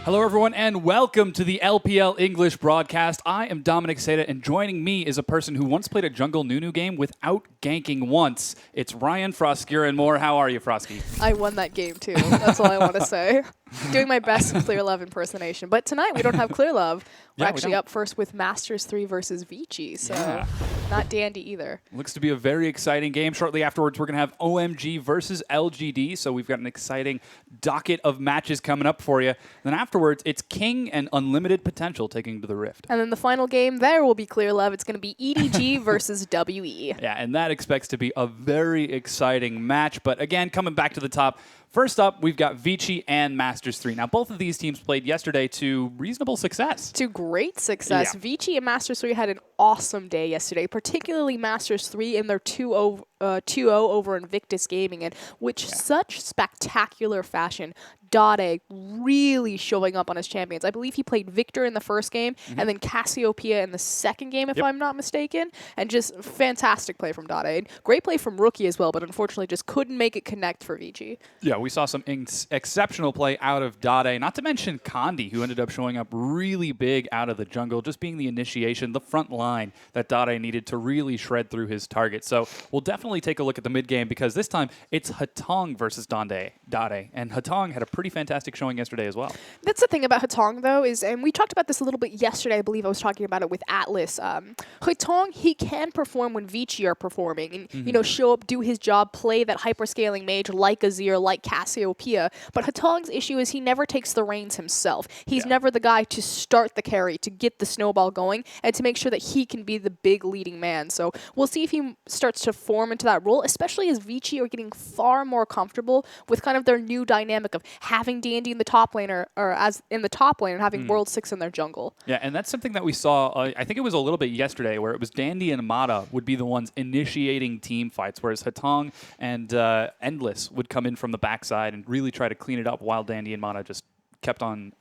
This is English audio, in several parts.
Hello, everyone, and welcome to the LPL English broadcast. I am Dominic Seda, and joining me is a person who once played a jungle Nunu game without ganking once. It's Ryan FLICKR and more. How are you, Frosky? I won that game, too. That's all I want to say. Doing my best Clear Love impersonation. But tonight, we don't have Clear Love. We're actually up first with Masters 3 versus Vici, so not dandy either. Looks to be a very exciting game. Shortly afterwards, we're going to have OMG versus LGD, so we've got an exciting docket of matches coming up for you. Then afterwards, it's King and Unlimited Potential taking to the Rift. And then the final game there will be Clear Love. It's going to be EDG versus WE. Yeah, and that expects to be a very exciting match. But again, coming back to the top, first up, we've got Vici and Masters 3. Now, both of these teams played yesterday to reasonable success. To great success. Yeah. Vici and Masters 3 had an awesome day yesterday, particularly Masters 3 in their 2-0 over Invictus Gaming, in which such spectacular fashion. Dade really showing up on his champions. I believe he played Victor in the first game and then Cassiopeia in the second game, if I'm not mistaken. And just fantastic play from Dade. Great play from Rookie as well, but unfortunately just couldn't make it connect for Vici. Yeah, we saw some exceptional play out of Dade, not to mention Kandi, who ended up showing up really big out of the jungle, just being the initiation, the front line that Dade needed to really shred through his target. So we'll definitely take a look at the mid game because this time it's Hatong versus Dade. And Hatong had a pretty fantastic showing yesterday as well. That's the thing about Hatong, though, is, and we talked about this a little bit yesterday, I believe I was talking about it with Atlas. Hatong, he can perform when Vici are performing and, you know, show up, do his job, play that hyperscaling mage like Azir, like Cassiopeia. But Hatong's issue is he never takes the reins himself. He's never the guy to start the carry, to get the snowball going, and to make sure that he can be the big leading man. So we'll see if he starts to form into that role, especially as Vici are getting far more comfortable with kind of their new dynamic of having D&D in the top lane or as in the top lane and having World 6 in their jungle. Yeah, and that's something that we saw, I think it was a little bit yesterday, where it was Dandy and Mata would be the ones initiating team fights, whereas Hatong and Endless would come in from the backside and really try to clean it up while Dandy and Mata just kept on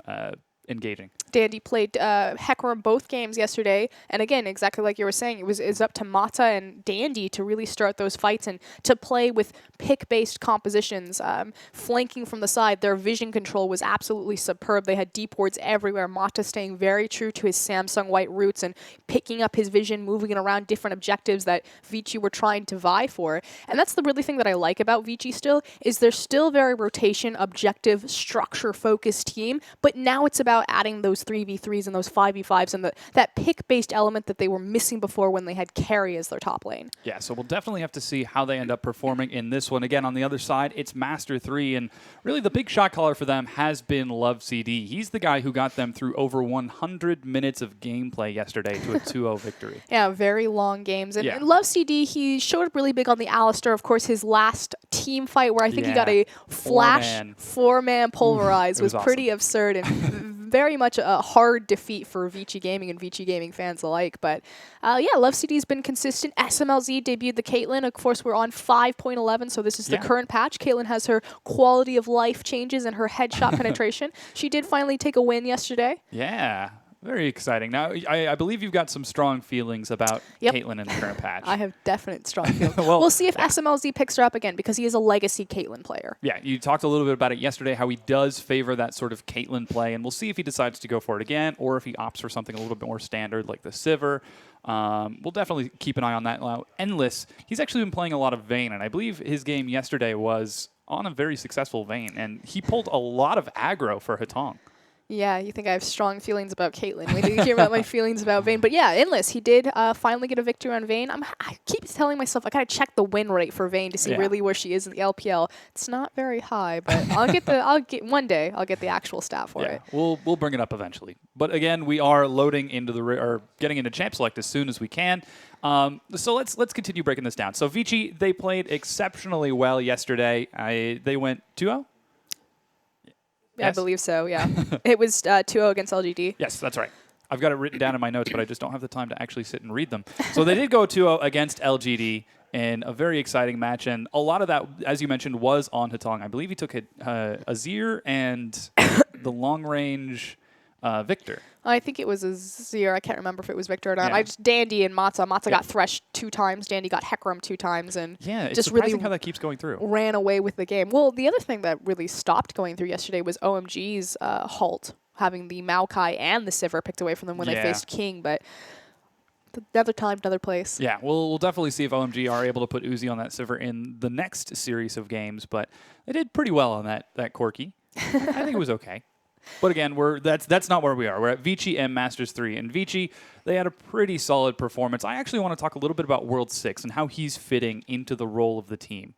engaging. Dandy played FLICKR in both games yesterday, and again, exactly like you were saying, it's up to Mata and Dandy to really start those fights and to play with pick-based compositions, flanking from the side. Their vision control was absolutely superb. They had deep wards everywhere. Mata staying very true to his Samsung white roots and picking up his vision, moving it around different objectives that Vici were trying to vie for. And that's the really thing that I like about Vici still, is they're still very rotation, objective, structure-focused team, but now it's about adding those 3v3s and those 5v5s and that pick-based element that they were missing before when they had carry as their top lane. Yeah, so we'll definitely have to see how they end up performing in this one. Again, on the other side, it's Master 3, and really the big shot caller for them has been Love CD. He's the guy who got them through over 100 minutes of gameplay yesterday to a 2-0 victory. Yeah, very long games. And Love CD, he showed up really big on the Alistar, of course, his last team fight where I think he got a flash four-man pulverize was awesome. Pretty absurd and very much a hard defeat for Vici Gaming and Vici Gaming fans alike. But yeah, Love CD's been consistent. SMLZ debuted the Caitlyn. Of course, we're on 5.11, so this is the current patch. Caitlyn has her quality of life changes and her headshot penetration. She did finally take a win yesterday. Yeah. Very exciting. Now, I believe you've got some strong feelings about Caitlyn in the current patch. I have definite strong feelings. We'll see if SMLZ picks her up again because he is a legacy Caitlyn player. Yeah, you talked a little bit about it yesterday, how he does favor that sort of Caitlyn play, and we'll see if he decides to go for it again or if he opts for something a little bit more standard like the Sivir. We'll definitely keep an eye on that. Now, Endless, he's actually been playing a lot of Vayne, and I believe his game yesterday was on a very successful Vayne, and he pulled a lot of aggro for Hatong. Yeah, you think I have strong feelings about Caitlyn. We didn't hear about my feelings about Vayne. But yeah, Endless, he did finally get a victory on Vayne. I keep telling myself I gotta check the win rate for Vayne to see really where she is in the LPL. It's not very high, but one day I'll get the actual stat for it. We'll bring it up eventually. But again, we are loading into getting into Champ Select as soon as we can. So let's continue breaking this down. So Vici, they played exceptionally well yesterday. They went 2-0? Yes? I believe so, yeah. It was 2-0 against LGD. Yes, that's right. I've got it written down in my notes, but I just don't have the time to actually sit and read them. So they did go 2-0 against LGD in a very exciting match, and a lot of that, as you mentioned, was on Hatong. I believe he took Azir and the long-range Victor. I think it was Azir. I can't remember if it was Victor or not. Yeah. Dandy and Mata. Mata got threshed 2 times. Dandy got FLICKR 2 times, and it's just surprising really how that keeps going through. Ran away with the game. Well, the other thing that really stopped going through yesterday was OMG's halt. having the Maokai and the Sivir picked away from them when they Yeah. faced King, but another time, another place. Yeah, we'll definitely see if OMG are able to put Uzi on that Sivir in the next series of games, but they did pretty well on that Corki. I think it was okay. But again, that's not where we are. We're at Vici and Masters 3. And Vici, they had a pretty solid performance. I actually want to talk a little bit about World 6 and how he's fitting into the role of the team.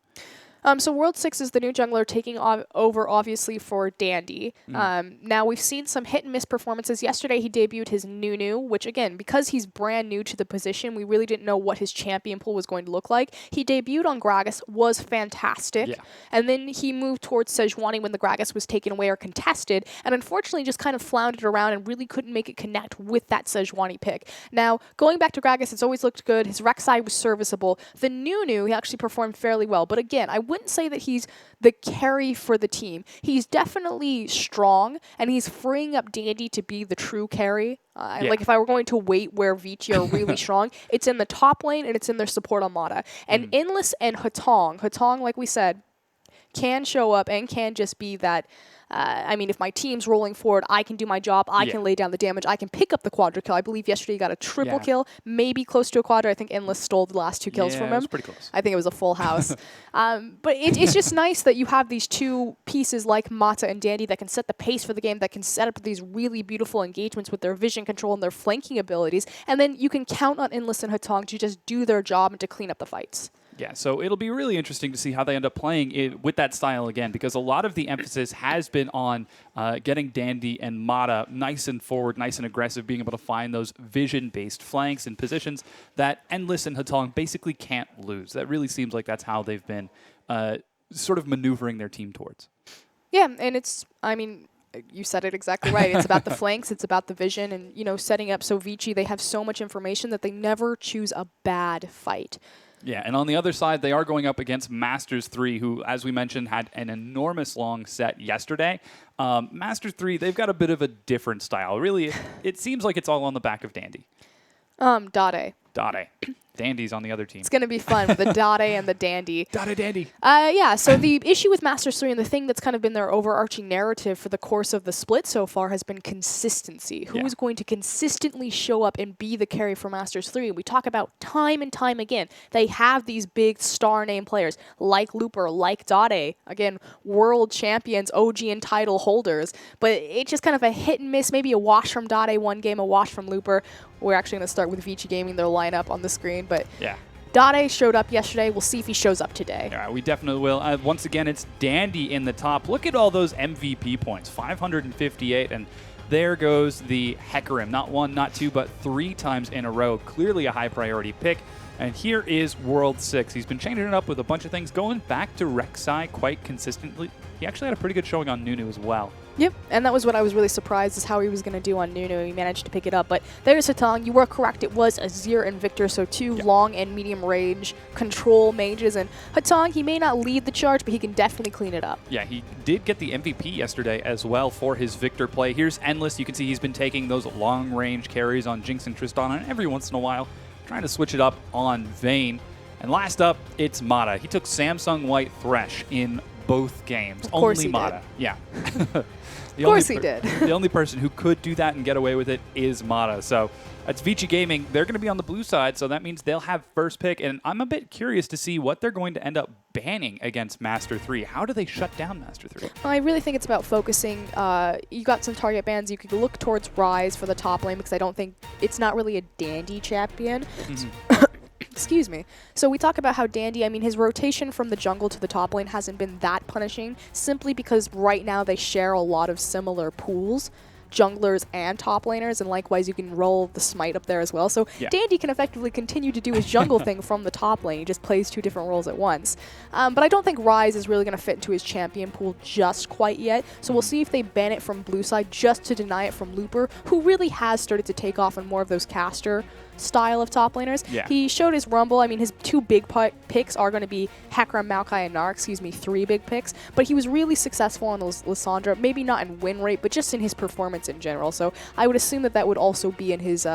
So World 6 is the new jungler taking over, obviously, for Dandy. Now, we've seen some hit-and-miss performances. Yesterday, he debuted his Nunu, which, again, because he's brand new to the position, we really didn't know what his champion pool was going to look like. He debuted on Gragas, was fantastic. Yeah. And then he moved towards Sejuani when the Gragas was taken away or contested, and unfortunately just kind of floundered around and really couldn't make it connect with that Sejuani pick. Now, going back to Gragas, it's always looked good. His Rek'Sai was serviceable. The Nunu, he actually performed fairly well. But again, I wouldn't say that he's the carry for the team. He's definitely strong, and he's freeing up Dandy to be the true carry. Like, if I were going to wait where Vici are really strong, it's in the top lane, and it's in their support Armada. And Endless and Hatong, like we said, can show up and can just be that, I mean, if my team's rolling forward, I can do my job. I can lay down the damage. I can pick up the quadra kill. I believe yesterday he got a triple kill, maybe close to a quadra. I think Endless stole the last 2 kills from him. Yeah, it was pretty close. I think it was a full house. But it's just nice that you have these two pieces like Mata and Dandy that can set the pace for the game, that can set up these really beautiful engagements with their vision control and their flanking abilities. And then you can count on Endless and Hatong to just do their job and to clean up the fights. Yeah, so it'll be really interesting to see how they end up playing it with that style again, because a lot of the emphasis has been on getting Dandy and Mata nice and forward, nice and aggressive, being able to find those vision-based flanks and positions that Endless and Hatong basically can't lose. That really seems like that's how they've been sort of maneuvering their team towards. Yeah, and it's, I mean, you said it exactly right. It's about the flanks, it's about the vision, and, you know, setting up so Vici, they have so much information that they never choose a bad fight. Yeah, and on the other side, they are going up against Masters 3, who, as we mentioned, had an enormous long set yesterday. Masters 3, they've got a bit of a different style. Really, it seems like it's all on the back of Dandy. Dade. Dade. Dandy's on the other team. It's going to be fun with the Dade and the Dandy. Dade Dandy. Yeah, so the issue with Masters 3 and the thing that's kind of been their overarching narrative for the course of the split so far has been consistency. Who is going to consistently show up and be the carry for Masters 3? We talk about time and time again. They have these big star name players like Looper, like Dade. Again, world champions, OG and title holders. But it's just kind of a hit and miss, maybe a wash from Dade one game, a wash from Looper. We're actually going to start with Vici Gaming, their lineup on the screen. But Dade showed up yesterday. We'll see if he shows up today. Yeah, we definitely will. Once again, it's Dandy in the top. Look at all those MVP points, 558, and there goes the Hecarim. Not one, not two, but 3 times in a row. Clearly a high priority pick. And here is World 6. He's been changing it up with a bunch of things, going back to Rek'Sai quite consistently. He actually had a pretty good showing on Nunu as well. Yep, and that was what I was really surprised is how he was going to do on Nunu. He managed to pick it up. But there's Hatong. You were correct. It was Azir and Victor, so 2 long and medium range control mages. And Hatong, he may not lead the charge, but he can definitely clean it up. Yeah, he did get the MVP yesterday as well for his Victor play. Here's Endless. You can see he's been taking those long-range carries on Jinx and Tristan, and every once in a while trying to switch it up on Vayne. And last up, it's Mata. He took Samsung White Thresh in both games. Of course Only he Mata. did. Yeah. Of course he did. The only person who could do that and get away with it is Mata. So that's Vici Gaming. They're going to be on the blue side, so that means they'll have first pick. And I'm a bit curious to see what they're going to end up banning against Master 3. How do they shut down Master 3? I really think it's about focusing. You got some target bans. You could look towards Ryze for the top lane because I don't think it's not really a Dandy champion. Excuse me. So we talk about how Dandy, I mean, his rotation from the jungle to the top lane hasn't been that punishing, simply because right now they share a lot of similar pools, junglers and top laners, and likewise you can roll the smite up there as well. So Dandy can effectively continue to do his jungle thing from the top lane. He just plays 2 different roles at once. But I don't think Ryze is really going to fit into his champion pool just quite yet. So we'll see if they ban it from blue side just to deny it from Looper, who really has started to take off on more of those caster style of top laners. Yeah. He showed his Rumble. I mean, his 2 big picks are going to be FLICKR, Maokai, and Gnar. 3 big picks. But he was really successful on those Lissandra. Maybe not in win rate, but just in his performance in general. So I would assume that would also be in his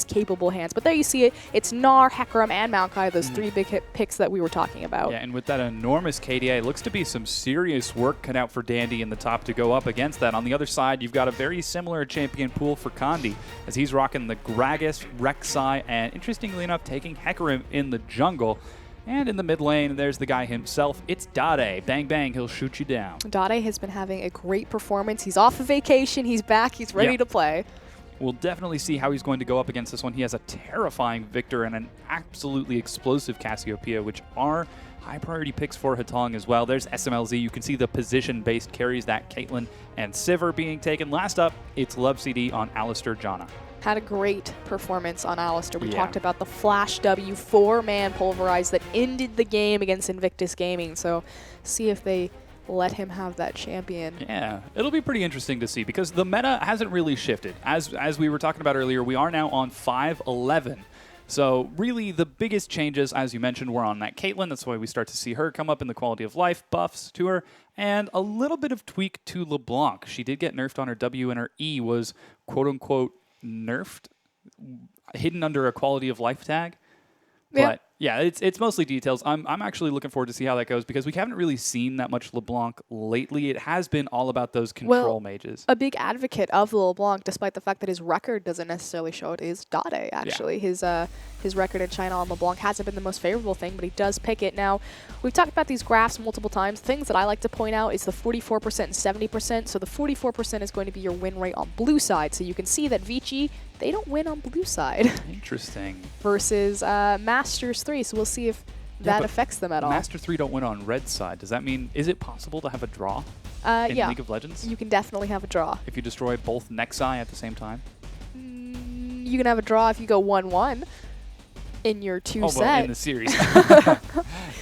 capable hands. But there you see it. It's Gnar, Hecarim, and Maokai, those 3 big picks that we were talking about. Yeah, and with that enormous KDA, it looks to be some serious work cut out for Dandy in the top to go up against that. On the other side, you've got a very similar champion pool for Kandi, as he's rocking the Gragas, Rek'Sai, and interestingly enough, taking Hecarim in the jungle. And in the mid lane, there's the guy himself. It's Dade. Bang, bang, he'll shoot you down. Dade has been having a great performance. He's off of vacation. He's back. He's ready to play. We'll definitely see how he's going to go up against this one. He has a terrifying Victor and an absolutely explosive Cassiopeia, which are high priority picks for Hatong as well. There's SMLZ. You can see the position-based carries that Caitlyn and Sivir being taken. Last up, it's Love CD on Alistair Janna. Had a great performance on Alistair. We talked about the Flash W 4-man pulverize that ended the game against Invictus Gaming. So see if they let him have that champion. Yeah, it'll be pretty interesting to see because the meta hasn't really shifted. As we were talking about earlier, we are now on 5-11. So really the biggest changes, as you mentioned, were on that Caitlyn. That's why we start to see her come up in the quality of life buffs to her. And a little bit of tweak to LeBlanc. She did get nerfed on her W, and her E was quote-unquote nerfed, hidden under a quality of life tag. Yeah. But yeah, it's mostly details. I'm actually looking forward to see how that goes because we haven't really seen that much LeBlanc lately. It has been all about those control mages. A big advocate of LeBlanc, despite the fact that his record doesn't necessarily show it, is Dade, actually. Yeah. His record in China on LeBlanc hasn't been the most favorable thing, but he does pick it. Now, we've talked about these graphs multiple times. Things that I like to point out is the 44% and 70%. So the 44% is going to be your win rate on blue side. So you can see that Vici, they don't win on blue side. Interesting. Versus Masters 3. So we'll see if that affects them at all. Master 3 don't win on red side. Does that mean, is it possible to have a draw in League of Legends? You can definitely have a draw. If you destroy both Nexi at the same time? You can have a draw if you go 1-1 in your 2 set. Well, in the series.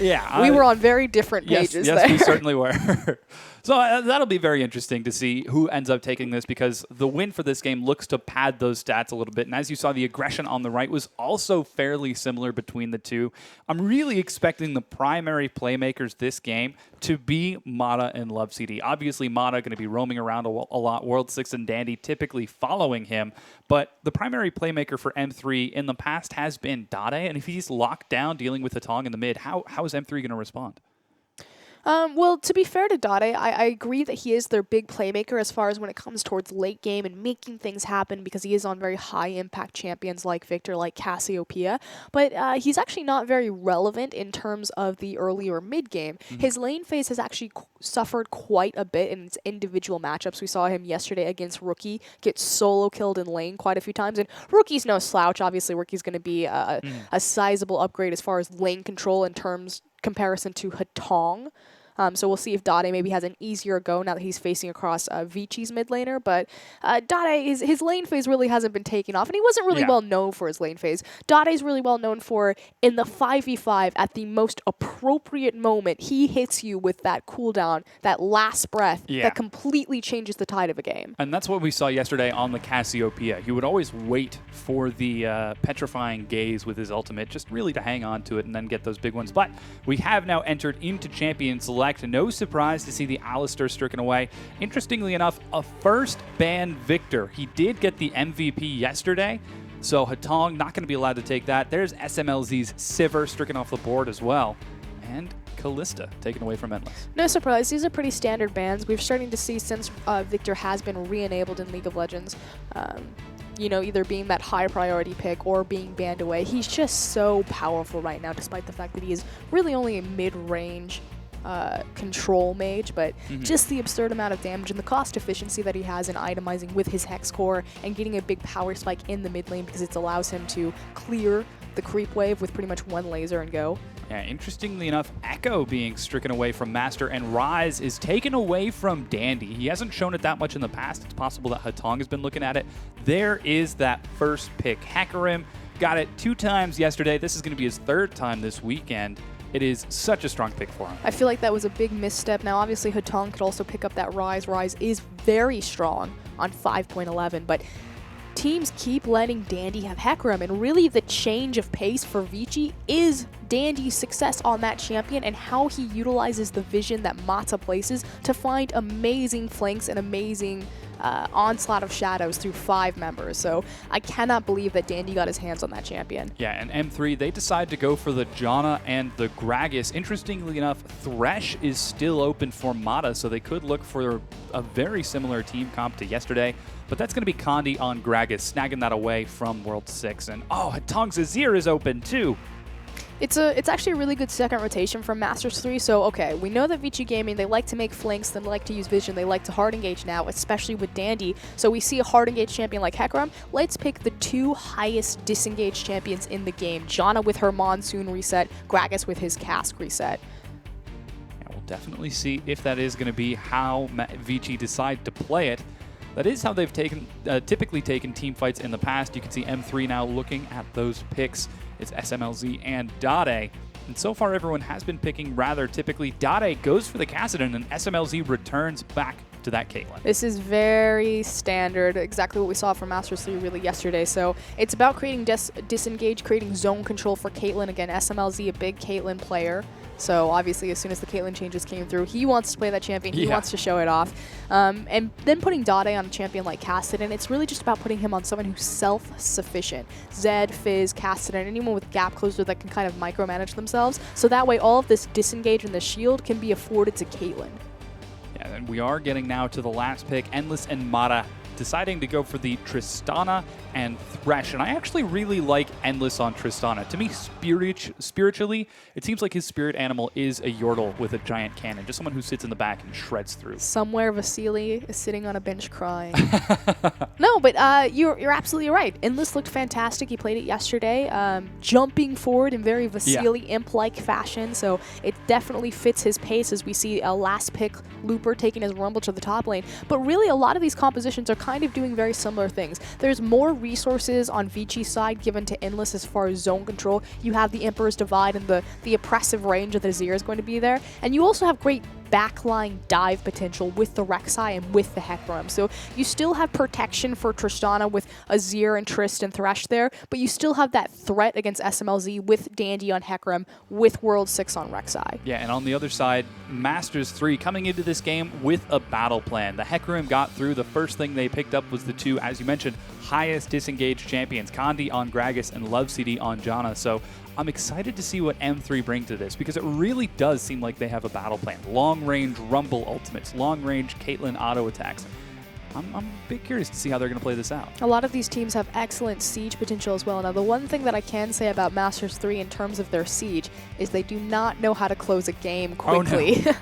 Yeah. We were on very different pages there. Yes, we certainly were. So that'll be very interesting to see who ends up taking this because the win for this game looks to pad those stats a little bit. And as you saw, the aggression on the right was also fairly similar between the two. I'm really expecting the primary playmakers this game to be Mata and Love CD. Obviously, Mata going to be roaming around a lot, World 6 and Dandy typically following him. But the primary playmaker for M3 in the past has been Dade. And if he's locked down dealing with Hatong in the mid, how is M3 going to respond? Well, to be fair to Dade, I agree that he is their big playmaker as far as when it comes towards late game and making things happen because he is on very high impact champions like Victor, like Cassiopeia. But he's actually not very relevant in terms of the early or mid game. His lane phase has actually suffered quite a bit in its individual matchups. We saw him yesterday against Rookie get solo killed in lane quite a few times. And Rookie's no slouch. Obviously, Rookie's going to be a sizable upgrade as far as lane control in comparison to Hatong. So we'll see if Dade maybe has an easier go now that he's facing across Vici's mid laner. But Dade, his lane phase really hasn't been taken off, and he wasn't really well known for his lane phase. Dade's really well known for, in the 5v5, at the most appropriate moment, he hits you with that cooldown, that last breath, that completely changes the tide of a game. And that's what we saw yesterday on the Cassiopeia. He would always wait for the petrifying gaze with his ultimate, just really to hang on to it and then get those big ones. But we have now entered into Champion Select. No surprise to see the Alistair stricken away. Interestingly enough, a first ban Victor. He did get the MVP yesterday, so Hatong not going to be allowed to take that. There's SMLZ's Sivir stricken off the board as well. And Callista taken away from Endless. No surprise, these are pretty standard bans. We're starting to see since Victor has been re-enabled in League of Legends, you know, either being that high priority pick or being banned away. He's just so powerful right now, despite the fact that he is really only a mid-range control mage, but just the absurd amount of damage and the cost efficiency that he has in itemizing with his Hex Core and getting a big power spike in the mid lane because it allows him to clear the creep wave with pretty much one laser and go. Yeah, interestingly enough, Echo being stricken away from Master and Rise is taken away from Dandy. He hasn't shown it that much in the past. It's possible that Hatong has been looking at it. There is that first pick. Hecarim got it 2 times yesterday. This is going to be his 3rd time this weekend. It is such a strong pick for him. I feel like that was a big misstep. Now, obviously, Hatong could also pick up that Rise. Rise is very strong on 5.11, but teams keep letting Dandy have Hecarim, and really the change of pace for Vici is Dandy's success on that champion and how he utilizes the vision that Mata places to find amazing flanks and amazing onslaught of shadows through 5 members. So I cannot believe that Dandy got his hands on that champion. Yeah, and M3, they decide to go for the Janna and the Gragas. Interestingly enough, Thresh is still open for Mata, so they could look for a very similar team comp to yesterday. But that's going to be Condi on Gragas, snagging that away from World 6. And oh, Hatong's Azir is open too. It's actually a really good second rotation from Masters 3, so okay, we know that Vici Gaming, they like to make flanks, they like to use vision, they like to hard engage now, especially with Dandy. So we see a hard engage champion like Hecarim. Let's pick the 2 highest disengaged champions in the game. Janna with her Monsoon reset, Gragas with his Cask reset. Yeah, we'll definitely see if that is going to be how Vici decide to play it. That is how they've typically taken team fights in the past. You can see M3 now looking at those picks. It's SMLZ and Dade. And so far, everyone has been picking rather typically. Dade goes for the Kassadin, and SMLZ returns back to that Caitlyn. This is very standard, exactly what we saw from Masters 3 really yesterday. So it's about creating disengage, creating zone control for Caitlyn. Again, SMLZ, a big Caitlyn player. So obviously, as soon as the Caitlyn changes came through, he wants to play that champion. He wants to show it off. And then putting Dade on a champion like Kassadin, it's really just about putting him on someone who's self-sufficient. Zed, Fizz, Kassadin, anyone with gap closer that can kind of micromanage themselves. So that way, all of this disengage and the shield can be afforded to Caitlyn. Yeah, and we are getting now to the last pick, Endless and Mata, deciding to go for the Tristana and Thresh. And I actually really like Endless on Tristana. To me, spiritually, it seems like his spirit animal is a Yordle with a giant cannon, just someone who sits in the back and shreds through. Somewhere Vasily is sitting on a bench crying. No, but you're absolutely right. Endless looked fantastic. He played it yesterday, jumping forward in very Vasily imp-like fashion. So it definitely fits his pace as we see a last pick Looper taking his Rumble to the top lane. But really, a lot of these compositions are kind of doing very similar things. There's more resources on Vici's side given to Endless as far as zone control. You have the Emperor's Divide and the oppressive range of the Azir is going to be there. And you also have great backline dive potential with the Rek'Sai and with the Hecarim. So you still have protection for Tristana with Azir and Trist and Thresh there, but you still have that threat against SMLZ with Dandy on Hecarim, with World 6 on Rek'Sai. Yeah, and on the other side, Masters 3 coming into this game with a battle plan. The Hecarim got through. The first thing they picked up was the 2, as you mentioned, highest disengaged champions, Condi on Gragas and Love CD on Janna. So I'm excited to see what M3 bring to this, because it really does seem like they have a battle plan. Long-range Rumble ultimates, long-range Caitlyn auto attacks. I'm a bit curious to see how they're going to play this out. A lot of these teams have excellent siege potential as well. Now, the one thing that I can say about Masters 3 in terms of their siege is they do not know how to close a game quickly. Oh, no.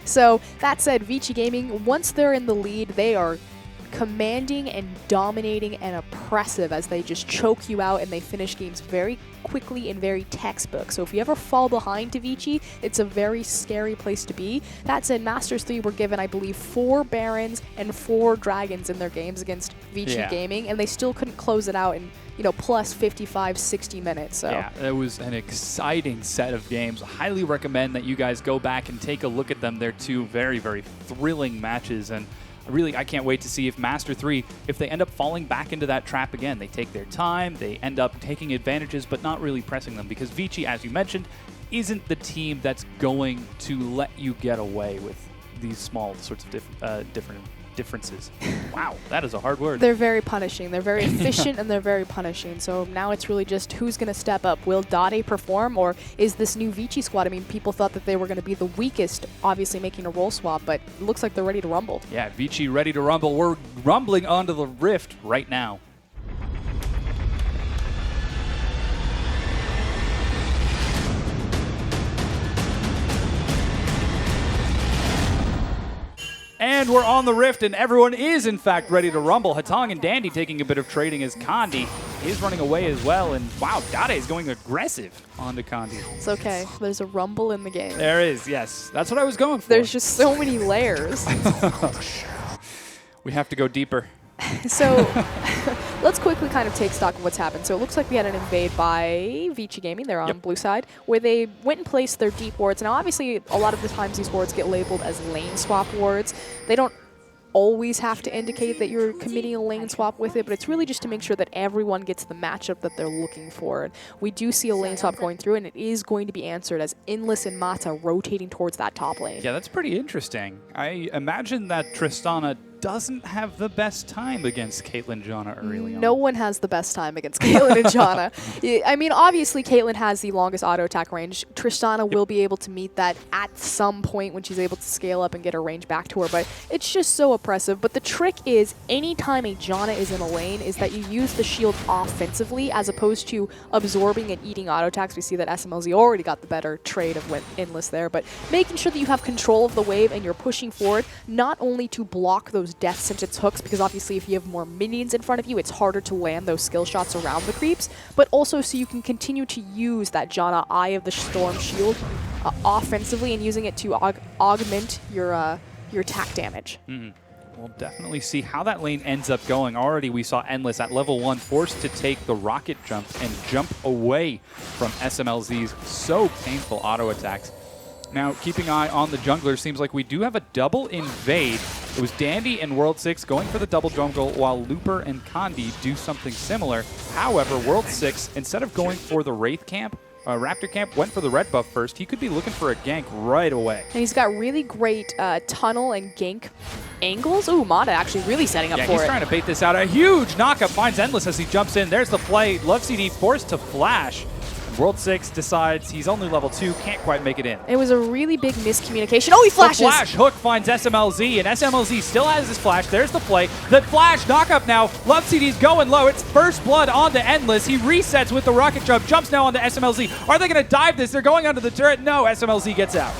So, that said, Vici Gaming, once they're in the lead, they are commanding and dominating and oppressive as they just choke you out and they finish games very quickly and very textbook. So if you ever fall behind to Vici, it's a very scary place to be. That said, Masters 3 were given, I believe, 4 Barons and 4 Dragons in their games against Vici Gaming, and they still couldn't close it out in, plus 55, 60 minutes. So yeah, it was an exciting set of games. I highly recommend that you guys go back and take a look at them. They're 2 very, very thrilling matches, and really, I can't wait to see if Master 3, if they end up falling back into that trap again. They take their time, they end up taking advantages, but not really pressing them, because Vici, as you mentioned, isn't the team that's going to let you get away with these small sorts of differences. Wow, that is a hard word. They're very punishing. They're very efficient and they're very punishing. So now it's really just who's going to step up. Will Dade perform, or is this new Vici squad? I mean, people thought that they were going to be the weakest, obviously making a role swap, but it looks like they're ready to rumble. Yeah, Vici ready to rumble. We're rumbling onto the Rift right now. And we're on the Rift, and everyone is, in fact, ready to rumble. Hatong and Dandy taking a bit of trading as Condi is running away as well. And, wow, Dade is going aggressive onto Condi. It's okay. There's a rumble in the game. There is, yes. That's what I was going for. There's just so many layers. We have to go deeper. So let's quickly kind of take stock of what's happened. So it looks like we had an invade by Vici Gaming. They're on blue side, where they went and placed their deep wards. Now, obviously, a lot of the times these wards get labeled as lane swap wards. They don't always have to indicate that you're committing a lane swap with it, but it's really just to make sure that everyone gets the matchup that they're looking for. And we do see a lane swap going through, and it is going to be answered as Endless and Mata rotating towards that top lane. Yeah, that's pretty interesting. I imagine that Tristana doesn't have the best time against Caitlyn Janna early on. No one has the best time against Caitlyn and Janna. I mean, obviously, Caitlyn has the longest auto attack range. Tristana will be able to meet that at some point when she's able to scale up and get her range back to her, but it's just so oppressive. But the trick is, anytime a Janna is in a lane, is that you use the shield offensively as opposed to absorbing and eating auto attacks. We see that SMLZ already got the better trade of Endless there, but making sure that you have control of the wave and you're pushing forward, not only to block those death sentence hooks, because obviously if you have more minions in front of you, it's harder to land those skill shots around the creeps, but also so you can continue to use that Janna Eye of the Storm shield offensively and using it to augment your attack damage. We'll definitely see how that lane ends up going. Already we saw Endless at level 1 forced to take the rocket jump and jump away from SMLZ's so painful auto attacks. Now, keeping eye on the jungler, seems like we do have a double invade. It was Dandy and World 6 going for the double jungle, while Looper and Kandi do something similar. However, World 6, instead of going for the Wraith camp, Raptor camp, went for the red buff first. He could be looking for a gank right away. And he's got really great tunnel and gank angles. Ooh, Mata actually really setting up for it. Yeah, he's trying to bait this out. A huge knockup finds Endless as he jumps in. There's the play. Love CD forced to flash. World 6 decides he's only level 2, can't quite make it in. It was a really big miscommunication. Oh, he flashes! The flash hook finds SMLZ, and SMLZ still has his flash. There's the play. The flash knockup now. Love CD's going low. It's first blood onto Endless. He resets with the rocket jump, jumps now onto SMLZ. Are they going to dive this? They're going onto the turret. No, SMLZ gets out.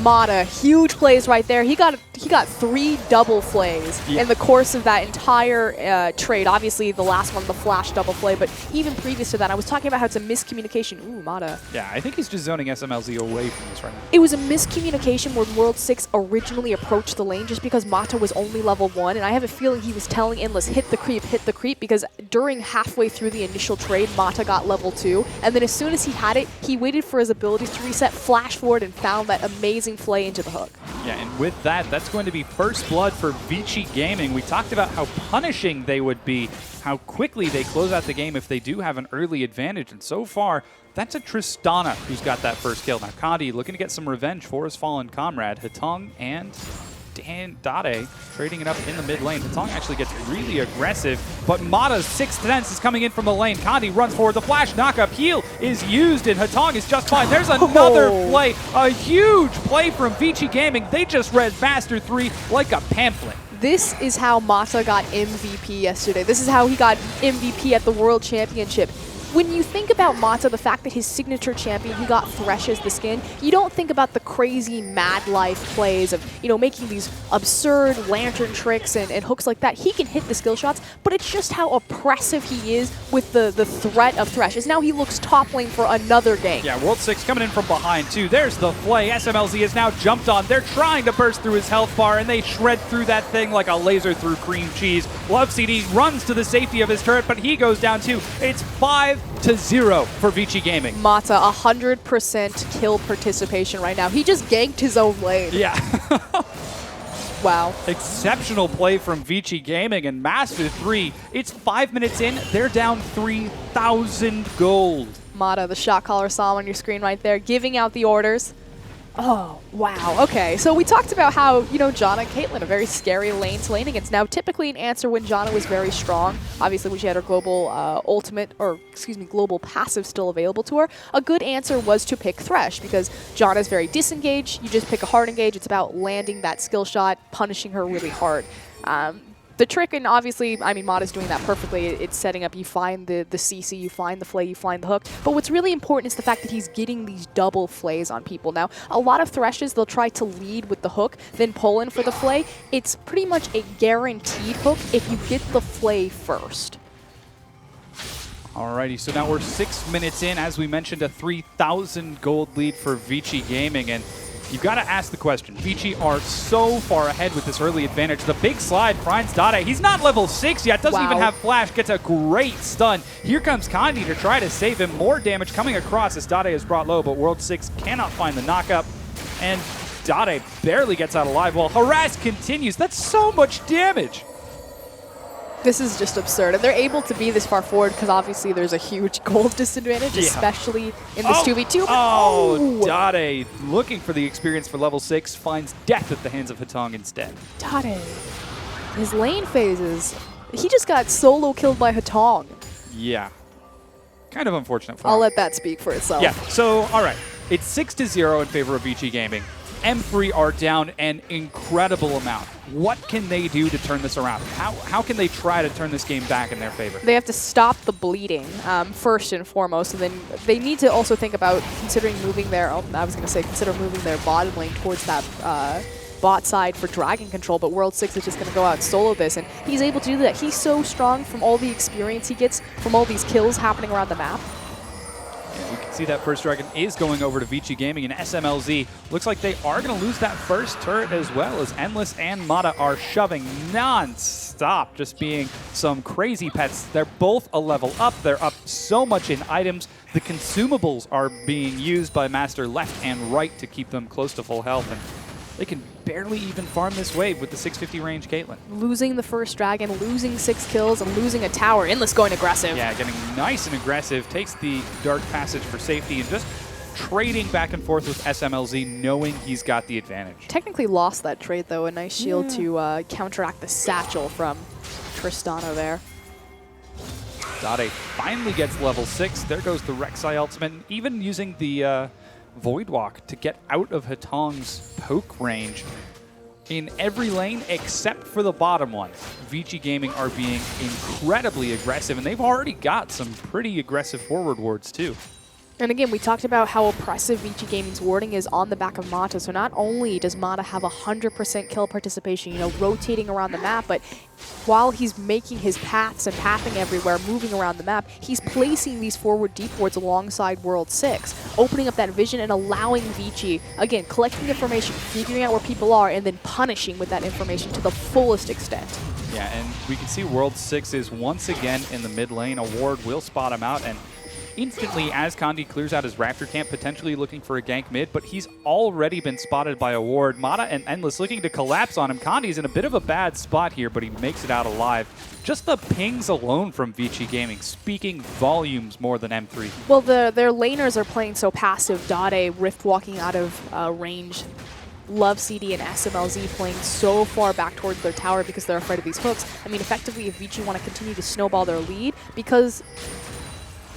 Mata, huge plays right there. He got 3 double plays in the course of that entire trade. Obviously, the last one, the flash double play, but even previous to that, I was talking about how it's a miscommunication. Ooh, Mata. Yeah, I think he's just zoning SMLZ away from this right now. It was a miscommunication when World 6 originally approached the lane just because Mata was only level 1, and I have a feeling he was telling Endless, hit the creep, because during halfway through the initial trade, Mata got level 2, and then as soon as he had it, he waited for his abilities to reset, flash forward, and found that amazing play into the hook. Yeah, and with that, that's going to be first blood for Vici Gaming. We talked about how punishing they would be, how quickly they close out the game if they do have an early advantage, and so far, that's a Tristana who's got that first kill. Now, Kandi looking to get some revenge for his fallen comrade. Hatong and Dade trading it up in the mid lane. Hatong actually gets really aggressive, but Mata's 6th sense is coming in from the lane. Kandi runs forward. The flash knockup heal is used, and Hatong is just fine. There's another play, a huge play from Vici Gaming. They just read Master 3 like a pamphlet. This is how Mata got MVP yesterday. This is how he got MVP at the World Championship. When you think about Mata, the fact that his signature champion, he got Thresh as the skin, you don't think about the crazy mad life plays of, making these absurd lantern tricks and hooks like that. He can hit the skill shots, but it's just how oppressive he is with the threat of Thresh. As now he looks top lane for another gank. Yeah, World 6 coming in from behind too. There's the play. SMLZ is now jumped on. They're trying to burst through his health bar, and they shred through that thing like a laser through cream cheese. Love CD runs to the safety of his turret, but he goes down too. It's 5-0 for Vici Gaming. Mata, 100% kill participation right now. He just ganked his own lane. Yeah. Wow. Exceptional play from Vici Gaming, and Master 3, it's 5 minutes in, they're down 3,000 gold. Mata, the shot caller saw on your screen right there, giving out the orders. Oh, wow. Okay, so we talked about how, Janna and Caitlyn, a very scary lane to lane against. Now, typically an answer when Janna was very strong, obviously when she had her global global passive still available to her, a good answer was to pick Thresh, because Janna's very disengaged. You just pick a hard engage. It's about landing that skill shot, punishing her really hard. The trick, and obviously, Mata's doing that perfectly. It's setting up, you find the CC, you find the flay, you find the hook. But what's really important is the fact that he's getting these double flays on people. Now, a lot of Threshes, they'll try to lead with the hook, then pull in for the flay. It's pretty much a guaranteed hook if you get the flay first. Alrighty, so now we're 6 minutes in. As we mentioned, a 3,000 gold lead for Vici Gaming, and you've got to ask the question. Vici are so far ahead with this early advantage. The big slide finds Dade. He's not level 6 yet, doesn't even have flash, gets a great stun. Here comes Kandi to try to save him. More damage coming across as Dade is brought low, but World 6 cannot find the knockup. And Dade barely gets out alive while harass continues. That's so much damage. This is just absurd. And they're able to be this far forward because obviously there's a huge gold disadvantage, especially in this 2v2. Oh, Dade, looking for the experience for level 6, finds death at the hands of Hatong instead. Dade, his lane phases, he just got solo killed by Hatong. Yeah. Kind of unfortunate for him. I'll let that speak for itself. Yeah, so, all right. It's 6-0 in favor of Vici Gaming. M3 are down an incredible amount. What can they do to turn this around? How can they try to turn this game back in their favor? They have to stop the bleeding, first and foremost, and then they need to also think about considering moving their, consider moving their bottom lane towards that bot side for dragon control, but World 6 is just going to go out and solo this, and he's able to do that. He's so strong from all the experience he gets from all these kills happening around the map. We can see that first dragon is going over to Vici Gaming, and SMLZ looks like they are going to lose that first turret as well, as Endless and Mata are shoving non-stop, just being some crazy pets. They're both a level up. They're up so much in items. The consumables are being used by Master left and right to keep them close to full health, and they can barely even farm this wave with the 650 range Caitlyn. Losing the first dragon, losing 6 kills, and losing a tower. Endless going aggressive. Yeah, getting nice and aggressive, takes the Dark Passage for safety, and just trading back and forth with SMLZ, knowing he's got the advantage. Technically lost that trade, though. A nice shield to counteract the satchel from Tristana there. Dade finally gets level 6. There goes the Rek'Sai ultimate, and even using the Void Walk to get out of Hatong's poke range. In every lane except for the bottom one, Vici Gaming are being incredibly aggressive, and they've already got some pretty aggressive forward wards too. And again, we talked about how oppressive Vici Gaming's warding is on the back of Mata. So not only does Mata have 100% kill participation, you know, rotating around the map, but while he's making his paths and pathing everywhere, moving around the map, he's placing these forward deep wards alongside World 6, opening up that vision and allowing Vici, again, collecting information, figuring out where people are, and then punishing with that information to the fullest extent. Yeah, and we can see World 6 is once again in the mid lane. A ward will spot him out, and instantly, as Kandi clears out his Raptor camp, potentially looking for a gank mid, but he's already been spotted by a ward. Mata and Endless looking to collapse on him. Kandi's in a bit of a bad spot here, but he makes it out alive. Just the pings alone from Vici Gaming, speaking volumes more than M3. Well, their laners are playing so passive. Dade rift walking out of range. Love CD and SMLZ playing so far back towards their tower because they're afraid of these hooks. I mean, effectively, if Vici want to continue to snowball their lead, because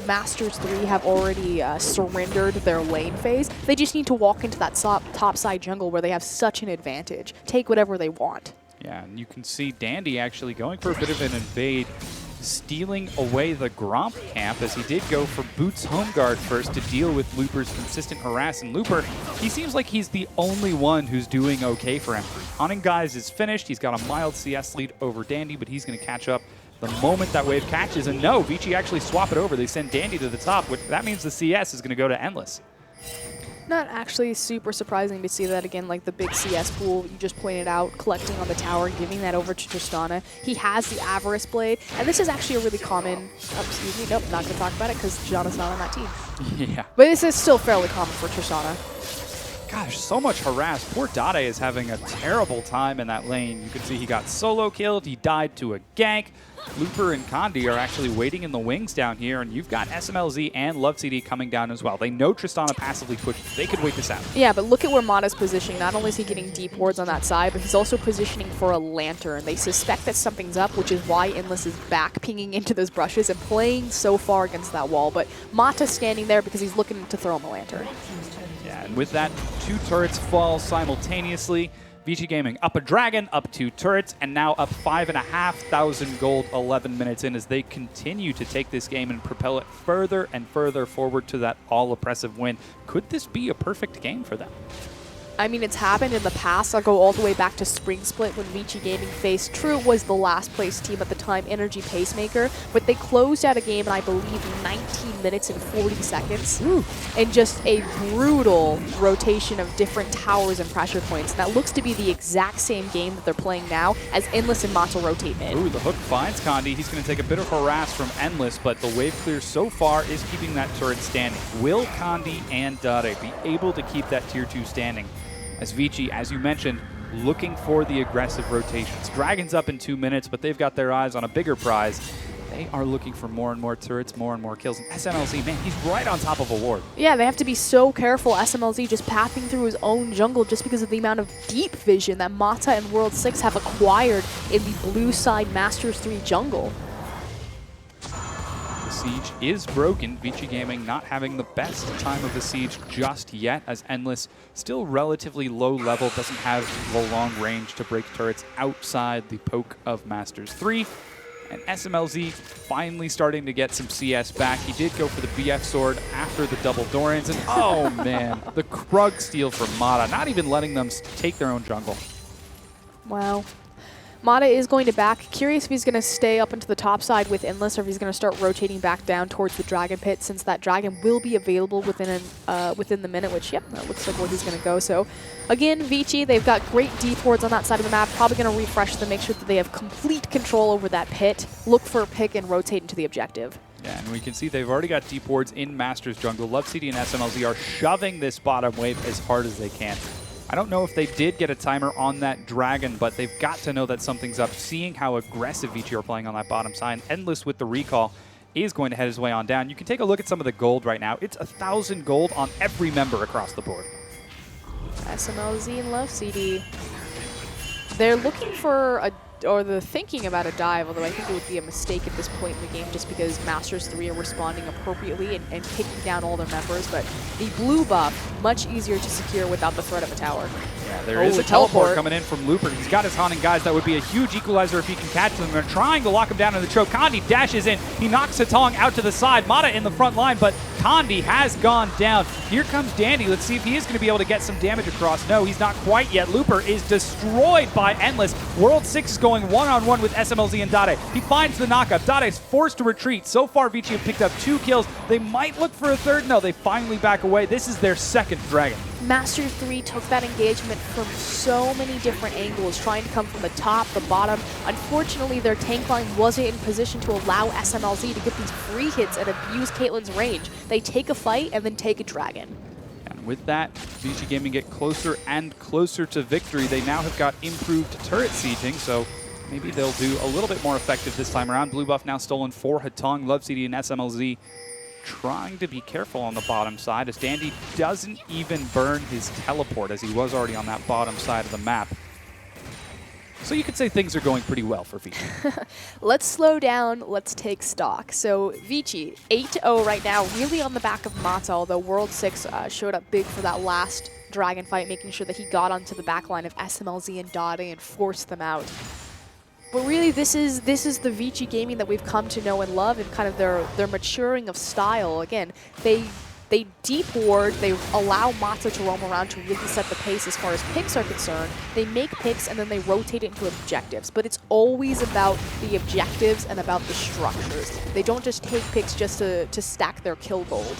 Masters 3 have already surrendered their lane phase. They just need to walk into that top side jungle where they have such an advantage. Take whatever they want. Yeah, and you can see Dandy actually going for a bit of an invade, stealing away the Gromp camp, as he did go for Boots Home Guard first to deal with Looper's consistent harass. And Looper, he seems like he's the only one who's doing okay for him. Hunting Guys is finished. He's got a mild CS lead over Dandy, but he's going to catch up the moment that wave catches. And no, Vici actually swap it over. They send Dandy to the top, which that means the CS is going to go to Endless. Not actually super surprising to see that again, like the big CS pool you just pointed out, collecting on the tower, giving that over to Tristana. He has the Avarice Blade, and this is actually a really common, excuse me, nope, not going to talk about it because Tristana's not on that team. Yeah. But this is still fairly common for Tristana. Gosh, so much harass. Poor Dade is having a terrible time in that lane. You can see he got solo killed. He died to a gank. Looper and Kandi are actually waiting in the wings down here, and you've got SMLZ and Love CD coming down as well. They know Tristana passively pushed. They could wait this out. Yeah, but look at where Mata's positioning. Not only is he getting deep wards on that side, but he's also positioning for a lantern. They suspect that something's up, which is why Endless is back pinging into those brushes and playing so far against that wall. But Mata's standing there because he's looking to throw him a lantern. Yeah, and with that, 2 turrets fall simultaneously. Vici Gaming up a dragon, up 2 turrets, and now up 5,500 gold 11 minutes in as they continue to take this game and propel it further and further forward to that all-oppressive win. Could this be a perfect game for them? I mean, it's happened in the past. I'll go all the way back to Spring Split when Vici Gaming faced True was the last place team at the time, Energy Pacemaker, but they closed out a game in, I believe, 19 minutes and 40 seconds. Ooh. And just a brutal rotation of different towers and pressure points. And that looks to be the exact same game that they're playing now as Endless and Mata rotate mid. Ooh, the hook finds Kandi. He's going to take a bit of harass from Endless, but the wave clear so far is keeping that turret standing. Will Kandi and Dade be able to keep that tier 2 standing? as Vici, as you mentioned, looking for the aggressive rotations. Dragon's up in 2 minutes, but they've got their eyes on a bigger prize. They are looking for more and more turrets, more and more kills. And SMLZ, man, he's right on top of a ward. Yeah, they have to be so careful. SMLZ just pathing through his own jungle just because of the amount of deep vision that Mata and World 6 have acquired in the blue side Masters 3 jungle. The siege is broken. Vici Gaming not having the best time of the siege just yet, as Endless still relatively low level, doesn't have the long range to break turrets outside the poke of Masters 3. And SMLZ finally starting to get some CS back. He did go for the BF sword after the double Dorans, and oh man, the Krug steal from Mata, not even letting them take their own jungle. Wow. Mata is going to back. Curious if he's going to stay up into the top side with Endless or if he's going to start rotating back down towards the Dragon Pit, since that Dragon will be available within the minute, which, yep, that looks like where he's going to go. So, again, Vici, they've got great deep wards on that side of the map. Probably going to refresh them, make sure that they have complete control over that pit, look for a pick, and rotate into the objective. Yeah, and we can see they've already got deep wards in Masters jungle. Love CD and SMLZ are shoving this bottom wave as hard as they can. I don't know if they did get a timer on that Dragon, but they've got to know that something's up. Seeing how aggressive Vici are playing on that bottom side, Endless with the recall is going to head his way on down. You can take a look at some of the gold right now. It's 1,000 gold on every member across the board. SMLZ and Love CD. They're looking for they're thinking about a dive, although I think it would be a mistake at this point in the game just because Masters 3 are responding appropriately and picking down all their members, but the blue buff, much easier to secure without the threat of a tower. Yeah, there is a teleport coming in from Looper. He's got his haunting guys. That would be a huge equalizer if he can catch them. They're trying to lock him down in the choke. Kandi dashes in. He knocks Hatong out to the side. Mata in the front line, but Kandi has gone down. Here comes Dandy. Let's see if he is going to be able to get some damage across. No, he's not quite yet. Looper is destroyed by Endless. World 6 is going one-on-one with SMLZ and Dade. He finds the knockup. Dade's forced to retreat. So far, Vici have picked up 2 kills. They might look for a third. No, they finally back away. This is their second Dragon. Master 3 took that engagement from so many different angles, trying to come from the top, the bottom. Unfortunately, their tank line wasn't in position to allow SMLZ to get these free hits and abuse Caitlyn's range. They take a fight and then take a Dragon. And with that, Vici Gaming get closer and closer to victory. They now have got improved turret sieging, so maybe they'll do a little bit more effective this time around. Blue buff now stolen for Hatong, Love CD, and SMLZ. Trying to be careful on the bottom side as Dandy doesn't even burn his teleport as he was already on that bottom side of the map. So you could say things are going pretty well for Vici. Let's slow down, let's take stock. So Vici, 8-0 right now, really on the back of Mata, although World 6 showed up big for that last Dragon fight, making sure that he got onto the back line of SMLZ and Dade and forced them out. But really, this is the Vici Gaming that we've come to know and love, and kind of their maturing of style. Again, they deep ward, they allow Mata to roam around to really set the pace as far as picks are concerned. They make picks and then they rotate it into objectives, but it's always about the objectives and about the structures. They don't just take picks just to stack their kill gold.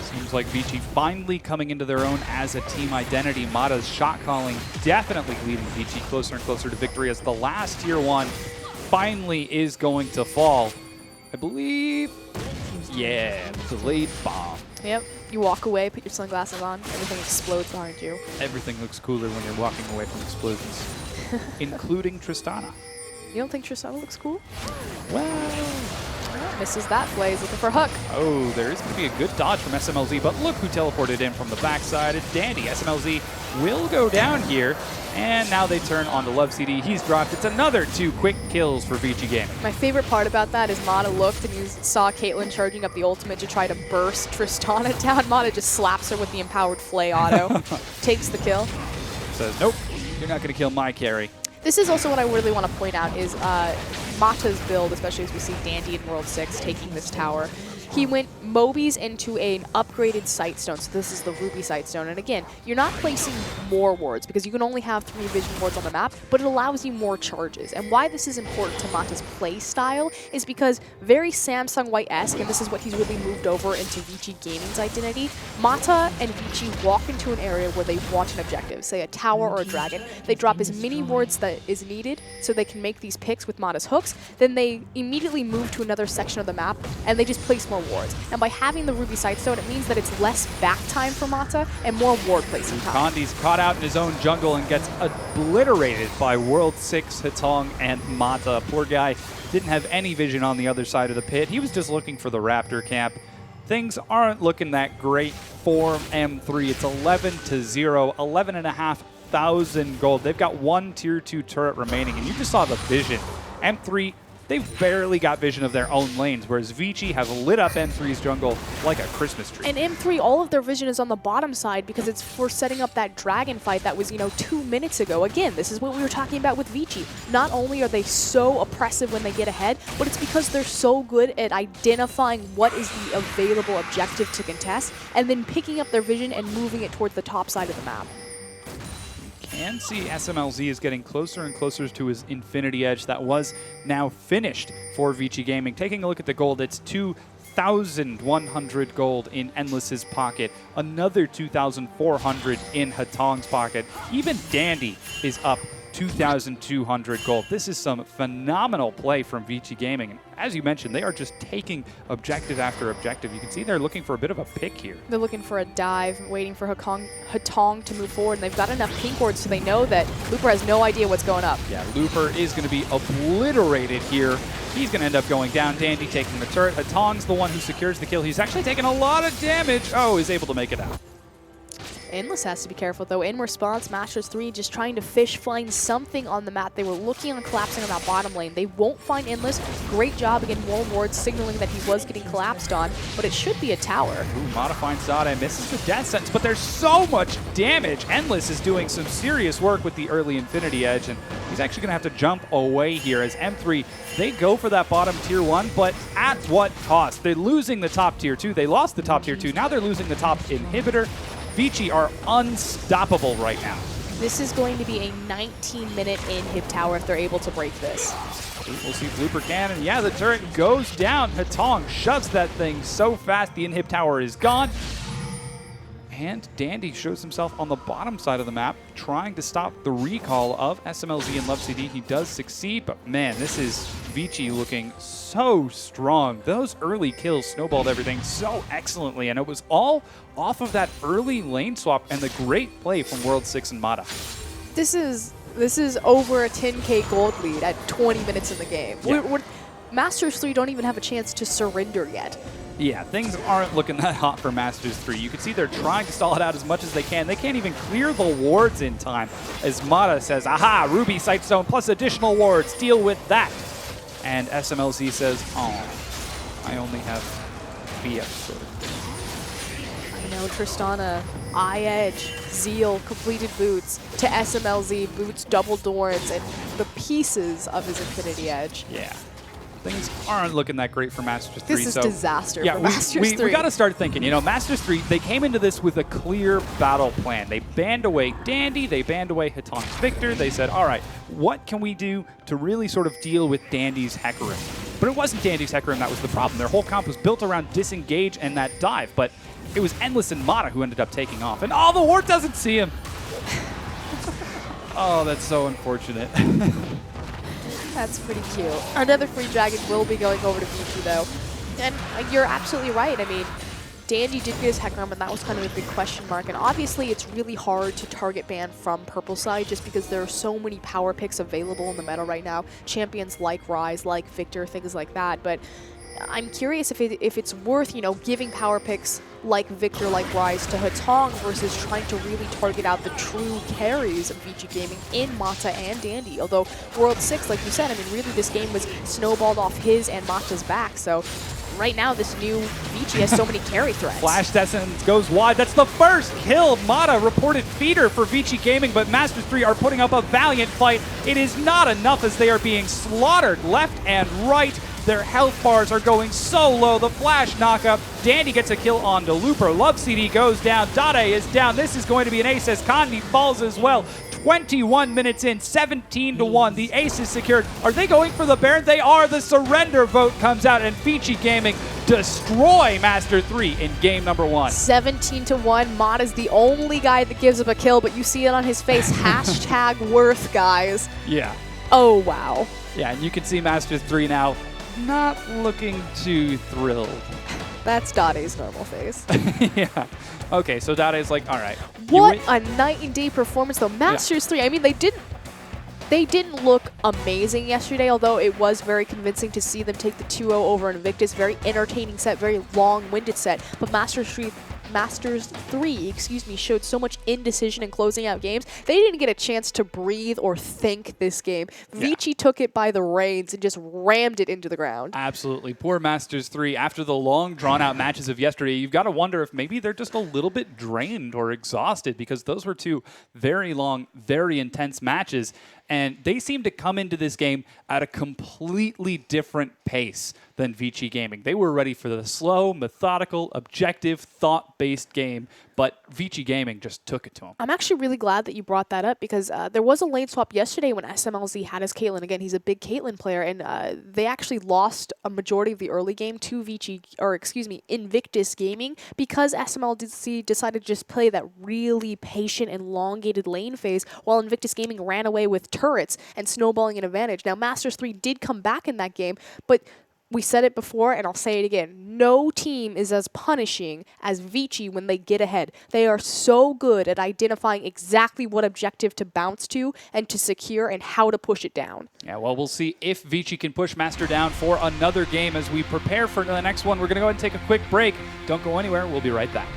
Seems like Vici finally coming into their own as a team identity. Mata's shot calling definitely leading Vici closer and closer to victory as the last tier 1 finally is going to fall. I believe, yeah, delayed bomb. Yep, you walk away, put your sunglasses on, everything explodes behind you. Everything looks cooler when you're walking away from explosions, including Tristana. You don't think Tristana looks cool? Well, misses that play. He's looking for Hook. Oh, there is going to be a good dodge from SMLZ, but look who teleported in from the backside. It's Dandy. SMLZ will go down here, and now they turn on the Love CD. He's dropped. It's another 2 quick kills for Vici Gaming. My favorite part about that is Mata looked and he saw Caitlyn charging up the ultimate to try to burst Tristana down. Mata just slaps her with the empowered Flay auto, takes the kill. Says, nope, you're not going to kill my carry. This is also what I really want to point out is Mata's build, especially as we see Dandy in World 6 taking this tower. He went Mobies into an upgraded Sightstone, so this is the Ruby Sightstone. And again, you're not placing more wards because you can only have 3 vision wards on the map, but it allows you more charges. And why this is important to Mata's play style is because very Samsung White-esque, and this is what he's really moved over into Vici Gaming's identity, Mata and Vici walk into an area where they want an objective, say a tower or a dragon. They drop as many wards that is needed so they can make these picks with Mata's hooks, then they immediately move to another section of the map and they just place more wards. And by having the Ruby Sightstone, it means that it's less back time for Mata and more ward placing time. Kandi's caught out in his own jungle and gets obliterated by World 6, Hatong, and Mata. Poor guy didn't have any vision on the other side of the pit. He was just looking for the Raptor camp. Things aren't looking that great for M3. It's 11-0, 11,500 gold. They've got one tier 2 turret remaining, and you just saw the vision. M3, they've barely got vision of their own lanes, whereas Vici have lit up M3's jungle like a Christmas tree. And M3, all of their vision is on the bottom side because it's for setting up that dragon fight that was, 2 minutes ago. Again, this is what we were talking about with Vici. Not only are they so oppressive when they get ahead, but it's because they're so good at identifying what is the available objective to contest and then picking up their vision and moving it towards the top side of the map. Can see SMLZ is getting closer and closer to his Infinity Edge that was now finished for Vici Gaming. Taking a look at the gold, it's 2,100 gold in Endless's pocket, another 2,400 in Hatong's pocket. Even Dandy is up 2,200 gold. This is some phenomenal play from Vici Gaming. And as you mentioned, they are just taking objective after objective. You can see they're looking for a bit of a pick here. They're looking for a dive, waiting for Hatong to move forward, and they've got enough pink wards so they know that Looper has no idea what's going up. Yeah, Looper is going to be obliterated here. He's going to end up going down. Dandy taking the turret. Hatong's the one who secures the kill. He's actually taking a lot of damage. Oh, he's able to make it out. Endless has to be careful, though. In response, Masters 3 just trying to find something on the map. They were looking on collapsing on that bottom lane. They won't find Endless. Great job again, World Ward signaling that he was getting collapsed on, but it should be a tower. Ooh, modifying Zade misses the death sentence, but there's so much damage. Endless is doing some serious work with the early Infinity Edge, and he's actually going to have to jump away here as M3, they go for that bottom tier 1, but at what cost? They're losing the top tier 2. They lost the top tier 2. Now they're losing the top inhibitor. Vici are unstoppable right now. This is going to be a 19-minute inhib tower if they're able to break this. We'll see if Looper can, and yeah, the turret goes down. Hatong shoves that thing so fast, the inhib tower is gone. And Dandy shows himself on the bottom side of the map, trying to stop the recall of SMLZ and Love CD. He does succeed, but man, this is Vici looking so strong. Those early kills snowballed everything so excellently, and it was all off of that early lane swap and the great play from World 6 and Mata. This is over a 10k gold lead at 20 minutes in the game. Yeah. Masters 3 don't even have a chance to surrender yet. Yeah, things aren't looking that hot for Masters 3. You can see they're trying to stall it out as much as they can. They can't even clear the wards in time. As Mata says, aha, Ruby Sightstone plus additional wards, deal with that. And SMLZ says, oh, I only have BF sort of thing. I know, Tristana, Eye-Edge, Zeal, completed boots, to SMLZ, boots, double Dorans, and the pieces of his Infinity Edge. Yeah. Things aren't looking that great for Masters 3. This is disaster for Masters 3. We got to start thinking, Masters 3, they came into this with a clear battle plan. They banned away Dandy, they banned away Hatong's Victor. They said, all right, what can we do to really sort of deal with Dandy's Hecarim? But it wasn't Dandy's Hecarim that was the problem. Their whole comp was built around disengage and that dive, but it was Endless and Mata who ended up taking off. And the ward doesn't see him. Oh, that's so unfortunate. That's pretty cute. Another free dragon will be going over to Vici, though. And you're absolutely right. I mean, Dandy did get his Hecarim, and that was kind of a big question mark. And obviously, it's really hard to target ban from purple side just because there are so many power picks available in the meta right now. Champions like Ryze, like Victor, things like that. But I'm curious if it's worth, giving power picks like Victor, like Ryze to Hatong versus trying to really target out the true carries of Vici Gaming in Mata and Dandy. Although World 6, like you said, I mean, really this game was snowballed off his and Mata's back. So right now, this new Vici has so many carry threats. Flash Essence goes wide. That's the first kill. Mata reported feeder for Vici Gaming, but Masters 3 are putting up a valiant fight. It is not enough as they are being slaughtered left and right. Their health bars are going so low. The flash knockup. Dandy gets a kill onto Looper. Love CD goes down. Dade is down. This is going to be an ace as Kandi falls as well. 21 minutes in, 17-1. The ace is secured. Are they going for the Baron? They are. The surrender vote comes out, and Vici Gaming destroy Master 3 in game number 1. 17-1. Mata's the only guy that gives up a kill, but you see it on his face. Hashtag worth, guys. Yeah. Oh, wow. Yeah, and you can see Masters 3 now not looking too thrilled. That's Dade's normal face. Yeah. Okay, so Dade's like, all right. What a night and day performance, though. Masters 3, I mean, they didn't look amazing yesterday, although it was very convincing to see them take the 2-0 over Invictus. Very entertaining set, very long-winded set. But Masters 3, showed so much indecision in closing out games. They didn't get a chance to breathe or think this game. Vici took it by the reins and just rammed it into the ground. Absolutely. Poor Masters 3. After the long, drawn-out matches of yesterday, you've got to wonder if maybe they're just a little bit drained or exhausted, because those were two very long, very intense matches. And they seem to come into this game at a completely different pace than Vici Gaming. They were ready for the slow, methodical, objective, thought-based game, but Vici Gaming just took it to them. I'm actually really glad that you brought that up, because there was a lane swap yesterday when SMLZ had his Caitlyn. Again, he's a big Caitlyn player, and they actually lost a majority of the early game to Invictus Gaming, because SMLZ decided to just play that really patient and elongated lane phase, while Invictus Gaming ran away with turrets and snowballing an advantage. Now, Masters 3 did come back in that game, but we said it before, and I'll say it again. No team is as punishing as Vici when they get ahead. They are so good at identifying exactly what objective to bounce to and to secure and how to push it down. Yeah, well, we'll see if Vici can push Master down for another game as we prepare for the next one. We're going to go ahead and take a quick break. Don't go anywhere. We'll be right back.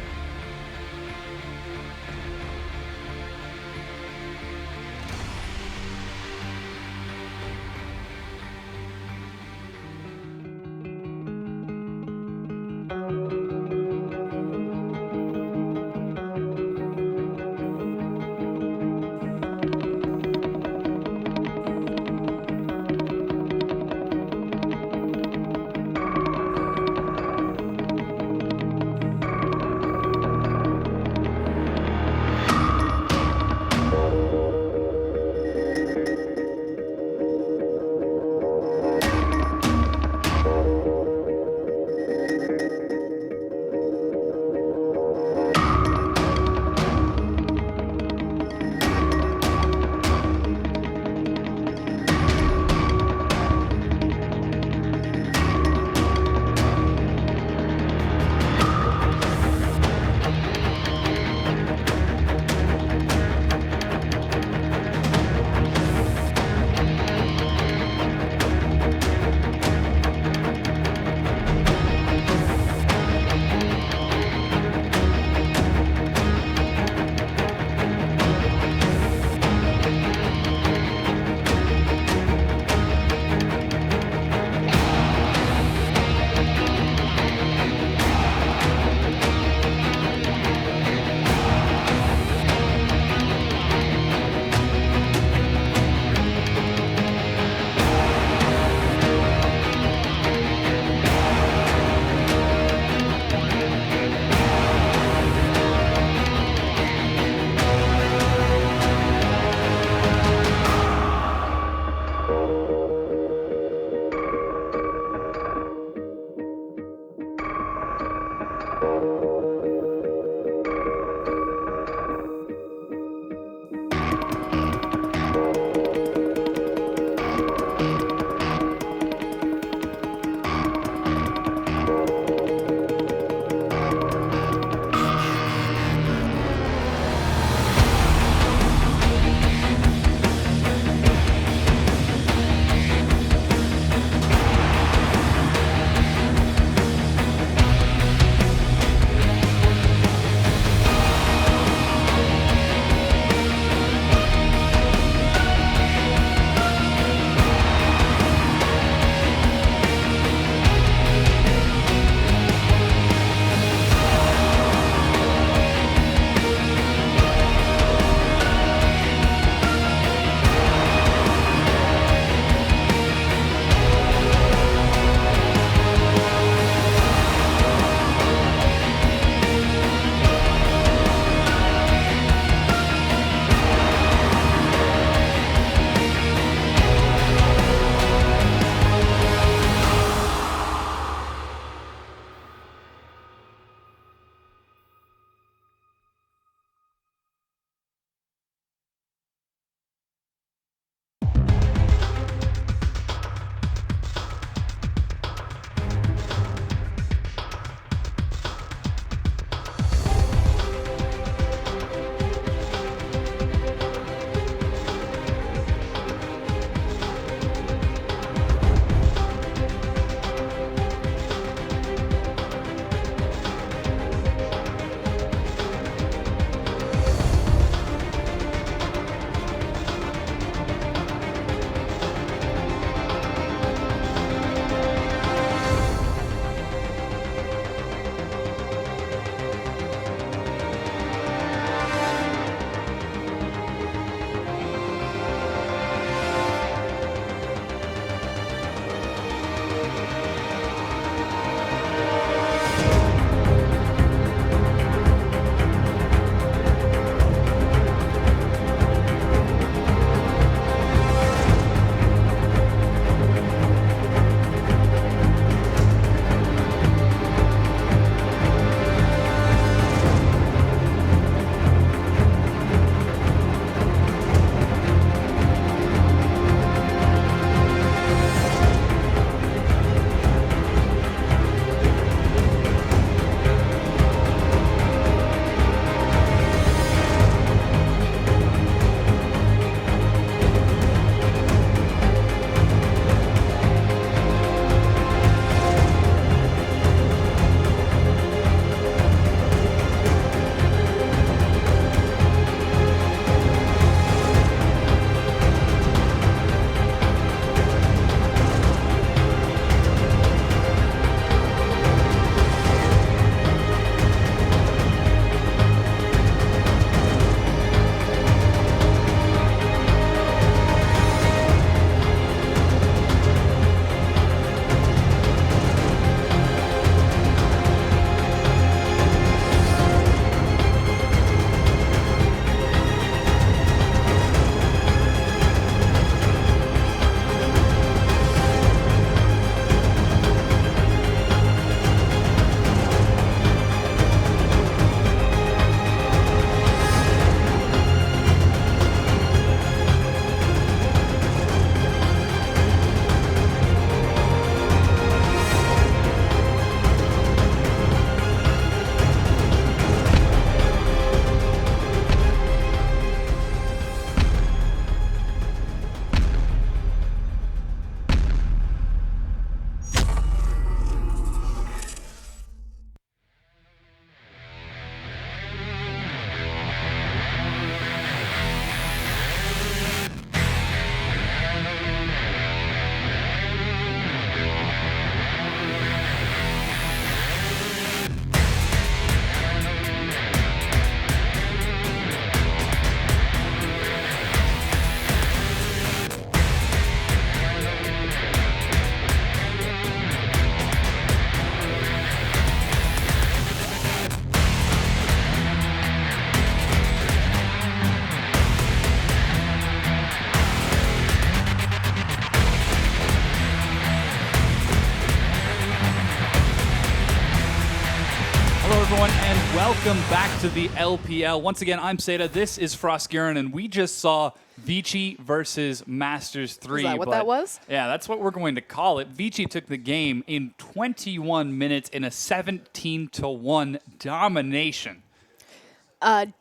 Hello, everyone, and welcome back to the LPL. Once again, I'm Seda. This is FLICKR, and we just saw Vici versus Masters 3. Is that what that was? Yeah, that's what we're going to call it. Vici took the game in 21 minutes in a 17-1 domination.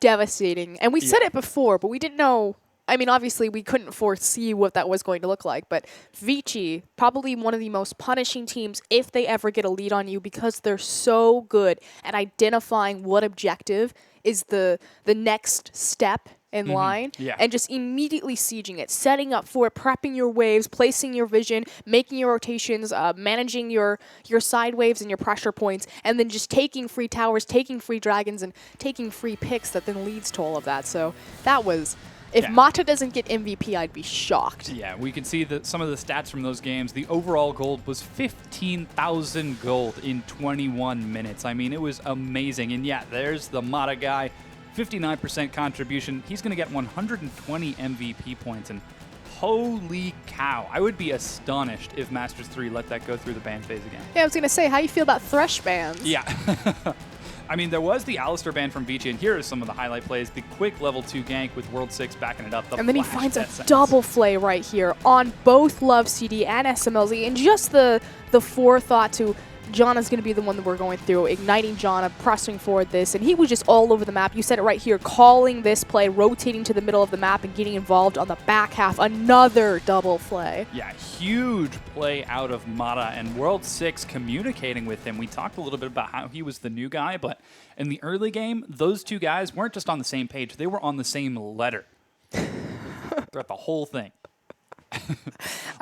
Devastating. And we said it before, but we didn't know. I mean, obviously, we couldn't foresee what that was going to look like, but Vici, probably one of the most punishing teams if they ever get a lead on you because they're so good at identifying what objective is the next step in line and just immediately sieging it, setting up for it, prepping your waves, placing your vision, making your rotations, managing your side waves and your pressure points, and then just taking free towers, taking free dragons, and taking free picks that then leads to all of that. So that was... If Mata doesn't get MVP, I'd be shocked. Yeah, we can see some of the stats from those games. The overall gold was 15,000 gold in 21 minutes. I mean, it was amazing. And yeah, there's the Mata guy, 59% contribution. He's going to get 120 MVP points. And holy cow, I would be astonished if Masters 3 let that go through the ban phase again. Yeah, I was going to say, how you feel about Thresh bans? Yeah. I mean, there was the Alistar ban from Vici, and here are some of the highlight plays. The quick level 2 gank with World 6 backing it up. And then he finds a double flay right here on both Love CD and SMLZ, and just the forethought to Janna's going to be the one that we're going through, igniting Janna, pressing forward this, and he was just all over the map. You said it right here, calling this play, rotating to the middle of the map and getting involved on the back half. Another double flay. Yeah, huge play out of Mata, and World 6 communicating with him. We talked a little bit about how he was the new guy, but in the early game, those two guys weren't just on the same page, they were on the same letter throughout the whole thing.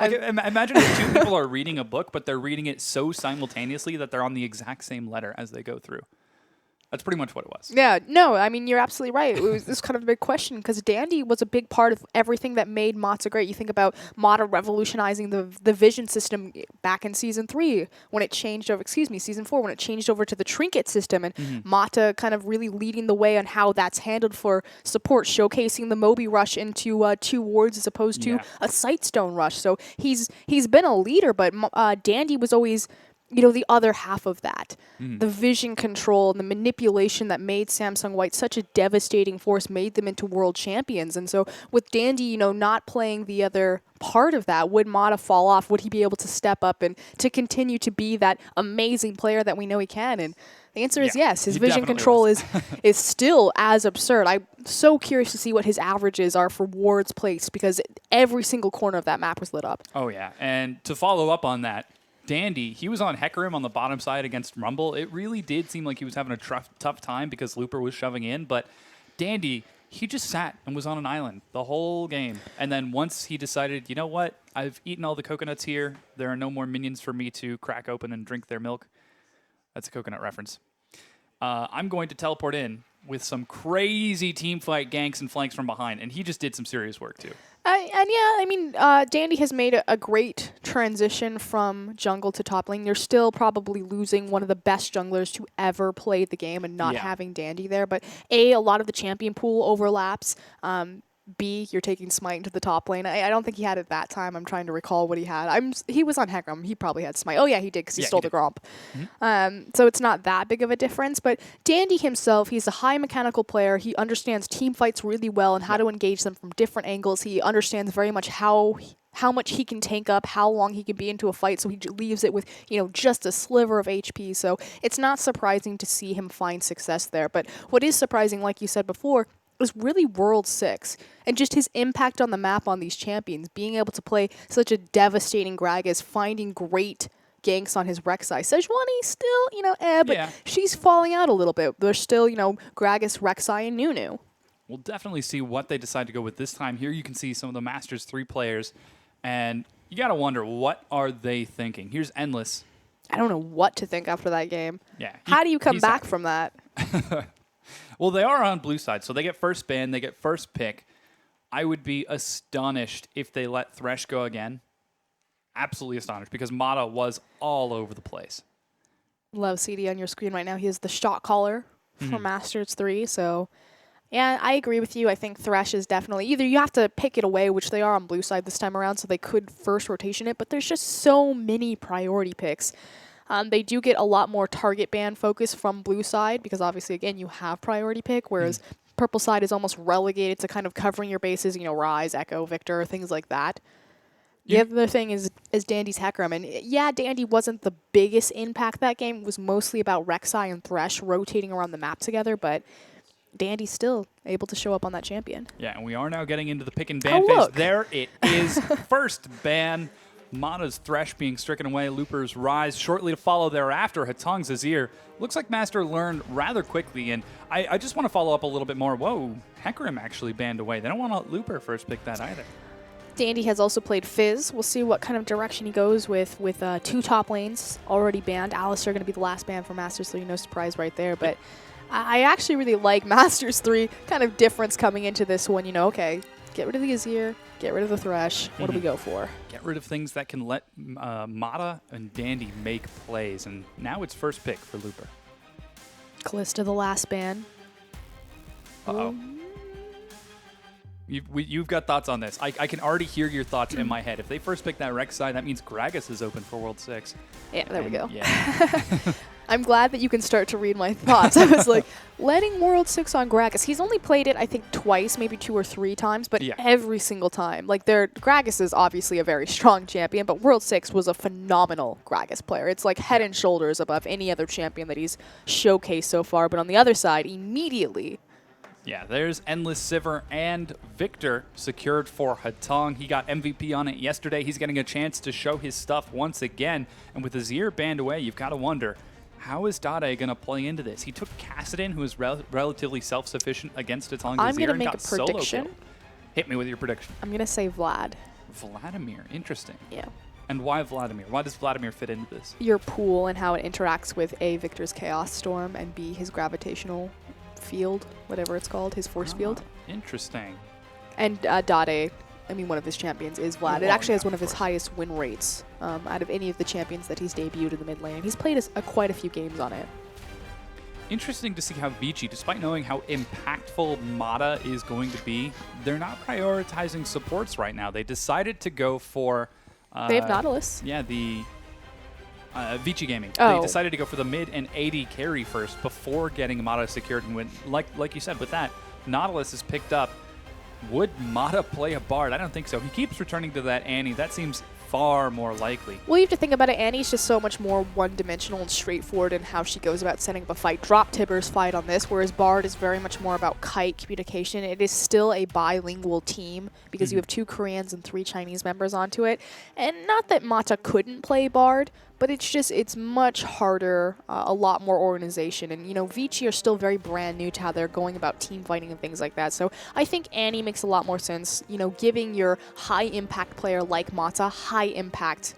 Like, imagine if two people are reading a book, but they're reading it so simultaneously that they're on the exact same letter as they go through. That's pretty much what it was. Yeah, no, I mean, you're absolutely right. It was this kind of a big question because Dandy was a big part of everything that made Mata great. You think about Mata revolutionizing the vision system back in Season 3 when it changed over, Season 4 when it changed over to the trinket system, and Mata kind of really leading the way on how that's handled for support, showcasing the Moby rush into 2 wards as opposed to a Sightstone rush. So he's been a leader, but Dandy was always... the other half of that, the vision control and the manipulation that made Samsung White such a devastating force, made them into world champions. And so with Dandy, not playing the other part of that, would Mata fall off? Would he be able to step up and to continue to be that amazing player that we know he can? And the answer is yes. His vision control is still as absurd. I'm so curious to see what his averages are for wards placed because every single corner of that map was lit up. Oh, yeah. And to follow up on that, Dandy, he was on Hecarim on the bottom side against Rumble. It really did seem like he was having a tough time because Looper was shoving in, but Dandy, he just sat and was on an island the whole game. And then once he decided, you know what, I've eaten all the coconuts here. There are no more minions for me to crack open and drink their milk. That's a coconut reference. I'm going to teleport in with some crazy team fight ganks and flanks from behind, and he just did some serious work too. Dandy has made a great transition from jungle to top lane. You're still probably losing one of the best junglers to ever play the game and not having Dandy there. But A lot of the champion pool overlaps. B, you're taking Smite into the top lane. I don't think he had it that time. I'm trying to recall what he had. He was on Hecarim. He probably had Smite. Oh, yeah, he did because he stole the Gromp. So it's not that big of a difference. But Dandy himself, he's a high mechanical player. He understands team fights really well and how to engage them from different angles. He understands very much how much he can tank up, how long he can be into a fight, so he leaves it with, just a sliver of HP. So it's not surprising to see him find success there. But what is surprising, like you said before, was really World 6 and just his impact on the map on these champions, being able to play such a devastating Gragas, finding great ganks on his Rek'Sai. Sejuani still, but she's falling out a little bit. There's still, Gragas, Rek'Sai, and Nunu. We'll definitely see what they decide to go with this time. Here you can see some of the Masters 3 players, and you got to wonder, what are they thinking? Here's Endless. I don't know what to think after that game. Yeah. How do you come back from that? Well, they are on blue side, so they get first ban, they get first pick. I would be astonished if they let Thresh go again. Absolutely astonished, because Mata was all over the place. Love CD on your screen right now. He is the shot caller for Masters 3, so... Yeah, I agree with you. I think Thresh is definitely... Either you have to pick it away, which they are on blue side this time around, so they could first rotation it, but there's just so many priority picks. They do get a lot more target ban focus from blue side because obviously, again, you have priority pick, whereas purple side is almost relegated to kind of covering your bases, Ryze, Echo, Victor, things like that. The other thing is Dandy's Hecarim. And yeah, Dandy wasn't the biggest impact that game. It was mostly about Rek'Sai and Thresh rotating around the map together, but Dandy's still able to show up on that champion. Yeah, and we are now getting into the pick and ban phase. There it is. First ban. Mata's Thresh being stricken away. Looper's Ryze shortly to follow thereafter. Hatong's Azir. Looks like Master learned rather quickly, and I just want to follow up a little bit more. Whoa, Hecarim actually banned away. They don't want to let Looper first pick that either. Dandy has also played Fizz. We'll see what kind of direction he goes with 2 top lanes already banned. Alistar going to be the last ban for Masters 3. No surprise right there. But I actually really like Masters 3 kind of difference coming into this one. Okay, get rid of the Azir, get rid of the Thresh. What do we go for? Get rid of things that can let Mata and Dandy make plays. And now it's first pick for Looper. Kalista the last ban. Uh-oh. You've got thoughts on this. I can already hear your thoughts in my head. If they first pick that Rek'Sai, that means Gragas is open for World 6. Yeah, there we go. Yeah. I'm glad that you can start to read my thoughts. I was like, letting World 6 on Gragas. He's only played it, I think, twice, maybe 2 or 3 times, but every single time. Like, Gragas is obviously a very strong champion, but World 6 was a phenomenal Gragas player. It's like head and shoulders above any other champion that he's showcased so far. But on the other side, immediately... Yeah, there's Endless Sivir and Victor secured for Hatong. He got MVP on it yesterday. He's getting a chance to show his stuff once again. And with Azir banned away, you've got to wonder, how is Dade going to play into this? He took Kassadin, who is relatively self-sufficient against Hatong's Azir. I'm going to make a prediction. Hit me with your prediction. I'm going to say Vlad. Vladimir, interesting. Yeah. And why Vladimir? Why does Vladimir fit into this? Your pool and how it interacts with A, Victor's Chaos Storm, and B, his gravitational field, whatever it's called, his force field. Interesting. And Dade, I mean, one of his champions is Vlad. It actually has one of his highest win rates out of any of the champions that he's debuted in the mid lane. He's played quite a few games on it. Interesting to see how Vici, despite knowing how impactful Mata is going to be, they're not prioritizing supports right now. They decided to go for... they have Nautilus. Yeah, the... Vici Gaming. Oh. They decided to go for the mid and AD carry first before getting Mata secured. And when, like you said, with that, Nautilus is picked up. Would Mata play a Bard? I don't think so. He keeps returning to that Annie. That seems far more likely. Well, you have to think about it. Annie's just so much more one-dimensional and straightforward in how she goes about setting up a fight. Drop Tibbers fight on this, whereas Bard is very much more about kite communication. It is still a bilingual team because you have 2 Koreans and 3 Chinese members onto it. And not that Mata couldn't play Bard, but it's much harder, a lot more organization. And, Vici are still very brand new to how they're going about team fighting and things like that. So I think Annie makes a lot more sense, giving your high-impact player like Mata high-impact...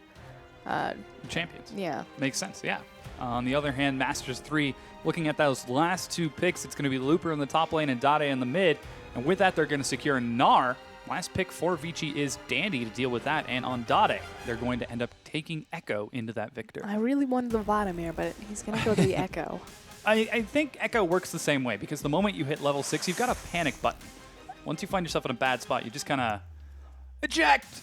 champions. Yeah. Makes sense, yeah. On the other hand, Masters 3, looking at those last 2 picks, it's going to be Looper in the top lane and Dade in the mid. And with that, they're going to secure Gnar. Last pick for Vici is Dandy to deal with that, and on Dade, they're going to end up taking Echo into that Victor. I really wanted the Vladimir, but he's going to go to the Echo. I think Echo works the same way, because the moment you hit level 6, you've got a panic button. Once you find yourself in a bad spot, you just kind of eject.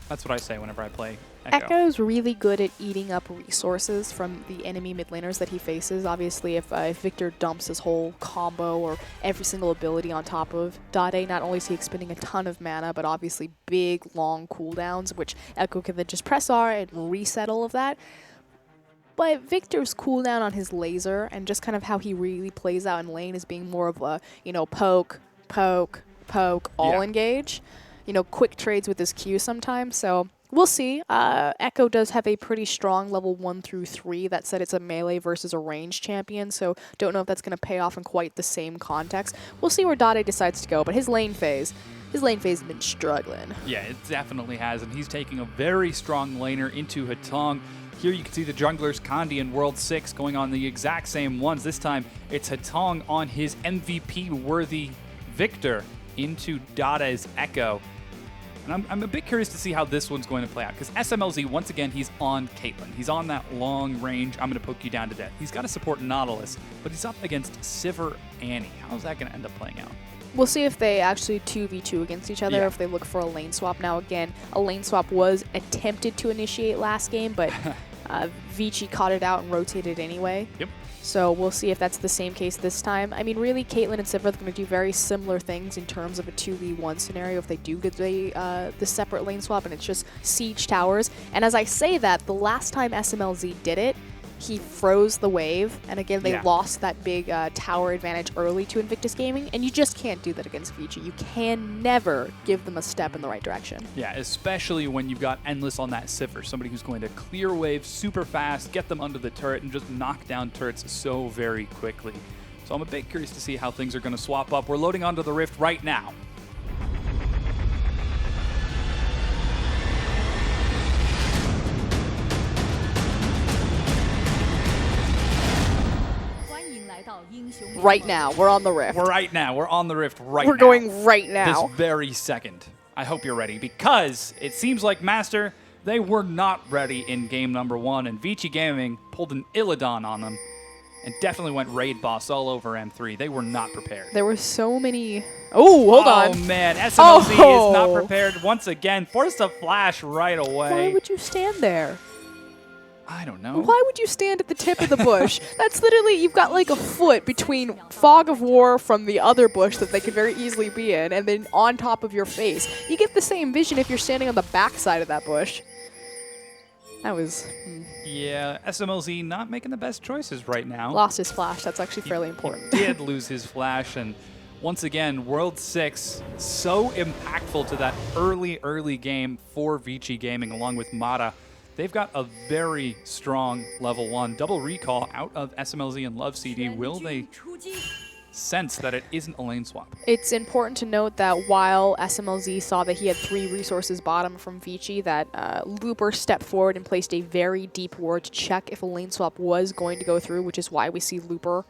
That's what I say whenever I play Echo. Echo's really good at eating up resources from the enemy mid laners that he faces. Obviously, if Victor dumps his whole combo or every single ability on top of Dade, not only is he expending a ton of mana, but obviously big, long cooldowns, which Echo can then just press R and reset all of that. But Victor's cooldown on his laser and just kind of how he really plays out in lane is being more of a, poke, poke, poke, all engage. Quick trades with his Q sometimes. So we'll see. Echo does have a pretty strong level 1 through 3. That said, it's a melee versus a ranged champion, so don't know if that's going to pay off in quite the same context. We'll see where Dade decides to go, but his lane phase has been struggling. Yeah, it definitely has, and he's taking a very strong laner into Hatong. Here you can see the junglers Kandi in World 6 going on the exact same ones. This time, it's Hatong on his MVP-worthy Victor into Dade's Echo. And I'm a bit curious to see how this one's going to play out, because SMLZ, once again, he's on Caitlyn. He's on that long range, I'm going to poke you down to death. He's got to support Nautilus, but he's up against Sivir Annie. How's that going to end up playing out? We'll see if they actually 2v2 against each other, or if they look for a lane swap. Now, again, a lane swap was attempted to initiate last game, but Vici caught it out and rotated anyway. Yep. So we'll see if that's the same case this time. I mean, really, Caitlyn and Sivir are going to do very similar things in terms of a 2v1 scenario if they do get the separate lane swap and it's just siege towers. And as I say that, the last time SMLZ did it, he froze the wave, and again, they lost that big tower advantage early to Invictus Gaming, and you just can't do that against Vici. You can never give them a step in the right direction. Yeah, especially when you've got Endless on that Sivir, somebody who's going to clear waves super fast, get them under the turret, and just knock down turrets so very quickly. So I'm a bit curious to see how things are going to swap up. We're loading onto the Rift right now. Right now, we're on the Rift. Right now, we're on the Rift right now. We're going right now. This very second. I hope you're ready, because it seems like Master, they were not ready in game number 1, and Vici Gaming pulled an Illidan on them and definitely went raid boss all over M3. They were not prepared. There were so many... Oh, hold on. Oh, man. SMLZ is not prepared once again. Forced a flash right away. Why would you stand there? I don't know. Why would you stand at the tip of the bush? That's literally, you've got like a foot between Fog of War from the other bush that they could very easily be in, and then on top of your face. You get the same vision if you're standing on the back side of that bush. That was... Yeah, SMLZ not making the best choices right now. Lost his flash. That's actually fairly important. He did lose his flash, and once again, World 6 so impactful to that early game for Vici Gaming along with Mata. They've got a very strong level 1 double recall out of SMLZ and Love CD. Will they sense that it isn't a lane swap? It's important to note that while SMLZ saw that he had 3 resources bottom from Vici, that Looper stepped forward and placed a very deep ward to check if a lane swap was going to go through, which is why we see Looper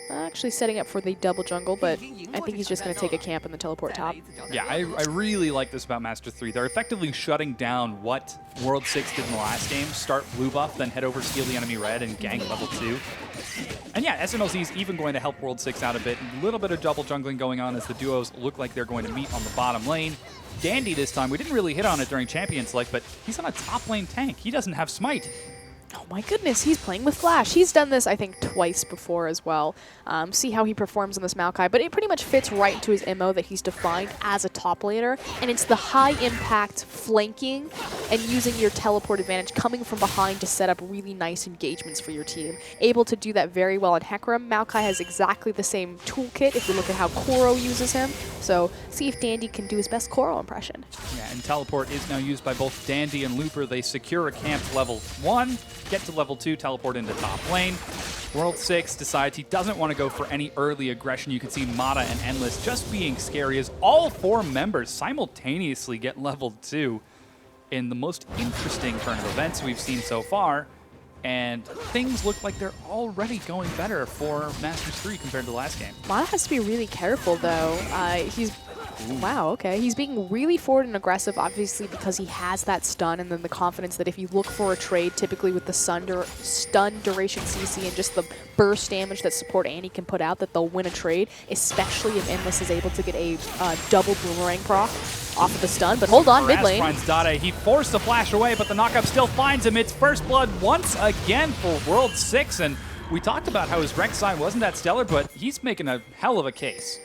actually setting up for the double jungle, but I think he's just going to take a camp in the teleport top. Yeah, I really like this about Master 3. They're effectively shutting down what World 6 did in the last game. Start blue buff, then head over, steal the enemy red, and gank level 2. And yeah, SMLZ is even going to help World 6 out a bit. A little bit of double jungling going on as the duos look like they're going to meet on the bottom lane. Dandy this time, we didn't really hit on it during Champions League, but he's on a top lane tank. He doesn't have Smite. Oh my goodness, he's playing with Flash. He's done this, I think, twice before as well. See how he performs on this Maokai, but it pretty much fits right into his MO that he's defined as a top laner, and it's the high-impact flanking and using your teleport advantage, coming from behind to set up really nice engagements for your team. Able to do that very well in Hecarim. Maokai has exactly the same toolkit if you look at how Koro uses him, so see if Dandy can do his best Koro impression. Yeah, and teleport is now used by both Dandy and Looper. They secure a camp level 1, get to level 2, teleport into top lane. World 6 decides he doesn't want to go for any early aggression. You can see Mata and Endless just being scary as all 4 members simultaneously get level 2 in the most interesting turn of events we've seen so far. And things look like they're already going better for Masters 3 compared to the last game. Mata has to be really careful, though. Wow, okay. He's being really forward and aggressive, obviously, because he has that stun and then the confidence that if you look for a trade, typically with the stun duration CC and just the burst damage that support Annie can put out, that they'll win a trade, especially if Endless is able to get a double boomerang proc off of the stun. But hold on, mid lane. Finds Dade. He forced the flash away, but the knockup still finds him. It's first blood once again for World 6, and we talked about how his Rek'Sai wasn't that stellar, but he's making a hell of a case.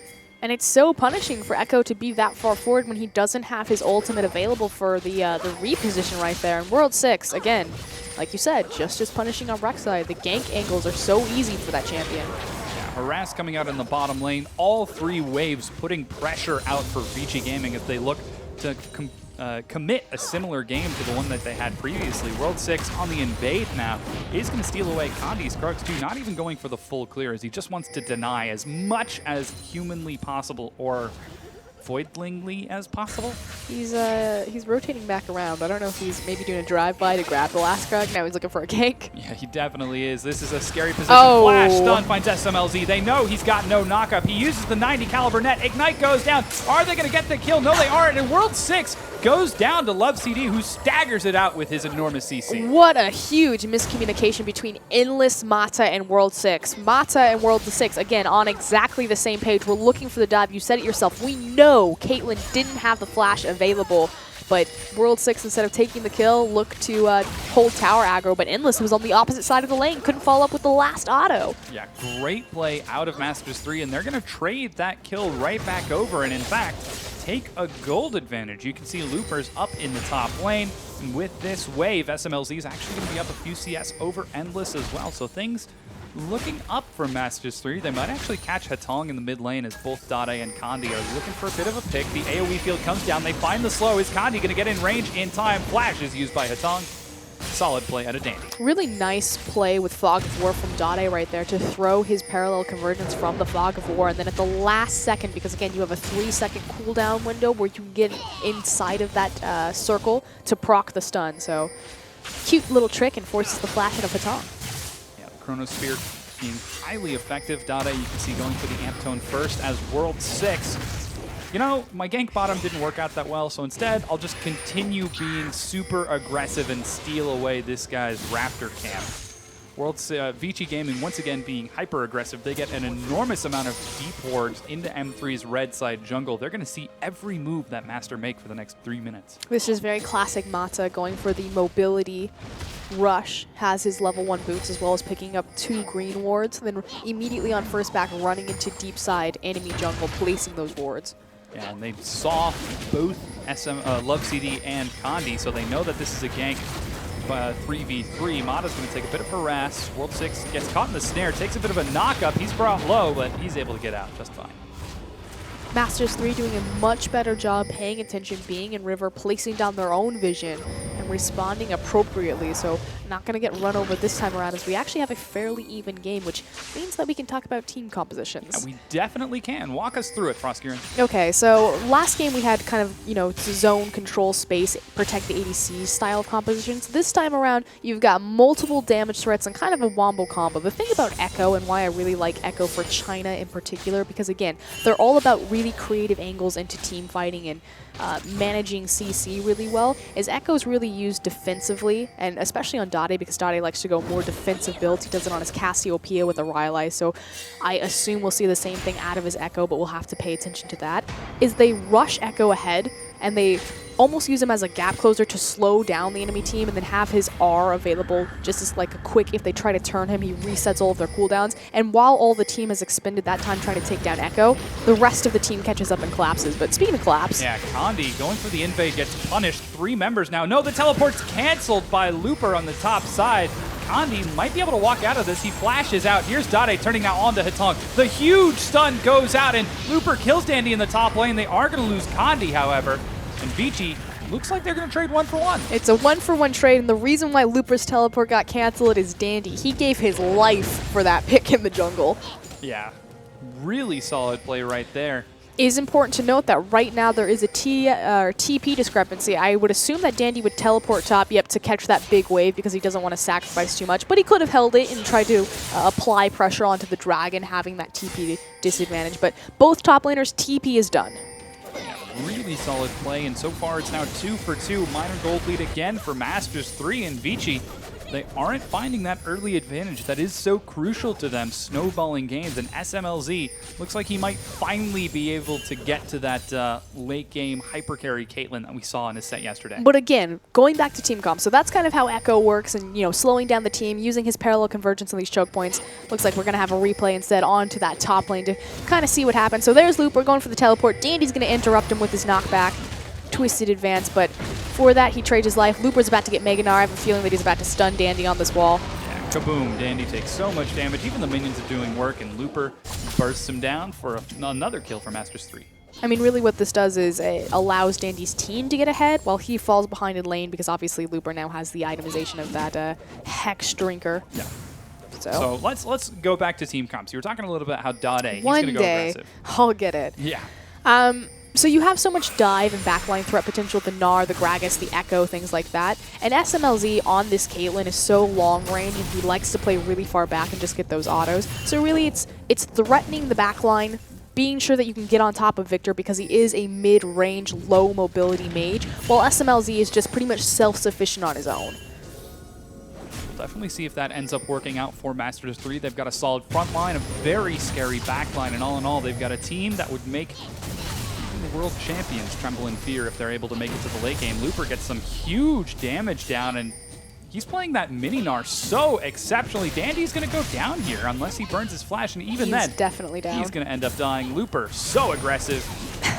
And it's so punishing for Echo to be that far forward when he doesn't have his ultimate available for the reposition right there. And World 6, again, like you said, just as punishing on Rek'Sai. The gank angles are so easy for that champion. Yeah, Harass coming out in the bottom lane. All 3 waves putting pressure out for Vici Gaming as they look to commit a similar game to the one that they had previously. World 6 on the invade now is going to steal away Kandi's Krux too, not even going for the full clear as he just wants to deny as much as humanly possible or voidlingly as possible. He's rotating back around. I don't know if he's maybe doing a drive-by to grab the last Krug. Now he's looking for a gank. Yeah, he definitely is. This is a scary position. Oh. Flash stun finds SMLZ. They know he's got no knockup. He uses the 90 caliber net. Ignite goes down. Are they going to get the kill? No, they aren't. And World 6 goes down to Love CD, who staggers it out with his enormous CC. What a huge miscommunication between Endless, Mata, and World 6. Mata and World 6, again, on exactly the same page. We're looking for the dive. You said it yourself. We know Caitlyn didn't have the flash available, but World 6, instead of taking the kill, looked to hold tower aggro, but Endless was on the opposite side of the lane, couldn't follow up with the last auto. Yeah, great play out of Masters 3, and they're going to trade that kill right back over, and in fact, take a gold advantage. You can see Loopers up in the top lane, and with this wave, SMLZ is actually going to be up a few CS over Endless as well, so things looking up for Masters 3. They might actually catch Hatong in the mid lane as both Dade and Kandi are looking for a bit of a pick. The AoE field comes down. They find the slow. Is Kandi going to get in range in time? Flash is used by Hatong. Solid play out of Dandy. Really nice play with Fog of War from Dade right there to throw his parallel convergence from the Fog of War, and then at the last second, because again you have a 3-second cooldown window where you can get inside of that circle to proc the stun. So cute little trick and forces the flash hit of Hatong. Chronosphere being highly effective. Dade, you can see going for the Amp Tone first as World 6. You know, my gank bottom didn't work out that well, so instead I'll just continue being super aggressive and steal away this guy's Raptor camp. Vici Gaming once again being hyper aggressive. They get an enormous amount of deep wards into M3's red side jungle. They're going to see every move that Master make for the next 3 minutes. This is very classic Mata, going for the mobility rush, has his level 1 boots as well as picking up 2 green wards, then immediately on first back running into deep side enemy jungle, placing those wards. Yeah, and they saw both Love CD and Kandi, so they know that this is a gank 3v3. Mata's going to take a bit of harass. World 6 gets caught in the snare, takes a bit of a knock-up. He's brought low, but he's able to get out just fine. Masters 3 doing a much better job paying attention, being in river, placing down their own vision, and responding appropriately. So not going to get run over this time around, as we actually have a fairly even game, which means that we can talk about team compositions. Yeah, we definitely can. Walk us through it, Froskirin. Okay, so last game we had kind of, you know, zone control space, protect the ADC style of compositions. This time around, you've got multiple damage threats and kind of a wombo combo. The thing about Echo, and why I really like Echo for China in particular, because again, they're all about really creative angles into team fighting and managing CC really well, is Echo's really used defensively, and especially on Dade, because Dade likes to go more defensive builds. He does it on his Cassiopeia with a Rylai, so I assume we'll see the same thing out of his Echo, but we'll have to pay attention to that, is they rush Echo ahead, and they almost use him as a gap closer to slow down the enemy team, and then have his R available just as like a quick, if they try to turn him, he resets all of their cooldowns. And while all the team has expended that time trying to take down Echo, the rest of the team catches up and collapses. But speaking of collapse... Yeah, Kandi going for the invade gets punished. 3 members now. No, the teleport's canceled by Looper on the top side. Kandi might be able to walk out of this. He flashes out. Here's Dade turning now onto Hatong. The huge stun goes out, and Looper kills Dandy in the top lane. They are going to lose Kandi, however. And Vici looks like they're going to trade 1-for-1. It's a 1-for-1 trade, and the reason why Looper's teleport got canceled is Dandy. He gave his life for that pick in the jungle. Yeah, really solid play right there. It is important to note that right now there is a TP discrepancy. I would assume that Dandy would teleport top, to catch that big wave because he doesn't want to sacrifice too much, but he could have held it and tried to apply pressure onto the dragon, having that TP disadvantage. But both top laners, TP is done. Really solid play, and so far it's now 2-for-2. Minor gold lead again for Masters 3, and Vici, they aren't finding that early advantage that is so crucial to them, snowballing games, and SMLZ looks like he might finally be able to get to that late game hyper carry Caitlyn that we saw in his set yesterday. But again, going back to team comp, so that's kind of how Echo works, and slowing down the team, using his parallel convergence on these choke points. Looks like we're going to have a replay instead onto that top lane to kind of see what happens. So there's Looper going for the teleport. Dandy's going to interrupt him with his knockback. Twisted advance, but for that he trades his life. Looper's about to get Mega Gnar. I have a feeling that he's about to stun Dandy on this wall. Yeah, kaboom. Dandy takes so much damage. Even the minions are doing work, and Looper bursts him down for another kill for Masters 3. I mean, really what this does is it allows Dandy's team to get ahead while he falls behind in lane, because obviously Looper now has the itemization of that Hex Drinker. Yeah. So let's go back to team comps. You were talking a little bit about how Dade, he's One going to go day, aggressive. I'll get it. Yeah. So you have so much dive and backline threat potential, the Gnar, the Gragas, the Echo, things like that. And SMLZ on this Caitlyn is so long range, and he likes to play really far back and just get those autos. So really it's threatening the backline, being sure that you can get on top of Victor because he is a mid-range, low-mobility mage, while SMLZ is just pretty much self-sufficient on his own. We'll definitely see if that ends up working out for Masters 3. They've got a solid front line, a very scary back line, and all in all, they've got a team that would make the world champions tremble in fear if they're able to make it to the late game. Looper gets some huge damage down, and he's playing that mini-Gnar so exceptionally. Dandy's going to go down here unless he burns his flash, and even then, he's definitely down. He's going to end up dying. Looper, so aggressive.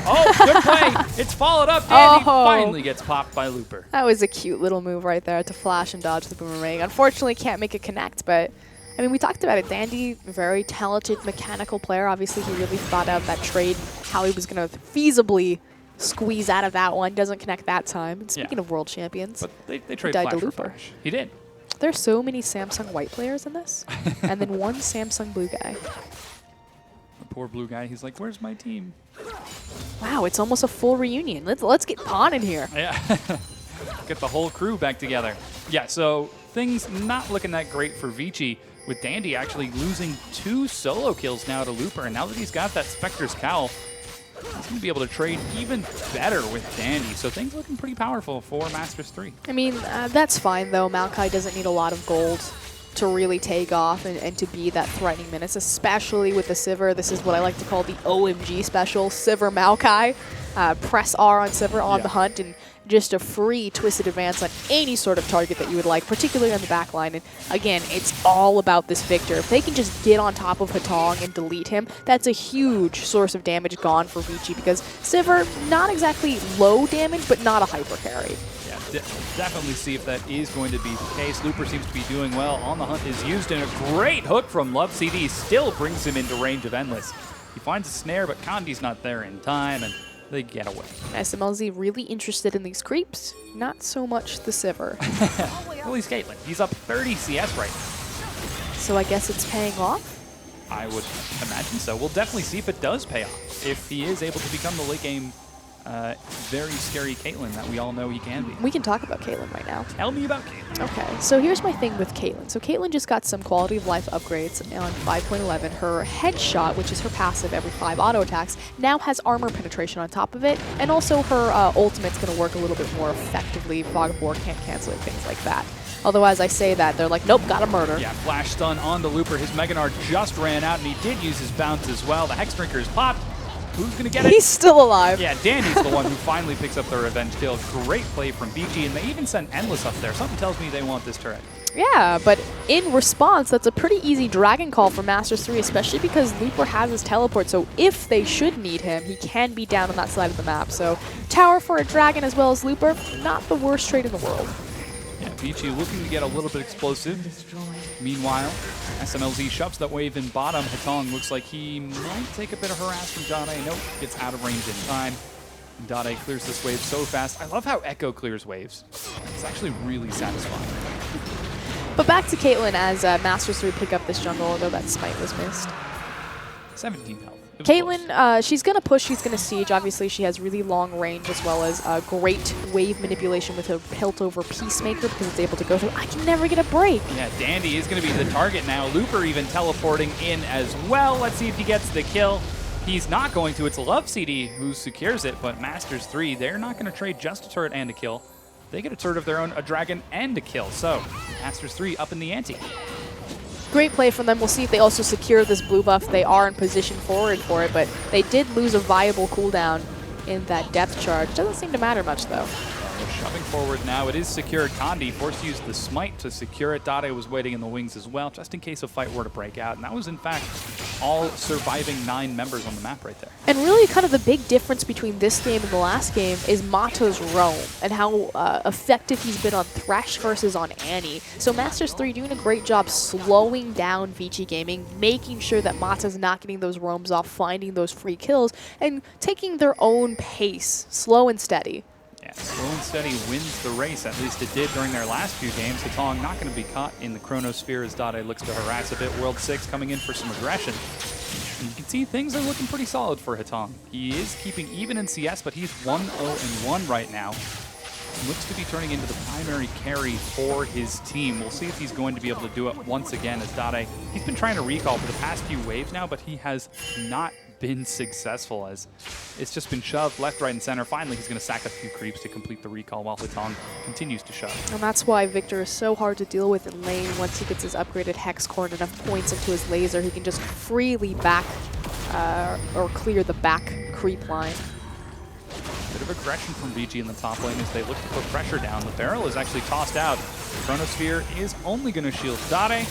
Oh, good play. It's followed up. Dandy finally gets popped by Looper. That was a cute little move right there to flash and dodge the boomerang. Unfortunately, can't make it connect, but I mean, we talked about it. Dandy, very talented mechanical player. Obviously, he really thought out that trade, how he was going to feasibly squeeze out of that one. Doesn't connect that time. And speaking of world champions, but they trade flash for flash. He did. There's so many Samsung white players in this, and then one Samsung blue guy. The poor blue guy. He's like, "Where's my team?" Wow, it's almost a full reunion. Let's get Pon in here. Yeah, get the whole crew back together. Yeah, so things not looking that great for Vici, with Dandy actually losing 2 solo kills now to Looper, and now that he's got that Spectre's Cowl, he's going to be able to trade even better with Dandy. So things looking pretty powerful for Masters 3. I mean, that's fine, though. Maokai doesn't need a lot of gold to really take off and to be that threatening menace, especially with the Sivir. This is what I like to call the OMG special, Sivir Maokai. Press R on Sivir on the hunt, and just a free twisted advance on any sort of target that you would like, particularly on the back line. And again, it's all about this Victor. If they can just get on top of Hatong and delete him, that's a huge source of damage gone for Vici, because Sivir, not exactly low damage, but not a hyper carry. Yeah, definitely see if that is going to be the case. Looper seems to be doing well. On the Hunt is used, and a great hook from Love CD still brings him into range of Endless. He finds a snare, but Kandi's not there in time, and they get away. SMLZ really interested in these creeps, not so much the Sivir. Well, he's Caitlyn. He's up 30 CS right now. So I guess it's paying off? I would imagine so. We'll definitely see if it does pay off. If he is able to become the late game very scary Caitlyn that we all know he can be. We can talk about Caitlyn right now. Tell me about Caitlyn. Okay, so here's my thing with Caitlyn. So Caitlyn just got some quality of life upgrades on 5.11. Her headshot, which is her passive every 5 auto attacks, now has armor penetration on top of it, and also her ultimate's going to work a little bit more effectively. Fog of War can't cancel it, things like that. Although as I say that, they're like, nope, gotta murder. Yeah, flash stun on the Looper. His Mega Gnar just ran out, and he did use his bounce as well. The Hex Drinker is popped. Who's going to get it? He's still alive. Yeah, Dandy's the one who finally picks up the revenge kill. Great play from BG, and they even sent Endless up there. Something tells me they want this turret. Yeah, but in response, that's a pretty easy Dragon Call for Masters 3, especially because Looper has his teleport, so if they should need him, he can be down on that side of the map. So Tower for a Dragon as well as Looper, not the worst trade in the world. Yeah, BG looking to get a little bit explosive. Meanwhile, SMLZ shoves that wave in bottom. Hatong looks like he might take a bit of harass from Dade. Nope, gets out of range in time. And Dade clears this wave so fast. I love how Echo clears waves. It's actually really satisfying. But back to Caitlyn as Masters 3 pick up this jungle, although that smite was missed. 17 health. Caitlyn, she's going to push, she's going to siege. Obviously, she has really long range as well as great wave manipulation with her hilt over Peacemaker because it's able to go through. I can never get a break. Yeah, Dandy is going to be the target now. Looper even teleporting in as well. Let's see if he gets the kill. He's not going to. It's Love CD who secures it, but Masters 3, they're not going to trade just a turret and a kill. They get a turret of their own, a dragon, and a kill. So, Masters 3 up in the ante. Great play from them. We'll see if they also secure this blue buff. They are in position forward for it, but they did lose a viable cooldown in that depth charge. Doesn't seem to matter much, though. Shoving forward now. It is secured. Kandi forced to use the smite to secure it. Dade was waiting in the wings as well, just in case a fight were to break out. And that was, in fact, all surviving 9 members on the map right there. And really kind of the big difference between this game and the last game is Mata's roam and how effective he's been on Thresh versus on Annie. So Masters 3 doing a great job slowing down Vici Gaming, making sure that Mata's not getting those roams off, finding those free kills, and taking their own pace, slow and steady. Yeah, slow and steady wins the race. At least it did during their last few games. Hatong not going to be caught in the Chronosphere as Dade looks to harass a bit. World 6 coming in for some aggression. And you can see things are looking pretty solid for Hatong. He is keeping even in CS, but he's 1-0-1 right now. He looks to be turning into the primary carry for his team. We'll see if he's going to be able to do it once again as Dade. He's been trying to recall for the past few waves now, but he has not been successful as it's just been shoved left, right, and center. Finally, he's going to sack a few creeps to complete the recall while Hatong continues to shove. And that's why Victor is so hard to deal with in lane. Once he gets his upgraded Hex Core and enough points into his laser, he can just freely back or clear the back creep line. Bit of aggression from VG in the top lane as they look to put pressure down. The barrel is actually tossed out. Chronosphere is only going to shield Dade.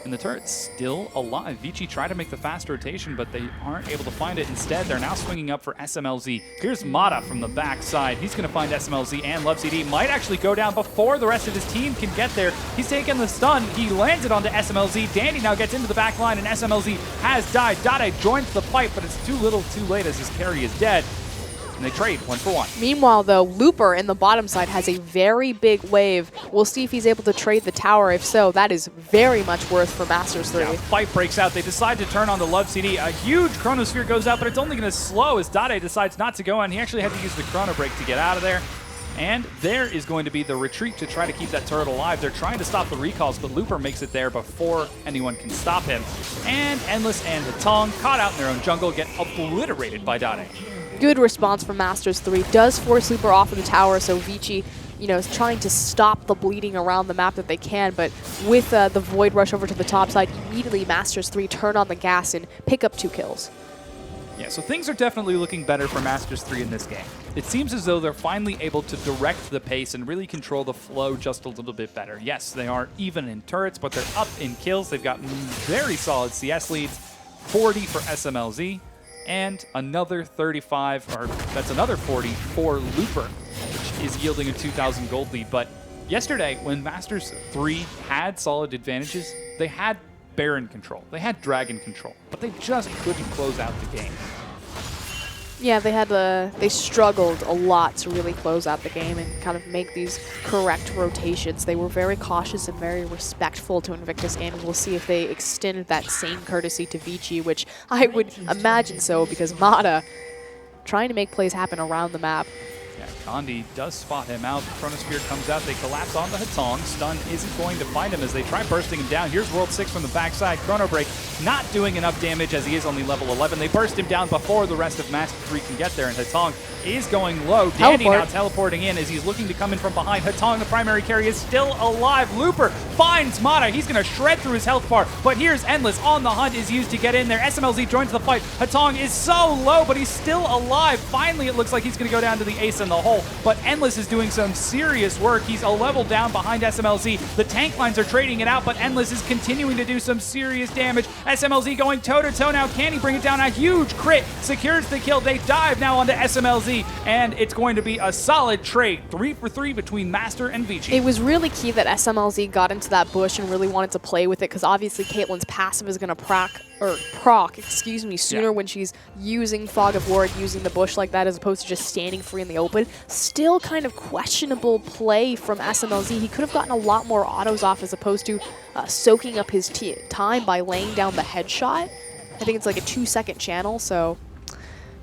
And the turret's still alive. Vici tried to make the fast rotation, but they aren't able to find it. Instead, they're now swinging up for SMLZ. Here's Mata from the backside. He's going to find SMLZ, and LoveCD might actually go down before the rest of his team can get there. He's taken the stun. He lands it onto SMLZ. Dandy now gets into the back line, and SMLZ has died. Dade joins the fight, but it's too little too late as his carry is dead. And they trade 1-for-1. Meanwhile, though, Looper in the bottom side has a very big wave. We'll see if he's able to trade the tower. If so, that is very much worth for Masters 3. Yeah, fight breaks out. They decide to turn on the LoveCD. A huge Chronosphere goes out, but it's only going to slow as Dade decides not to go on. He actually had to use the Chrono Break to get out of there. And there is going to be the retreat to try to keep that turret alive. They're trying to stop the recalls, but Looper makes it there before anyone can stop him. And Endless and Hatong, caught out in their own jungle, get obliterated by Dade. Good response from Masters 3. Does force Looper off of the tower, so Vici, is trying to stop the bleeding around the map that they can, but with the Void Rush over to the top side, immediately Masters 3 turn on the gas and pick up 2 kills. Yeah, so things are definitely looking better for Masters 3 in this game. It seems as though they're finally able to direct the pace and really control the flow just a little bit better. Yes, they are even in turrets, but they're up in kills. They've got very solid CS leads, 40 for SMLZ, and another 35, or that's another 40 for Looper, which is yielding a 2,000 gold lead. But yesterday, when Masters 3 had solid advantages, they had Baron control, they had Dragon control, but they just couldn't close out the game. Yeah, they struggled a lot to really close out the game and kind of make these correct rotations. They were very cautious and very respectful to Invictus, and we'll see if they extend that same courtesy to Vici, which I would imagine so, because Mata trying to make plays happen around the map. Yeah, Condi does spot him out. Chronosphere comes out. They collapse on the Hatong. Stun isn't going to find him as they try bursting him down. Here's World 6 from the backside. Chrono Break not doing enough damage as he is only level 11. They burst him down before the rest of Master 3 can get there, and Hatong is going low. Dandy now teleporting in as he's looking to come in from behind. Hatong, the primary carry, is still alive. Looper finds Mata. He's going to shred through his health bar, but here's Endless on the hunt is used to get in there. SMLZ joins the fight. Hatong is so low, but he's still alive. Finally, it looks like he's going to go down to the ace in the hole, but Endless is doing some serious work. He's a level down behind SMLZ. The tank lines are trading it out, but Endless is continuing to do some serious damage. SMLZ going toe-to-toe now. Can he bring it down? A huge crit secures the kill. They dive now onto SMLZ, and it's going to be a solid trade. 3 for 3 between Master and Vici. It was really key that SMLZ got into that bush and really wanted to play with it, because obviously Caitlyn's passive is going to proc sooner when she's using Fog of War, using the bush like that, as opposed to just standing free in the open. Still kind of questionable play from SMLZ. He could have gotten a lot more autos off as opposed to soaking up his time by laying down the headshot. I think it's like a 2-second channel, so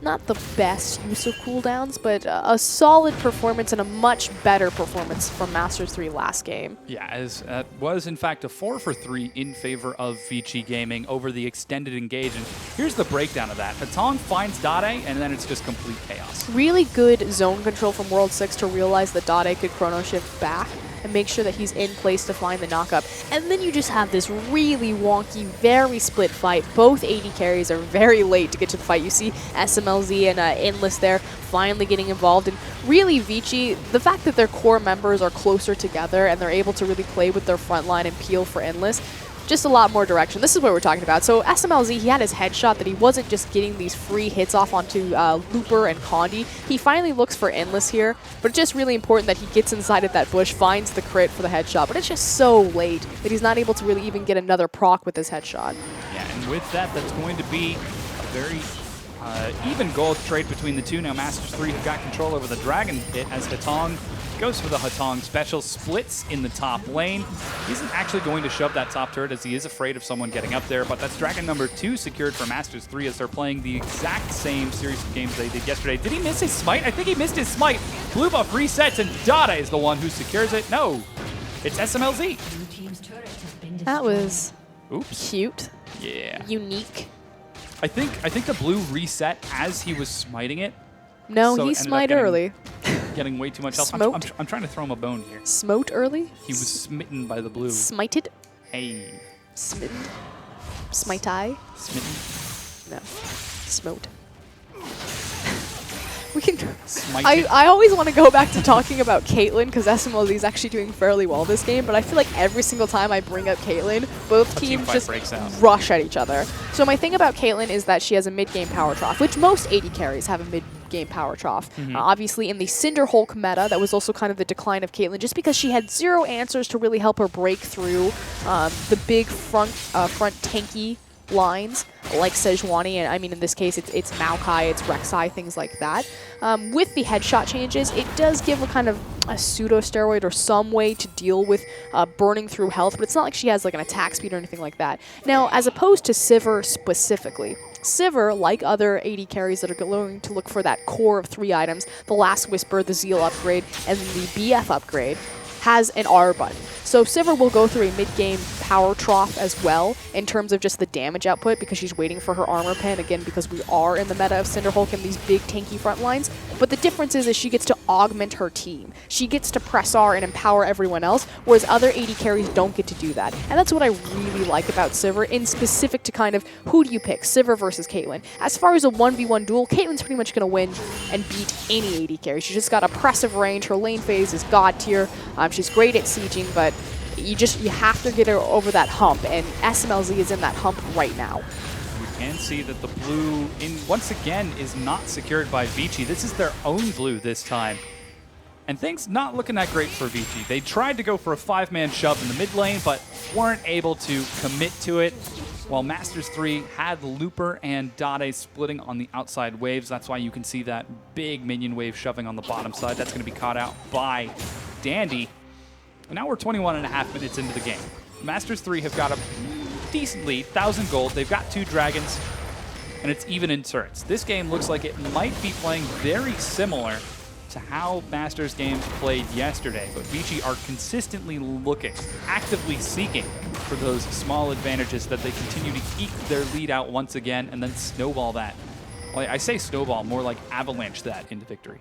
not the best use of cooldowns, but a solid performance and a much better performance from Masters 3 last game. Yeah, as was in fact a 4 for 3 in favor of Vici Gaming over the extended engage. And here's the breakdown of that. Hatong finds Dade, and then it's just complete chaos. Really good zone control from World 6 to realize that Dade could chrono shift back and make sure that he's in place to find the knockup. And then you just have this really wonky, very split fight. Both AD carries are very late to get to the fight. You see SMLZ and Endless there finally getting involved. And really, Vici, the fact that their core members are closer together and they're able to really play with their front line and peel for Endless, just a lot more direction. This is what we're talking about. So SMLZ, he had his headshot that he wasn't just getting these free hits off onto Looper and Condi. He finally looks for Endless here, but it's just really important that he gets inside of that bush, finds the crit for the headshot, but it's just so late that he's not able to really even get another proc with his headshot. Yeah, and with that, that's going to be a very even gold trade between the two. Now Masters 3 have got control over the Dragon Pit as Hatong goes for the Hatong special, splits in the top lane. He isn't actually going to shove that top turret as he is afraid of someone getting up there, but that's Dragon number 2 secured for Masters 3 as they're playing the exact same series of games they did yesterday. Did he miss his smite? I think he missed his smite. Blue buff resets and Dade is the one who secures it. No, it's SMLZ. That was oops, cute. Yeah. Unique. I think the blue reset as he was smiting it. No, so he it ended up smite early. Getting way too much health. I'm trying to throw him a bone here. Smote early? He was smitten by the blue. Smited? Hey. Smitten? Smite eye? Smitten. No. Smote. We can. Smite. I always want to go back to talking about Caitlyn because SMLZ is actually doing fairly well this game, but I feel like every single time I bring up Caitlyn, both teams just rush at each other. So my thing about Caitlyn is that she has a mid-game power trough, which most AD carries have a mid-game power trough. Obviously, in the Cinder Hulk meta, that was also kind of the decline of Caitlyn, just because she had zero answers to really help her break through the big front tanky lines like Sejuani, and I mean in this case it's Maokai, it's Rek'Sai, things like that. With the headshot changes, it does give a kind of a pseudo steroid or some way to deal with burning through health, but it's not like she has like an attack speed or anything like that. Now, as opposed to Sivir specifically, Sivir, like other AD carries that are going to look for that core of 3 items, the Last Whisper, the Zeal upgrade, and the BF upgrade, has an R button. So Sivir will go through a mid-game power trough as well in terms of just the damage output because she's waiting for her armor pen, again, because we are in the meta of Cinder Hulk and these big tanky front lines. But the difference is she gets to augment her team. She gets to press R and empower everyone else, whereas other AD carries don't get to do that. And that's what I really like about Sivir, in specific to kind of who do you pick, Sivir versus Caitlyn. As far as a 1v1 duel, Caitlyn's pretty much going to win and beat any AD carry. She's just got oppressive range. Her lane phase is god tier. She's great at sieging, but you have to get her over that hump, and SMLZ is in that hump right now. You can see that the blue, once again, is not secured by Vici. This is their own blue this time. And things not looking that great for Vici. They tried to go for a 5-man shove in the mid lane, but weren't able to commit to it. While Masters 3 had Looper and Dade splitting on the outside waves. That's why you can see that big minion wave shoving on the bottom side. That's going to be caught out by Dandy. And now we're 21.5 minutes into the game. Masters 3 have got a decent lead, 1,000 gold. They've got 2 dragons, and it's even in turrets. This game looks like it might be playing very similar to how Masters games played yesterday, but Vici are consistently looking, actively seeking for those small advantages that they continue to eke their lead out once again and then snowball that. Well, I say snowball, more like avalanche that into victory.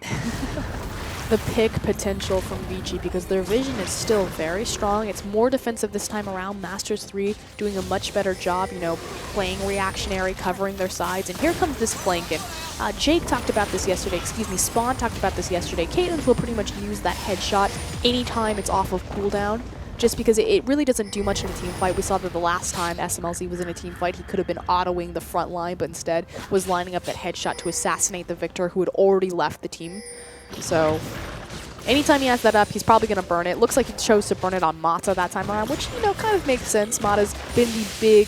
The pick potential from Vici, because their vision is still very strong. It's more defensive this time around. Masters 3 doing a much better job, you know, playing reactionary, covering their sides. And here comes this flank. And Jake talked about this yesterday. Spawn talked about this yesterday. Caitlyn will pretty much use that headshot anytime it's off of cooldown, just because it really doesn't do much in a team fight. We saw that the last time SMLZ was in a team fight, he could have been autoing the front line, but instead was lining up that headshot to assassinate the Victor who had already left the team. So anytime he has that up, he's probably going to burn it. Looks like he chose to burn it on Mata that time around, which, you know, kind of makes sense. Mata's been the big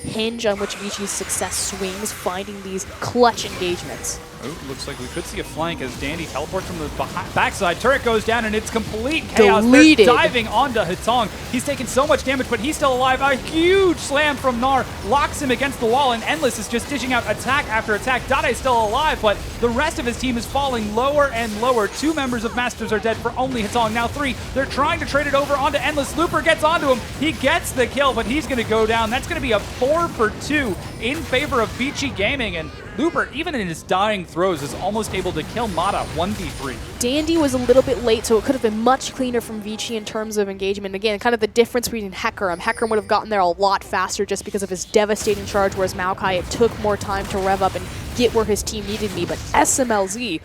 hinge on which Vici's success swings, finding these clutch engagements. Oh, looks like we could see a flank as Dandy teleports from the backside. Turret goes down, and it's complete chaos. They're diving onto Hatong. He's taken so much damage, but he's still alive. A huge slam from Gnar locks him against the wall, and Endless is just dishing out attack after attack. Dade's still alive, but the rest of his team is falling lower and lower. 2 members of Masters are dead for only Hatong. Now 3. They're trying to trade it over onto Endless. Looper gets onto him. He gets the kill, but he's going to go down. That's going to be a 4 for 2 in favor of Vici Gaming, and Looper, even in his dying throws, is almost able to kill Mata 1v3. Dandy was a little bit late, so it could have been much cleaner from Vici in terms of engagement. Again, kind of the difference between FLICKR. FLICKR would have gotten there a lot faster just because of his devastating charge, whereas Maokai, it took more time to rev up and get where his team needed me. But SMLZ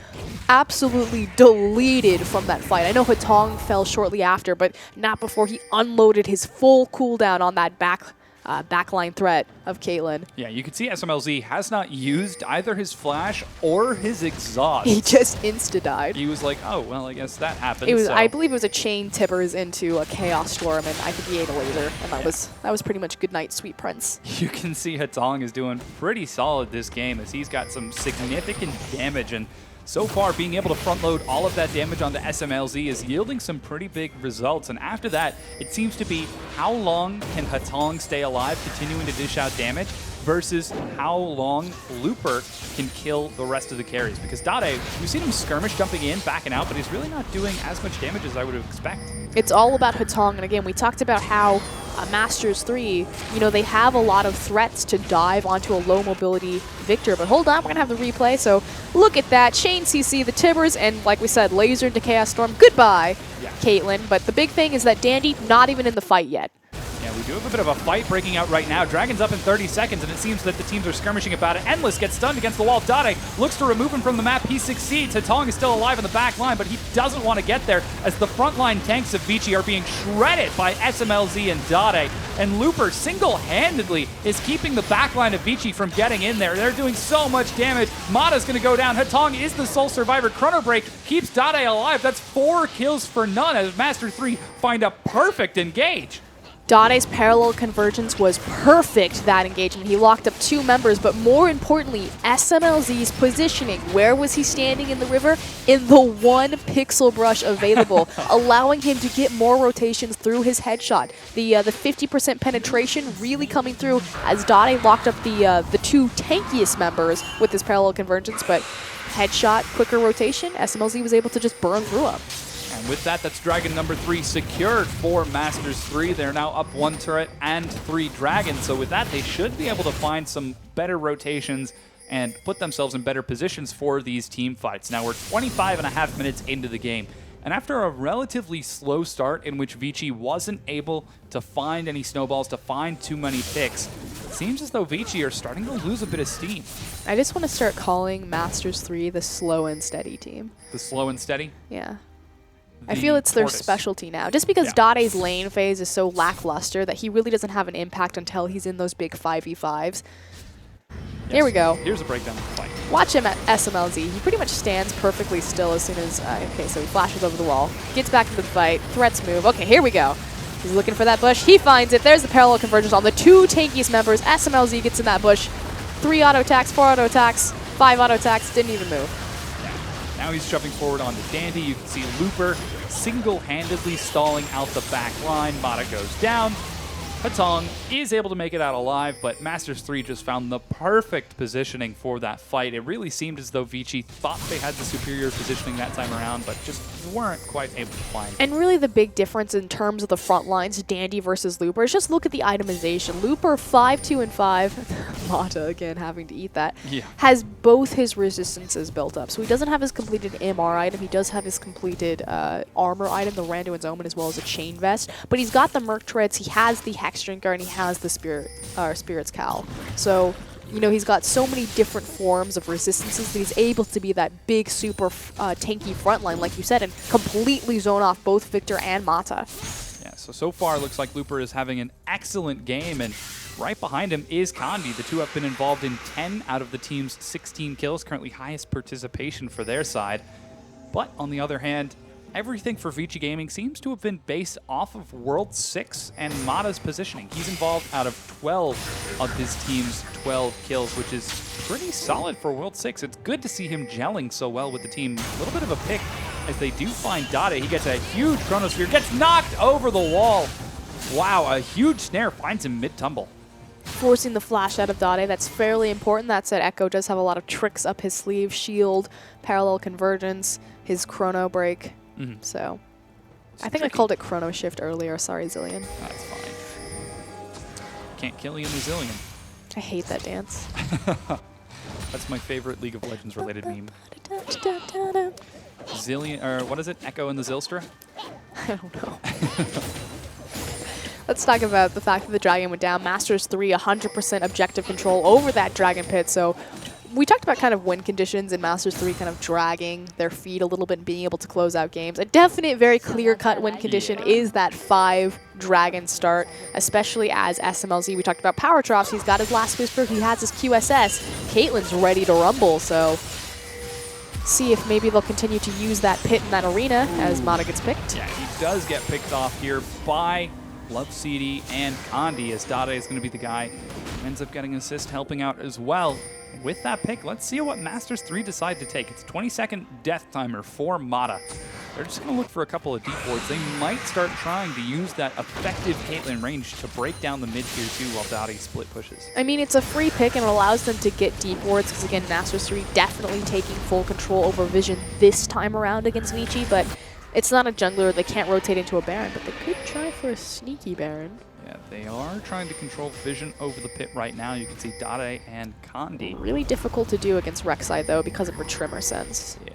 absolutely deleted from that fight. I know Hatong fell shortly after, but not before he unloaded his full cooldown on that backline threat of Caitlyn. Yeah, you can see SMLZ has not used either his flash or his exhaust. He just insta-died. He was like, oh, well, I guess that happened. It was, so. I believe it was a chain tippers into a Chaos Storm, and I think he ate a laser, and that was pretty much good night, sweet prince. You can see Hatong is doing pretty solid this game as he's got some significant damage, and so far, being able to front load all of that damage onto SMLZ is yielding some pretty big results. And after that, it seems to be how long can Hatong stay alive, continuing to dish out damage, versus how long Looper can kill the rest of the carries. Because Dade, we've seen him skirmish jumping in, backing out, but he's really not doing as much damage as I would have expected. It's all about Hatong, and again, we talked about how Masters 3, you know, they have a lot of threats to dive onto a low mobility Victor. But hold on, we're going to have the replay. So look at that. Chain CC, the Tibbers, and like we said, laser into Chaos Storm. Goodbye, Caitlyn. But the big thing is that Dandy not even in the fight yet. Yeah, we do have a bit of a fight breaking out right now. Dragon's up in 30 seconds, and it seems that the teams are skirmishing about it. Endless gets stunned against the wall. Dade looks to remove him from the map. He succeeds. Hatong is still alive in the back line, but he doesn't want to get there as the frontline tanks of Vici are being shredded by SMLZ and Dade. And Looper single-handedly is keeping the back line of Vici from getting in there. They're doing so much damage. Mata's going to go down. Hatong is the sole survivor. Chrono Break keeps Dade alive. That's 4 kills for none as Master 3 find a perfect engage. Dade's parallel convergence was perfect, that engagement. He locked up 2 members, but more importantly, SMLZ's positioning. Where was he standing in the river? In the 1 pixel brush available, allowing him to get more rotations through his headshot. The 50% penetration really coming through as Dade locked up the 2 tankiest members with his parallel convergence, but headshot, quicker rotation, SMLZ was able to just burn through him. And with that, that's Dragon number 3 secured for Masters 3. They're now up 1 turret and 3 dragons. So with that, they should be able to find some better rotations and put themselves in better positions for these team fights. Now we're 25.5 minutes into the game. And after a relatively slow start in which Vici wasn't able to find any snowballs, to find too many picks, it seems as though Vici are starting to lose a bit of steam. I just want to start calling Masters 3 the slow and steady team. The slow and steady? Yeah. I feel it's their specialty now. Just because Dade's lane phase is so lackluster that he really doesn't have an impact until he's in those big 5v5s. Here we go. Here's a breakdown of the fight. Watch him at SMLZ. He pretty much stands perfectly still as soon as... okay, so he flashes over the wall. Gets back into the fight. Threats move. Okay, here we go. He's looking for that bush. He finds it. There's the parallel convergence on the 2 tankiest members. SMLZ gets in that bush. 3 auto attacks, 4 auto attacks, 5 auto attacks. Didn't even move. Now he's jumping forward onto Dandy. You can see Looper single-handedly stalling out the back line. Mata goes down. Hatong is able to make it out alive, but Masters 3 just found the perfect positioning for that fight. It really seemed as though Vici thought they had the superior positioning that time around, but just weren't quite able to find it. And really the big difference in terms of the front lines, Dandy versus Looper, is just look at the itemization. Looper 5, 2, and 5, Mata again having to eat that, has both his resistances built up. So he doesn't have his completed MR item, he does have his completed armor item, the Randuin's Omen, as well as a chain vest, but he's got the Merc Treads, he has the Hex Drinker, and he has the Spirit's Cowl. So, you know, he's got so many different forms of resistances that he's able to be that big, super tanky frontline, like you said, and completely zone off both Victor and Mata. Yeah, so far it looks like Looper is having an excellent game, and right behind him is Kandi. The two have been involved in 10 out of the team's 16 kills, currently highest participation for their side. But on the other hand, everything for Vici Gaming seems to have been based off of World 6 and Mata's positioning. He's involved out of 12 of his team's 12 kills, which is pretty solid for World 6. It's good to see him gelling so well with the team. A little bit of a pick as they do find Dade. He gets a huge Chronosphere, gets knocked over the wall. Wow, a huge snare finds him mid-tumble. Forcing the flash out of Dade, that's fairly important. That said, Echo does have a lot of tricks up his sleeve. Shield, parallel convergence, his Chrono Break. So, I think I called it Chrono Shift earlier. Sorry, Zillion. That's fine. Can't kill you in the Zillion. I hate that dance. That's my favorite League of Legends related meme. Zillion, or what is it? Echo in the Zilstra? I don't know. Let's talk about the fact that the Dragon went down. Masters 3, 100% objective control over that Dragon Pit. So we talked about kind of win conditions and Masters 3 kind of dragging their feet a little bit and being able to close out games. A definite, very clear-cut win condition is that 5 Dragon start, especially as SMLZ. We talked about Power Drops. He's got his Last Whisper. He has his QSS. Caitlyn's ready to rumble, so see if maybe they'll continue to use that pit in that arena as Mata gets picked. Yeah, he does get picked off here by Love CD and Kandi, as Dade is going to be the guy who ends up getting an assist, helping out as well. With that pick, let's see what Masters 3 decide to take. It's a 20-second death timer for Mata. They're just going to look for a couple of deep wards. They might start trying to use that effective Caitlyn range to break down the mid-tier 2 while Dade split pushes. I mean, it's a free pick and it allows them to get deep wards because, again, Masters 3 definitely taking full control over Vision this time around against Vici, but It's not a jungler. They can't rotate into a Baron, but they could try for a sneaky Baron. Yeah, they are trying to control vision over the pit right now. You can see Dade and Kandi. Really difficult to do against Rek'Sai, though, because of her Trimmer sense. Yeah.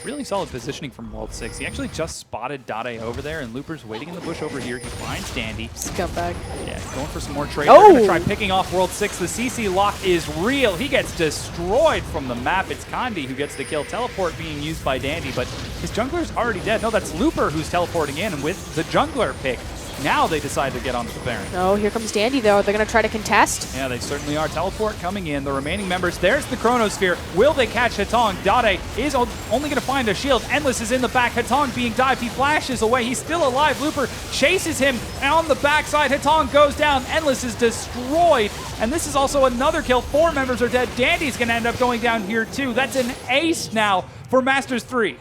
Really solid positioning from World 6. He actually just spotted Dade over there, and Looper's waiting in the bush over here. He finds Dandy. Scumbag. Yeah, going for some more trade. Oh! They're going to try picking off World 6. The CC lock is real. He gets destroyed from the map. It's Kandi who gets the kill. Teleport being used by Dandy, but his jungler's already dead. No, that's Looper who's teleporting in with the jungler pick. Now they decide to get onto the Baron. Oh, here comes Dandy, though. They're going to try to contest. Yeah, they certainly are. Teleport coming in. The remaining members. There's the Chronosphere. Will they catch Hatong? Dade is only going to find a shield. Endless is in the back. Hatong being dived. He flashes away. He's still alive. Looper chases him on the backside. Hatong goes down. Endless is destroyed. And this is also another kill. 4 members are dead. Dandy's going to end up going down here, too. That's an ace now for Masters 3.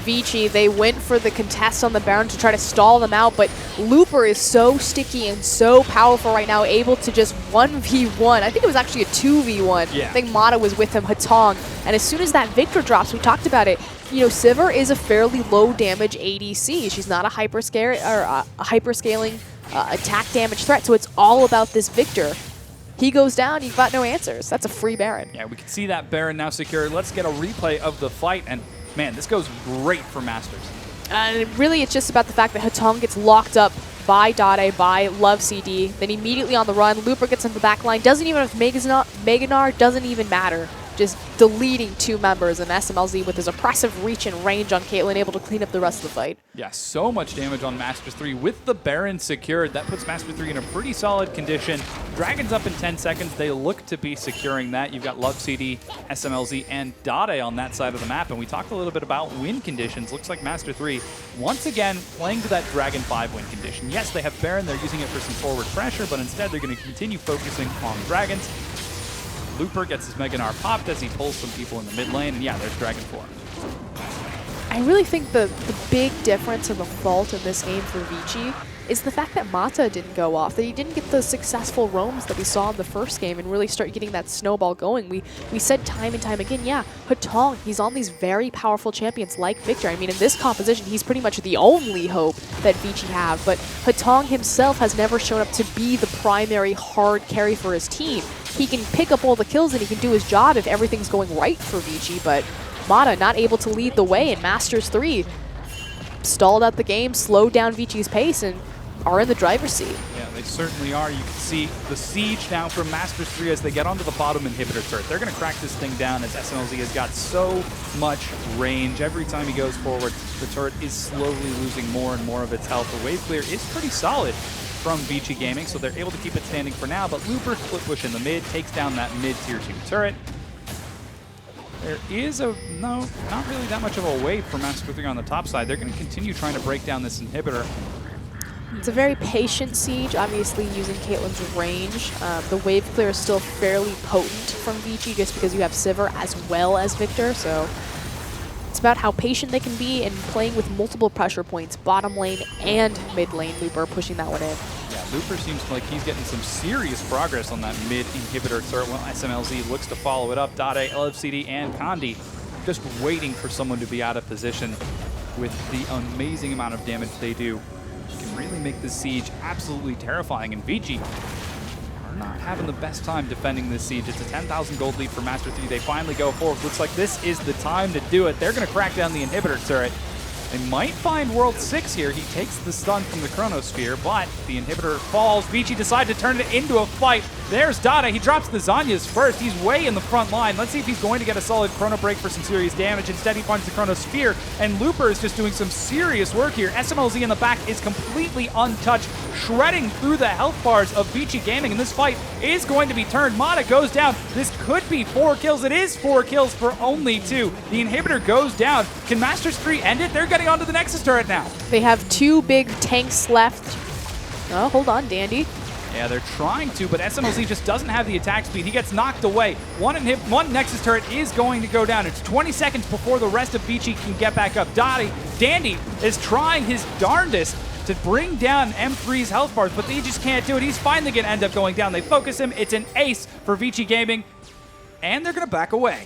Vici, they went for the contest on the Baron to try to stall them out, but Looper is so sticky and so powerful right now, able to just 1v1. I think it was actually a 2v1. Yeah. I think Mata was with him, Hatong. And as soon as that Victor drops, we talked about it, you know, Sivir is a fairly low damage ADC. She's not a hyperscaling attack damage threat, so it's all about this Victor. He goes down, you've got no answers. That's a free Baron. Yeah, we can see that Baron now secure. Let's get a replay of the fight, and man, this goes great for Masters. And really, it's just about the fact that Hatong gets locked up by Dade, by Love CD. Then immediately on the run, Looper gets in the back line. Doesn't even have Meganar, doesn't even matter. Just deleting 2 members, and SMLZ with his oppressive reach and range on Caitlyn, able to clean up the rest of the fight. Yeah, so much damage on Masters 3 with the Baron secured. That puts Masters 3 in a pretty solid condition. Dragon's up in 10 seconds. They look to be securing that. You've got Love CD, SMLZ, and Dade on that side of the map. And we talked a little bit about win conditions. Looks like Master 3, once again, playing to that Dragon 5 win condition. Yes, they have Baron. They're using it for some forward pressure, but instead they're going to continue focusing on Dragons. Looper gets his Meganar popped as he pulls some people in the mid lane, and yeah, there's Dragon 4. I really think the big difference and the fault in this game for Vici is the fact that Mata didn't go off, that he didn't get the successful roams that we saw in the first game and really start getting that snowball going. We said time and time again, yeah, Hatong, he's on these very powerful champions like Victor. I mean, in this composition, he's pretty much the only hope that Vici have, but Hatong himself has never shown up to be the primary hard carry for his team. He can pick up all the kills and he can do his job if everything's going right for Vici, but Mata not able to lead the way in Masters 3. Stalled out the game, slowed down Vici's pace, and are in the driver's seat. Yeah, they certainly are. You can see the siege now from Masters 3 as they get onto the bottom inhibitor turret. They're going to crack this thing down as SMLZ has got so much range. Every time he goes forward, the turret is slowly losing more and more of its health. The wave clear is pretty solid from Vici Gaming, so they're able to keep it standing for now, but Looper split push in the mid, takes down that mid tier 2 turret. There is not really that much of a wave for Master 3 on the top side. They're going to continue trying to break down this inhibitor. It's a very patient siege, obviously using Caitlyn's range. The wave clear is still fairly potent from Vici just because you have Sivir as well as Victor, so it's about how patient they can be and playing with multiple pressure points, bottom lane and mid lane. Looper pushing that one in. Yeah, Looper seems like he's getting some serious progress on that mid inhibitor turret. Well, SMLZ looks to follow it up. Dade, LFCD, and Kandi just waiting for someone to be out of position with the amazing amount of damage they do. Can really make this siege absolutely terrifying, and Vici are not having the best time defending this siege. It's a 10,000 gold lead for Master 3. They finally go forward. Looks like this is the time to do it. They're going to crack down the inhibitor turret. They might find World 6 here. He takes the stun from the Chronosphere, but the inhibitor falls. Vici decides to turn it into a fight. There's Dade. He drops the Zanyas first. He's way in the front line. Let's see if he's going to get a solid Chrono Break for some serious damage. Instead, he finds the Chronosphere, and Looper is just doing some serious work here. SMLZ in the back is completely untouched, shredding through the health bars of Vici Gaming, and this fight is going to be turned. Mata goes down. This could be 4 kills. It is 4 kills for only 2. The inhibitor goes down. Can Masters 3 end it? They're getting onto the Nexus turret now. They have 2 big tanks left. Oh, hold on, Dandy. Yeah, they're trying to, but SMLZ just doesn't have the attack speed. He gets knocked away. One Nexus turret is going to go down. It's 20 seconds before the rest of Vici can get back up. Dandy is trying his darndest to bring down M3's health bars, but they just can't do it. He's finally going to end up going down. They focus him. It's an ace for Vici Gaming, and they're going to back away.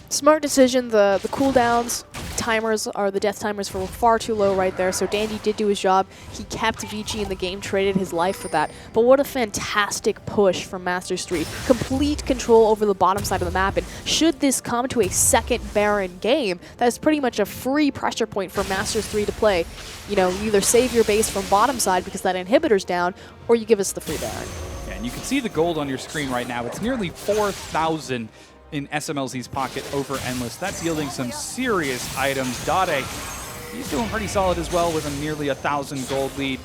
Smart decision, the cooldowns timers, or the death timers, were far too low right there, so Dandy did do his job. He kept Vici in the game, traded his life for that. But what a fantastic push from Masters 3. Complete control over the bottom side of the map, and should this come to a second Baron game, that is pretty much a free pressure point for Masters 3 to play. You know, you either save your base from bottom side because that inhibitor's down, or you give us the free Baron. Yeah, and you can see the gold on your screen right now. It's nearly 4,000 in SMLZ's pocket over Endless. That's yielding some serious items. Dade, he's doing pretty solid as well with a nearly 1,000 gold lead.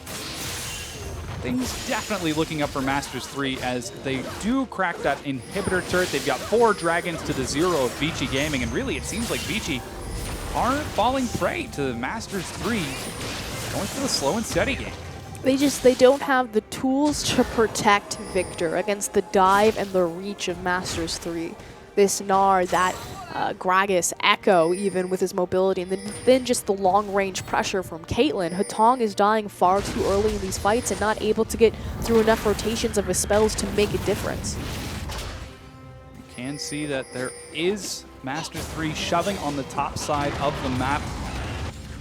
Things definitely looking up for Masters 3 as they do crack that inhibitor turret. They've got 4 dragons to the 0 of Vici Gaming, and really it seems like Vici are falling prey to Masters 3, going for the slow and steady game. They don't have the tools to protect Victor against the dive and the reach of Masters 3. This Gnar, that Gragas, Echo even with his mobility, and then just the long-range pressure from Caitlyn. Hatong is dying far too early in these fights and not able to get through enough rotations of his spells to make a difference. You can see that there is Masters 3 shoving on the top side of the map.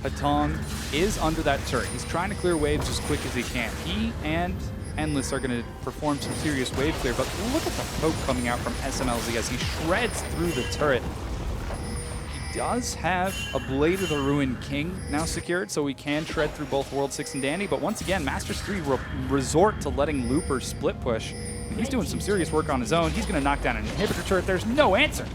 Hatong is under that turret. He's trying to clear waves as quick as he can. He and Endless are going to perform some serious wave clear, but look at the poke coming out from SMLZ as he shreds through the turret. He does have a Blade of the Ruined King now secured, so he can shred through both World 6 and Dandy, but once again, Masters 3 resort to letting Looper split push. He's doing some serious work on his own. He's going to knock down an inhibitor turret. There's no answer.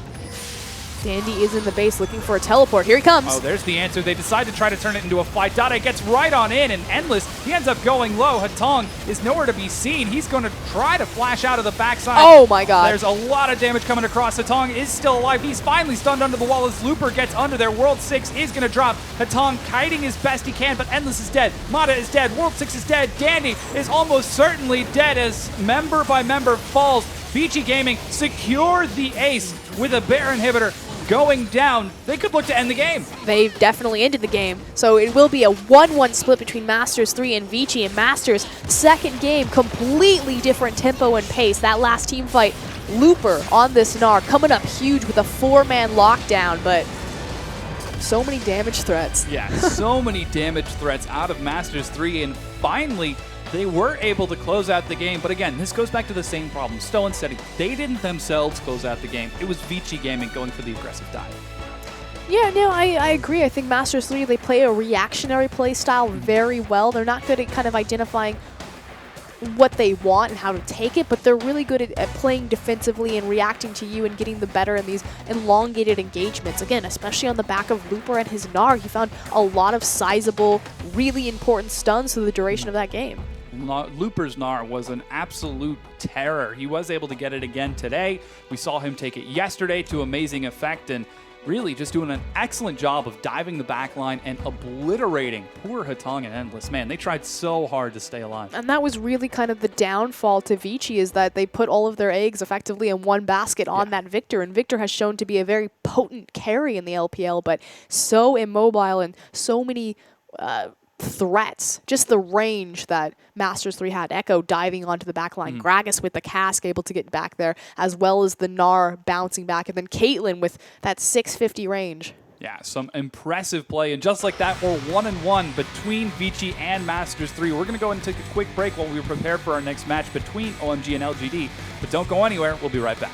Dandy is in the base looking for a teleport. Here he comes. Oh, there's the answer. They decide to try to turn it into a fight. Dade gets right on in, and Endless, he ends up going low. Hatong is nowhere to be seen. He's going to try to flash out of the backside. Oh my god. There's a lot of damage coming across. Hatong is still alive. He's finally stunned under the wall as Looper gets under there. World 6 is going to drop. Hatong kiting as best he can, but Endless is dead. Mata is dead. World 6 is dead. Dandy is almost certainly dead as member by member falls. Vici Gaming secure the ace with a bear inhibitor going down. They could look to end the game. They've definitely ended the game. So it will be a 1-1 split between Masters 3 and Vici. And Masters' second game, completely different tempo and pace. That last team fight, Looper on this Gnar, coming up huge with a 4-man lockdown, but so many damage threats. Yeah, so many damage threats out of Masters 3, and finally, they were able to close out the game, but again, this goes back to the same problem. Slow and steady. They didn't themselves close out the game. It was Vici Gaming going for the aggressive dive. Yeah, no, I agree. I think Masters 3, they play a reactionary play style very well. They're not good at kind of identifying what they want and how to take it, but they're really good at playing defensively and reacting to you and getting the better in these elongated engagements. Again, especially on the back of Looper and his Gnar, he found a lot of sizable, really important stuns through the duration of that game. Looper's Gnar was an absolute terror. He was able to get it again today. We saw him take it yesterday to amazing effect, and really just doing an excellent job of diving the backline and obliterating poor Hatong and Endless. Man, they tried so hard to stay alive. And that was really kind of the downfall to Vici, is that they put all of their eggs effectively in one basket on that Victor, and Victor has shown to be a very potent carry in the LPL, but so immobile and so many threats. Just the range that Masters 3 had. Echo diving onto the backline. Gragas with the cask able to get back there, as well as the Gnar bouncing back, and then Caitlyn with that 650 range. Yeah, some impressive play, and just like that, we're 1-1 between Vici and Masters 3. We're going to go and take a quick break while we prepare for our next match between OMG and LGD, but don't go anywhere. We'll be right back.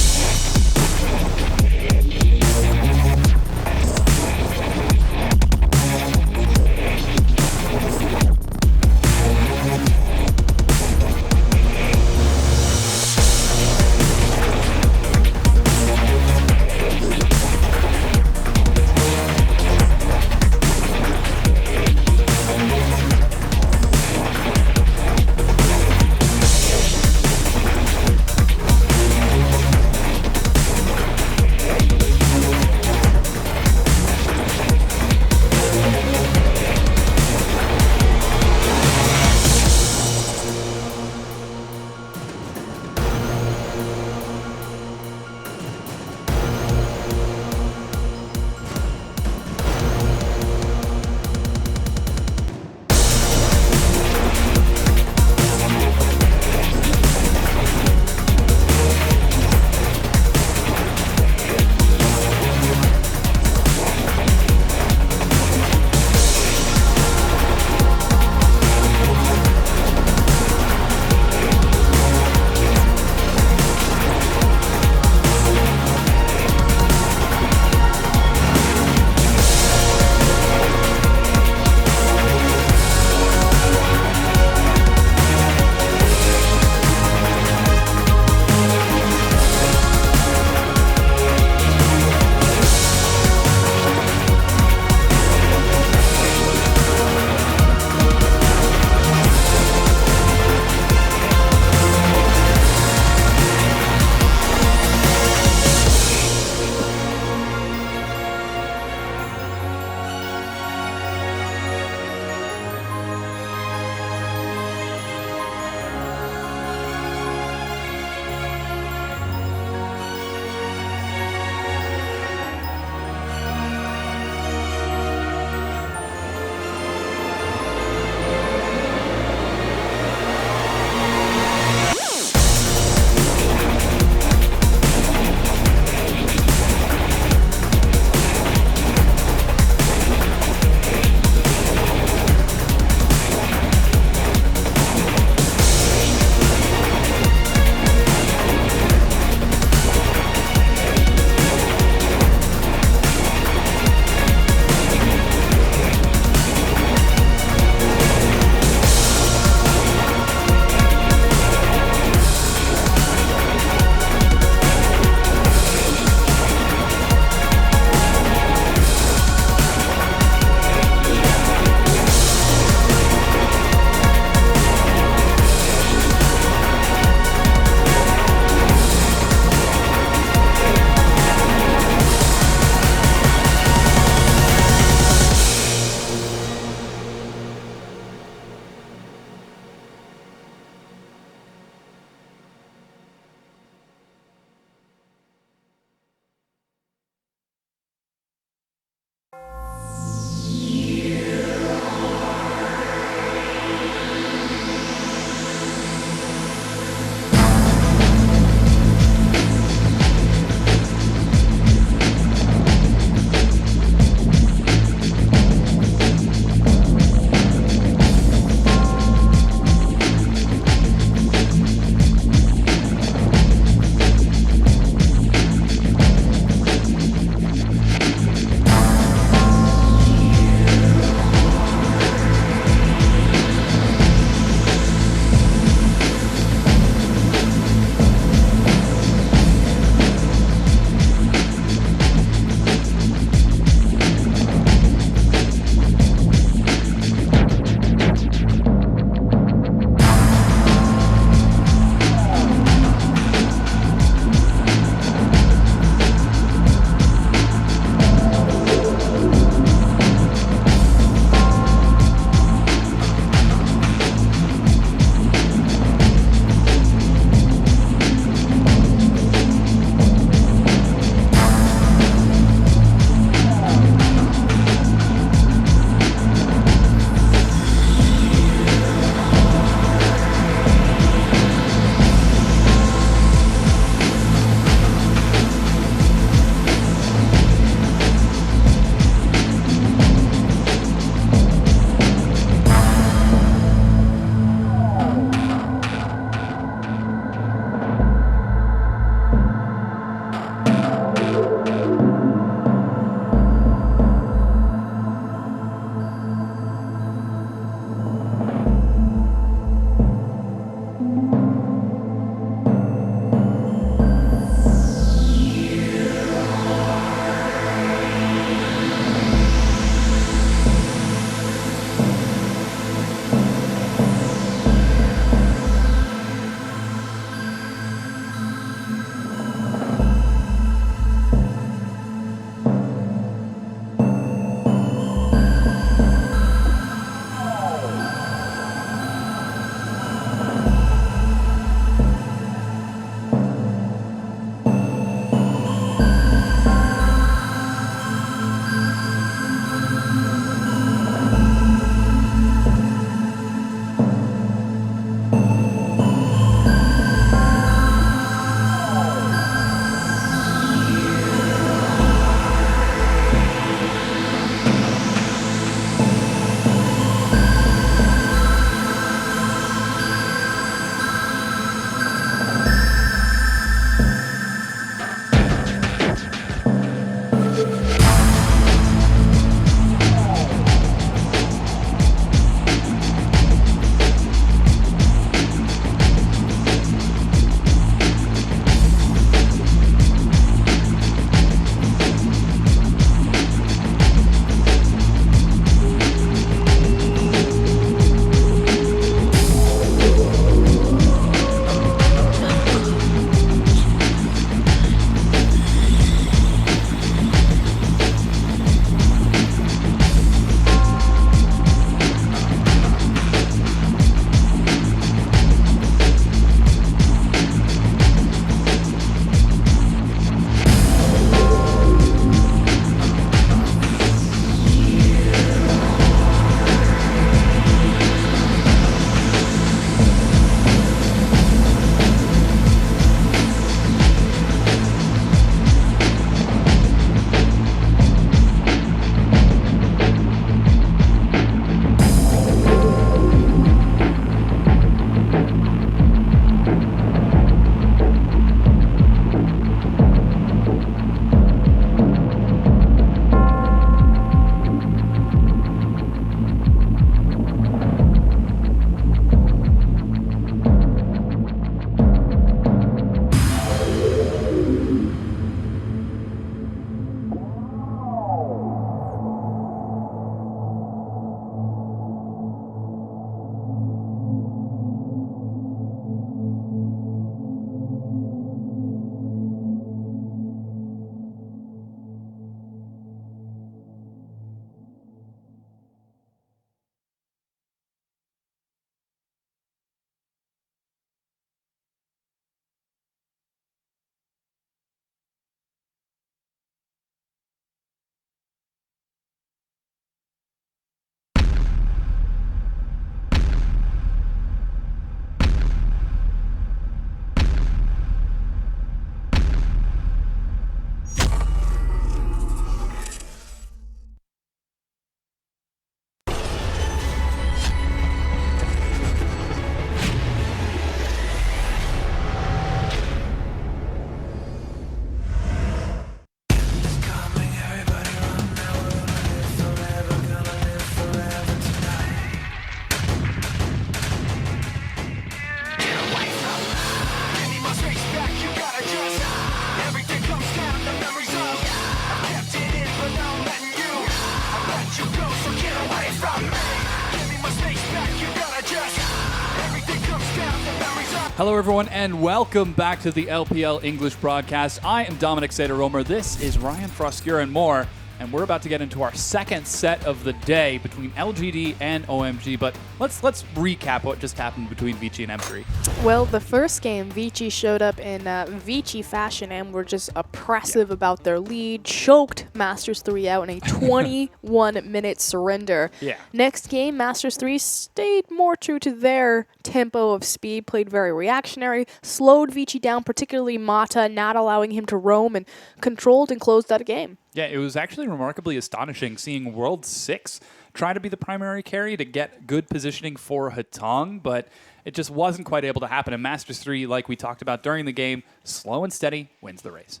Hello, everyone, and welcome back to the LPL English broadcast. I am Dominic Seder-Romer. This is Ryan Froscure and more, and we're about to get into our second set of the day between LGD and OMG. But let's recap what just happened between Vici and M3. Well, the first game, Vici showed up in Vici fashion and were just oppressive about their lead, choked Masters 3 out in a 21-minute surrender. Yeah. Next game, Masters 3 stayed more true to their tempo of speed, played very reactionary, slowed Vici down, particularly Mata, not allowing him to roam, and controlled and closed out a game. Yeah, it was actually remarkably astonishing seeing World 6 try to be the primary carry to get good positioning for Hatong, but it just wasn't quite able to happen. And Masters 3, like we talked about during the game, slow and steady wins the race.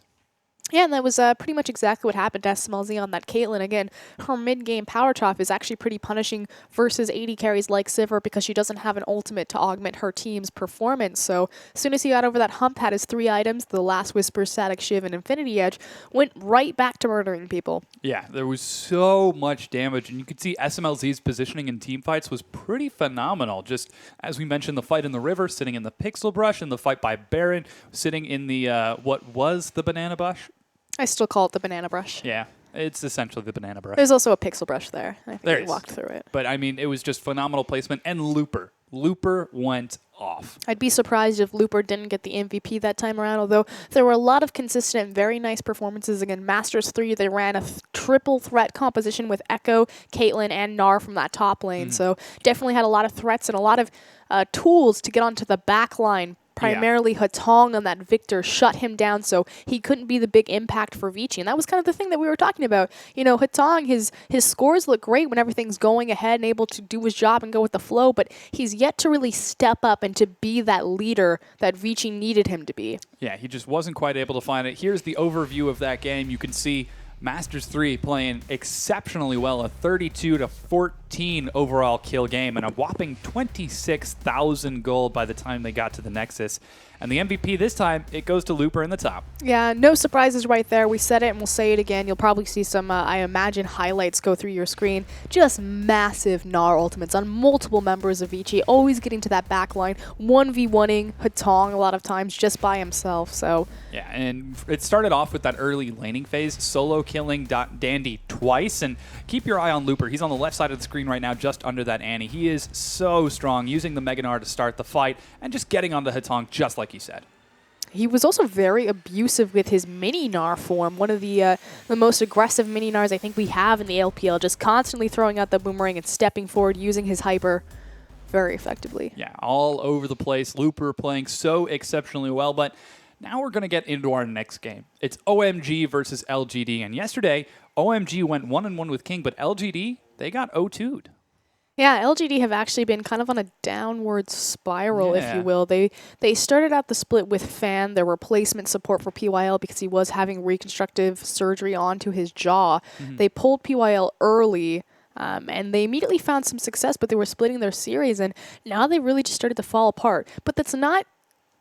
Yeah, and that was pretty much exactly what happened to SMLZ on that Caitlyn. Again, her mid-game power chop is actually pretty punishing versus AD carries like Sivir because she doesn't have an ultimate to augment her team's performance. So as soon as he got over that hump, had his 3 items, the Last Whisper, Static Shiv, and Infinity Edge, went right back to murdering people. Yeah, there was so much damage, and you could see SMLZ's positioning in team fights was pretty phenomenal. Just as we mentioned, the fight in the river, sitting in the Pixel Brush, and the fight by Baron, sitting in the, what was the Banana Bush? I still call it the banana brush. Yeah, it's essentially the banana brush. There's also a pixel brush there. I think There we is. walked through it. But, I mean, it was just phenomenal placement. And Looper. Looper went off. I'd be surprised if Looper didn't get the MVP that time around, although there were a lot of consistent, very nice performances. Again, Masters 3, they ran a triple threat composition with Echo, Caitlyn, and Gnar from that top lane. So definitely had a lot of threats and a lot of tools to get onto the back line. Primarily Hatong on that Victor shut him down, so he couldn't be the big impact for Vici. And that was kind of the thing that we were talking about. You know, Hatong, his scores look great when everything's going ahead and able to do his job and go with the flow, but he's yet to really step up and to be that leader that Vici needed him to be. Yeah, he just wasn't quite able to find it. Here's the overview of that game. You can see Masters 3 playing exceptionally well, a 32-14 overall kill game, and a whopping 26,000 gold by the time they got to the Nexus. And the MVP this time, it goes to Looper in the top. Yeah, no surprises right there. We said it and we'll say it again. You'll probably see some, I imagine, highlights go through your screen. Just massive Gnar ultimates on multiple members of Vici, always getting to that back line, 1v1ing Hatong a lot of times just by himself. So yeah, and it started off with that early laning phase, solo killing Dandy twice. And keep your eye on Looper. He's on the left side of the screen right now, just under that Annie. He is so strong, using the Mega Gnar to start the fight and just getting onto Hatong just like you said. he was also very abusive with his mini Gnar form, one of the most aggressive mini Gnars I think we have in the LPL, just constantly throwing out the boomerang and stepping forward, using his hyper very effectively. Yeah, all over the place. Looper playing so exceptionally well, but now we're going to get into our next game. It's OMG versus LGD, and yesterday, OMG went 1-1 with King, but LGD, they got 0-2'd. Yeah, LGD have actually been kind of on a downward spiral, if you will. They started out the split with Fan, their replacement support for PYL, because he was having reconstructive surgery onto his jaw. They pulled PYL early, and they immediately found some success, but they were splitting their series, and now they really just started to fall apart. But that's not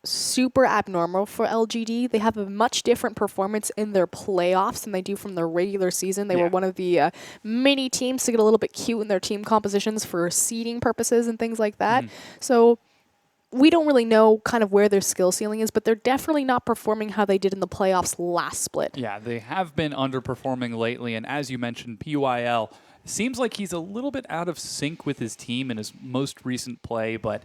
super abnormal for LGD. They have a much different performance in their playoffs than they do from their regular season. They were one of the many teams to get a little bit cute in their team compositions for seeding purposes and things like that. So we don't really know kind of where their skill ceiling is, but they're definitely not performing how they did in the playoffs last split. Yeah, they have been underperforming lately, and as you mentioned, PYL seems like he's a little bit out of sync with his team in his most recent play, but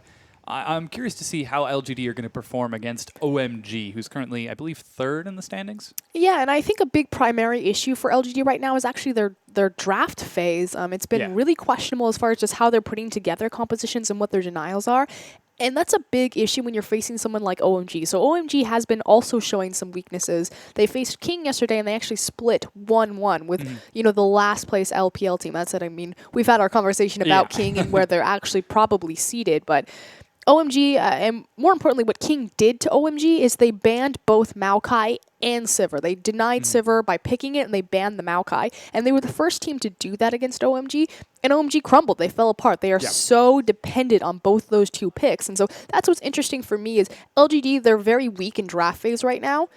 I'm curious to see how LGD are going to perform against OMG, who's currently, I believe, 3rd in the standings. Yeah, and I think a big primary issue for LGD right now is actually their draft phase. It's been really questionable as far as just how they're putting together compositions and what their denials are. And that's a big issue when you're facing someone like OMG. So OMG has been also showing some weaknesses. They faced King yesterday, and they actually split 1-1 with, you know, the last place LPL team. That's it. I mean, we've had our conversation about King and where they're actually probably seated, but OMG, and more importantly, what King did to OMG is they banned both Maokai and Sivir. They denied Sivir by picking it, and they banned the Maokai. And they were the first team to do that against OMG, and OMG crumbled. They fell apart. They are so dependent on both those two picks. And so that's what's interesting for me is LGD, they're very weak in draft phase right now.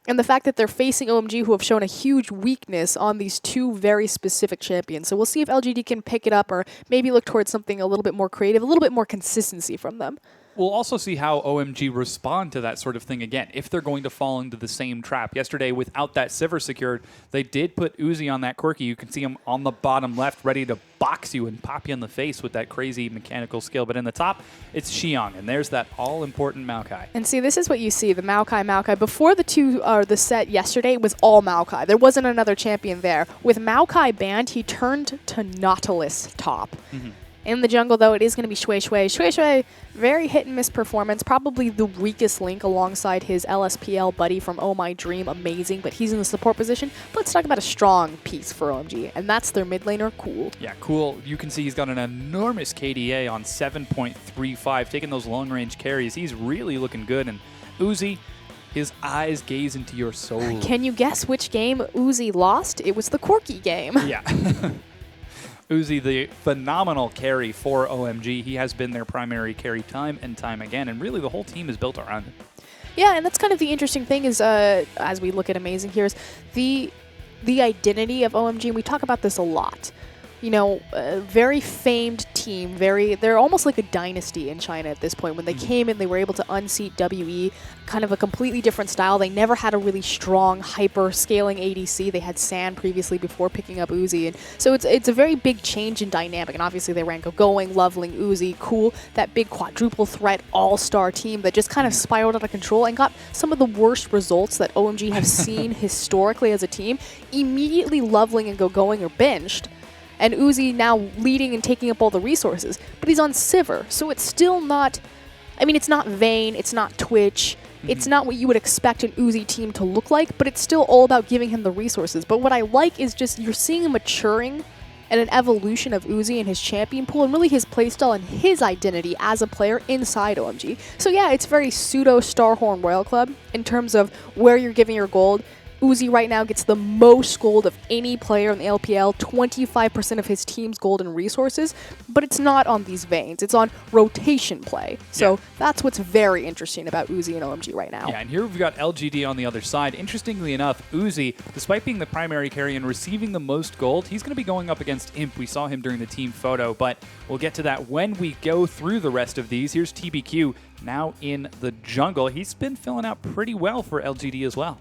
And the fact that they're facing OMG, who have shown a huge weakness on these two very specific champions. So we'll see if LGD can pick it up or maybe look towards something a little bit more creative, a little bit more consistency from them. We'll also see how OMG respond to that sort of thing again, if they're going to fall into the same trap. Yesterday, without that Sivir secured, they did put Uzi on that Quirky. You can see him on the bottom left, ready to box you and pop you in the face with that crazy mechanical skill. But in the top, it's Xiong, and there's that all-important Maokai. And see, this is what you see, the Maokai. Before the set yesterday, it was all Maokai. There wasn't another champion there. With Maokai banned, he turned to Nautilus top. In the jungle, though, it is going to be Shui Shui. Shui Shui, very hit-and-miss performance. Probably the weakest link alongside his LSPL buddy from Oh My Dream. Amazing, but he's in the support position. But let's talk about a strong piece for OMG, and that's their mid laner, Cool. Yeah, Cool. You can see he's got an enormous KDA on 7.35, taking those long-range carries. He's really looking good, and Uzi, his eyes gaze into your soul. Can you guess which game Uzi lost? It was the Quirky game. Yeah. Uzi, the phenomenal carry for OMG. He has been their primary carry time and time again, and really the whole team is built around him. Yeah, and that's kind of the interesting thing is, as we look at Amazing here, is the identity of OMG, and we talk about this a lot. You know, a very famed team, they're almost like a dynasty in China at this point. When they came in, they were able to unseat WE, kind of a completely different style. They never had a really strong, hyper-scaling ADC. They had Sand previously before picking up Uzi. And so it's a very big change in dynamic. And obviously they ran Going, Loveling, Uzi, Cool, that big quadruple threat all-star team that just kind of spiraled out of control and got some of the worst results that OMG have seen historically as a team. Immediately Loveling and Going are benched. And Uzi now leading and taking up all the resources. But he's on Sivir, so it's still not... I mean, it's not Vayne, it's not Twitch, it's not what you would expect an Uzi team to look like, but it's still all about giving him the resources. But what I like is just you're seeing a maturing and an evolution of Uzi and his champion pool and really his playstyle and his identity as a player inside OMG. So yeah, it's very pseudo Starhorn Royal Club in terms of where you're giving your gold. Uzi right now gets the most gold of any player in the LPL, 25% of his team's gold and resources, but it's not on these veins. It's on rotation play. So that's what's very interesting about Uzi and OMG right now. Yeah, and here we've got LGD on the other side. Interestingly enough, Uzi, despite being the primary carry and receiving the most gold, he's going to be going up against Imp. We saw him during the team photo, but we'll get to that when we go through the rest of these. Here's TBQ now in the jungle. He's been filling out pretty well for LGD as well.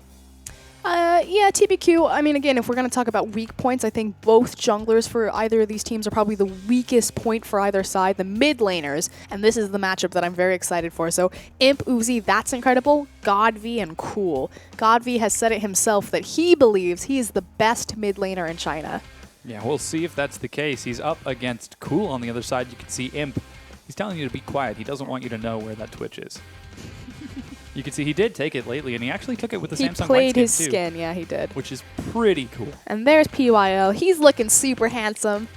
Yeah, TBQ, I mean, again, if we're going to talk about weak points, I think both junglers for either of these teams are probably the weakest point for either side, the mid laners, and this is the matchup that I'm very excited for. So, Imp, Uzi, that's incredible. Godv and Cool. Godv has said it himself that he believes he is the best mid laner in China. Yeah, we'll see if that's the case. He's up against Cool on the other side. You can see Imp. He's telling you to be quiet. He doesn't want you to know where that Twitch is. You can see he did take it lately, and he actually took it with the Samsung He played White his skin, too, skin, yeah, he did. which is pretty cool. And there's PYO. He's looking super handsome.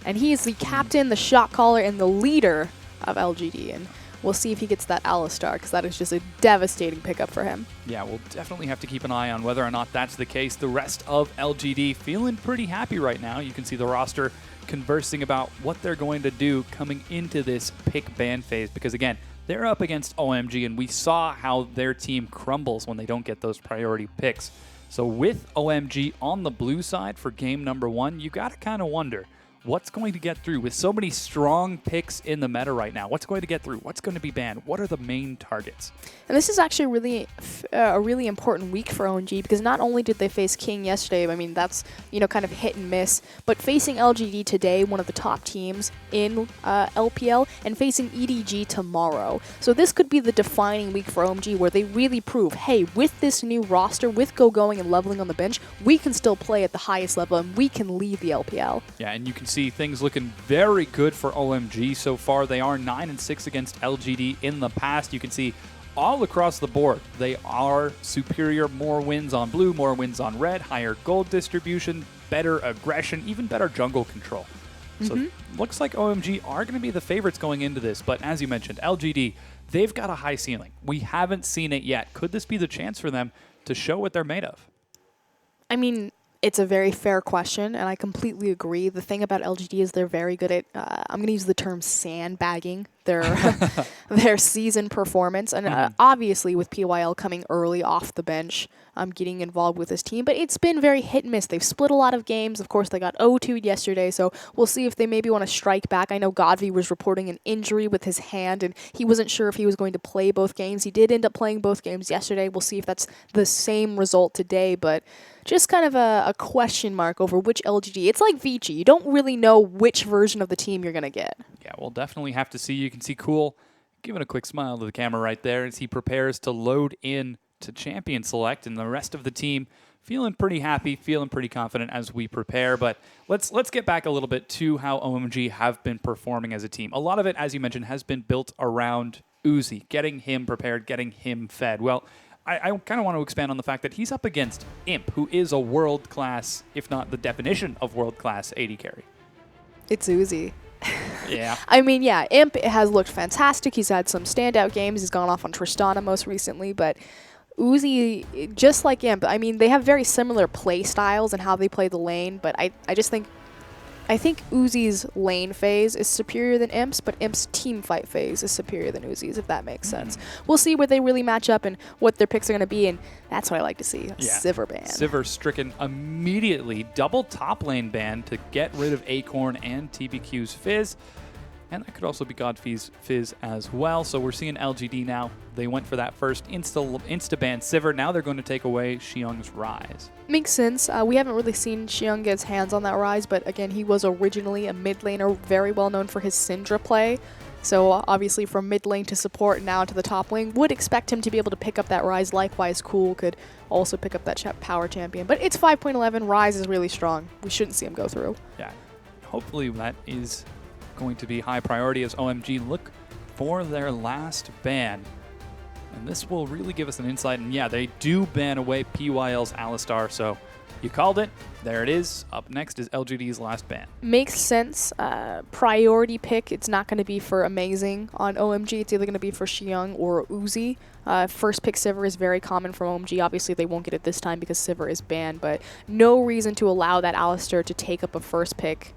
And he's the captain, the shot caller, and the leader of LGD. And we'll see if he gets that Alistar, because that is just a devastating pickup for him. Yeah, we'll definitely have to keep an eye on whether or not that's the case. The rest of LGD feeling pretty happy right now. You can see the roster conversing about what they're going to do coming into this pick ban phase, because again, they're up against OMG, and we saw how their team crumbles when they don't get those priority picks. So with OMG on the blue side for game number 1, you got to kind of wonder what's going to get through with so many strong picks in the meta right now. What's going to get through? What's going to be banned? What are the main targets? And this is actually really a really important week for OMG, because not only did they face King yesterday, I mean, that's, you know, kind of hit and miss, but facing LGD today, one of the top teams in LPL, and facing EDG tomorrow. So this could be the defining week for OMG, where they really prove, hey, with this new roster, with Going and Leveling on the bench, we can still play at the highest level, and we can lead the LPL. Yeah, and you can see things looking very good for OMG so far. They are 9-6 against LGD in the past. You can see all across the board, they are superior. More wins on blue, more wins on red, higher gold distribution, better aggression, even better jungle control. So looks like OMG are going to be the favorites going into this. But as you mentioned, LGD, they've got a high ceiling. We haven't seen it yet. Could this be the chance for them to show what they're made of? I mean, it's a very fair question, and I completely agree. The thing about LGD is they're very good at, I'm going to use the term sandbagging their their season performance. And obviously with PYL coming early off the bench, getting involved with this team. But it's been very hit and miss. They've split a lot of games. Of course, they got 0-2'd yesterday, so we'll see if they maybe want to strike back. I know Godvi was reporting an injury with his hand, and he wasn't sure if he was going to play both games. He did end up playing both games yesterday. We'll see if that's the same result today, but just kind of a question mark over which LGD. It's like Vici. You don't really know which version of the team you're going to get. Yeah, we'll definitely have to see. You can see Cool giving a quick smile to the camera right there as he prepares to load in to Champion Select, and the rest of the team feeling pretty happy, feeling pretty confident as we prepare. But let's get back a little bit to how OMG have been performing as a team. A lot of it, as you mentioned, has been built around Uzi, getting him prepared, getting him fed. Well, I kind of want to expand on the fact that he's up against Imp, who is a world-class, if not the definition of world-class AD carry. It's Uzi. Yeah. I mean, yeah, Imp has looked fantastic. He's had some standout games. He's gone off on Tristana most recently, but Uzi, just like Imp, I mean, they have very similar play styles and how they play the lane, but I think Uzi's lane phase is superior than Imp's, but Imp's team fight phase is superior than Uzi's, if that makes sense. We'll see where they really match up and what their picks are going to be, and that's what I like to see, Sivir ban. Sivir stricken immediately, double top lane ban to get rid of Acorn and TBQ's Fizz. And that could also be Godfrey's Fizz as well. So we're seeing LGD now. They went for that first insta-ban Sivir. Now they're going to take away Xiong's Rise. Makes sense. We haven't really seen Xiong get his hands on that Rise, but again, he was originally a mid laner, very well known for his Syndra play. So obviously from mid lane to support now to the top lane, would expect him to be able to pick up that Rise. Likewise, Cool could also pick up that power champion. But it's 5.11. Rise is really strong. We shouldn't see him go through. Yeah, hopefully that is going to be high priority as OMG look for their last ban. And this will really give us an insight. And yeah, they do ban away PYL's Alistar, so you called it. There it is. Up next is LGD's last ban. Makes sense. Priority pick, it's not going to be for Amazing on OMG. It's either going to be for Xiong or Uzi. First pick Sivir is very common from OMG. Obviously, they won't get it this time because Sivir is banned, but no reason to allow that Alistar to take up a first pick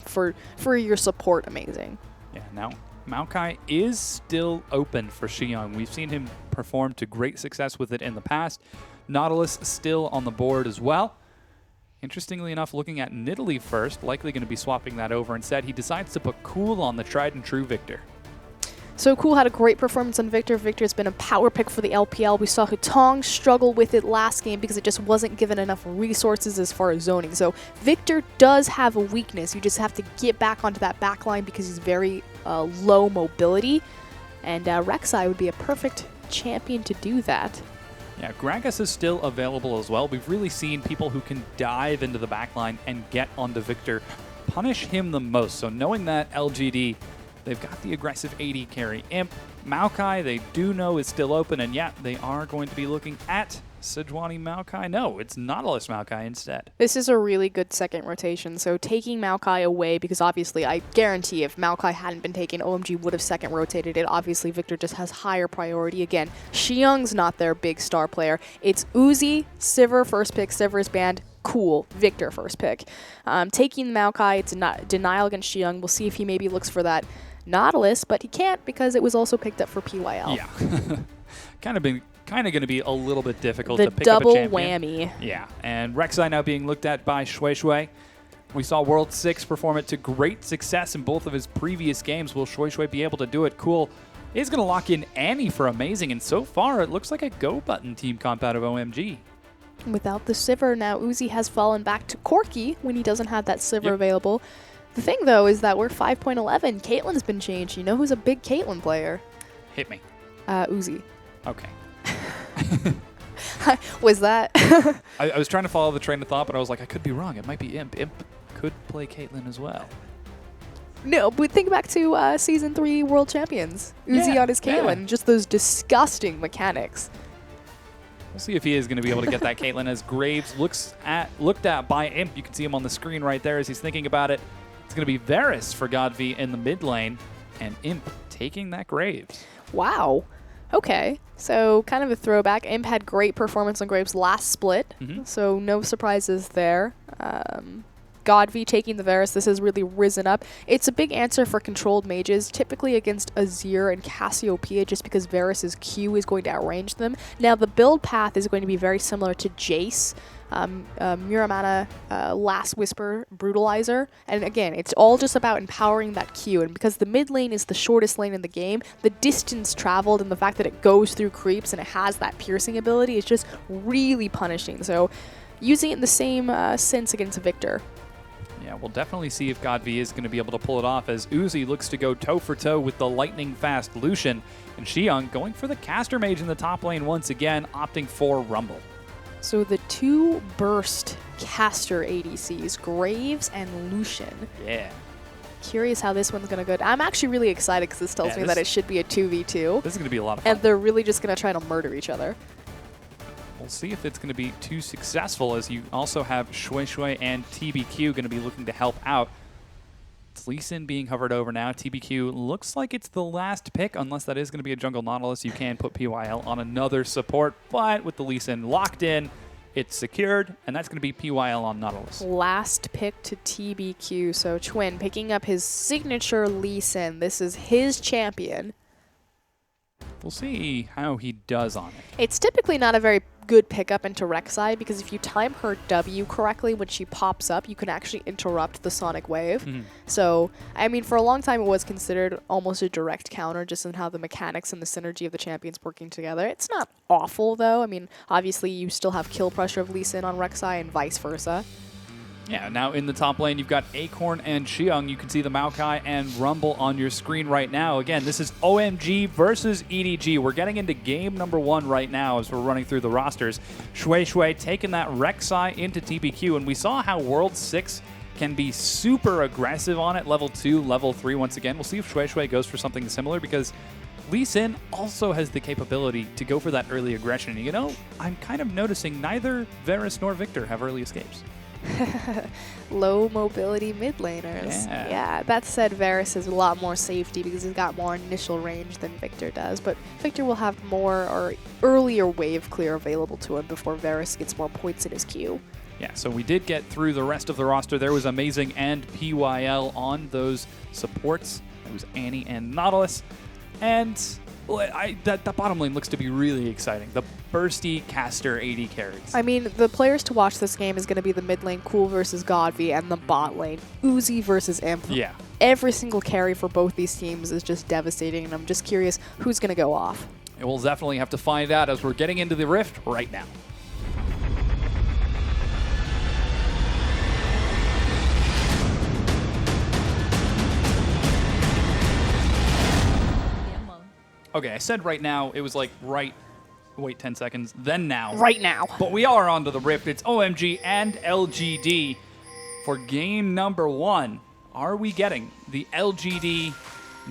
for your support Amazing. Yeah, now Maokai is still open for Xiong. We've seen him perform to great success with it in the past. Nautilus still on the board as well. Interestingly enough, looking at Nidalee first, likely going to be swapping that over. Instead, he decides to put Cool on the tried and true Victor. So Cool had a great performance on Victor. Victor has been a power pick for the LPL. We saw Hutong struggle with it last game because it just wasn't given enough resources as far as zoning. So Victor does have a weakness. You just have to get back onto that back line because he's very low mobility. And Rek'Sai would be a perfect champion to do that. Yeah, Gragas is still available as well. We've really seen people who can dive into the backline and get onto Victor punish him the most. So knowing that LGD, they've got the aggressive AD carry. Imp, Maokai, they do know is still open, and yeah, they are going to be looking at Sejuani Maokai. No, it's Nautilus Maokai instead. This is a really good second rotation, so taking Maokai away, because obviously I guarantee if Maokai hadn't been taken, OMG would have second rotated it. Obviously, Victor just has higher priority. Again, Xiong's not their big star player. It's Uzi, Sivir first pick, Sivir is banned. Cool, Victor first pick. Taking Maokai, it's not denial against Xiong. We'll see if he maybe looks for that Nautilus, but he can't because it was also picked up for PYL. Yeah. kind of going to be a little bit difficult to pick up a double champion. whammy. Yeah, and Rek'Sai now being looked at by Shui Shui. We saw World 6 perform it to great success in both of his previous games. Will Shui Shui be able to do it? Cool is going to lock in Annie for Amazing, and so far it looks like a go button team comp out of OMG. Without the Sivir, now Uzi has fallen back to Corki when he doesn't have that Sivir available. The thing, though, is that we're 5.11. Caitlyn's been changed. You know who's a big Caitlyn player? Hit me. Uzi. Okay. Was that? I was trying to follow the train of thought, but I was like, I could be wrong. It might be Imp. Imp could play Caitlyn as well. No, but think back to Season 3 World Champions. Uzi on his Caitlyn. Just those disgusting mechanics. We'll see if he is going to be able to get that Caitlyn as Graves looked at by Imp. You can see him on the screen right there as he's thinking about it. It's going to be Varus for Godvi in the mid lane, and Imp taking that Graves. Wow. Okay. So kind of a throwback. Imp had great performance on Graves' last split, so no surprises there. Godv taking the Varus, this has really risen up. It's a big answer for controlled mages, typically against Azir and Cassiopeia, just because Varus's Q is going to outrange them. Now, the build path is going to be very similar to Jace, Muramana, Last Whisper, Brutalizer. And again, it's all just about empowering that Q. And because the mid lane is the shortest lane in the game, the distance traveled and the fact that it goes through creeps and it has that piercing ability is just really punishing. So using it in the same sense against Victor. Yeah, we'll definitely see if Godv is going to be able to pull it off as Uzi looks to go toe-for-toe with the lightning-fast Lucian. And Xiang going for the caster mage in the top lane once again, opting for Rumble. So the two burst caster ADCs, Graves and Lucian. Yeah. Curious how this one's going to go. I'm actually really excited because this tells me that it should be a 2v2. This is going to be a lot of fun. And they're really just going to try to murder each other. We'll see if it's going to be too successful, as you also have Shui Shui and TBQ going to be looking to help out. It's Lee Sin being hovered over now. TBQ looks like it's the last pick, unless that is going to be a jungle Nautilus. You can put PYL on another support, but with the Lee Sin locked in, it's secured, and that's going to be PYL on Nautilus. Last pick to TBQ. So Twin picking up his signature Lee Sin. This is his champion. We'll see how he does on it. It's typically not a very good pickup into Rek'Sai because if you time her W correctly when she pops up, you can actually interrupt the Sonic Wave. So, I mean, for a long time it was considered almost a direct counter just in how the mechanics and the synergy of the champions working together. It's not awful though. I mean, obviously you still have kill pressure of Lee Sin on Rek'Sai and vice versa. Yeah, now in the top lane, you've got Acorn and Xiang. You can see the Maokai and Rumble on your screen right now. Again, this is OMG versus EDG. We're getting into game number 1 right now as we're running through the rosters. Shui Shui taking that Rek'Sai into TBQ, and we saw how World 6 can be super aggressive on it, level 2, level 3 once again. We'll see if Shui Shui goes for something similar because Lee Sin also has the capability to go for that early aggression. You know, I'm kind of noticing neither Varus nor Victor have early escapes. Low mobility mid laners. Yeah, that said, Varus has a lot more safety because he's got more initial range than Victor does, but Victor will have more or earlier wave clear available to him before Varus gets more points in his queue. Yeah, so we did get through the rest of the roster. There was Amazing and PYL on those supports. It was Annie and Nautilus. And that bottom lane looks to be really exciting. The bursty caster AD carries. I mean, the players to watch this game is going to be the mid lane Cool versus Godv and the bot lane Uzi versus Imp. Yeah. Every single carry for both these teams is just devastating, and I'm just curious who's going to go off. And we'll definitely have to find out as we're getting into the Rift right now. Okay, I said right now. It was like wait 10 seconds, then now. Right now. But we are onto the Rift. It's OMG and LGD for game number 1. Are we getting the LGD?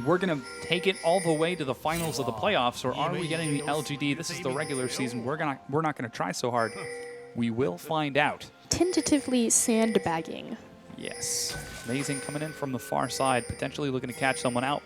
We're going to take it all the way to the finals of the playoffs, or are we getting the LGD? This is the regular season. We're not going to try so hard. We will find out. Tentatively sandbagging. Yes. Amazing coming in from the far side, potentially looking to catch someone out.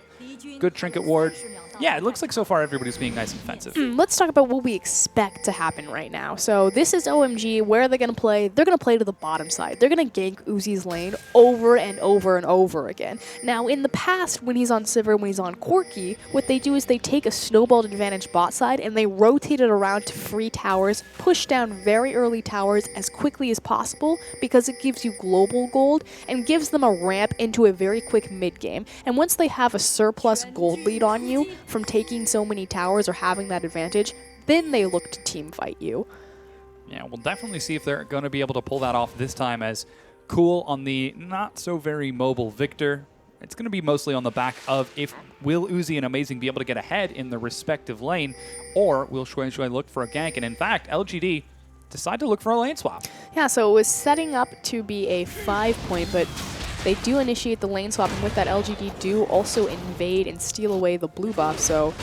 Good trinket ward. Yeah, it looks like so far everybody's being nice and defensive. Let's talk about what we expect to happen right now. So this is OMG. Where are they going to play? They're going to play to the bottom side. They're going to gank Uzi's lane over and over and over again. Now, in the past, when he's on Sivir, when he's on Corki, what they do is they take a snowballed advantage bot side and they rotate it around to free towers, push down very early towers as quickly as possible because it gives you global gold and gives them a ramp into a very quick mid game. And once they have a surplus gold lead on you from taking so many towers or having that advantage, then they look to team fight you. Yeah, we'll definitely see if they're going to be able to pull that off this time, as Cool on the not so very mobile Victor. It's going to be mostly on the back of if will Uzi and Amazing be able to get ahead in the respective lane, or will Shui Shui look for a gank? And in fact, LGD decide to look for a lane swap. Yeah, so it was setting up to be a 5-point, but they do initiate the lane swap, and with that, LGD do also invade and steal away the blue buff. So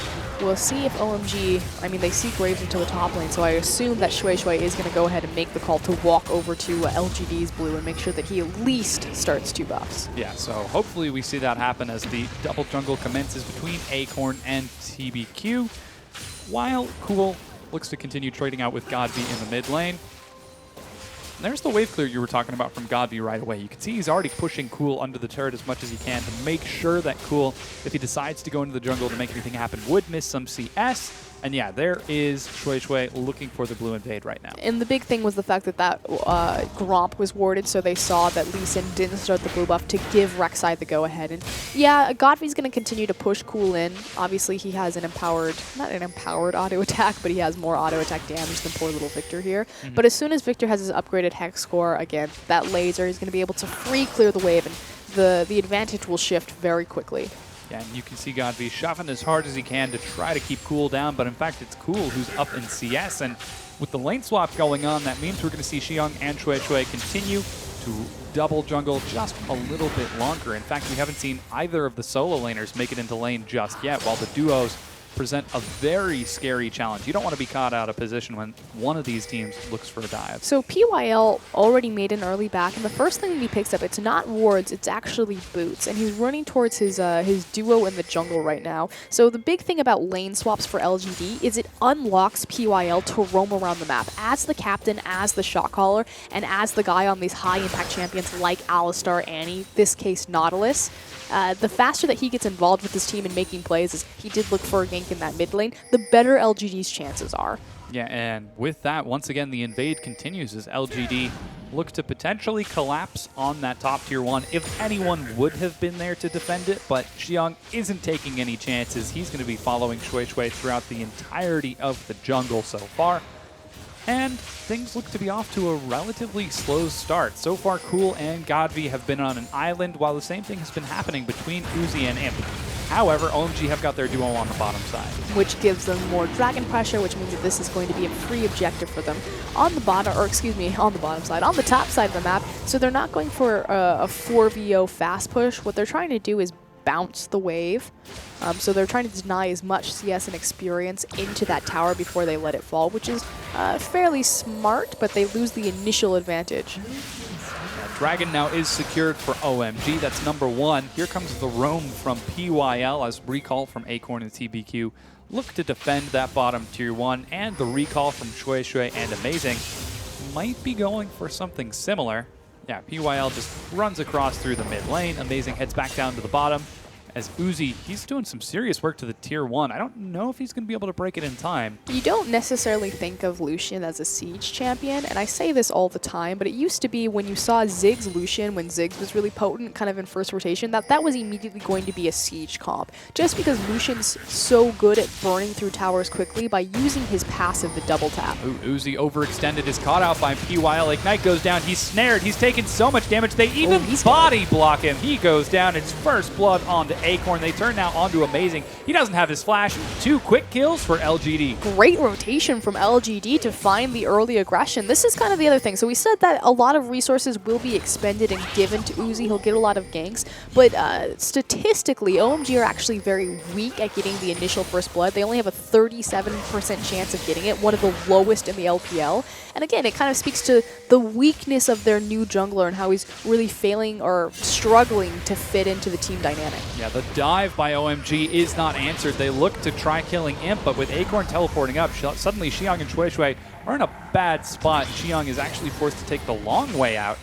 we'll see if OMG, I mean, they see Graves into the top lane, so I assume that Shui Shui is going to go ahead and make the call to walk over to LGD's blue and make sure that he at least starts 2 buffs. Yeah, so hopefully we see that happen as the double jungle commences between Acorn and TBQ, while Cool looks to continue trading out with Godv in the mid lane. And there's the wave clear you were talking about from Godby right away. You can see he's already pushing Cool under the turret as much as he can to make sure that Cool, if he decides to go into the jungle to make anything happen, would miss some CS. And yeah, there is Shui Shui looking for the blue invade right now. And the big thing was the fact that Gromp was warded, so they saw that Lee Sin didn't start the blue buff to give Rek'Sai the go-ahead. And yeah, Godfrey's going to continue to push Cool in. Obviously, he has an empowered, not an empowered auto attack, but he has more auto attack damage than poor little Victor here. But as soon as Victor has his upgraded Hex score, again, that laser, he's going to be able to free clear the wave, and the advantage will shift very quickly. Yeah, and you can see Godby shoving as hard as he can to try to keep Cool down, but in fact it's Cool who's up in CS, and with the lane swap going on, that means we're going to see Xiong and Shui Shui continue to double jungle just a little bit longer. In fact, we haven't seen either of the solo laners make it into lane just yet, while the duos present a very scary challenge. You don't want to be caught out of position when one of these teams looks for a dive. So PYL already made an early back, and the first thing he picks up, it's not wards, it's actually boots, and he's running towards his duo in the jungle right now. So the big thing about lane swaps for LGD is it unlocks PYL to roam around the map as the captain, as the shot caller, and as the guy on these high impact champions like Alistar, Annie, this case Nautilus. The faster that he gets involved with his team in making plays, as he did look for a gank in that mid lane, the better LGD's chances are. Yeah, and with that, once again, the invade continues as LGD look to potentially collapse on that top tier 1 if anyone would have been there to defend it, but Xiong isn't taking any chances. He's going to be following Shui Shui throughout the entirety of the jungle so far. And things look to be off to a relatively slow start. So far, Cool and Godby have been on an island, while the same thing has been happening between Uzi and Imp. However, OMG have got their duo on the bottom side, which gives them more dragon pressure, which means that this is going to be a free objective for them on the bottom, or excuse me, on the bottom side, on the top side of the map. So they're not going for a 4v0 fast push. What they're trying to do is bounce the wave. So they're trying to deny as much CS and experience into that tower before they let it fall, which is fairly smart, but they lose the initial advantage. Dragon now is secured for OMG. That's number 1. Here comes the roam from PYL as recall from Acorn and TBQ look to defend that bottom tier 1, and the recall from Shui Shui and Amazing might be going for something similar. Yeah, PYL just runs across through the mid lane. Amazing heads back down to the bottom. As Uzi, he's doing some serious work to the tier 1. I don't know if he's going to be able to break it in time. You don't necessarily think of Lucian as a siege champion, and I say this all the time, but it used to be when you saw Ziggs Lucian, when Ziggs was really potent, kind of in first rotation, that was immediately going to be a siege comp. Just because Lucian's so good at burning through towers quickly by using his passive, the double tap. Ooh, Uzi overextended, is caught out by PYL. Ignite goes down, he's snared, he's taken so much damage, they even body block him. He goes down, it's first blood onto Acorn. They turn now onto Amazing. He doesn't have his flash. 2 quick kills for LGD. Great rotation from LGD to find the early aggression. This is kind of the other thing. So we said that a lot of resources will be expended and given to Uzi. He'll get a lot of ganks. But statistically, OMG are actually very weak at getting the initial first blood. They only have a 37% chance of getting it, one of the lowest in the LPL. And again, it kind of speaks to the weakness of their new jungler and how he's really failing or struggling to fit into the team dynamic. Yeah, the dive by OMG is not answered. They look to try killing Imp, but with Acorn teleporting up, suddenly Xiong and Shui Shui are in a bad spot. Xiong is actually forced to take the long way out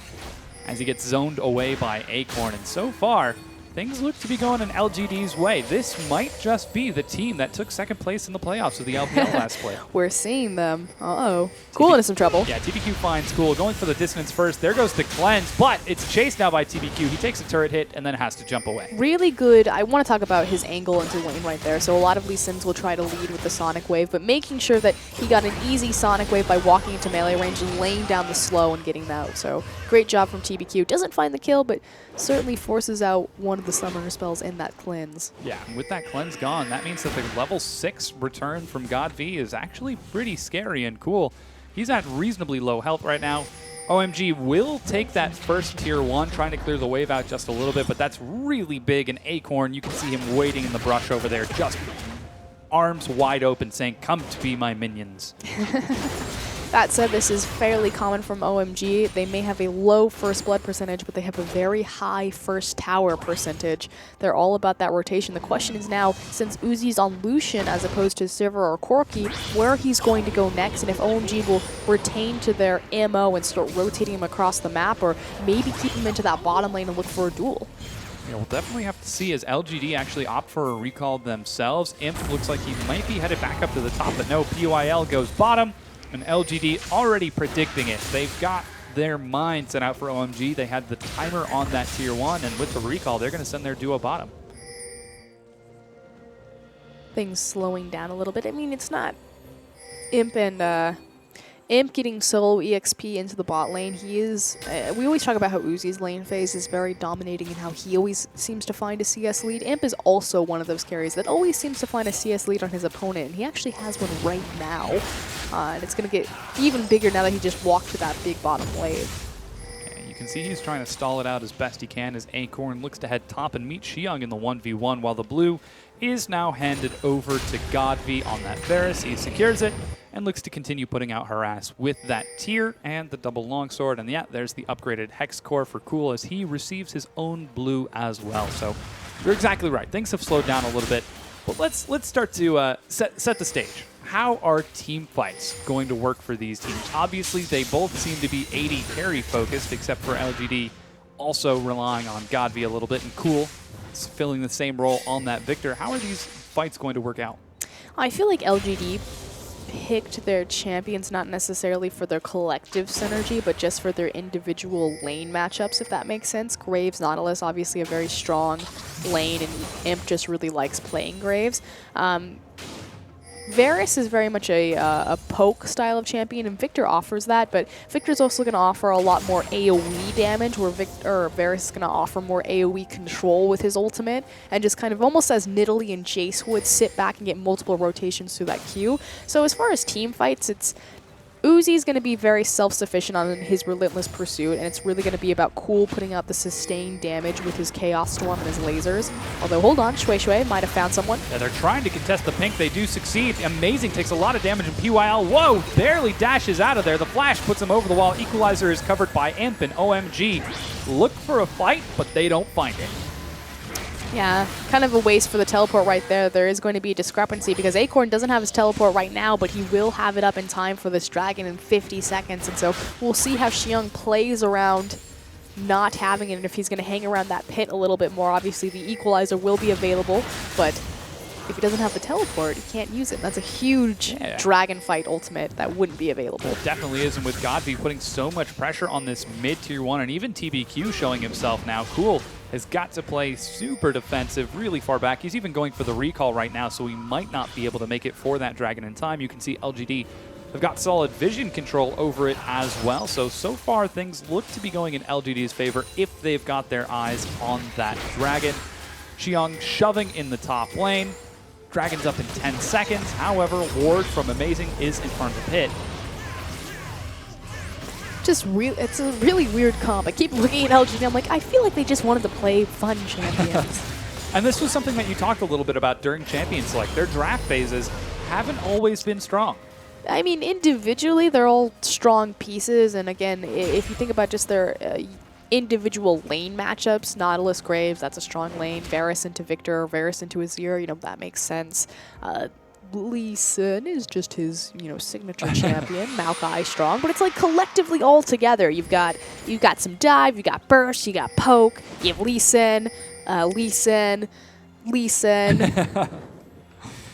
as he gets zoned away by Acorn. And so far, things look to be going in LGD's way. This might just be the team that took second place in the playoffs of the LPL last play. We're seeing them. Uh-oh. Cool into some trouble. Yeah, TBQ finds Cool, going for the dissonance first. There goes the cleanse, but it's chased now by TBQ. He takes a turret hit and then has to jump away. Really good. I want to talk about his angle into lane right there. So a lot of Lee Sins will try to lead with the Sonic Wave, but making sure that he got an easy Sonic Wave by walking into melee range and laying down the slow and getting that out. So great job from TBQ. Doesn't find the kill, but certainly forces out one of the summoner spells in that cleanse. Yeah, with that cleanse gone, that means that the level 6 return from Godby is actually pretty scary and cool. He's at reasonably low health right now. OMG will take that first tier 1, trying to clear the wave out just a little bit, but that's really big. And Acorn, you can see him waiting in the brush over there, just arms wide open, saying, "Come to be my minions." That said, this is fairly common from OMG. They may have a low first blood percentage, but they have a very high first tower percentage. They're all about that rotation. The question is now, since Uzi's on Lucian as opposed to Sivir or Corki, where he's going to go next, and if OMG will retain to their MO and start rotating him across the map, or maybe keep him into that bottom lane and look for a duel. Yeah, we'll definitely have to see as LGD actually opt for a recall themselves. Imp looks like he might be headed back up to the top, but no, PYL goes bottom. And LGD already predicting it. They've got their mind set out for OMG. They had the timer on that tier 1, and with the recall, they're going to send their duo bottom. Things slowing down a little bit. I mean, it's not Imp and Imp getting solo EXP into the bot lane. He is, we always talk about how Uzi's lane phase is very dominating and how he always seems to find a CS lead. Imp is also one of those carries that always seems to find a CS lead on his opponent, and he actually has one right now. And it's going to get even bigger now that he just walked to that big bottom wave. Yeah, you can see he's trying to stall it out as best he can as Acorn looks to head top and meet Xiong in the 1v1, while the blue is now handed over to Godvi on that Varus. He secures it and looks to continue putting out harass with that tier and the double longsword. And yeah, there's the upgraded Hex Core for Cool as he receives his own blue as well. So you're exactly right. Things have slowed down a little bit. But let's start to set the stage. How are team fights going to work for these teams? Obviously, they both seem to be 80 carry focused, except for LGD also relying on Godvi a little bit, and Cool is filling the same role on that Victor. How are these fights going to work out? I feel like LGD picked their champions not necessarily for their collective synergy, but just for their individual lane matchups, if that makes sense. Graves, Nautilus, obviously a very strong lane, and Imp just really likes playing Graves. Varus is very much a poke style of champion, and Victor offers that, but Victor's also going to offer a lot more AoE damage, where Varus is going to offer more AoE control with his ultimate, and just kind of almost as Nidalee and Jace would sit back and get multiple rotations through that queue. So as far as team fights, it's Uzi's going to be very self-sufficient on his relentless pursuit, and it's really going to be about Cool putting out the sustained damage with his Chaos Storm and his lasers. Although, hold on, Shui Shui might have found someone. Yeah, they're trying to contest the pink. They do succeed. Amazing takes a lot of damage, and PYL, whoa, barely dashes out of there. The flash puts him over the wall. Equalizer is covered by Imp, and OMG look for a fight, but they don't find it. Yeah, kind of a waste for the teleport right there. There is going to be a discrepancy because Acorn doesn't have his teleport right now, but he will have it up in time for this dragon in 50 seconds. And so we'll see how Xiong plays around not having it and if he's going to hang around that pit a little bit more. Obviously, the equalizer will be available, but if he doesn't have the teleport, he can't use it. That's a huge dragon fight ultimate that wouldn't be available. It definitely is, and with Godvi putting so much pressure on this mid-tier 1, and even TBQ showing himself now, Cool has got to play super defensive, really far back. He's even going for the recall right now, so he might not be able to make it for that dragon in time. You can see LGD have got solid vision control over it as well. So far things look to be going in LGD's favor if they've got their eyes on that dragon. Xiong shoving in the top lane. Dragon's up in 10 seconds. However, Ward from Amazing is in front of the pit. It's a really weird comp. I keep looking at LGD. I'm like, I feel like they just wanted to play fun champions. And this was something that you talked a little bit about during Champion Select. Their draft phases haven't always been strong. I mean, individually, they're all strong pieces. And again, if you think about just their individual lane matchups, Nautilus, Graves, that's a strong lane. Varus into Victor, Varus into Azir, that makes sense. Lee Sin is just his, signature champion. Maokai strong, but it's like collectively all together. You've got some dive, you got burst, you got poke, you have Lee Sin.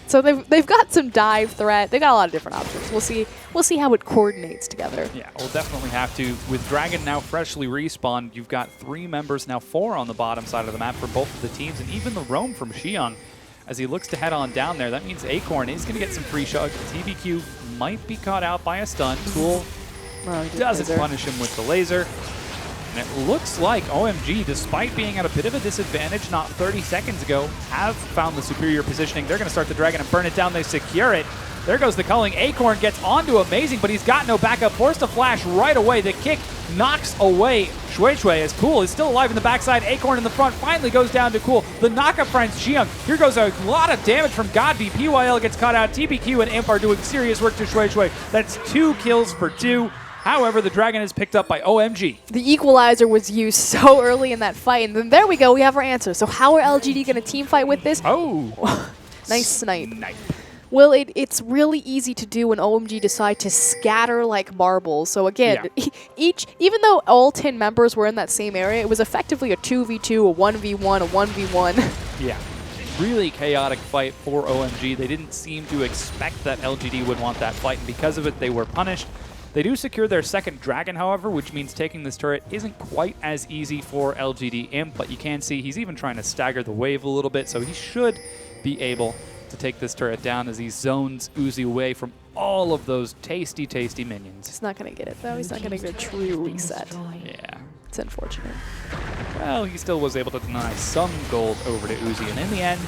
So they've got some dive threat. They got a lot of different options. We'll see how it coordinates together. Yeah, we'll definitely have to. With Dragon now freshly respawned, you've got 3 members, now 4 on the bottom side of the map for both of the teams, and even the roam from Xiong as he looks to head on down there. That means Acorn is going to get some free shot. TBQ might be caught out by a stun. Cool doesn't punish him with the laser. And it looks like OMG, despite being at a bit of a disadvantage not 30 seconds ago, have found the superior positioning. They're going to start the dragon and burn it down. They secure it. There goes the culling. Acorn gets onto Amazing, but he's got no backup. Forced to flash right away. The kick knocks away Shui Shui as Cool is still alive in the backside. Acorn in the front finally goes down to Cool. The knockup finds Jiyoung. Here goes a lot of damage from Godby. PYL gets caught out. TBQ and Imp are doing serious work to Shui Shui. That's 2 kills for 2. However, the Dragon is picked up by OMG. The equalizer was used so early in that fight, and then there we go, we have our answer. So how are LGD going to team fight with this? Oh. Nice snipe. Well, it's really easy to do when OMG decide to scatter like marbles. So again, even though all 10 members were in that same area, it was effectively a 2v2, a 1v1, a 1v1. Yeah. Really chaotic fight for OMG. They didn't seem to expect that LGD would want that fight, and because of it, they were punished. They do secure their second Dragon, however, which means taking this turret isn't quite as easy for LGD Imp, but you can see he's even trying to stagger the wave a little bit, so he should be able to take this turret down as he zones Uzi away from all of those tasty, tasty minions. He's not going to get it, though. He's not going to get a true reset. Yeah. It's unfortunate. Well, he still was able to deny some gold over to Uzi, and in the end,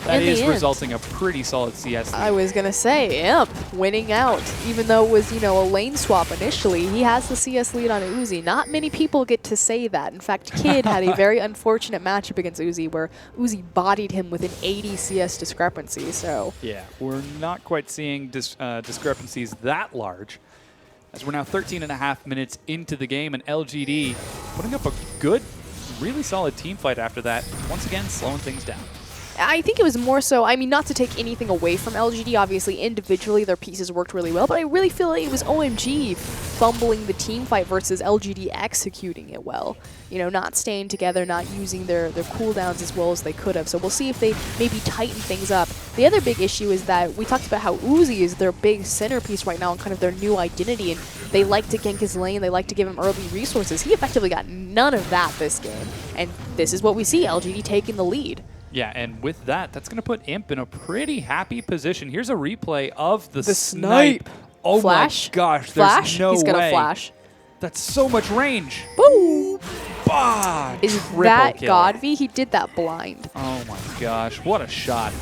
that is resulting a pretty solid CS lead. I was going to say, Imp winning out. Even though it was, a lane swap initially, he has the CS lead on Uzi. Not many people get to say that. In fact, Kid had a very unfortunate matchup against Uzi where Uzi bodied him with an 80 CS discrepancy. So yeah, we're not quite seeing discrepancies that large, as we're now 13.5 minutes into the game, and LGD putting up a good, really solid team fight after that. Once again, slowing things down. I think it was more so, not to take anything away from LGD, obviously individually their pieces worked really well, but I really feel like it was OMG fumbling the team fight versus LGD executing it well. Not staying together, not using their cooldowns as well as they could have. So we'll see if they maybe tighten things up. The other big issue is that we talked about how Uzi is their big centerpiece right now and kind of their new identity, and they like to gank his lane, they like to give him early resources. He effectively got none of that this game, and this is what we see, LGD taking the lead. Yeah, and with that, that's going to put Imp in a pretty happy position. Here's a replay of the snipe. Oh flash? My gosh, Flash? there's no way. He's going to flash. That's so much range. Boom! Bah, is that Godby? He did that blind. Oh my gosh, what a shot.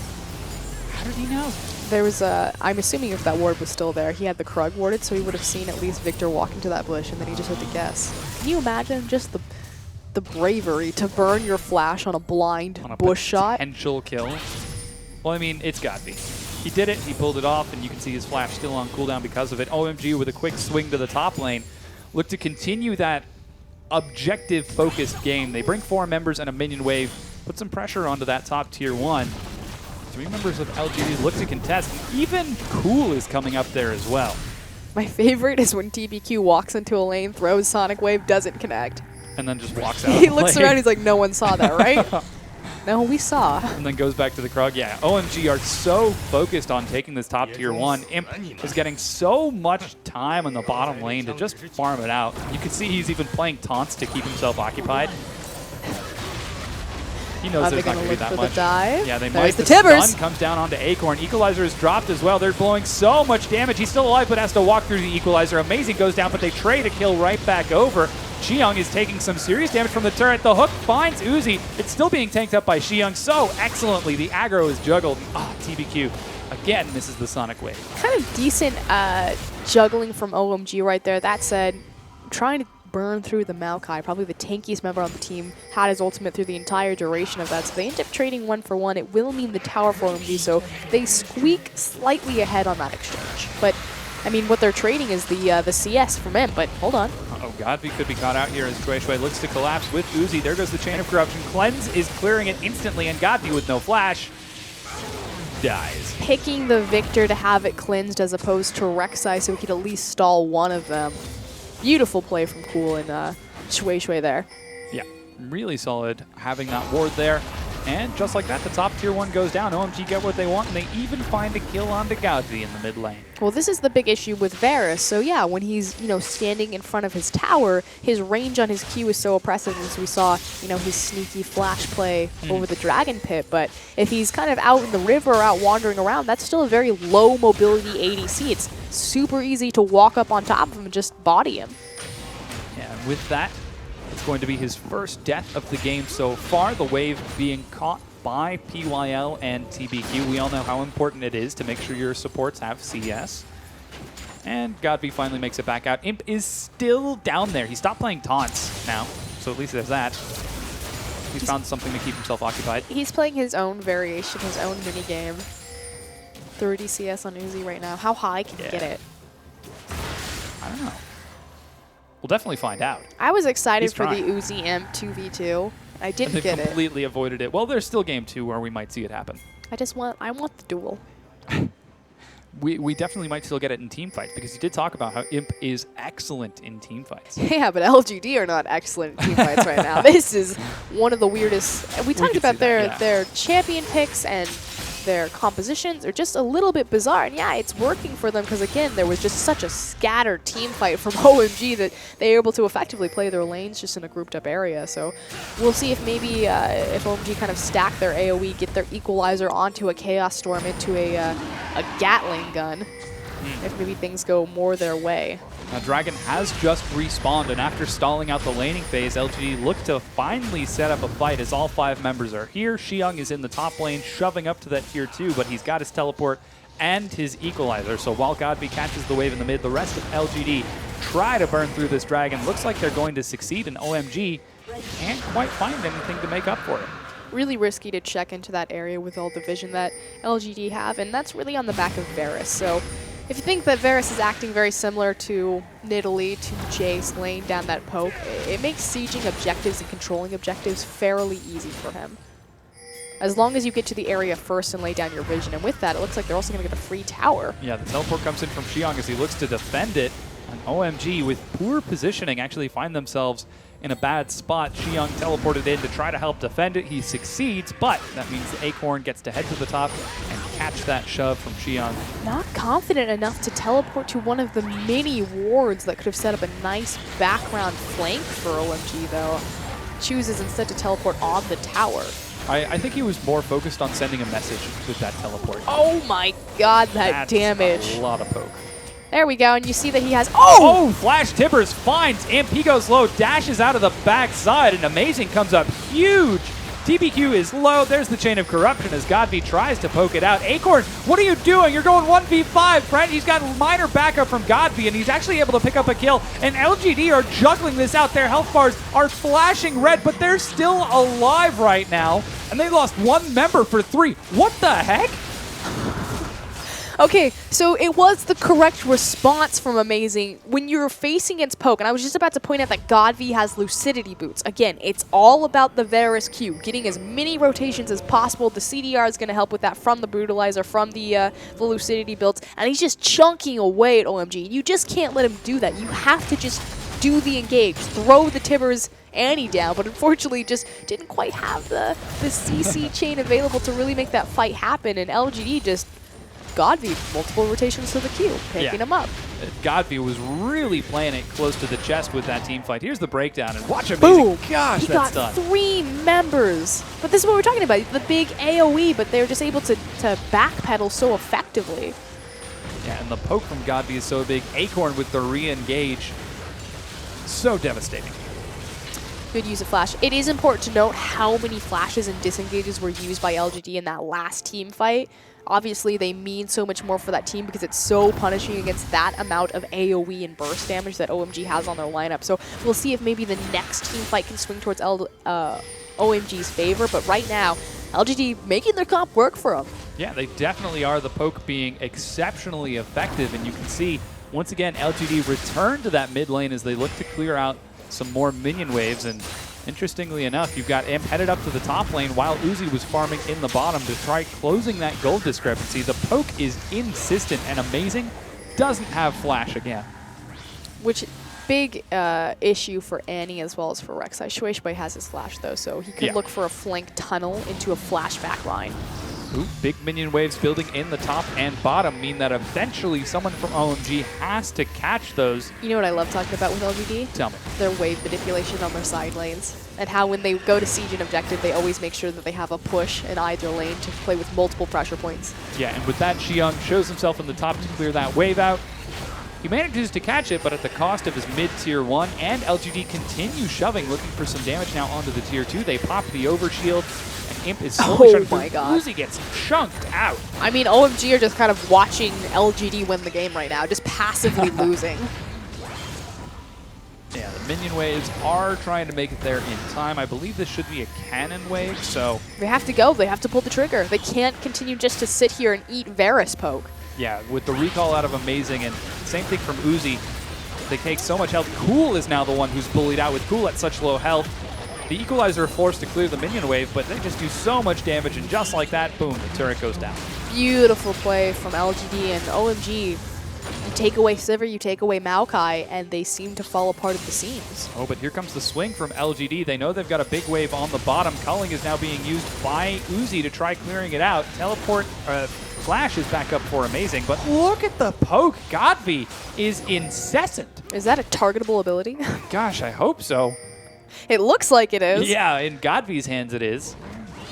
How did he know? There was I'm assuming if that ward was still there, he had the Krug warded, so he would have seen at least Victor walk into that bush, and then he just had to guess. Can you imagine just the bravery to burn your flash on a blind bush shot? Potential kill. Well, I mean, it's Godby. He did it, he pulled it off, and you can see his flash still on cooldown because of it. OMG with a quick swing to the top lane. Look to continue that objective-focused game. They bring 4 members and a minion wave, put some pressure onto that top tier 1. 3 members of LGD look to contest. Even Cool is coming up there as well. My favorite is when TBQ walks into a lane, throws Sonic Wave, doesn't connect. And then just walks out. He looks around, he's like, no one saw that, right? No, we saw. And then goes back to the Krug. Yeah, OMG are so focused on taking this top tier 1. Imp is getting so much time on the bottom lane to just farm it out. You can see he's even playing taunts to keep himself occupied. He knows there's not going to be that much. Dive? Yeah, they There's might. The Tibbers. Stun comes down onto Acorn. Equalizer is dropped as well. They're blowing so much damage. He's still alive, but has to walk through the Equalizer. Amazing goes down, but they trade a kill right back over. Xiyoung is taking some serious damage from the turret. The hook finds Uzi. It's still being tanked up by Xiyoung so excellently. The aggro is juggled. TBQ again misses the Sonic Wave. Kind of decent juggling from OMG right there. That said, trying to burn through the Maokai, probably the tankiest member on the team, had his ultimate through the entire duration of that. So they end up trading 1 for 1. It will mean the tower for OMG, so they squeak slightly ahead on that exchange. But I mean, what they're trading is the CS from him, but hold on. Uh-oh, Godby could be caught out here as Shui Shui looks to collapse with Uzi. There goes the Chain of Corruption. Cleanse is clearing it instantly, and Godby with no flash dies. Picking the Victor to have it cleansed as opposed to Rek'Sai so we could at least stall one of them. Beautiful play from Cool and Shui Shui there. Yeah, really solid having that ward there. And just like that, the top tier 1 goes down. OMG get what they want, and they even find a kill onto Godby in the mid lane. Well, this is the big issue with Varus. So yeah, when he's standing in front of his tower, his range on his Q is so oppressive, as we saw his sneaky flash play over the Dragon Pit. But if he's kind of out in the river or out wandering around, that's still a very low mobility ADC. It's super easy to walk up on top of him and just body him. Yeah, and with that, it's going to be his first death of the game so far. The wave being caught by PYL and TBQ. We all know how important it is to make sure your supports have CS. And Godby finally makes it back out. Imp is still down there. He stopped playing taunts now, so at least there's that. He's found something to keep himself occupied. He's playing his own variation, his own mini game. 30 CS on Uzi right now. How high can he get it? I don't know. We'll definitely find out. I was excited for trying. the Uzi Imp 2v2. I didn't They've get it. completely avoided it. Well, there's still game 2 where we might see it happen. I want the duel. We definitely might still get it in team fights because you did talk about how Imp is excellent in team fights. Yeah, but LGD are not excellent team fights right now. This is one of the weirdest. We talked about their champion picks and their compositions are just a little bit bizarre. And yeah, it's working for them because, again, there was just such a scattered team fight from OMG that they were able to effectively play their lanes just in a grouped up area. So we'll see if maybe if OMG kind of stack their AoE, get their equalizer onto a Chaos Storm, into a Gatling gun, if maybe things go more their way. Now, Dragon has just respawned, and after stalling out the laning phase, LGD look to finally set up a fight as all 5 members are here. Xiong is in the top lane, shoving up to that tier 2, but he's got his teleport and his equalizer. So while Godby catches the wave in the mid, the rest of LGD try to burn through this Dragon. Looks like they're going to succeed, and OMG can't quite find anything to make up for it. Really risky to check into that area with all the vision that LGD have, and that's really on the back of Varus. So if you think that Varus is acting very similar to Nidalee, to Jace laying down that poke, it makes sieging objectives and controlling objectives fairly easy for him. As long as you get to the area first and lay down your vision, and with that, it looks like they're also going to get a free tower. Yeah, the teleport comes in from Xiong as he looks to defend it. And OMG, with poor positioning, actually find themselves in a bad spot. Xiong teleported in to try to help defend it. He succeeds, but that means the Acorn gets to head to the top and catch that shove from Xiong. Not confident enough to teleport to one of the many wards that could have set up a nice background flank for OMG, though. Chooses instead to teleport on the tower. I think he was more focused on sending a message with that teleport. Oh my god, that damage. That's a lot of poke. There we go, and you see that he has... Oh! Flash Tippers finds Imp. He goes low, dashes out of the backside, and Amazing comes up huge. TBQ is low. There's the Chain of Corruption as Godby tries to poke it out. Acorn, what are you doing? You're going 1v5, friend. He's got minor backup from Godby, and he's actually able to pick up a kill. And LGD are juggling this out. Their health bars are flashing red, but they're still alive right now. And they lost 1 member for 3. What the heck? Okay, so it was the correct response from Amazing when you're facing against Poke, and I was just about to point out that Godby has Lucidity Boots. Again, it's all about the Varus Q, getting as many rotations as possible. The CDR is going to help with that from the Brutalizer, from the Lucidity builds, and he's just chunking away at OMG. You just can't let him do that. You have to just do the engage, throw the Tibbers Annie down, but unfortunately just didn't quite have the CC chain available to really make that fight happen, and LGD just... Godby, multiple rotations to the Q, picking him up. Godby was really playing it close to the chest with that team fight. Here's the breakdown, and watch Amazing. Boom! Gosh, he that's got done. 3 members. But this is what we're talking about, the big AoE, but they're just able to backpedal so effectively. Yeah, and the poke from Godby is so big. Acorn with the re-engage. So devastating. Good use of flash. It is important to note how many flashes and disengages were used by LGD in that last team fight. Obviously, they mean so much more for that team because it's so punishing against that amount of AoE and burst damage that OMG has on their lineup. So we'll see if maybe the next team fight can swing towards OMG's favor. But right now, LGD making their comp work for them. Yeah, they definitely are. The poke being exceptionally effective. And you can see, once again, LGD return to that mid lane as they look to clear out some more minion waves. And interestingly enough, you've got Imp headed up to the top lane while Uzi was farming in the bottom to try closing that gold discrepancy. The poke is insistent, and Amazing doesn't have flash again. Which, big issue for Annie as well as for Rek'Sai. Shueishui has his flash, though, so he could look for a flank tunnel into a flashback line. Ooh, big minion waves building in the top and bottom mean that eventually someone from OMG has to catch those. You know what I love talking about with LGD? Tell me. Their wave manipulation on their side lanes. And how when they go to siege an objective, they always make sure that they have a push in either lane to play with multiple pressure points. Yeah, and with that, Xiong shows himself in the top to clear that wave out. He manages to catch it, but at the cost of his mid-tier 1, and LGD continue shoving, looking for some damage now onto the tier 2. They pop the overshield, and Imp is slowly trying to my God. Uzi gets chunked out. I mean, OMG are just kind of watching LGD win the game right now, just passively losing. Yeah, the minion waves are trying to make it there in time. I believe this should be a cannon wave, so... They have to go. They have to pull the trigger. They can't continue just to sit here and eat Varus poke. Yeah, with the recall out of Amazing, and same thing from Uzi. They take so much health. Cool is now the one who's bullied out with Cool at such low health. The Equalizer are forced to clear the minion wave, but they just do so much damage, and just like that, boom, the turret goes down. Beautiful play from LGD and OMG. You take away Sivir, you take away Maokai, and they seem to fall apart at the seams. Oh, but here comes the swing from LGD. They know they've got a big wave on the bottom. Culling is now being used by Uzi to try clearing it out. Teleport, Flash is back up for Amazing, but look at the poke. Godby is incessant. Is that a targetable ability? Gosh, I hope so. It looks like it is. Yeah, in Godby's hands it is.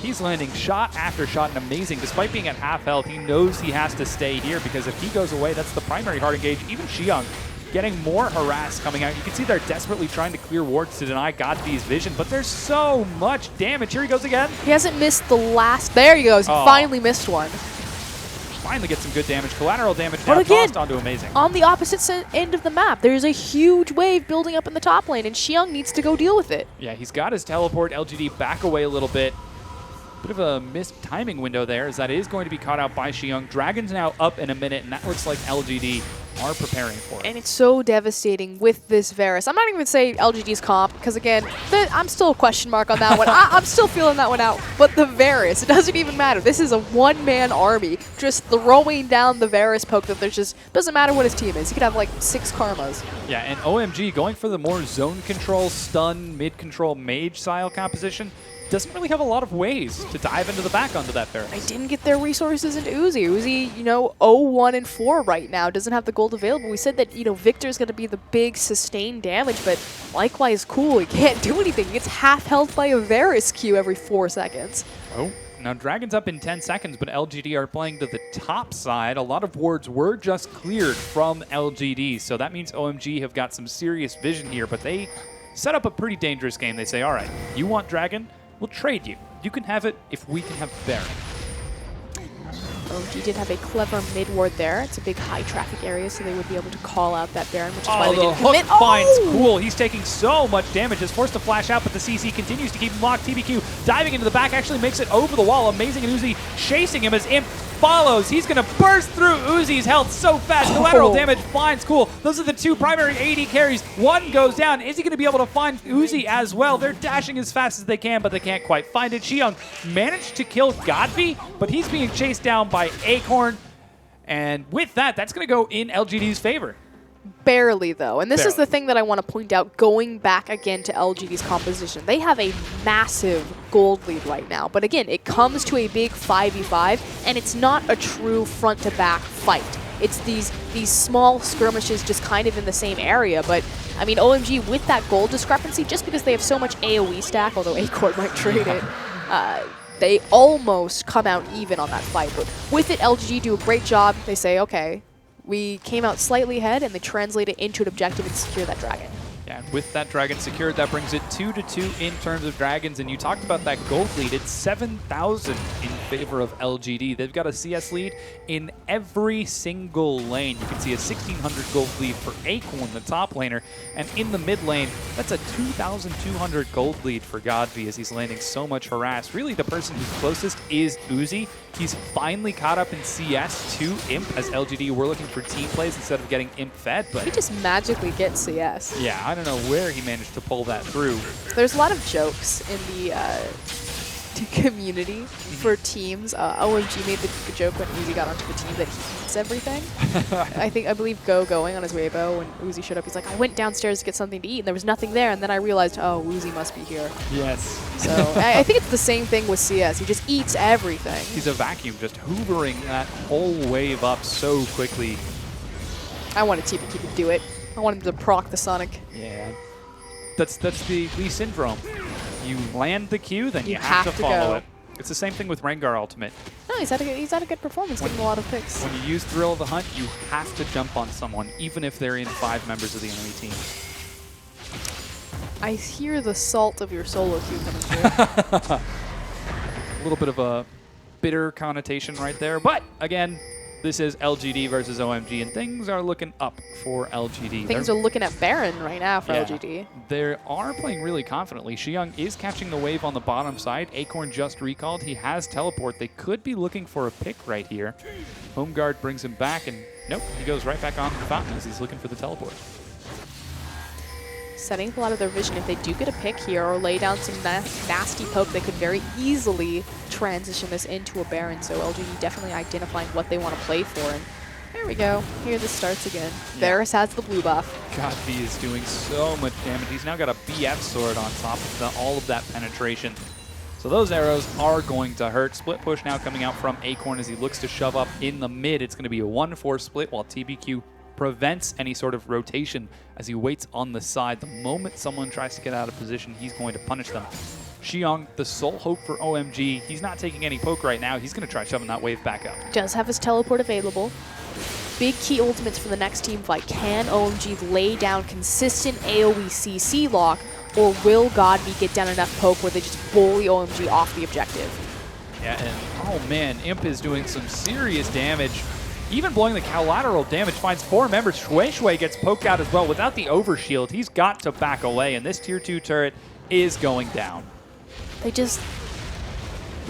He's landing shot after shot and Amazing. Despite being at half health, he knows he has to stay here because if he goes away, that's the primary hard engage. Even Xiong getting more harassed coming out. You can see they're desperately trying to clear wards to deny Godby's vision, but there's so much damage. Here he goes again. He hasn't missed the last. There he goes. He finally missed one. Finally get some good damage. Collateral damage But now again, tossed onto Amazing. On the opposite end of the map, there's a huge wave building up in the top lane, and Xiong needs to go deal with it. Yeah, he's got his teleport. LGD back away a little bit. Bit of a missed timing window there, as that is going to be caught out by Xiong. Dragon's now up in a minute, and that looks like LGD are preparing for it. And it's so devastating with this Varus. I'm not even saying LGD's comp, because again, I'm still a question mark on that one. I'm still feeling that one out. But the Varus, it doesn't even matter. This is a one-man army just throwing down the Varus poke that there's just, doesn't matter what his team is. He could have like 6 karmas. Yeah, and OMG going for the more zone control, stun, mid-control, mage style composition. Doesn't really have a lot of ways to dive into the back onto that Varus. They didn't get their resources into Uzi. Uzi, you know, 0-1-4 right now, doesn't have the gold available. We said that, you know, Victor's going to be the big sustained damage, but likewise Cool, he can't do anything. He gets half health by a Varus Q every 4 seconds. Oh, now Dragon's up in 10 seconds, but LGD are playing to the top side. A lot of wards were just cleared from LGD, so that means OMG have got some serious vision here, but they set up a pretty dangerous game. They say, all right, you want Dragon? We'll trade you. You can have it if we can have Baron. OMG did have a clever mid ward there. It's a big high traffic area, so they would be able to call out that Baron, which is why they didn't commit. Hook finds Cool. He's taking so much damage. Is forced to flash out, but the CC continues to keep him locked. TBQ diving into the back actually makes it over the wall. Amazing, and Uzi chasing him as Imp follows. He's going to burst through Uzi's health so fast. Collateral damage finds Cool. Those are the 2 primary AD carries. One goes down. Is he going to be able to find Uzi as well? They're dashing as fast as they can, but they can't quite find it. Xiong managed to kill Godby, but he's being chased down by Acorn. And with that, that's going to go in LGD's favor. Barely, though. And this is Barely. the thing that I want to point out, going back again to LGD's composition. They have a massive gold lead right now. But again, it comes to a big 5v5, and it's not a true front-to-back fight. It's these small skirmishes just kind of in the same area. But, I mean, OMG, with that gold discrepancy, just because they have so much AoE stack, although Acorn might trade it, they almost come out even on that fight. But with it, LGD do a great job. They say, okay, we came out slightly ahead, and they translate it into an objective and secure that dragon. Yeah, and with that dragon secured, that brings it 2-2 in terms of dragons. And you talked about that gold lead. It's 7,000 in favor of LGD. They've got a CS lead in every single lane. You can see a 1,600 gold lead for Acorn, the top laner. And in the mid lane, that's a 2,200 gold lead for Godby as he's landing so much harass. Really, the person who's closest is Uzi. He's finally caught up in CS to Imp, as LGD were looking for team plays instead of getting Imp fed. But He just magically gets CS. yeah, I don't know where he managed to pull that through. There's a lot of jokes in the community for teams. OMG made the joke when Uzi got onto the team that he eats everything. I believe going on his Weibo, when Uzi showed up, he's like, I went downstairs to get something to eat, and there was nothing there, and then I realized, oh, Uzi must be here. Yes. So I think it's the same thing with CS. He just eats everything. He's a vacuum, just hoovering that whole wave up so quickly. I wanted TPQ to do it. I wanted him to proc the Sonic. Yeah. That's the Lee syndrome. You land the Q, then you have to follow go. it. It's the same thing with Rengar Ultimate. No, he's had a good performance, getting a lot of picks. When you use Thrill of the Hunt, you have to jump on someone, even if they're in 5 members of the enemy team. I hear the salt of your solo queue coming through. little bit of a bitter connotation right there. But again, this is LGD versus OMG, and things are looking up for LGD. Things are looking at Baron right now for LGD. They are playing really confidently. Xiyoung is catching the wave on the bottom side. Acorn just recalled. He has teleport. They could be looking for a pick right here. Home guard brings him back, and nope, he goes right back on the fountain as he's looking for the teleport. Setting up a lot of their vision. If they do get a pick here or lay down some nasty poke, they could very easily transition this into a Baron. So LGD definitely identifying what they want to play for. And there we go. Here this starts again. Varus has the blue buff. Godby is doing so much damage. He's now got a BF sword on top of all of that penetration. So those arrows are going to hurt. Split push now coming out from Acorn as he looks to shove up in the mid. It's going to be a 1-4 split while TBQ prevents any sort of rotation as he waits on the side. The moment someone tries to get out of position, he's going to punish them. Xiyoung, the sole hope for OMG. He's not taking any poke right now. He's going to try shoving that wave back up. Does have his teleport available. Big key ultimates for the next team fight. Can OMG lay down consistent AoE CC lock, or will Godby get down enough poke where they just bully OMG off the objective? Yeah, and oh man, Imp is doing some serious damage. Even blowing the collateral damage finds 4 members. Shui gets poked out as well. Without the overshield, he's got to back away, and this tier 2 turret is going down. They just...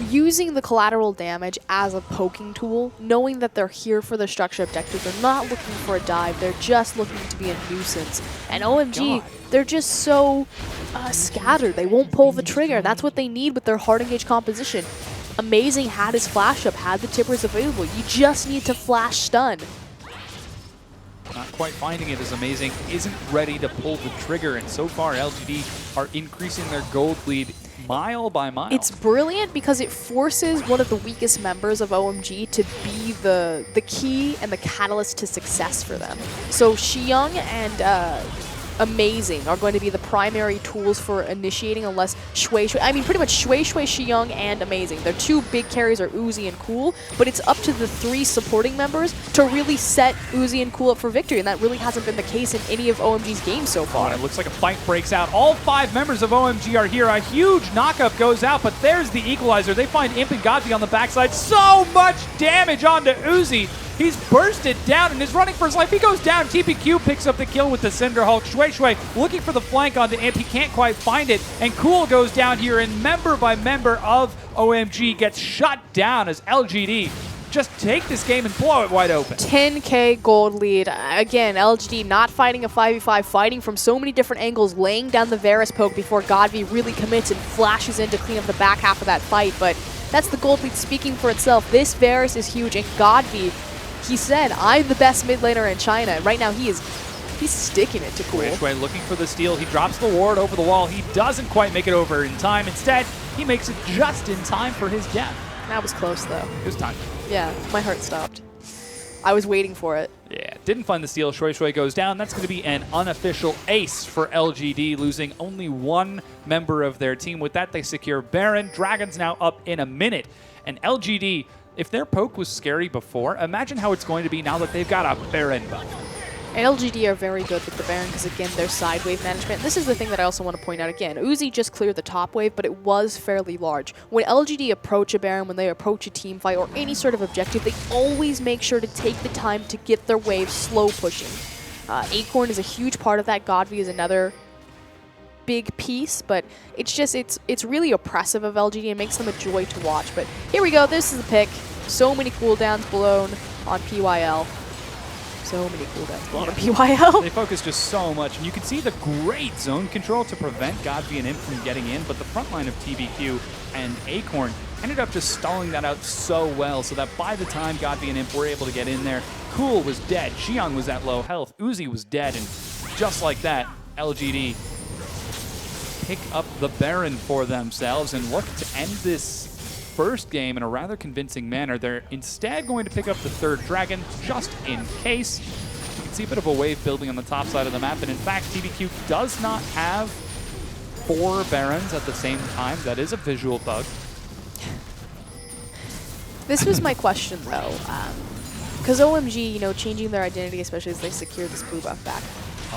using the collateral damage as a poking tool, knowing that they're here for the structure objective, they're not looking for a dive, they're just looking to be a nuisance. And OMG, they're just so scattered. They won't pull the trigger. That's what they need with their hard engage composition. Amazing had his flash up, had the tippers available. You just need to flash stun. Not quite finding it as Amazing isn't ready to pull the trigger, and so far LGD are increasing their gold lead mile by mile. It's brilliant because it forces one of the weakest members of OMG to be the key and the catalyst to success for them. So Xiyoung and Amazing are going to be the primary tools for initiating, unless I mean pretty much Shui, Xiyoung, and Amazing. Their 2 big carries are Uzi and Cool, but it's up to the 3 supporting members to really set Uzi and Cool up for victory, and that really hasn't been the case in any of OMG's games so far. It looks like a fight breaks out. All 5 members of OMG are here. A huge knockup goes out, but there's the equalizer. They find Imp and Godby on the backside. So much damage onto Uzi. He's bursted down and is running for his life. He goes down. TPQ picks up the kill with the Cinder Hulk. Shui looking for the flank onto Imp. He can't quite find it. And Cool goes down here, and member by member of OMG gets shut down as LGD just take this game and blow it wide open. 10k gold lead. Again, LGD not fighting a 5v5, fighting from so many different angles, laying down the Varus poke before Godby really commits and flashes in to clean up the back half of that fight. But that's the gold lead speaking for itself. This Varus is huge, and Godby, he said, I'm the best mid laner in China. Right now, he's sticking it to Cool. Shui looking for the steal. He drops the ward over the wall. He doesn't quite make it over in time. Instead, he makes it just in time for his death. That was close, though. It was time. Yeah, my heart stopped. I was waiting for it. Yeah, didn't find the steal. Shui goes down. That's going to be an unofficial ace for LGD, losing only 1 member of their team. With that, they secure Baron. Dragon's now up in a minute. And LGD, if their poke was scary before, imagine how it's going to be now that they've got a Baron buff. And LGD are very good with the Baron because, again, their side wave management. This is the thing that I also want to point out again. Uzi just cleared the top wave, but it was fairly large. When LGD approach a Baron, when they approach a team fight or any sort of objective, they always make sure to take the time to get their wave slow pushing. Acorn is a huge part of that. Godby is another big piece, but it's really oppressive of LGD and makes them a joy to watch. But here we go. This is the pick. So many cooldowns blown on PYL. So many cooldowns blown on PYL. They focus just so much, and you can see the great zone control to prevent Godby and Imp from getting in, but the front line of TBQ and Acorn ended up just stalling that out so well, so that by the time Godby and Imp were able to get in there, Cool was dead, Xiyoung was at low health, Uzi was dead, and just like that, LGD pick up the Baron for themselves and look to end this first game in a rather convincing manner. They're instead going to pick up the 3rd dragon just in case. You can see a bit of a wave building on the top side of the map, and in fact TBQ does not have 4 Barons at the same time. That is a visual bug. This was my question though, because OMG, changing their identity, especially as they secure this blue buff back.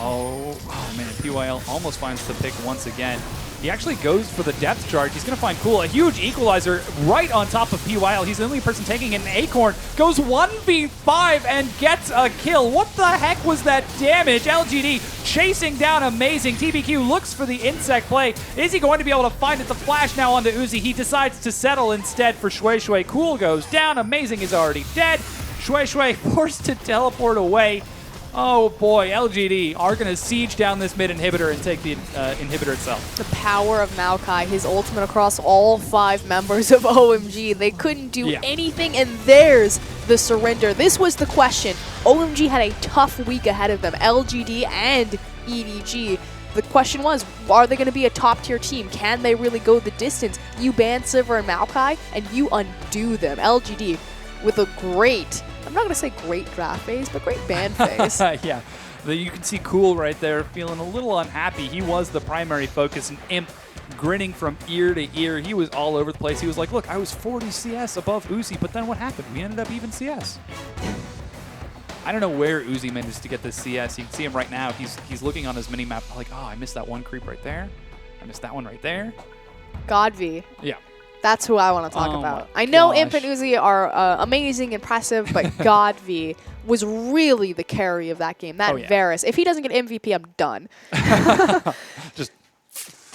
Oh man, PYL almost finds the pick once again. He actually goes for the depth charge. He's going to find Cool. A huge equalizer right on top of PYL. He's the only person taking it. And Acorn goes 1v5 and gets a kill. What the heck was that damage? LGD chasing down Amazing. TBQ looks for the insect play. Is he going to be able to find it? The flash now onto Uzi. He decides to settle instead for Shui Shui. Cool goes down. Amazing is already dead. Shui Shui forced to teleport away. Oh boy, LGD are going to siege down this mid inhibitor and take the inhibitor itself. The power of Maokai, his ultimate across all 5 members of OMG. They couldn't do anything, and there's the surrender. This was the question. OMG had a tough week ahead of them, LGD and EDG. The question was, are they going to be a top-tier team? Can they really go the distance? You ban Sivir and Maokai, and you undo them. LGD with a great, I'm not going to say great draft phase, but great ban phase. Yeah, you can see Cool right there feeling a little unhappy. He was the primary focus, and Imp grinning from ear to ear. He was all over the place. He was like, look, I was 40 CS above Uzi, but then what happened? We ended up even CS. I don't know where Uzi managed to get this CS. You can see him right now. He's looking on his mini-map like, oh, I missed that one creep right there. I missed that one right there. Godv. Yeah. That's who I want to talk about. I know Imp and Uzi are amazing, impressive, but Godv was really the carry of that game. That Varus. If he doesn't get MVP, I'm done. Just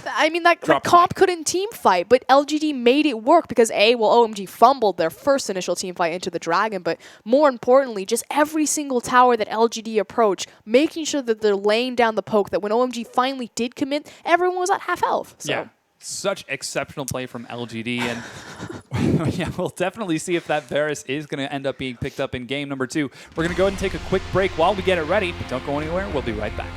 I mean, that comp couldn't team fight, but LGD made it work because OMG fumbled their first initial team fight into the Dragon, but more importantly, just every single tower that LGD approached, making sure that they're laying down the poke, that when OMG finally did commit, everyone was at half health. So. Yeah. Such exceptional play from LGD, and yeah, we'll definitely see if that Varus is going to end up being picked up in game number 2. We're going to go ahead and take a quick break while we get it ready, but don't go anywhere. We'll be right back.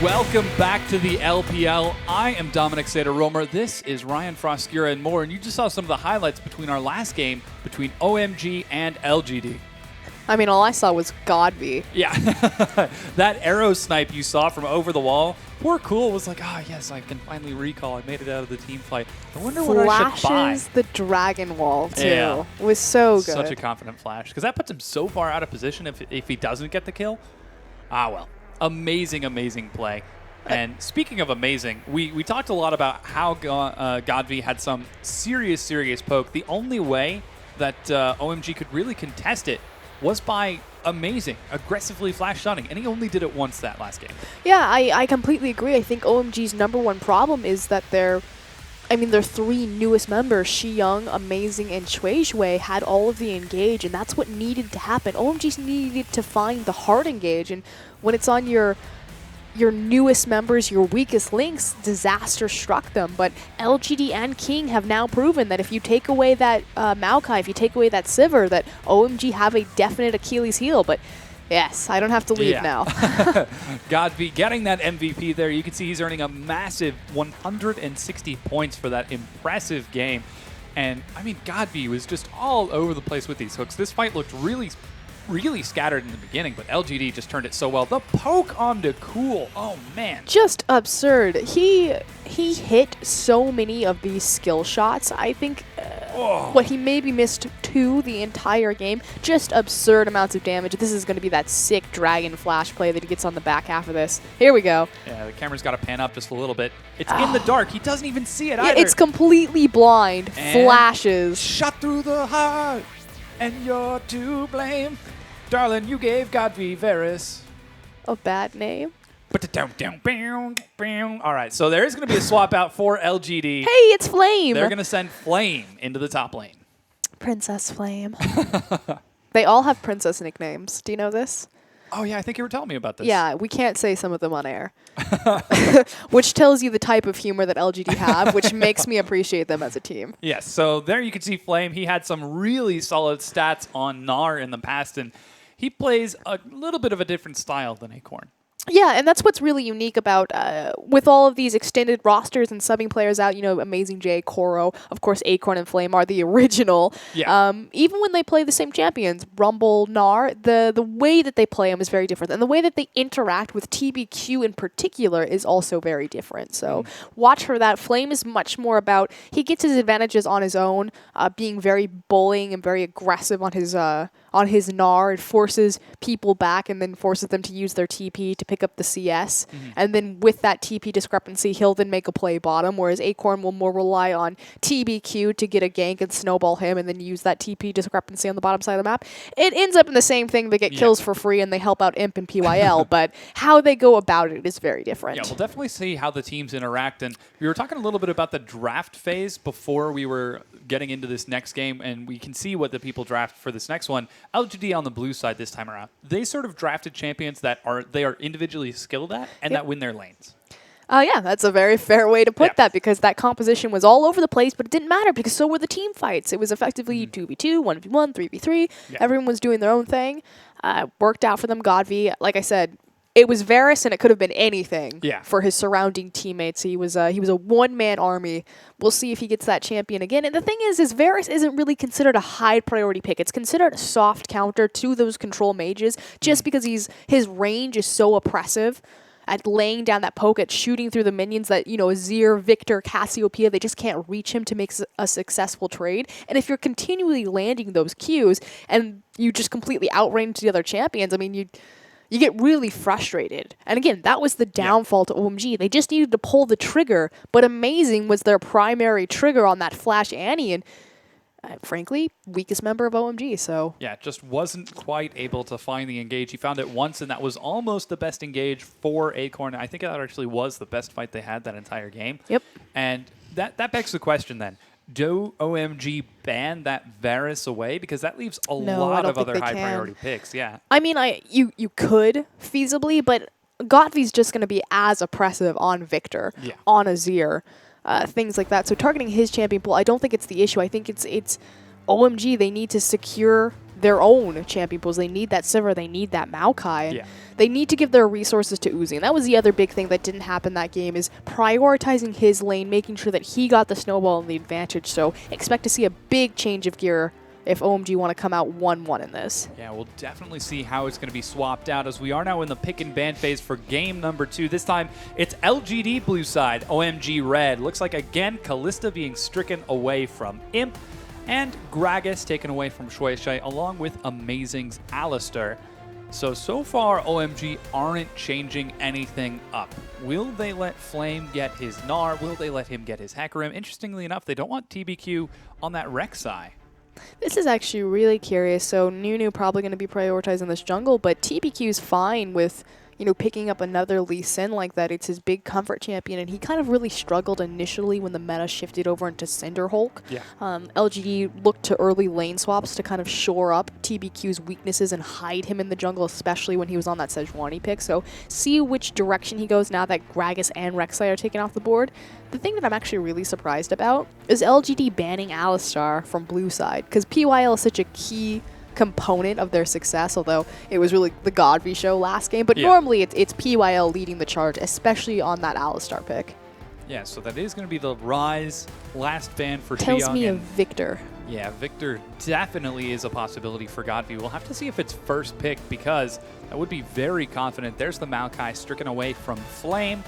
Welcome back to the LPL. I am Dominic Sater-Romer. This is Ryan Froscura and more, and you just saw some of the highlights between our last game between OMG and LGD. I mean, all I saw was Godby. Yeah, that arrow snipe you saw from over the wall, poor Cool was like, yes, I can finally recall. I made it out of the team fight. I wonder what I should buy. Flashes the Dragon Wall, too. Yeah. It was so good. Such a confident flash, because that puts him so far out of position if he doesn't get the kill. Well. Amazing, amazing play. And speaking of amazing, we talked a lot about how Godby had some serious poke. The only way that OMG could really contest it was by aggressively flash stunning, and he only did it once that last game. Yeah, I completely agree. I think OMG's #1 problem is that their three newest members, Shi-Young, Amazing, and Shui had all of the engage, and that's what needed to happen. OMG's needed to find the hard engage, and when it's on your newest members, your weakest links, disaster struck them. But LGD and King have now proven that if you take away that Maokai, if you take away that Sivir, that OMG have a definite Achilles heel. But yes, I don't have to leave now. Godby getting that MVP there. You can see he's earning a massive 160 points for that impressive game. And, I mean, Godby was just all over the place with these hooks. This fight looked really scattered in the beginning, but LGD just turned it so well. The poke onto Cool. Oh, man. Just absurd. He hit so many of these skill shots. I think he maybe missed 2 the entire game. Just absurd amounts of damage. This is going to be that sick dragon flash play that he gets on the back half of this. Here we go. Yeah, the camera's got to pan up just a little bit. It's in the dark. He doesn't even see it either. Yeah, it's completely blind. And flashes. Shot through the heart, and you're to blame. Darling, you gave Godby Varus a bad name. All right, so there is going to be a swap out for LGD. Hey, it's Flame. They're going to send Flame into the top lane. Princess Flame. They all have princess nicknames. Do you know this? Oh, yeah, I think you were telling me about this. Yeah, we can't say some of them on air. Which tells you the type of humor that LGD have, which makes me appreciate them as a team. Yes, so there you can see Flame. He had some really solid stats on Gnar in the past, and he plays a little bit of a different style than Acorn. Yeah, and that's what's really unique about with all of these extended rosters and subbing players out. You know, Amazing J, Koro, of course, Acorn and Flame are the original. Yeah. Even when they play the same champions, Rumble, Gnar, the way that they play them is very different, and the way that they interact with TBQ in particular is also very different. So watch for that. Flame is much more about he gets his advantages on his own, being very bullying and very aggressive on his Gnar. It forces people back and then forces them to use their TP to pick up the CS. And then with that TP discrepancy, he'll then make a play bottom, whereas Acorn will more rely on TBQ to get a gank and snowball him and then use that TP discrepancy on the bottom side of the map. It ends up in the same thing. They get kills for free and they help out Imp and PYL, but how they go about it is very different. Yeah, we'll definitely see how the teams interact. And we were talking a little bit about the draft phase before we were getting into this next game, and we can see what the people draft for this next one. LGD on the blue side this time around, they sort of drafted champions that are individually skilled at and that win their lanes. Yeah, that's a very fair way to put that, because that composition was all over the place, but it didn't matter because so were the team fights. It was effectively 2v2, 1v1, 3v3. Everyone was doing their own thing. Worked out for them. Godby, like I said, it was Varus, and it could have been anything for his surrounding teammates. He was a one-man army. We'll see if he gets that champion again. And the thing is Varus isn't really considered a high-priority pick. It's considered a soft counter to those control mages just because his range is so oppressive at laying down that poke, at shooting through the minions that, Azir, Victor, Cassiopeia, they just can't reach him to make a successful trade. And if you're continually landing those Qs and you just completely outrange the other champions, I mean, you get really frustrated. And again, that was the downfall to OMG. They just needed to pull the trigger, but Amazing was their primary trigger on that Flash Annie, and frankly, weakest member of OMG, so... Yeah, just wasn't quite able to find the engage. He found it once, and that was almost the best engage for Acorn. I think that actually was the best fight they had that entire game. Yep. And that begs the question then. Do OMG ban that Varus away? Because that leaves a lot of other high-priority picks. Yeah. I mean, you could feasibly, but Godvy's just going to be as oppressive on Victor, on Azir, things like that. So targeting his champion pool, I don't think it's the issue. I think it's OMG. They need to secure their own champion pools. They need that Sivir, they need that Maokai, and they need to give their resources to Uzi. And that was the other big thing that didn't happen that game, is prioritizing his lane, making sure that he got the snowball and the advantage. So expect to see a big change of gear if OMG want to come out 1-1 in this. Yeah, we'll definitely see how it's going to be swapped out, as we are now in the pick and ban phase for game number 2. This time, it's LGD blue side, OMG red. Looks like, again, Kalista being stricken away from Imp, and Gragas taken away from Shueisha, along with Amazing's Alistair. So far, OMG aren't changing anything up. Will they let Flame get his Gnar? Will they let him get his Hecarim? Interestingly enough, they don't want TBQ on that Rek'Sai. This is actually really curious. So Nunu probably going to be prioritizing this jungle, but TBQ's fine with, you know, picking up another Lee Sin like that. It's his big comfort champion, and he kind of really struggled initially when the meta shifted over into Cinderhulk. Yeah. LGD looked to early lane swaps to kind of shore up TBQ's weaknesses and hide him in the jungle, especially when he was on that Sejuani pick. So see which direction he goes now that Gragas and Rek'Sai are taken off the board. The thing that I'm actually really surprised about is LGD banning Alistar from blue side, because PYL is such a key component of their success, although it was really the Godfrey show last game. But normally it's PYL leading the charge, especially on that Alistar pick. Yeah, so that is going to be the Rise last ban for Xiang. Tells me of Victor. Yeah, Victor definitely is a possibility for Godfrey. We'll have to see if it's first pick, because I would be very confident. There's the Maokai stricken away from Flame,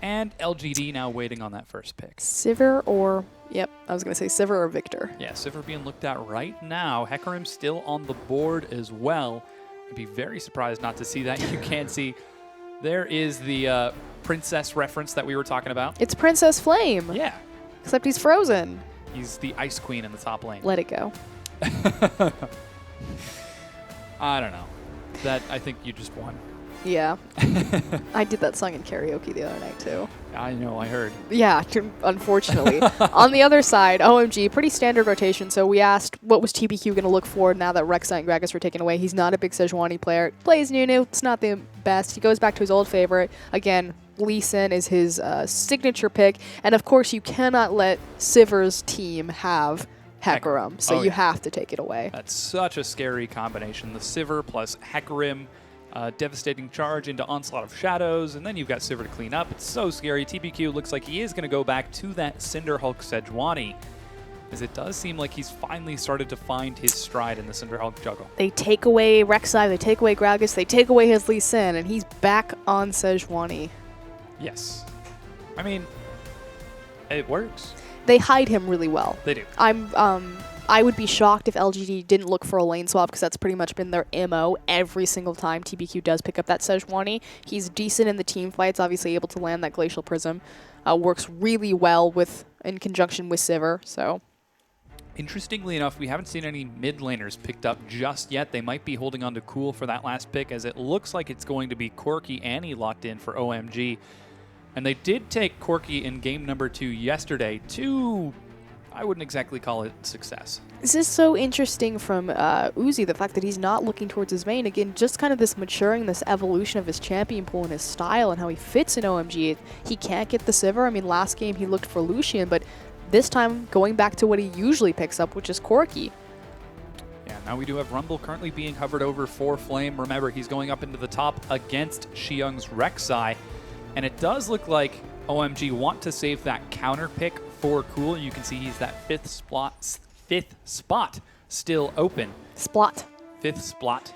and LGD now waiting on that first pick. Sivir or... Yep, I was going to say Sivir or Victor. Yeah, Sivir being looked at right now. Hecarim still on the board as well. I'd be very surprised not to see that. You can see there is the princess reference that we were talking about. It's Princess Flame. Yeah. Except he's frozen. He's the Ice Queen in the top lane. Let it go. I don't know. That, I think you just won. Yeah. I did that song in karaoke the other night, too. I know, I heard. Yeah, unfortunately. On the other side, OMG, pretty standard rotation. So we asked what was TBQ going to look for now that Rek'Sai and Gragas were taken away. He's not a big Sejuani player. Plays Nunu. It's not the best. He goes back to his old favorite. Again, Lee Sin is his signature pick. And of course, you cannot let Sivir's team have Hecarim. So you have to take it away. That's such a scary combination. The Sivir plus Hecarim. Devastating charge into Onslaught of Shadows, and then you've got Sivir to clean up. It's so scary. TBQ looks like he is going to go back to that Cinderhulk Sejuani, as it does seem like he's finally started to find his stride in the Cinderhulk juggle. They take away Rek'Sai, they take away Gragas, they take away his Lee Sin, and he's back on Sejuani. Yes. I mean, it works. They hide him really well. They do. I would be shocked if LGD didn't look for a lane swap, because that's pretty much been their MO every single time TBQ does pick up that Sejuani. He's decent in the team fights, obviously able to land that Glacial Prism. Works really well in conjunction with Sivir, so... Interestingly enough, we haven't seen any mid laners picked up just yet. They might be holding on to Cool for that last pick, as it looks like it's going to be Corki Annie locked in for OMG. And they did take Corki in game number 2 yesterday to... I wouldn't exactly call it success. This is so interesting from Uzi, the fact that he's not looking towards his main. Again, just kind of this maturing, this evolution of his champion pool and his style and how he fits in OMG. He can't get the Sivir. I mean, last game he looked for Lucian, but this time going back to what he usually picks up, which is Corki. Yeah, now we do have Rumble currently being hovered over for Flame. Remember, he's going up into the top against Xiang's Rek'Sai, and it does look like OMG want to save that counter pick for Cool. You can see he's that fifth spot still open. Fifth spot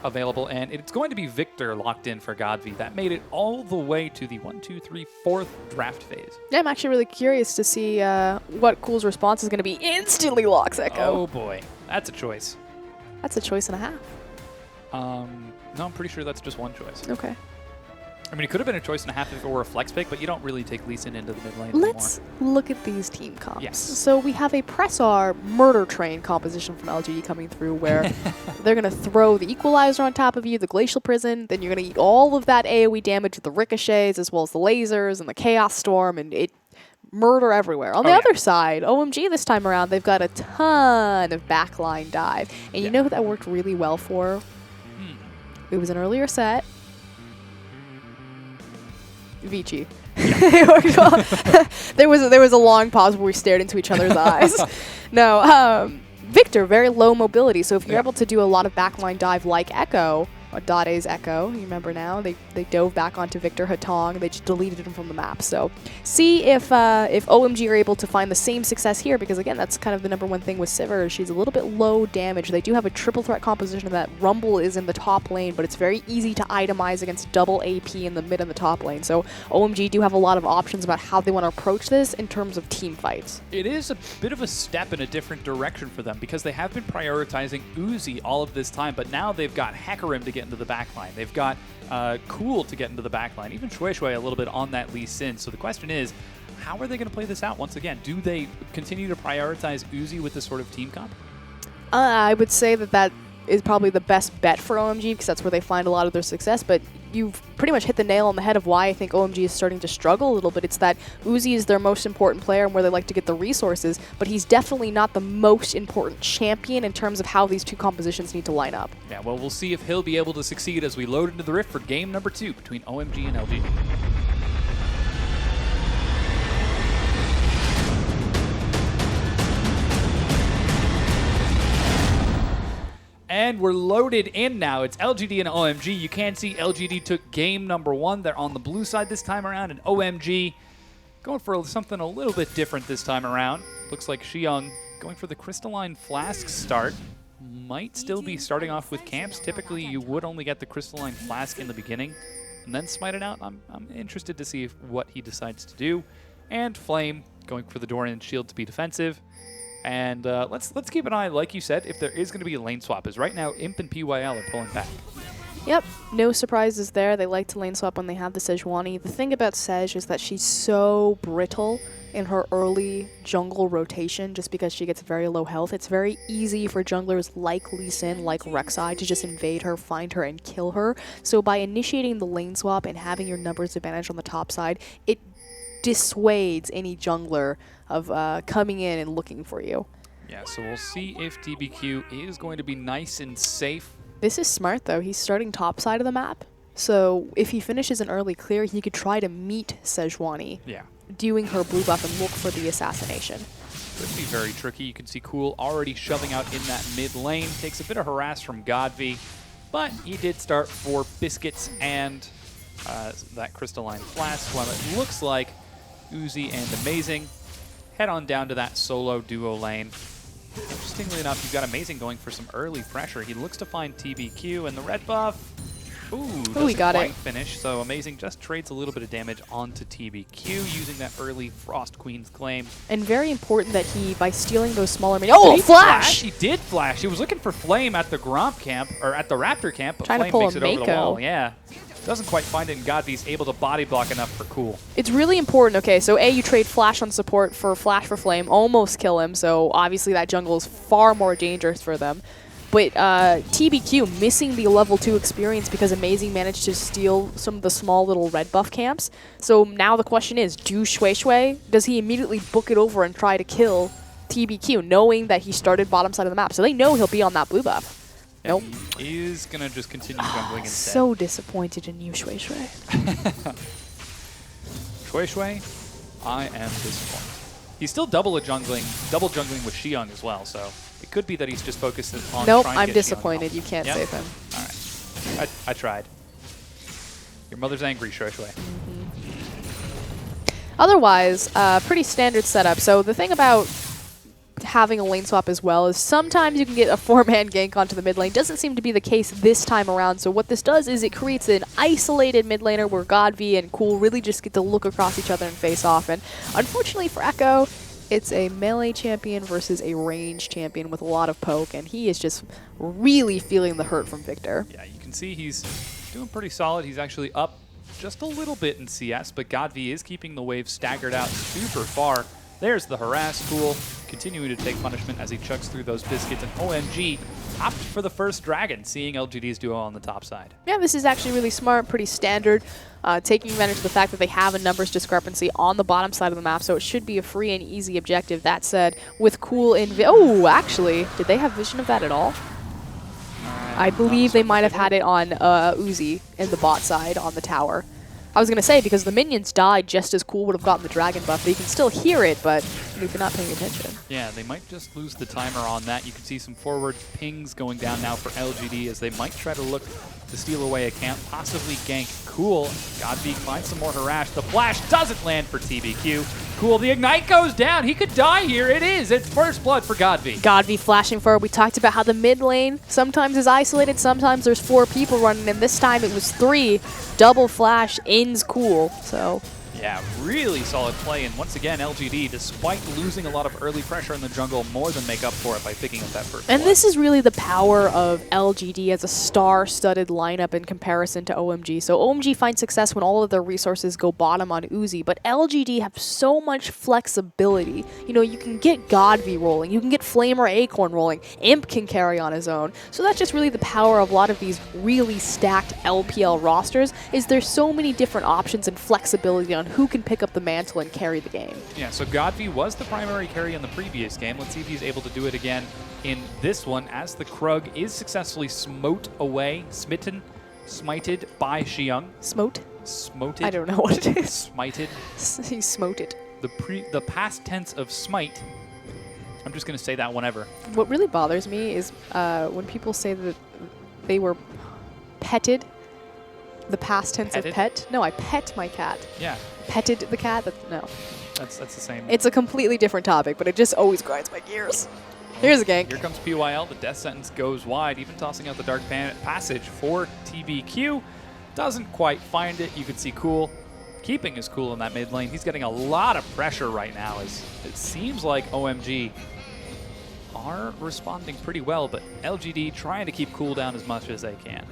available, and it's going to be Victor locked in for Godfrey. That made it all the way to the 1, 2, 3, 4th draft phase. Yeah, I'm actually really curious to see what Cool's response is going to be. Instantly locks Echo. Oh boy, that's a choice. That's a choice and a half. No, I'm pretty sure that's just one choice. Okay. I mean, it could have been a choice and a half if it were a flex pick, but you don't really take Lee Sin into the mid lane Let's look at these team comps. Yes. So we have a Press-R Murder Train composition from LGD coming through, where they're going to throw the Equalizer on top of you, the Glacial Prison, then you're going to eat all of that AoE damage with the ricochets, as well as the lasers and the Chaos Storm, and murder everywhere. On the other side, OMG this time around, they've got a ton of backline dive. And you know who that worked really well for? It was an earlier set. Vici. It worked well. there was a long pause where we stared into each other's eyes. No, Victor, very low mobility, so if you're able to do a lot of backline dive like Echo, or Dade's Echo, you remember now, they dove back onto Victor Hatong, they just deleted him from the map. So see if OMG are able to find the same success here, because again, that's kind of the #1 thing with Sivir. She's a little bit low damage. They do have a triple threat composition that Rumble is in the top lane, but it's very easy to itemize against double AP in the mid and the top lane. So OMG do have a lot of options about how they want to approach this in terms of team fights. It is a bit of a step in a different direction for them, because they have been prioritizing Uzi all of this time, but now they've got Hekarim to get into the backline. They've got Cool to get into the backline. Even Shui Shui a little bit on that Lee Sin. So the question is, how are they going to play this out once again? Do they continue to prioritize Uzi with this sort of team comp? I would say that is probably the best bet for OMG, because that's where they find a lot of their success, but you've pretty much hit the nail on the head of why I think OMG is starting to struggle a little bit. It's that Uzi is their most important player and where they like to get the resources, but he's definitely not the most important champion in terms of how these two compositions need to line up. Yeah, well, we'll see if he'll be able to succeed as we load into the Rift for game number 2 between OMG and LGD. And we're loaded in now. It's LGD and OMG. You can see LGD took game number 1. They're on the blue side this time around, and OMG going for something a little bit different this time around. Looks like Xiong going for the Crystalline Flask start. Might still be starting off with camps. Typically, you would only get the Crystalline Flask in the beginning and then smite it out. I'm interested to see what he decides to do. And Flame going for the Dorian Shield to be defensive. And let's keep an eye, like you said, if there is going to be a lane swap. As right now, Imp and PYL are pulling back. Yep, no surprises there. They like to lane swap when they have the Sejuani. The thing about Sej is that she's so brittle in her early jungle rotation just because she gets very low health. It's very easy for junglers like Lee Sin, like Rek'Sai, to just invade her, find her, and kill her. So by initiating the lane swap and having your numbers advantage on the top side, it dissuades any jungler of coming in and looking for you. Yeah, so we'll see if TBQ is going to be nice and safe. This is smart, though. He's starting top side of the map. So if he finishes an early clear, he could try to meet Sejuani, doing her blue buff and look for the assassination. Could be very tricky. You can see Cool already shoving out in that mid lane. Takes a bit of harass from Godvi, but he did start for Biscuits and that Crystalline Flask. While it looks like Uzi and Amazing head on down to that solo duo lane. Interestingly enough, you've got Amazing going for some early pressure. He looks to find TBQ and the red buff. Ooh, he got quite it. Finish. So Amazing just trades a little bit of damage onto TBQ using that early Frost Queen's claim. And very important that he, by stealing those smaller minions. Oh, flash! He did flash. He was looking for Flame at the Gromp camp, or at the Raptor camp, but Trying Flame to pull makes a it over the Mako. wall. Yeah. Doesn't quite find it, and Godvi's able to body block enough for Cool. It's really important. Okay, so A, you trade Flash on support for Flash for Flame, almost kill him, so obviously that jungle is far more dangerous for them. But TBQ missing the level 2 experience because Amazing managed to steal some of the small little red buff camps. So now the question is, does he immediately book it over and try to kill TBQ, knowing that he started bottom side of the map? So they know he'll be on that blue buff. Nope. He is going to just continue jungling instead. So disappointed in you, Shui Shui. Shui Shui, I am disappointed. He's still double jungling with Xiong as well, so it could be that he's just focused on Nope, trying to I'm get disappointed. Xiong You can't Yep. save him. All right. I tried. Your mother's angry, Shui Shui. Otherwise, pretty standard setup. So the thing about having a lane swap as well is sometimes you can get a 4-man gank onto the mid lane. Doesn't seem to be the case this time around. So what this does is it creates an isolated mid laner where Godvi and Cool really just get to look across each other and face off. And unfortunately for Echo, it's a melee champion versus a range champion with a lot of poke, and he is just really feeling the hurt from Victor. Yeah, you can see he's doing pretty solid. He's actually up just a little bit in CS, but Godvi is keeping the wave staggered out super far. There's the harass. Cool continuing to take punishment as he chucks through those biscuits, and OMG opts for the first dragon, seeing LGD's duo on the top side. Yeah, this is actually really smart, pretty standard, taking advantage of the fact that they have a numbers discrepancy on the bottom side of the map, so it should be a free and easy objective. That said, with Cool in... Oh, actually, did they have vision of that at all? I believe they might have had it on Uzi in the bot side on the tower. I was going to say, because the minions died just as Cool would have gotten the dragon buff, but you can still hear it, but if you're not paying attention. Yeah, they might just lose the timer on that. You can see some forward pings going down now for LGD as they might try to look to steal away a camp, possibly gank Cool. Godby finds some more harass. The flash doesn't land for TBQ. Cool, the ignite goes down. He could die here. It is. It's first blood for Godby. Godby flashing forward. We talked about how the mid lane sometimes is isolated, sometimes there's 4 people running, and this time it was 3. Double flash ends Cool. So yeah, really solid play. And once again, LGD, despite losing a lot of early pressure in the jungle, more than make up for it by picking up that first And blood. this is really the power of LGD as a star-studded lineup in comparison to OMG. So OMG finds success when all of their resources go bottom on Uzi, but LGD have so much flexibility. You know, you can get Godby rolling, you can get Flamer Acorn rolling, Imp can carry on his own. So that's just really the power of a lot of these really stacked LPL rosters, is there's so many different options and flexibility on who can pick up the mantle and carry the game. Yeah, so Godby was the primary carry in the previous game. Let's see if he's able to do it again in this one, as the Krug is successfully smited by Xiang. Smote? Smoted? I don't know what it is. Smited. He smoted. The past tense of smite. I'm just going to say that whenever. What really bothers me is when people say that they were petted. The past tense Petted? of pet. No, I pet my cat. Yeah, Petted the cat? No. that's the same. It's a completely different topic, but it just always grinds my gears. Here's a gank. Here comes PYL. The death sentence goes wide, even tossing out the dark passage for TBQ. Doesn't quite find it. You can see Cool keeping his cool in that mid lane. He's getting a lot of pressure right now, as it seems like OMG are responding pretty well, but LGD trying to keep Cool down as much as they can.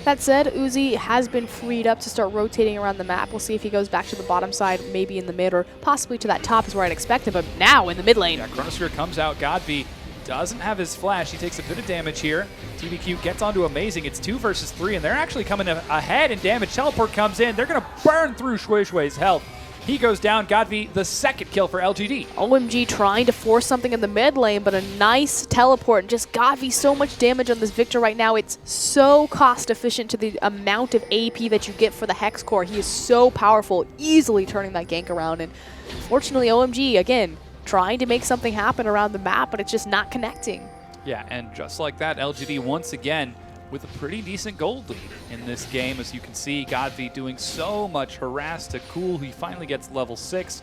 That said, Uzi has been freed up to start rotating around the map. We'll see if he goes back to the bottom side, maybe in the mid, or possibly to that top is where I'd expect him, but now in the mid lane. Yeah, Chronosphere comes out. Godby doesn't have his flash. He takes a bit of damage here. TBQ gets onto Amazing. It's 2 versus 3, and they're actually coming ahead in damage. Teleport comes in. They're going to burn through Shui's health. He goes down. Godby, the second kill for LGD. OMG trying to force something in the mid lane, but a nice teleport and just Godby so much damage on this Victor right now. It's so cost efficient to the amount of AP that you get for the Hex Core. He is so powerful, easily turning that gank around. And fortunately, OMG, again, trying to make something happen around the map, but it's just not connecting. Yeah, and just like that, LGD once again with a pretty decent gold lead in this game. As you can see, Godby doing so much harass to Cool. He finally gets level 6,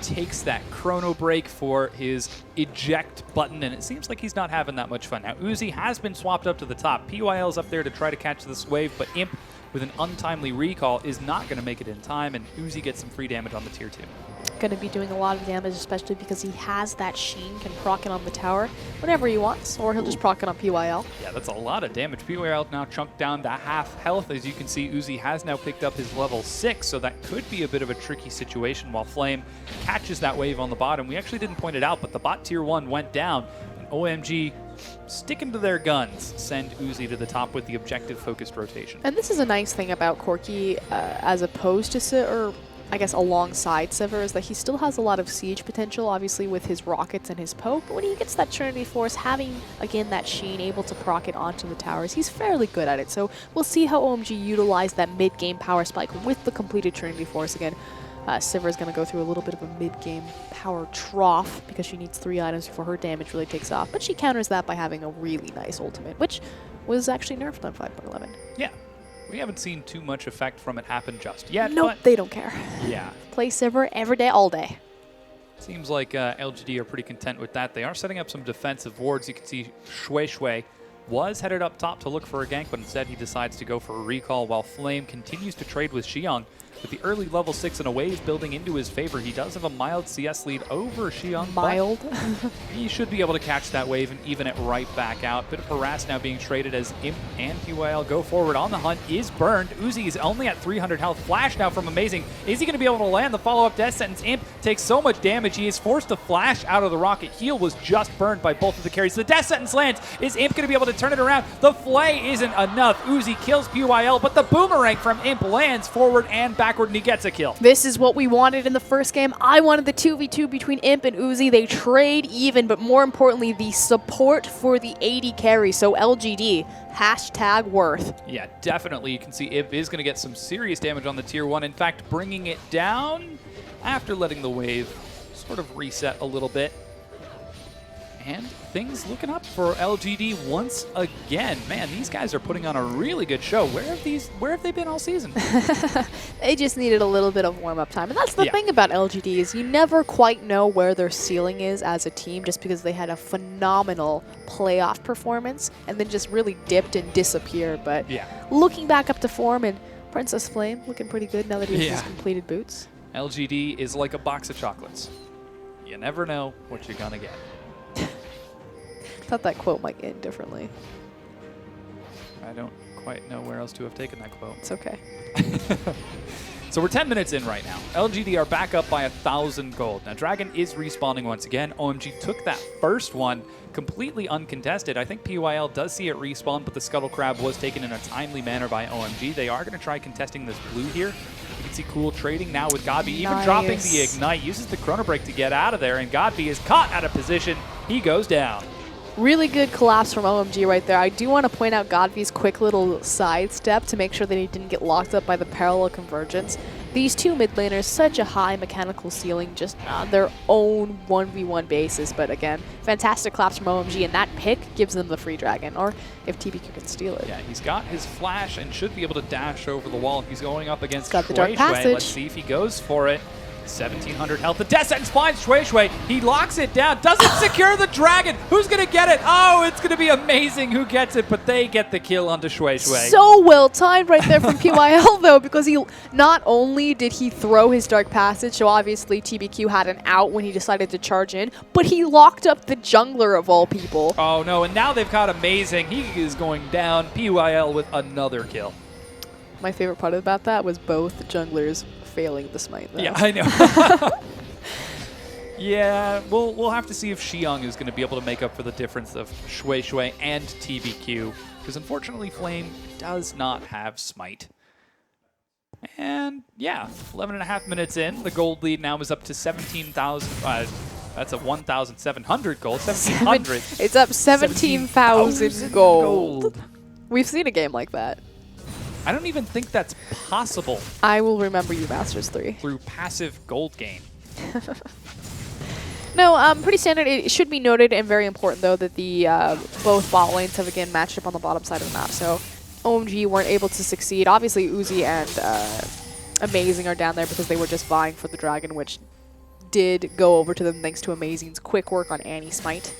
takes that chrono break for his eject button, and it seems like he's not having that much fun. Now, Uzi has been swapped up to the top. PYL's up there to try to catch this wave, but Imp with an untimely recall is not going to make it in time, and Uzi gets some free damage on the tier 2. Going to be doing a lot of damage, especially because he has that Sheen, can proc it on the tower whenever he wants, or he'll just proc it on PYL. Yeah, that's a lot of damage. PYL now chunked down to half health. As you can see, Uzi has now picked up his level 6, so that could be a bit of a tricky situation while Flame catches that wave on the bottom. We actually didn't point it out, but the bot tier 1 went down, and OMG sticking to their guns send Uzi to the top with the objective-focused rotation. And this is a nice thing about Corki, as opposed to I guess alongside Sivir, is that he still has a lot of siege potential, obviously with his rockets and his poke, but when he gets that Trinity Force, having, again, that Sheen able to proc it onto the towers, he's fairly good at it. So we'll see how OMG utilize that mid-game power spike with the completed Trinity Force. Again, Sivir is going to go through a little bit of a mid-game power trough because she needs 3 items before her damage really takes off, but she counters that by having a really nice ultimate, which was actually nerfed on 5.11. Yeah. We haven't seen too much effect from it happen just yet. Nope, but they don't care. yeah. Play Sivir every day, all day. Seems like LGD are pretty content with that. They are setting up some defensive wards. You can see Shui was headed up top to look for a gank, but instead he decides to go for a recall while Flame continues to trade with Xiang. With the early level 6 and a wave building into his favor, he does have a mild CS lead over Xiang. Mild? He should be able to catch that wave and even it right back out. Bit of harass now being traded as Imp and PYL go forward on the hunt. Is burned. Uzi is only at 300 health. Flash now from Amazing. Is he going to be able to land the follow-up death sentence? Imp takes so much damage. He is forced to flash out of the rocket. Heal was just burned by both of the carries. The death sentence lands. Is Imp going to be able to turn it around? The flay isn't enough. Uzi kills PYL, but the boomerang from Imp lands forward and back backward, and he gets a kill. This is what we wanted in the first game. I wanted the 2v2 between Imp and Uzi. They trade even, but more importantly, the support for the AD carry. So LGD, hashtag worth. Yeah, definitely. You can see Imp is going to get some serious damage on the tier 1. In fact, bringing it down after letting the wave sort of reset a little bit. And things looking up for LGD once again. Man, these guys are putting on a really good show. Where have they been all season? They just needed a little bit of warm-up time. And that's the thing about LGD is you never quite know where their ceiling is as a team just because they had a phenomenal playoff performance and then just really dipped and disappeared. But looking back up to form, and Princess Flame looking pretty good now that he has his completed boots. LGD is like a box of chocolates. You never know what you're going to get. I thought that quote might end differently. I don't quite know where else to have taken that quote. It's okay. So we're 10 minutes in right now. LGD are back up by 1,000 gold. Now Dragon is respawning once again. OMG took that first one completely uncontested. I think PYL does see it respawn, but the Scuttle Crab was taken in a timely manner by OMG. They are going to try contesting this blue here. You can see Cool trading now with Godby, even dropping the Ignite, uses the Chrono Break to get out of there, and Godby is caught out of position. He goes down. Really good collapse from OMG right there. I do want to point out Godby's quick little sidestep to make sure that he didn't get locked up by the parallel convergence. These two mid laners, such a high mechanical ceiling just on their own 1v1 basis. But again, fantastic collapse from OMG, and that pick gives them the free dragon, or if TBQ can steal it. Yeah, he's got his flash and should be able to dash over the wall if he's going up against Got the dark passage. Let's see if he goes for it. 1,700 health. The death sentence finds Shui. He locks it down. Doesn't secure the dragon. Who's going to get it? Oh, it's going to be amazing who gets it, but they get the kill onto Shui. So well timed right there from PYL, though, because he not only did he throw his dark passage, so obviously TBQ had an out when he decided to charge in, but he locked up the jungler of all people. Oh, no, and now they've got amazing. He is going down. PYL with another kill. My favorite part about that was both junglers failing the smite, though. Yeah, I know. Yeah, we'll have to see if Xiong is going to be able to make up for the difference of Shui and TBQ, because unfortunately Flame does not have smite. And yeah, 11.5 minutes in, the gold lead now is up to 17,000. That's a 1,700 gold. 1,700. It's up 17,000 gold. We've seen a game like that. I don't even think that's possible. I will remember you, Masters 3. Through passive gold gain. No, pretty standard. It should be noted and very important, though, that the both bot lanes have, again, matched up on the bottom side of the map. So OMG weren't able to succeed. Obviously, Uzi and Amazing are down there because they were just vying for the dragon, which did go over to them thanks to Amazing's quick work on Annie Smite.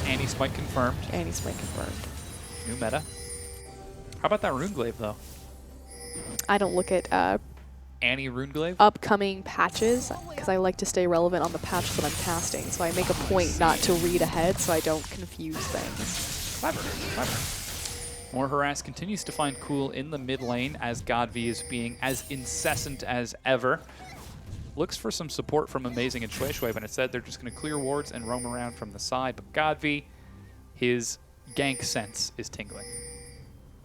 Annie Smite confirmed. Annie Smite confirmed. New meta. How about that Runeglaive, though? I don't look at Annie Runeglaive? upcoming patches because I like to stay relevant on the patch that I'm casting. So I make a point not to read ahead so I don't confuse things. Clever, clever. More Harass continues to find Cool in the mid lane as Godby is being as incessant as ever. Looks for some support from Amazing and Shui, but instead they're just going to clear wards and roam around from the side. But Godby, his gank sense is tingling.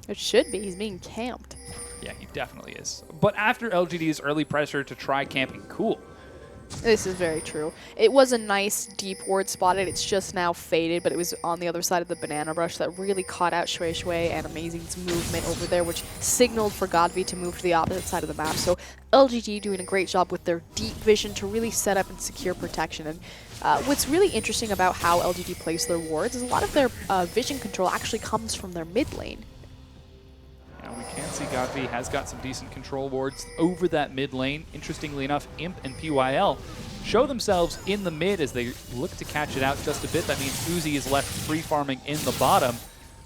It should be. He's being camped. Yeah, he definitely is. But after LGD's early pressure to try camping Cool. This is very true. It was a nice deep ward spotted. It's just now faded, but it was on the other side of the banana brush that really caught out Shui and Amazing's movement over there, which signaled for Godby to move to the opposite side of the map. So LGD doing a great job with their deep vision to really set up and secure protection. And what's really interesting about how LGD plays their wards is a lot of their vision control actually comes from their mid lane. We can see Godby has got some decent control wards over that mid lane. Interestingly enough, Imp and PYL show themselves in the mid as they look to catch it out just a bit. That means Uzi is left free farming in the bottom.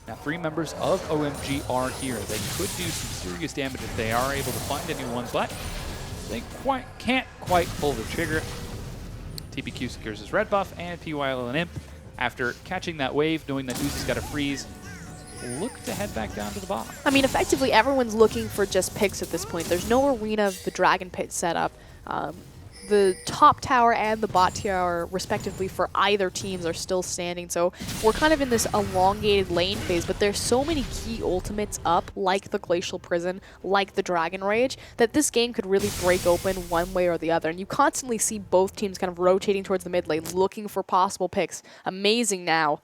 Now 3 members of OMG are here. They could do some serious damage if they are able to find anyone, but they can't quite pull the trigger. TBQ secures his red buff, and PYL and Imp, after catching that wave, knowing that Uzi's got a freeze, look to head back down to the bottom. I mean, effectively, everyone's looking for just picks at this point. There's no arena of the Dragon Pit set up. the top tower and the bot tower, respectively, for either teams are still standing. So we're kind of in this elongated lane phase, but there's so many key ultimates up, like the Glacial Prison, like the Dragon Rage, that this game could really break open one way or the other. And you constantly see both teams kind of rotating towards the mid lane, looking for possible picks. Amazing now,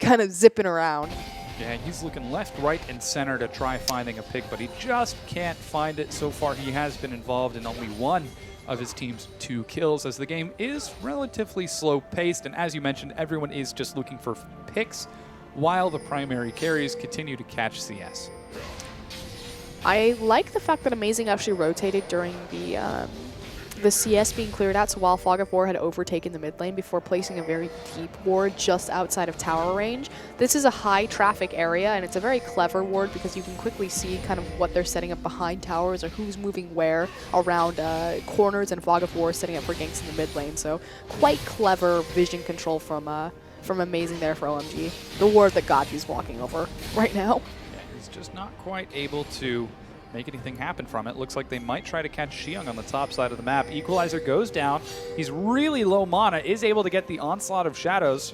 kind of zipping around. Yeah, he's looking left, right, and center to try finding a pick, but he just can't find it. So far, he has been involved in only one of his team's 2 kills, as the game is relatively slow-paced, and as you mentioned, everyone is just looking for picks while the primary carries continue to catch CS. I like the fact that Amazing actually rotated during the CS being cleared out, so while Fog of War had overtaken the mid lane before placing a very deep ward just outside of tower range. This is a high traffic area, and it's a very clever ward because you can quickly see kind of what they're setting up behind towers or who's moving where around corners, and Fog of War setting up for ganks in the mid lane. So quite clever vision control from Amazing there for OMG. The ward that Godby's walking over right now. Yeah, he's just not quite able to make anything happen from it. Looks like they might try to catch Xiong on the top side of the map. Equalizer goes down. He's really low mana, is able to get the onslaught of shadows,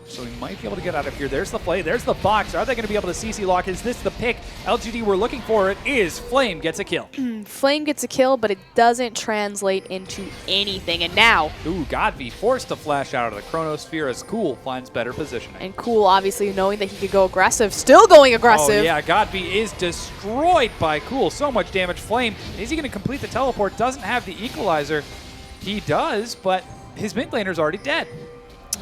so he might be able to get out of here. There's the play, there's the box. Are they going to be able to CC lock? Is this the pick LGD we're looking for? It is. Flame gets a kill. Flame gets a kill, but it doesn't translate into anything. And now, ooh, Godby forced to flash out of the Chronosphere as Cool finds better positioning. And Cool, obviously knowing that he could go aggressive, still going aggressive. Oh yeah, Godby is destroyed by Cool. So much damage. Flame, is he going to complete the teleport? Doesn't have the equalizer. He does, but his mid laner's already dead.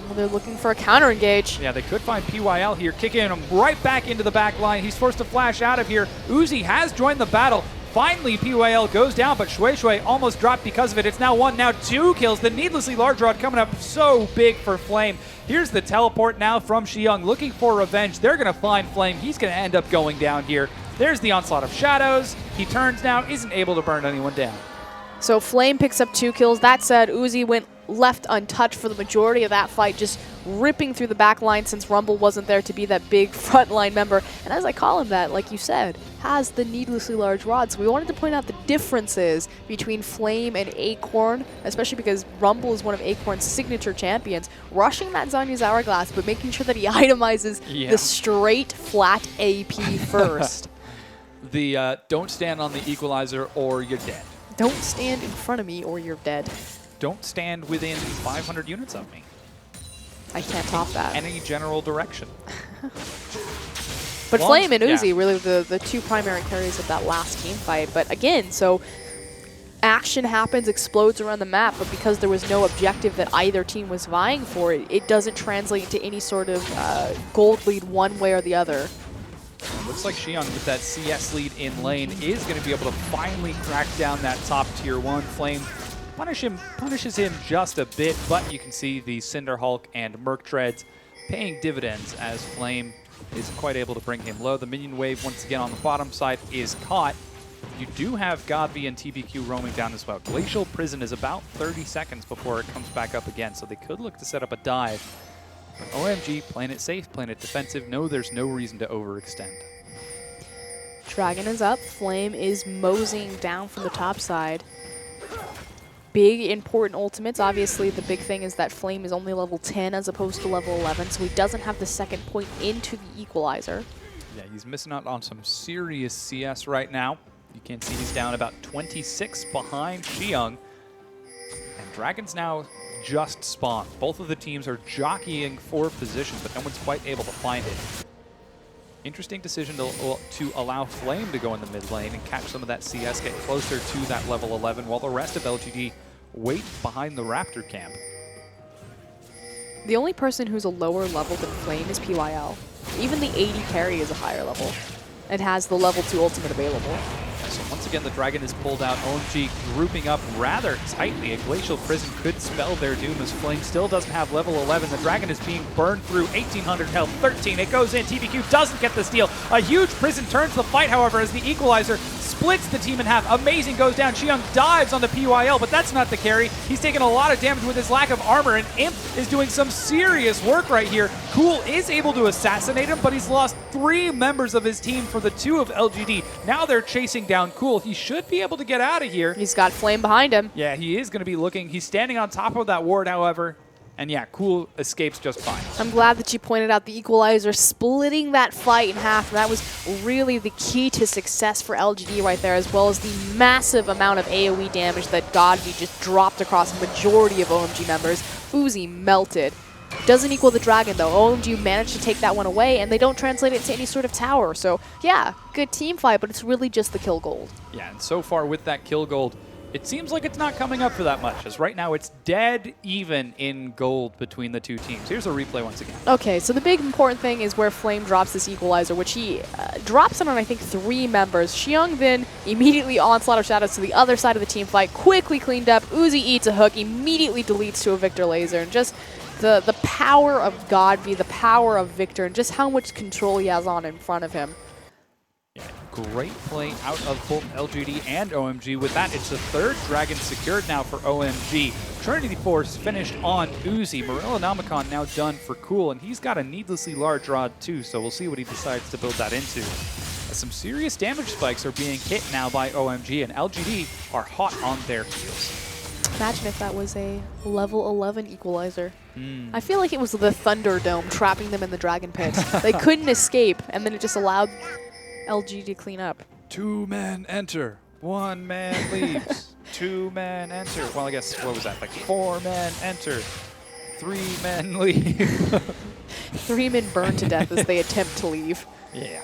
Well, they're looking for a counter engage. Yeah, they could find PYL here, kicking him right back into the back line. He's forced to flash out of here. Uzi has joined the battle. Finally, PYL goes down, but Shui Shui almost dropped because of it. It's now 1, now 2 kills. The needlessly large rod coming up so big for Flame. Here's the teleport now from Xiong, looking for revenge. They're going to find Flame. He's going to end up going down here. There's the onslaught of shadows. He turns now, isn't able to burn anyone down. So Flame picks up 2 kills. That said, Uzi went left untouched for the majority of that fight, just ripping through the back line since Rumble wasn't there to be that big frontline member. And as I call him that, like you said, has the needlessly large rod. So we wanted to point out the differences between Flame and Acorn, especially because Rumble is one of Acorn's signature champions, rushing that Zanya's Hourglass, but making sure that he itemizes the straight, flat AP first. The don't stand on the equalizer or you're dead. Don't stand in front of me or you're dead. Don't stand within 500 units of me. I can't top that. Any general direction. But Flame and Uzi, really the 2 primary carries of that last team fight. But again, so action happens, explodes around the map, but because there was no objective that either team was vying for, it doesn't translate into any sort of gold lead one way or the other. Looks like Xiong with that CS lead in lane is going to be able to finally crack down that top tier 1. Flame punishes him just a bit, but you can see the Cinder Hulk and Merc Treads paying dividends as Flame is quite able to bring him low. The minion wave once again on the bottom side is caught. You do have Godby and TBQ roaming down as well. Glacial Prison is about 30 seconds before it comes back up again, so they could look to set up a dive. But OMG, playing it safe, playing it defensive. No, there's no reason to overextend. Dragon is up. Flame is moseying down from the top side. Big, important ultimates. Obviously, the big thing is that Flame is only level 10 as opposed to level 11, so he doesn't have the second point into the equalizer. Yeah, he's missing out on some serious CS right now. You can see he's down about 26 behind Xiong. And Dragon's now just spawned. Both of the teams are jockeying for position, but no one's quite able to find it. Interesting decision to allow Flame to go in the mid lane and catch some of that CS, get closer to that level 11, while the rest of LGD wait behind the Raptor camp. The only person who's a lower level than Flame is PYL. Even the 80 carry is a higher level and has the level 2 ultimate available. So once again, the Dragon is pulled out. OMG grouping up rather tightly. A Glacial Prison could spell their doom as Flame still doesn't have level 11. The Dragon is being burned through. 1,800 health, 13. It goes in. TBQ doesn't get the steal. A huge Prison turns the fight, however, as the Equalizer splits the team in half. Amazing goes down. Xiong dives on the PYL, but that's not the carry. He's taking a lot of damage with his lack of armor, and Imp is doing some serious work right here. Cool is able to assassinate him, but he's lost 3 members of his team for the 2 of LGD. Now they're chasing down Cool. He should be able to get out of here. He's got Flame behind him. Yeah, he is going to be looking. He's standing on top of that ward, however. And yeah, Cool escapes just fine. I'm glad that you pointed out the equalizer splitting that fight in half. That was really the key to success for LGD right there, as well as the massive amount of AoE damage that Godby just dropped across the majority of OMG members. Uzi melted. Doesn't equal the Dragon, though. OMG managed to take that one away, and they don't translate it into any sort of tower. So, yeah, good team fight, but it's really just the kill gold. Yeah, and so far with that kill gold, it seems like it's not coming up for that much, as right now it's dead even in gold between the 2 teams. Here's a replay once again. Okay, so the big important thing is where Flame drops this equalizer, which he drops it on, I think, 3 members. Xiong then immediately onslaught of shadows to the other side of the team fight, quickly cleaned up. Uzi eats a hook, immediately deletes to a Victor laser, and just the power of Godby, the power of Victor, and just how much control he has on in front of him. Yeah, great play out of both LGD and OMG. With that, it's the 3rd Dragon secured now for OMG. Trinity Force finished on Uzi. Morellonomicon now done for Cool, and he's got a needlessly large rod too, so we'll see what he decides to build that into. Some serious damage spikes are being hit now by OMG, and LGD are hot on their heels. Imagine if that was a level 11 equalizer. I feel like it was the Thunderdome trapping them in the Dragon Pit. They couldn't escape, and then it just allowed LG to clean up. 2 men enter, 1 man leaves. 2 men enter. Well, I guess, what was that? Like 4 men enter, 3 men leave. 3 men burn to death as they attempt to leave. Yeah.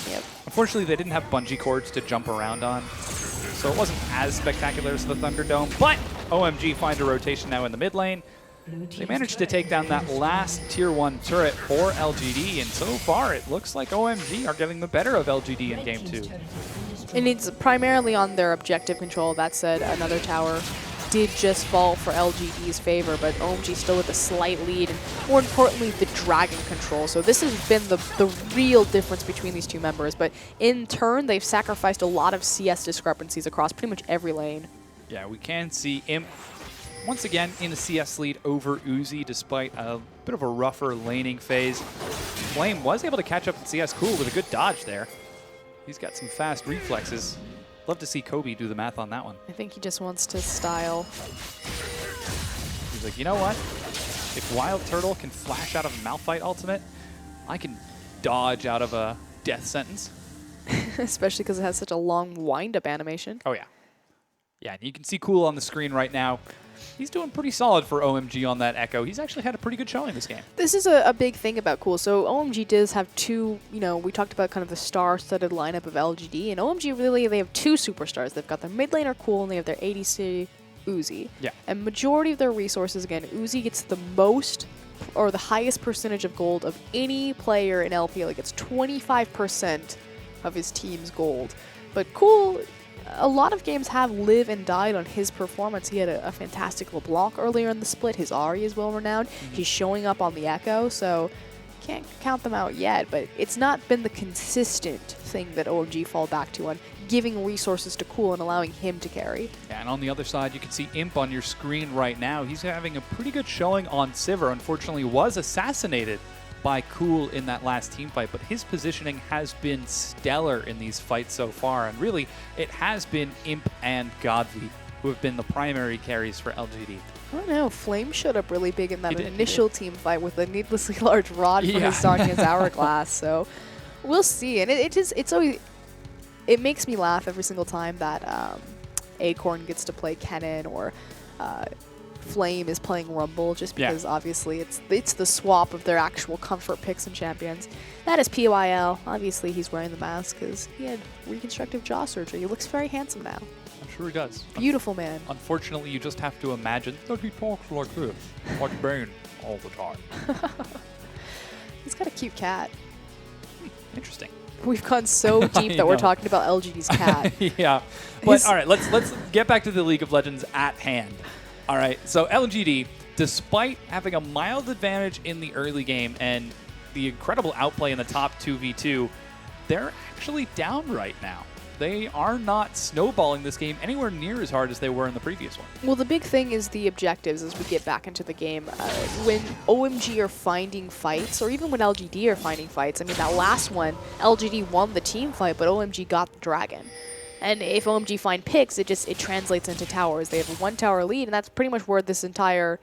Yep. Unfortunately, they didn't have bungee cords to jump around on, so it wasn't as spectacular as the Thunderdome, but OMG find a rotation now in the mid lane. They managed to take down that last Tier 1 turret for LGD, and so far it looks like OMG are getting the better of LGD in Game 2. And it's primarily on their objective control. That said, another tower did just fall for LGD's favor, but OMG still with a slight lead, and more importantly, the Dragon control. So this has been the real difference between these 2 members, but in turn, they've sacrificed a lot of CS discrepancies across pretty much every lane. Yeah, we can see Imp once again in a CS lead over Uzi, despite a bit of a rougher laning phase. Flame was able to catch up with CS Cool with a good dodge there. He's got some fast reflexes. Love to see Kobe do the math on that one. I think he just wants to style. He's like, you know what? If Wild Turtle can flash out of a Malphite ultimate, I can dodge out of a death sentence. Especially because it has such a long wind-up animation. Oh, yeah. Yeah, and you can see Cool on the screen right now. He's doing pretty solid for OMG on that Echo. He's actually had a pretty good showing this game. This is a big thing about Cool. So OMG does have 2, we talked about kind of the star-studded lineup of LGD, and OMG really, they have 2 superstars. They've got their mid laner Cool, and they have their ADC Uzi. Yeah. And majority of their resources, again, Uzi gets the most or the highest percentage of gold of any player in LPL. He gets 25% of his team's gold. But Cool, a lot of games have live and died on his performance. He had a fantastic LeBlanc earlier in the split. His Ahri is well renowned. He's showing up on the Echo, so can't count them out yet, but it's not been the consistent thing that OMG fall back to on giving resources to Cool and allowing him to carry. Yeah, and on the other side, you can see Imp on your screen right now. He's having a pretty good showing on Sivir. Unfortunately, was assassinated by Cool in that last team fight, but his positioning has been stellar in these fights so far, and really, it has been Imp and Godby who have been the primary carries for LGD. I don't know, Flame showed up really big in that initial team fight with a needlessly large rod from his Darkness Hourglass, so we'll see. And it's always, it makes me laugh every single time that Acorn gets to play Kennen or Flame is playing Rumble, just because obviously it's the swap of their actual comfort picks and champions. That is PYL. Obviously he's wearing the mask because he had reconstructive jaw surgery. He looks very handsome now. I'm sure he does. Beautiful man. Unfortunately, you just have to imagine that he talks like this, like Bane, all the time. He's got a cute cat. Interesting. We've gone so deep that we're talking about LGD's cat. Yeah. But all right, let's get back to the League of Legends at hand. All right, so LGD, despite having a mild advantage in the early game and the incredible outplay in the top 2v2, they're actually down right now. they are not snowballing this game anywhere near as hard as they were in the previous one. Well, the big thing is the objectives as we get back into the game. When OMG are finding fights, or even when LGD are finding fights, I mean, that last one, LGD won the team fight, but OMG got the dragon. And if OMG find picks, it translates into towers. They have a 1 tower lead, and that's pretty much where this entire,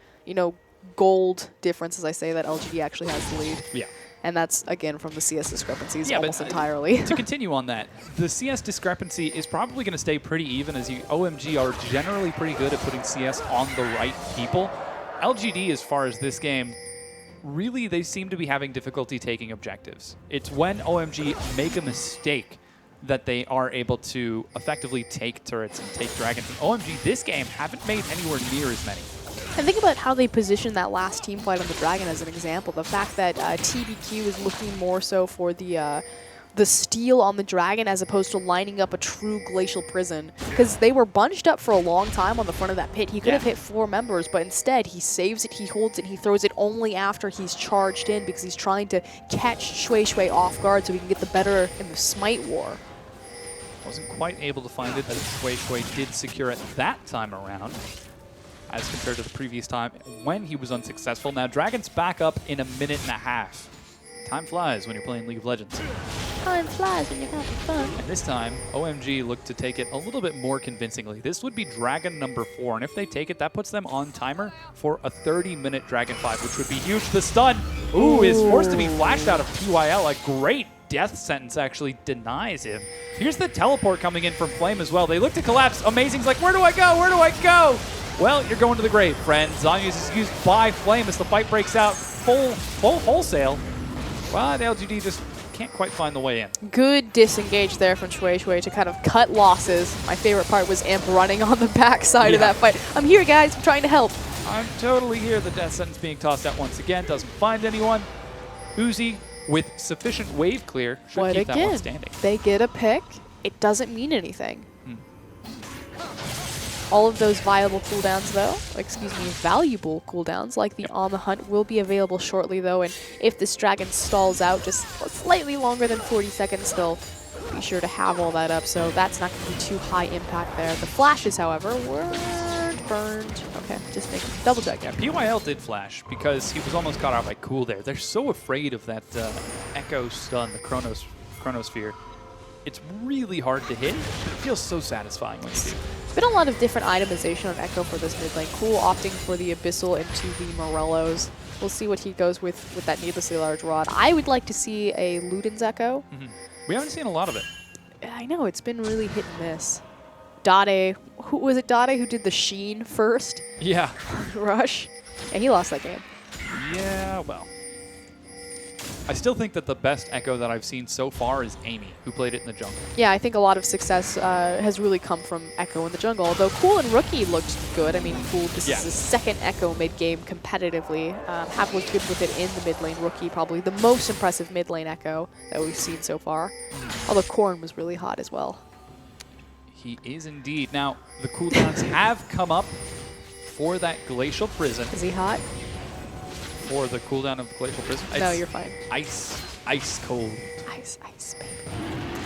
gold difference, as I say, that LGD actually has the lead. Yeah. And that's, again, from the CS discrepancies almost but, entirely. To continue on that, the CS discrepancy is probably going to stay pretty even as OMG are generally pretty good at putting CS on the right people. LGD, as far as this game, really they seem to be having difficulty taking objectives. It's when OMG make a mistake that they are able to effectively take turrets and take dragons. And OMG this game haven't made anywhere near as many. And think about how they positioned that last team fight on the Dragon as an example. The fact that TBQ is looking more so for the steal on the Dragon as opposed to lining up a true Glacial Prison. Because they were bunched up for a long time on the front of that pit. He could have hit 4 members, but instead he saves it, he holds it, he throws it only after he's charged in because he's trying to catch Shui Shui off guard so he can get the better in the Smite War. Wasn't quite able to find it, as Shui Shui did secure it that time around, as compared to the previous time when he was unsuccessful. Now, Dragon's back up in a minute and a half. Time flies when you're playing League of Legends. Time flies when you're having fun. And this time, OMG looked to take it a little bit more convincingly. This would be Dragon number 4, and if they take it, that puts them on timer for a 30-minute Dragon 5, which would be huge. The stun, is forced to be flashed out of PYL. A great death sentence actually denies him. Here's the teleport coming in from Flame as well. They look to collapse. Amazing's like, where do I go? Where do I go? Well, you're going to the grave, friend. Zanyas is used by Flame as the fight breaks out full wholesale. Well, the LGD just can't quite find the way in. Good disengage there from Shui Shui to kind of cut losses. My favorite part was Imp running on the backside of that fight. I'm here, guys. I'm trying to help. I'm totally here. The death sentence being tossed out once again. Doesn't find anyone. Uzi, with sufficient wave clear, should keep that one standing. They get a pick. It doesn't mean anything. All of those viable cooldowns, though, valuable cooldowns, like the On the Hunt, will be available shortly, though. And if this Dragon stalls out just slightly longer than 40 seconds, they'll be sure to have all that up. So that's not going to be too high impact there. The flashes, however, weren't burned. Okay, just double check. Yeah, PYL did flash because he was almost caught out by Cool there. They're so afraid of that Echo stun, the Chronosphere. It's really hard to hit, but it feels so satisfying when you do. There's been a lot of different itemization on Echo for this mid lane. Cool opting for the Abyssal into the Morellos. We'll see what he goes with that needlessly large rod. I would like to see a Luden's Echo. We haven't seen a lot of it. I know, it's been really hit and miss. Dade, who was it Dade who did the Sheen first? Yeah. Rush? Yeah, he lost that game. Yeah, well. I still think that the best Echo that I've seen so far is Amy, who played it in the jungle. Yeah, I think a lot of success has really come from Echo in the jungle, although Cool and Rookie looked good. I mean, Cool, this is his second Echo mid-game competitively. Have looked good with it in the mid lane. Rookie, probably the most impressive mid lane Echo that we've seen so far. Although Korn was really hot as well. He is indeed. Now, the cooldowns have come up for that Glacial Prison. Is he hot? For the cooldown of the Glacial Prison. No, you're fine. Ice cold. Ice,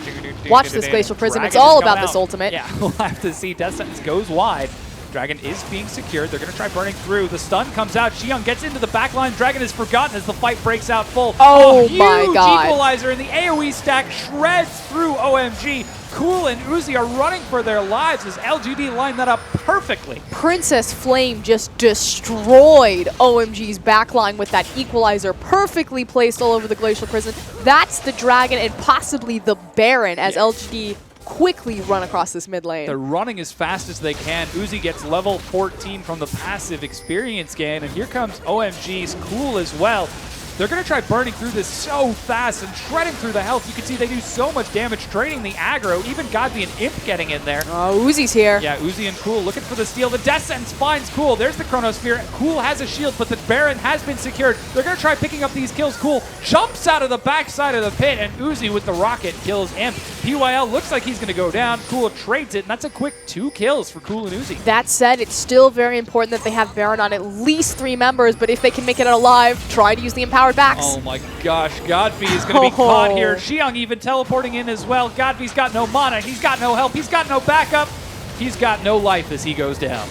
baby. Watch this Glacial Prism. It's all about this ultimate. Yeah, we'll have to see. Death Sentence goes wide. Dragon is being secured. They're going to try burning through. The stun comes out. Xiong gets into the back line. Dragon is forgotten as the fight breaks out full. Oh my God. Huge equalizer, and the AoE stack shreds through OMG. Cool and Uzi are running for their lives as LGD line that up perfectly. Princess Flame just destroyed OMG's backline with that equalizer perfectly placed all over the Glacial Prison. That's the Dragon and possibly the Baron as LGD quickly run across this mid lane. They're running as fast as they can. Uzi gets level 14 from the passive experience gain, and here comes OMG's Cool as well. They're going to try burning through this so fast and shredding through the health. You can see they do so much damage, trading the aggro. Even Godby and Imp getting in there. Oh, Uzi's here. Yeah, Uzi and Cool looking for the steal. The Death Sentence finds Cool. There's the Chronosphere. Cool has a shield, but the Baron has been secured. They're going to try picking up these kills. Cool jumps out of the backside of the pit, and Uzi with the rocket kills Imp. PYL looks like he's going to go down. Cool trades it, and that's a quick 2 kills for Cool and Uzi. That said, it's still very important that they have Baron on at least 3 members, but if they can make it out alive, try to use the empowered backs. Oh my gosh, Godby is going to be caught here. Xiang even teleporting in as well. Godby's got no mana, he's got no help, he's got no backup, he's got no life as he goes down.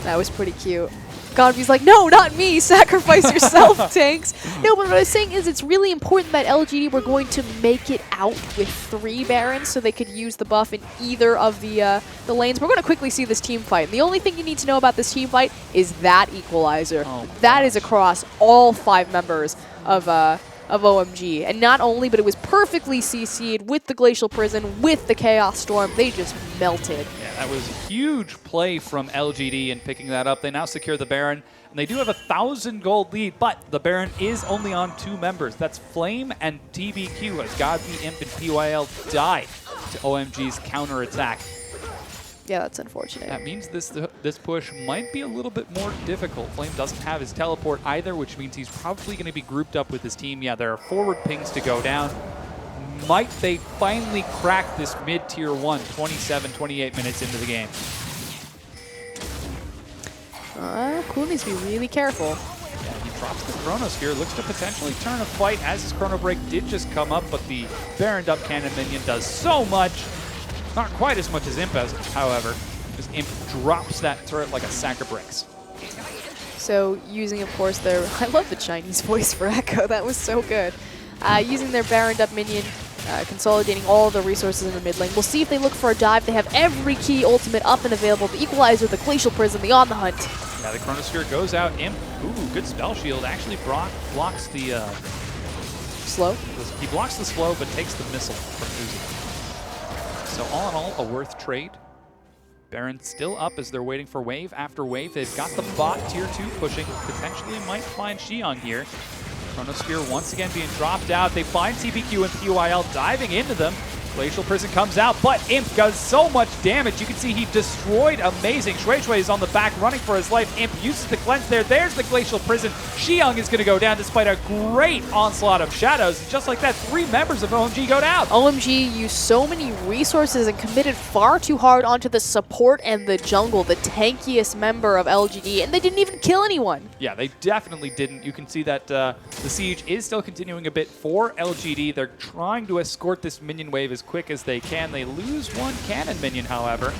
That was pretty cute. Godby's like, no, not me. Sacrifice yourself, Tanks. No, but what I was saying is it's really important that LGD were going to make it out with 3 Barons so they could use the buff in either of the lanes. We're going to quickly see this team fight. And the only thing you need to know about this team fight is that equalizer. Oh that is across all 5 members of OMG. And not only, but it was perfectly CC'd with the Glacial Prison, with the Chaos Storm. They just melted. Yeah, that was a huge play from LGD in picking that up. They now secure the Baron, and they do have a 1,000 gold lead, but the Baron is only on 2 members. That's Flame and TBQ, as Godby, Imp, and PYL died to OMG's counterattack. Yeah, that's unfortunate. That means this push might be a little bit more difficult. Flame doesn't have his teleport either, which means he's probably going to be grouped up with his team. Yeah, there are forward pings to go down. Might they finally crack this mid-tier 1, 27, 28 minutes into the game? Cool needs to be really careful. Yeah, he drops the Chronosphere, looks to potentially turn a fight as his Chrono Break did just come up, but the Baroned Up Cannon minion does so much. Not quite as much as Imp has, however, because Imp drops that turret like a sack of bricks. So using, of course, their... I love the Chinese voice for Echo. That was so good. Using their Baroned Up minion, consolidating all the resources in the mid lane. We'll see if they look for a dive. They have every key ultimate up and available. The Equalizer, the Glacial Prison, the On the Hunt. Yeah, the Chronosphere goes out. Imp, ooh, good spell shield. Actually blocks the... slow? He blocks the slow, but takes the missile from Uzi. So all in all, a worth trade. Baron still up as they're waiting for wave after wave. They've got the bot tier 2 pushing. Potentially might find Xiang here. Chronosphere once again being dropped out. They find TBQ and PYL diving into them. Glacial Prison comes out, but Imp does so much damage. You can see he destroyed Amazing. Shui Shui is on the back running for his life. Imp uses the cleanse there. There's the Glacial Prison. Xiang is going to go down despite a great onslaught of shadows. And just like that, 3 members of OMG go down. OMG used so many resources and committed far too hard onto the support and the jungle, the tankiest member of LGD, and they didn't even kill anyone. Yeah, they definitely didn't. You can see that the siege is still continuing a bit for LGD. They're trying to escort this minion wave as quick as they can. They lose 1 cannon minion, however.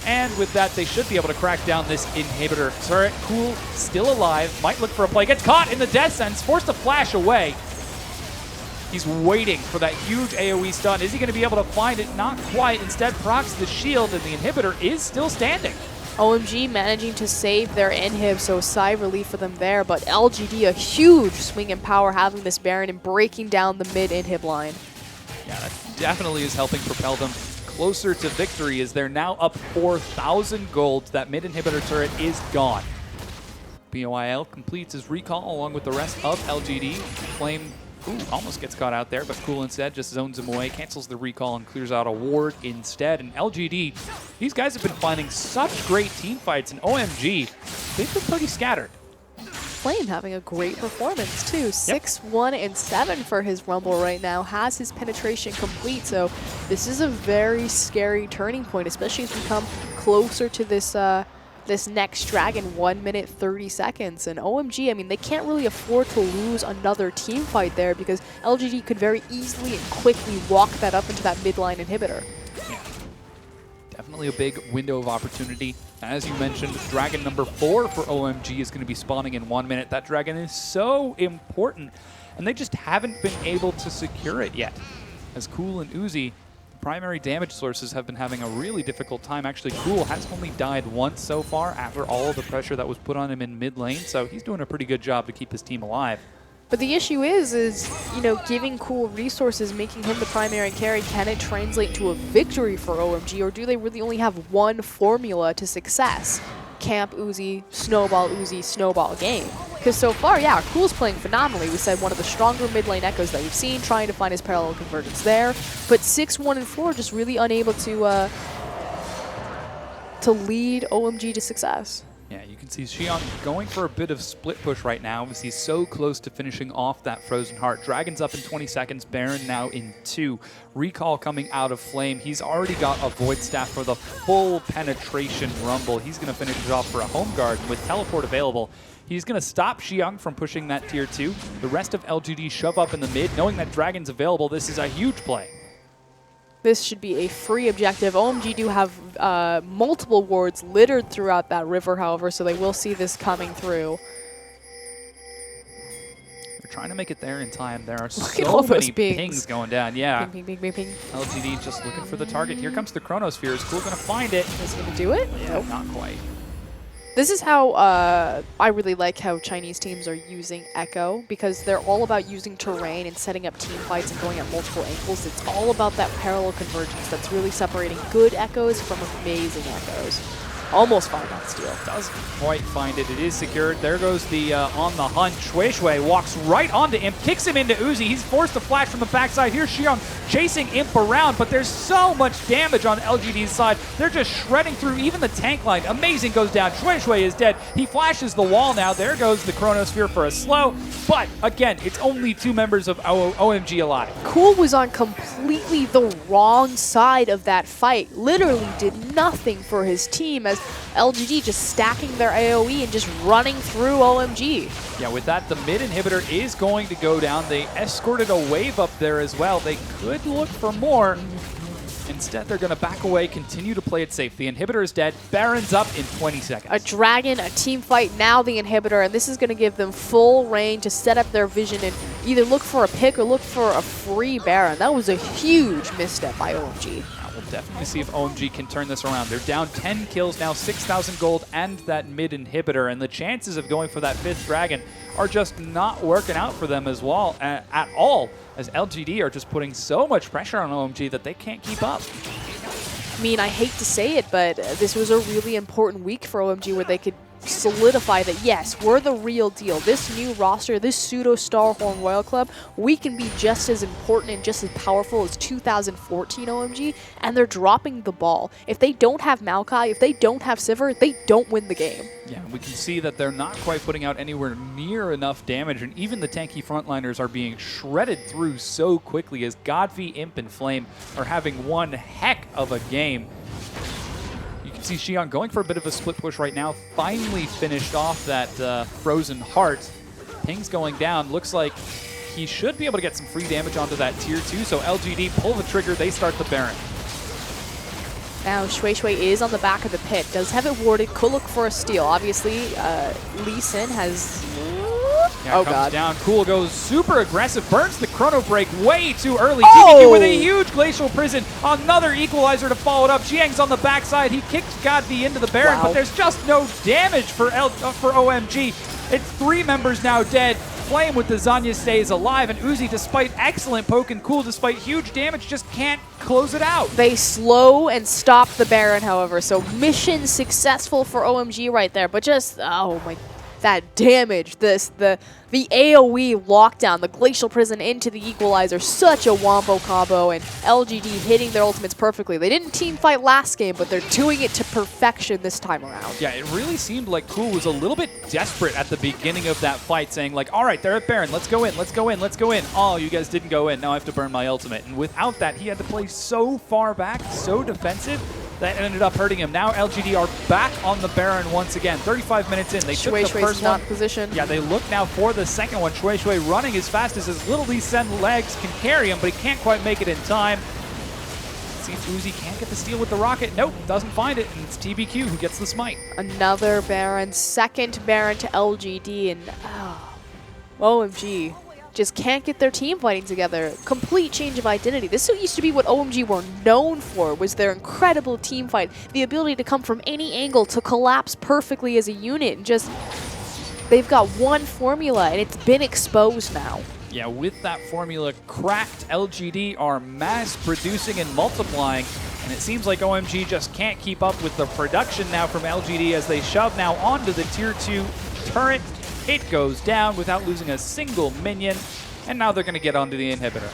And with that, they should be able to crack down this inhibitor turret. Cool, still alive, might look for a play. Gets caught in the death sentence, forced to flash away. He's waiting for that huge AoE stun. Is he going to be able to find it? Not quite. Instead, procs the shield, and the inhibitor is still standing. OMG managing to save their inhib, so sigh of relief for them there, but LGD a huge swing in power having this Baron and breaking down the mid inhib line. Yeah, that definitely is helping propel them closer to victory as they're now up 4,000 gold. That mid inhibitor turret is gone. BOIL completes his recall along with the rest of LGD. Flame almost gets caught out there, but Cool instead just zones him away, cancels the recall, and clears out a ward instead. And LGD, these guys have been finding such great team fights, and OMG, they've been pretty scattered. Flame having a great performance too. 6, 1, and 7 for his Rumble right now. Has his penetration complete, so this is a very scary turning point, especially as we come closer to this this next dragon, 1 minute 30 seconds. And OMG, I mean, they can't really afford to lose another team fight there because LGD could very easily and quickly walk that up into that midline inhibitor. Yeah. Definitely a big window of opportunity. As you mentioned, dragon number 4 for OMG is going to be spawning in 1 minute. That dragon is so important, and they just haven't been able to secure it yet. As Cool and Uzi, primary damage sources, have been having a really difficult time. Actually, Cool has only died once so far after all of the pressure that was put on him in mid lane, so he's doing a pretty good job to keep his team alive. But the issue is, you know, giving Cool resources, making him the primary carry, can it translate to a victory for OMG, or do they really only have one formula to success? Camp Uzi, snowball game. Because so far, yeah, Cool's playing phenomenally. We said one of the stronger mid lane echoes that we've seen, trying to find his parallel convergence there. But 6, 1, and 4 just really unable to lead OMG to success. Yeah, you can see Xiong going for a bit of split push right now as he's so close to finishing off that Frozen Heart. Dragon's up in 20 seconds, Baron now in 2. Recall coming out of Flame. He's already got a Void Staff for the full penetration Rumble. He's going to finish it off for a Home Guard. And with Teleport available, he's going to stop Xiong from pushing that tier 2. The rest of LGD shove up in the mid. Knowing that Dragon's available, this is a huge play. This should be a free objective. OMG do have multiple wards littered throughout that river, however, so they will see this coming through. They're trying to make it there in time. There are Look at all so those many pings. pings going down. Yeah. Ping, ping, ping, ping, ping. LGD just looking for the target. Here comes the Chronosphere. Is Cool going to find it? Is he going to do it? Yeah, Nope. not quite. This is how I really like how Chinese teams are using Echo, because they're all about using terrain and setting up team fights and going at multiple angles. It's all about that parallel convergence that's really separating good Echoes from amazing Echoes. Almost find that steal. Doesn't quite find it. It is secured. There goes the on the hunt. Shui Shui walks right onto Imp, kicks him into Uzi. He's forced to flash from the backside. Here's Xiong chasing Imp around, but there's so much damage on LGD's side. They're just shredding through even the tank line. Amazing goes down. Shui Shui is dead. He flashes the wall now. There goes the Chronosphere for a slow. But again, it's only 2 members of OMG alive. Cool was on completely the wrong side of that fight. Literally did nothing for his team as LGD just stacking their AoE and just running through OMG. Yeah, with that, the mid inhibitor is going to go down. They escorted a wave up there as well. They could look for more. Instead, they're going to back away, continue to play it safe. The inhibitor is dead. Baron's up in 20 seconds. A dragon, a team fight, now the inhibitor, and this is going to give them full reign to set up their vision and either look for a pick or look for a free Baron. That was a huge misstep by OMG. We'll definitely see if OMG can turn this around. They're down 10 kills now, 6,000 gold, and that mid inhibitor, and the chances of going for that 5th dragon are just not working out for them as well at all, as LGD are just putting so much pressure on OMG that they can't keep up. I mean, I hate to say it, but this was a really important week for OMG where they could solidify that, yes, we're the real deal. This new roster, this pseudo-Starhorn Royal Club, we can be just as important and just as powerful as 2014 OMG, and they're dropping the ball. If they don't have Maokai, if they don't have Sivir, they don't win the game. Yeah, we can see that they're not quite putting out anywhere near enough damage, and even the tanky frontliners are being shredded through so quickly as Godfrey, Imp, and Flame are having one heck of a game. You can see Xiong going for a bit of a split push right now, finally finished off that Frozen Heart. Ping's going down. Looks like he should be able to get some free damage onto that tier 2, so LGD pull the trigger, they start the Baron. Now, Shui Shui is on the back of the pit, does have it warded, could look for a steal. Obviously, Lee Sin has... Yeah, oh comes god. down. Cool goes super aggressive, burns the chrono break way too early. Oh! TBQ with a huge glacial prison. Another equalizer to follow it up. Jiang's on the backside. He kicks Godby into the Baron, Wow. but there's just no damage for OMG. It's 3 members now dead. Flame with the Zanya stays alive, and Uzi, despite excellent poke and Cool, despite huge damage, just can't close it out. They slow and stop the Baron, however, so mission successful for OMG right there, but just, oh my, that damage, the AoE lockdown, the Glacial Prison into the Equalizer, such a wombo combo, and LGD hitting their ultimates perfectly. They didn't team fight last game, but they're doing it to perfection this time around. Yeah, it really seemed like Cool was a little bit desperate at the beginning of that fight, saying like, all right, they're at Baron, let's go in, let's go in, let's go in. Oh, you guys didn't go in, now I have to burn my ultimate. And without that, he had to play so far back, so defensive, that ended up hurting him. Now LGD are back on the Baron once again. 35 minutes in, they took Shui the Shui's first not one. in position. Yeah, they look now for the second one. Shui Shui running as fast as his little Lee Sen legs can carry him, but he can't quite make it in time. See if Uzi can't get the steal with the rocket. Nope, doesn't find it, and it's TBQ who gets the smite. Another Baron, second Baron to LGD, and OMG just can't get their team fighting together. Complete change of identity. This used to be what OMG were known for, was their incredible team fight, the ability to come from any angle to collapse perfectly as a unit, and just, they've got one formula, and it's been exposed now. Yeah, with that formula cracked, LGD are mass producing and multiplying, and it seems like OMG just can't keep up with the production now from LGD as they shove now onto the tier 2 turret. It goes down without losing a single minion, and now they're going to get onto the inhibitor.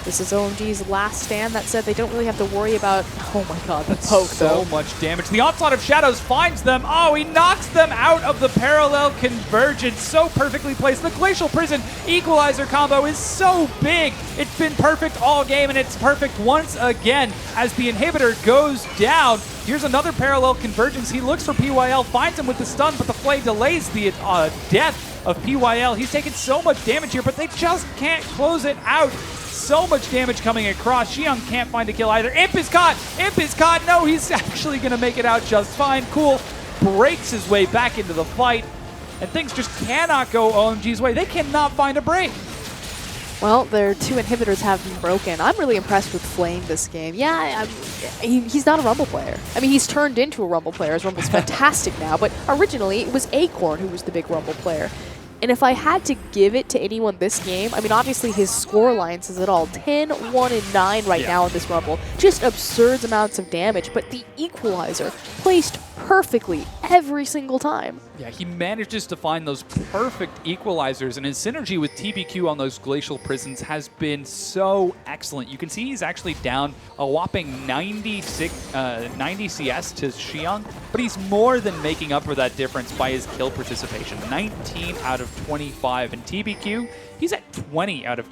This is OMG's last stand. That said, they don't really have to worry about... Oh my god, the poke, though. So much damage. The Onslaught of Shadows finds them. Oh, he knocks them out of the parallel convergence. So perfectly placed. The Glacial Prison Equalizer combo is so big. It's been perfect all game, and it's perfect once again as the inhibitor goes down. Here's another parallel convergence. He looks for PYL, finds him with the stun, but the Flay delays the death of PYL. He's taken so much damage here, but they just can't close it out. So much damage coming across. Xiang can't find a kill either. Imp is caught! Imp is caught! No, he's actually going to make it out just fine. Cool breaks his way back into the fight, and things just cannot go OMG's way. They cannot find a break. Well, their 2 inhibitors have been broken. I'm really impressed with Flame this game. Yeah, he's not a Rumble player. I mean, he's turned into a Rumble player, as Rumble's fantastic now, but originally it was Acorn who was the big Rumble player. And if I had to give it to anyone this game, I mean, obviously his score line says it all. 10, 1, and 9 right now in this Rumble. Just absurd amounts of damage, but the Equalizer placed perfectly every single time. Yeah, he manages to find those perfect equalizers, and his synergy with TBQ on those Glacial Prisons has been so excellent. You can see he's actually down a whopping 90 CS to Xiang, but he's more than making up for that difference by his kill participation. 19 out of 25, and TBQ, he's at 20 out of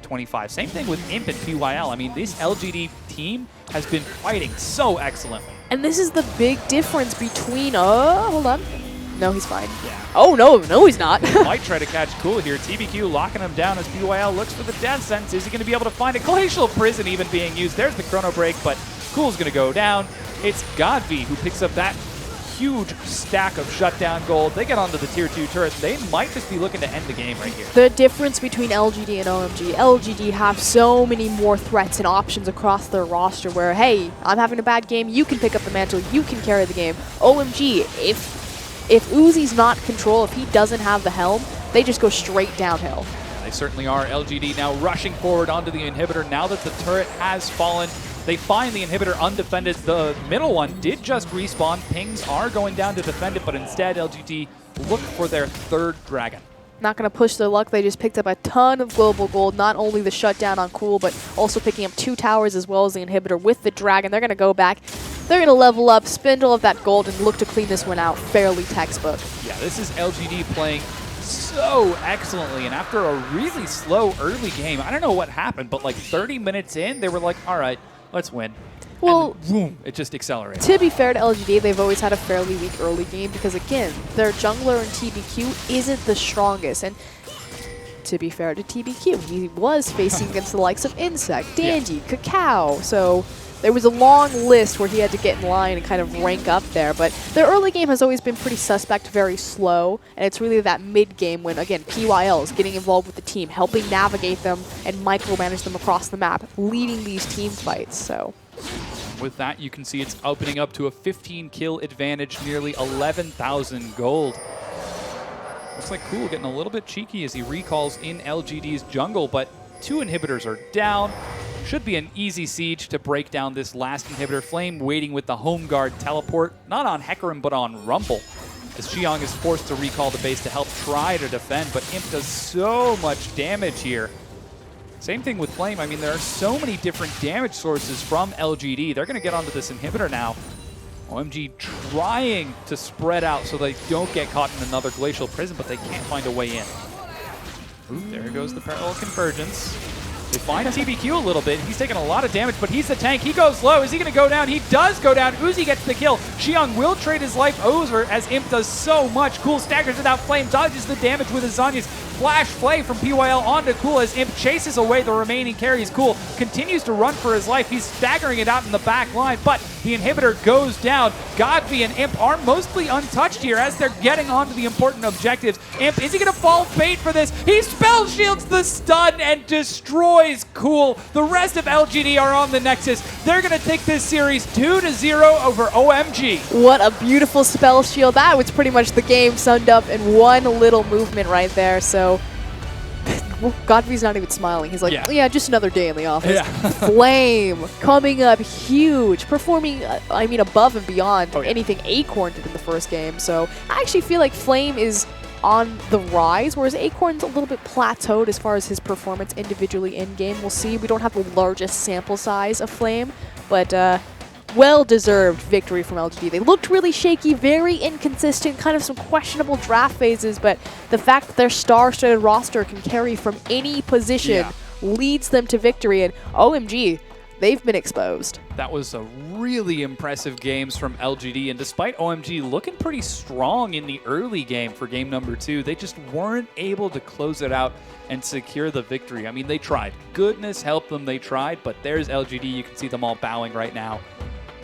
25. Same thing with Imp and PYL. I mean, this LGD team has been fighting so excellently. And this is the big difference between... hold on. No, he's fine. Yeah. Oh, no, he's not. Might try to catch Cool here. TBQ locking him down as PYL looks for the death sentence. Is he going to be able to find it? Glacial Prison even being used. There's the chrono break, but Cool's going to go down. It's Godvi who picks up that huge stack of shutdown gold. They get onto the tier 2 turret. They might just be looking to end the game right here. The difference between LGD and OMG, LGD have so many more threats and options across their roster where, hey, I'm having a bad game, you can pick up the mantle, you can carry the game. OMG, if Uzi's not control, if he doesn't have the helm, they just go straight downhill. They certainly are. LGD now rushing forward onto the inhibitor now that the turret has fallen. They find the inhibitor undefended. The middle one did just respawn. Pings are going down to defend it, but instead LGD look for their 3rd dragon. Not going to push their luck. They just picked up a ton of global gold. Not only the shutdown on Cool, but also picking up 2 towers as well as the inhibitor with the dragon. They're going to go back. They're going to level up, spend all of that gold, and look to clean this one out. Fairly textbook. Yeah, this is LGD playing so excellently, and after a really slow early game, I don't know what happened, but like 30 minutes in, they were like, all right, let's win. Well, and boom, it just accelerated. To be fair to LGD, they've always had a fairly weak early game because, again, their jungler in TBQ isn't the strongest. And to be fair to TBQ, he was facing against the likes of Insect, Dandy, Cacao. So there was a long list where he had to get in line and kind of rank up there. But their early game has always been pretty suspect, very slow. And it's really that mid-game when, again, PYL is getting involved with the team, helping navigate them and micromanage them across the map, leading these team fights. So with that, you can see it's opening up to a 15-kill advantage, nearly 11,000 gold. Looks like Cool getting a little bit cheeky as he recalls in LGD's jungle, but 2 inhibitors are down. Should be an easy siege to break down this last inhibitor. Flame waiting with the home guard teleport, not on Hecarim, but on Rumble, as Xiang is forced to recall the base to help try to defend, but Imp does so much damage here. Same thing with Flame. I mean, there are so many different damage sources from LGD. They're going to get onto this inhibitor now. OMG trying to spread out so they don't get caught in another Glacial Prison, but they can't find a way in. Ooh, there goes the parallel convergence. They find TBQ a little bit. He's taking a lot of damage, but he's the tank. He goes low. Is he going to go down? He does go down. Uzi gets the kill. Xiang will trade his life over as Imp does so much. Cool staggers without Flame, dodges the damage with his Zhonya's flash play from PYL onto Cool as Imp chases away the remaining carries. Cool continues to run for his life. He's staggering it out in the back line, but the inhibitor goes down. Godvi and Imp are mostly untouched here as they're getting onto the important objectives. Imp, is he going to fall fate for this? He spell shields the stun and destroys Cool. The rest of LGD are on the Nexus. They're going to take this series 2-0 over OMG. What a beautiful spell shield. That was pretty much the game summed up in one little movement right there. So Godfrey's not even smiling. He's like, yeah, just another day in the office. Yeah. Flame coming up huge, performing, I mean, above and beyond anything Acorn did in the first game. So I actually feel like Flame is on the rise, whereas Acorn's a little bit plateaued as far as his performance individually in-game. We'll see. We don't have the largest sample size of Flame, but well-deserved victory from LGD. They looked really shaky, very inconsistent, kind of some questionable draft phases, but the fact that their star-studded roster can carry from any position leads them to victory, and OMG, they've been exposed. That was a really impressive games from LGD, and despite OMG looking pretty strong in the early game for game number 2, they just weren't able to close it out and secure the victory. I mean, they tried. Goodness help them, they tried, but there's LGD. You can see them all bowing right now.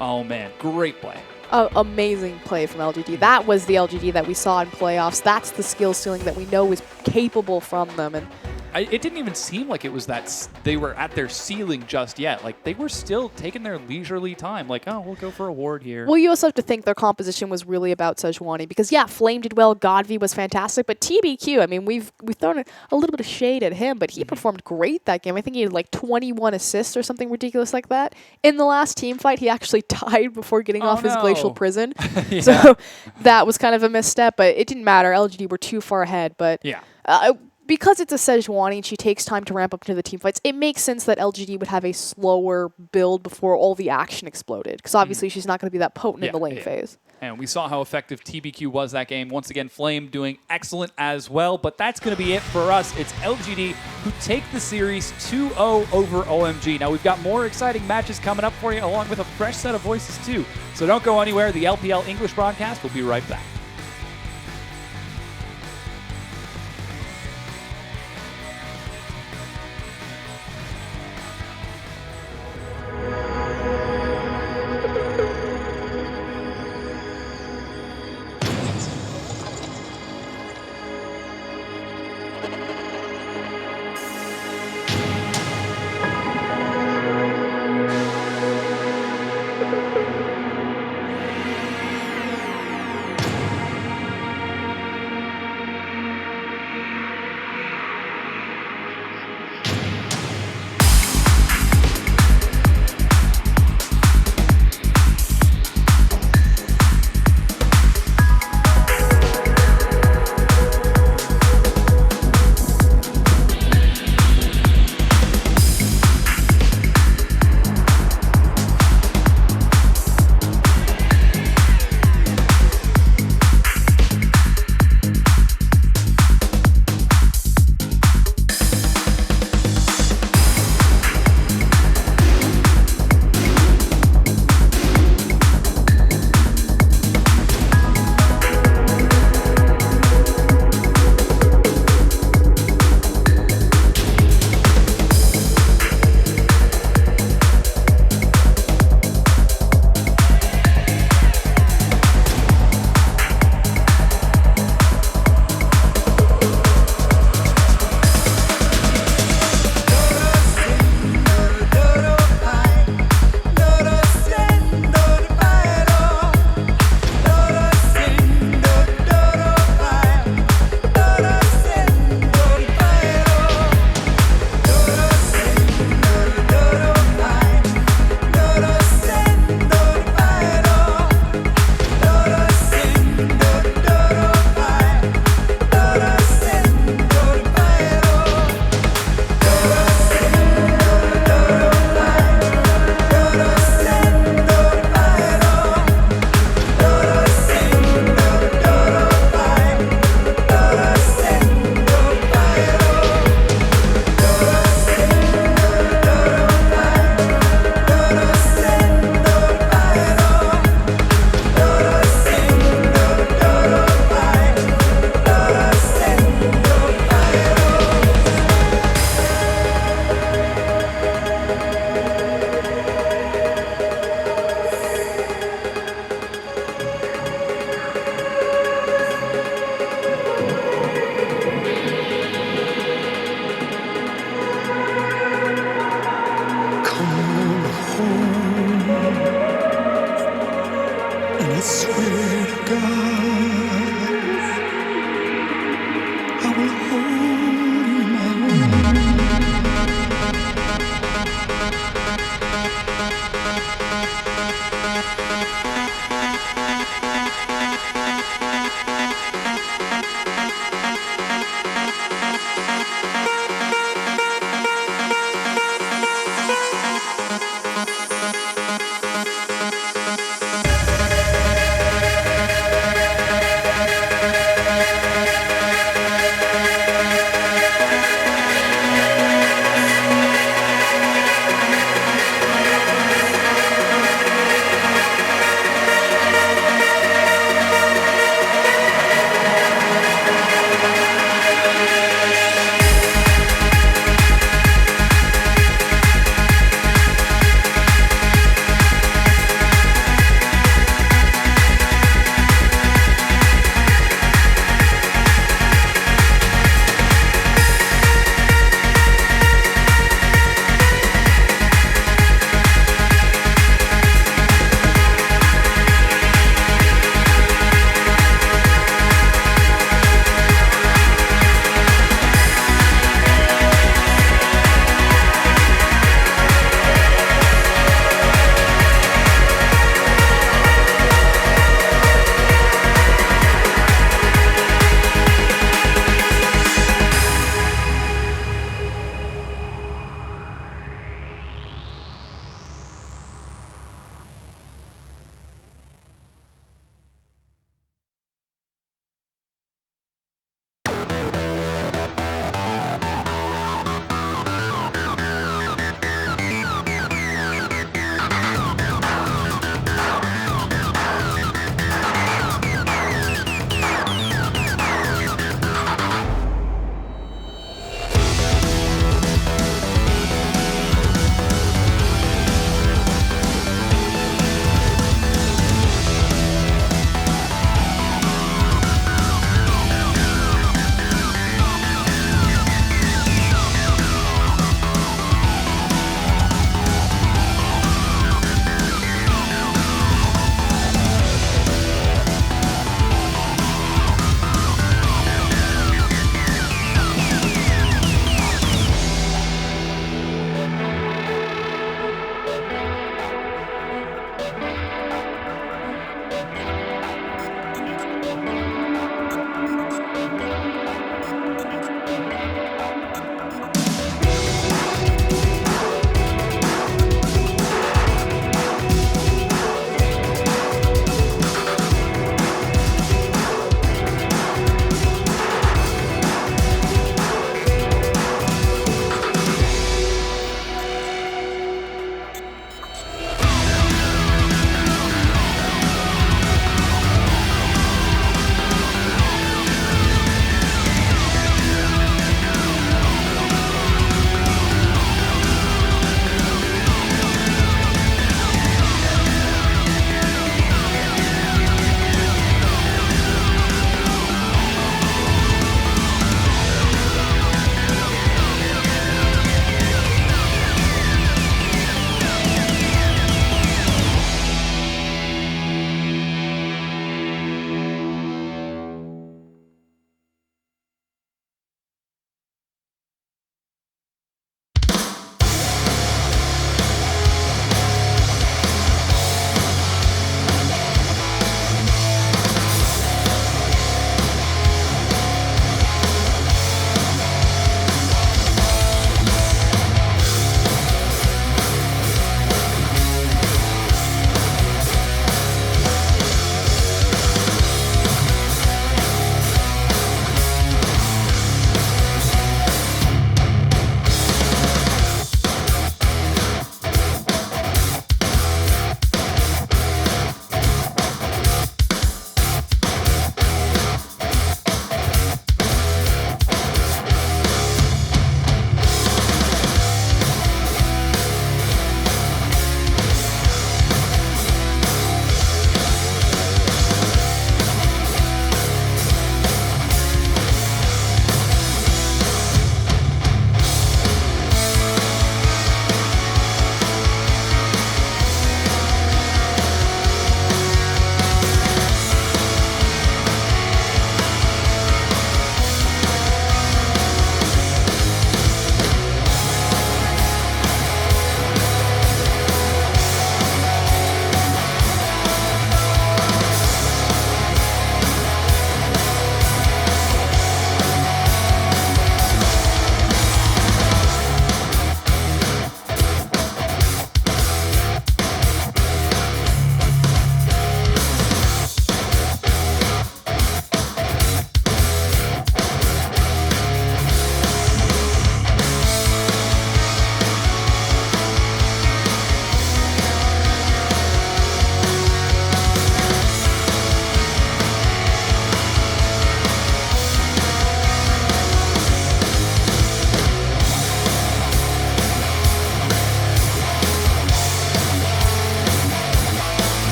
Oh man, great play. Amazing play from LGD. That was the LGD that we saw in playoffs. That's the skill ceiling that we know is capable from them. And it didn't even seem like it was that they were at their ceiling just yet. Like, they were still taking their leisurely time. Like, oh, we'll go for a ward here. Well, you also have to think their composition was really about Sejuani because, yeah, Flame did well, Godvi was fantastic, but TBQ, I mean, we've thrown a little bit of shade at him, but he performed great that game. I think he had like 21 assists or something ridiculous like that. In the last team fight, he actually died before getting off his glacial prison. So that was kind of a misstep, but it didn't matter. LGD were too far ahead, but because it's a Sejuani and she takes time to ramp up into the team fights, it makes sense that LGD would have a slower build before all the action exploded. Because obviously she's not going to be that potent in the lane phase. And we saw how effective TBQ was that game. Once again, Flame doing excellent as well. But that's going to be it for us. It's LGD who take the series 2-0 over OMG. Now, we've got more exciting matches coming up for you, along with a fresh set of voices, too. So don't go anywhere. The LPL English broadcast will be right back.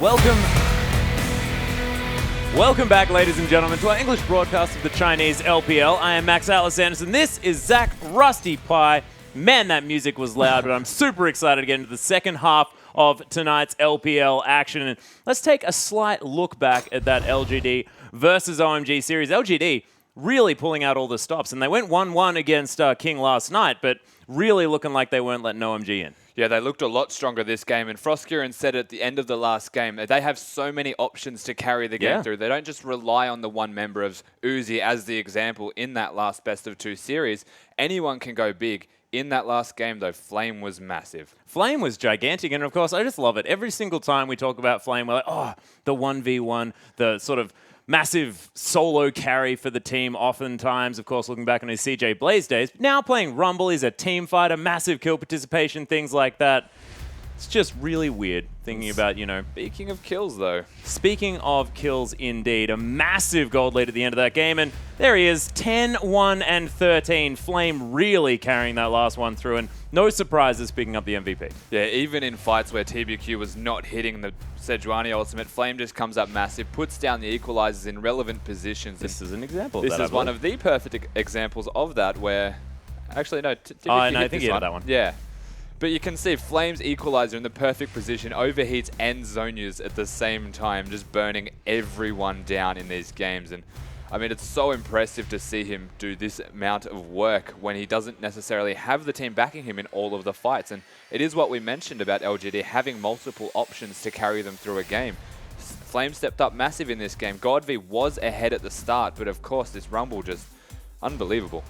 Welcome back, ladies and gentlemen, to our English broadcast of the Chinese LPL. I am Max Atlas Anderson. This is Zach Rusty Pie. Man, that music was loud, but I'm super excited to get into the second half of tonight's LPL action. And let's take a slight look back at that LGD versus OMG series. LGD really pulling out all the stops, and they went 1-1 against King last night, but really looking like they weren't letting OMG in. Yeah, they looked a lot stronger this game, and FLICKR said at the end of the last game that they have so many options to carry the game through. They don't just rely on the one member of Uzi as the example in that last best-of-2 series. Anyone can go big. In that last game, though, Flame was massive. Flame was gigantic, and of course, I just love it. Every single time we talk about Flame, we're like, oh, the 1v1, the sort of massive solo carry for the team oftentimes, of course, looking back on his CJ Blaze days. Now playing Rumble, he's a team fighter, massive kill participation, things like that. It's just really weird thinking about, Speaking of kills, though. Speaking of kills, indeed. A massive gold lead at the end of that game, and there he is, 10-1 and 13. Flame really carrying that last one through, and no surprises picking up the MVP. Yeah, even in fights where TBQ was not hitting the Sejuani ultimate, Flame just comes up massive, puts down the equalizers in relevant positions. This is an example of this that. This is one of the perfect examples of that where... Actually, no, TBQ I think he hit that one. Yeah. But you can see Flame's equalizer in the perfect position, overheats and Zonias at the same time, just burning everyone down in these games. And I mean, it's so impressive to see him do this amount of work when he doesn't necessarily have the team backing him in all of the fights. And it is what we mentioned about LGD, having multiple options to carry them through a game. Flame stepped up massive in this game. Godv was ahead at the start, but of course this Rumble just unbelievable.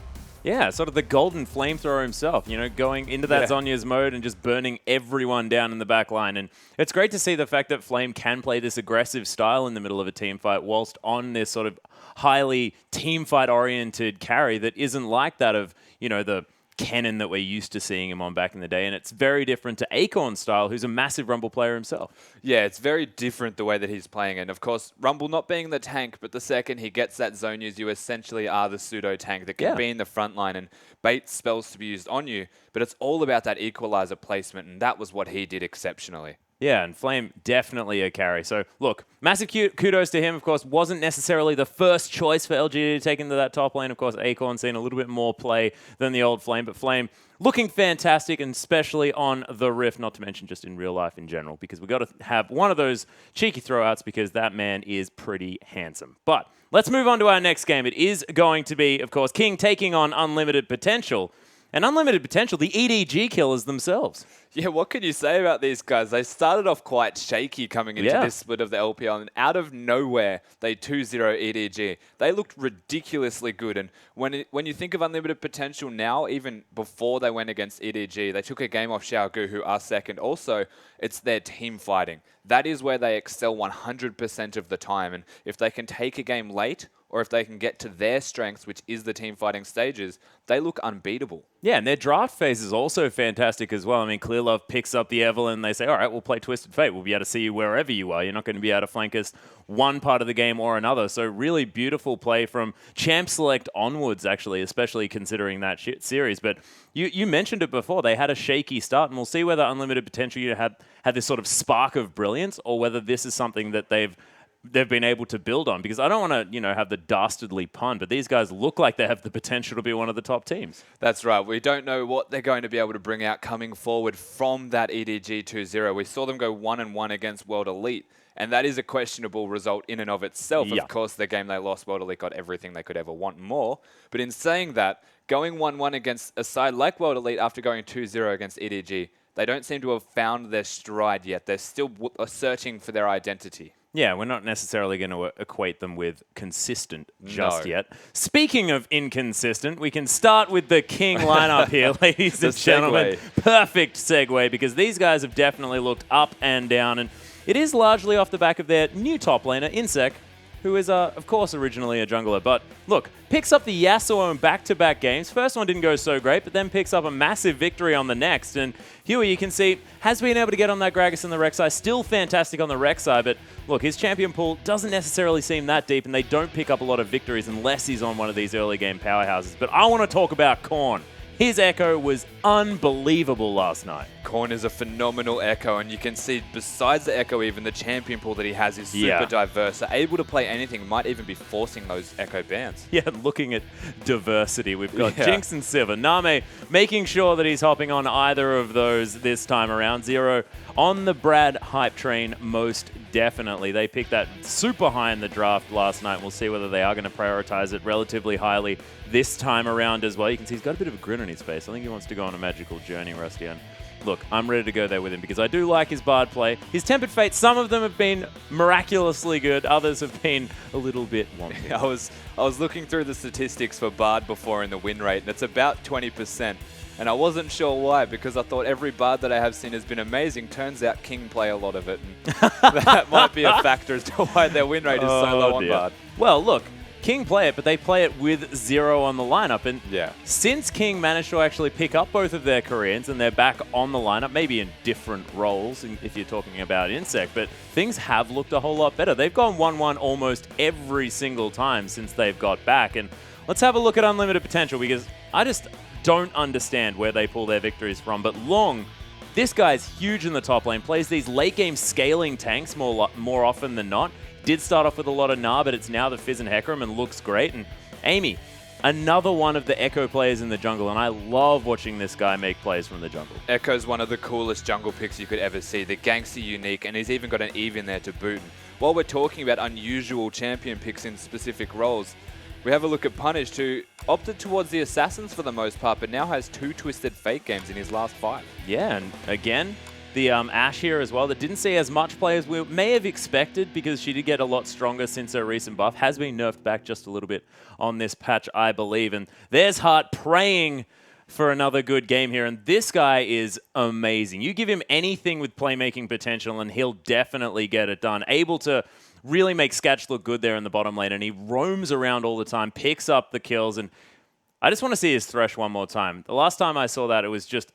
Yeah, sort of the golden flamethrower himself, going into that Zhonya's mode and just burning everyone down in the back line. And it's great to see the fact that Flame can play this aggressive style in the middle of a team fight whilst on this sort of highly team fight oriented carry that isn't like that of, the Kennen that we're used to seeing him on back in the day. And it's very different to Acorn's style, who's a massive Rumble player himself. Yeah, it's very different the way that he's playing. And of course, Rumble not being the tank, but the second he gets that Zonias, you essentially are the pseudo-tank that can be in the front line and bait spells to be used on you. But it's all about that equalizer placement, and that was what he did exceptionally. Yeah, and Flame definitely a carry. So, look, massive kudos to him. Of course, wasn't necessarily the first choice for LGD to take into that top lane. Of course, Acorn seen a little bit more play than the old Flame, but Flame looking fantastic, and especially on the Rift, not to mention just in real life in general, because we've got to have one of those cheeky throwouts because that man is pretty handsome. But let's move on to our next game. It is going to be, of course, King taking on Unlimited Potential. And Unlimited Potential, the EDG killers themselves. Yeah, what can you say about these guys? They started off quite shaky coming into this split of the LPL, and out of nowhere, they 2-0 EDG. They looked ridiculously good, and when you think of Unlimited Potential now, even before they went against EDG, they took a game off Xiaogu, who are second. Also, it's their team fighting. That is where they excel 100% of the time, and if they can take a game late, or if they can get to their strengths, which is the team fighting stages, they look unbeatable. Yeah, and their draft phase is also fantastic as well. I mean, Clearlove picks up the Evelyn, and they say, all right, we'll play Twisted Fate. We'll be able to see you wherever you are. You're not going to be able to flank us one part of the game or another. So really beautiful play from Champ Select onwards, actually, especially considering that series. But you mentioned it before. They had a shaky start, and we'll see whether Unlimited Potential had this sort of spark of brilliance or whether this is something that they've been able to build on, because I don't want to, have the dastardly pun, but these guys look like they have the potential to be one of the top teams. That's right. We don't know what they're going to be able to bring out coming forward from that EDG 2-0. We saw them go 1-1 against World Elite, and that is a questionable result in and of itself. Of course, the game they lost, World Elite got everything they could ever want more. But in saying that, going 1-1 against a side like World Elite after going 2-0 against EDG, they don't seem to have found their stride yet. They're still searching for their identity. Yeah, we're not necessarily going to equate them with consistent just yet. Speaking of inconsistent, we can start with the King lineup here, ladies and gentlemen. Perfect segue, because these guys have definitely looked up and down, and it is largely off the back of their new top laner, Insec, who is, of course, originally a jungler. But look, picks up the Yasuo in back-to-back games. First one didn't go so great, but then picks up a massive victory on the next. And Huey, you can see, has been able to get on that Gragas and the Rek'Sai. Still fantastic on the Rek'Sai, but look, his champion pool doesn't necessarily seem that deep, and they don't pick up a lot of victories unless he's on one of these early game powerhouses. But I want to talk about Korn. His echo was unbelievable last night. Korn is a phenomenal Echo, and you can see besides the Echo, even the champion pool that he has is super diverse. They're able to play anything, might even be forcing those Echo bans. Yeah, looking at diversity, we've got Jinx and Sivir. Name making sure that he's hopping on either of those this time around. Zero on the Brad hype train, most definitely. They picked that super high in the draft last night. We'll see whether they are going to prioritize it relatively highly this time around as well. You can see he's got a bit of a grin on his face. I think he wants to go on a magical journey, Rusty. And look, I'm ready to go there with him because I do like his Bard play. His Tempered Fate, some of them have been miraculously good. Others have been a little bit wonky. I was looking through the statistics for Bard before in the win rate, and it's about 20%. And I wasn't sure why, because I thought every Bard that I have seen has been amazing. Turns out King play a lot of it, and that might be a factor as to why their win rate is so low on Bard. Well, look, King play it, but they play it with Zero on the lineup. And since King managed to actually pick up both of their Koreans and they're back on the lineup, maybe in different roles if you're talking about Insect, but things have looked a whole lot better. They've gone 1-1 almost every single time since they've got back. And let's have a look at Unlimited Potential, because I just don't understand where they pull their victories from. But Long, this guy's huge in the top lane, plays these late game scaling tanks more often than not. Did start off with a lot of Gnar, but it's now the Fizz and Hecarim and looks great. And Amy, another one of the Echo players in the jungle, and I love watching this guy make plays from the jungle. Echo's one of the coolest jungle picks you could ever see. The gangster unique, and he's even got an Eve in there to boot. And while we're talking about unusual champion picks in specific roles, we have a look at Punish, who opted towards the Assassins for the most part, but now has 2 Twisted Fate games in his last 5. Yeah, and again, the Ashe here as well, that didn't see as much play as we may have expected, because she did get a lot stronger since her recent buff. Has been nerfed back just a little bit on this patch, I believe. And there's Heart praying for another good game here. And this guy is amazing. You give him anything with playmaking potential and he'll definitely get it done. Able to really make Sketch look good there in the bottom lane, and he roams around all the time, picks up the kills, and I just want to see his Thresh one more time. The last time I saw that, it was just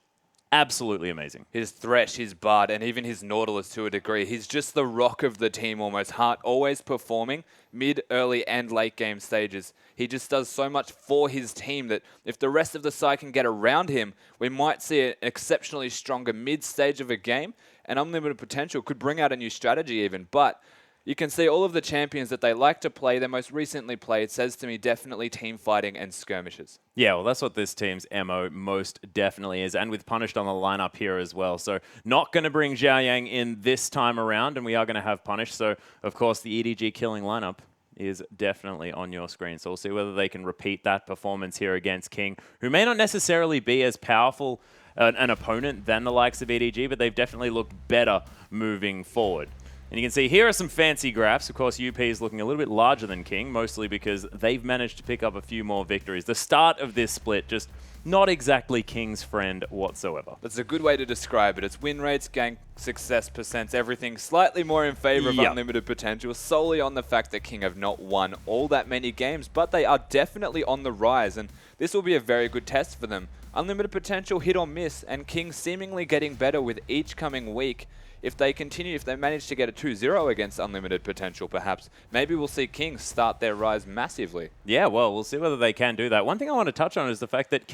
absolutely amazing. His Thresh, his Bard, and even his Nautilus to a degree. He's just the rock of the team almost. Heart always performing mid, early, and late game stages. He just does so much for his team that if the rest of the side can get around him, we might see an exceptionally stronger mid stage of a game, and Unlimited Potential could bring out a new strategy even. But you can see all of the champions that they like to play, they most recently played, says to me definitely team fighting and skirmishes. Yeah, well, that's what this team's MO most definitely is, and with Punished on the lineup here as well. So not going to bring Zhao Yang in this time around, and we are going to have Punished. So, of course, the EDG killing lineup is definitely on your screen. So we'll see whether they can repeat that performance here against King, who may not necessarily be as powerful an opponent than the likes of EDG, but they've definitely looked better moving forward. And you can see here are some fancy graphs. Of course, UP is looking a little bit larger than King, mostly because they've managed to pick up a few more victories. The start of this split, just not exactly King's friend whatsoever. That's a good way to describe it. It's win rates, gank success percents, everything slightly more in favor of Unlimited Potential, solely on the fact that King have not won all that many games, but they are definitely on the rise, and this will be a very good test for them. Unlimited Potential hit or miss, and King seemingly getting better with each coming week. If they continue, if they manage to get a 2-0 against Unlimited Potential, perhaps, maybe we'll see King start their rise massively. Yeah, well, we'll see whether they can do that. One thing I want to touch on is the fact that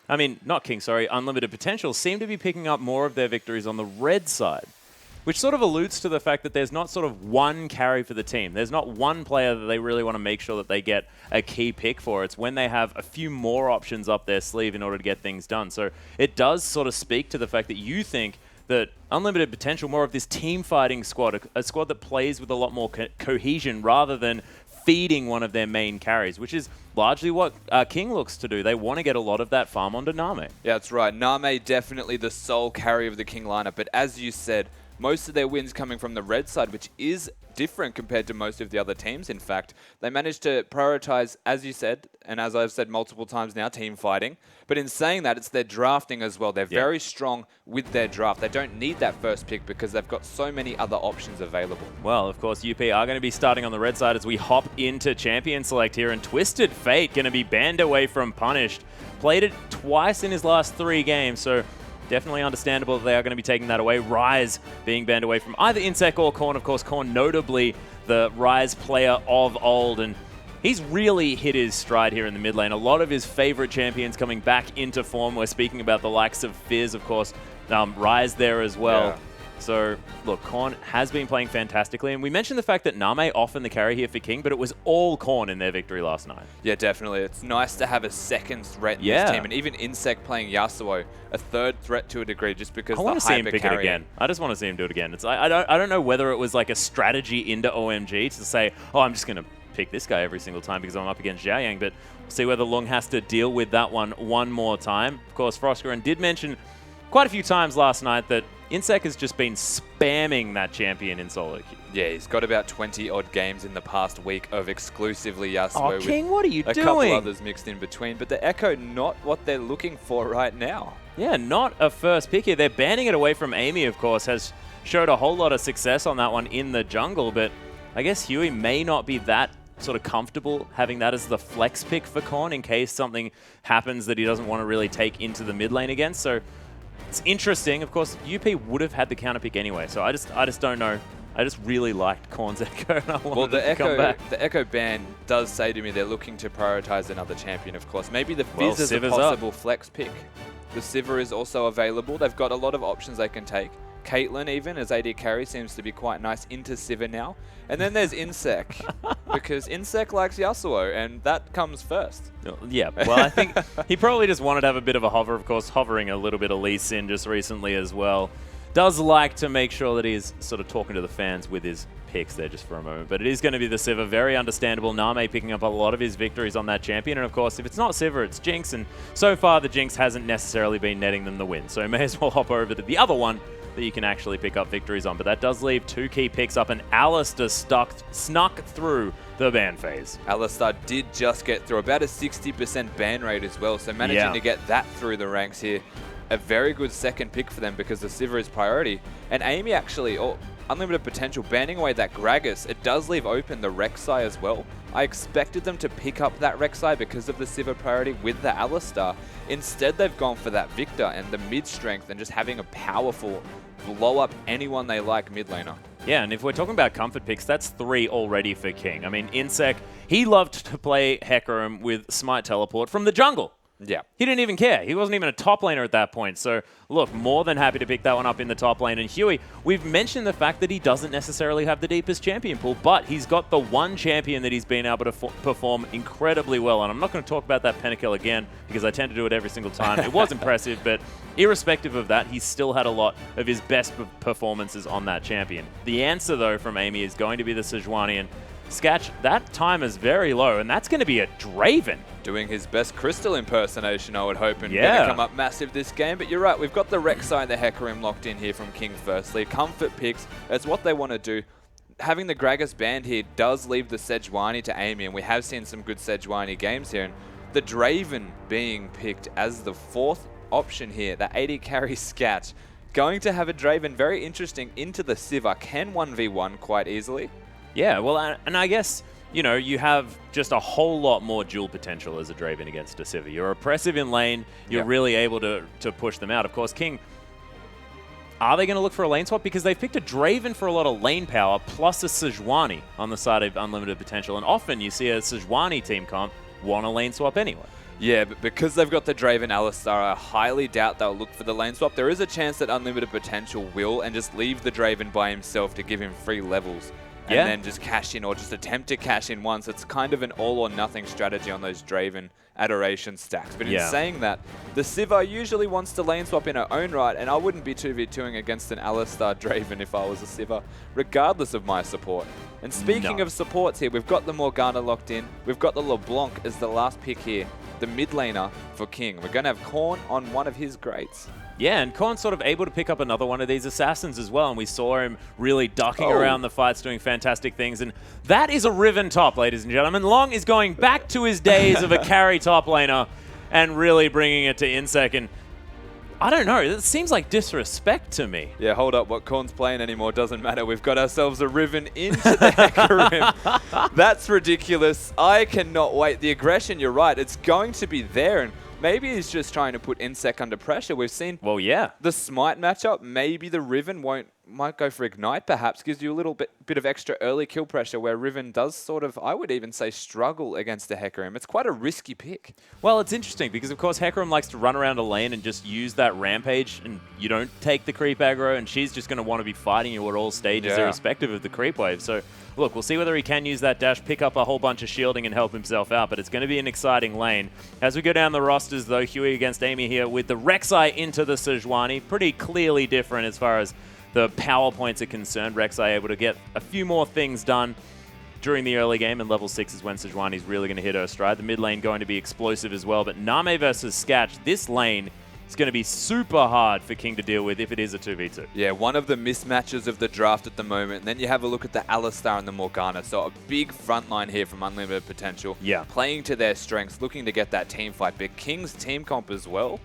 Unlimited Potential seem to be picking up more of their victories on the red side, which sort of alludes to the fact that there's not sort of one carry for the team. There's not one player that they really want to make sure that they get a key pick for. It's when they have a few more options up their sleeve in order to get things done. So it does sort of speak to the fact that you think that Unlimited Potential, more of this team fighting squad, a squad that plays with a lot more cohesion rather than feeding one of their main carries, which is largely what King looks to do. They want to get a lot of that farm onto Name. Yeah, that's right. Name definitely the sole carry of the King lineup, but as you said, most of their wins coming from the red side, which is different compared to most of the other teams, in fact. They managed to prioritize, as you said, and as I've said multiple times now, team fighting. But in saying that, it's their drafting as well. They're very strong with their draft. They don't need that first pick because they've got so many other options available. Well, of course, UP are going to be starting on the red side as we hop into Champion Select here, and Twisted Fate going to be banned away from Punished. Played it twice in his last 3 games, so definitely understandable that they are going to be taking that away. Rise being banned away from either Insect or Korn. Of course, Korn notably the Rise player of old, and he's really hit his stride here in the mid lane. A lot of his favorite champions coming back into form. We're speaking about the likes of Fizz, of course, Rise there as well. Yeah. So, look, Korn has been playing fantastically. And we mentioned the fact that Name often the carry here for King, but it was all Korn in their victory last night. Yeah, definitely. It's nice to have a second threat in this team. And even Insect playing Yasuo, a third threat to a degree, just because I want to see him pick it carry again. I just want to see him do it again. It's I don't know whether it was like a strategy into OMG to say, oh, I'm just going to pick this guy every single time because I'm up against Xiaoyang, but see whether Lung has to deal with that one more time. Of course, FLICKR did mention quite a few times last night that Insect has just been spamming that champion in solo queue. Yeah, he's got about 20-odd games in the past week of exclusively Yasuo. Oh, King, what are you a doing? couple others mixed in between, but the Echo not what they're looking for right now. Yeah, not a first pick here. They're banning it away from Amy, of course, has showed a whole lot of success on that one in the jungle, but I guess Huey may not be that sort of comfortable having that as the flex pick for Korn in case something happens that he doesn't want to really take into the mid lane again. So it's interesting. Of course, UP would have had the counter pick anyway, so I just don't know. I just really liked Korn's Echo, and I wanted to come back. The Echo ban does say to me they're looking to prioritize another champion, of course. Maybe the Fizz is a Sivir's possible flex pick. The Sivir is also available. They've got a lot of options they can take. Caitlyn, even, as AD carry, seems to be quite nice into Sivir now. And then there's Insect, because Insect likes Yasuo, and that comes first. Yeah, well, I think he probably just wanted to have a bit of a hover. Of course, hovering a little bit of Lee Sin just recently as well. Does like to make sure that he's sort of talking to the fans with his picks there just for a moment. But it is going to be the Sivir. Very understandable. Name picking up a lot of his victories on that champion. And of course, if it's not Sivir, it's Jinx. And so far, the Jinx hasn't necessarily been netting them the win. So may as well hop over to the other one that you can actually pick up victories on. But that does leave two key picks up, and Alistair snuck through the ban phase. Alistair did just get through about a 60% ban rate as well, so managing to get that through the ranks here. A very good second pick for them because the Sivir is priority. And Amy actually, unlimited potential, banning away that Gragas, it does leave open the Rek'Sai as well. I expected them to pick up that Rek'Sai because of the Sivir priority with the Alistair. Instead, they've gone for that Victor and the mid strength and just having a powerful blow up anyone they like mid laner. Yeah, and if we're talking about comfort picks, that's 3 already for King. I mean, Insect, he loved to play Hecarim with Smite Teleport from the jungle. Yeah. He didn't even care. He wasn't even a top laner at that point. So, look, more than happy to pick that one up in the top lane. And Huey, we've mentioned the fact that he doesn't necessarily have the deepest champion pool, but he's got the one champion that he's been able to perform incredibly well. And I'm not going to talk about that Pentakill again because I tend to do it every single time. It was impressive, but irrespective of that, he still had a lot of his best performances on that champion. The answer, though, from Amy is going to be the Sejuani. And Sketch, that time is very low, and that's going to be a Draven. Doing his best Crystal impersonation, I would hope, and going to come up massive this game. But you're right, we've got the Rek'Sai and the Hecarim locked in here from King firstly. Comfort picks, that's what they want to do. Having the Gragas banned here does leave the Sejuani to Amy, and we have seen some good Sejuani games here. And the Draven being picked as the fourth option here, the AD carry Scat. Going to have a Draven, very interesting, into the Sivir, can 1v1 quite easily. Yeah, well, and I guess, you know, you have just a whole lot more duel potential as a Draven against a Sivir. You're oppressive in lane. You're really able to push them out. Of course, King, are they going to look for a lane swap? Because they've picked a Draven for a lot of lane power, plus a Sejuani on the side of unlimited potential. And often you see a Sejuani team comp want a lane swap anyway. Yeah, but because they've got the Draven Alistair, I highly doubt they'll look for the lane swap. There is a chance that unlimited potential will, and just leave the Draven by himself to give him free levels. And then just cash in or just attempt to cash in once. It's kind of an all or nothing strategy on those Draven adoration stacks. But in saying that, the Sivir usually wants to lane swap in her own right, and I wouldn't be 2v2ing against an Alistair Draven if I was a Sivir, regardless of my support. And speaking of supports here, we've got the Morgana locked in. We've got the LeBlanc as the last pick here, the mid laner for King. We're going to have Korn on one of his greats. Yeah, and Korn's sort of able to pick up another one of these assassins as well, and we saw him really ducking around the fights, doing fantastic things, and that is a Riven top, ladies and gentlemen. Long is going back to his days of a carry top laner and really bringing it to Insect, and I don't know, it seems like disrespect to me. Yeah, hold up, what Korn's playing anymore doesn't matter. We've got ourselves a Riven into the Hecarim. That's ridiculous. I cannot wait. The aggression, you're right, it's going to be there, and maybe he's just trying to put Insect under pressure. We've seen the Smite matchup. Maybe the Riven won't might go for Ignite perhaps, gives you a little bit of extra early kill pressure where Riven does sort of, I would even say, struggle against the Hecarim. It's quite a risky pick. Well, it's interesting because, of course, Hecarim likes to run around a lane and just use that rampage, and you don't take the creep aggro, and she's just going to want to be fighting you at all stages, irrespective of the creep wave. So, look, we'll see whether he can use that dash, pick up a whole bunch of shielding and help himself out, but it's going to be an exciting lane. As we go down the rosters, though, Huey against Amy here with the Rek'Sai into the Sejuani. Pretty clearly different as far as the power points are concerned. Rek'Sai able to get a few more things done during the early game, and level 6 is when Sejuani's really going to hit her stride. The mid lane going to be explosive as well, but Name versus Sketch, this lane is going to be super hard for King to deal with if it is a 2v2. Yeah, one of the mismatches of the draft at the moment. And then you have a look at the Alistar and the Morgana. So a big front line here from Unlimited Potential. Yeah. Playing to their strengths, looking to get that team fight. But King's team comp as well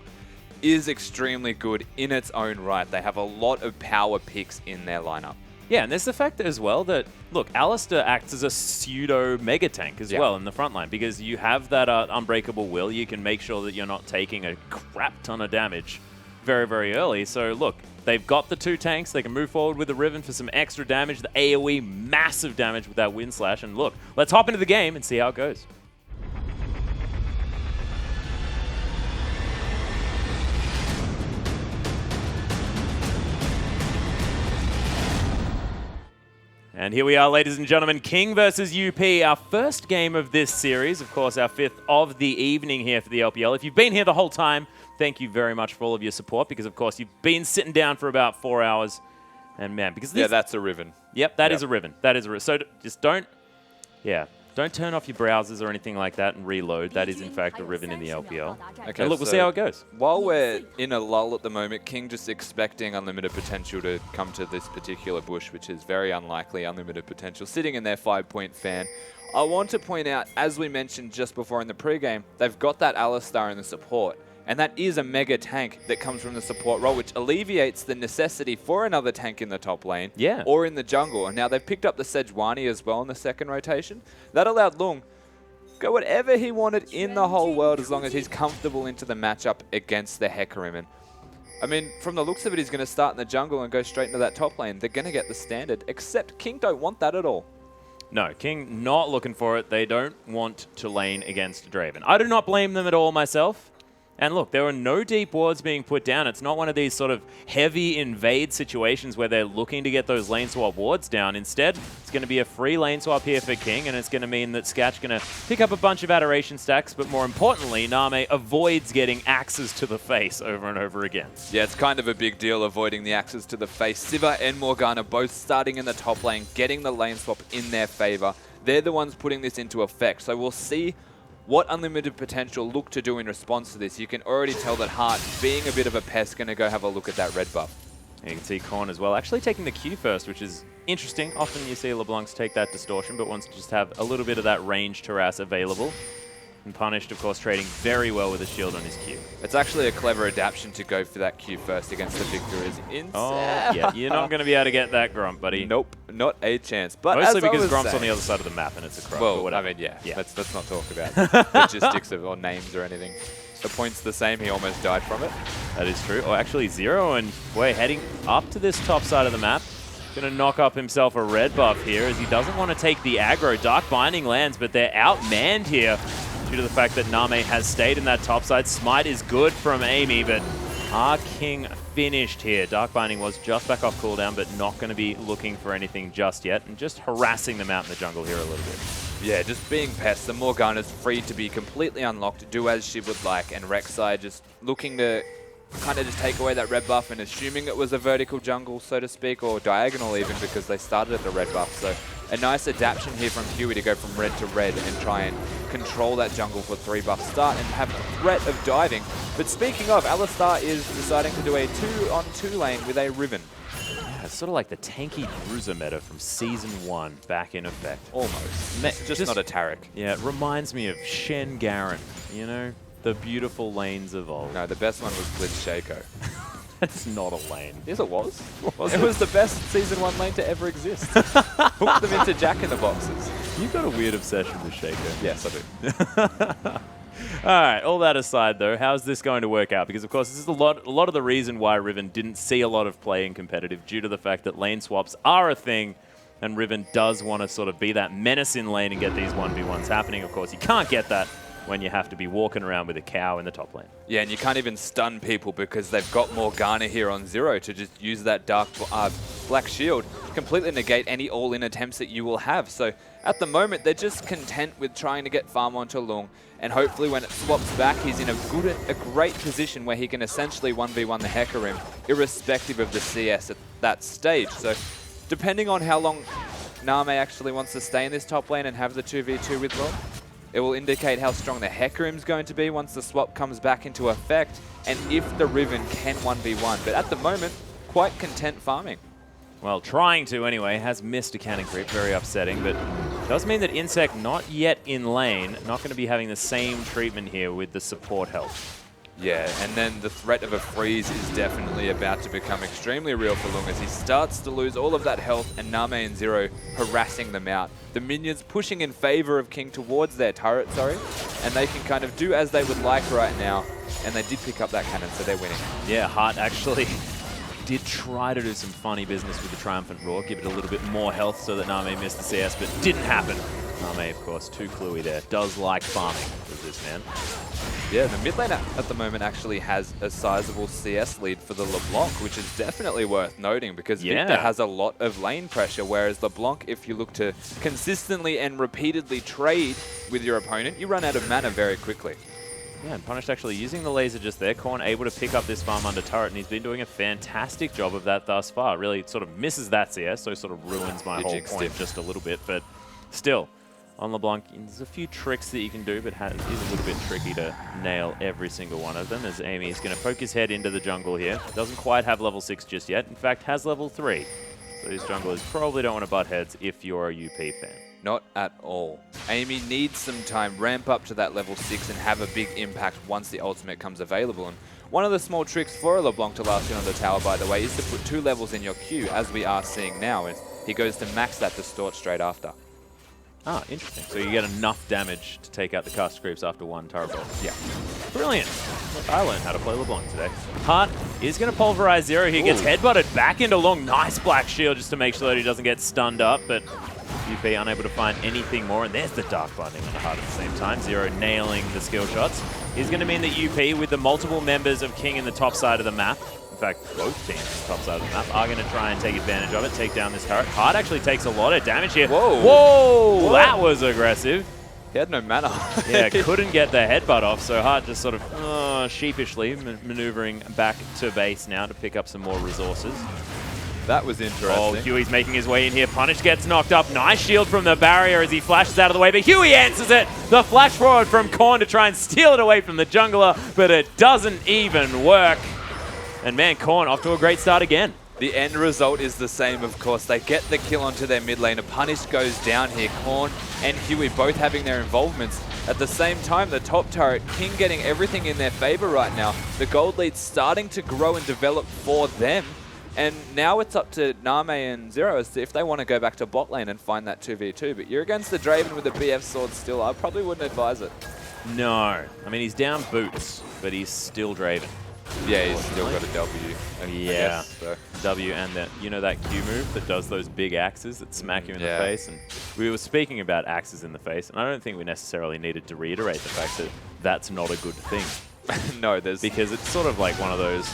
is extremely good in its own right. They have a lot of power picks in their lineup. Yeah, and there's the fact as well that, look, Alistar acts as a pseudo mega tank as well in the front line, because you have that unbreakable will. You can make sure that you're not taking a crap ton of damage very, very early. So, look, they've got the 2 tanks. They can move forward with the Riven for some extra damage. The AoE, massive damage with that Wind Slash. And look, let's hop into the game and see how it goes. And here we are, ladies and gentlemen, King versus UP, our first game of this series. Of course, our 5th of the evening here for the LPL. If you've been here the whole time, thank you very much for all of your support, because, of course, you've been sitting down for about 4 hours. And, man, because this... Yeah, that's a Riven. Yep, that is a Riven. That is a Riven. So just don't turn off your browsers or anything like that and reload. That is, in fact, a Riven in the LPL. Okay, and look, we'll see how it goes. While we're in a lull at the moment, King just expecting Unlimited Potential to come to this particular bush, which is very unlikely. Unlimited Potential sitting in their 5-point fan. I want to point out, as we mentioned just before in the pregame, they've got that Alistar in the support. And that is a mega tank that comes from the support role, which alleviates the necessity for another tank in the top lane or in the jungle. And now they've picked up the Sejuani as well in the second rotation. That allowed Lung go whatever he wanted in the whole world as long as he's comfortable into the matchup against the Hecarim. And I mean, from the looks of it, he's going to start in the jungle and go straight into that top lane. They're going to get the standard, except King don't want that at all. No, King not looking for it. They don't want to lane against Draven. I do not blame them at all myself. And look, there are no deep wards being put down. It's not one of these sort of heavy invade situations where they're looking to get those lane swap wards down. Instead, it's going to be a free lane swap here for King, and it's going to mean that Sketch going to pick up a bunch of adoration stacks, but more importantly, Name avoids getting axes to the face over and over again. Yeah, it's kind of a big deal avoiding the axes to the face. Siva and Morgana both starting in the top lane, getting the lane swap in their favor. They're the ones putting this into effect. So we'll see what Unlimited Potential look to do in response to this. You can already tell that Heart, being a bit of a pest, going to go have a look at that red buff. And you can see Korn as well, actually taking the Q first, which is interesting. Often you see LeBlancs take that distortion, but wants to just have a little bit of that ranged harass available. And Punished, of course, trading very well with a shield on his Q. It's actually a clever adaptation to go for that Q first against the Victor is insane. Oh, yeah, you're not going to be able to get that Grump, buddy. Nope, not a chance. But mostly because Grump's on the other side of the map and it's a crow. Well, I mean, yeah. Let's not talk about logistics or names or anything. The point's the same. He almost died from it. That is true. Oh, actually, Zero, and we're heading up to this top side of the map. Going to knock up himself a red buff here as he doesn't want to take the aggro. Dark Binding lands, but they're outmanned here due to the fact that Name has stayed in that top side. Smite is good from Amy, but our King finished here. Dark Binding was just back off cooldown, but not going to be looking for anything just yet, and just harassing them out in the jungle here a little bit. Yeah, just being pests. The Morgana's free to be completely unlocked, do as she would like, and Rek'Sai just looking to kind of just take away that red buff and assuming it was a vertical jungle, so to speak, or diagonal even, because they started at the red buff. So a nice adaptation here from Huey to go from red to red and try and control that jungle for 3-buff start and have the threat of diving. But speaking of, Alistar is deciding to do a 2-on-2 lane with a Riven. Yeah, it's sort of like the tanky bruiser meta from Season 1 back in effect. Almost. Just not a Taric. Yeah, it reminds me of Shen Garen, you know? The beautiful lanes of old. No, the best one was Blitz Shaco. That's not a lane. Yes, it was. It was the best Season 1 lane to ever exist. Hooked them into Jack in the boxes. You've got a weird obsession with Shaco. Yes, I do. All right, all that aside, though, how's this going to work out? Because, of course, this is a lot of the reason why Riven didn't see a lot of play in competitive due to the fact that lane swaps are a thing, and Riven does want to sort of be that menace in lane and get these 1v1s happening. Of course, you can't get that when you have to be walking around with a cow in the top lane. Yeah, and you can't even stun people because they've got Morgana here on Zero to just use that black shield, completely negate any all-in attempts that you will have. So at the moment, they're just content with trying to get farm onto Lung, and hopefully when it swaps back, he's in a great position where he can essentially 1v1 the Hecarim, irrespective of the CS at that stage. So depending on how long Name actually wants to stay in this top lane and have the 2v2 with Lung, it will indicate how strong the Hecarim's going to be once the swap comes back into effect, and if the Riven can 1v1. But at the moment, quite content farming. Well, trying to anyway, has missed a cannon creep, very upsetting, but does mean that Insect not yet in lane, not going to be having the same treatment here with the support help. Yeah, and then the threat of a freeze is definitely about to become extremely real for Lung as he starts to lose all of that health, and Name and Zero harassing them out. The minions pushing in favor of King towards their turret, and they can kind of do as they would like right now, and they did pick up that cannon, so they're winning. Yeah, Heart actually did try to do some funny business with the Triumphant Roar, give it a little bit more health so that Name missed the CS, but didn't happen. Name, of course, too cluey there. Does like farming with this man. Yeah, the mid lane at the moment actually has a sizable CS lead for the LeBlanc, which is definitely worth noting because Victor has a lot of lane pressure, whereas LeBlanc, if you look to consistently and repeatedly trade with your opponent, you run out of mana very quickly. Yeah, and Punished actually using the laser just there. Korn able to pick up this farm under turret, and he's been doing a fantastic job of that thus far. Really sort of misses that CS, so sort of ruins my whole point just a little bit, but still. On LeBlanc, there's a few tricks that you can do, but it is a little bit tricky to nail every single one of them, as Amy is going to poke his head into the jungle here. Doesn't quite have level 6 just yet. In fact, has level 3. So these junglers probably don't want to butt heads if you're a UP fan. Not at all. Amy needs some time, ramp up to that level 6 and have a big impact once the ultimate comes available. And one of the small tricks for a LeBlanc to last in on the tower, by the way, is to put 2 levels in your queue, as we are seeing now, as he goes to max that Distort straight after. Ah, interesting. So you get enough damage to take out the caster creeps after 1 turret bolt. Yeah. Brilliant. I learned how to play LeBlanc today. Heart is going to pulverize Zero. He gets headbutted back into Long. Nice black shield just to make sure that he doesn't get stunned up, but UP unable to find anything more, and there's the Dark Binding on the Heart at the same time. Zero nailing the skill shots. Is going to mean that UP, with the multiple members of King in the top side of the map, in fact, both teams top side of the map, are going to try and take advantage of it, take down this turret. Heart actually takes a lot of damage here. Whoa! Whoa! That was aggressive. He had no mana. Yeah, couldn't get the headbutt off, so Heart just sort of sheepishly maneuvering back to base now to pick up some more resources. That was interesting. Oh, Huey's making his way in here. Punish gets knocked up. Nice shield from the barrier as he flashes out of the way, but Huey answers it. The flash forward from Korn to try and steal it away from the jungler, but it doesn't even work. And man, Korn off to a great start again. The end result is the same, of course. They get the kill onto their mid lane. A Punish goes down here. Korn and Huey both having their involvements. At the same time, the top turret, King getting everything in their favor right now. The gold lead's starting to grow and develop for them. And now it's up to Name and Zero as to if they want to go back to bot lane and find that 2v2. But you're against the Draven with a BF sword still. I probably wouldn't advise it. No. I mean, he's down boots, but he's still Draven. Yeah, he's still got a W. Yeah, so. W and that, you know that Q move that does those big axes that smack you in the face? And we were speaking about axes in the face, and I don't think we necessarily needed to reiterate the fact that that's not a good thing. No, because it's sort of like one of those,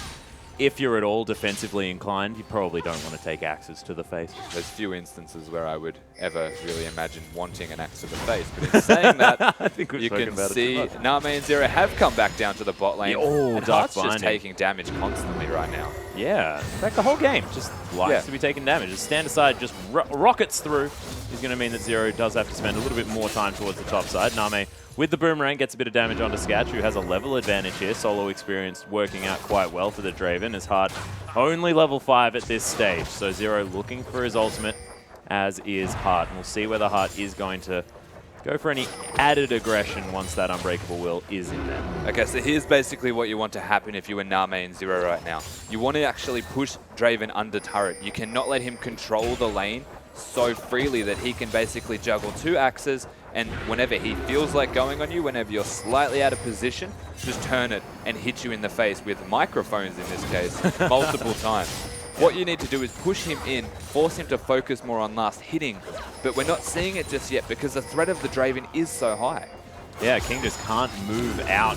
if you're at all defensively inclined, you probably don't want to take axes to the face. There's few instances where I would ever really imagine wanting an axe to the face. But in saying that, I think you can see Name and Zero have come back down to the bot lane. And Dark Heart's just taking damage constantly right now. Yeah, in fact, the whole game just likes to be taking damage. Just stand aside, just rockets through. Is going to mean that Zero does have to spend a little bit more time towards the top side. Name, with the boomerang, gets a bit of damage onto Scatch, who has a level advantage here. Solo experience working out quite well for the Draven, as Heart only level 5 at this stage. So Zero looking for his ultimate, as is Heart. And we'll see whether Heart is going to go for any added aggression once that Unbreakable Will is in there. Okay, so here's basically what you want to happen if you were Name and Zero right now. You want to actually push Draven under turret. You cannot let him control the lane so freely that he can basically juggle 2 axes, and whenever he feels like going on you, whenever you're slightly out of position, just turn it and hit you in the face with microphones in this case, multiple times. What you need to do is push him in, force him to focus more on last hitting, but we're not seeing it just yet because the threat of the Draven is so high. Yeah, King just can't move out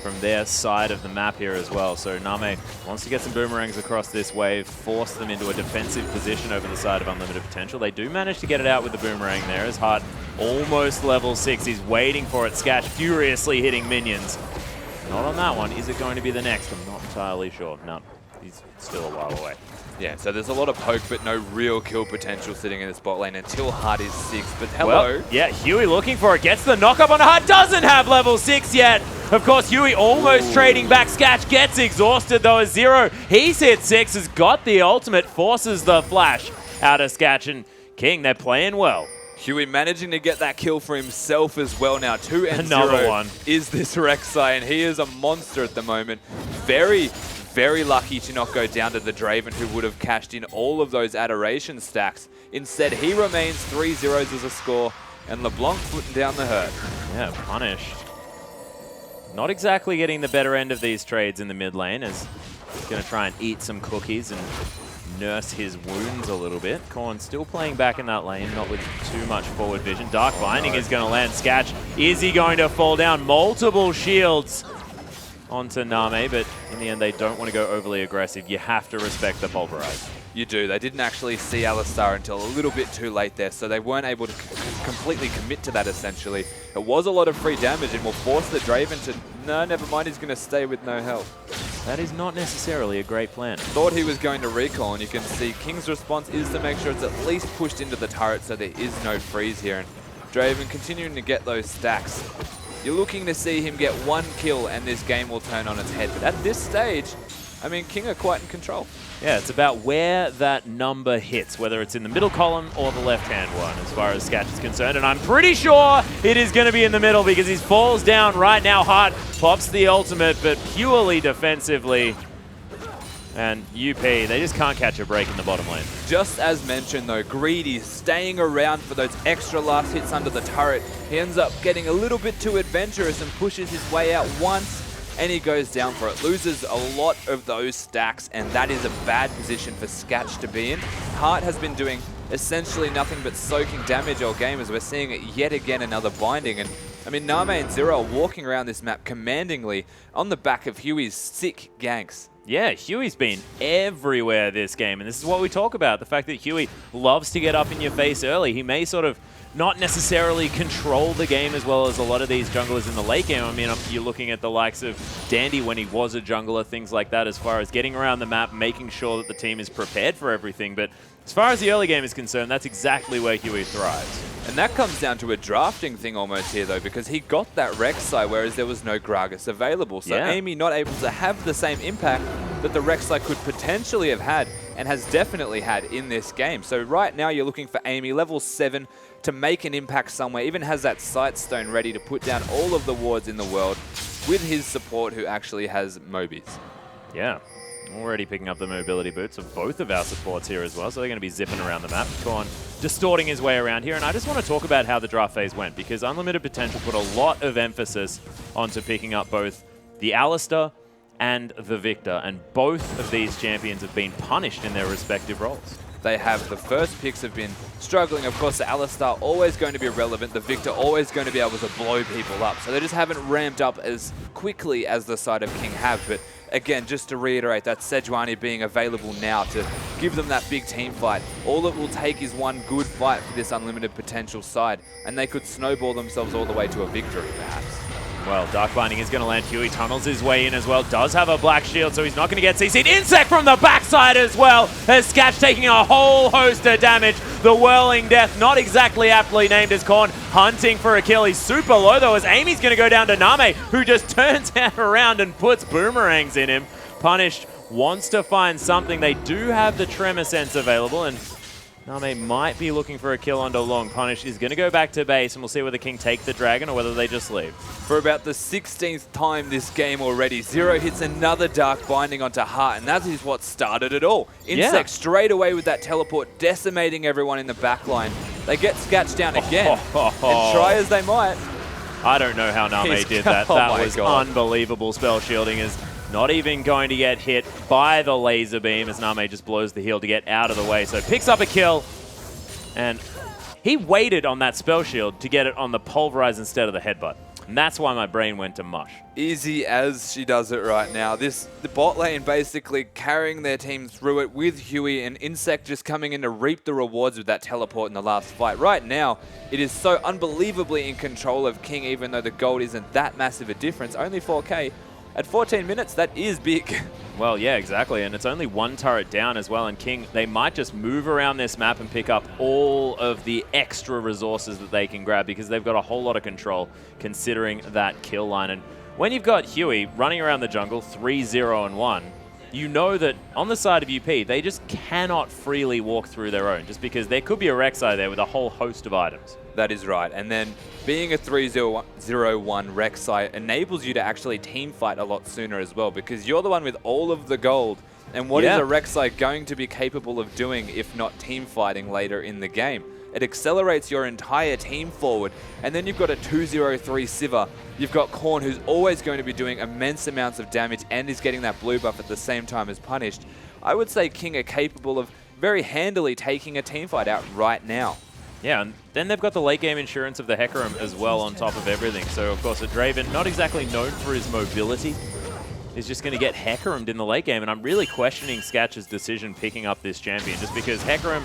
from their side of the map here as well. So Name wants to get some boomerangs across this wave, force them into a defensive position over the side of Unlimited Potential. They do manage to get it out with the boomerang there as Hart almost level 6. He's waiting for it. Sketch furiously hitting minions. Not on that one. Is it going to be the next? I'm not entirely sure. No, he's still a while away. Yeah, so there's a lot of poke, but no real kill potential sitting in the spot lane until Hart is 6. But hello. Well, yeah, Huey looking for it. Gets the knock up on Hart. Doesn't have level 6 yet. Of course, Huey almost trading back. Sketch gets exhausted, though, as Zero. He's hit 6, has got the ultimate, forces the flash out of Sketch. And King, they're playing well. Huey managing to get that kill for himself as well now. 2 and Another 0 one. is this Rek'Sai, and he is a monster at the moment. Very lucky to not go down to the Draven, who would have cashed in all of those adoration stacks. Instead, he remains 3 zeros as a score, and LeBlanc putting down the hurt. Yeah, punished. Not exactly getting the better end of these trades in the mid lane, as he's going to try and eat some cookies and nurse his wounds a little bit. Korn still playing back in that lane, not with too much forward vision. Dark Binding is going to land Sketch. Is he going to fall down? Multiple shields onto Name, but in the end they don't want to go overly aggressive. You have to respect the Pulverize. You do. They didn't actually see Alistar until a little bit too late there, so they weren't able to completely commit to that, essentially. It was a lot of free damage and will force the Draven to, no, never mind, he's going to stay with no health. That is not necessarily a great plan. Thought he was going to recall, and you can see King's response is to make sure it's at least pushed into the turret so there is no freeze here. And Draven continuing to get those stacks. You're looking to see him get 1 kill and this game will turn on its head. But at this stage, I mean, King are quite in control. Yeah, it's about where that number hits, whether it's in the middle column or the left-hand one, as far as Sketch is concerned. And I'm pretty sure it is going to be in the middle because he falls down right now. Hart pops the ultimate, but purely defensively. And UP, they just can't catch a break in the bottom lane. Just as mentioned, though, Greedy staying around for those extra last hits under the turret. He ends up getting a little bit too adventurous and pushes his way out once, and he goes down for it. Loses a lot of those stacks, and that is a bad position for Sketch to be in. Hart has been doing essentially nothing but soaking damage all game, as we're seeing it yet again, another binding. And I mean, Name and Zero are walking around this map commandingly on the back of Huey's sick ganks. Yeah, Huey's been everywhere this game, and this is what we talk about, the fact that Huey loves to get up in your face early. He may sort of not necessarily control the game as well as a lot of these junglers in the late game. I mean, you're looking at the likes of Dandy when he was a jungler, things like that, as far as getting around the map, making sure that the team is prepared for everything. But as far as the early game is concerned, that's exactly where Huey thrives. And that comes down to a drafting thing almost here, though, because he got that Rek'Sai, whereas there was no Gragas available. So yeah. Amy not able to have the same impact that the Rek'Sai could potentially have had, and has definitely had in this game. So right now you're looking for Amy, level 7, to make an impact somewhere. Even has that Sight Stone ready to put down all of the wards in the world with his support, who actually has Mobies. Yeah. Already picking up the mobility boots of both of our supports here as well, so they're going to be zipping around the map. Korn distorting his way around here, and I just want to talk about how the draft phase went, because Unlimited Potential put a lot of emphasis onto picking up both the Alistar and the Victor, and both of these champions have been punished in their respective roles. They have, the first picks have been struggling. Of course, the Alistar always going to be relevant, the Victor always going to be able to blow people up, so they just haven't ramped up as quickly as the side of King have. But again, just to reiterate, that Sejuani being available now to give them that big team fight. All it will take is one good fight for this Unlimited Potential side, and they could snowball themselves all the way to a victory, perhaps. Well, Dark Binding is going to land. Huey tunnels his way in as well. Does have a black shield, so he's not going to get CC'd. Insect from the backside as well, as Sketch taking a whole host of damage. The Whirling Death, not exactly aptly named as Korn, hunting for a kill. He's super low, though, as Amy's going to go down to Name, who just turns around and puts boomerangs in him. Punished wants to find something. They do have the Tremor Sense available, and Name might be looking for a kill onto Long. Punish is going to go back to base, and we'll see whether King take the Dragon or whether they just leave. For about the 16th time this game already, Zero hits another Dark Binding onto Heart, and that is what started it all. Insect straight away with that teleport, decimating everyone in the backline. They get Scatch down again, and try as they might. I don't know how Name did that. That was unbelievable. Spell shielding is not even going to get hit by the laser beam as Name just blows the heal to get out of the way. So picks up a kill, and he waited on that spell shield to get it on the pulverize instead of the headbutt. And that's why my brain went to mush. Easy as she does it right now. The bot lane basically carrying their team through it with Huey, and Insect just coming in to reap the rewards with that teleport in the last fight. Right now, it is so unbelievably in control of King, even though the gold isn't that massive a difference. Only 4K. At 14 minutes, that is big. Well, yeah, exactly. And it's only one turret down as well. And King, they might just move around this map and pick up all of the extra resources that they can grab because they've got a whole lot of control considering that kill line. And when you've got Huey running around the jungle 3-0-1, you know that on the side of UP, they just cannot freely walk through their own just because there could be a Rek'Sai there with a whole host of items. That is right. And then being a 3-0-1 Rek'Sai enables you to actually team fight a lot sooner as well because you're the one with all of the gold. And what is a Rek'Sai going to be capable of doing if not team fighting later in the game? It accelerates your entire team forward. And then you've got a 2-0-3 Sivir. You've got Khorne, who's always going to be doing immense amounts of damage and is getting that blue buff at the same time as Punished. I would say King are capable of very handily taking a team fight out right now. Yeah, and then they've got the late game insurance of the Hecarim as well on top of everything. So, of course, a Draven, not exactly known for his mobility, is just going to get Hecarim'd in the late game. And I'm really questioning Scatch's decision picking up this champion just because Hecarim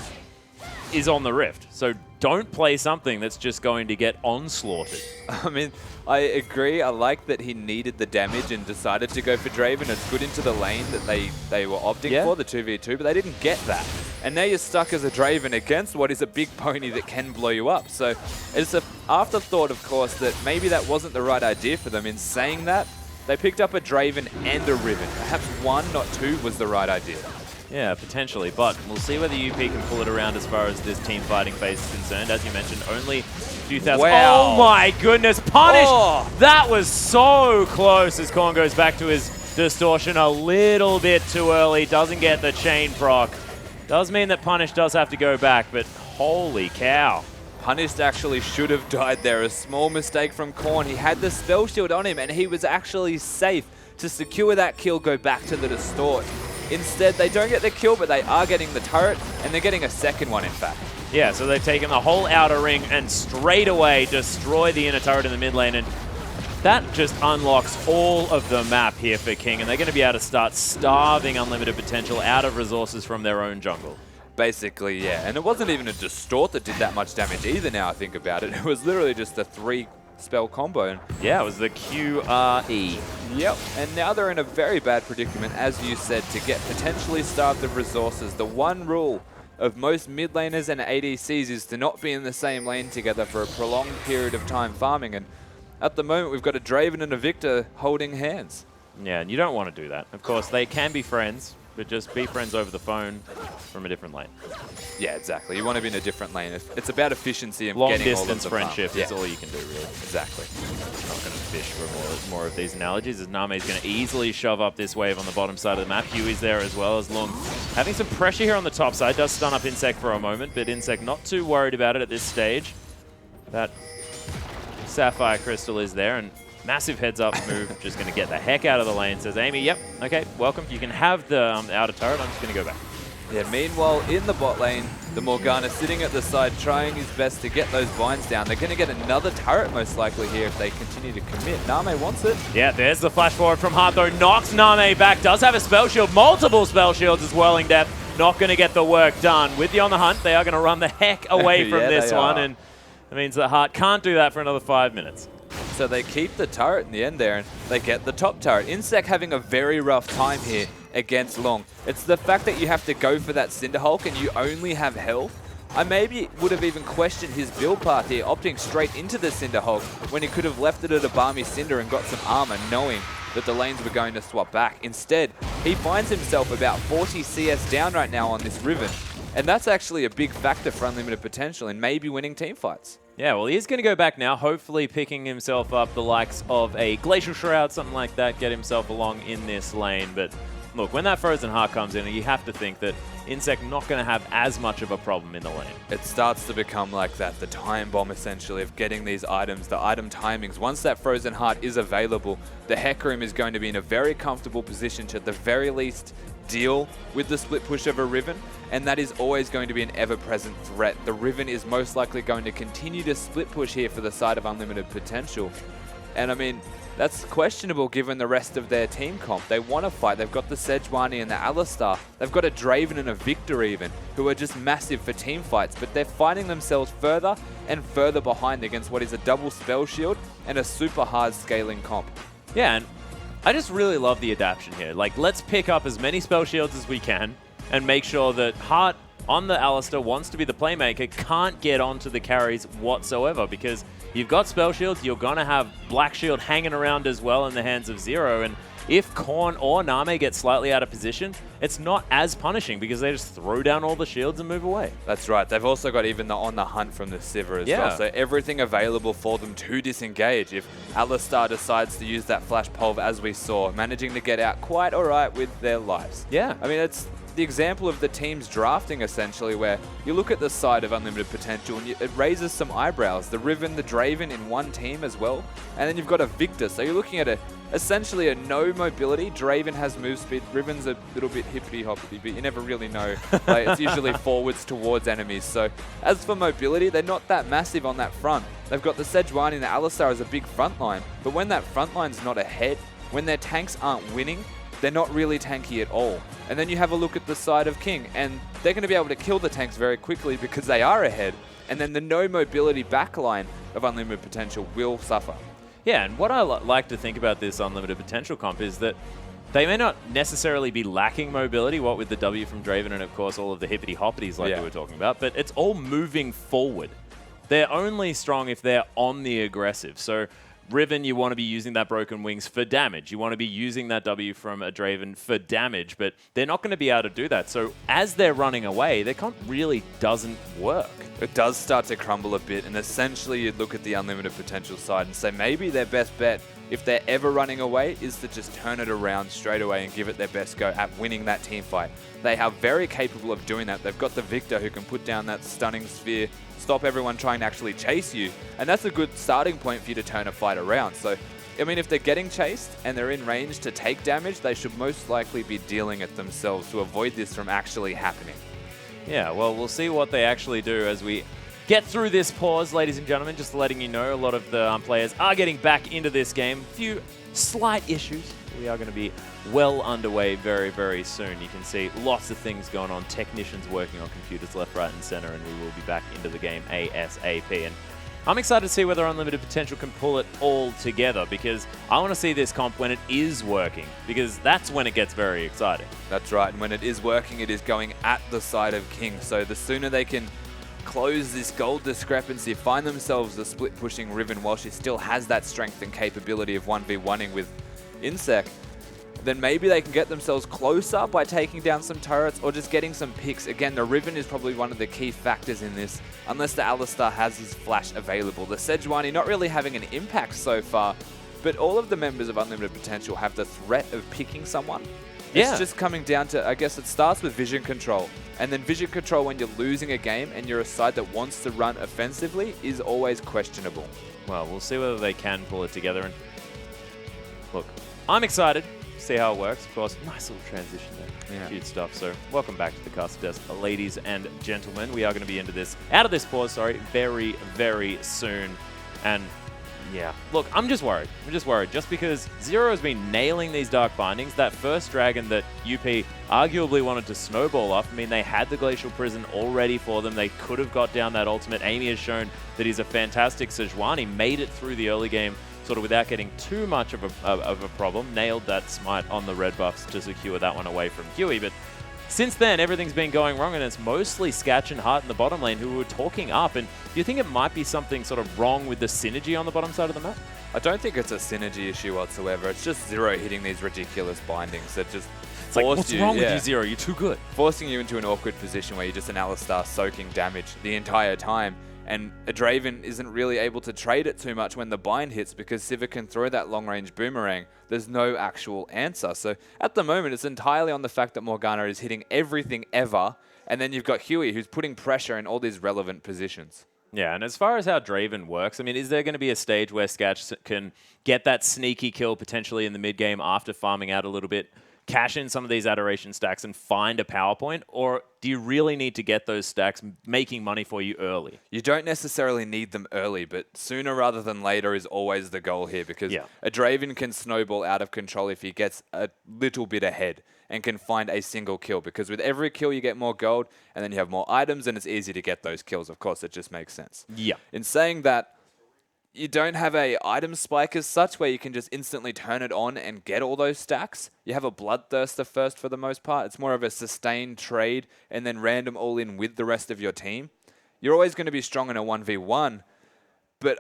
is on the Rift. So don't play something that's just going to get onslaughted. I mean, I agree. I like that he needed the damage and decided to go for Draven. It's good into the lane that they were opting for, the 2v2, but they didn't get that. And now you're stuck as a Draven against what is a big pony that can blow you up. So it's an afterthought, of course, that maybe that wasn't the right idea for them. In saying that, they picked up a Draven and a Riven. Perhaps one, not two, was the right idea. Yeah, potentially, but we'll see whether UP can pull it around as far as this team fighting phase is concerned. As you mentioned, only 2,000. Wow. Oh my goodness, Punish! That was so close as Khorne goes back to his distortion a little bit too early. Doesn't get the chain proc. Does mean that Punish does have to go back, but holy cow. Punished actually should have died there. A small mistake from Khorne. He had the spell shield on him and he was actually safe to secure that kill, go back to the distort. Instead, they don't get the kill, but they are getting the turret, and they're getting a second one, in fact. Yeah, so they've taken the whole outer ring and straight away destroy the inner turret in the mid lane, and that just unlocks all of the map here for King, and they're going to be able to start starving unlimited potential out of resources from their own jungle. Basically, yeah. And it wasn't even a distort that did that much damage either, now I think about it. It was literally just a 3-spell combo. Yeah, it was the QRE. Yep, and now they're in a very bad predicament, as you said, to get potentially starved of resources. The one rule of most mid laners and ADCs is to not be in the same lane together for a prolonged period of time farming, and at the moment we've got a Draven and a Victor holding hands. Yeah, and you don't want to do that. Of course, they can be friends, but just be friends over the phone from a different lane. Yeah, exactly. You want to be in a different lane. It's about efficiency and long getting distance all of the friendship is farm. all you can do, really. Exactly. Not going to fish for more of these analogies, as Name's going to easily shove up this wave on the bottom side of the map. Huey's there as well as Long. Having some pressure here on the top side. Does stun up Insect for a moment, but Insect not too worried about it at this stage. That Sapphire Crystal is there, and massive heads-up move. Just going to get the heck out of the lane. Says Amy, yep, okay, welcome. You can have the outer turret. I'm just going to go back. Yeah, meanwhile, in the bot lane, the Morgana sitting at the side trying his best to get those binds down. They're going to get another turret most likely here if they continue to commit. Name wants it. Yeah, there's the flash forward from Heart, though. Knocks Name back. Does have a spell shield. Multiple spell shields as Whirling Death. Not going to get the work done. With you on the hunt, they are going to run the heck away from this one. And it means that Heart can't do that for another 5 minutes. So they keep the turret in the end there, and they get the top turret. Insect having a very rough time here against Long. It's the fact that you have to go for that Cinderhulk and you only have health. I maybe would have even questioned his build path here, opting straight into the Cinderhulk when he could have left it at a Balmy Cinder and got some armor, knowing that the lanes were going to swap back. Instead, he finds himself about 40 CS down right now on this Riven. And that's actually a big factor for Unlimited Potential in maybe winning team fights. Yeah, well, he's going to go back now, hopefully picking himself up the likes of a Glacial Shroud, something like that, get himself along in this lane. But look, when that Frozen Heart comes in, you have to think that Insect not going to have as much of a problem in the lane. It starts to become like that, the time bomb essentially of getting these items, the item timings. Once that Frozen Heart is available, the Hecarim is going to be in a very comfortable position to at the very least deal with the split push of a Riven, and that is always going to be an ever-present threat. The Riven is most likely going to continue to split push here for the side of Unlimited Potential. And I mean, that's questionable given the rest of their team comp. They want to fight. They've got the Sejuani and the Alistar. They've got a Draven and a Victor even, who are just massive for team fights, but they're finding themselves further and further behind against what is a double spell shield and a super hard scaling comp. Yeah, and I just really love the adaptation here. Like, let's pick up as many spell shields as we can and make sure that Heart on the Alistar wants to be the playmaker, can't get onto the carries whatsoever because you've got spell shields, you're going to have Black Shield hanging around as well in the hands of Zero, and if Korn or Name get slightly out of position, it's not as punishing because they just throw down all the shields and move away. That's right. They've also got even the on the hunt from the Sivir as well. So everything available for them to disengage. If Alistar decides to use that Flash Pulve, as we saw, managing to get out quite all right with their lives. Yeah. I mean, it's the example of the team's drafting, essentially, where you look at the side of Unlimited Potential and it raises some eyebrows. The Riven, the Draven in one team as well. And then you've got a Victor. So you're looking at essentially a no mobility. Draven has move speed. Riven's a little bit hippity-hoppity, but you never really know. Like, it's usually forwards towards enemies. So as for mobility, they're not that massive on that front. They've got the Sejuani and the Alistar as a big front line. But when that front line's not ahead, when their tanks aren't winning, they're not really tanky at all. And then you have a look at the side of King, and they're going to be able to kill the tanks very quickly because they are ahead. And then the no mobility backline of Unlimited Potential will suffer. Yeah, and what I like to think about this Unlimited Potential comp is that they may not necessarily be lacking mobility, what with the W from Draven and, of course, all of the hippity-hoppities like we were talking about, but it's all moving forward. They're only strong if they're on the aggressive. So Riven, you want to be using that Broken Wings for damage. You want to be using that W from a Draven for damage, but they're not going to be able to do that. So as they're running away, their comp really doesn't work. It does start to crumble a bit, and essentially you look at the Unlimited Potential side and say maybe their best bet, if they're ever running away, is to just turn it around straight away and give it their best go at winning that team fight. They are very capable of doing that. They've got the Victor who can put down that stunning sphere, stop everyone trying to actually chase you, and that's a good starting point for you to turn a fight around. So, I mean, if they're getting chased and they're in range to take damage, they should most likely be dealing it themselves to avoid this from actually happening. Yeah, well, we'll see what they actually do as we get through this pause, ladies and gentlemen. Just letting you know, a lot of the players are getting back into this game. A few slight issues. We are going to be well underway very, very soon. You can see lots of things going on. Technicians working on computers left, right, and center, and we will be back into the game ASAP. And I'm excited to see whether Unlimited Potential can pull it all together, because I want to see this comp when it is working, because that's when it gets very exciting. That's right, and when it is working, it is going at the side of King. So the sooner they can close this gold discrepancy, find themselves a split pushing Riven while she still has that strength and capability of 1v1ing with Insect, then maybe they can get themselves closer by taking down some turrets or just getting some picks. Again, the Riven is probably one of the key factors in this, unless the Alistar has his flash available. The Sejuani not really having an impact so far, but all of the members of Unlimited Potential have the threat of picking someone. It's just coming down to, I guess it starts with vision control. And then vision control when you're losing a game and you're a side that wants to run offensively is always questionable. Well, we'll see whether they can pull it together. And look, I'm excited to see how it works. Of course, nice little transition there. Yeah. Cute stuff. So welcome back to the cast desk, ladies and gentlemen. We are going to be out of this pause, very, very soon. And yeah, look, I'm just worried. Just because Zero has been nailing these Dark Bindings. That first dragon that UP arguably wanted to snowball off. I mean, they had the Glacial Prison all ready for them. They could have got down that ultimate. Amy has shown that he's a fantastic Sejuani. Made it through the early game sort of without getting too much of a problem. Nailed that smite on the red buffs to secure that one away from Huey. But since then, everything's been going wrong, and it's mostly Sketch and Hart in the bottom lane who were talking up. And do you think it might be something sort of wrong with the synergy on the bottom side of the map? I don't think it's a synergy issue whatsoever. It's just Zero hitting these ridiculous bindings that just It's like, what's wrong with you, Zero? You're too good. Forcing you into an awkward position where you're just an Alistar soaking damage the entire time. And a Draven isn't really able to trade it too much when the bind hits because Sivir can throw that long-range boomerang. There's no actual answer. So at the moment, it's entirely on the fact that Morgana is hitting everything ever. And then you've got Huey, who's putting pressure in all these relevant positions. Yeah, and as far as how Draven works, I mean, is there going to be a stage where Sketch can get that sneaky kill potentially in the mid-game after farming out a little bit, cash in some of these Adoration stacks and find a power point? Or do you really need to get those stacks making money for you early? You don't necessarily need them early, but sooner rather than later is always the goal here because a Draven can snowball out of control if he gets a little bit ahead and can find a single kill, because with every kill you get more gold and then you have more items and it's easy to get those kills. Of course, it just makes sense. Yeah. In saying that, you don't have a item spike as such where you can just instantly turn it on and get all those stacks. You have a Bloodthirster first for the most part. It's more of a sustained trade and then random all-in with the rest of your team. You're always going to be strong in a 1v1, but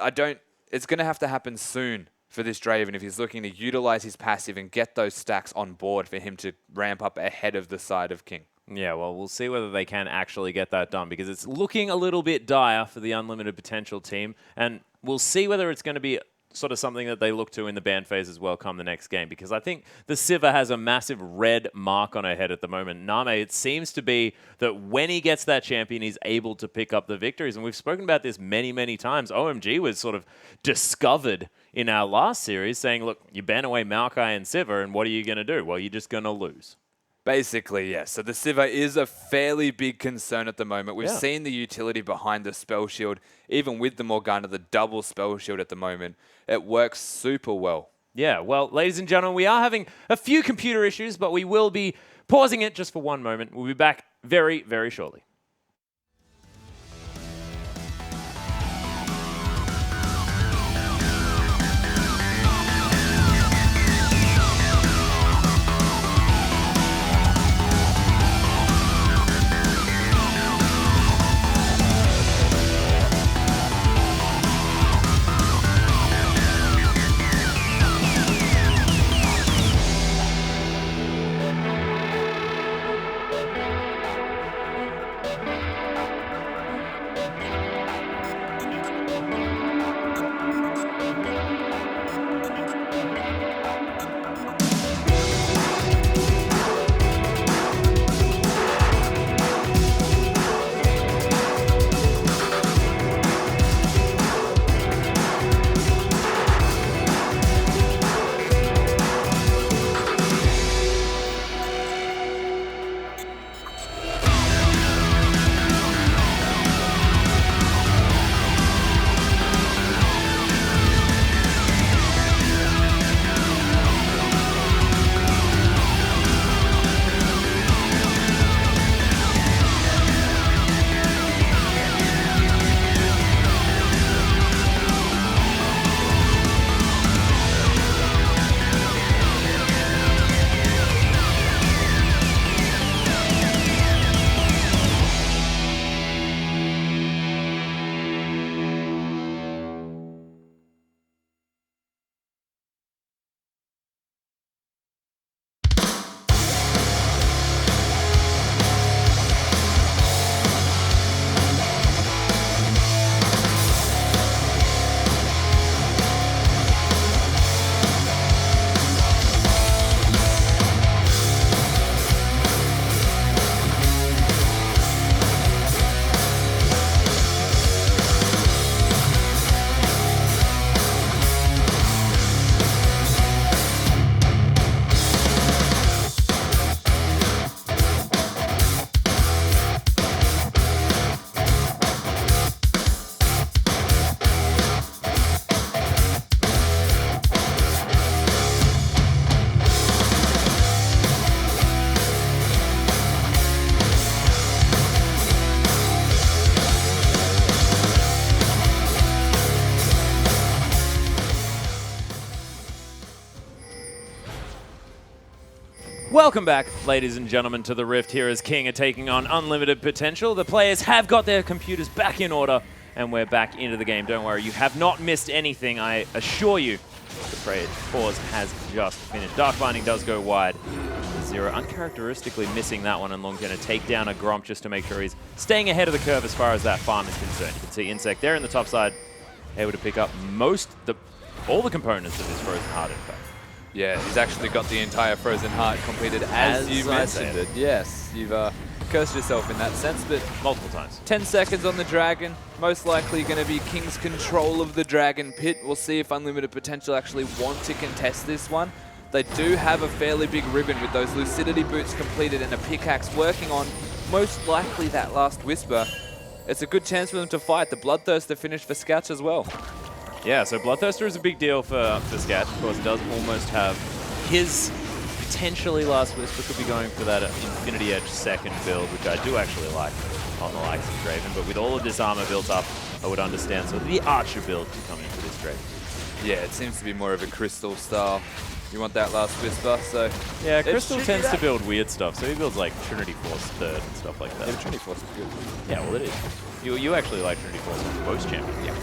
it's going to have to happen soon for this Draven if he's looking to utilize his passive and get those stacks on board for him to ramp up ahead of the side of King. Yeah, well, we'll see whether they can actually get that done because it's looking a little bit dire for the Unlimited Potential team, and we'll see whether it's going to be sort of something that they look to in the ban phase as well come the next game, because I think the Sivir has a massive red mark on her head at the moment. Name, it seems to be that when he gets that champion, he's able to pick up the victories, and we've spoken about this many, many times. OMG was sort of discovered in our last series saying, look, you ban away Maokai and Sivir, and what are you going to do? Well, you're just going to lose. Basically, yes. So the Sivir is a fairly big concern at the moment. We've seen the utility behind the spell shield, even with the Morgana, the double spell shield at the moment. It works super well. Yeah, well, ladies and gentlemen, we are having a few computer issues, but we will be pausing it just for one moment. We'll be back very, very shortly. Welcome back, ladies and gentlemen, to the Rift. Here as King are taking on Unlimited Potential. The players have got their computers back in order, and we're back into the game. Don't worry, you have not missed anything, I assure you. The pause has just finished. Dark Binding does go wide. 0. Uncharacteristically missing that one, and Lung going to take down a Gromp just to make sure he's staying ahead of the curve as far as that farm is concerned. You can see Insect there in the top side, able to pick up all the components of his Frozen Heart, in fact. Yeah, he's actually got the entire Frozen Heart completed as you mentioned it. Yes, you've cursed yourself in that sense, but Multiple times. 10 seconds on the Dragon. Most likely going to be King's control of the Dragon Pit. We'll see if Unlimited Potential actually want to contest this one. They do have a fairly big ribbon with those Lucidity Boots completed and a pickaxe working on most likely that last Whisper. It's a good chance for them to fight. The Bloodthirster finished for Scouch as well. Yeah, so Bloodthirster is a big deal for Scatch. Of course, it does almost have his potentially last Whisper. Could be going for that Infinity Edge second build, which I do actually like on the likes of Draven. But with all of this armor built up, I would understand sort of the Archer build to come into this Draven. Yeah, it seems to be more of a Crystal style. You want that last Whisper, so... Yeah, Crystal tends to build weird stuff, so he builds like Trinity Force third and stuff like that. Yeah, Trinity Force is good. Yeah, well it is. You actually like Trinity Force most champions. Yeah.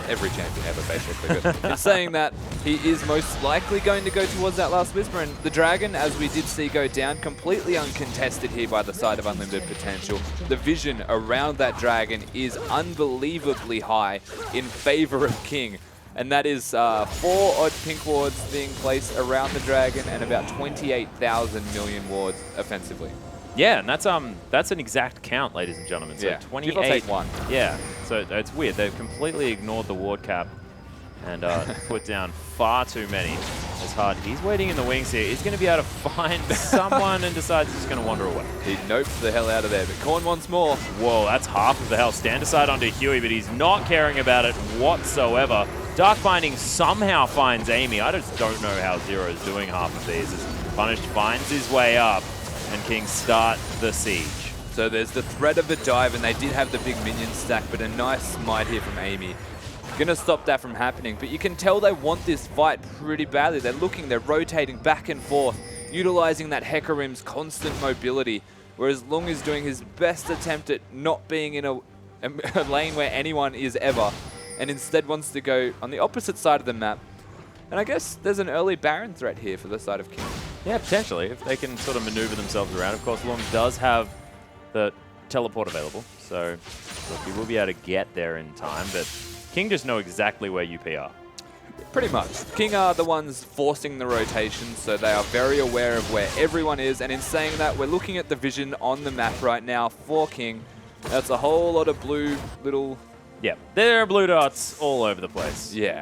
Every champion ever, basically. But in saying that, he is most likely going to go towards that last Whisper, and the Dragon, as we did see go down, completely uncontested here by the side of Unlimited Potential. The vision around that Dragon is unbelievably high in favor of King, and that is 4 odd pink wards being placed around the Dragon and about 28,000 million wards offensively. Yeah, and that's an exact count, ladies and gentlemen. So yeah, 28. give or take 1. Yeah, so it's weird. They've completely ignored the ward cap and put down far too many. As hard. He's waiting in the wings here. He's going to be able to find someone and decides he's going to wander away. He noped the hell out of there, but Korn wants more. Whoa, that's half of the health. Stand aside onto Huey, but he's not caring about it whatsoever. Dark Binding somehow finds Amy. I just don't know how Zero is doing half of these. As Punished finds his way up, and King start the siege. So there's the threat of the dive, and they did have the big minion stack, but a nice smite here from Amy. Gonna stop that from happening, but you can tell they want this fight pretty badly. They're looking, they're rotating back and forth, utilizing that Hecarim's constant mobility, whereas Lung is doing his best attempt at not being in a lane where anyone is ever, and instead wants to go on the opposite side of the map. And I guess there's an early Baron threat here for the side of King. Yeah, potentially, if they can sort of maneuver themselves around. Of course, Lung does have the teleport available, so look, he will be able to get there in time, but King just know exactly where UP are. Pretty much. King are the ones forcing the rotation, so they are very aware of where everyone is, and in saying that, we're looking at the vision on the map right now for King. That's a whole lot of blue little... Yeah, there are blue dots all over the place. Yeah,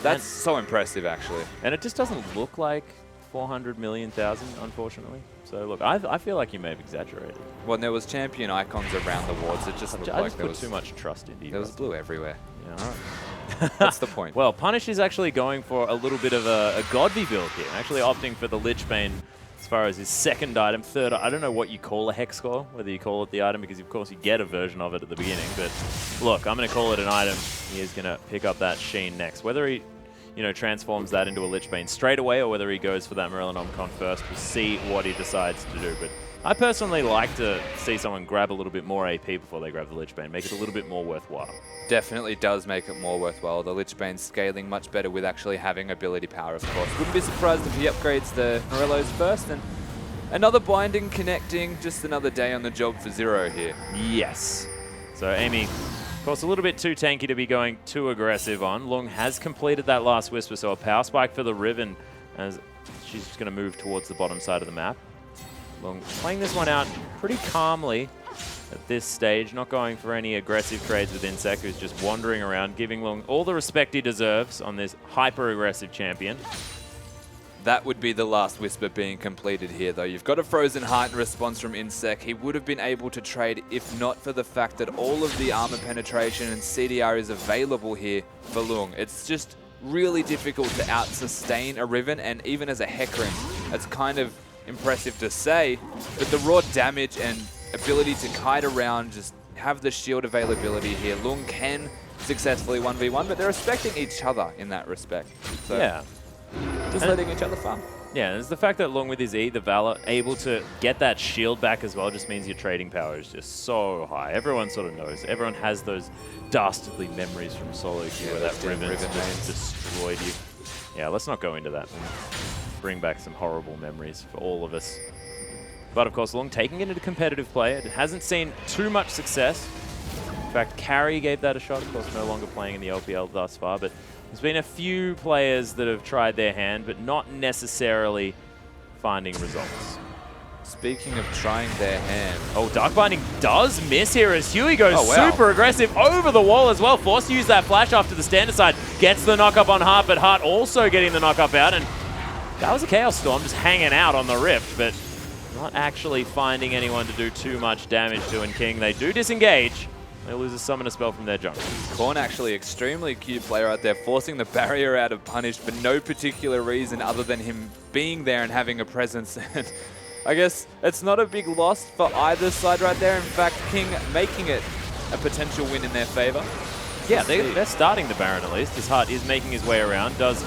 that's so impressive, actually. And it just doesn't look like 400 million thousand, unfortunately. So look, I feel like you may have exaggerated. When there was champion icons around the wards, it just looked like there put was too much trust into you. There was blue everywhere. Yeah, all right. That's the point. Well, Punish is actually going for a little bit of a Godby build here, actually opting for the Lich Bane as far as his second item. Third, I don't know what you call a Hex Score, whether you call it the item, because of course you get a version of it at the beginning. But look, I'm going to call it an item. He is going to pick up that Sheen next. Whether he transforms that into a Lich Bane straight away, or whether he goes for that Morellonomicon first, we'll see what he decides to do. But I personally like to see someone grab a little bit more AP before they grab the Lich Bane, make it a little bit more worthwhile. Definitely does make it more worthwhile. The Lich Bane's scaling much better with actually having ability power, of course. Wouldn't be surprised if he upgrades the Morellos first, and another binding connecting, just another day on the job for Zero here. Yes. So Amy, of course, a little bit too tanky to be going too aggressive on. Lung has completed that last Whisper, so a power spike for the Riven as she's just going to move towards the bottom side of the map. Lung playing this one out pretty calmly at this stage, not going for any aggressive trades with Insect, who's just wandering around, giving Lung all the respect he deserves on this hyper-aggressive champion. That would be the last Whisper being completed here, though. You've got a Frozen Heart in response from Insect. He would have been able to trade if not for the fact that all of the armor penetration and CDR is available here for Lung. It's just really difficult to out-sustain a Riven, and even as a Hecarim, it's kind of impressive to say, but the raw damage and ability to kite around, just have the shield availability here. Lung can successfully 1v1, but they're respecting each other in that respect. So Yeah. just letting each other farm. Yeah, and it's the fact that Lung with his E, the Valor, able to get that shield back as well, just means your trading power is just so high. Everyone sort of knows. Everyone has those dastardly memories from solo queue where that Riven just destroyed you. Yeah, let's not go into that. Bring back some horrible memories for all of us. But of course, Long taking it into competitive play. It hasn't seen too much success. In fact, Carry gave that a shot. Of course, no longer playing in the LPL thus far. But there's been a few players that have tried their hand, but not necessarily finding results. Speaking of trying their hand. Oh, Dark Binding does miss here as Huey goes super aggressive over the wall as well. Forced to use that flash after the standard side. Gets the knock up on Hart, but Hart also getting the knock up out. And that was a Chaos Storm just hanging out on the Rift, but not actually finding anyone to do too much damage to. And King, they do disengage. They lose a summoner spell from their jungle. Korn actually extremely cute player out there, forcing the barrier out of Punish for no particular reason other than him being there and having a presence. I guess it's not a big loss for either side right there. In fact, King making it a potential win in their favor. Yeah, they're starting the Baron at least. His Hart is making his way around. Does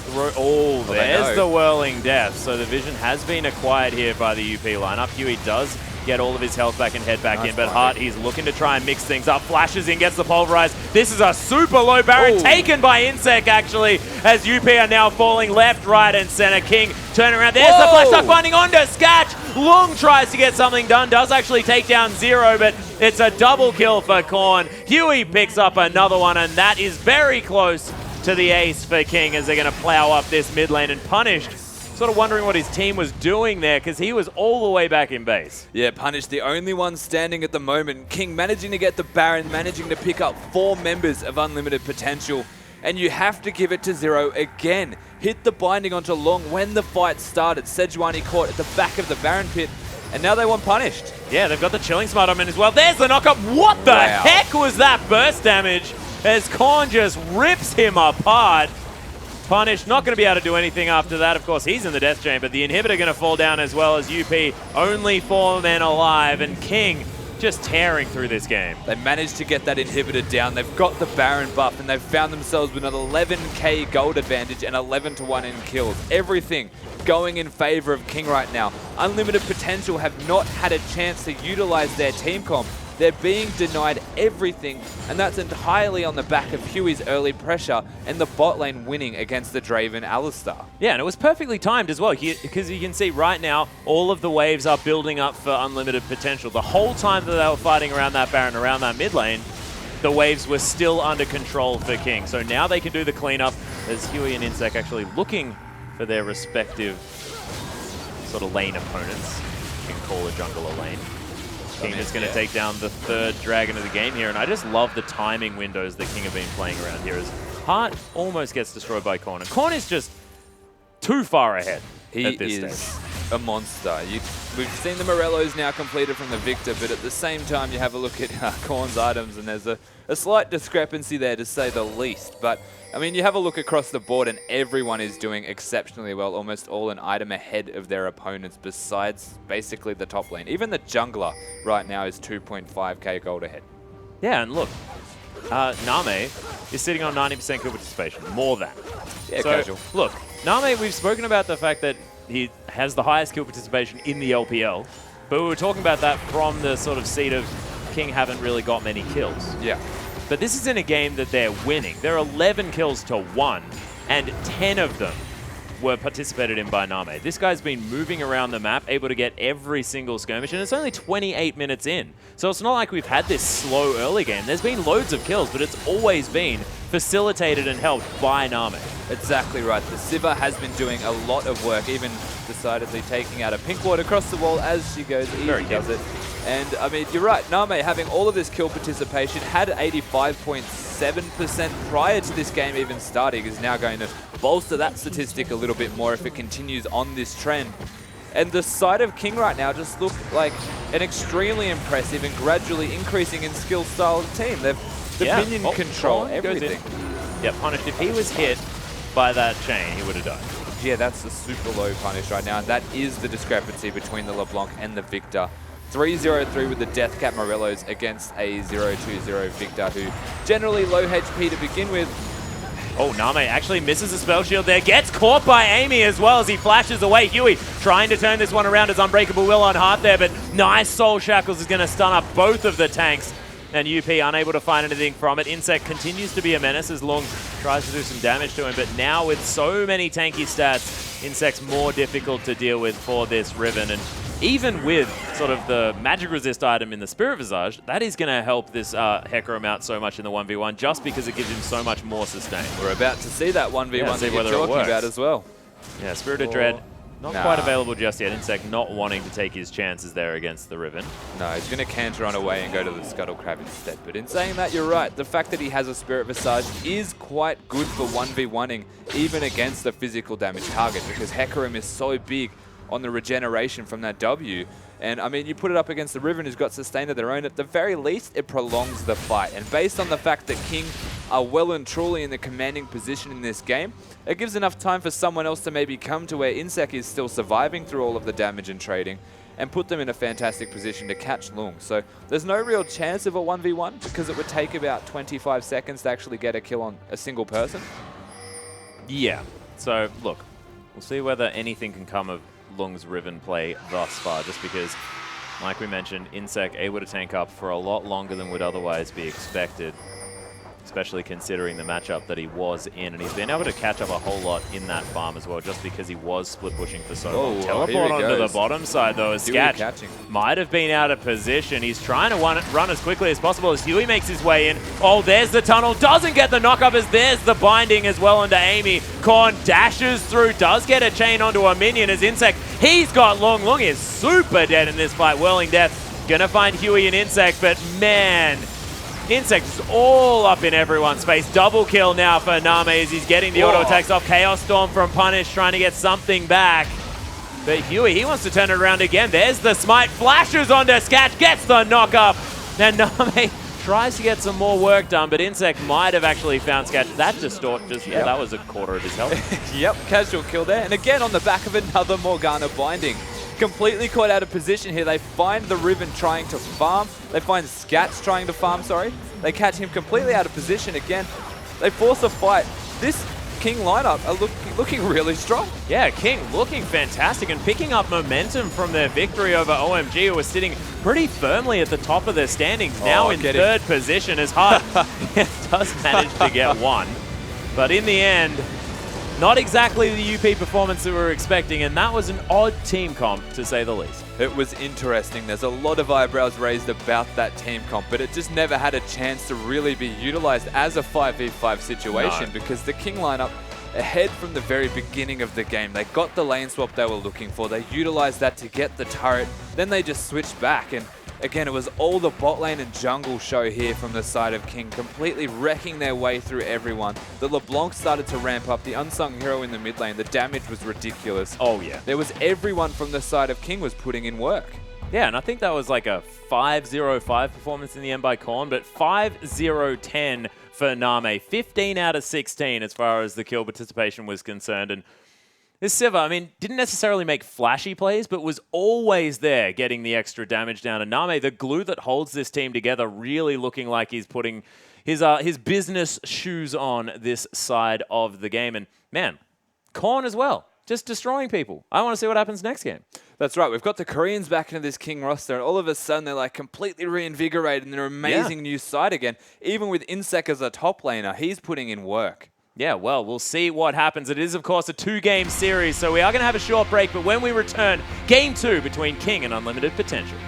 throw... Oh, there's the Whirling Death. So the vision has been acquired here by the UP lineup. Huey does get all of his health back and head back in, but Hart, he's looking to try and mix things up. Flashes in, gets the Pulverize. This is a super low Baron taken by Insect, actually, as UP are now falling left, right, and center. King turn around. There's the Flash Duck Binding onto Sketch. Long tries to get something done. Does actually take down Zero, but it's a double kill for Korn. Huey picks up another one, and that is very close to the ace for King as they're going to plow up this mid lane. And Punished, sort of wondering what his team was doing there because he was all the way back in base. Yeah, Punish, the only one standing at the moment. King managing to get the Baron, managing to pick up 4 members of Unlimited Potential. And you have to give it to Zero again. Hit the binding onto Long when the fight started. Sejuani caught at the back of the Baron pit. And now they want Punished. Yeah, they've got the Chilling Smite on him as well. There's the knock-up. What the heck was that burst damage? As Korn just rips him apart. Punish not going to be able to do anything after that. Of course, he's in the Death Chamber. The Inhibitor going to fall down as well as UP. Only 4 men alive, and King just tearing through this game. They managed to get that Inhibitor down. They've got the Baron buff, and they've found themselves with an 11k gold advantage and 11-1 in kills. Everything going in favor of King right now. Unlimited Potential have not had a chance to utilize their team comp. They're being denied everything, and that's entirely on the back of Huey's early pressure and the bot lane winning against the Draven Alistar. Yeah, and it was perfectly timed as well, because you can see right now all of the waves are building up for Unlimited Potential. The whole time that they were fighting around that Baron, around that mid lane, the waves were still under control for King. So now they can do the cleanup as Huey and Insect actually looking for their respective sort of lane opponents. You can call a jungle a lane. King is going to take down the 3rd dragon of the game here, and I just love the timing windows that King have been playing around here as Hart almost gets destroyed by Korn, and Korn is just too far ahead at this stage. A monster. We've seen the Morellos now completed from the Victor, but at the same time you have a look at Korn's items and there's a slight discrepancy there to say the least. But I mean, you have a look across the board and everyone is doing exceptionally well, almost all an item ahead of their opponents besides basically the top lane. Even the jungler right now is 2.5k gold ahead. Yeah, and look, Name is sitting on 90% kill participation, more than. Yeah, so, casual. Look, Name, we've spoken about the fact that he has the highest kill participation in the LPL, but we were talking about that from the sort of seat of King haven't really got many kills. Yeah. But this is in a game that they're winning. They're 11 kills to 1, and 10 of them were participated in by Name. This guy's been moving around the map, able to get every single skirmish, and it's only 28 minutes in. So it's not like we've had this slow early game. There's been loads of kills, but it's always been facilitated and helped by Name. Exactly right. The Sivir has been doing a lot of work, even decidedly taking out a pink ward across the wall as she goes easy, does it. And, I mean, you're right, Name having all of this kill participation, had 85.7% prior to this game even starting, is now going to bolster that statistic a little bit more if it continues on this trend. And the side of King right now just look like an extremely impressive and gradually increasing in skill style team. They've the minion control everything. Yeah, Punished. If he was hit by that chain, he would have died. Yeah, that's a super low Punish right now, and that is the discrepancy between the LeBlanc and the Victor. 3-0-3 with the Death Cap Morellos against a 0-2-0 Victor, who generally low HP to begin with. Oh, Name actually misses a spell shield there. Gets caught by Amy as well as he flashes away. Huey trying to turn this one around as Unbreakable Will on Hart there, but nice Soul Shackles is going to stun up both of the tanks. And UP unable to find anything from it. Insect continues to be a menace as Long tries to do some damage to him, but now with so many tanky stats, Insect's more difficult to deal with for this Riven. And even with sort of the magic resist item in the Spirit Visage, that is going to help this Hecarim out so much in the 1v1 just because it gives him so much more sustain. We're about to see that 1v1 that you're talking about as well. Yeah, Spirit of Dread, not quite available just yet. Insect not wanting to take his chances there against the Riven. No, he's going to canter on away and go to the Scuttle Crab instead. But in saying that, you're right. The fact that he has a Spirit Visage is quite good for 1v1ing, even against a physical damage target, because Hecarim is so big on the regeneration from that W. And, I mean, you put it up against the Riven, who's got sustain of their own. At the very least, it prolongs the fight. And based on the fact that King are well and truly in the commanding position in this game, it gives enough time for someone else to maybe come to where Insect is still surviving through all of the damage and trading and put them in a fantastic position to catch Lung. So there's no real chance of a 1v1 because it would take about 25 seconds to actually get a kill on a single person. Yeah. So, look, we'll see whether anything can come of Lung's Riven play thus far, just because, like we mentioned, Insect able to tank up for a lot longer than would otherwise be expected, especially considering the matchup that he was in. And he's been able to catch up a whole lot in that farm as well, just because he was split pushing for so long. Teleport onto the bottom side, though, as Sketch might have been out of position. He's trying to run as quickly as possible as Huey makes his way in. Oh, there's the tunnel. Doesn't get the knock-up as there's the binding as well onto Amy. Korn dashes through, does get a chain onto a minion as Insect. He's got Lung. Lung is super dead in this fight. Whirling Death gonna find Huey and Insect, but man, Insect is all up in everyone's face. Double kill now for Name as he's getting the auto attacks off. Chaos Storm from Punish, trying to get something back. But Huey, he wants to turn it around again. There's the smite, flashes onto Sketch, gets the knock up. Now Name tries to get some more work done, but Insect might have actually found Sketch. That distort that was a quarter of his health. Yep, casual kill there. And again, on the back of another Morgana binding. Completely caught out of position here. They find the Riven trying to farm. They find Scats trying to farm, sorry. They catch him completely out of position again. They force a fight. This King lineup are looking really strong. Yeah, King looking fantastic and picking up momentum from their victory over OMG, who was sitting pretty firmly at the top of their standings, now in third position as Hart does manage to get one. But in the end, not exactly the UP performance that we were expecting, and that was an odd team comp, to say the least. It was interesting. There's a lot of eyebrows raised about that team comp, but it just never had a chance to really be utilized as a 5v5 situation because the King lineup, ahead from the very beginning of the game, they got the lane swap they were looking for. They utilized that to get the turret. Then they just switched back, and again, it was all the bot lane and jungle show here from the side of King, completely wrecking their way through everyone. The LeBlanc started to ramp up, the unsung hero in the mid lane, the damage was ridiculous. Oh yeah. There was everyone from the side of King was putting in work. Yeah, and I think that was like a 5-0-5 performance in the end by Korn, but 5-0-10 for Name. 15 out of 16 as far as the kill participation was concerned. And this Sivir, I mean, didn't necessarily make flashy plays, but was always there getting the extra damage down. And Name, the glue that holds this team together, really looking like he's putting his business shoes on this side of the game. And man, Korn as well, just destroying people. I want to see what happens next game. That's right. We've got the Koreans back into this King roster, and all of a sudden they're like completely reinvigorated and they're amazing new side again. Even with Insect as a top laner, he's putting in work. Yeah, well, we'll see what happens. It is, of course, a 2-game series, so we are going to have a short break, but when we return, Game 2 between King and Unlimited Potential.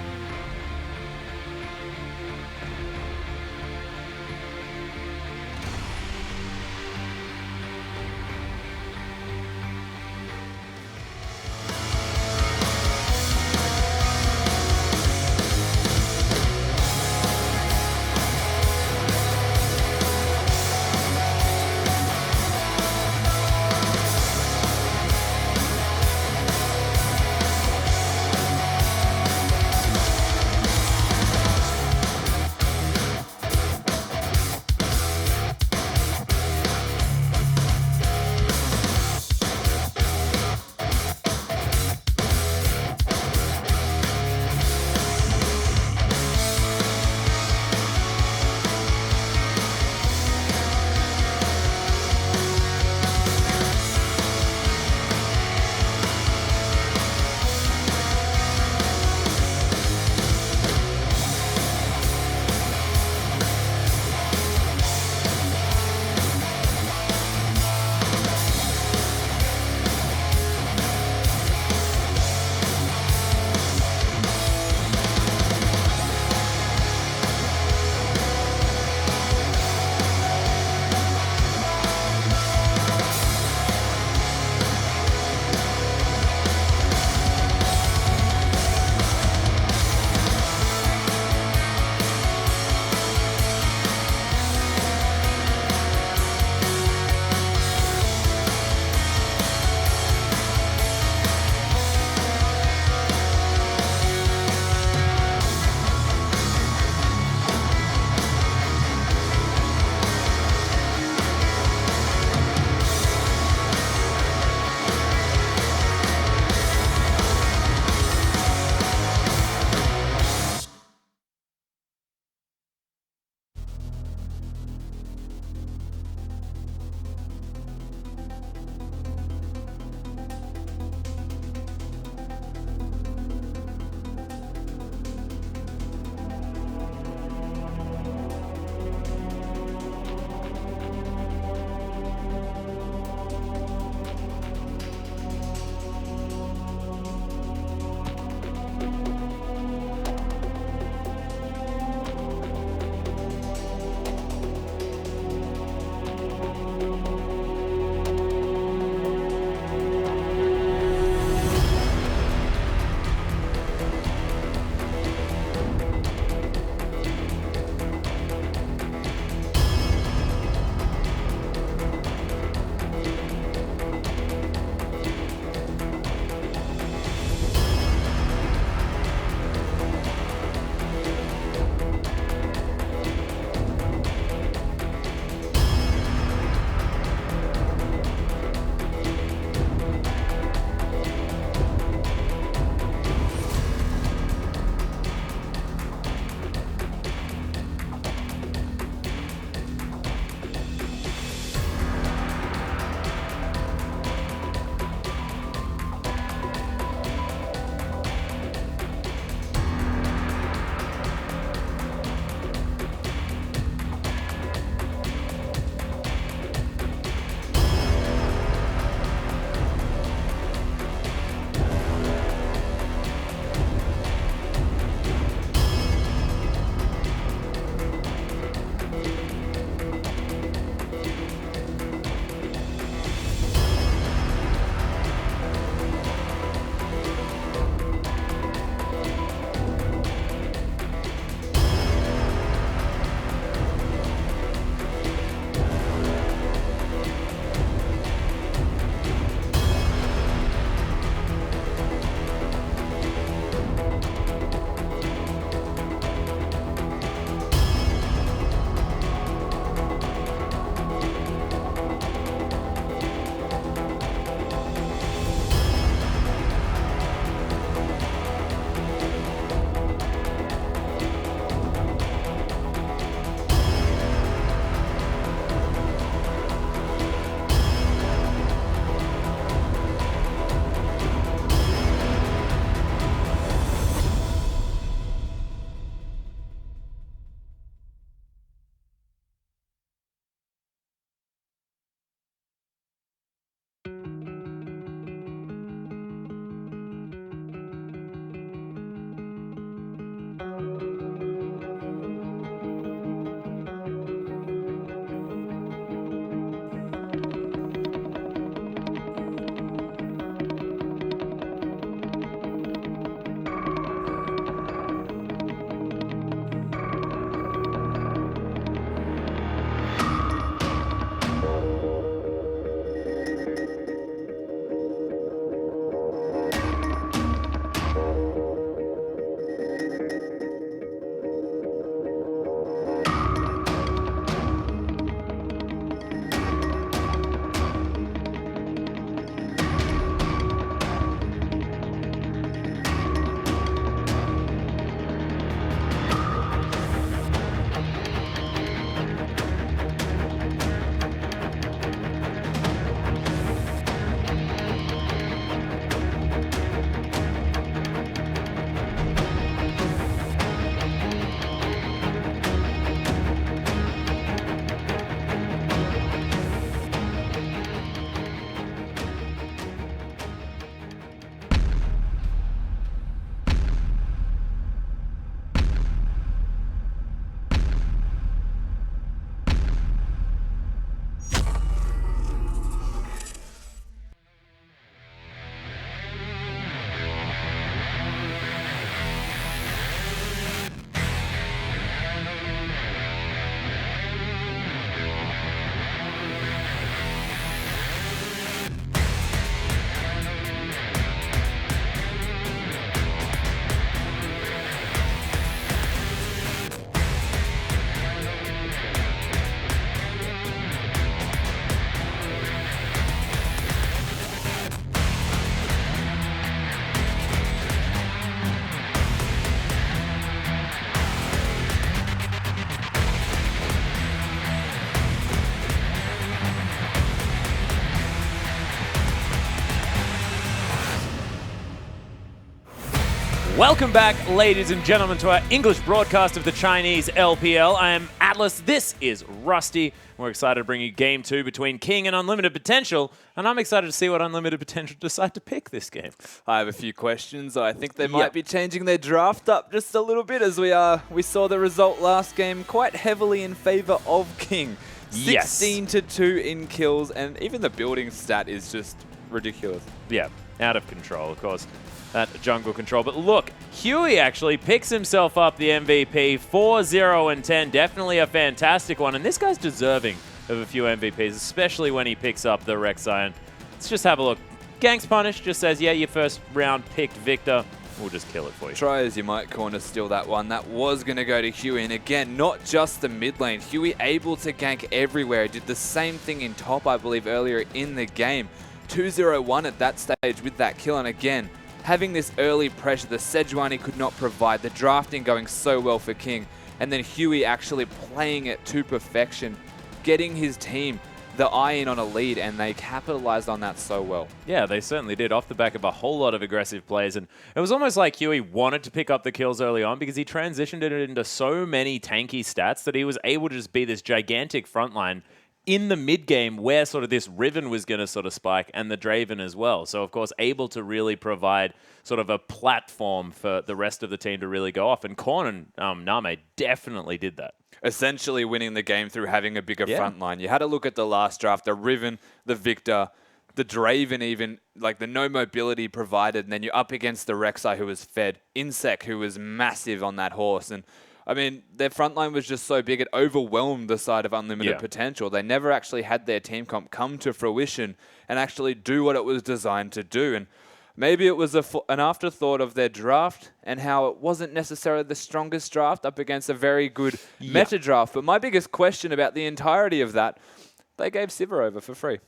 Welcome back, ladies and gentlemen, to our English broadcast of the Chinese LPL. I am Atlas. This is Rusty. We're excited to bring you Game 2 between King and Unlimited Potential, and I'm excited to see what Unlimited Potential decide to pick this game. I have a few questions. I think they might be changing their draft up just a little bit, as we saw the result last game quite heavily in favor of King. 16-2 in kills, and even the building stat is just ridiculous. Yeah, out of control, of course. That jungle control. But look, Huey actually picks himself up the MVP, 4-0-10. Definitely a fantastic one. And this guy's deserving of a few MVPs, especially when he picks up the Rek'Sai. Let's just have a look. Ganks Punish just says, yeah, your first round picked Victor. We'll just kill it for you. Try as you might, corner steal that one. That was going to go to Huey. And again, not just the mid lane. Huey able to gank everywhere. He did the same thing in top, I believe, earlier in the game. 2-0-1 at that stage with that kill. And again, having this early pressure, the Sejuani could not provide, the drafting going so well for King, and then Huey actually playing it to perfection, getting his team the eye in on a lead, and they capitalized on that so well. Yeah, they certainly did, off the back of a whole lot of aggressive plays, and it was almost like Huey wanted to pick up the kills early on because he transitioned it into so many tanky stats that he was able to just be this gigantic frontline in the mid game where sort of this Riven was going to sort of spike and the Draven as well. So, of course, able to really provide sort of a platform for the rest of the team to really go off. And Korn and Name definitely did that. Essentially winning the game through having a bigger front line. You had a look at the last draft, the Riven, the Victor, the Draven even, like the no mobility provided, and then you're up against the Rek'Sai who was fed, Insec who was massive on that horse, and I mean, their front line was just so big, it overwhelmed the side of Unlimited Potential. They never actually had their team comp come to fruition and actually do what it was designed to do. And maybe it was an afterthought of their draft and how it wasn't necessarily the strongest draft up against a very good meta draft. But my biggest question about the entirety of that, they gave Sivir over for free.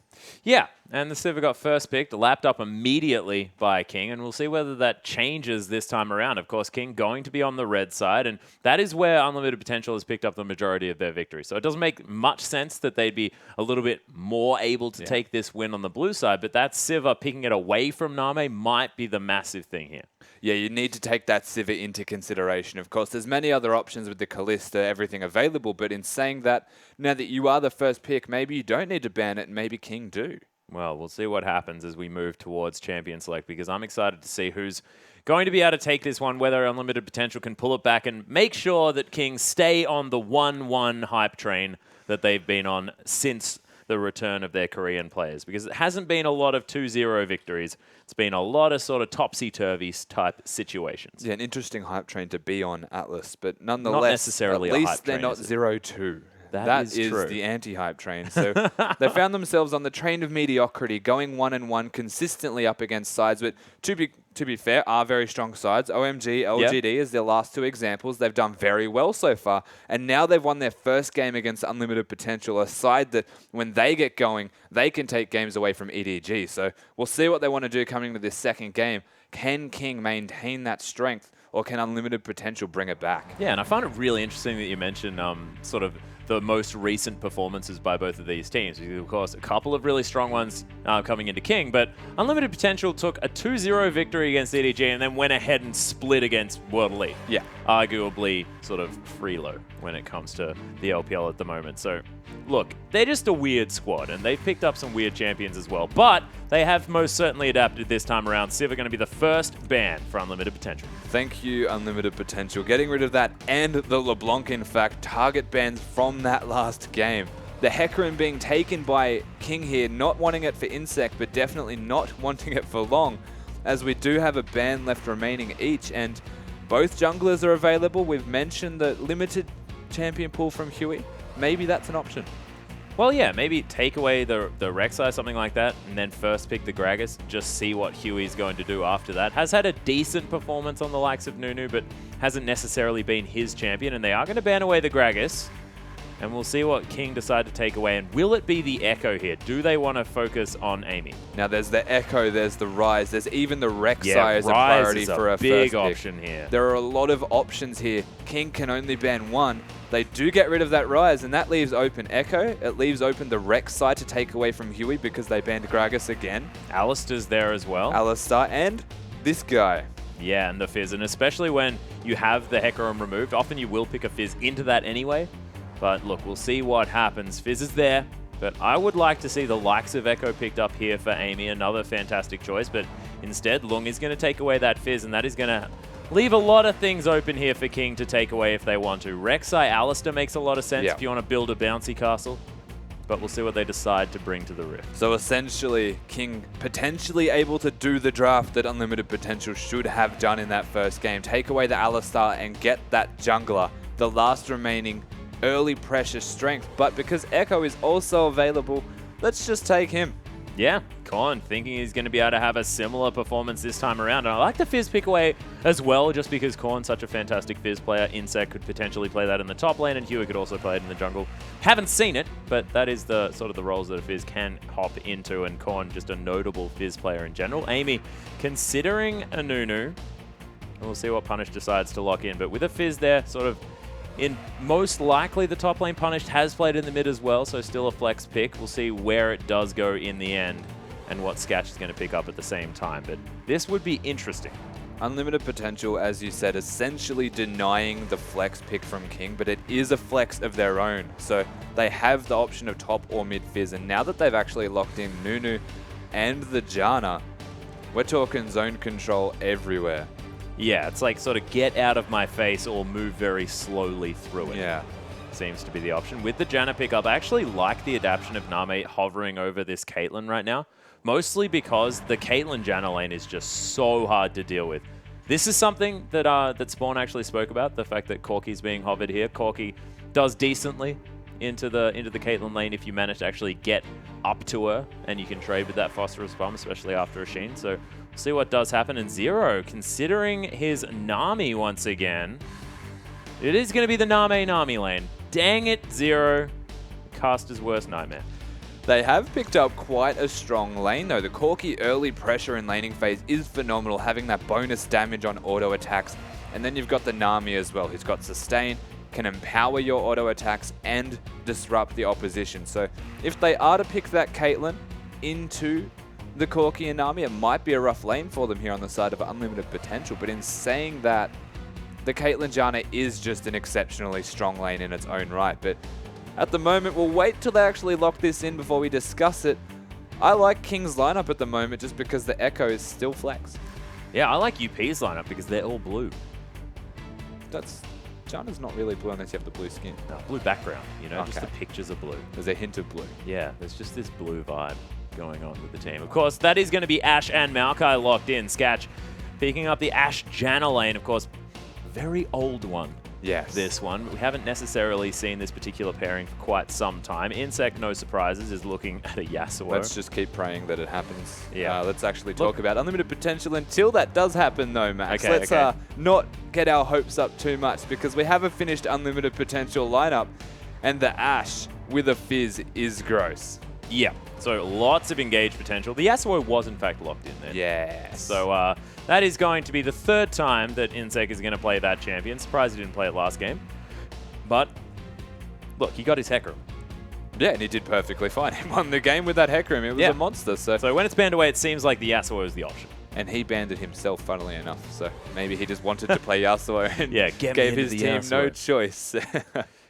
Yeah, and the Sivir got first picked, lapped up immediately by King, and we'll see whether that changes this time around. Of course, King going to be on the red side, and that is where Unlimited Potential has picked up the majority of their victories. So it doesn't make much sense that they'd be a little bit more able to take this win on the blue side, but that Sivir picking it away from Name might be the massive thing here. Yeah, you need to take that Sivir into consideration. Of course, there's many other options with the Kalista, everything available, but in saying that, now that you are the first pick, maybe you don't need to ban it, and maybe King do. Well, we'll see what happens as we move towards Champion Select, because I'm excited to see who's going to be able to take this one, whether Unlimited Potential can pull it back and make sure that King stay on the 1-1 hype train that they've been on since the return of their Korean players, because it hasn't been a lot of 2-0 victories. It's been a lot of sort of topsy-turvy type situations. Yeah, an interesting hype train to be on, Atlas, but nonetheless, not necessarily at least a hype they're train, not 0-2. That is true. The anti-hype train. So they found themselves on the train of mediocrity, going 1-1 consistently up against sides, but to be fair, are very strong sides. OMG, LGD is their last two examples. They've done very well so far, and now they've won their first game against Unlimited Potential, a side that when they get going, they can take games away from EDG. So we'll see what they want to do coming into this second game. Can King maintain that strength, or can Unlimited Potential bring it back? Yeah, and I find it really interesting that you mentioned sort of the most recent performances by both of these teams. Of course, a couple of really strong ones coming into King, but Unlimited Potential took a 2-0 victory against EDG and then went ahead and split against World Elite. Yeah. Arguably sort of freelo when it comes to the LPL at the moment. So, look, they're just a weird squad, and they've picked up some weird champions as well, but they have most certainly adapted this time around. Sivir going to be the first ban for Unlimited Potential. Thank you, Unlimited Potential. Getting rid of that and the LeBlanc, in fact, target bans from that last game. The Hecarim being taken by King here, not wanting it for Insect, but definitely not wanting it for long, as we do have a ban left remaining each, and both junglers are available. We've mentioned the limited champion pool from Huey. Maybe that's an option. Well, yeah, maybe take away the Rek'Sai, something like that, and then first pick the Gragas, just see what Huey's going to do after that. Has had a decent performance on the likes of Nunu, but hasn't necessarily been his champion, and they are going to ban away the Gragas, and we'll see what King decide to take away. And will it be the Echo here? Do they want to focus on Amy? Now, there's the Echo, there's the Rise, there's even the Rek'Sai as a priority for a big first option pick. here. There are a lot of options here. King can only ban one. They do get rid of that Rise, and that leaves open Echo. It leaves open the Rek'Sai to take away from Huey because they banned Gragas again. Alistair's there as well. Alistar, and this guy. Yeah, and the Fizz, and especially when you have the Hecarim removed, often you will pick a Fizz into that anyway. But look, we'll see what happens. Fizz is there, but I would like to see the likes of Echo picked up here for Amy, another fantastic choice, but instead, Lung is going to take away that Fizz, and that is going to leave a lot of things open here for King to take away if they want to. Rek'Sai Alistair makes a lot of sense if you want to build a bouncy castle, but we'll see what they decide to bring to the Rift. So essentially, King potentially able to do the draft that Unlimited Potential should have done in that first game. Take away the Alistar and get that jungler, the last remaining early pressure strength. But because Echo is also available, let's just take him. Yeah, Korn thinking he's going to be able to have a similar performance this time around. And I like the Fizz pick away as well, just because Korn's such a fantastic Fizz player. Insect could potentially play that in the top lane, and Hewer could also play it in the jungle. Haven't seen it, but that is the sort of the roles that a Fizz can hop into, and Korn just a notable Fizz player in general. Amy considering a Nunu, and we'll see what Punish decides to lock in. But with a Fizz there, sort of in most likely the top lane, Punished has played in the mid as well, so still a flex pick. We'll see where it does go in the end and what Sketch is going to pick up at the same time. But this would be interesting. Unlimited Potential, as you said, essentially denying the flex pick from King, but it is a flex of their own. So they have the option of top or mid Fizz, and now that they've actually locked in Nunu and the Janna, we're talking zone control everywhere. Yeah, it's like sort of get out of my face or move very slowly through it. Yeah. Seems to be the option. With the Janna pickup, I actually like the adaptation of Name hovering over this Caitlyn right now, mostly because the Caitlyn Janna lane is just so hard to deal with. This is something that that Spawn actually spoke about, the fact that Corki's being hovered here. Corki does decently into the Caitlyn lane if you manage to actually get up to her, and you can trade with that Phosphorus Bomb, especially after a Sheen. So we'll see what does happen. And Zero, considering his Nami once again, it is going to be the Nami lane. Dang it, Zero. Caster's worst nightmare. They have picked up quite a strong lane, though. The Corki early pressure in laning phase is phenomenal, having that bonus damage on auto attacks. And then you've got the Nami as well, who's got sustain, can empower your auto attacks and disrupt the opposition. So if they are to pick that Caitlyn into the Corki and Nami, it might be a rough lane for them here on the side of Unlimited Potential. But in saying that, the Caitlyn Janna is just an exceptionally strong lane in its own right. But at the moment, we'll wait till they actually lock this in before we discuss it. I like King's lineup at the moment just because the Echo is still flex. Yeah, I like UP's lineup because they're all blue. Janna's not really blue unless you have the blue skin. No, blue background, you know, Okay. just the pictures are blue. There's a hint of blue. Yeah, there's just this blue vibe going on with the team. Of course, that is going to be Ashe and Maokai locked in. Sketch picking up the Ashe Janna lane, of course, very old one. Yes. This one. We haven't necessarily seen this particular pairing for quite some time. Insect, no surprises, is looking at a Yasuo. Let's just keep praying that it happens. Yeah. Let's actually talk about Unlimited Potential until that does happen, though, Max. Okay, Let's not get our hopes up too much because we have a finished Unlimited Potential lineup, and the Ashe with a Fizz is gross. Yeah, so lots of engaged potential. The Yasuo was, in fact, locked in there. Yes. So that is going to be the third time that Insect is going to play that champion. Surprised he didn't play it last game. But, look, he got his Hecarim. Yeah, and he did perfectly fine. He won the game with that Hecarim. It was a monster. So when it's banned away, it seems like the Yasuo is the option. And he banned it himself, funnily enough. So maybe he just wanted to play Yasuo and get gave me his into the team Yasuo. no choice.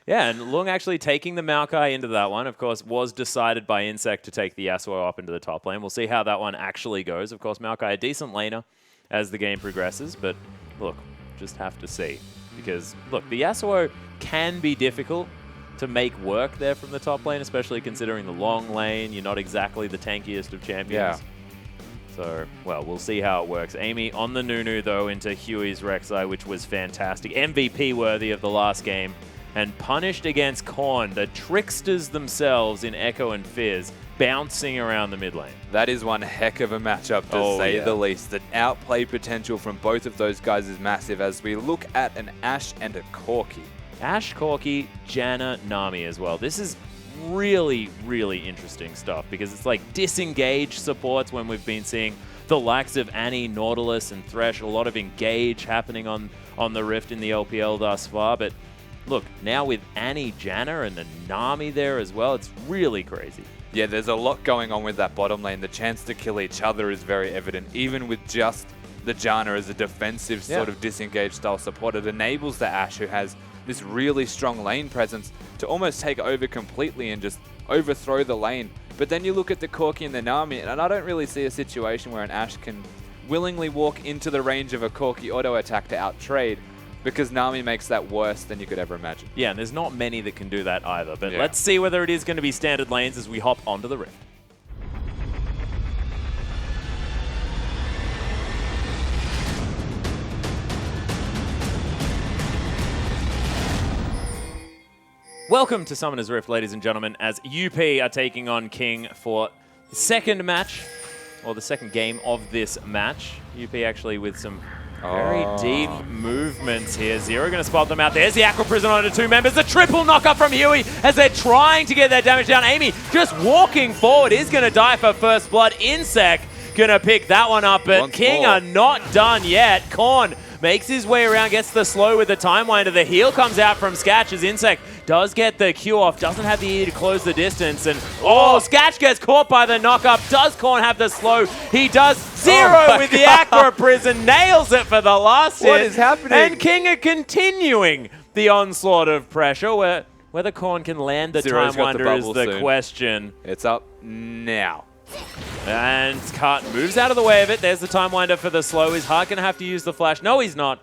Yeah, and Lung actually taking the Maokai into that one, of course, was decided by Insect to take the Yasuo up into the top lane. We'll see how that one actually goes. Of course, Maokai a decent laner as the game progresses, but look, just have to see. Because, look, the Yasuo can be difficult to make work there from the top lane, especially considering the long lane. You're not exactly the tankiest of champions. Yeah. So, well, we'll see how it works. Amy on the Nunu, though, into Huey's Rek'Sai, which was fantastic. MVP worthy of the last game. And punished against Korn, the tricksters themselves in Echo and Fizz, bouncing around the mid lane. That is one heck of a matchup, to say the least. The outplay potential from both of those guys is massive as we look at an Ashe and a Corki. Ashe, Corki, Janna, Nami as well. This is really, really interesting stuff because it's like disengage supports when we've been seeing the likes of Annie, Nautilus, and Thresh. A lot of engage happening on the Rift in the LPL thus far, but look, now with Annie, Janna, and the Nami there as well, it's really crazy. Yeah, there's a lot going on with that bottom lane. The chance to kill each other is very evident, even with just the Janna as a defensive sort of disengaged style support. It enables the Ashe, who has this really strong lane presence, to almost take over completely and just overthrow the lane. But then you look at the Corki and the Nami, and I don't really see a situation where an Ashe can willingly walk into the range of a Corki auto attack to out-trade, because Nami makes that worse than you could ever imagine. Yeah, and there's not many that can do that either. But let's see whether it is going to be standard lanes as we hop onto the Rift. Welcome to Summoner's Rift, ladies and gentlemen, as UP are taking on King for the second match, or the second game of this match. UP actually with some very deep movements here. Zero going to spot them out. There's the Aqua Prison onto two members. The triple knockup from Huey as they're trying to get that damage down. Amy just walking forward is going to die for first blood. Insec going to pick that one up, but King are not done yet. Korn makes his way around, gets the slow with the time winder. The heal comes out from Sketch as Insec does get the Q off, doesn't have the E to close the distance, and Sketch gets caught by the knockup. Does Korn have the slow? He does. Zero with the Aqua Prison, nails it for the last hit. What is happening? And King are continuing the onslaught of pressure, where whether Korn can land the Zero's time got the winder is bubble the soon. question. It's up now. And Cut moves out of the way of it. There's the time winder for the slow. Is Hart going to have to use the flash? No, he's not.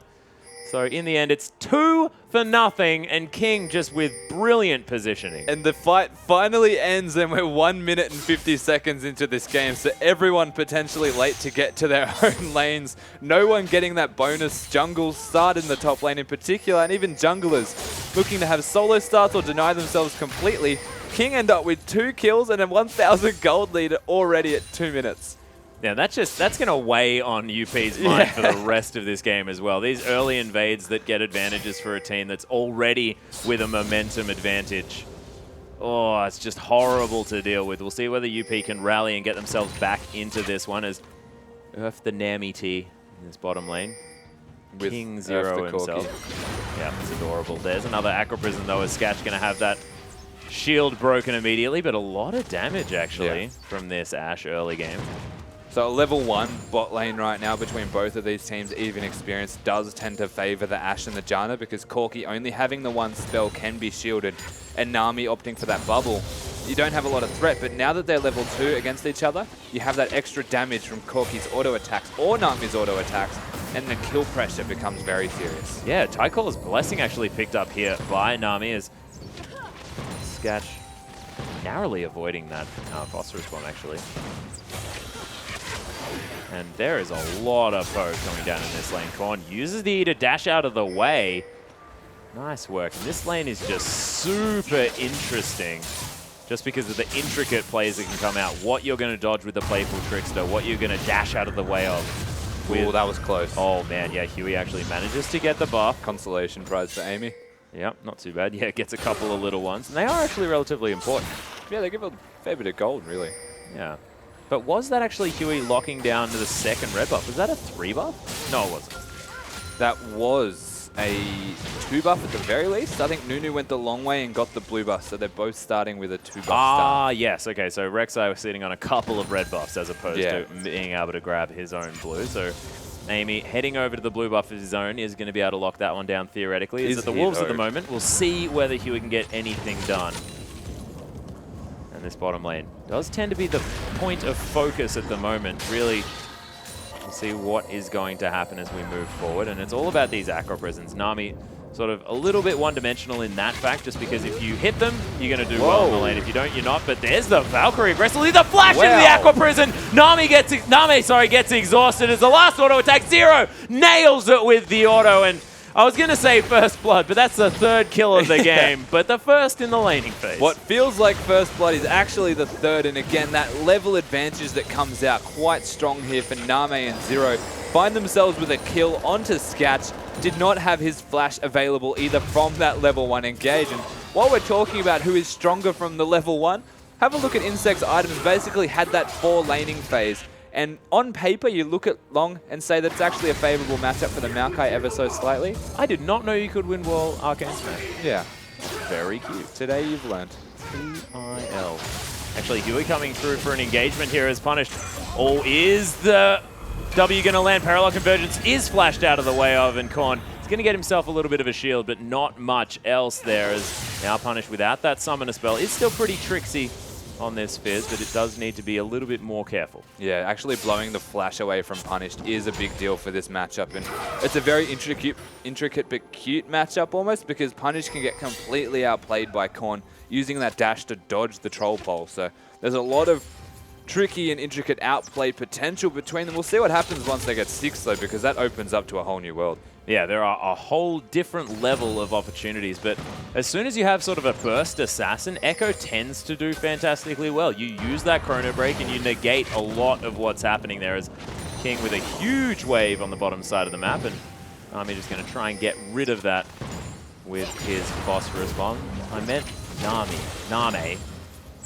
So in the end, it's 2-0, and King just with brilliant positioning. And the fight finally ends, and we're 1 minute and 50 seconds into this game, so everyone potentially late to get to their own lanes. No one getting that bonus jungle start in the top lane in particular, and even junglers looking to have solo starts or deny themselves completely. King end up with 2 kills and a 1,000 gold lead already at 2 minutes. Yeah, that's going to weigh on UP's mind for the rest of this game as well. These early invades that get advantages for a team that's already with a momentum advantage. Oh, it's just horrible to deal with. We'll see whether UP can rally and get themselves back into this one as Earth the Nami T in this bottom lane. With King Zero himself. Yeah, it's adorable. There's another Aqua Prison though, as Sketch going to have that shield broken immediately, but a lot of damage actually from this Ashe early game. So level 1 bot lane right now between both of these teams, even experience, does tend to favor the Ashe and the Janna, because Corki only having the one spell can be shielded, and Nami opting for that bubble. You don't have a lot of threat, but now that they're level 2 against each other, you have that extra damage from Corki's auto attacks or Nami's auto attacks, and the kill pressure becomes very serious. Yeah, Tycaller's Blessing actually picked up here by Nami as Sketch narrowly avoiding that Phosphorus Bomb actually. And there is a lot of foes coming down in this lane. Korn uses the E to dash out of the way. Nice work. And this lane is just super interesting, just because of the intricate plays that can come out. What you're going to dodge with the Playful Trickster, what you're going to dash out of the way of. Oh, that was close. Oh man, yeah, Huey actually manages to get the buff. Consolation prize for Amy. Yep, not too bad. Yeah, gets a couple of little ones. And they are actually relatively important. Yeah, they give a fair bit of gold, really. Yeah. But was that actually Huey locking down to the second red buff? Was that a 3 buff? No, it wasn't. That was a 2 buff at the very least. I think Nunu went the long way and got the blue buff, so they're both starting with a 2 buff start. Yes. Okay, so Rek'Sai was sitting on a couple of red buffs as opposed to being able to grab his own blue. So Amy heading over to the blue buff of his own is going to be able to lock that one down theoretically. Is at the Wolves at the moment. We'll see whether Huey can get anything done. And this bottom lane does tend to be the point of focus at the moment. Really, we'll see what is going to happen as we move forward. And it's all about these Aqua Prisons. Nami sort of a little bit one-dimensional in that fact, just because if you hit them, you're going to do well in the lane. If you don't, you're not. But there's the Valkyrie aggressively. The flash into the Aqua Prison. Nami gets exhausted as the last auto attack. Zero nails it with the auto. And I was going to say first blood, but that's the 3rd kill of the game, but the first in the laning phase. What feels like first blood is actually the 3rd, and again, that level advantage that comes out quite strong here for Name and Zero. Find themselves with a kill onto Sketch. Did not have his flash available either from that level 1 engage. And while we're talking about who is stronger from the level 1, have a look at Insect's items. Basically had that 4 laning phase. And on paper, you look at Long and say that it's actually a favorable matchup for the Maokai ever so slightly. I did not know you could win Wall Arcane Smash. Yeah. Very cute. Today you've learned. TIL. Actually, Huey coming through for an engagement here is punished. Oh, is the W going to land. Parallel Convergence is flashed out of the way of, and Korn is going to get himself a little bit of a shield, but not much else there, as now Punish without that Summoner spell is still pretty tricksy on this Fizz, but it does need to be a little bit more careful. Yeah, actually blowing the flash away from Punished is a big deal for this matchup, and it's a very intricate but cute matchup almost, because Punished can get completely outplayed by Korn using that dash to dodge the troll pole. So there's a lot of tricky and intricate outplay potential between them. We'll see what happens once they get 6 though, because that opens up to a whole new world. Yeah, there are a whole different level of opportunities, but as soon as you have sort of a burst assassin, Echo tends to do fantastically well. You use that Chrono Break and you negate a lot of what's happening there, as King with a huge wave on the bottom side of the map, and Nami just going to try and get rid of that with his Phosphorus Bomb. I meant Nami. Name.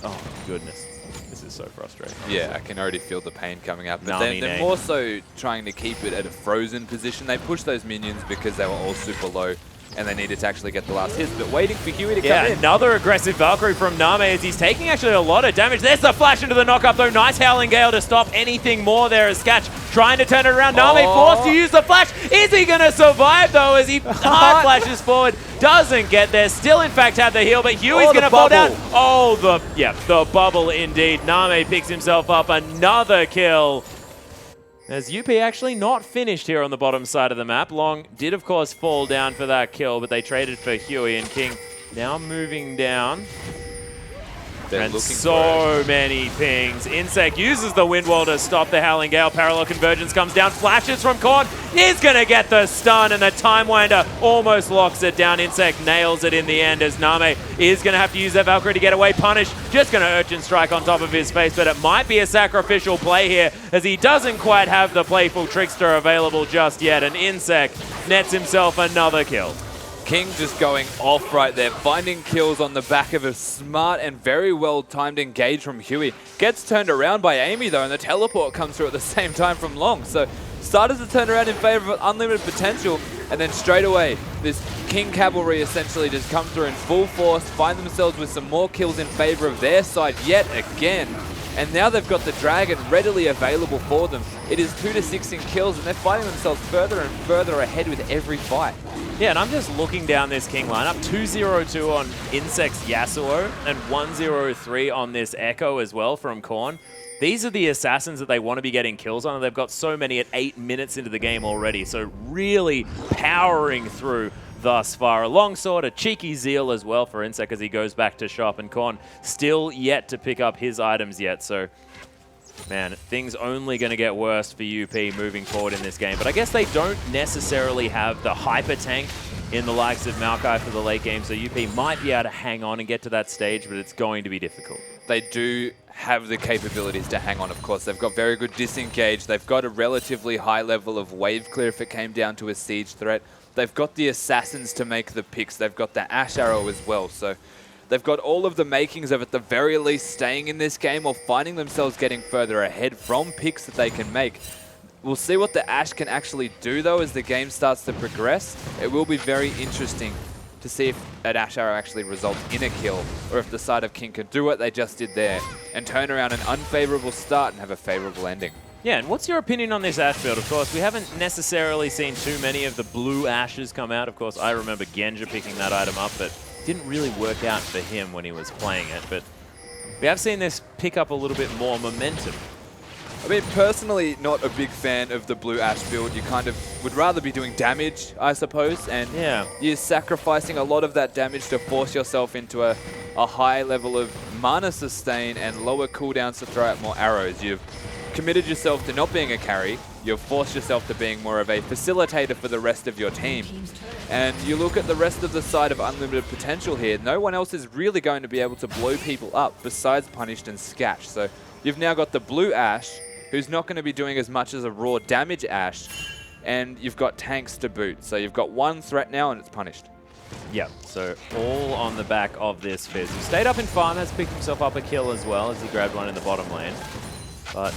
Oh, goodness. This is so frustrating. Yeah, I can already feel the pain coming up. But they're more so trying to keep it at a frozen position. They pushed those minions because they were all super low and they needed to actually get the last hits, but waiting for Huey to come in. Another aggressive Valkyrie from Name, as he's taking actually a lot of damage. There's the flash into the knockup though. Nice Howling Gale to stop anything more there, as Sketch trying to turn it around. Name forced to use the flash. Is he going to survive though, as he hard flashes forward? Doesn't get there. Still in fact had the heal, but Huey's going to fall down. Oh, the bubble indeed. Name picks himself up another kill. As UP actually not finished here on the bottom side of the map. Long did, of course, fall down for that kill, but they traded for Huey, and King now moving down. They're and looking so many pings. Insect uses the Wind Wall to stop the Howling Gale. Parallel Convergence comes down. Flashes from Korn. He's going to get the stun, and the Time Winder almost locks it down. Insect nails it in the end, as Name is going to have to use that Valkyrie to get away. Punish just going to Urchin Strike on top of his face, but it might be a sacrificial play here, as he doesn't quite have the Playful Trickster available just yet, and Insect nets himself another kill. King just going off right there, finding kills on the back of a smart and very well-timed engage from Huey. Gets turned around by Amy though, and the teleport comes through at the same time from Long. So started to turn around in favor of unlimited potential, and then straight away, this King Cavalry essentially just come through in full force, find themselves with some more kills in favor of their side yet again. And now they've got the Dragon readily available for them. It is 2 to 6 in kills, and they're fighting themselves further and further ahead with every fight. Yeah, and I'm just looking down this King lineup. 2-0-2 on Insect's Yasuo, and 1-0-3 on this Echo as well from Korn. These are the assassins that they want to be getting kills on, and they've got so many at 8 minutes into the game already. So really powering through thus far. A longsword, a cheeky Zeal as well for Insect as he goes back to shop, and Korn still yet to pick up his items yet. So, man, things only going to get worse for UP moving forward in this game. But I guess they don't necessarily have the hyper tank in the likes of Maokai for the late game, so UP might be able to hang on and get to that stage, but it's going to be difficult. They do have the capabilities to hang on, of course. They've got very good disengage. They've got a relatively high level of wave clear if it came down to a siege threat. They've got the assassins to make the picks. They've got the Ash Arrow as well. So they've got all of the makings of, at the very least, staying in this game or finding themselves getting further ahead from picks that they can make. We'll see what the Ash can actually do, though, as the game starts to progress. It will be very interesting to see if an Ash Arrow actually results in a kill, or if the side of King can do what they just did there and turn around an unfavorable start and have a favorable ending. Yeah, and what's your opinion on this Ash build? Of course, we haven't necessarily seen too many of the blue Ashes come out. Of course, I remember Genja picking that item up, but didn't really work out for him when he was playing it. But we have seen this pick up a little bit more momentum. I mean, personally, not a big fan of the blue Ash build. You kind of would rather be doing damage, I suppose, and you're sacrificing a lot of that damage to force yourself into a high level of mana sustain and lower cooldowns to throw out more arrows. You've committed yourself to not being a carry. You've forced yourself to being more of a facilitator for the rest of your team. And you look at the rest of the side of unlimited potential here, no one else is really going to be able to blow people up besides Punished and Scatch. So you've now got the blue Ash, who's not going to be doing as much as a raw damage Ash, and you've got tanks to boot. So you've got one threat now, and it's Punished. Yeah, so all on the back of this Fizz. He stayed up in farm, has picked himself up a kill as well as he grabbed one in the bottom lane. But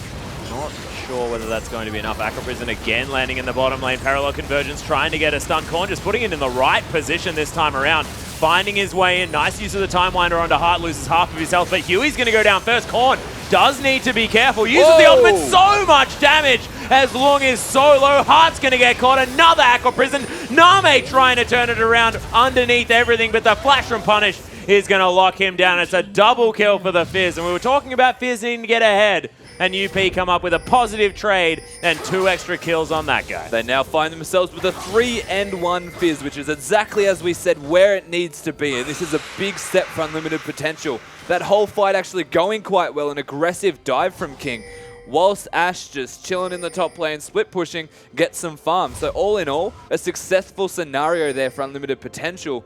not sure whether that's going to be enough. Acro Prison again landing in the bottom lane. Parallel Convergence trying to get a stun. Korn just putting it in the right position this time around. Finding his way in. Nice use of the Time Winder onto Heart. Loses half of his health, but Huey's going to go down first. Korn does need to be careful. Uses the ultimate, so much damage as long as Solo. Heart's going to get caught. Another Aqua Prison. Name trying to turn it around underneath everything, but the flash from Punish is going to lock him down. It's a double kill for the Fizz, and we were talking about Fizz needing to get ahead, and UP come up with a positive trade and 2 extra kills on that guy. They now find themselves with a 3-1 Fizz, which is exactly as we said where it needs to be, and this is a big step for Unlimited Potential. That whole fight actually going quite well, an aggressive dive from King, whilst Ash just chilling in the top lane, split pushing, gets some farm. So all in all, a successful scenario there for Unlimited Potential.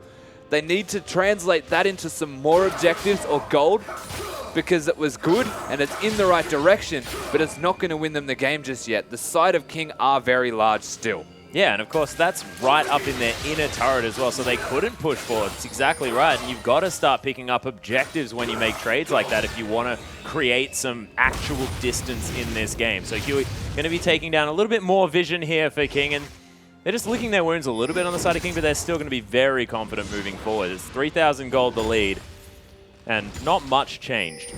They need to translate that into some more objectives or gold, because it was good and it's in the right direction, but it's not going to win them the game just yet. The side of King are very large still. Yeah, and of course that's right up in their inner turret as well, so they couldn't push forward. It's exactly right, and you've got to start picking up objectives when you make trades like that if you want to create some actual distance in this game. So Huey going to be taking down a little bit more vision here for King, and they're just licking their wounds a little bit on the side of King, but they're still going to be very confident moving forward. It's 3,000 gold the lead, and not much changed.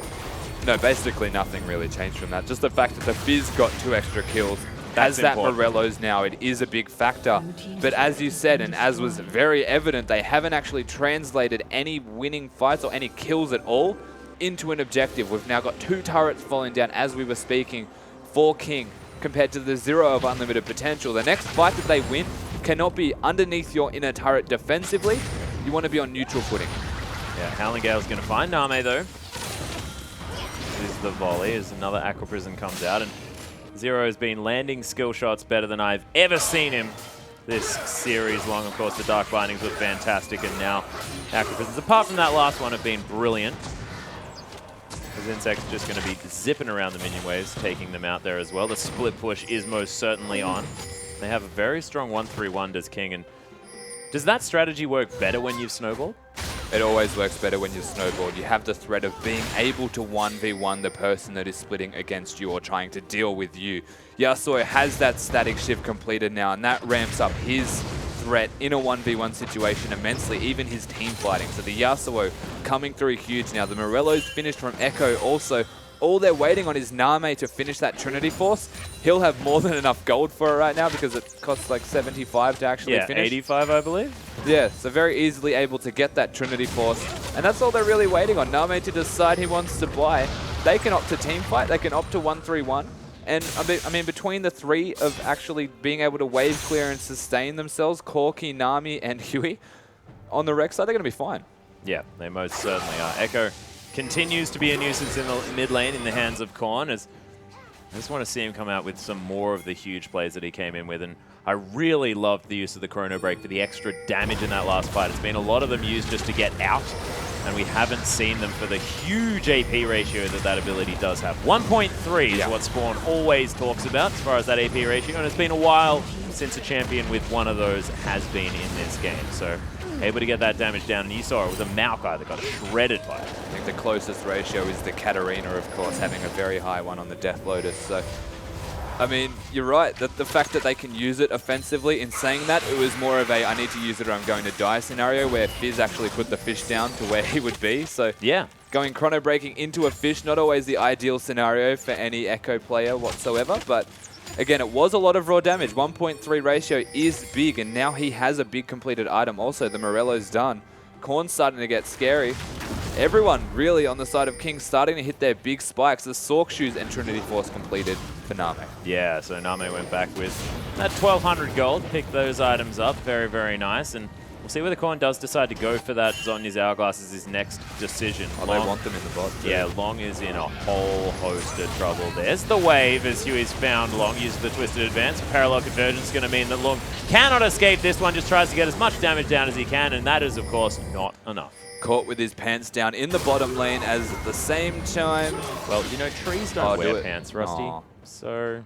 No, basically nothing really changed from that. Just the fact that the Fizz got 2 extra kills. That's as that important. Morello's now, it is a big factor. But as you said, and as was very evident, they haven't actually translated any winning fights or any kills at all into an objective. We've now got 2 turrets falling down as we were speaking for King, compared to the 0 of Unlimited Potential. The next fight that they win cannot be underneath your inner turret defensively. You want to be on neutral footing. Yeah, Howling Gale's going to find Name though. This is the volley as another Aqua Prison comes out, and Zero has been landing skill shots better than I've ever seen him this series long. Of course, the Dark Bindings were fantastic, and now Aqua Prisons, apart from that last one, have been brilliant. Because Insect's just going to be zipping around the minion waves, taking them out there as well. The split push is most certainly on. They have a very strong 1-3-1, does King, and does that strategy work better when you've snowballed? It always works better when you're snowballed. You have the threat of being able to 1v1 the person that is splitting against you or trying to deal with you. Yasuo has that static shift completed now, and that ramps up his threat in a 1v1 situation immensely, even his team fighting. So the Yasuo coming through huge now. The Morello's finished from Echo also. All they're waiting on is Name to finish that Trinity Force. He'll have more than enough gold for it right now because it costs like 75 to actually finish. Yeah, 85 I believe. Yeah, so very easily able to get that Trinity Force. And that's all they're really waiting on. Name to decide he wants to buy. They can opt to team fight. They can opt to 1-3-1. And I mean, between the 3 of actually being able to wave clear and sustain themselves, Corki, Nami, and Huey, on the Rex side, they're going to be fine. Yeah, they most certainly are. Echo continues to be a nuisance in the mid lane in the hands of Korn, as I just want to see him come out with some more of the huge plays that he came in with, and I really loved the use of the Chrono Break for the extra damage in that last fight. It's been a lot of them used just to get out, and we haven't seen them for the huge AP ratio that that ability does have. 1.3 is what Spawn always talks about as far as that AP ratio, and it's been a while since a champion with one of those has been in this game. So able to get that damage down, and you saw it was a Maokai that got shredded by it. I think the closest ratio is the Katarina, of course, having a very high one on the Death Lotus. So, I mean, you're right. The fact that they can use it offensively, in saying that, it was more of a I need to use it or I'm going to die scenario where Fizz actually put the fish down to where he would be. So yeah, going Chrono Breaking into a fish, not always the ideal scenario for any Echo player whatsoever, but again, it was a lot of raw damage. 1.3 ratio is big, and now he has a big completed item. Also, the Morello's done. Korn's starting to get scary. Everyone really on the side of King starting to hit their big spikes. The Sork Shoes and Trinity Force completed for Name. Yeah, so Name went back with that 1,200 gold, picked those items up. Very, very nice. And we'll see whether Korn does decide to go for that Zhonya's Hourglass as his next decision. Oh, they want them in the bot too. Yeah, Long is in a whole host of trouble. There's the wave as Huey's found Long, uses the Twisted Advance. Parallel Convergence is going to mean that Long cannot escape this one, just tries to get as much damage down as he can, and that is, of course, not enough. Caught with his pants down in the bottom lane as at the same time... Well, you know, trees don't wear pants, Rusty. Aww. So,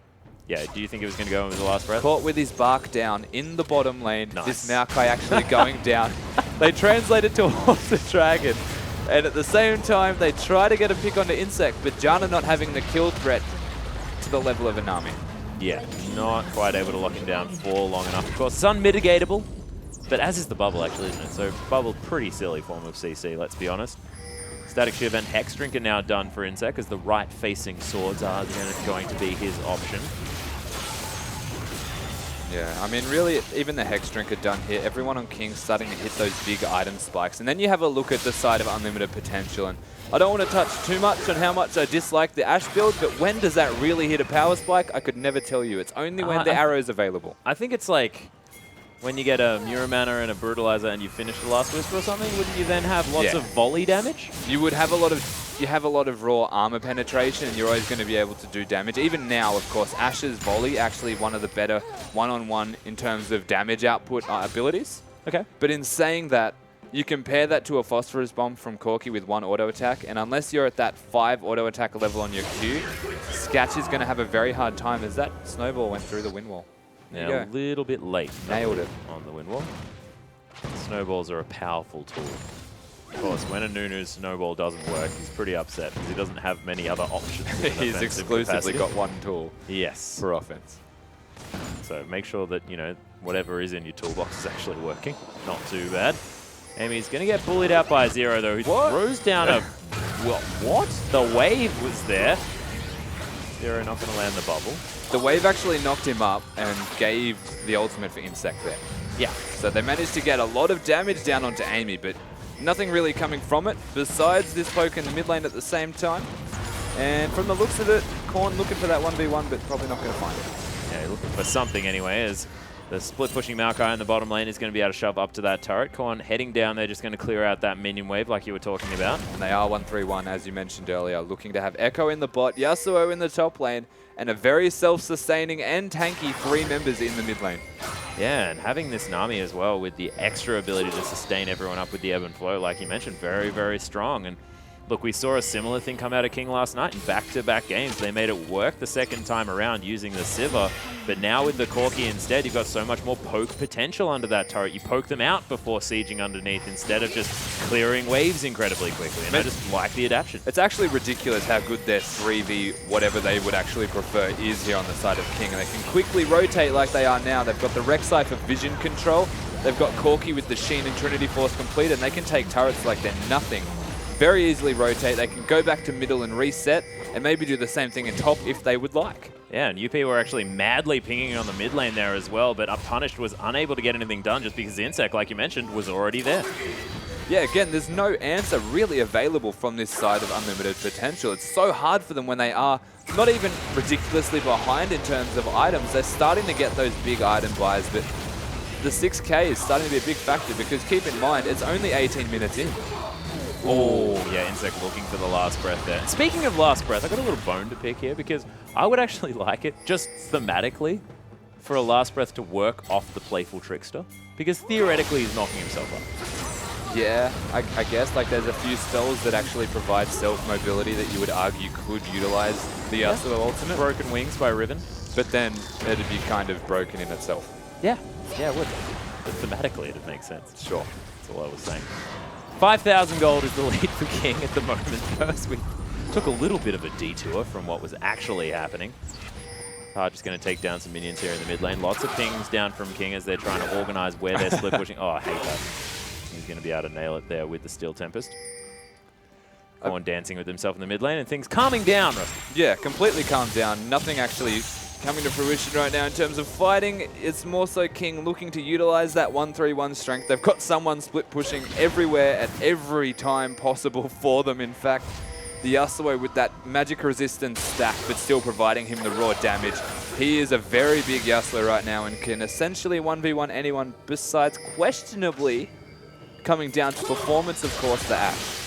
yeah, do you think it was going to go in with the last breath? Caught with his bark down in the bottom lane. Nice. This Maokai actually going down. They translate it towards the dragon. And at the same time, they try to get a pick onto Insect, but Janna not having the kill threat to the level of Anami. Yeah, not quite able to lock him down for long enough. Of course, it's unmitigatable, but as is the bubble, actually, isn't it? So bubble, pretty silly form of CC, let's be honest. Static Shiv and Hex Drink are now done for Insect, as the right-facing swords are going to be his option. Yeah, I mean, really, even the Hex Drink are done here. Everyone on King's starting to hit those big item spikes. And then you have a look at the side of Unlimited Potential. And I don't want to touch too much on how much I dislike the Ashe build, but when does that really hit a power spike? I could never tell you. It's only when the arrow is available. I think it's like when you get a Muramana and a Brutalizer and you finish the last Whisper or something, wouldn't you then have lots of volley damage? You would have a lot of raw armor penetration, and you're always going to be able to do damage. Even now, of course, Ashe's volley actually one of the better one-on-one in terms of damage output abilities. Okay. But in saying that, you compare that to a Phosphorus Bomb from Corki with 1 auto attack, and unless you're at that 5 auto attack level on your Q, Sketch is going to have a very hard time as that Snowball went through the wind wall. Now, a little bit late. Nailed it. On the wind wall. Snowballs are a powerful tool. Of course, when a Nunu's Snowball doesn't work, he's pretty upset because he doesn't have many other options. He's exclusively got one tool. Yes. For offense. So make sure that, you know, whatever is in your toolbox is actually working. Not too bad. Amy's going to get bullied out by Zero, though, who throws down a... Well, what? The wave was there. Zero not going to land the bubble. The wave actually knocked him up and gave the ultimate for Insect there. Yeah. So they managed to get a lot of damage down onto Amy, but nothing really coming from it besides this poke in the mid lane at the same time. And from the looks of it, Korn looking for that 1v1, but probably not going to find it. Yeah, looking for something anyway, as the split pushing Maokai in the bottom lane is going to be able to shove up to that turret. Korn heading down, they're just going to clear out that minion wave like you were talking about. And they are 1-3-1, as you mentioned earlier, looking to have Echo in the bot, Yasuo in the top lane, and a very self-sustaining and tanky 3 members in the mid lane. Yeah, and having this Nami as well with the extra ability to sustain everyone up with the ebb and flow, like you mentioned, very, very strong. And look, we saw a similar thing come out of King last night in back-to-back games. They made it work the second time around using the Sivir, but now with the Corki instead, you've got so much more poke potential under that turret. You poke them out before sieging underneath instead of just clearing waves incredibly quickly, and I just like the adaptation. It's actually ridiculous how good their 3v, whatever they would actually prefer, is here on the side of King, and they can quickly rotate like they are now. They've got the Rek'Sai for vision control, they've got Corki with the Sheen and Trinity Force complete, and they can take turrets like they're nothing. Very easily rotate. They can go back to middle and reset, and maybe do the same thing in top if they would like. Yeah, and UP were actually madly pinging on the mid lane there as well, but Unpunished was unable to get anything done just because the Insect, like you mentioned, was already there. Yeah, again, there's no answer really available from this side of Unlimited Potential. It's so hard for them when they are not even ridiculously behind in terms of items. They're starting to get those big item buys, but the 6K is starting to be a big factor because keep in mind, it's only 18 minutes in. Oh, yeah, Insect looking for the last breath there. Speaking of last breath, I got a little bone to pick here because I would actually like it, just thematically, for a last breath to work off the playful Trickster, because theoretically he's knocking himself up. Yeah, I guess like there's a few spells that actually provide self-mobility that you would argue could utilize the Yasuo ultimate. Broken Wings by Riven. But then it'd be kind of broken in itself. Yeah, yeah, it would. But thematically it makes sense. Sure. That's all I was saying. 5,000 gold is the lead for King at the moment. First, we took a little bit of a detour from what was actually happening. Just going to take down some minions here in the mid lane. Lots of pings down from King as they're trying to organize where they're split pushing. Oh, I hate that. He's going to be able to nail it there with the Steel Tempest. Korn dancing with himself in the mid lane and things calming down, Rusty. Yeah, completely calmed down. Nothing actually coming to fruition right now in terms of fighting. It's more so King looking to utilize that 1-3-1 strength. They've got someone split pushing everywhere at every time possible for them. In fact, the Yasuo with that magic resistance stack, but still providing him the raw damage. He is a very big Yasuo right now and can essentially 1v1 anyone besides questionably coming down to performance, of course, the Ashe.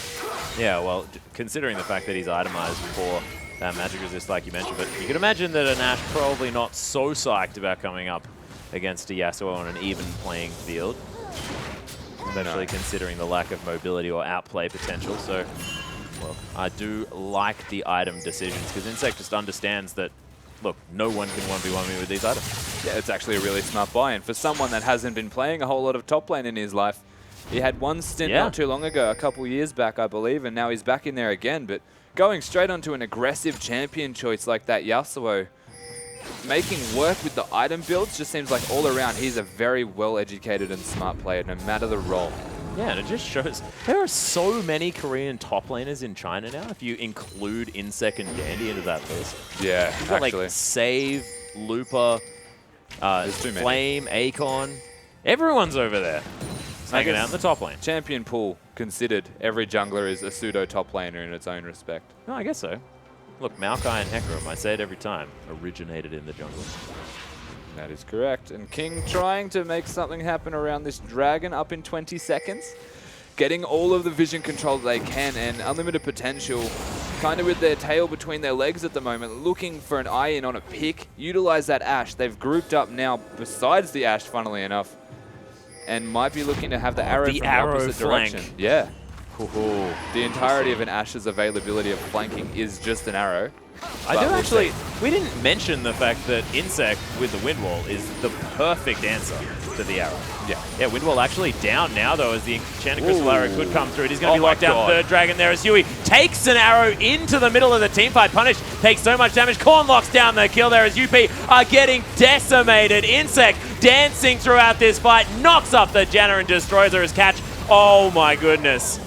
Yeah, well, considering the fact that he's itemized for that magic resist, like you mentioned, but you can imagine that an Ashe probably not so psyched about coming up against a Yasuo on an even playing field, especially considering the lack of mobility or outplay potential. So, well, I do like the item decisions because Insect just understands that, look, no one can 1v1 me with these items. Yeah, it's actually a really smart buy. And for someone that hasn't been playing a whole lot of top lane in his life, he had one stint not too long ago, a couple years back, I believe, and now he's back in there again. But going straight onto an aggressive champion choice like that Yasuo, making work with the item builds just seems like all around he's a very well-educated and smart player, no matter the role. Yeah, and it just shows there are so many Korean top laners in China now, if you include Insec and Dandy into that list. Yeah, You've got actually. like Save, Looper, too many. Flame, Akon. Everyone's over there. Hanging out in the top lane. Champion pool considered, every jungler is a pseudo top laner in its own respect. No, I guess so. Look, Maokai and Hecarim, I say it every time, originated in the jungle. That is correct. And King trying to make something happen around this dragon up in 20 seconds. Getting all of the vision control they can, and Unlimited Potential kind of with their tail between their legs at the moment, looking for an eye in on a pick. Utilize that Ashe. They've grouped up now besides the Ashe, funnily enough, and might be looking to have the arrow from the opposite flank. direction. Yeah. The entirety of an Ashe's availability of flanking is just an arrow. I do actually, we didn't mention the fact that Insect with the wind wall is the perfect answer to the arrow. Yeah, wind wall actually down now though, as the enchanted crystal arrow could come through. He's going to be locked down. Third dragon there as Yui takes an arrow into the middle of the team fight. Punish takes so much damage. Korn locks down the kill there as UP are getting decimated. Insect dancing throughout this fight, knocks up the Janna and destroys her as catch. Oh my goodness.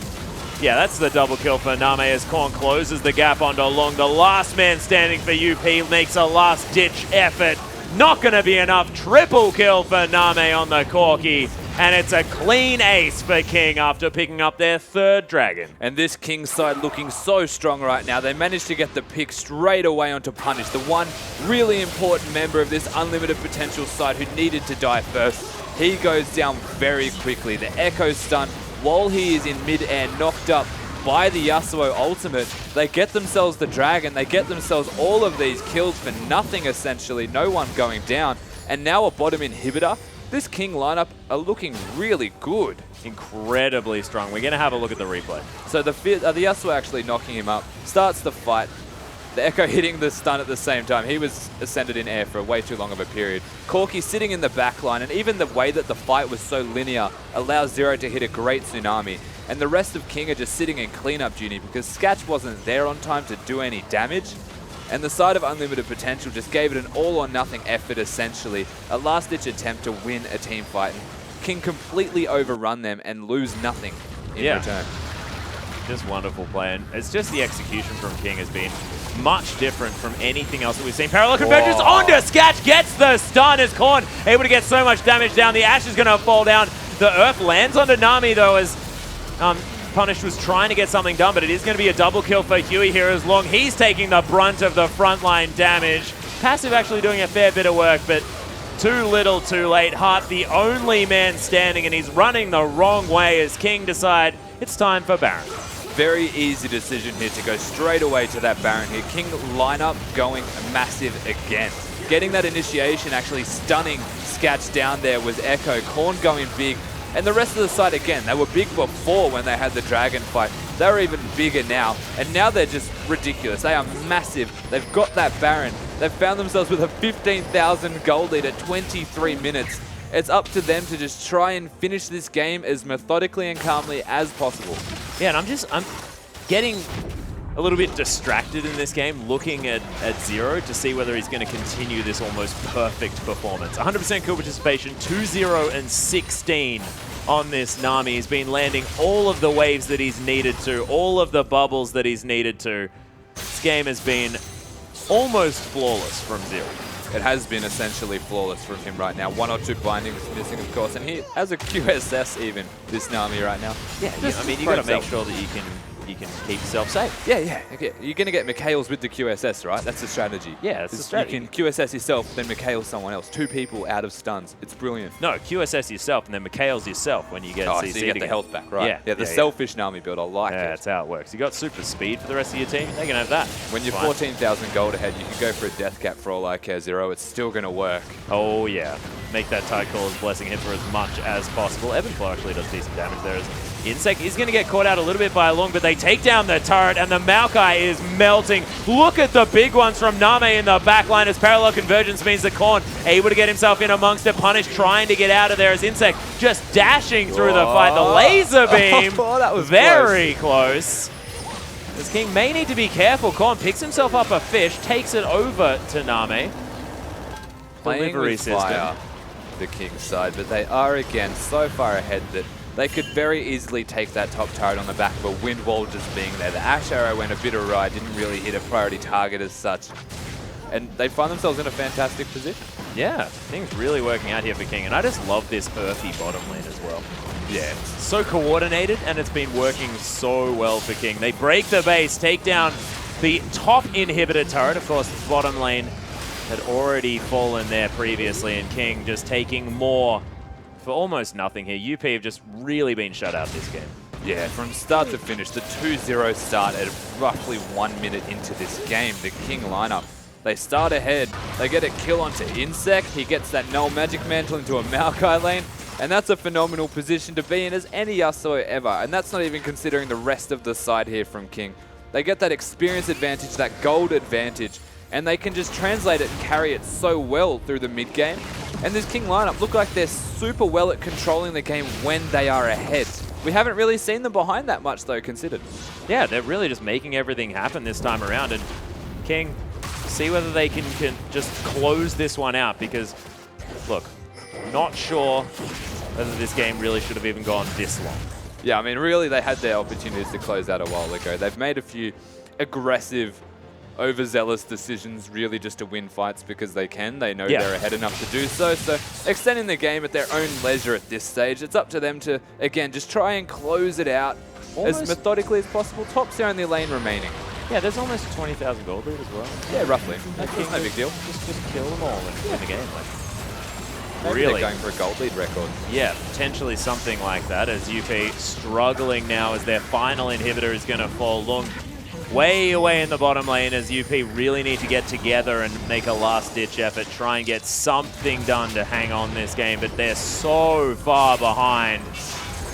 Yeah, that's the double kill for Name as Korn closes the gap onto Long. The last man standing for UP makes a last-ditch effort. Not going to be enough. Triple kill for Name on the Corki. And it's a clean ace for King after picking up their third dragon. And this King side looking so strong right now. They managed to get the pick straight away onto Punish, the one really important member of this Unlimited Potential side who needed to die first. He goes down very quickly. The Echo stun, while he is in mid-air, knocked up by the Yasuo ultimate. They get themselves the dragon. They get themselves all of these kills for nothing, essentially. No one going down. And now a bottom inhibitor. This King lineup are looking really good. Incredibly strong. We're going to have a look at the replay. So the Yasuo actually knocking him up, starts the fight. The Echo hitting the stun at the same time. He was ascended in air for way too long of a period. Corki sitting in the back line, and even the way that the fight was so linear allows Zero to hit a great tsunami. And the rest of King are just sitting in cleanup duty because Sketch wasn't there on time to do any damage. And the side of Unlimited Potential just gave it an all-or-nothing effort, essentially. A last-ditch attempt to win a team fight. And King completely overrun them and lose nothing in return. Just wonderful play. And it's just the execution from King has been much different from anything else that we've seen. Parallel convergence onto Sketch, gets the stun as Korn able to get so much damage down. The Ashe is going to fall down. The Earth lands onto Nami though as Punish was trying to get something done, but it is going to be a double kill for Huey here as Long. He's taking the brunt of the frontline damage. Passive actually doing a fair bit of work, but too little, too late. Hart the only man standing, and he's running the wrong way as King decide it's time for Baron. Very easy decision here to go straight away to that Baron here. King lineup going massive again. Getting that initiation, actually stunning Sketch down there was Echo. Korn going big. And the rest of the side, again, they were big before when they had the dragon fight. They're even bigger now. And now they're just ridiculous. They are massive. They've got that Baron. They've found themselves with a 15,000 gold lead at 23 minutes. It's up to them to just try and finish this game as methodically and calmly as possible. Yeah, and I'm getting a little bit distracted in this game, looking at Zero to see whether he's going to continue this almost perfect performance. 100% kill participation, 2-0 and 16 on this Nami. He's been landing all of the waves that he's needed to, all of the bubbles that he's needed to. This game has been almost flawless from Zero. It has been essentially flawless from him right now. 1 or 2 bindings missing, of course, and he has a QSS even, this Nami right now. Yeah, I mean, you got to make sure that you can keep yourself safe. Yeah. Okay. You're going to get Mikhail's with the QSS, right? That's the strategy. Yeah, that's the strategy. You can QSS yourself, then Mikhail someone else. 2 people out of stuns. It's brilliant. No, QSS yourself, and then Mikhail's yourself when you get CC'd so you get the health back, right? Yeah, the selfish Nami build. I like it. Yeah, that's how it works. You got super speed for the rest of your team. They can have that. When you're 14,000 gold ahead, you can go for a death cap for all I care, Zero. It's still going to work. Oh, yeah. Make that Tide Caller's Blessing hit for as much as possible. Evanflow actually does decent damage there. Insect is going to get caught out a little bit by Long, but they take down the turret, and the Maokai is melting. Look at the big ones from Name in the backline as parallel convergence means that Korn able to get himself in amongst it. Punish trying to get out of there as Insect just dashing through the fight. The laser beam, that was very close. This King may need to be careful. Korn picks himself up a fish, takes it over to Name. Playing with fire, the King side, but they are again so far ahead that they could very easily take that top turret on the back of a wind wall just being there. The Ash Arrow went a bit awry, didn't really hit a priority target as such. And they find themselves in a fantastic position. Yeah, things really working out here for King. And I just love this earthy bottom lane as well. Yeah, it's so coordinated, and it's been working so well for King. They break the base, take down the top inhibitor turret. Of course, the bottom lane had already fallen there previously, and King just taking more for almost nothing here. UP have just really been shut out this game. Yeah, from start to finish, the 2-0 start at roughly 1 minute into this game. The King lineup, they start ahead, they get a kill onto Insect, he gets that null magic mantle into a Maokai lane, and that's a phenomenal position to be in as any Yasuo ever, and that's not even considering the rest of the side here from King. They get that experience advantage, that gold advantage, and they can just translate it and carry it so well through the mid game. And this King lineup look like they're super well at controlling the game when they are ahead. We haven't really seen them behind that much though, considered. Yeah, they're really just making everything happen this time around, and King, see whether they can just close this one out, because, look, not sure whether this game really should have even gone this long. Yeah, I mean, really, they had their opportunities to close out a while ago. They've made a few aggressive, overzealous decisions really just to win fights because they can. They know they're ahead enough to do so. So extending the game at their own leisure at this stage, it's up to them to, again, just try and close it out as methodically as possible. Top's the only lane remaining. Yeah, there's almost a 20,000 gold lead as well. Yeah, roughly. That's no big deal. Just kill them all and win the game. Like, Maybe really they're going for a gold lead record. Yeah, potentially something like that, as UP struggling now as their final inhibitor is going to fall long way away in the bottom lane, as UP really need to get together and make a last-ditch effort, try and get something done to hang on this game, but they're so far behind.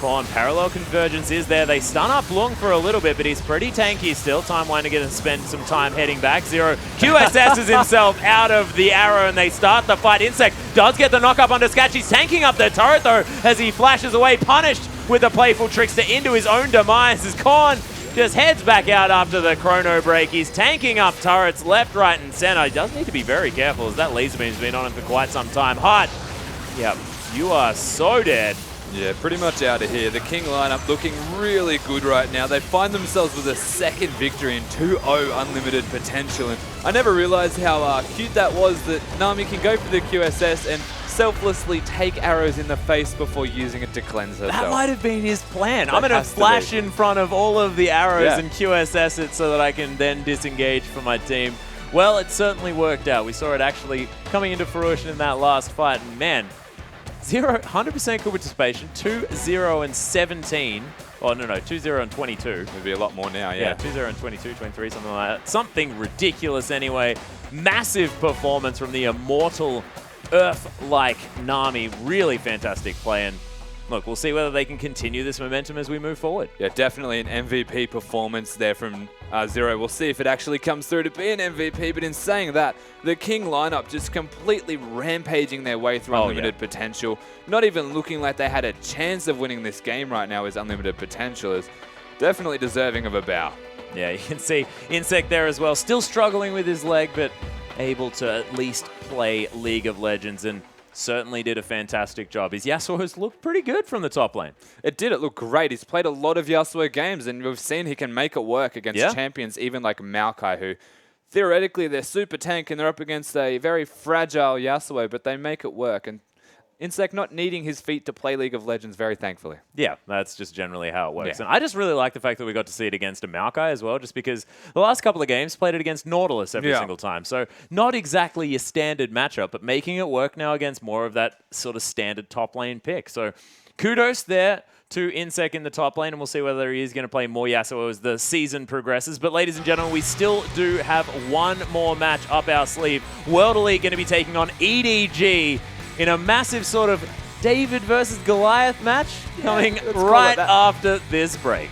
On parallel convergence is there. They stun up Lung for a little bit, but he's pretty tanky still. Timeline to get and spend some time heading back. Zero QSS's himself out of the arrow, and they start the fight. Insect does get the knock up onto Sketch. He's tanking up the turret though as he flashes away, punished with a playful trickster into his own demise as Korn just heads back out after the chrono break. He's tanking up turrets left, right, and center. He does need to be very careful as that laser beam's been on him for quite some time. Hart, yeah, you are so dead. Yeah, pretty much out of here. The King lineup looking really good right now. They find themselves with a second victory in 2-0 unlimited potential. And I never realized how cute that was that Nami can go for the QSS and selflessly take arrows in the face before using it to cleanse herself. That might have been his plan. I'm going to flash in front of all of the arrows and QSS it so that I can then disengage for my team. Well, it certainly worked out. We saw it actually coming into fruition in that last fight. And man, 100% good participation, 2-0 and 17. Oh, no, 2-0 and 22. It'd be a lot more now, Yeah, 2-0 and 22, 23, something like that. Something ridiculous anyway. Massive performance from the immortal Earth-like Nami. Really fantastic play. And look, we'll see whether they can continue this momentum as we move forward. Yeah, definitely an MVP performance there from Zero. We'll see if it actually comes through to be an MVP, but in saying that, the King lineup just completely rampaging their way through unlimited potential. Not even looking like they had a chance of winning this game right now as unlimited potential is definitely deserving of a bow. Yeah, you can see Insect there as well. Still struggling with his leg, but able to at least play League of Legends, and certainly did a fantastic job. His Yasuo has looked pretty good from the top lane. It did. It looked great. He's played a lot of Yasuo games, and we've seen he can make it work against champions, even like Maokai, who theoretically they're super tank and they're up against a very fragile Yasuo, but they make it work. And Insect not needing his feet to play League of Legends, very thankfully. Yeah, that's just generally how it works. And I just really like the fact that we got to see it against a Maokai as well, just because the last couple of games played it against Nautilus every single time. So not exactly your standard matchup, but making it work now against more of that sort of standard top lane pick. So kudos there to Insect in the top lane, and we'll see whether he is going to play more Yasuo as the season progresses. But ladies and gentlemen, we still do have one more match up our sleeve. World Elite going to be taking on EDG in a massive sort of David versus Goliath match coming right after this break.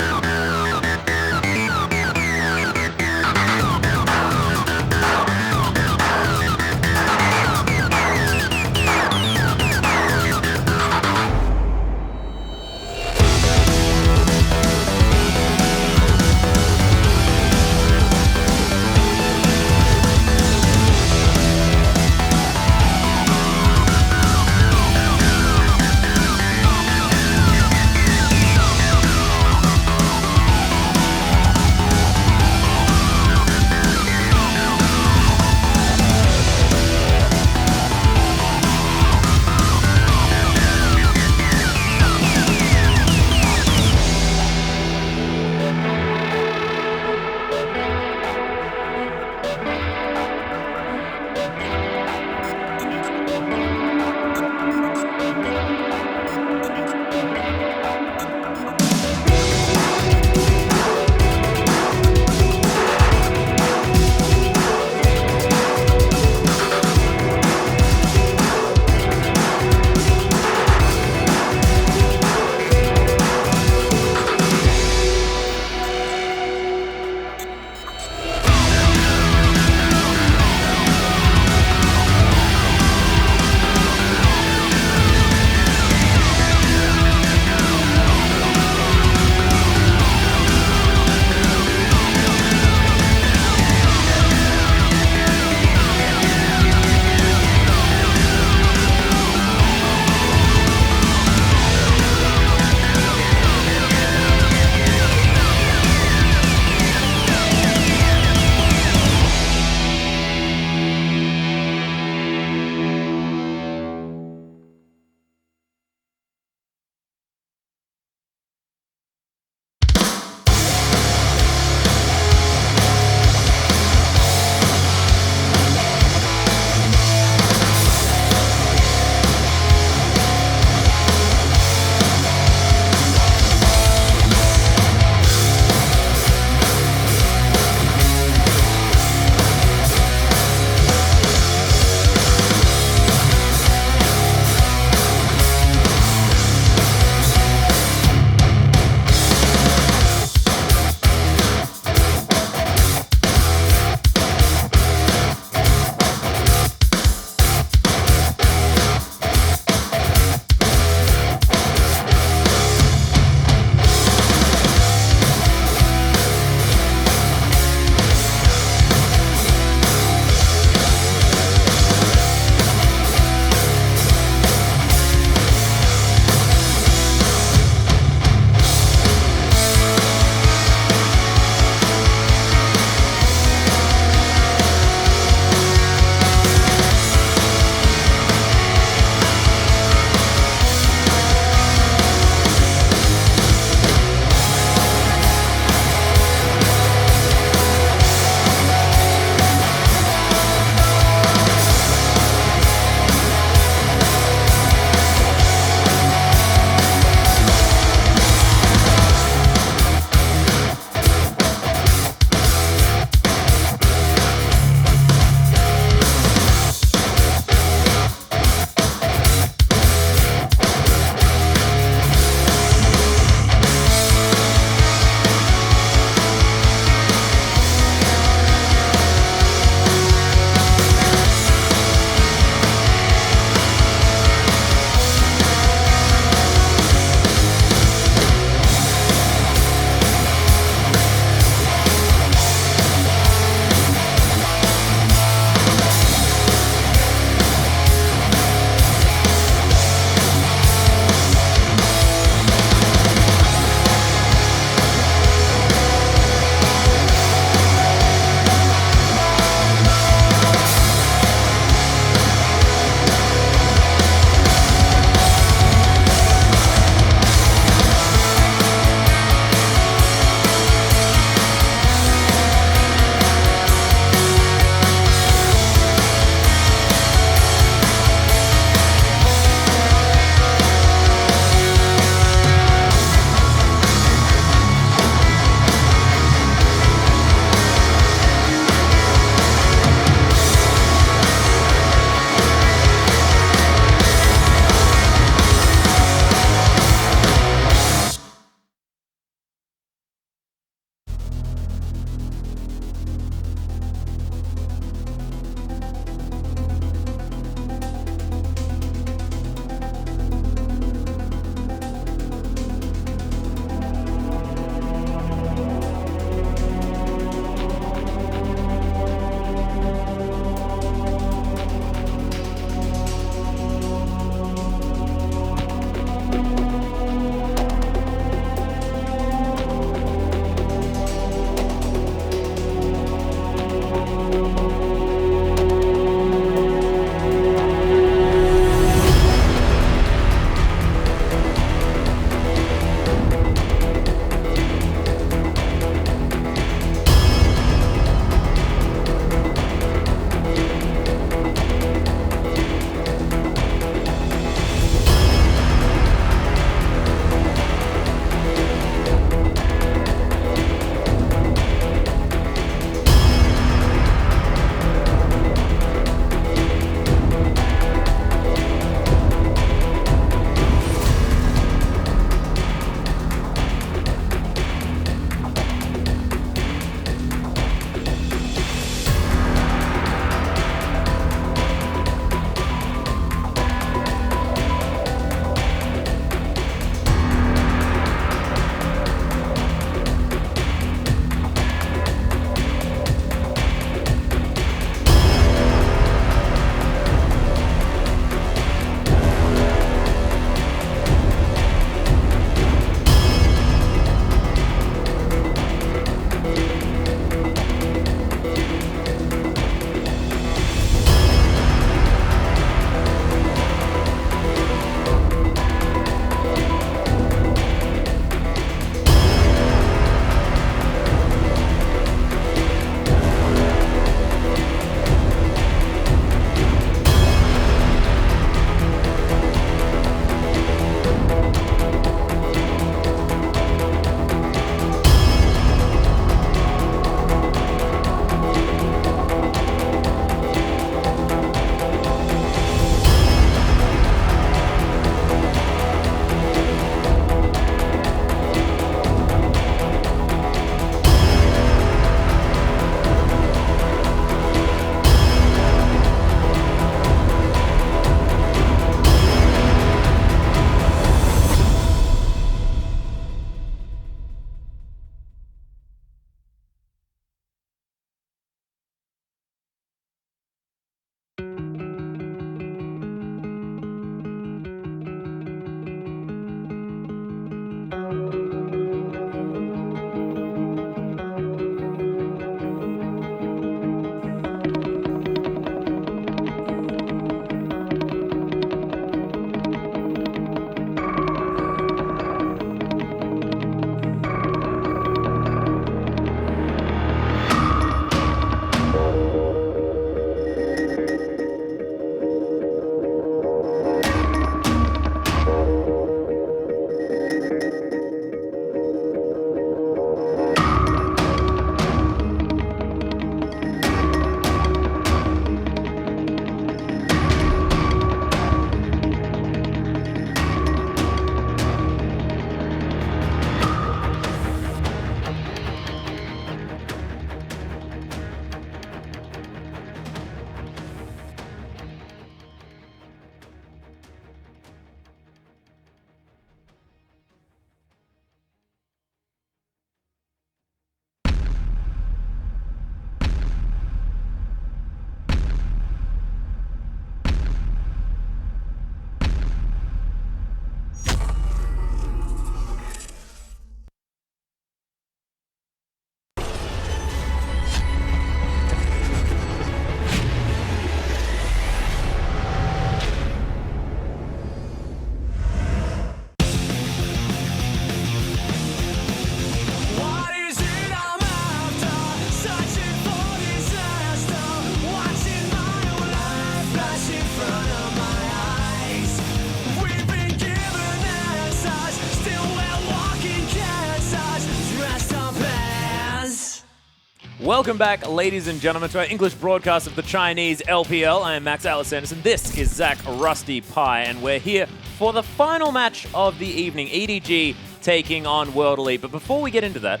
Welcome back, ladies and gentlemen, to our English broadcast of the Chinese LPL. I am Max Alice Anderson. This is Zach Rusty Pie, and we're here for the final match of the evening, EDG taking on World Elite. But before we get into that,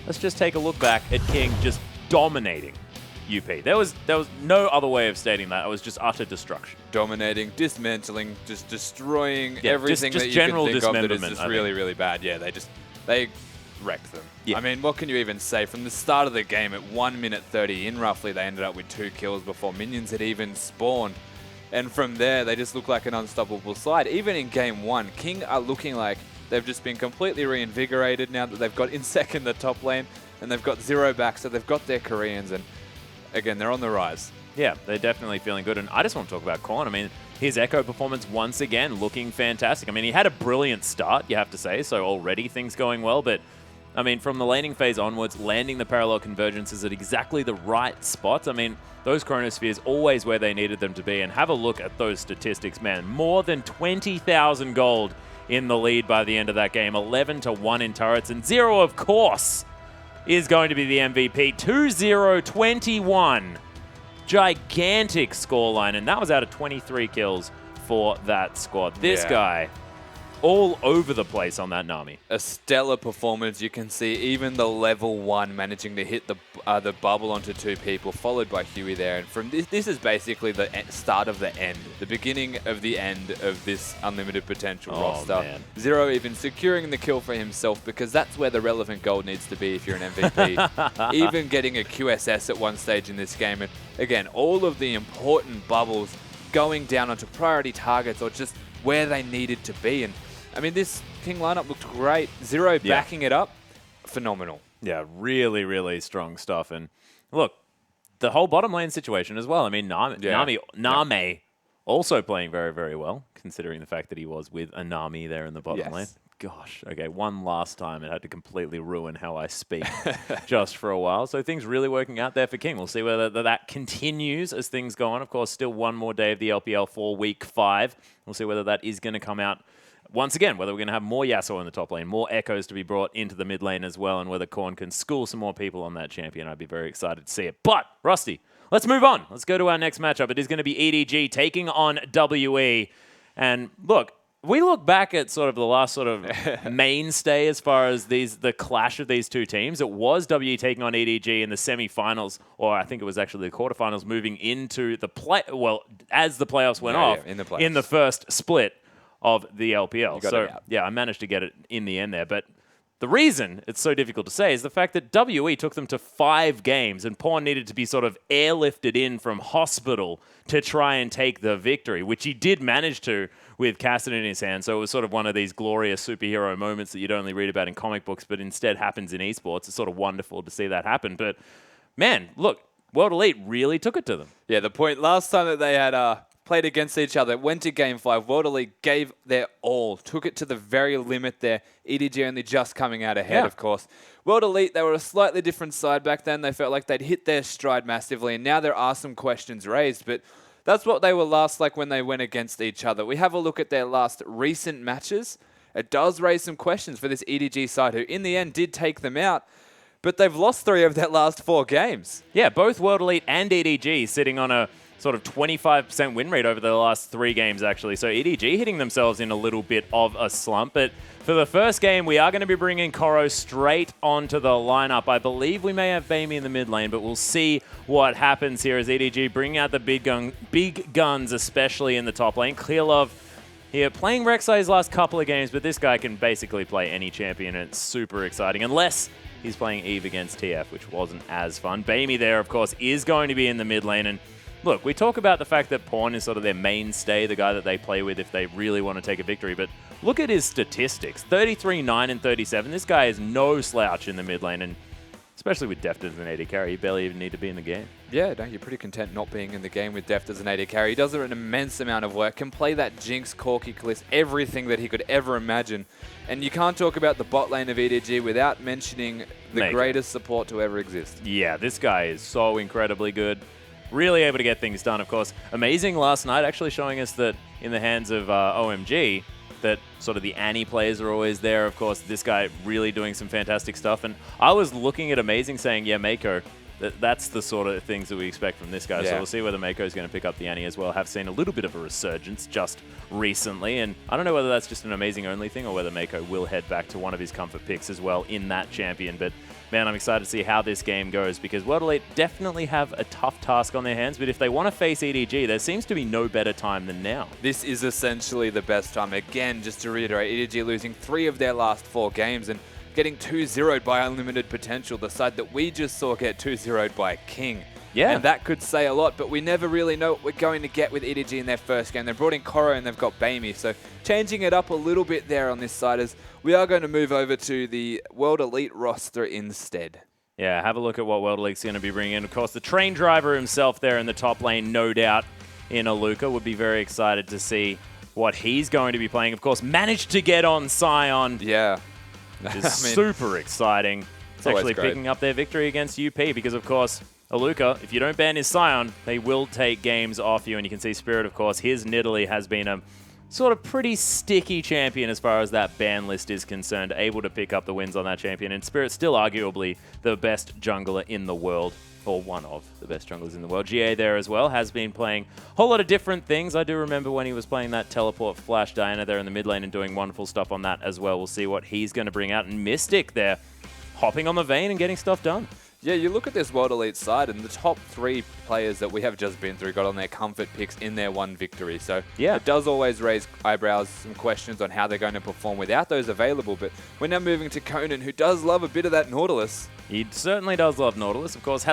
let's just take a look back at King just dominating UP. There was no other way of stating that. It was just utter destruction. Dominating, dismantling, just destroying Yeah, everything just that you general can think of that is dismemberment, just really, really bad. Yeah, they wrecked them. Yeah. I mean, what can you even say? From the start of the game at 1 minute 30 in roughly, they ended up with 2 kills before minions had even spawned. And from there, they just look like an unstoppable side. Even in game 1, King are looking like they've just been completely reinvigorated now that they've got Insec in the top lane and they've got Zero back, so they've got their Koreans, and again, they're on the rise. Yeah, they're definitely feeling good. And I just want to talk about Korn. I mean, his Echo performance once again looking fantastic. I mean, he had a brilliant start, you have to say, so already things going well. But, I mean, from the laning phase onwards, landing the parallel convergences at exactly the right spots. I mean, those Chronospheres always where they needed them to be. And have a look at those statistics, man. More than 20,000 gold in the lead by the end of that game. 11-1 in turrets. And Zero, of course, is going to be the MVP. 2-0-21. Gigantic scoreline, and that was out of 23 kills for that squad. This guy, all over the place on that Nami. A stellar performance. You can see even the level 1 managing to hit the bubble onto 2 people, followed by Huey there. And from this is basically the start of the end, the beginning of the end of this unlimited potential roster. Man. Zero even securing the kill for himself, because that's where the relevant gold needs to be if you're an MVP. Even getting a QSS at one stage in this game. And again, all of the important bubbles going down onto priority targets or just where they needed to be. And I mean, this King lineup looked great. Zero backing it up, phenomenal. Yeah, really, really strong stuff. And look, the whole bottom lane situation as well. I mean, Nami also playing very, very well, considering the fact that he was with a Nami there in the bottom lane. Gosh, okay, one last time it had to completely ruin how I speak just for a while. So things really working out there for King. We'll see whether that continues as things go on. Of course, still one more day of the LPL for week 5. We'll see whether that is going to come out once again, whether we're going to have more Yasuo in the top lane, more Echoes to be brought into the mid lane as well, and whether Korn can school some more people on that champion. I'd be very excited to see it. But, Rusty, let's move on. Let's go to our next matchup. It is going to be EDG taking on WE. And look, we look back at sort of the last sort of mainstay as far as the clash of these two teams. It was WE taking on EDG in the semifinals, or I think it was actually the quarterfinals, moving into the as the playoffs went off in the first split of the LPL. So, yeah, I managed to get it in the end there. But the reason it's so difficult to say is the fact that WE took them to 5 games and Pawn needed to be sort of airlifted in from hospital to try and take the victory, which he did manage to with Cassidy in his hand. So it was sort of one of these glorious superhero moments that you'd only read about in comic books, but instead happens in esports. It's sort of wonderful to see that happen. But, man, look, World Elite really took it to them. Yeah, the point last time that they had played against each other, went to Game 5. World Elite gave their all, took it to the very limit there. EDG only just coming out ahead, of course. World Elite, they were a slightly different side back then. They felt like they'd hit their stride massively, and now there are some questions raised, but that's what they were last like when they went against each other. We have a look at their last recent matches. It does raise some questions for this EDG side, who in the end did take them out, but they've lost 3 of their last 4 games. Yeah, both World Elite and EDG sitting on a sort of 25% win rate over the last 3 games, actually. So EDG hitting themselves in a little bit of a slump. But for the first game, we are going to be bringing Koro straight onto the lineup. I believe we may have Bamey in the mid lane, but we'll see what happens here as EDG bring out the big guns, especially in the top lane. Clearlove here playing Rek'Sai his last couple of games, but this guy can basically play any champion, and it's super exciting, unless he's playing Eve against TF, which wasn't as fun. Bamey there, of course, is going to be in the mid lane, and look, we talk about the fact that Pawn is sort of their mainstay, the guy that they play with if they really want to take a victory, but look at his statistics. 33, 9, and 37. This guy is no slouch in the mid lane, and especially with Deft as an AD carry, you barely even need to be in the game. Yeah, no, you're pretty content not being in the game with Deft as an AD carry. He does an immense amount of work, can play that Jinx, Corki, Kalist, everything that he could ever imagine. And you can't talk about the bot lane of EDG without mentioning the greatest support to ever exist. Yeah, this guy is so incredibly good. Really able to get things done, of course. Amazing last night, actually showing us that in the hands of OMG, that sort of the Annie players are always there. Of course, this guy really doing some fantastic stuff. And I was looking at Amazing saying, yeah, Mako, That's the sort of things that we expect from this guy. Yeah. So we'll see whether Mako's going to pick up the ante as well. Have seen a little bit of a resurgence just recently, and I don't know whether that's just an amazing only thing or whether Mako will head back to one of his comfort picks as well in that champion. But man, I'm excited to see how this game goes, because World Elite definitely have a tough task on their hands, but if they want to face EDG, there seems to be no better time than now. This is essentially the best time. Again, just to reiterate, EDG losing 3 of their last 4 games and getting 2-0'd by Unlimited Potential, the side that we just saw get 2-0'd by King. Yeah. And that could say a lot, but we never really know what we're going to get with EDG in their first game. They've brought in Koro and they've got Baimi, so changing it up a little bit there on this side as we are going to move over to the World Elite roster instead. Yeah, have a look at what World Elite's going to be bringing in. Of course, the train driver himself there in the top lane, no doubt, in Aluka. Would be very excited to see what he's going to be playing. Of course, managed to get on Sion. Yeah. Which is super exciting. It's actually great. picking up their victory against UP because, of course, Aluka, if you don't ban his Sion, they will take games off you. And you can see Spirit, of course, his Nidalee has been a sort of pretty sticky champion as far as that ban list is concerned, able to pick up the wins on that champion. And Spirit's still arguably the best jungler in the world, or one of the best junglers in the world. GA there as well has been playing a whole lot of different things. I do remember when he was playing that teleport flash Diana there in the mid lane and doing wonderful stuff on that as well. We'll see what he's going to bring out. And Mystic there, hopping on the vein and getting stuff done. Yeah, you look at this World Elite side, and the top 3 players that we have just been through got on their comfort picks in their one victory. So yeah, it does always raise eyebrows, some questions on how they're going to perform without those available. But we're now moving to Conan, who does love a bit of that Nautilus. He certainly does love Nautilus. Of course,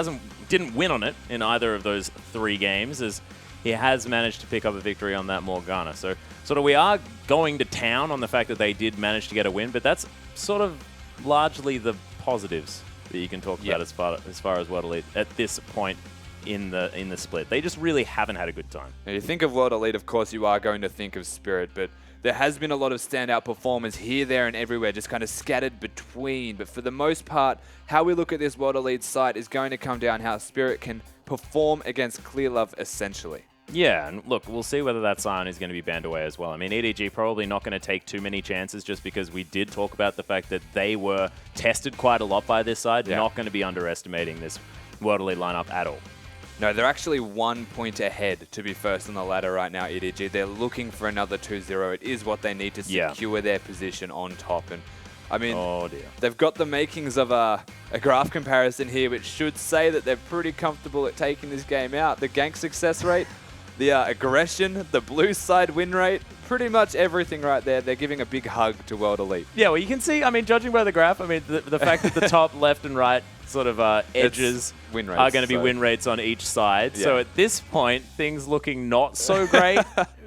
didn't win on it in either of those 3 games, as he has managed to pick up a victory on that Morgana. So sort of we are going to town on the fact that they did manage to get a win, but that's sort of largely the positives that you can talk about as far as World Elite at this point in the split. They just really haven't had a good time. Now, you think of World Elite, of course, you are going to think of Spirit, but there has been a lot of standout performers here, there, and everywhere, just kind of scattered between. But for the most part, how we look at this World Elite side is going to come down how Spirit can perform against Clear Love, essentially. Yeah, and look, we'll see whether that Sion is going to be banned away as well. I mean, EDG probably not going to take too many chances just because we did talk about the fact that they were tested quite a lot by this side. Yeah. Not going to be underestimating this World Elite lineup at all. No, they're actually 1 point ahead to be first on the ladder right now, EDG. They're looking for another 2-0. It is what they need to secure their position on top. And I mean, oh dear, they've got the makings of a graph comparison here, which should say that they're pretty comfortable at taking this game out. The gank success rate, the aggression, the blue side win rate, pretty much everything right there. They're giving a big hug to World Elite. Yeah, well, you can see, I mean, judging by the graph, I mean, the fact that the top left and right sort of edges win rates, are going to be win rates on each side. Yeah. So at this point, things looking not so great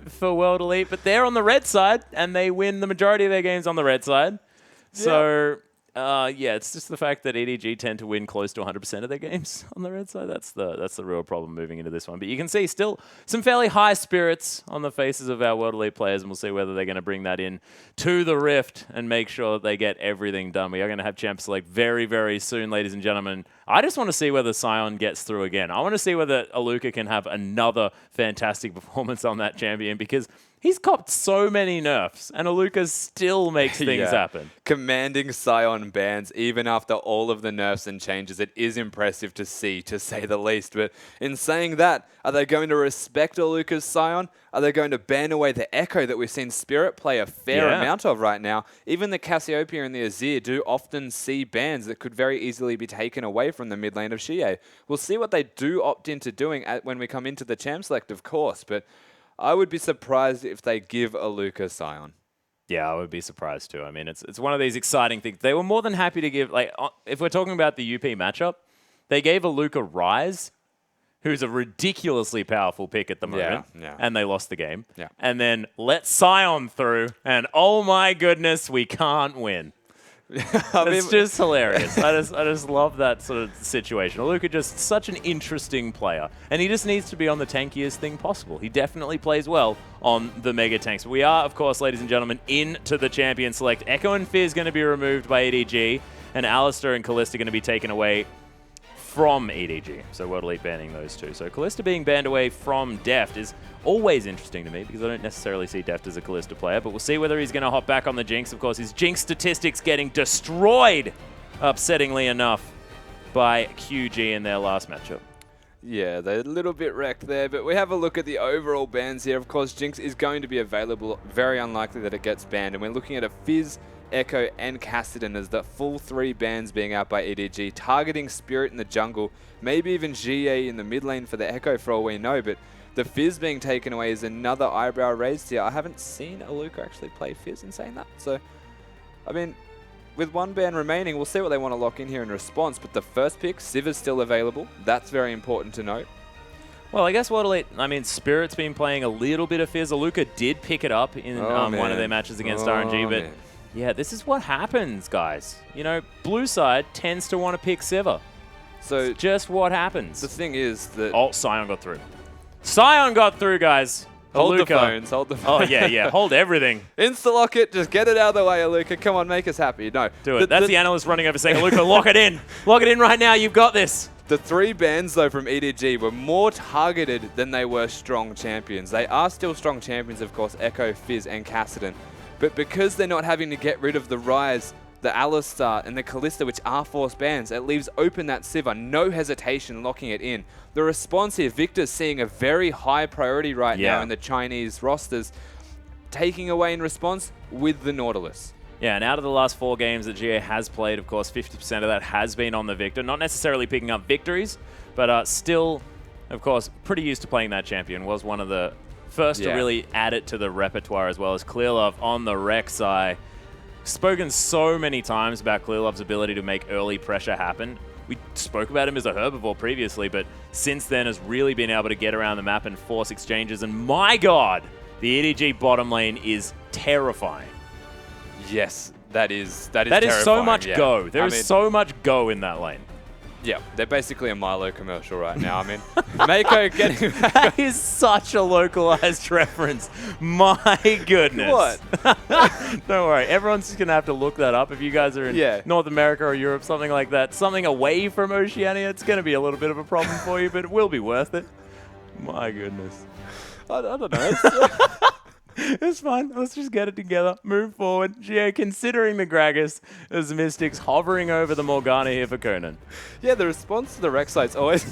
for World Elite, but they're on the red side, and they win the majority of their games on the red side. So, yeah, it's just the fact that EDG tend to win close to 100% of their games on the red side. That's the real problem moving into this one. But you can see still some fairly high spirits on the faces of our World Elite players, and we'll see whether they're going to bring that in to the Rift and make sure that they get everything done. We are going to have Champ Select very, very soon, ladies and gentlemen. I just want to see whether Sion gets through again. I want to see whether Aluka can have another fantastic performance on that champion, because he's copped so many nerfs, and Aluka still makes things happen. Commanding Sion bans, even after all of the nerfs and changes, it is impressive to see, to say the least. But in saying that, are they going to respect Aluka's Sion? Are they going to ban away the Echo that we've seen Spirit play a fair amount of right now? Even the Cassiopeia and the Azir do often see bans that could very easily be taken away from the mid lane of Xie. We'll see what they do opt into doing when we come into the Champ Select, of course, but I would be surprised if they give Aluka Sion. Yeah, I would be surprised too. I mean, it's one of these exciting things. They were more than happy to give, like, if we're talking about the UP matchup, they gave Aluka Ryze, who's a ridiculously powerful pick at the moment, and they lost the game. Yeah. And then let Sion through, and oh my goodness, we can't win. It's just hilarious. I just love that sort of situation. Aluka just such an interesting player, and he just needs to be on the tankiest thing possible. He definitely plays well on the mega tanks. We are, of course, ladies and gentlemen, into the champion select. Echo and Fizz going to be removed by EDG, and Alistair and Kalista going to be taken away from EDG. So World Elite banning those two. So Kalista being banned away from Deft is always interesting to me, because I don't necessarily see Deft as a Kalista player, but we'll see whether he's going to hop back on the Jinx. Of course, his Jinx statistics getting destroyed, upsettingly enough, by QG in their last matchup. Yeah, they're a little bit wrecked there, but we have a look at the overall bans here. Of course, Jinx is going to be available. Very unlikely that it gets banned. And we're looking at a Fizz, Echo, and Cassidy as the full 3 bans being out by EDG, targeting Spirit in the jungle, maybe even GA in the mid lane for the Echo for all we know, but the Fizz being taken away is another eyebrow raised here. I haven't seen Aluka actually play Fizz in saying that, so, I mean, with 1 ban remaining, we'll see what they want to lock in here in response, but the first pick, Civ is still available. That's very important to note. Well, I guess I mean, Spirit's been playing a little bit of Fizz. Aluka did pick it up in one of their matches against RNG, but yeah, this is what happens, guys. You know, blue side tends to want to pick Sivir. So it's just what happens. The thing is that... Oh, Sion got through. Sion got through, guys. Hold Aluka. the phones, hold the phones. Oh, yeah, hold everything. Insta-lock it, just get it out of the way, Aluka. Come on, make us happy. No. Do it. That's the analyst running over saying, Aluka, lock it in. Lock it in right now. You've got this. The 3 bans, though, from EDG were more targeted than they were strong champions. They are still strong champions, of course, Echo, Fizz, and Cassidy. But because they're not having to get rid of the Ryze, the Alistar, and the Kalista, which are forced bans, it leaves open that Sivir, no hesitation locking it in. The response here, Victor's seeing a very high priority right now in the Chinese rosters, taking away in response with the Nautilus. Yeah, and out of the last 4 games that GA has played, of course, 50% of that has been on the Victor. Not necessarily picking up victories, but still, of course, pretty used to playing that champion. Was one of the first to really add it to the repertoire, as well as Clearlove on the Rek'Sai. Spoken so many times about Clearlove's ability to make early pressure happen. We spoke about him as a herbivore previously, but since then has really been able to get around the map and force exchanges. And my God, the EDG bottom lane is terrifying. Yes, that is so terrifying, much go. There is so much go in that lane. Yeah, they're basically a Milo commercial right now. I mean, Mako getting... That is such a localized reference. My goodness. What? Don't worry. Everyone's just going to have to look that up. If you guys are in North America or Europe, something like that, something away from Oceania, it's going to be a little bit of a problem for you, but it will be worth it. My goodness. I don't know. It's fine. Let's just get it together. Move forward. GA considering the Gragas as Mystics hovering over the Morgana here for Conan. Yeah, the response to the Rek'Sai is always...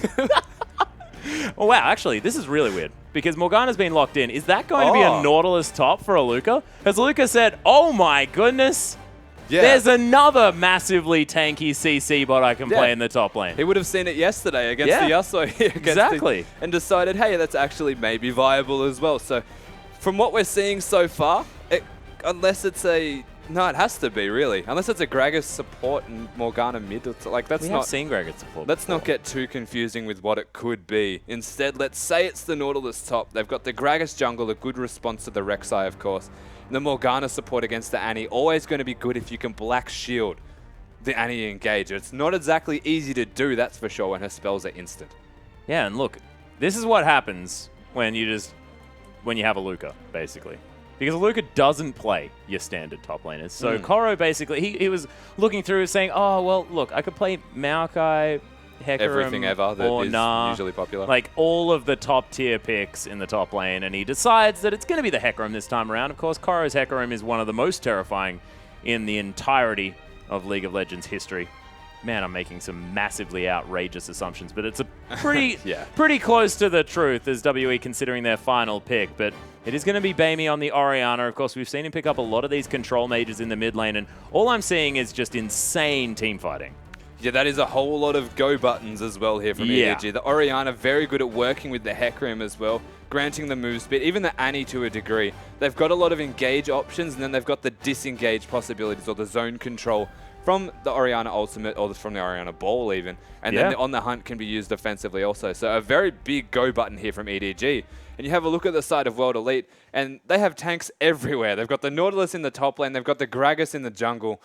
Oh, wow. Actually, this is really weird because Morgana's been locked in. Is that going to be a Nautilus top for Aluka? Has Aluka said, oh my goodness, there's another massively tanky CC bot I can play in the top lane. He would have seen it yesterday against the Yasuo. Exactly. And decided, hey, that's actually maybe viable as well. So from what we're seeing so far, unless it's a... No, it has to be, really. Unless it's a Gragas support and Morgana mid. Like, that's we not... have seen Gragas support Let's not get too confusing with what it could be. Instead, let's say it's the Nautilus top. They've got the Gragas jungle, a good response to the Rek'Sai, of course. And the Morgana support against the Annie, always going to be good if you can Black Shield the Annie Engager. It's not exactly easy to do, that's for sure, when her spells are instant. Yeah, and look, this is what happens when you have Aluka, basically. Because Aluka doesn't play your standard top laners. So Koro basically, he was looking through saying, oh, well, look, I could play Maokai, Hecarim, everything ever that or is usually popular. Like all of the top tier picks in the top lane. And he decides that it's going to be the Hecarim this time around. Of course, Koro's Hecarim is one of the most terrifying in the entirety of League of Legends history. Man, I'm making some massively outrageous assumptions, but it's a pretty pretty close to the truth as WE considering their final pick. But it is going to be Baimi on the Orianna. Of course, we've seen him pick up a lot of these control mages in the mid lane, and all I'm seeing is just insane team fighting. Yeah, that is a whole lot of go buttons as well here from EDG. The Orianna very good at working with the Hecarim as well, granting the move speed, even the Annie to a degree. They've got a lot of engage options, and then they've got the disengage possibilities or the zone control from the Orianna ultimate or from the Orianna ball even. And then the on the hunt can be used offensively also. So a very big go button here from EDG. And you have a look at the side of World Elite, and they have tanks everywhere. They've got the Nautilus in the top lane, they've got the Gragas in the jungle.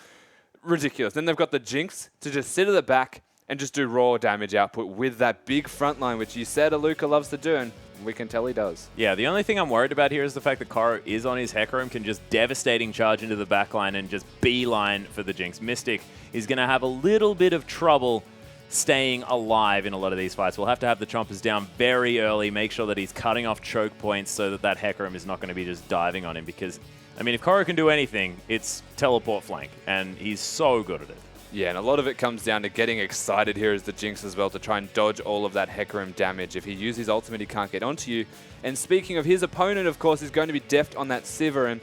Ridiculous. Then they've got the Jinx to just sit at the back and just do raw damage output with that big front line, which you said Aluka loves to do, and we can tell he does. Yeah, the only thing I'm worried about here is the fact that Koro is on his Hecarim, can just devastating charge into the backline and just beeline for the Jinx. Mystic is going to have a little bit of trouble staying alive in a lot of these fights. We'll have to have the Chompers down very early, make sure that he's cutting off choke points so that Hecarim is not going to be just diving on him because, I mean, if Koro can do anything, it's teleport flank, and he's so good at it. Yeah, and a lot of it comes down to getting excited here as the Jinx as well to try and dodge all of that Hecarim damage. If he uses his ultimate, he can't get onto you. And speaking of his opponent, of course, is going to be deft on that Sivir, and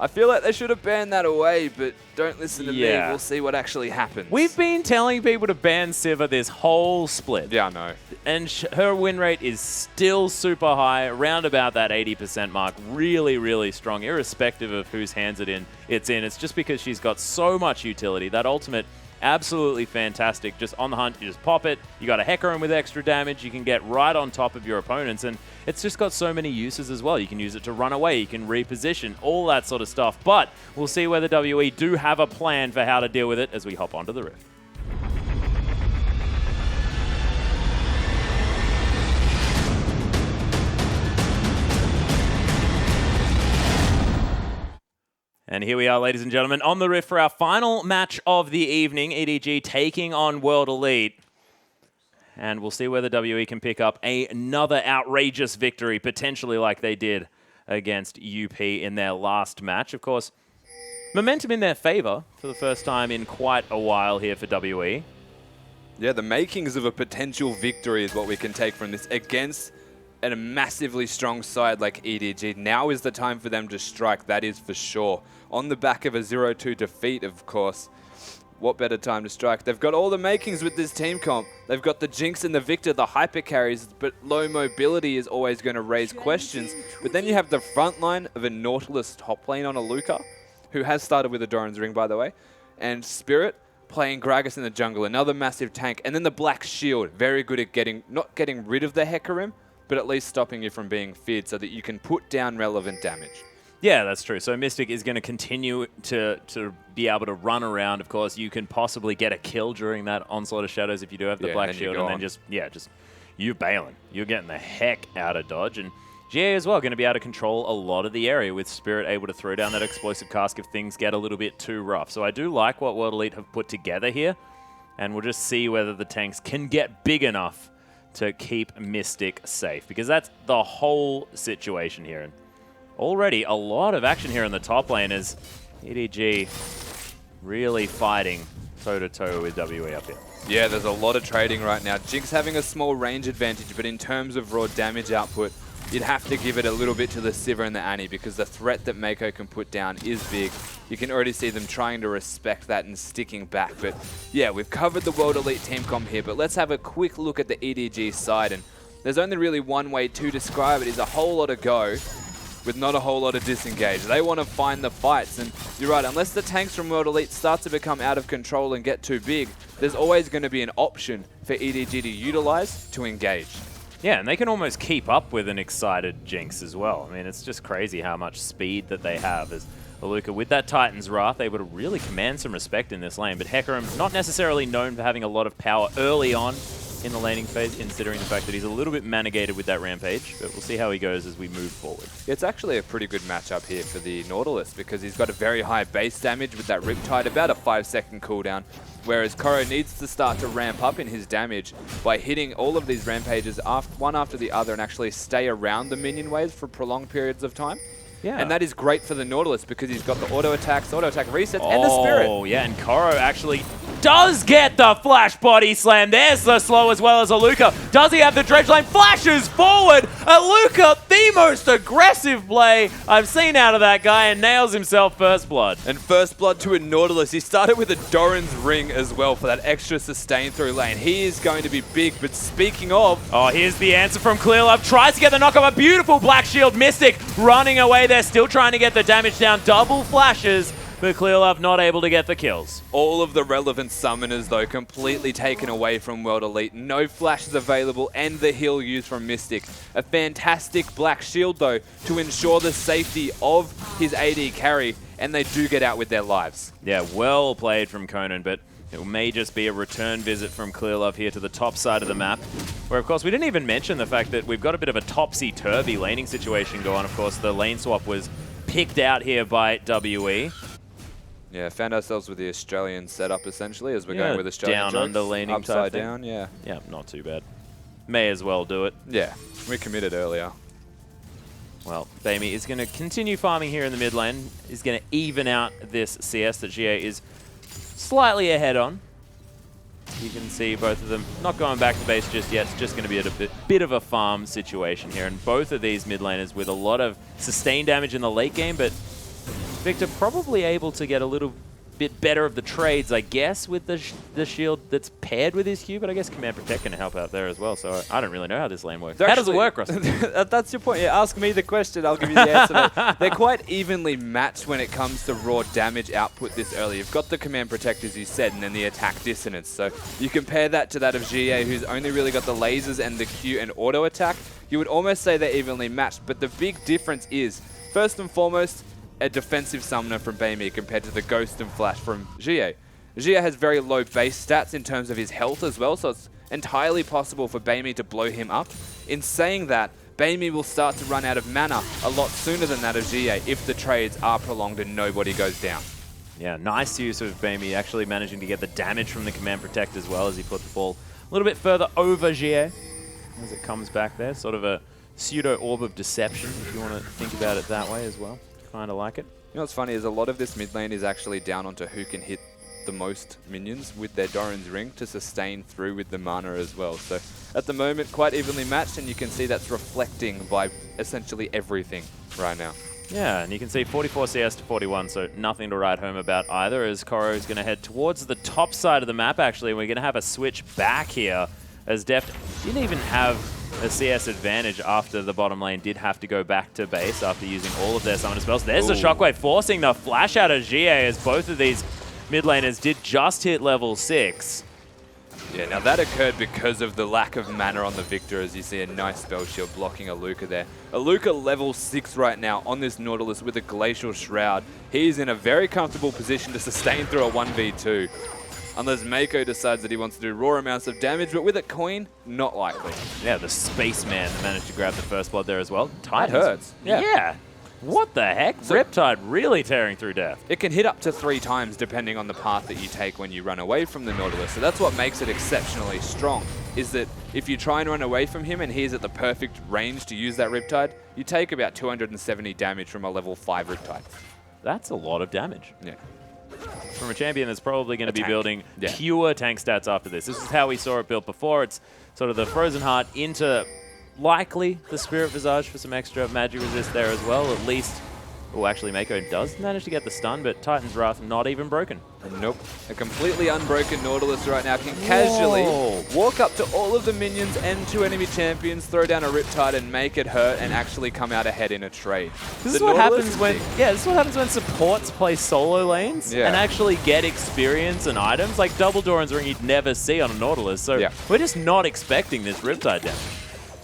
I feel like they should have banned that away, but don't listen to me. We'll see what actually happens. We've been telling people to ban Sivir this whole split. Yeah, I know. And her win rate is still super high, around about that 80% mark. Really, really strong, irrespective of whose hands it's in. It's just because she's got so much utility. That ultimate, absolutely fantastic. Just on the hunt, you just pop it. You got a Hecarim with extra damage. You can get right on top of your opponents. And it's just got so many uses as well. You can use it to run away. You can reposition, all that sort of stuff. But we'll see whether WE do have a plan for how to deal with it as we hop onto the Rift. And here we are, ladies and gentlemen, on the Rift for our final match of the evening. EDG taking on World Elite. And we'll see whether WE can pick up another outrageous victory, potentially like they did against UP in their last match. Of course, momentum in their favor for the first time in quite a while here for WE. Yeah, the makings of a potential victory is what we can take from this against a massively strong side like EDG. Now is the time for them to strike, that is for sure. On the back of a 0-2 defeat, of course. What better time to strike? They've got all the makings with this team comp. They've got the Jinx and the Victor, the hyper carries, but low mobility is always going to raise questions. But then you have the front line of a Nautilus top lane on a Luca, who has started with a Doran's Ring, by the way, and Spirit playing Gragas in the jungle, another massive tank, and then the Black Shield, very good at not getting rid of the Hecarim, but at least stopping you from being feared so that you can put down relevant damage. Yeah, that's true. So Mystic is going to continue to be able to run around. Of course, you can possibly get a kill during that Onslaught of Shadows if you do have the Black Shield, and then you're bailing. You're getting the heck out of dodge. And GA as well going to be able to control a lot of the area with Spirit able to throw down that explosive cask if things get a little bit too rough. So I do like what World Elite have put together here, and we'll just see whether the tanks can get big enough to keep Mystic safe, because that's the whole situation here. And already a lot of action here in the top lane as EDG really fighting toe-to-toe with WE up here. Yeah, there's a lot of trading right now. Jinx having a small range advantage, but in terms of raw damage output, you'd have to give it a little bit to the Sivir and the Annie, because the threat that Mako can put down is big. You can already see them trying to respect that and sticking back. But yeah, we've covered the World Elite team comp here, but let's have a quick look at the EDG side. And there's only really one way to describe it, is a whole lot of go with not a whole lot of disengage. They want to find the fights, and you're right, unless the tanks from World Elite start to become out of control and get too big, there's always going to be an option for EDG to utilize to engage. Yeah, and they can almost keep up with an excited Jinx as well. I mean, it's just crazy how much speed that they have as Aluka, with that Titan's Wrath, able to really command some respect in this lane. But Hecarim, not necessarily known for having a lot of power early on in the laning phase, considering the fact that he's a little bit manigated with that Rampage. But we'll see how he goes as we move forward. It's actually a pretty good matchup here for the Nautilus, because he's got a very high base damage with that Riptide, about a 5-second cooldown, whereas Koro needs to start to ramp up in his damage by hitting all of these Rampages one after the other and actually stay around the minion waves for prolonged periods of time. Yeah. And that is great for the Nautilus because he's got the auto attack resets, and the Spirit. Oh, yeah, and Koro actually does get the flash body slam. There's the slow as well as Aluka. Does he have the dredge lane? Flashes forward. Aluka, the most aggressive play I've seen out of that guy, and nails himself first blood. And first blood to a Nautilus. He started with a Doran's Ring as well for that extra sustain through lane. He is going to be big, but speaking of... Oh, here's the answer from Clearlove. Tries to get the knock off. A beautiful Black Shield. Mystic running away. They're still trying to get the damage down. Double flashes, but Clearlove not able to get the kills. All of the relevant summoners, though, completely taken away from World Elite. No flashes available, and the heal used from Mystic. A fantastic Black Shield, though, to ensure the safety of his AD carry, and they do get out with their lives. Yeah, well played from Conan, but it may just be a return visit from Clearlove here to the top side of the map, where, of course, we didn't even mention the fact that we've got a bit of a topsy-turvy laning situation going. Of course, the lane swap was picked out here by WE. Yeah, found ourselves with the Australian setup, essentially, as we're going with Australian down jokes. under laning upside type thing. down, yeah. Yeah, not too bad. May as well do it. Yeah, we committed earlier. Well, Bamey is going to continue farming here in the mid lane. He's going to even out this CS that GA is slightly ahead on. You can see both of them not going back to base just yet. It's just going to be a bit of a farm situation here. And both of these mid laners with a lot of sustained damage in the late game, but Victor probably able to get a little bit better of the trades, I guess, with the shield that's paired with his Q, but I guess Command Protect can help out there as well, so I don't really know how this lane works. How does it work, Ross? That's your point. Yeah, ask me the question, I'll give you the answer. They're quite evenly matched when it comes to raw damage output this early. You've got the Command Protect, as you said, and then the attack dissonance. So you compare that to that of GA, who's only really got the lasers and the Q and auto attack. You would almost say they're evenly matched, but the big difference is, first and foremost, a defensive summoner from Baimi compared to the Ghost and Flash from Jie. Jie has very low base stats in terms of his health as well, so it's entirely possible for Baimi to blow him up. In saying that, Baimi will start to run out of mana a lot sooner than that of Jie if the trades are prolonged and nobody goes down. Yeah, nice use of Baimi actually managing to get the damage from the Command Protect as well as he put the ball a little bit further over Jie as it comes back there. Sort of a pseudo orb of deception if you want to think about it that way as well. Kind of like it. You know what's funny is a lot of this mid lane is actually down onto who can hit the most minions with their Doran's Ring to sustain through with the mana as well. So at the moment, quite evenly matched, and you can see that's reflecting by essentially everything right now. Yeah, and you can see 44 CS to 41, so nothing to write home about either, as Koro is going to head towards the top side of the map, actually. We're going to have a switch back here, as Deft didn't even have a CS advantage after the bottom lane did have to go back to base after using all of their summoner spells. There's the Shockwave forcing the flash out of Jie, as both of these mid laners did just hit level 6. Yeah, now that occurred because of the lack of mana on the Victor, as you see a nice spell shield blocking Aluka there. Aluka level 6 right now on this Nautilus with a Glacial Shroud. He's in a very comfortable position to sustain through a 1v2. Unless Mako decides that he wants to do raw amounts of damage, but with a coin, not likely. Yeah, the Spaceman managed to grab the first blood there as well. That hurts. Yeah. What the heck? So Riptide really tearing through Death. It can hit up to 3 times depending on the path that you take when you run away from the Nautilus. So that's what makes it exceptionally strong, is that if you try and run away from him and he's at the perfect range to use that Riptide, you take about 270 damage from a level 5 Riptide. That's a lot of damage. Yeah. From a champion that's probably going to be tank. building Yeah. pure tank stats after this. This is how we saw it built before. It's sort of the Frozen Heart into likely the Spirit Visage for some extra magic resist there as well, at least. Oh, actually, Mako does manage to get the stun, but Titan's Wrath not even broken. Nope. A completely unbroken Nautilus right now can casually walk up to all of the minions and 2 enemy champions, throw down a Riptide and make it hurt and actually come out ahead in a trade. This is what happens when this is what happens when supports play solo lanes and actually get experience and items like double Doran's Ring you'd never see on a Nautilus. So we're just not expecting this Riptide damage.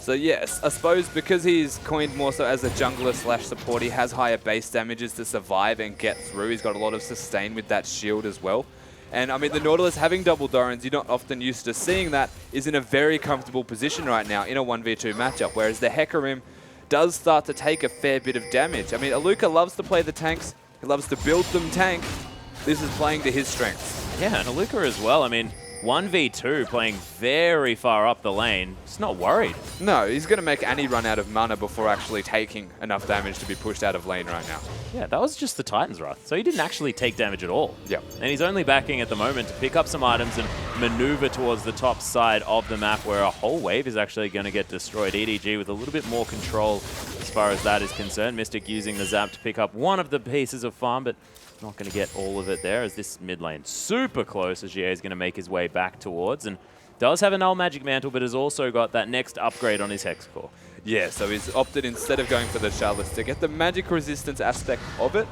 So yes, I suppose because he's coined more so as a jungler / support, he has higher base damages to survive and get through. He's got a lot of sustain with that shield as well. And I mean, the Nautilus having double Dorans, you're not often used to seeing that, is in a very comfortable position right now in a 1v2 matchup, whereas the Hecarim does start to take a fair bit of damage. I mean, Aluka loves to play the tanks. He loves to build them tank. This is playing to his strengths. Yeah, and Aluka as well. I mean, 1v2 playing very far up the lane. He's not worried. No, he's going to make Annie run out of mana before actually taking enough damage to be pushed out of lane right now. Yeah, that was just the Titan's Wrath. So he didn't actually take damage at all. Yeah. And he's only backing at the moment to pick up some items and maneuver towards the top side of the map where a whole wave is actually going to get destroyed. EDG with a little bit more control as far as that is concerned. Mystic using the Zap to pick up one of the pieces of farm, but not going to get all of it there, as this mid lane super close as Jie is going to make his way back towards, and does have a Null Magic Mantle, but has also got that next upgrade on his Hex Core. Yeah, so he's opted, instead of going for the Charlotte, to get the magic resistance aspect of it,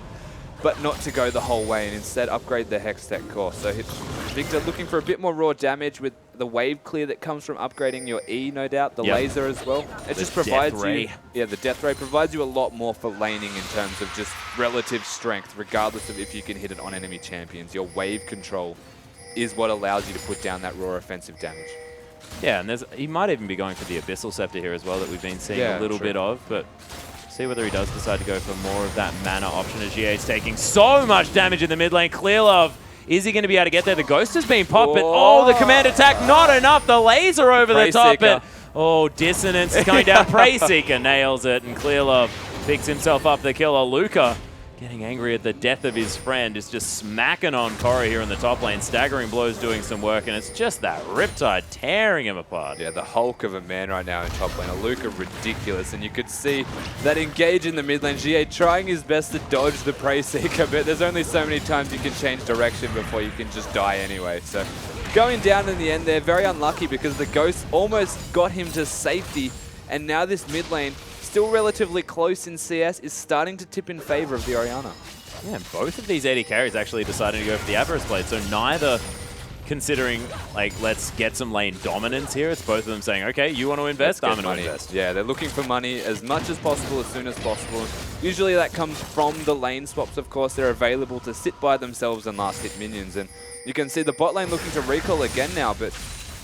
but not to go the whole way, and instead upgrade the Hextech Core. So Victor looking for a bit more raw damage with the wave clear that comes from upgrading your E, no doubt, the laser as well. It just provides you, the Death Ray provides you a lot more for laning in terms of just relative strength, regardless of if you can hit it on enemy champions. Your wave control is what allows you to put down that raw offensive damage. Yeah, and he might even be going for the Abyssal Scepter here as well that we've been seeing a little bit of, but see whether he does decide to go for more of that mana option, as Jie is taking so much damage in the mid lane. Clear Love, is he going to be able to get there? The Ghost has been popped, but oh, the command attack, not enough. The laser over the top, but oh, Dissonance is coming down. Prey Seeker nails it, and Clear Love picks himself up the kill. Aluka getting angry at the death of his friend, is just smacking on Corey here in the top lane. Staggering Blows doing some work, and it's just that Riptide tearing him apart. Yeah, the Hulk of a man right now in top lane. Luca ridiculous, and you could see that engage in the mid lane. GA trying his best to dodge the Prey Seeker, but there's only so many times you can change direction before you can just die anyway. So going down in the end, they're very unlucky because the Ghost almost got him to safety, and now this mid lane, still relatively close in CS, is starting to tip in favor of the Orianna. Yeah, both of these AD carries actually deciding to go for the Avarice Blade, so neither considering, like, let's get some lane dominance here. It's both of them saying, okay, you want to invest, I'm going to invest. Yeah, they're looking for money as much as possible, as soon as possible. Usually that comes from the lane swaps, of course. They're available to sit by themselves and last hit minions. And you can see the bot lane looking to recall again now, but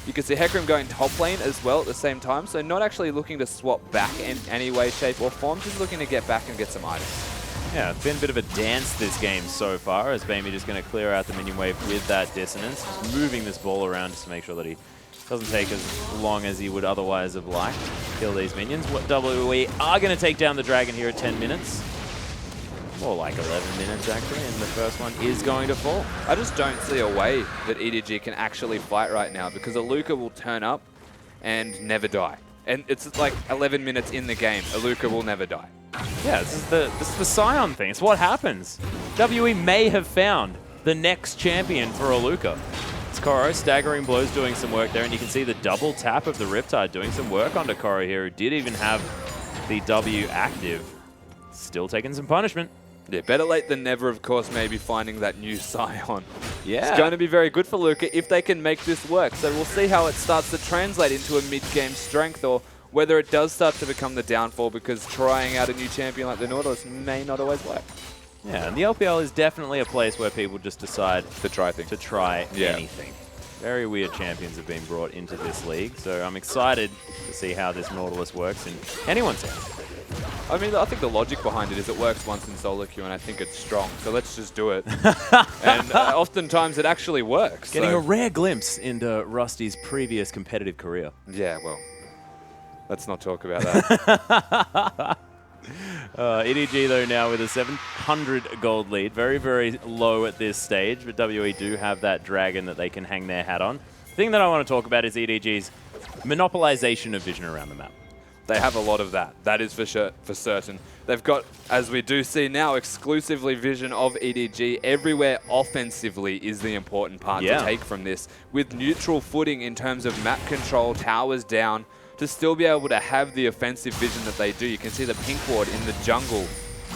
you can see Hecarim going top lane as well at the same time, so not actually looking to swap back in any way, shape, or form, just looking to get back and get some items. Yeah, it's been a bit of a dance this game so far, as Bamey just going to clear out the minion wave with that dissonance, just moving this ball around just to make sure that he doesn't take as long as he would otherwise have liked to kill these minions. WWE are going to take down the dragon here at 10 minutes. More like 11 minutes, actually, and the first one is going to fall. I just don't see a way that EDG can actually fight right now, because Aluka will turn up and never die. And it's like 11 minutes in the game, Aluka will never die. Yeah, this is the Scion thing. It's what happens. WE may have found the next champion for Aluka. It's Koro, Staggering Blows doing some work there, and you can see the double tap of the Riptide doing some work onto Koro here, who did even have the W active. Still taking some punishment. Yeah, better late than never, of course, maybe finding that new Scion. Yeah. It's going to be very good for Luca if they can make this work. So we'll see how it starts to translate into a mid-game strength, or whether it does start to become the downfall, because trying out a new champion like the Nautilus may not always work. Yeah, and the LPL is definitely a place where people just decide To try things. to try anything. Very weird champions have been brought into this league, so I'm excited to see how this Nautilus works in anyone's hands. I mean, I think the logic behind it is it works once in solo queue, and I think it's strong. So let's just do it. And oftentimes it actually works. Getting so. a rare glimpse into Rusty's previous competitive career. Yeah, well, let's not talk about that. EDG, though, now with a 700 gold lead. Very, very low at this stage, but WE do have that dragon that they can hang their hat on. The thing that I want to talk about is EDG's monopolization of vision around the map. They have a lot of that. That is for certain. They've got, as we do see now, exclusively vision of EDG. Everywhere offensively is the important part to take from this. With neutral footing in terms of map control, towers down, to still be able to have the offensive vision that they do. You can see the pink ward in the jungle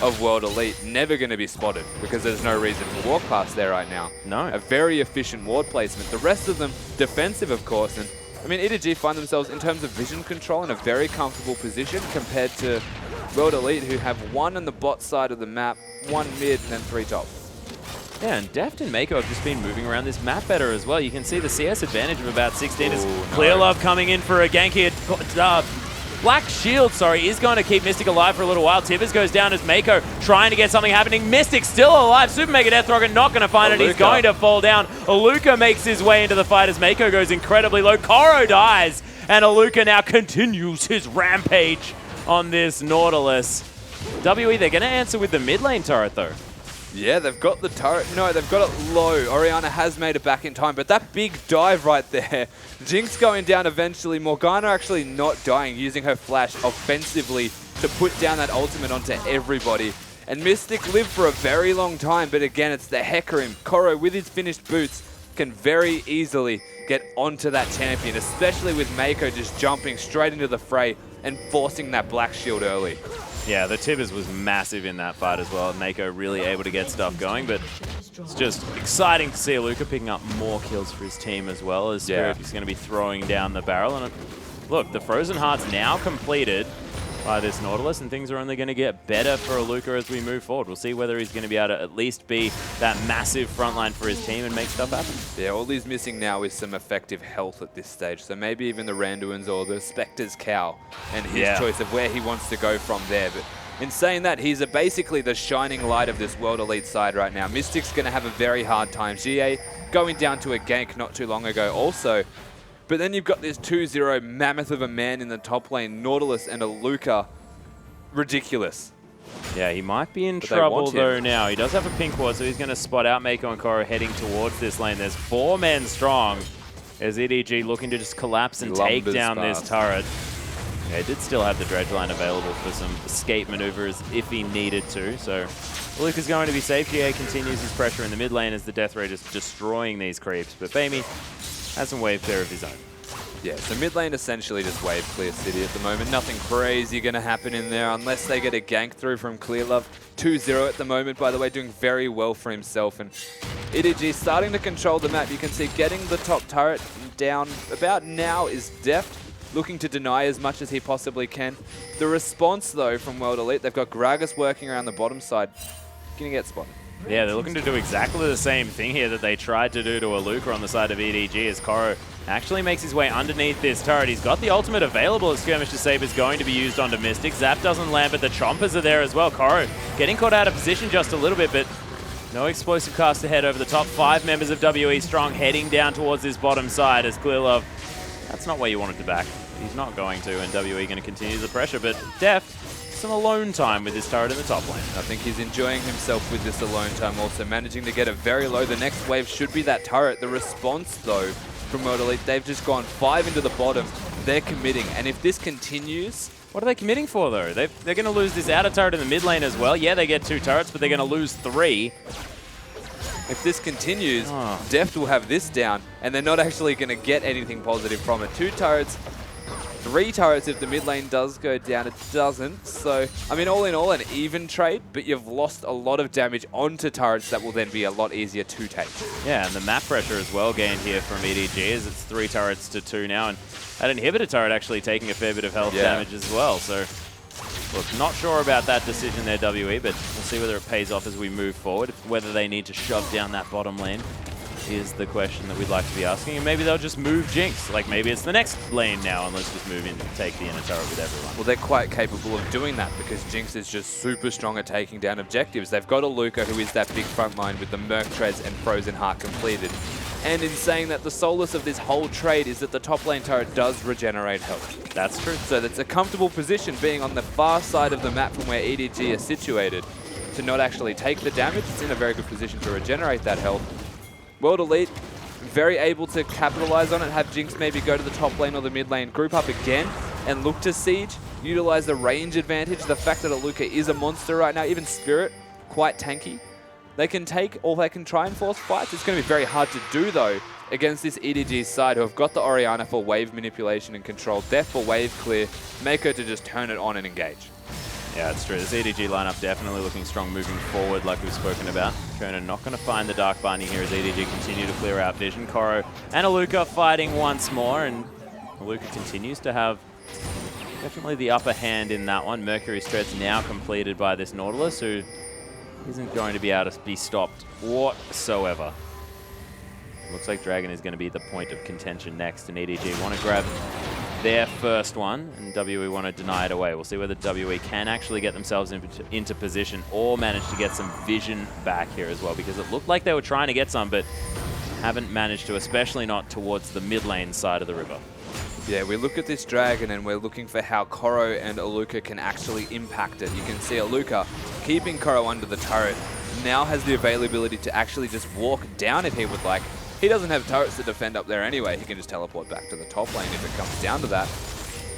of World Elite never going to be spotted, because there's no reason to walk past there right now. No. A very efficient ward placement. The rest of them defensive, of course, and I mean, EDG find themselves, in terms of vision control, in a very comfortable position compared to World Elite, who have one on the bot side of the map, one mid, and then three top. Yeah, and Deft and Mako have just been moving around this map better as well. You can see the CS advantage of about 16 is Clear Love coming in for a gank here. Black Shield, is going to keep Mystic alive for a little while. Tibbers goes down as Mako trying to get something happening. Mystic still alive. Super Mega Death Rocket not going to find it. He's going to fall down. Aluka makes his way into the fight as Mako goes incredibly low. Koro dies, and Aluka now continues his rampage on this Nautilus. WE, they're going to answer with the mid lane turret, though. Yeah, they've got the turret. No, they've got it low. Orianna has made it back in time, but that big dive right there. Jinx going down eventually. Morgana actually not dying, using her flash offensively to put down that ultimate onto everybody. And Mystic lived for a very long time, but again, it's the Hecarim. Koro, with his finished boots, can very easily get onto that champion, especially with Mako just jumping straight into the fray and forcing that Black Shield early. Yeah, the Tibbers was massive in that fight as well. Mako really able to get stuff going, but it's just exciting to see Aluka picking up more kills for his team as well, as Spirit is going to be throwing down the barrel. And look, the Frozen Heart's now completed by this Nautilus, and things are only going to get better for Aluka as we move forward. We'll see whether he's going to be able to at least be that massive frontline for his team and make stuff happen. Yeah, all he's missing now is some effective health at this stage. So maybe even the Randuin's or the Spectre's Cow and his choice of where he wants to go from there. But in saying that, he's basically the shining light of this World Elite side right now. Mystic's going to have a very hard time. GA going down to a gank not too long ago also. But then you've got this 2-0 mammoth of a man in the top lane, Nautilus and Aluka. Ridiculous. Yeah, he might be in But trouble though now. He does have a pink ward, so he's going to spot out Mako and Koro heading towards this lane. There's 4 men strong as EDG looking to just collapse and take down this turret. Yeah, he did still have the dredge line available for some escape maneuvers if he needed to. So Luke is going to be safe. GA continues his pressure in the mid lane as the Death Ray is destroying these creeps. But Bamey has some wave clear of his own. Yeah, so mid lane essentially just wave clear City at the moment. Nothing crazy going to happen in there unless they get a gank through from Clearlove. 2-0 at the moment, by the way, doing very well for himself. And EDG starting to control the map. You can see getting the top turret down about now is Deft, looking to deny as much as he possibly can. The response, though, from World Elite, they've got Gragas working around the bottom side. Going to get spotted. Yeah, they're looking to do exactly the same thing here that they tried to do to Aluka on the side of EDG as Koro actually makes his way underneath this turret. He's got the ultimate available as Skirmish to Save is going to be used onto Mystic. Zap doesn't land, but the Chompers are there as well. Koro getting caught out of position just a little bit, but no explosive cast ahead over the top. 5 members of WE Strong heading down towards this bottom side as Clearlove, that's not where you wanted to back. He's not going to, and WE going to continue the pressure, but Deft, some alone time with this turret in the top lane. I think he's enjoying himself with this alone time, also managing to get it very low. The next wave should be that turret. The response, though, from World Elite, they've just gone 5 into the bottom. They're committing, and if this continues... What are they committing for, though? They're going to lose this outer turret in the mid lane as well. Yeah, they get 2 turrets, but they're going to lose 3. If this continues, Deft will have this down, and they're not actually going to get anything positive from it. 2 turrets, 3 turrets if the mid lane does go down. It doesn't. So, I mean, all in all, an even trade, but you've lost a lot of damage onto turrets that will then be a lot easier to take. Yeah, and the map pressure as well gained here from EDG as it's 3 turrets to 2 now, and that inhibitor turret actually taking a fair bit of health damage as well. So, look, not sure about that decision there, WE, but we'll see whether it pays off as we move forward. Whether they need to shove down that bottom lane is the question that we'd like to be asking. And maybe they'll just move Jinx. Like, maybe it's the next lane now, and let's just move in and take the inner turret with everyone. Well, they're quite capable of doing that because Jinx is just super strong at taking down objectives. They've got a Luca who is that big front line with the Merc Treads and Frozen Heart completed. And in saying that, the solace of this whole trade is that the top lane turret does regenerate health. That's true. So that's a comfortable position being on the far side of the map from where EDG is situated to not actually take the damage. It's in a very good position to regenerate that health. World Elite, very able to capitalize on it, have Jinx maybe go to the top lane or the mid lane, group up again and look to siege, utilize the range advantage, the fact that Aluka is a monster right now, even Spirit, quite tanky. They can take, or they can try and force fights. It's going to be very hard to do, though, against this EDG side who have got the Orianna for wave manipulation and control, Deft for wave clear, Mako to just turn it on and engage. Yeah, it's true. This EDG lineup definitely looking strong moving forward like we've spoken about. Konan not going to find the Dark Binding here as EDG continue to clear out vision. Koro and Aluka fighting once more, and Aluka continues to have definitely the upper hand in that one. Mercury's threat's now completed by this Nautilus, who isn't going to be able to be stopped whatsoever. Looks like Dragon is going to be the point of contention next, and EDG want to grab their first one, and WE want to deny it away. We'll see whether WE can actually get themselves into position or manage to get some vision back here as well, because it looked like they were trying to get some, but haven't managed to, especially not towards the mid lane side of the river. Yeah, we look at this Dragon and we're looking for how Koro and Aluka can actually impact it. You can see Aluka keeping Koro under the turret, now has the availability to actually just walk down if he would like. He doesn't have turrets to defend up there anyway. He can just teleport back to the top lane if it comes down to that.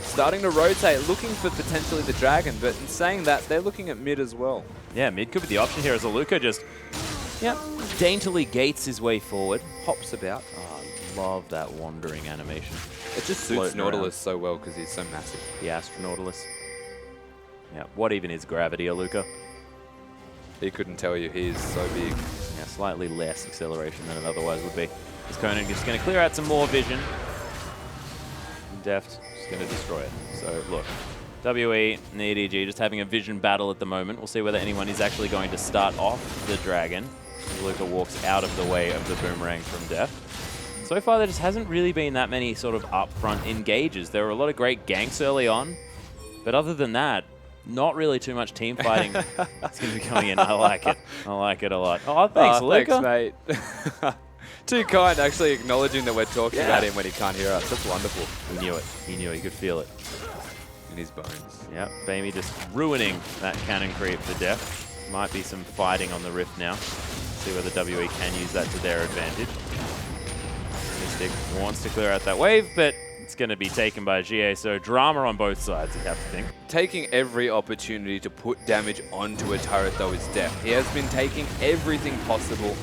Starting to rotate, looking for potentially the Dragon, but in saying that, they're looking at mid as well. Yeah, mid could be the option here as Aluka just daintily gates his way forward. Hops about. Oh, I love that wandering animation. It just suits Nautilus so well because he's so massive. The Astronautilus. Yeah, what even is gravity, Aluka? He couldn't tell you. He is so big. Yeah, slightly less acceleration than it otherwise would be. This Konan just going to clear out some more vision. Deft just going to destroy it. So, look. WE and the EDG just having a vision battle at the moment. We'll see whether anyone is actually going to start off the Dragon. Luca walks out of the way of the boomerang from Deft. So far, there just hasn't really been that many sort of upfront engages. There were a lot of great ganks early on, but other than that, not really too much team fighting. It's going to be going in. I like it. I like it a lot. Oh, thanks, Luca. Thanks, mate. Too kind, actually acknowledging that we're talking about him when he can't hear us. That's wonderful. He knew it. He knew it. He could feel it. in his bones. Yep, Bamey just ruining that cannon creep for Deft. Might be some fighting on the Rift now. See whether WE can use that to their advantage. Mystic wants to clear out that wave, but it's going to be taken by GA, so drama on both sides, you have to think. Taking every opportunity to put damage onto a turret, though, is Deft. He has been taking everything possible,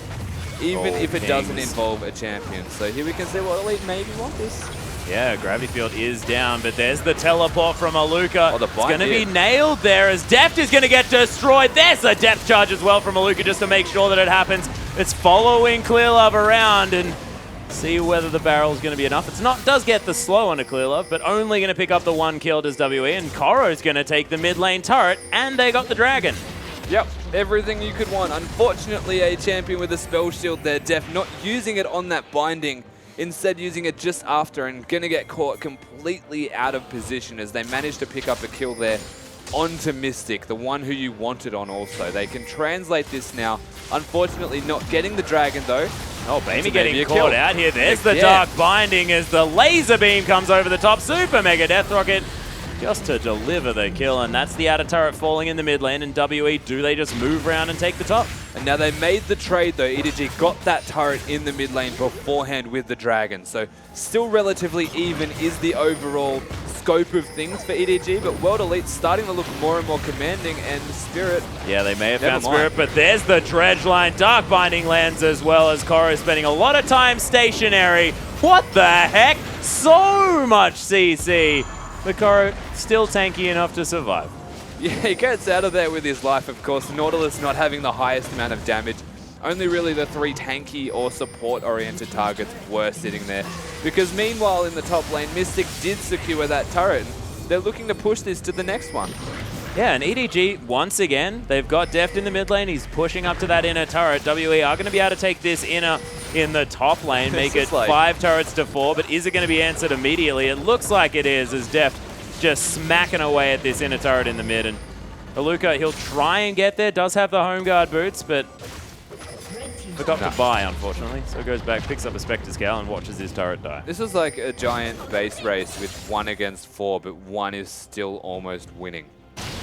even if it doesn't involve a champion. So here we can see what Elite maybe want this. Yeah, Gravity Field is down, but there's the teleport from Aluka. Oh, the it's going to bind be nailed there as Deft is going to get destroyed. There's a depth charge as well from Aluka just to make sure that it happens. It's following Clear Love around and see whether the barrel is going to be enough. It's not, does get the slow onto Clear Love, but only going to pick up the one kill does WE, and Koro's going to take the mid lane turret, and they got the dragon. Yep, everything you could want. Unfortunately, a champion with a spell shield there, Deft not using it on that binding, instead using it just after, and going to get caught completely out of position as they managed to pick up a kill there onto Mystic, the one who you wanted on also. They can translate this now. Unfortunately, not getting the dragon though. Oh, Bamey getting caught out here. There's the Dark Binding as the laser beam comes over the top. Super Mega Death Rocket just to deliver the kill, and that's the outer turret falling in the mid lane, and WE, do they just move around and take the top? And now they made the trade though. EDG got that turret in the mid lane beforehand with the dragon. So still relatively even is the overall scope of things for EDG, but World Elite starting to look more and more commanding, and Spirit. Yeah, they may have found Spirit, but there's the dredge line. Dark Binding lands as well as Koro spending a lot of time stationary. What the heck? So much CC. But Koro still tanky enough to survive. Yeah, he gets out of there with his life, of course. Nautilus not having the highest amount of damage. Only really the 3 tanky or support-oriented targets were sitting there. Because meanwhile, in the top lane, Mystic did secure that turret. They're looking to push this to the next one. Yeah, and EDG, once again, they've got Deft in the mid lane. He's pushing up to that inner turret. WE are going to be able to take this inner in the top lane, make it 5 turrets to 4, but is it going to be answered immediately? It looks like it is, as Deft just smacking away at this inner turret in the mid. And Aluka, he'll try and get there, does have the home guard boots, but forgot to buy, unfortunately. So goes back, picks up a Spectre Scale, and watches his turret die. This is like a giant base race with 1 against 4, but 1 is still almost winning.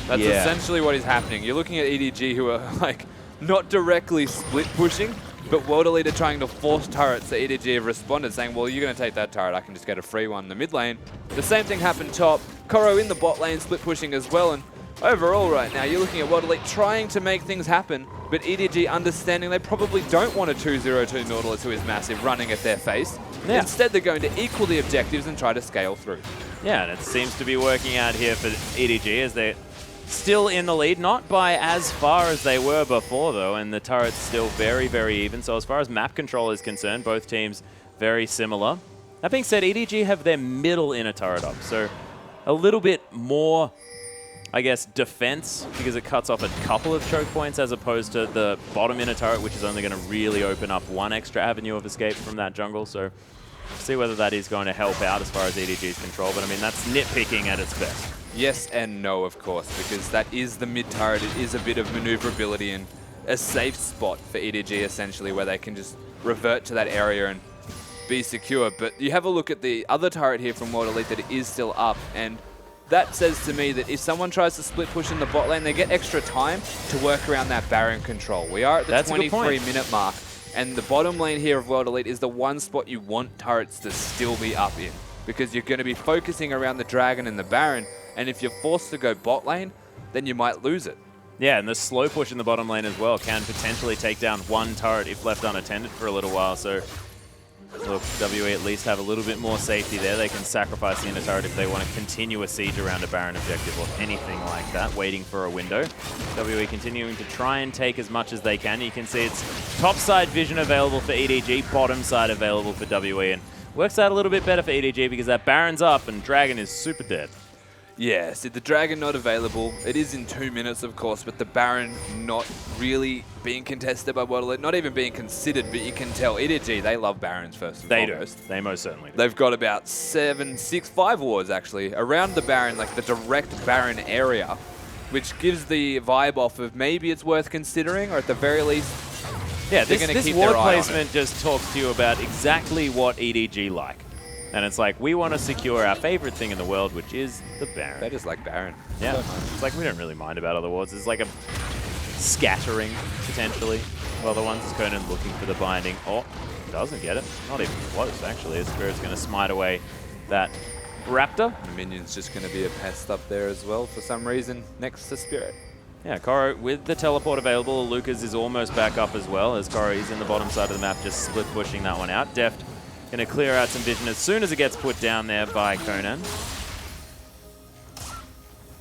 That's essentially what is happening. You're looking at EDG, who are like not directly split pushing, but World Elite are trying to force turrets. So EDG have responded saying, well, you're going to take that turret, I can just get a free one in the mid lane. The same thing happened top. Koro in the bot lane split pushing as well, and overall right now you're looking at World Elite trying to make things happen, but EDG understanding they probably don't want a 2-0-2 Nautilus who is massive running at their face. Yeah. Instead they're going to equal the objectives and try to scale through. Yeah, and it seems to be working out here for EDG as they're still in the lead, not by as far as they were before though, and the turret's still very, very even. So as far as map control is concerned, both teams very similar. That being said, EDG have their middle inner turret up, so a little bit more, I guess, defense, because it cuts off a couple of choke points as opposed to the bottom inner turret, which is only going to really open up 1 extra avenue of escape from that jungle. So see whether that is going to help out as far as EDG's control, but I mean, that's nitpicking at its best. Yes and no, of course, because that is the mid turret. It is a bit of maneuverability and a safe spot for EDG, essentially, where they can just revert to that area and be secure. But you have a look at the other turret here from World Elite that it is still up, and that says to me that if someone tries to split push in the bot lane, they get extra time to work around that Baron control. We are at the 23-minute mark, and the bottom lane here of World Elite is the one spot you want turrets to still be up in, because you're going to be focusing around the Dragon and the Baron, and if you're forced to go bot lane, then you might lose it. Yeah, and the slow push in the bottom lane as well can potentially take down 1 turret if left unattended for a little while. So, look, WE at least have a little bit more safety there. They can sacrifice the inner turret if they want to continue a siege around a Baron objective or anything like that, waiting for a window. WE continuing to try and take as much as they can. You can see it's top side vision available for EDG, bottom side available for WE, and works out a little bit better for EDG because that Baron's up and Dragon is super dead. Yeah, so the Dragon not available. It is in 2 minutes, of course, but the Baron not really being contested by World Elite, not even being considered, but you can tell EDG, they love Barons first and foremost. They do. They most certainly do. They've got about 5 wards, actually, around the Baron, like the direct Baron area, which gives the vibe off of maybe it's worth considering, or at the very least, yeah, this ward placement just talks to you about exactly what EDG like. And it's like, we want to secure our favorite thing in the world, which is the Baron. They just like Baron. Yeah, it's like we don't really mind about other wards. It's like a scattering, potentially, of other ones. Conan looking for the binding. Oh, doesn't get it. Not even close, actually. His Spirit's going to smite away that Raptor. The minion's just going to be a pest up there as well for some reason next to Spirit. Yeah, Koro with the teleport available. Lucas is almost back up as well, as Koro is in the bottom side of the map, just split pushing that one out. Deft going to clear out some vision as soon as it gets put down there by Conan.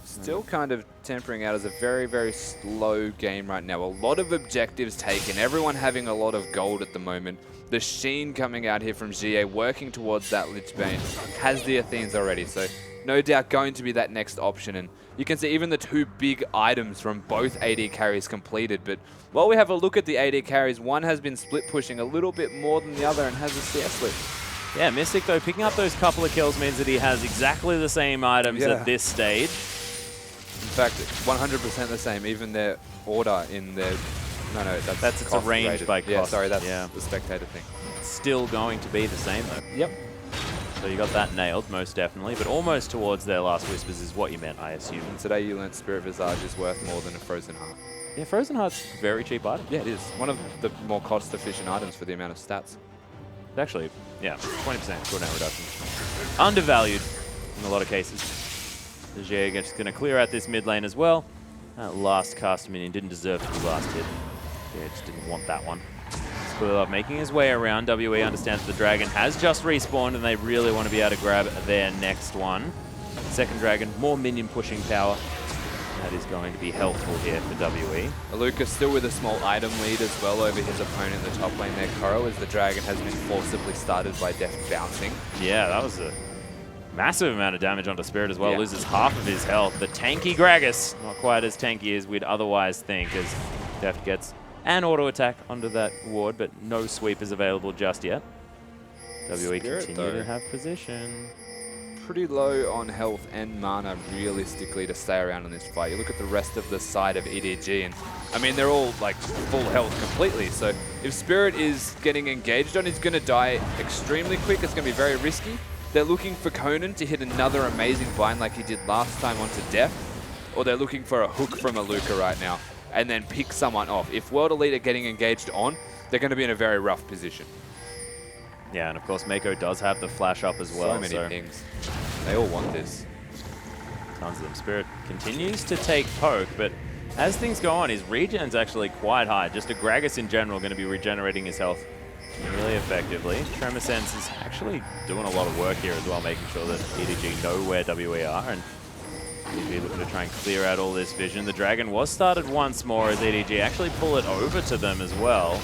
Still kind of tempering out as a very, very slow game right now. A lot of objectives taken. Everyone having a lot of gold at the moment. The Sheen coming out here from GA, working towards that Lich Bane, has the Athenes already. So no doubt going to be that next option. And you can see even the two big items from both AD carries completed. But while we have a look at the AD carries, one has been split pushing a little bit more than the other and has a CS lead. Yeah, Mystic, though, picking up those couple of kills means that he has exactly the same items at this stage. In fact, 100% the same, even their order in their... No, that's it's arranged by cost. Yeah, sorry, that's the spectator thing. It's still going to be the same, though. Yep. So you got that nailed, most definitely, but almost towards their last whispers is what you meant, I assume. And today you learnt Spirit Visage is worth more than a Frozen Heart. Yeah, Frozen Heart's a very cheap item. Yeah, it is. One of the more cost-efficient items for the amount of stats. Actually, yeah, 20% cooldown reduction. Undervalued in a lot of cases. The Jay just going to clear out this mid lane as well. That last cast minion didn't deserve to be last hit. Yeah, just didn't want that one. Squirrel making his way around. WE understands the dragon has just respawned and they really want to be able to grab their next one. Second dragon, more minion pushing power. That is going to be helpful here for WE. Aluka still with a small item lead as well over his opponent in the top lane there, Koro, as the dragon has been forcibly started by Deft bouncing. Yeah, that was a massive amount of damage onto Spirit as well. Yeah. Loses half of his health. The tanky Gragas, not quite as tanky as we'd otherwise think, as Deft gets an auto attack onto that ward, but no sweep is available just yet. WE continue to have position. Pretty low on health and mana realistically to stay around in this fight. You look at the rest of the side of EDG and I mean they're all like full health completely, so if Spirit is getting engaged on, he's going to die extremely quick. It's going to be very risky. They're looking for Conan to hit another amazing bind like he did last time onto Deft, or they're looking for a hook from Aluka right now and then pick someone off. If World Elite are getting engaged on, they're going to be in a very rough position. Yeah, and of course Mako does have the flash up as well. So many pings. They all want this. Tons of them. Spirit continues to take poke, but as things go on, his regen's actually quite high. Just a Gragas in general going to be regenerating his health really effectively. Tremor Sense is actually doing a lot of work here as well, making sure that EDG know where WE are, and EDG looking to try and clear out all this vision. The Dragon was started once more as EDG actually pull it over to them as well.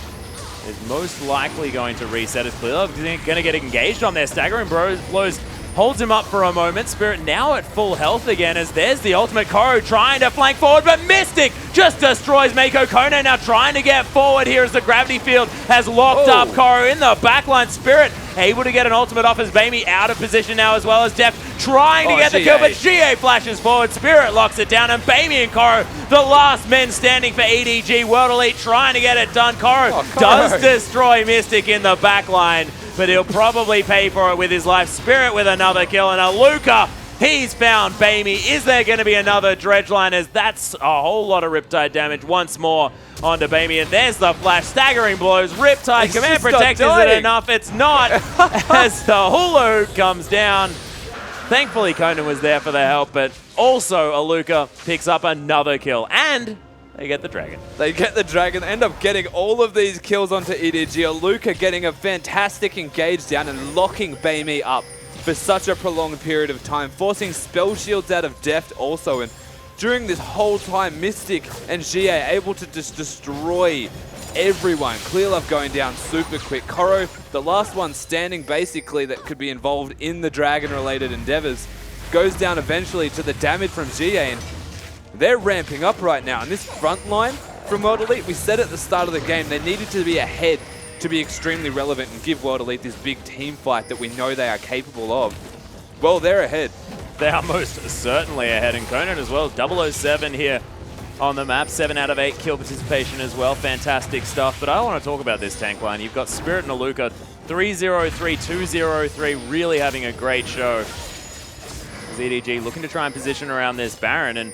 Is most likely going to reset his clear. Going to get engaged on there. Staggering blows holds him up for a moment. Spirit now at full health again as there's the ultimate. Koro trying to flank forward, but Mystic just destroys Mako. Conan now trying to get forward here as the gravity field has locked up Koro in the backline. Spirit able to get an ultimate off as Bamey out of position now as well as Deft trying to get the kill, but GA flashes forward. Spirit locks it down and Bamey and Koro, the last men standing for EDG. World Elite trying to get it done. Koro does destroy Mystic in the backline, but he'll probably pay for it with his life. Spirit with another kill, and Aluka, he's found Bamey. Is there going to be another Dredgeline, as that's a whole lot of Riptide damage once more onto Bamey, and there's the flash. Staggering blows. Riptide command protect, is it enough? It's not, as the hula hoop comes down. Thankfully, Conan was there for the help, but also Aluka picks up another kill, and they get the dragon. They get the dragon, end up getting all of these kills onto EDG. Aluka getting a fantastic engage down and locking Bamey up for such a prolonged period of time, forcing spell shields out of Deft also. And during this whole time, Mystic and GA able to just destroy everyone. Clear Love going down super quick. Koro, the last one standing basically that could be involved in the dragon-related endeavors, goes down eventually to the damage from GA. And they're ramping up right now. And this front line from World Elite, we said at the start of the game, they needed to be ahead to be extremely relevant and give World Elite this big team fight that we know they are capable of. Well, they're ahead. They are most certainly ahead, and Conan as well. 007 here on the map. 7 out of 8 kill participation as well. Fantastic stuff. But I want to talk about this tank line. You've got Spirit and Aluka 3-0-3, 2-0-3, really having a great show. EDG looking to try and position around this Baron. And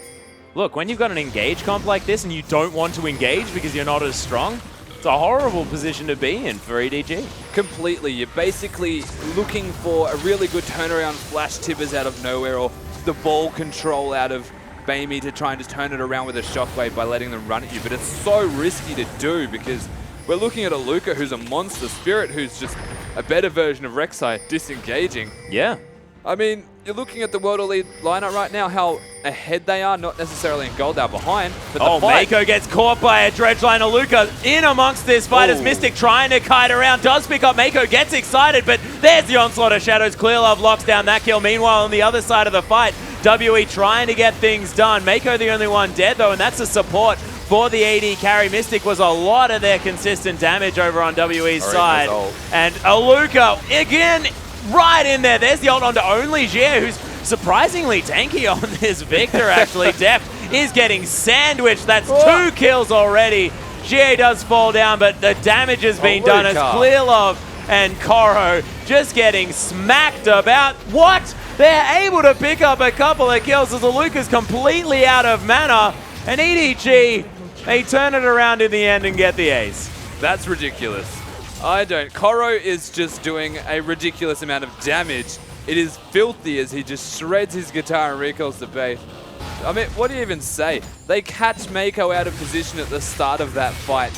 look, when you've got an engage comp like this and you don't want to engage because you're not as strong, it's a horrible position to be in for EDG. Completely. You're basically looking for a really good turnaround flash tibbers out of nowhere, or the ball control out of Bamey to try and just turn it around with a shockwave by letting them run at you. But it's so risky to do because we're looking at a Luca who's a monster, Spirit who's just a better version of Rek'Sai, disengaging. Yeah. I mean, you're looking at the World Elite lineup right now, how ahead they are, not necessarily in gold, they're behind. But the fight, Mako gets caught by a Dredgeline. Aluka in amongst this fight as Mystic trying to kite around, does pick up Mako, gets excited, but there's the onslaught of Shadows. Clearlove locks down that kill. Meanwhile, on the other side of the fight, WE trying to get things done. Mako the only one dead though, and that's a support for the AD carry. Mystic was a lot of their consistent damage over on WE's side. And Aluka, again, right in there. There's the ult onto only Jia, who's surprisingly tanky on this Victor, actually. Deft is getting sandwiched. That's 2 kills already. Jia does fall down, but the damage has been done as Clearlove and Koro just getting smacked about. What? They're able to pick up a couple of kills as Aluka's completely out of mana. And EDG, they turn it around in the end and get the ace. That's ridiculous. I don't. Koro is just doing a ridiculous amount of damage. It is filthy as he just shreds his guitar and recalls the base. I mean, what do you even say? They catch Mako out of position at the start of that fight.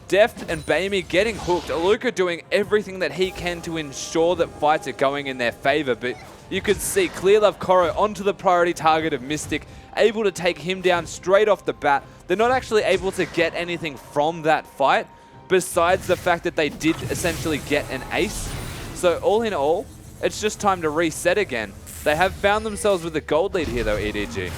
Deft and Bamey getting hooked. Aluka doing everything that he can to ensure that fights are going in their favor, but you could see Clearlove Koro onto the priority target of Mystic, able to take him down straight off the bat. They're not actually able to get anything from that fight, besides the fact that they did essentially get an ace. So all in all, it's just time to reset again. They have found themselves with a gold lead here though, EDG.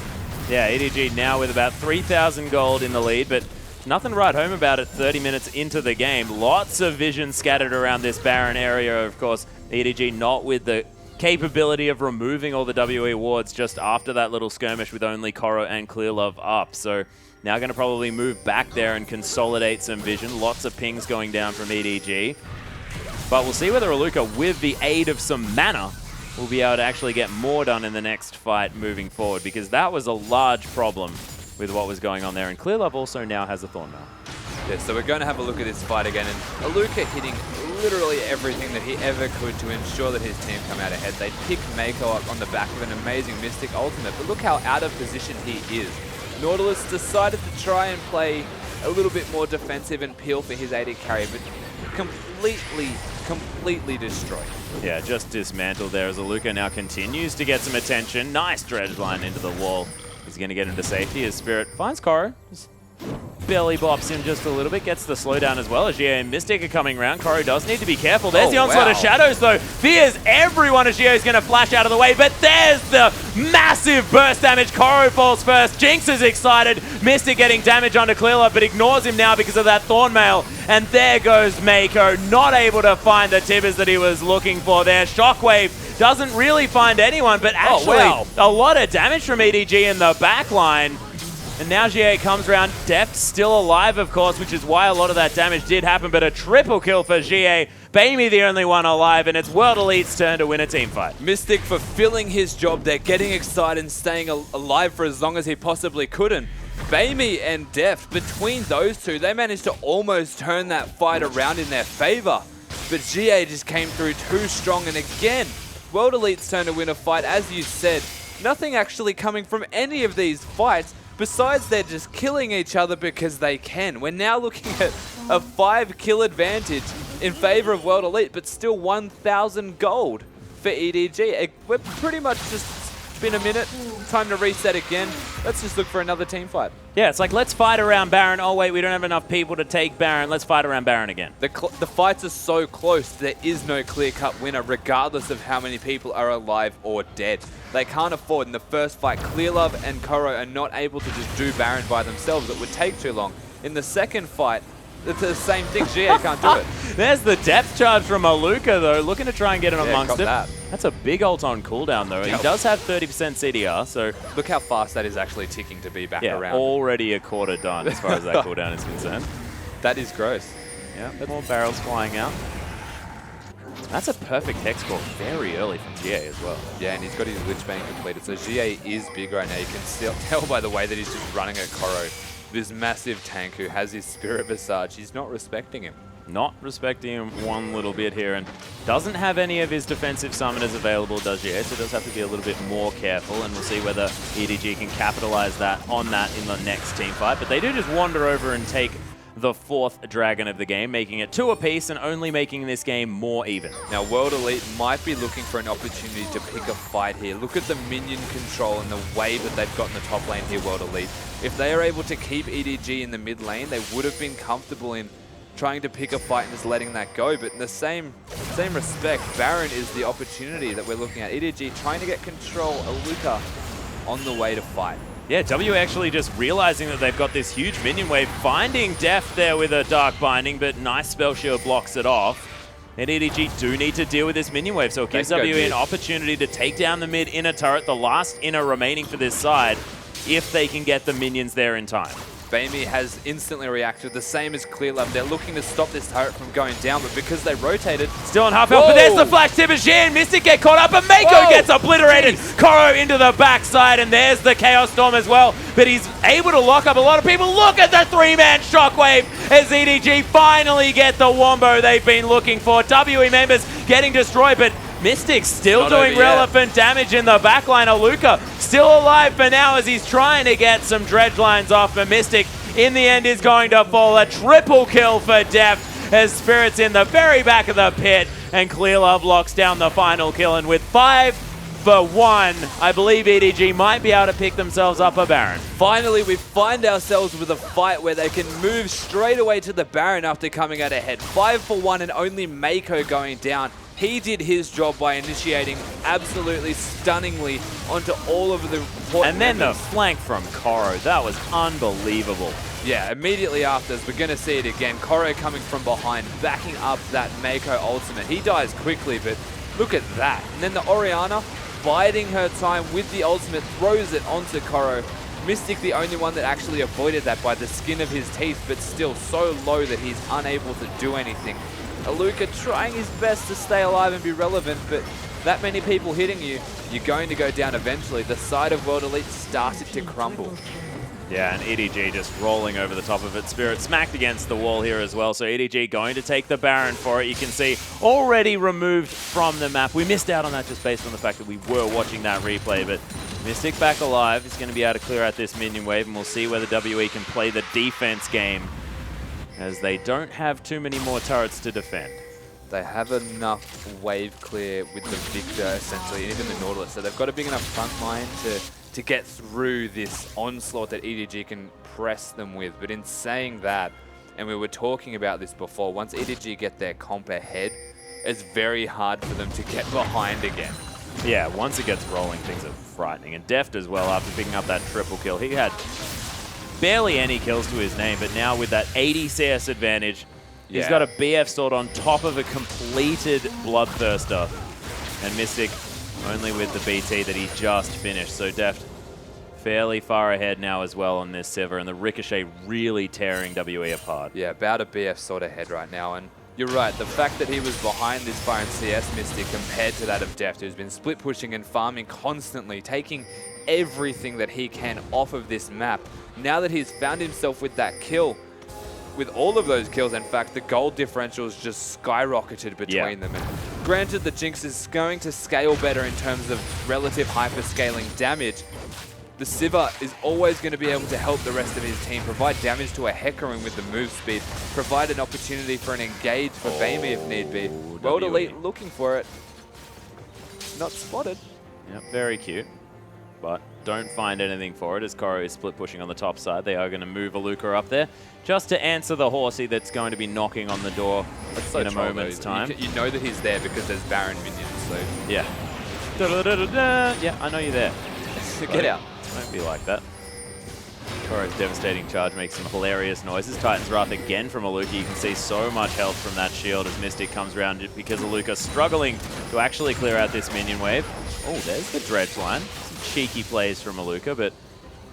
Yeah, EDG now with about 3,000 gold in the lead, but nothing right home about it 30 minutes into the game. Lots of vision scattered around this Baron area, of course. EDG not with the capability of removing all the WE wards just after that little skirmish with only Koro and Clearlove up. So now going to probably move back there and consolidate some vision. Lots of pings going down from EDG. But we'll see whether Aluka, with the aid of some mana, will be able to actually get more done in the next fight moving forward, because that was a large problem with what was going on there. And Clearlove also now has a Thornmail. Yeah, so we're going to have a look at this fight again, and Aluka hitting literally everything that he ever could to ensure that his team come out ahead. They pick Mako up on the back of an amazing Mystic ultimate, but look how out of position he is. Nautilus decided to try and play a little bit more defensive and peel for his AD carry, but completely destroyed. Yeah, just dismantled there as Aluka now continues to get some attention. Nice dredge line into the wall. He's going to get into safety as Spirit finds Koro. Just belly bops him just a little bit, gets the slowdown as well as Gio and Mystic are coming around. Koro does need to be careful. There's the onslaught of Shadows though. Fears everyone as Gio's going to flash out of the way, but there's the massive burst damage. Koro falls first. Jinx is excited. Mystic getting damage onto Clearlove, but ignores him now because of that Thornmail. And there goes Mako, not able to find the tibbers that he was looking for there. Shockwave doesn't really find anyone, but actually a lot of damage from EDG in the back line. And now GA comes around. Deft still alive, of course, which is why a lot of that damage did happen, but a triple kill for GA. Bamey the only one alive, and it's World Elite's turn to win a team fight. Mystic fulfilling his job there, getting excited and staying alive for as long as he possibly could. And Bamey and Deft, between those two, they managed to almost turn that fight around in their favor. But GA just came through too strong, and again, World Elite's turn to win a fight. As you said, nothing actually coming from any of these fights, besides they're just killing each other because they can. We're now looking at a 5-kill advantage in favor of World Elite, but still 1,000 gold for EDG. We're pretty much just been a minute. Time to reset again. Let's just look for another team fight. Yeah, it's like, let's fight around Baron. Oh, wait, we don't have enough people to take Baron. Let's fight around Baron again. The fights are so close, there is no clear-cut winner, regardless of how many people are alive or dead. They can't afford. In the first fight, Clearlove and Koro are not able to just do Baron by themselves. It would take too long. In the second fight, it's the same thing. GA can't do it. There's the depth charge from Aluka, though, looking to try and get it amongst him. That. That's a big ult on cooldown, though. He does have 30% CDR, so... Look how fast that is actually ticking to be back around. Already a quarter done as far as that cooldown is concerned. That is gross. Yeah, more barrels flying out. That's a perfect hex core very early from GA as well. Yeah, and he's got his Lich Bane completed. So GA is big right now. You can still tell by the way that he's just running at Koro. This massive tank who has his Spirit Visage. He's not respecting him. Not respecting him one little bit here, and doesn't have any of his defensive summoners available, does GA, so does have to be a little bit more careful, and we'll see whether EDG can capitalize on that in the next team fight. But they do just wander over and take the 4th dragon of the game, making it 2 apiece and only making this game more even. Now, World Elite might be looking for an opportunity to pick a fight here. Look at the minion control and the wave that they've got in the top lane here, World Elite. If they are able to keep EDG in the mid lane, they would have been comfortable in trying to pick a fight and just letting that go. But in the same respect, Baron is the opportunity that we're looking at. EDG trying to get control, Aluka on the way to fight. Yeah, W actually just realizing that they've got this huge minion wave, finding Deft there with a Dark Binding, but nice Spell Shield blocks it off. And EDG do need to deal with this minion wave, so it gives WE an opportunity to take down the mid inner turret, the last inner remaining for this side, if they can get the minions there in time. Bamey has instantly reacted, the same as ClearLab. They're looking to stop this turret from going down, but because they rotated... Still on half health, but there's the flash tip as Jin. Mystic get caught up, and Mako gets obliterated. Koro into the backside, and there's the Chaos Storm as well. But he's able to lock up a lot of people. Look at the 3-man shockwave as EDG finally get the wombo they've been looking for. WE members getting destroyed, but Mystic still doing relevant damage in the backline. Aluka still alive for now as he's trying to get some dredge lines off, but Mystic in the end is going to fall. A triple kill for Deft as Spirit's in the very back of the pit, and ClearLove locks down the final kill. And with 5 for 1, I believe EDG might be able to pick themselves up a Baron. Finally, we find ourselves with a fight where they can move straight away to the Baron after coming out ahead. 5 for 1 and only Mako going down. He did his job by initiating absolutely stunningly onto all of the important And then members. the flank from Koro, that was unbelievable. Yeah, immediately after, as we're going to see it again, Koro coming from behind, backing up that Mako ultimate. He dies quickly, but look at that. And then the Orianna, biding her time with the ultimate, throws it onto Koro. Mystic the only one that actually avoided that by the skin of his teeth, but still so low that he's unable to do anything. Aluka trying his best to stay alive and be relevant, but that many people hitting you, you're going to go down eventually. The side of World Elite started to crumble. Yeah, and EDG just rolling over the top of it. Spirit smacked against the wall here as well, so EDG going to take the Baron for it. You can see already removed from the map. We missed out on that just based on the fact that we were watching that replay, but Mystic back alive is going to be able to clear out this minion wave, and we'll see whether WE can play the defense game, as they don't have too many more turrets to defend. They have enough wave clear with the Victor, essentially, and even the Nautilus, so they've got a big enough front line to get through this onslaught that EDG can press them with. But in saying that, and we were talking about this before, once EDG get their comp ahead, it's very hard for them to get behind again. Yeah, once it gets rolling, things are frightening. And Deft as well, after picking up that triple kill. He had barely any kills to his name, but now with that 80 CS advantage, he's got a BF sword on top of a completed Bloodthirster. And Mystic only with the BT that he just finished. So Deft fairly far ahead now as well on this Sivir, and the Ricochet really tearing WE apart. Yeah, about a BF sword ahead right now. And you're right, the fact that he was behind this far in CS Mystic compared to that of Deft, who's been split pushing and farming constantly, taking everything that he can off of this map. Now that he's found himself with that kill, with all of those kills, in fact, the gold differential has just skyrocketed between them. And granted, the Jinx is going to scale better in terms of relative hyperscaling damage. The Sivir is always going to be able to help the rest of his team, provide damage to a Hecarim with the move speed, provide an opportunity for an engage for Bamey if need be. World Elite looking for it. Not spotted. Yep, very cute. But don't find anything for it as Koro is split pushing on the top side. They are going to move Aluka up there just to answer the horsey that's going to be knocking on the door in a moment's time. You know that he's there because there's Baron minions, so... Yeah. Da-da-da-da-da. Yeah, I know you're there. Get out. Don't be like that. Koro's devastating charge makes some hilarious noises. Titan's Wrath again from Aluka. You can see so much health from that shield as Mystic comes around because Aluka's struggling to actually clear out this minion wave. Oh, there's the dredge line. Some cheeky plays from Aluka, but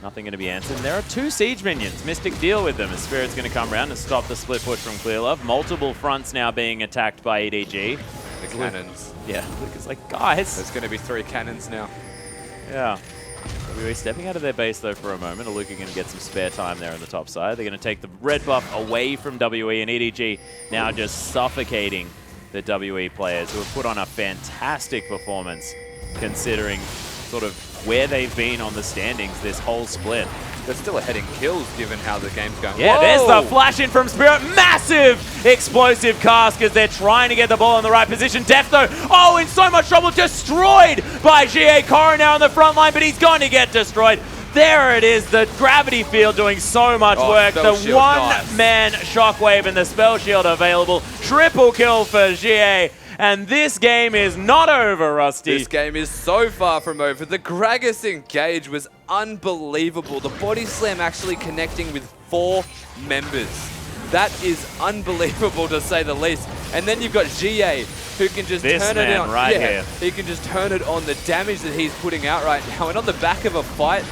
nothing going to be answered. And there are 2 siege minions. Mystic deal with them as Spirit's going to come around and stop the split push from ClearLove. Multiple fronts now being attacked by EDG. The cannons. Yeah, Luca's like, guys. There's going to be 3 cannons now. Yeah. WE stepping out of their base, though, for a moment. Aluka going to get some spare time there on the top side. They're going to take the red buff away from WE, and EDG now just suffocating the WE players, who have put on a fantastic performance, considering sort of where they've been on the standings this whole split. They're still ahead in kills, given how the game's going. Yeah, Whoa! there's the flash in from Spirit. Massive explosive cast as they're trying to get the ball in the right position. Def, though, in so much trouble. Destroyed by GA Cora now on the front line, but he's going to get destroyed. There it is, the gravity field doing so much work. The one-man shockwave and the spell shield available. Triple kill for GA. And this game is not over, Rusty. This game is so far from over. The Gragas engage was unbelievable. The body slam actually connecting with 4 members. That is unbelievable, to say the least. And then you've got GA, who can just turn it on. Right here. He can just turn it on, the damage that he's putting out right now. And on the back of a fight,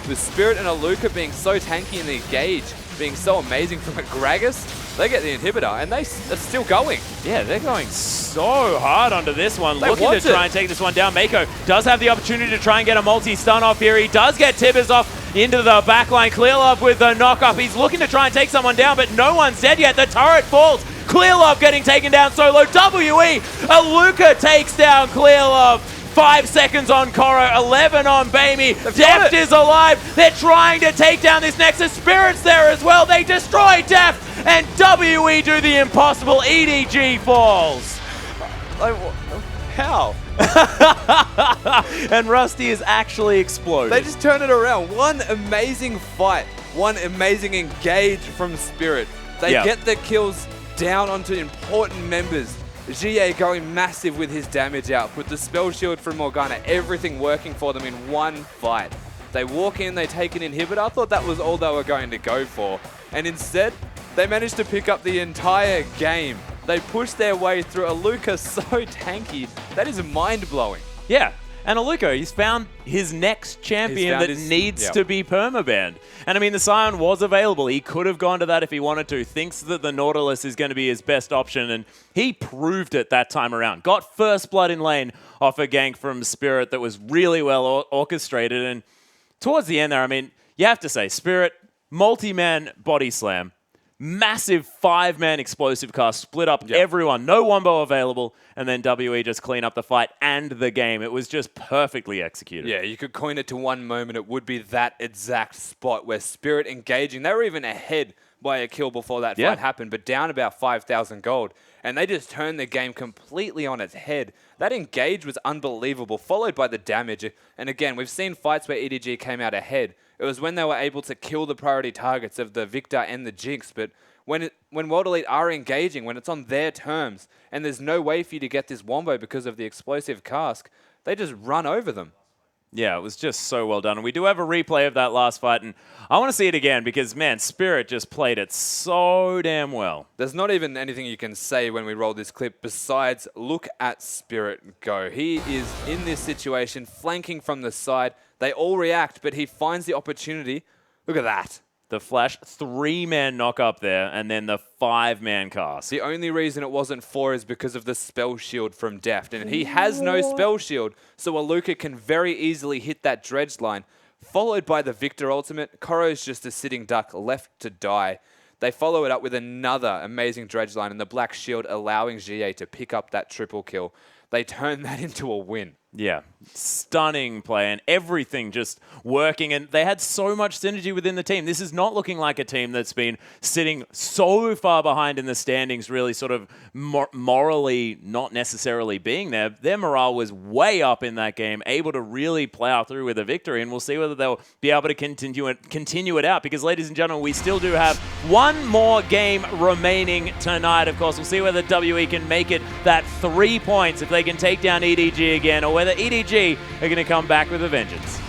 with Spirit and Aluka being so tanky and the engage being so amazing from a Gragas, they get the inhibitor, and they're still going. Yeah, they're going so hard onto this one, They looking to try and take this one down. Mako does have the opportunity to try and get a multi-stun off here. He does get Tibbers off into the backline. Clearlove with the knock-up. He's looking to try and take someone down, but no one's dead yet. The turret falls. Clearlove getting taken down solo. WE, Aluka takes down Clearlove. 5 seconds on Coro, 11 on Bamey. Deft is alive. They're trying to take down this Nexus. Spirit's there as well. They destroy Deft, and WE do the impossible. EDG falls. How? And Rusty is actually exploded. They just turn it around. One amazing fight. One amazing engage from Spirit. They get the kills down onto important members. GA going massive with his damage output, the spell shield from Morgana, everything working for them in one fight. They walk in, they take an inhibitor. I thought that was all they were going to go for. And instead, they managed to pick up the entire game. They pushed their way through. Aluka so tanky. That is mind-blowing. Yeah. And Aluka, he's found his next champion that needs to be permabanned. And I mean, the Scion was available. He could have gone to that if he wanted to. Thinks that the Nautilus is going to be his best option, and he proved it that time around. Got first blood in lane off a gank from Spirit that was really well orchestrated. And towards the end there, I mean, you have to say, Spirit, multi-man body slam, massive 5-man explosive cast, split up everyone, no wombo available, and then WE just clean up the fight and the game. It was just perfectly executed. Yeah, you could coin it to one moment. It would be that exact spot where Spirit engaging. They were even ahead by a kill before that fight happened, but down about 5,000 gold. And they just turned the game completely on its head. That engage was unbelievable, followed by the damage. And again, we've seen fights where EDG came out ahead. It was when they were able to kill the priority targets of the Victor and the Jinx. But when World Elite are engaging, when it's on their terms, and there's no way for you to get this wombo because of the explosive cask, they just run over them. Yeah, it was just so well done. And we do have a replay of that last fight, and I want to see it again because, man, Spirit just played it so damn well. There's not even anything you can say when we roll this clip besides look at Spirit go. He is in this situation, flanking from the side. They all react, but he finds the opportunity. Look at that. The flash, 3-man knock up there, and then the 5-man cast. The only reason it wasn't 4 is because of the spell shield from Deft. And he has no spell shield, so Aluka can very easily hit that dredge line. Followed by the Victor ultimate. Koro's just a sitting duck left to die. They follow it up with another amazing dredge line, and the black shield allowing GA to pick up that triple kill. They turn that into a win. Yeah, stunning play and everything just working, and they had so much synergy within the team. This is not looking like a team that's been sitting so far behind in the standings, really sort of morally not necessarily being there. Their morale was way up in that game, able to really plow through with a victory, and we'll see whether they'll be able to continue it out, because, ladies and gentlemen, we still do have one more game remaining tonight. Of course, we'll see whether WE can make it that 3 points if they can take down EDG again, or whether EDG are going to come back with a vengeance.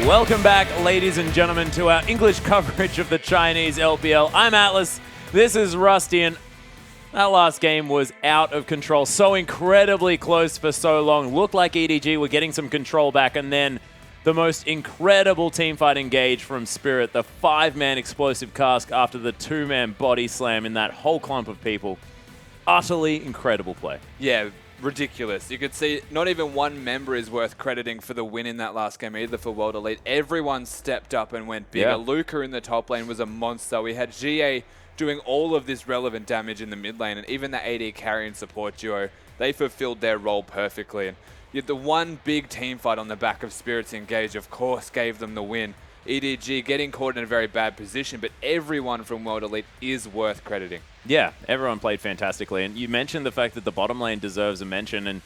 Welcome back, ladies and gentlemen, to our English coverage of the Chinese LPL. I'm Atlas. This is Rusty, and that last game was out of control. So incredibly close for so long. Looked like EDG were getting some control back, and then the most incredible teamfight engage from Spirit. The 5-man explosive cask after the 2-man body slam in that whole clump of people. Utterly incredible play. Yeah, ridiculous. You could see not even one member is worth crediting for the win in that last game either for World Elite. Everyone stepped up and went bigger. Yeah. Luca in the top lane was a monster. We had GA doing all of this relevant damage in the mid lane, and even the AD carry and support duo, they fulfilled their role perfectly. And yet the one big team fight on the back of Spirit's engage, of course, gave them the win. EDG getting caught in a very bad position, but everyone from World Elite is worth crediting. Yeah, everyone played fantastically. And you mentioned the fact that the bottom lane deserves a mention, and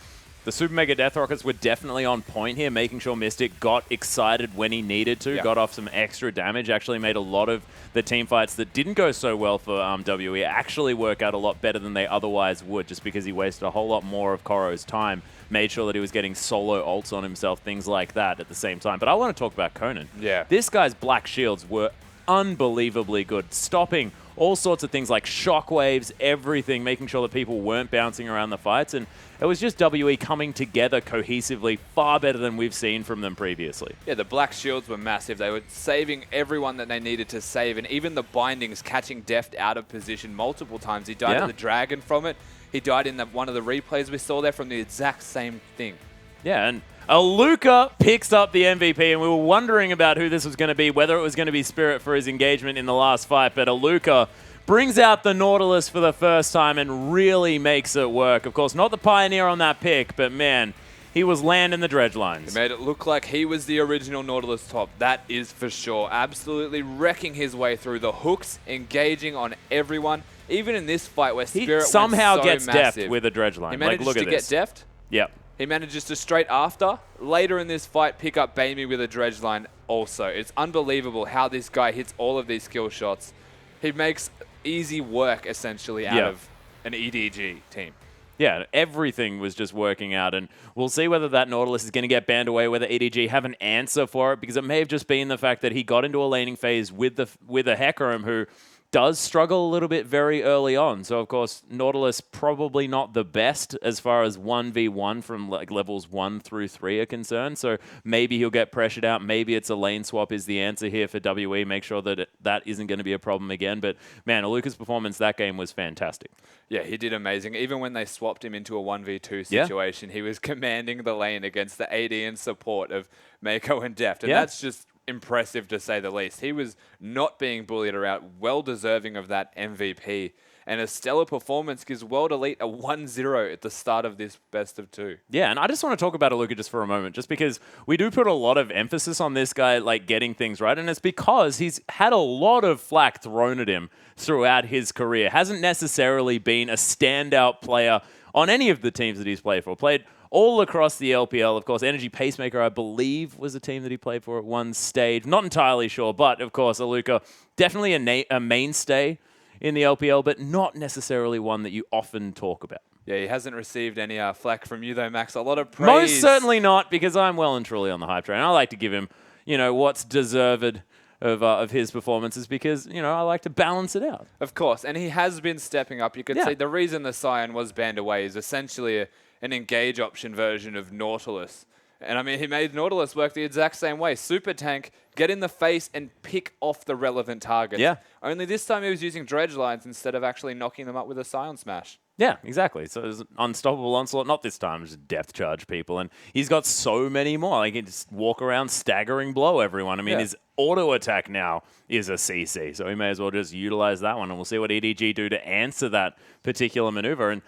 the Super Mega Death Rockets were definitely on point here, making sure Mystic got excited when he needed to, got off some extra damage, actually made a lot of the team fights that didn't go so well for WE actually work out a lot better than they otherwise would, just because he wasted a whole lot more of Koro's time, made sure that he was getting solo ults on himself, things like that at the same time. But I want to talk about Conan. Yeah. This guy's black shields were unbelievably good, stopping all sorts of things like shockwaves, everything, making sure that people weren't bouncing around the fights. And it was just WE coming together cohesively, far better than we've seen from them previously. Yeah, the black shields were massive. They were saving everyone that they needed to save, and even the bindings catching Deft out of position multiple times. He died of the dragon from it. He died in one of the replays we saw there from the exact same thing. Yeah, and Luca picks up the MVP, and we were wondering about who this was going to be, whether it was going to be Spirit for his engagement in the last fight, but Luca brings out the Nautilus for the first time and really makes it work. Of course, not the Pioneer on that pick, but man, he was landing the dredge lines. He made it look like he was the original Nautilus top. That is for sure. Absolutely wrecking his way through the hooks, engaging on everyone. Even in this fight where Spirit somehow went so gets massive, deft with a dredge line. He manages look to at get this. deft. Yep. He manages to straight after, later in this fight, pick up Baimi with a dredge line also. It's unbelievable how this guy hits all of these skill shots. He makes easy work, essentially, out of an EDG team. Yeah, everything was just working out, and we'll see whether that Nautilus is going to get banned away, whether EDG have an answer for it, because it may have just been the fact that he got into a laning phase with a Hecarim who does struggle a little bit very early on. So, of course, Nautilus probably not the best as far as 1v1 from like levels 1 through 3 are concerned. So maybe he'll get pressured out. Maybe it's a lane swap is the answer here for WE. Make sure that that isn't going to be a problem again. But, man, Aluka's performance that game was fantastic. Yeah, he did amazing. Even when they swapped him into a 1v2 situation, he was commanding the lane against the AD and support of Mako and Deft. And that's just impressive to say the least. He was not being bullied around, well deserving of that MVP. And a stellar performance gives World Elite a 1-0 at the start of this best of 2. Yeah, and I just want to talk about Aluka just for a moment, just because we do put a lot of emphasis on this guy like getting things right, and it's because he's had a lot of flack thrown at him throughout his career. Hasn't necessarily been a standout player on any of the teams that he's played for. Played all across the LPL. Of course, Energy Pacemaker, I believe, was a team that he played for at one stage. Not entirely sure, but of course, Aluka, definitely a mainstay in the LPL, but not necessarily one that you often talk about. Yeah, he hasn't received any flack from you, though, Max. A lot of praise. Most certainly not, because I'm well and truly on the hype train. I like to give him, what's deserved of his performances, because, I like to balance it out. Of course, and he has been stepping up. You could say the reason the Scion was banned away is essentially an engage option version of Nautilus. And I mean, he made Nautilus work the exact same way. Super tank, get in the face and pick off the relevant targets. Yeah. Only this time he was using dredge lines instead of actually knocking them up with a Scion smash. Yeah, exactly. So it's unstoppable onslaught. Not this time, just depth charge people. And he's got so many more. Like, he can just walk around staggering blow everyone. I mean, his auto attack now is a CC. So he may as well just utilize that one. And we'll see what EDG do to answer that particular maneuver. And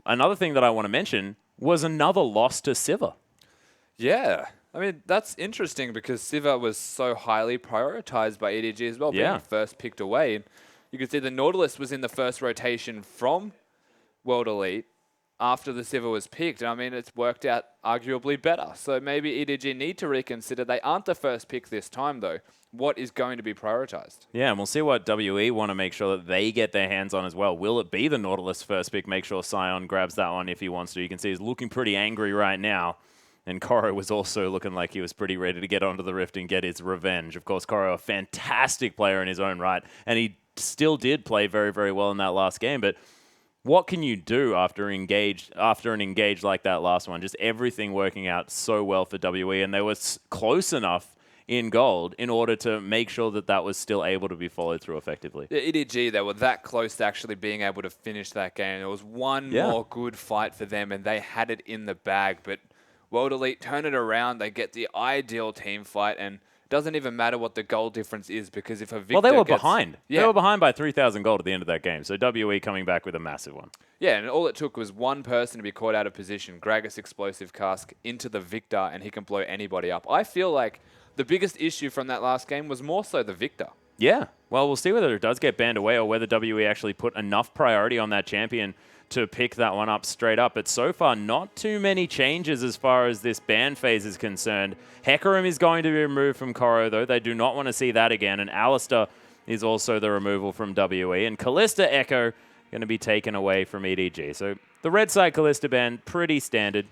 another thing that I want to mention, was another loss to Siva. Yeah. I mean, that's interesting because Siva was so highly prioritized by EDG as well, being first picked away. And you can see the Nautilus was in the first rotation from World Elite after the Siva was picked. And I mean, it's worked out arguably better. So maybe EDG need to reconsider. They aren't the first pick this time, though. What is going to be prioritized? Yeah, and we'll see what WE want to make sure that they get their hands on as well. Will it be the Nautilus first pick? Make sure Sion grabs that one if he wants to. You can see he's looking pretty angry right now. And Koro was also looking like he was pretty ready to get onto the Rift and get his revenge. Of course, Koro, a fantastic player in his own right, and he still did play very, very well in that last game. But what can you do after an engage like that last one? Just everything working out so well for WE, and they were close enough in gold in order to make sure that that was still able to be followed through effectively. Yeah, EDG, they were that close to actually being able to finish that game. There was one more good fight for them, and they had it in the bag. But World Elite turn it around. They get the ideal team fight, and it doesn't even matter what the goal difference is, because if a victor they were gets, behind. Yeah. They were behind by 3,000 gold at the end of that game. So WE coming back with a massive one. Yeah, and all it took was one person to be caught out of position, Gragas explosive cask into the Victor, and he can blow anybody up. I feel like the biggest issue from that last game was more so the Victor. Yeah. Well, we'll see whether it does get banned away or whether WE actually put enough priority on that champion to pick that one up straight up. But so far, not too many changes as far as this ban phase is concerned. Hecarim is going to be removed from Koro, though. They do not want to see that again. And Alistair is also the removal from WE. And Callista Echo going to be taken away from EDG. So the red side Callista ban, pretty standard.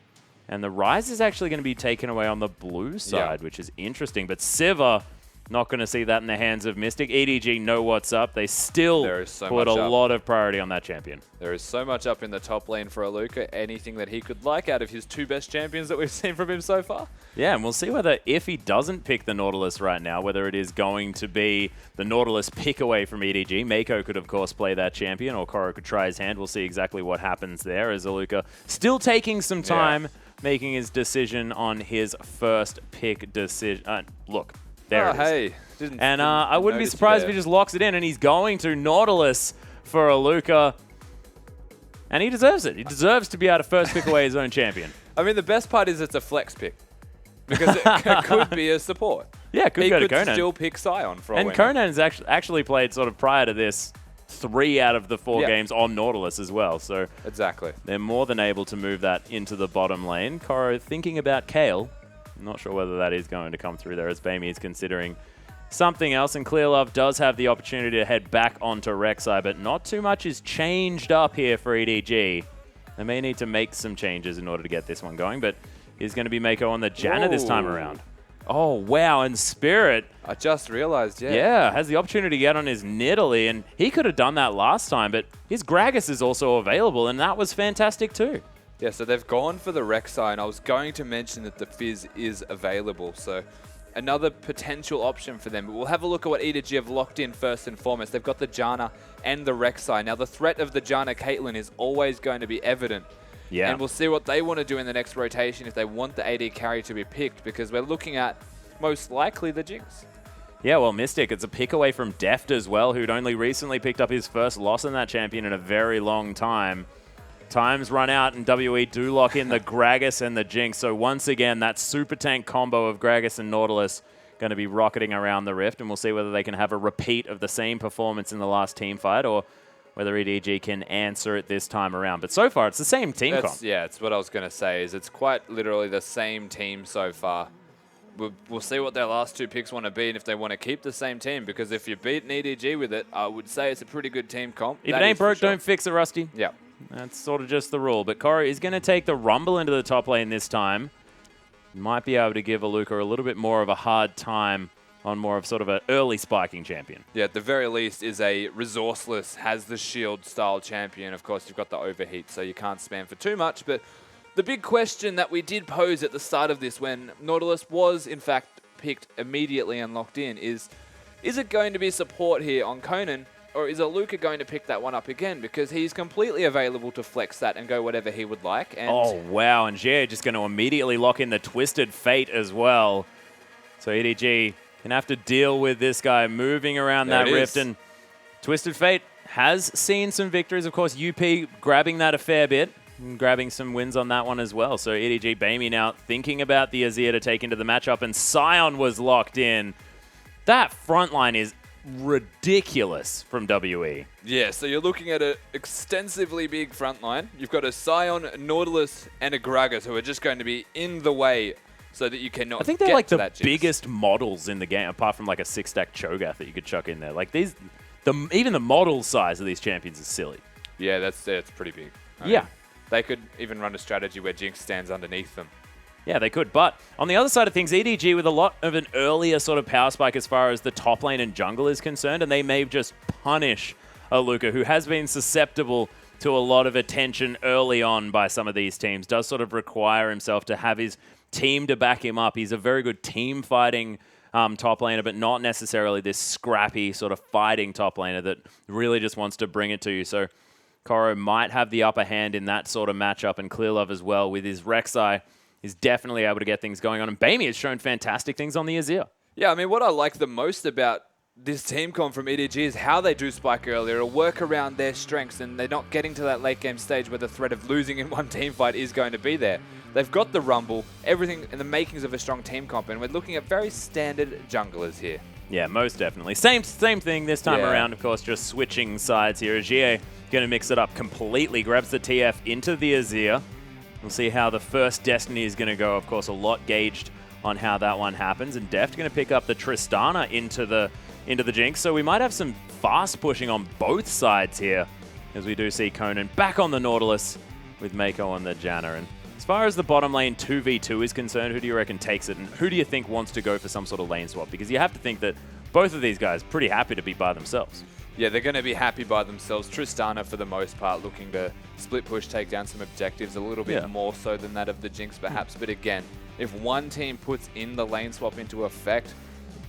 And the Rise is actually going to be taken away on the blue side, which is interesting. But Siva, not going to see that in the hands of Mystic. EDG know what's up. They still put a lot of priority on that champion. There is so much up in the top lane for Aluka. Anything that he could like out of his two best champions that we've seen from him so far. Yeah, and we'll see whether, if he doesn't pick the Nautilus right now, whether it is going to be the Nautilus pick away from EDG. Mako could, of course, play that champion, or Koro could try his hand. We'll see exactly what happens there, as Aluka still taking some time making his decision on his first pick decision. Look, there it is. And I wouldn't be surprised if he just locks it in, and he's going to Nautilus for Aluka. And he deserves it. He deserves to be able to first pick away his own champion. I mean, the best part is it's a flex pick, because it could be a support. Yeah, it could go to Conan. He could still pick Sion for all And Conan has actually played sort of prior to this 3 out of the 4 games on Nautilus as well. So exactly, they're more than able to move that into the bottom lane. Koro thinking about Kale. I'm not sure whether that is going to come through there, as Bamey is considering something else. And Clearlove does have the opportunity to head back onto Rek'Sai, but not too much is changed up here for EDG. They may need to make some changes in order to get this one going, but he's going to be Mako on the Janna this time around. Oh, wow, and Spirit. I just realized, Yeah, has the opportunity to get on his Nidalee, and he could have done that last time, but his Gragas is also available, and that was fantastic too. Yeah, so they've gone for the Rek'Sai, and I was going to mention that the Fizz is available, so another potential option for them. But we'll have a look at what EDG have locked in first and foremost. They've got the Janna and the Rek'Sai. Now, the threat of the Janna Caitlyn is always going to be evident. Yeah. And we'll see what they want to do in the next rotation if they want the AD carry to be picked, because we're looking at most likely the Jinx. Yeah, well, Mystic, it's a pick away from Deft as well, who'd only recently picked up his first loss in that champion in a very long time. Time's run out, and WE do lock in the Gragas and the Jinx. So once again, that super tank combo of Gragas and Nautilus going to be rocketing around the Rift, and we'll see whether they can have a repeat of the same performance in the last team fight, or whether EDG can answer it this time around. But so far, it's the same team comp. Yeah, it's what I was going to say, is it's quite literally the same team so far. We'll see what their last 2 picks want to be, and if they want to keep the same team, because if you beat an EDG with it, I would say it's a pretty good team comp. If it ain't broke, don't fix it, Rusty. Yeah. That's sort of just the rule. But Koro is going to take the Rumble into the top lane this time. Might be able to give Aluka a little bit more of a hard time on more of sort of an early spiking champion. Yeah, at the very least is a resourceless, has the shield style champion. Of course, you've got the overheat, so you can't spam for too much. But the big question that we did pose at the start of this, when Nautilus was in fact picked immediately and locked in, is it going to be support here on Conan, or is Aluka going to pick that one up again? Because he's completely available to flex that and go whatever he would like. And oh, wow. And Jay just going to immediately lock in the Twisted Fate as well. So EDG can have to deal with this guy moving around that Rift. And Twisted Fate has seen some victories. Of course, UP grabbing that a fair bit and grabbing some wins on that one as well. So EDG Bamey now thinking about the Azir to take into the matchup, and Sion was locked in. That front line is ridiculous from WE. Yeah, so you're looking at an extensively big front line. You've got a Sion, Nautilus, and a Gragas who are just going to be in the way so that you cannot. I think they're like the biggest models in the game, apart from like a 6-stack Cho'Gath that you could chuck in there. Like these, even the model size of these champions is silly. Yeah, that's pretty big. I mean, they could even run a strategy where Jinx stands underneath them. Yeah, they could. But on the other side of things, EDG with a lot of an earlier sort of power spike as far as the top lane and jungle is concerned, and they may just punish a Luca, who has been susceptible to a lot of attention early on by some of these teams. Does sort of require himself to have his team to back him up. He's a very good team fighting top laner, but not necessarily this scrappy sort of fighting top laner that really just wants to bring it to you. So Koro might have the upper hand in that sort of matchup, and Clearlove as well with his Rek'Sai is definitely able to get things going on. And Bamey has shown fantastic things on the Azir. Yeah, I mean, what I like the most about this team comp from EDG is how they do spike earlier. It'll work around their strengths, and they're not getting to that late game stage where the threat of losing in one team fight is going to be there. They've got the Rumble, everything in the makings of a strong team comp, and we're looking at very standard junglers here. Yeah, most definitely. Same thing this time around, of course, just switching sides here. Jie going to mix it up completely, grabs the TF into the Azir. We'll see how the first Destiny is going to go. Of course, a lot gauged on how that one happens. And Deft going to pick up the Tristana into the Jinx. So we might have some fast pushing on both sides here, as we do see Conan back on the Nautilus with Mako on the Janna. And as far as the bottom lane 2v2 is concerned, who do you reckon takes it? And who do you think wants to go for some sort of lane swap? Because you have to think that both of these guys are pretty happy to be by themselves. Yeah, they're going to be happy by themselves. Tristana, for the most part, looking to split push, take down some objectives, a little bit more so than that of the Jinx, perhaps. But again, if one team puts in the lane swap into effect,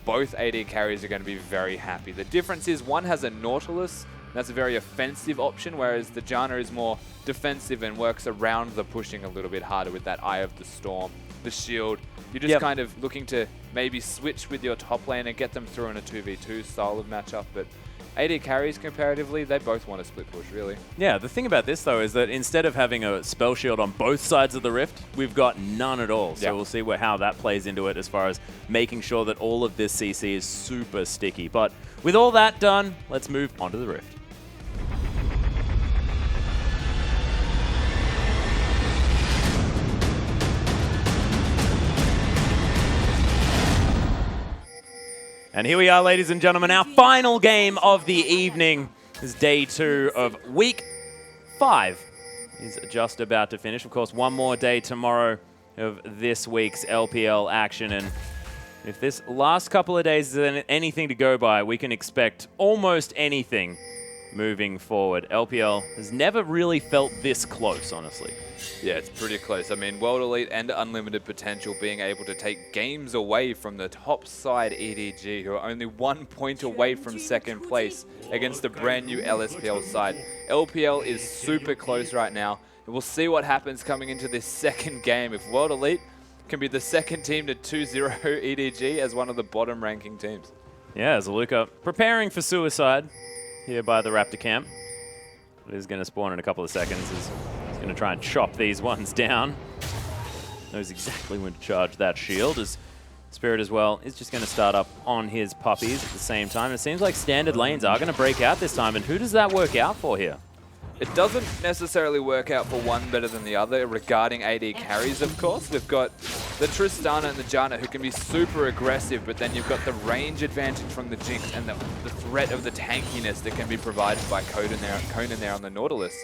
both AD carries are going to be very happy. The difference is one has a Nautilus, that's a very offensive option, whereas the Janna is more defensive and works around the pushing a little bit harder with that Eye of the Storm, the shield. You're just kind of looking to maybe switch with your top lane and get them through in a 2v2 style of matchup. But AD carries, comparatively, they both want to split push, really. Yeah, the thing about this, though, is that instead of having a spell shield on both sides of the rift, we've got none at all. So we'll see how that plays into it as far as making sure that all of this CC is super sticky. But with all that done, let's move on to the rift. And here we are, ladies and gentlemen, our final game of the evening. This is day 2 of week 5. Is just about to finish. Of course, one more day tomorrow of this week's LPL action. And if this last couple of days is anything to go by, we can expect almost anything moving forward. LPL has never really felt this close, honestly. Yeah, it's pretty close. I mean, World Elite and Unlimited Potential being able to take games away from the top side EDG, who are only 1 point away from second place against the brand new LSPL side. LPL is super close right now, and we'll see what happens coming into this second game. If World Elite can be the second team to 2-0 EDG as one of the bottom ranking teams. Yeah, Zaluka preparing for suicide here by the Raptor camp. It is going to spawn in a couple of seconds. He's going to try and chop these ones down. Knows exactly when to charge that shield. As Spirit as well is just going to start up on his puppies at the same time. It seems like standard lanes are going to break out this time. And who does that work out for here? It doesn't necessarily work out for one better than the other regarding AD carries, of course. We've got the Tristana and the Janna who can be super aggressive, but then you've got the range advantage from the Jinx and the threat of the tankiness that can be provided by Conan there on the Nautilus.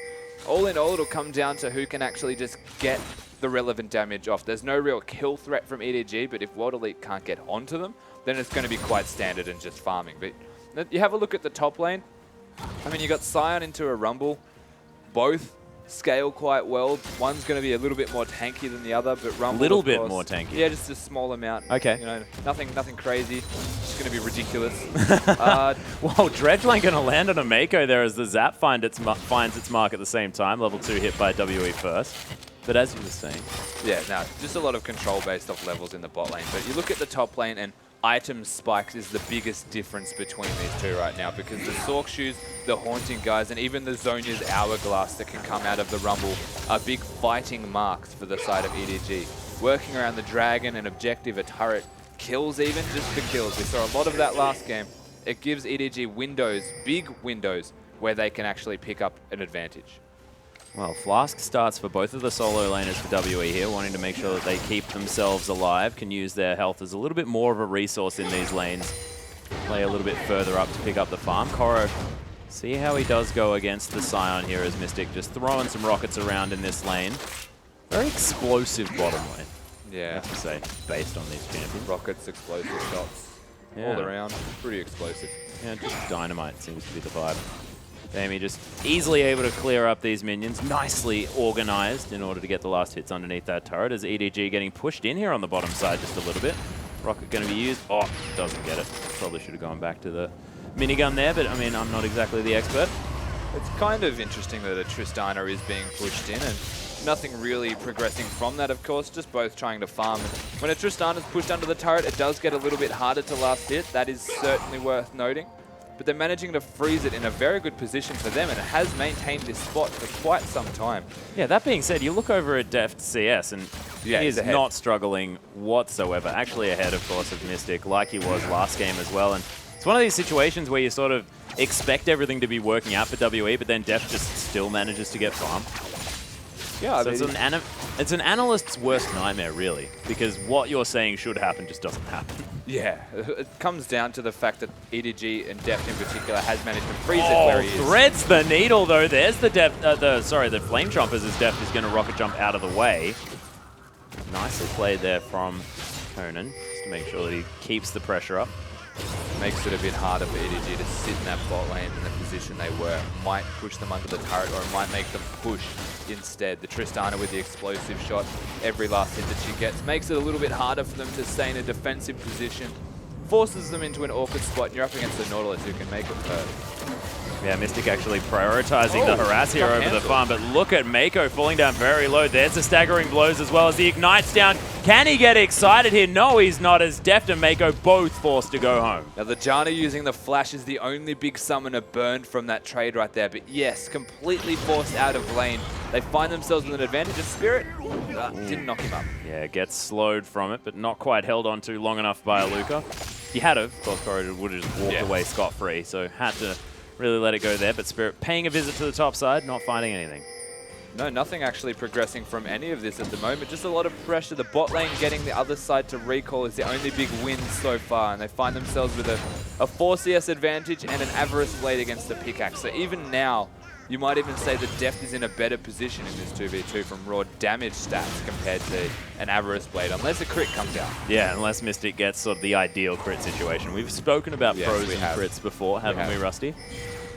All in all, it'll come down to who can actually just get the relevant damage off. There's no real kill threat from EDG, but if World Elite can't get onto them, then it's going to be quite standard and just farming. But you have a look at the top lane. I mean, you got Sion into a Rumble. Both scale quite well. One's going to be a little bit more tanky than the other, but Rumble, little bit more tanky. Yeah, just a small amount. Okay. You know, nothing crazy. It's going to be ridiculous. Well, Dredgeline going to land on a Mako there as the Zap finds its mark at the same time. Level 2 hit by WE first. But as you were saying. Yeah, no, just a lot of control based off levels in the bot lane. But you look at the top lane and item spikes is the biggest difference between these two right now, because the Sork Shoes, the Haunting guys, and even the Zhonya's Hourglass that can come out of the Rumble are big fighting marks for the side of EDG. Working around the Dragon, an objective, a turret, kills even, just for kills. We saw a lot of that last game. It gives EDG windows, big windows, where they can actually pick up an advantage. Well, Flask starts for both of the solo laners for WE here, wanting to make sure that they keep themselves alive, can use their health as a little bit more of a resource in these lanes. Play a little bit further up to pick up the farm. Koro, see how he does go against the Sion here as Mystic, just throwing some rockets around in this lane. Very explosive bottom lane. I Yeah. have to say, based on these champions. Rockets, explosive shots, all around. Pretty explosive. Yeah, just dynamite seems to be the vibe. Amy just easily able to clear up these minions, nicely organized in order to get the last hits underneath that turret. As EDG getting pushed in here on the bottom side just a little bit. Rocket going to be used. Oh, doesn't get it. Probably should have gone back to the minigun there, but I mean, I'm not exactly the expert. It's kind of interesting that a Tristana is being pushed in and nothing really progressing from that, of course, just both trying to farm. And when a Tristana is pushed under the turret, it does get a little bit harder to last hit. That is certainly worth noting. But they're managing to freeze it in a very good position for them, and it has maintained this spot for quite some time. Yeah, that being said, you look over at Deft CS, and Yeah, he he's is ahead. not struggling whatsoever. Actually ahead, of course, of Mystic, like he was last game as well. And it's one of these situations where you sort of expect everything to be working out for WE, but then Deft just still manages to get farm. Yeah, So it's an analyst's worst nightmare, really, because what you're saying should happen just doesn't happen. yeah, it comes down to the fact that EDG and Deft in particular has managed to freeze it where he is. Threads the needle, though. There's the the Flame Chompers as Deft is going to rocket jump out of the way. Nicely played there from Conan, just to make sure that he keeps the pressure up. Makes it a bit harder for EDG to sit in that bot lane in the position they were. Might push them under the turret, or it might make them push instead. The Tristana with the explosive shot, every last hit that she gets, makes it a little bit harder for them to stay in a defensive position. Forces them into an awkward spot, and you're up against the Nautilus who can make it hurt. Yeah, Mystic actually prioritizing the harass here over the farm, but look at Mako falling down very low. There's the staggering blows as well as the Ignite's down. Can he get excited here? No, he's not, as Deft and Mako both forced to go home. Now, the Janna using the flash is the only big summoner burned from that trade right there. But yes, completely forced out of lane. They find themselves with an advantage. Spirit didn't knock him up. Yeah, gets slowed from it, but not quite held on to long enough by Aluka. He had of course, Corridor would have just walked away scot-free, so had to really let it go there. But Spirit paying a visit to the top side, not finding anything. No, nothing actually progressing from any of this at the moment. Just a lot of pressure. The bot lane getting the other side to recall is the only big win so far. And they find themselves with a 4 CS advantage and an Avarice Blade against the pickaxe. So even now, you might even say that Deft is in a better position in this 2v2 from raw damage stats compared to an Avarice Blade, unless a crit comes out. Yeah, unless Mystic gets sort of the ideal crit situation. We've spoken about pros and crits before, haven't we, Rusty?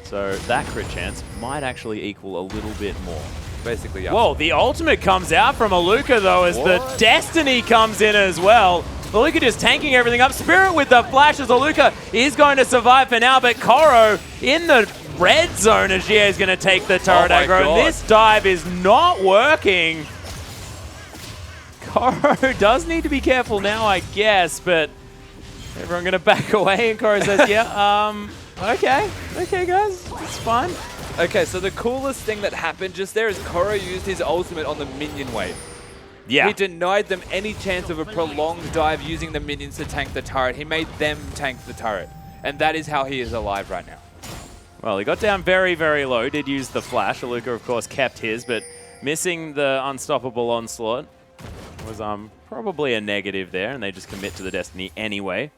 So that crit chance might actually equal a little bit more. Basically, yeah. Whoa, the ultimate comes out from Aluka, though, as the Destiny comes in as well. Aluka just tanking everything up. Spirit with the flash as Aluka is going to survive for now, but Koro in the red zone as GA is going to take the turret aggro. And this dive is not working. Koro does need to be careful now, I guess, but everyone going to back away, and Koro says, yeah, okay, guys, it's fine. Okay, so the coolest thing that happened just there is Koro used his ultimate on the minion wave. Yeah. He denied them any chance of a prolonged dive using the minions to tank the turret. He made them tank the turret. And that is how he is alive right now. Well, he got down very, very low, did use the flash. Aluka, of course, kept his, but missing the unstoppable onslaught was probably a negative there, and they just commit to the Destiny anyway.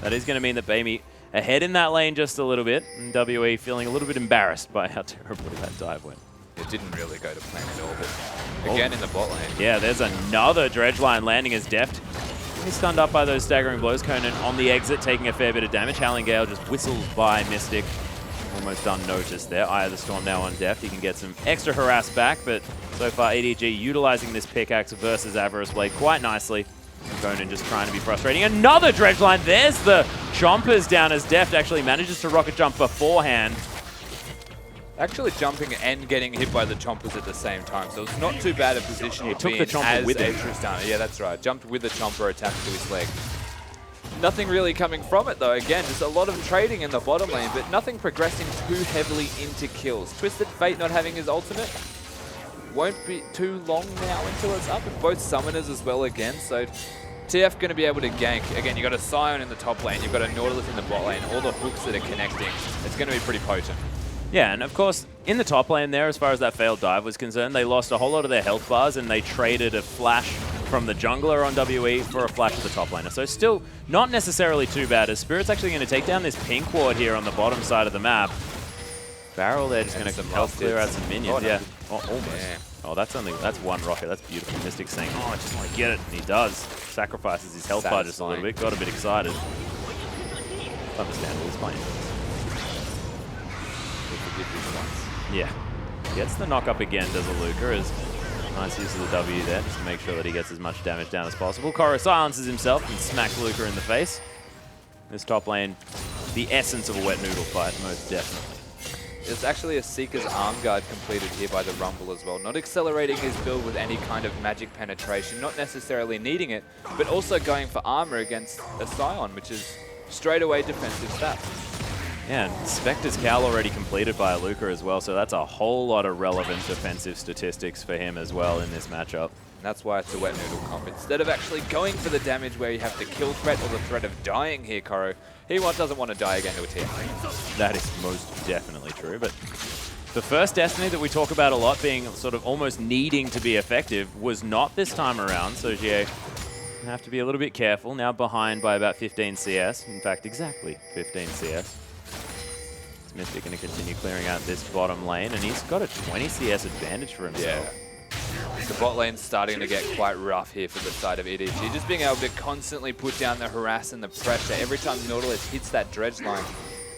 That is going to mean that Bamey ahead in that lane just a little bit, and WE feeling a little bit embarrassed by how terribly that dive went. It didn't really go to plan at all, but again in the bot lane. Yeah, there's another dredge line landing as Deft. He's stunned up by those staggering blows. Conan on the exit taking a fair bit of damage. Howling Gale just whistles by Mystic. Almost unnoticed there. Eye of the Storm now on Deft. He can get some extra harass back, but so far EDG utilizing this pickaxe versus Avarice Blade quite nicely. Conan just trying to be frustrating. Another dredge line. There's the chompers down as Deft actually manages to rocket jump beforehand. Actually jumping and getting hit by the chompers at the same time, so it's not too bad a position He to took be the in chomper as with a him. Tristana. Yeah, that's right. Jumped with the chomper attached to his leg. Nothing really coming from it though. Again, just a lot of trading in the bottom lane, but nothing progressing too heavily into kills. Twisted Fate not having his ultimate. Won't be too long now until it's up, and both summoners as well again, so TF going to be able to gank. Again, you've got a Scion in the top lane, you've got a Nautilus in the bot lane, all the hooks that are connecting. It's going to be pretty potent. Yeah, and of course, in the top lane there, as far as that failed dive was concerned, they lost a whole lot of their health bars, and they traded a flash from the jungler on WE for a flash of the top laner. So still not necessarily too bad, as Spirit's actually going to take down this pink ward here on the bottom side of the map. Barrel there just going to help clear out some minions. Oh, almost. Oh, that's one rocket. That's beautiful. Mystic saying, oh, I just want to get it. And he does. Sacrifices his health bar just a little bit. Got a bit excited. Understandable. He's playing. Yeah. Gets the knock up again, does a Luca. Nice use of the W there, just to make sure that he gets as much damage down as possible. Koro silences himself and smacks Luca in the face. This top lane, the essence of a wet noodle fight, most definitely. It's actually a Seeker's arm guard completed here by the Rumble as well. Not accelerating his build with any kind of magic penetration, not necessarily needing it, but also going for armor against a Scion, which is straight away defensive stats. Yeah, and Spectre's Cowl already completed by Luca as well, so that's a whole lot of relevant defensive statistics for him as well in this matchup. And that's why it's a wet noodle comp. Instead of actually going for the damage where you have the kill threat or the threat of dying here, Koro, he doesn't want to die again to a tier. That is most definitely true, but the first Destiny that we talk about a lot being sort of almost needing to be effective was not this time around, so GA have to be a little bit careful. Now behind by about 15 CS, in fact exactly 15 CS. Mystic going to continue clearing out this bottom lane, and he's got a 20 CS advantage for himself. Yeah. The bot lane's starting to get quite rough here for the side of EDG. Just being able to constantly put down the harass and the pressure every time Nautilus hits that dredge line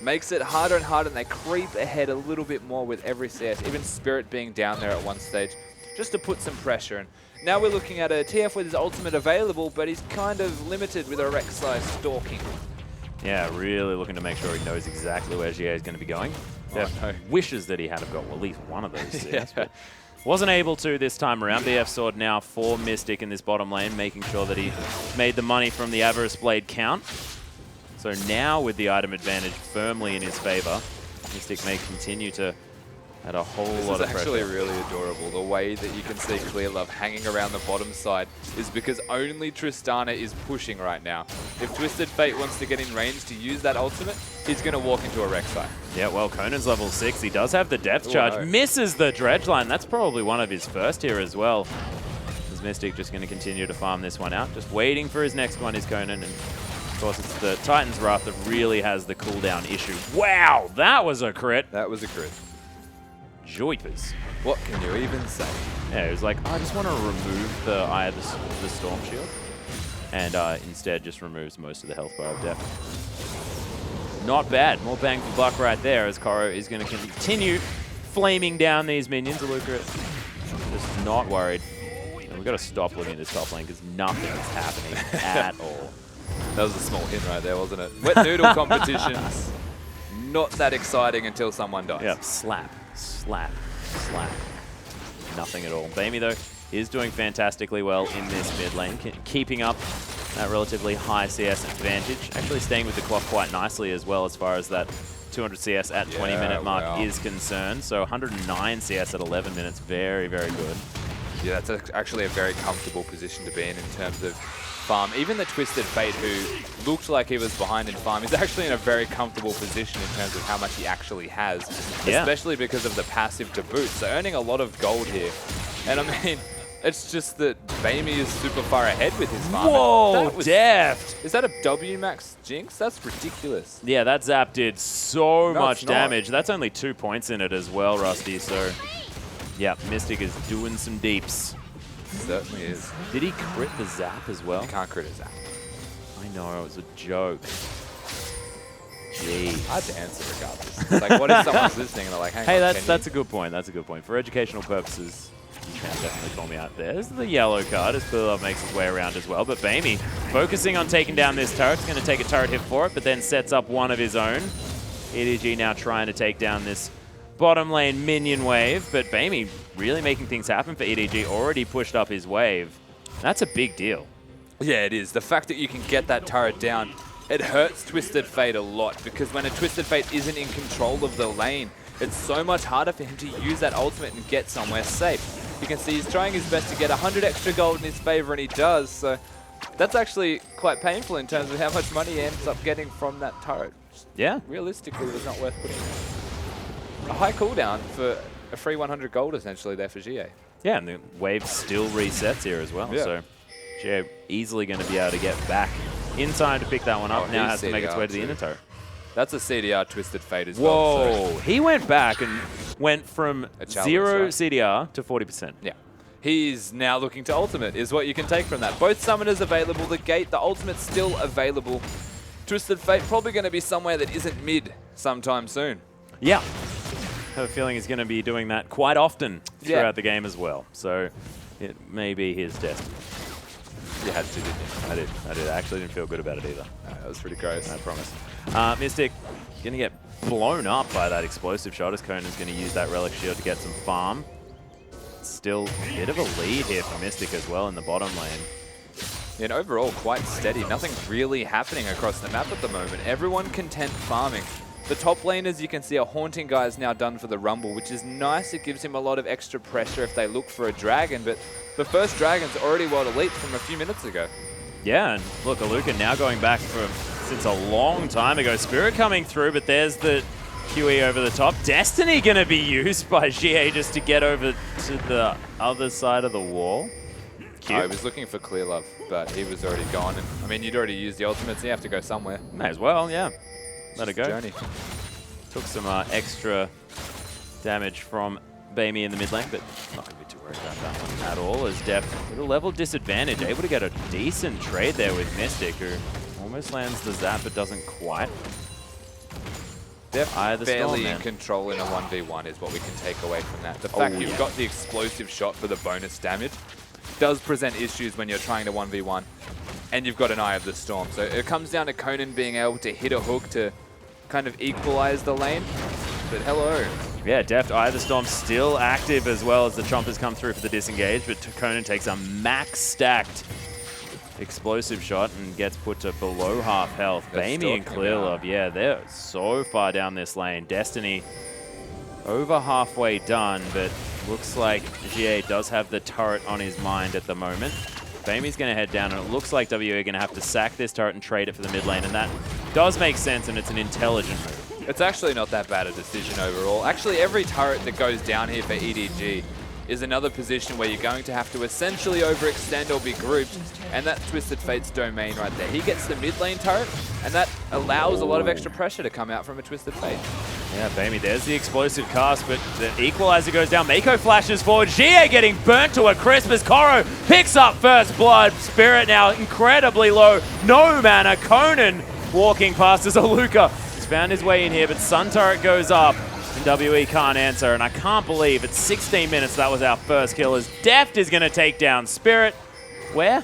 makes it harder and harder, and they creep ahead a little bit more with every CS. Even Spirit being down there at one stage just to put some pressure. And now we're looking at a TF with his ultimate available, but he's kind of limited with a Rek'Sai stalking. Yeah, really looking to make sure he knows exactly where GA is going to be going. Wishes that he had got at least one of those CS, but wasn't able to this time around. BF Sword now for Mystic in this bottom lane, making sure that he made the money from the Avarice Blade count. So now with the item advantage firmly in his favor, Mystic may continue to add a whole lot of pressure. This is actually really adorable. The way that you can see Clear Love hanging around the bottom side is because only Tristana is pushing right now. If Twisted Fate wants to get in range to use that ultimate, he's going to walk into a Rek'Sai. Yeah, well, Conan's level 6. He does have the depth charge. Misses the dredge line. That's probably one of his first here as well. Is Mystic just going to continue to farm this one out? Just waiting for his next one is Conan. And of course, it's the Titan's Wrath that really has the cooldown issue. Wow, that was a crit. That was a crit. Joipers. What can you even say? Yeah, it was like, I just want to remove the Eye of the Storm Shield. And instead just removes most of the health bar of death. Not bad. More bang for buck right there as Koro is going to continue flaming down these minions. Luca just not worried. And we've got to stop looking at this top lane because nothing is happening at all. That was a small hint right there, wasn't it? Wet noodle competitions. Not that exciting until someone dies. Yep, slap, slap, slap. Nothing at all. Bamey, though, is doing fantastically well in this mid lane, keeping up that relatively high CS advantage. Actually staying with the clock quite nicely as well as far as that 200 CS at 20-minute mark is concerned. So 109 CS at 11 minutes. Very, very good. Yeah, that's actually a very comfortable position to be in terms of farm. Even the Twisted Fate, who looked like he was behind in farm, is actually in a very comfortable position in terms of how much he actually has, especially because of the passive to boot. So earning a lot of gold here. And I mean, it's just that Bamey is super far ahead with his farm. Whoa, deft! Is that a W max jinx? That's ridiculous. Yeah, that zap did so much damage. That's only 2 points in it as well, Rusty. So, yeah, Mystic is doing some deeps. Certainly is. Did he crit the zap as well? You can't crit a zap. I know, it was a joke. Jeez. I'd answer regardless. Like, what if someone's listening and they're like, hang on, that's a good point. That's a good point. For educational purposes, you can definitely call me out there. There's the yellow card as Pulov makes his way around as well. But Bamey, focusing on taking down this turret, is going to take a turret hit for it, but then sets up one of his own. EDG now trying to take down this bottom lane minion wave, but Bamey really making things happen for EDG, already pushed up his wave. That's a big deal. Yeah, it is. The fact that you can get that turret down, it hurts Twisted Fate a lot, because when a Twisted Fate isn't in control of the lane, it's so much harder for him to use that ultimate and get somewhere safe. You can see he's trying his best to get 100 extra gold in his favor, and he does, so that's actually quite painful in terms of how much money he ends up getting from that turret. Yeah. Realistically, it was not worth putting in. A high cooldown for a free 100 gold essentially there for GA. Yeah, and the wave still resets here as well. Yeah. So GA easily going to be able to get back in time to pick that one up. Now has to make its way to the inner turret. That's a CDR Twisted Fate as well. Whoa, he went back and went from challenge, 0 right? CDR to 40%. Yeah. He's now looking to ultimate, is what you can take from that. Both summoners available, the gate, the ultimate's still available. Twisted Fate probably going to be somewhere that isn't mid sometime soon. Yeah. I have a feeling he's going to be doing that quite often throughout the game as well. So it may be his destiny. You had to, didn't you? I did. I actually didn't feel good about it either. That was pretty gross. I promise. Mystic going to get blown up by that explosive shot as Conan's going to use that Relic Shield to get some farm. Still a bit of a lead here for Mystic as well in the bottom lane. And overall, quite steady. Nothing really happening across the map at the moment. Everyone content farming. The top lane, as you can see, a Haunting guy is now done for the Rumble, which is nice. It gives him a lot of extra pressure if they look for a Dragon, but the first Dragon's already World Elite from a few minutes ago. Yeah, and look, Aluka now going back since a long time ago. Spirit coming through, but there's the QE over the top. Destiny going to be used by GA just to get over to the other side of the wall. Oh, he was looking for Clear Love, but he was already gone. And I mean, you'd already used the ultimate, so you have to go somewhere. May as well, yeah. Let it go. Journey. Took some extra damage from Bamey in the mid lane, but not going to be too worried about that one at all, as Def with a level disadvantage, able to get a decent trade there with Mystic, who almost lands the zap but doesn't quite. Def barely Storm, in control in a 1v1 is what we can take away from that. The fact you've got the explosive shot for the bonus damage does present issues when you're trying to 1v1, and you've got an Eye of the Storm. So it comes down to Conan being able to hit a hook to kind of equalize the lane. But hello. Yeah, Deft Eye of the Storm still active as well as the Chompers come through for the disengage, but Conan takes a max stacked explosive shot and gets put to below half health. Bamey and Clearlove, yeah, they're so far down this lane. Destiny over halfway done, but looks like GA does have the turret on his mind at the moment. Bamey's going to head down, and it looks like WA are going to have to sack this turret and trade it for the mid lane, and that does make sense, and it's an intelligent move. It's actually not that bad a decision overall. Actually, every turret that goes down here for EDG is another position where you're going to have to essentially overextend or be grouped, and that's Twisted Fate's domain right there. He gets the mid lane turret, and that allows a lot of extra pressure to come out from a Twisted Fate. Yeah, Bamey, there's the explosive cast, but the equalizer goes down. Mako flashes forward. GA getting burnt to a crisp as Koro picks up first blood. Spirit now incredibly low. No mana. Conan walking past as Aluka has found his way in here, but Sun Turret goes up. And WE can't answer, and I can't believe it's 16 minutes that was our first kill as Deft is going to take down Spirit. Where?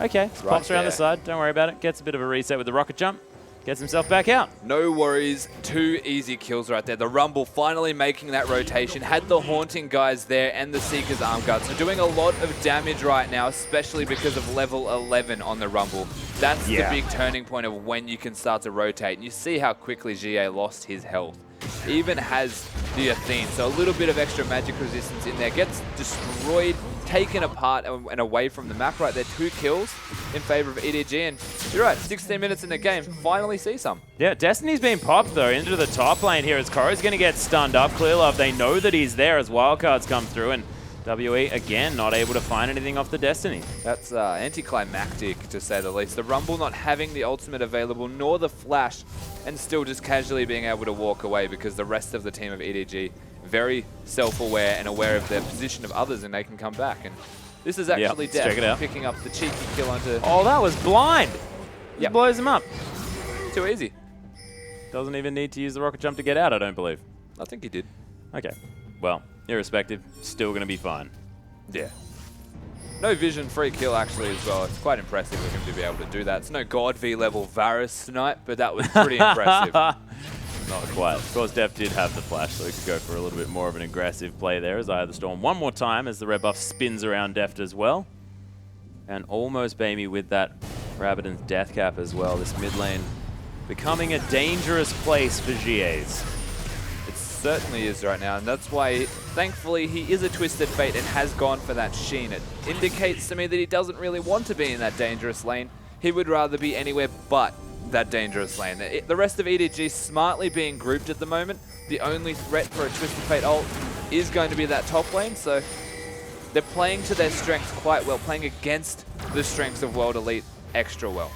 Okay, pops around the side, don't worry about it. Gets a bit of a reset with the rocket jump, gets himself back out. No worries, 2 easy kills right there. The Rumble finally making that rotation, had the Haunting guys there and the Seeker's Arm Guard. So doing a lot of damage right now, especially because of level 11 on the Rumble. That's the big turning point of when you can start to rotate. And you see how quickly GA lost his health. Even has the Athene, so a little bit of extra magic resistance in there. Gets destroyed, taken apart and away from the map right there. 2 kills in favor of EDG, and you're right, 16 minutes in the game, finally see some. Yeah, Destiny's been popped though into the top lane here as Koro's going to get stunned up. Clearlove, they know that he's there as wildcards come through, and WE again not able to find anything off the Destiny. That's anticlimactic to say the least. The Rumble not having the ultimate available, nor the flash, and still just casually being able to walk away because the rest of the team of EDG very self-aware and aware of their position of others, and they can come back. And this is actually Def picking up the cheeky kill onto... Oh, that was blind! It blows him up. Too easy. Doesn't even need to use the rocket jump to get out, I don't believe. I think he did. Okay. Well, irrespective, still going to be fine. Yeah. No vision, free kill actually as well. It's quite impressive for him to be able to do that. It's no God V level Varus snipe, but that was pretty impressive. Not quite. Of course, Def did have the flash, so he could go for a little bit more of an aggressive play there as Eye of the Storm one more time as the red buff spins around Deft as well. And almost Bamey with that Rabbidan's death cap as well. This mid lane becoming a dangerous place for GAs. Certainly is right now, and that's why, thankfully, he is a Twisted Fate and has gone for that Sheen. It indicates to me that he doesn't really want to be in that dangerous lane. He would rather be anywhere but that dangerous lane. The rest of EDG smartly being grouped at the moment. The only threat for a Twisted Fate ult is going to be that top lane, so they're playing to their strengths quite well, playing against the strengths of World Elite extra well.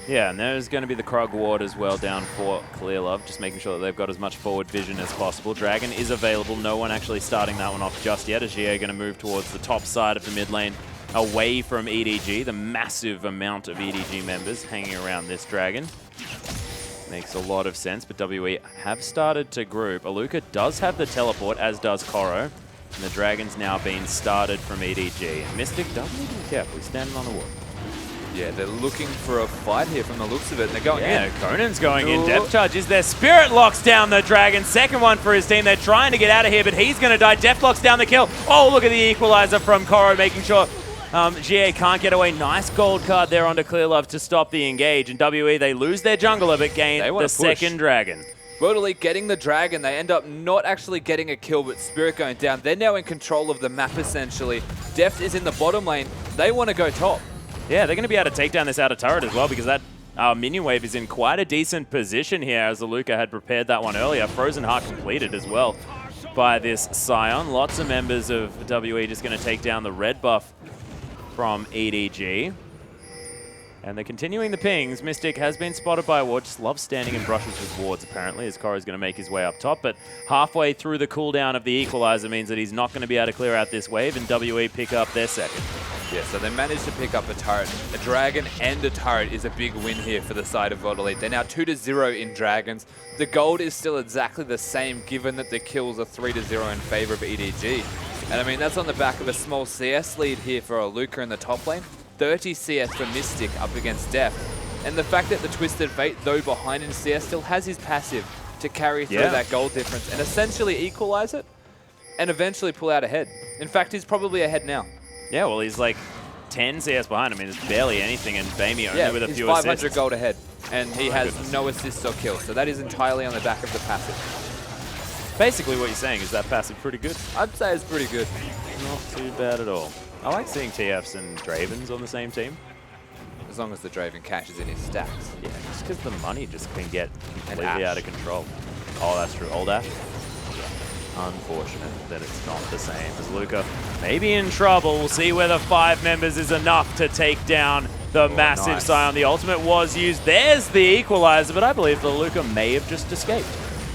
Yeah, and there's going to be the Krug ward as well down for Clear Love, just making sure that they've got as much forward vision as possible. Dragon is available. No one actually starting that one off just yet, as GA going to move towards the top side of the mid lane, away from EDG. The massive amount of EDG members hanging around this Dragon. Makes a lot of sense, but WE have started to group. Aluka does have the teleport, as does Koro. And the Dragon's now being started from EDG. Mystic doesn't need to be careful. He's standing on the wall. Yeah, they're looking for a fight here from the looks of it. And they're going in. Yeah, Conan's going in. Depth charge is there. Spirit locks down the Dragon. Second one for his team. They're trying to get out of here, but he's going to die. Depth locks down the kill. Oh, look at the equalizer from Koro, making sure GA can't get away. Nice gold card there onto Clear Love to stop the engage. And WE, they lose their jungler, but gain the second Dragon. World Elite getting the Dragon. They end up not actually getting a kill, but Spirit going down. They're now in control of the map, essentially. Deft is in the bottom lane. They want to go top. Yeah, they're going to be able to take down this outer turret as well, because that minion wave is in quite a decent position here, as Aluka had prepared that one earlier. Frozen Heart completed as well by this Scion. Lots of members of WE just going to take down the red buff from EDG. And they're continuing the pings. Mystic has been spotted by a ward. Just loves standing in brushes with wards, apparently, as Koro's going to make his way up top. But halfway through the cooldown of the equalizer means that he's not going to be able to clear out this wave, and WE pick up their second. Yeah, so they managed to pick up a turret. A Dragon and a turret is a big win here for the side of World Elite. They're now 2-0 in Dragons. The gold is still exactly the same, given that the kills are 3-0 in favor of EDG. And I mean, that's on the back of a small CS lead here for Aluka in the top lane. 30 CS for Mystic up against Deft. And the fact that the Twisted Fate, though behind in CS, still has his passive to carry through that gold difference and essentially equalize it and eventually pull out ahead. In fact, he's probably ahead now. Yeah, well, he's like 10 CS behind. I mean, there's barely anything, and Bamey only with a few assists. He's 500 gold ahead, and he has no assists or kills. So that is entirely on the back of the passive. Basically, what you're saying is that passive pretty good. I'd say it's pretty good. Not too bad at all. I like seeing TFs and Dravens on the same team. As long as the Draven cashes in his stacks. Yeah, just because the money just can get completely out of control. Oh, that's true. Old Ash. Unfortunate that it's not the same, as Luca may be in trouble. We'll see whether 5 members is enough to take down the massive Scion. The ultimate was used. There's the equalizer, but I believe that Luca may have just escaped.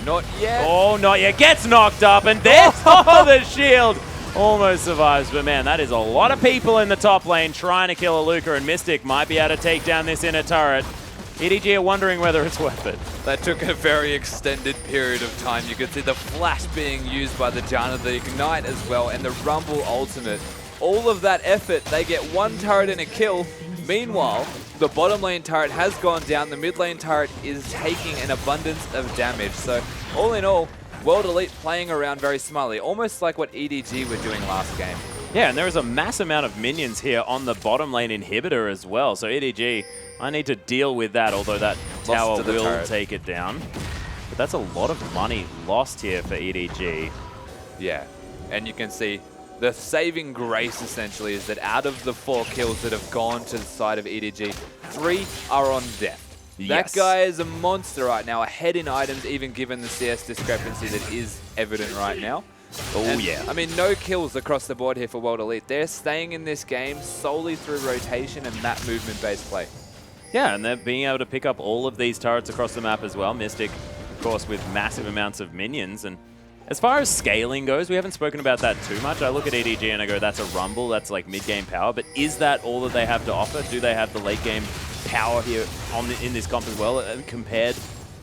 Not yet. Oh, not yet. Gets knocked up, and there's the shield. Almost survives, but man, that is a lot of people in the top lane trying to kill Aluka, and Mystic might be able to take down this inner turret. EDG are wondering whether it's worth it. That took a very extended period of time. You could see the flash being used by the Janna, the Ignite as well, and the Rumble ultimate. All of that effort, they get 1 turret and a kill. Meanwhile, the bottom lane turret has gone down. The mid lane turret is taking an abundance of damage. So all in all, World Elite playing around very smartly, almost like what EDG were doing last game. Yeah, and there is a mass amount of minions here on the bottom lane inhibitor as well. So EDG, I need to deal with that, although that tower will take it down. But that's a lot of money lost here for EDG. Yeah, and you can see the saving grace essentially is that out of the 4 kills that have gone to the side of EDG, 3 are on Deft. That guy is a monster right now, ahead in items, even given the CS discrepancy that is evident right now. Oh, yeah. I mean, no kills across the board here for World Elite. They're staying in this game solely through rotation and map movement-based play. Yeah, and they're being able to pick up all of these turrets across the map as well. Mystic, of course, with massive amounts of minions. And as far as scaling goes, we haven't spoken about that too much. I look at EDG and I go, that's a Rumble, that's like mid-game power. But is that all that they have to offer? Do they have the late-game power here in this comp as well compared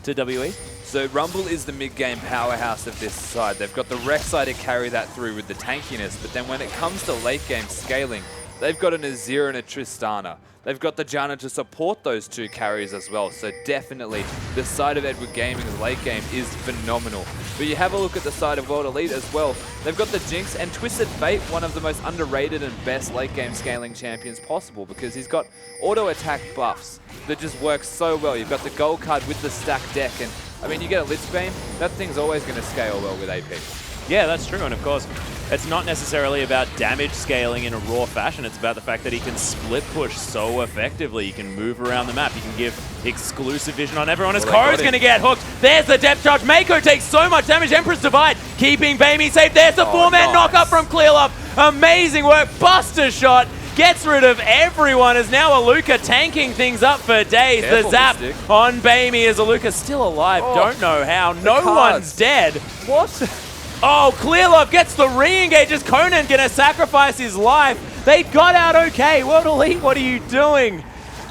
to WE? So Rumble is the mid-game powerhouse of this side. They've got the Rek'Sai to carry that through with the tankiness, but then when it comes to late-game scaling, they've got an Azir and a Tristana. They've got the Janna to support those 2 carries as well, so definitely the side of Edward Gaming's late game is phenomenal. But you have a look at the side of World Elite as well. They've got the Jinx and Twisted Fate, one of the most underrated and best late game scaling champions possible, because he's got auto attack buffs that just work so well. You've got the gold card with the stacked deck, and I mean, you get a Litzbane, that thing's always going to scale well with AP. Yeah, that's true. And of course, it's not necessarily about damage scaling in a raw fashion. It's about the fact that he can split push so effectively. He can move around the map. He can give exclusive vision on everyone. As Koro's going to get hooked. There's the depth charge. Mako takes so much damage. Empress Divide keeping Bamey safe. There's the 4-man knock-up from Clear Love. Amazing work. Buster shot. gets rid of everyone as now Aluka tanking things up for days. Careful, the zap Mystic. on Bamey as Aluka's still alive. Oh, Don't know how. No cards. one's dead. What? Oh, Clearlove gets the re-engage as Conan going to sacrifice his life. They got out okay. World Elite, what are you doing?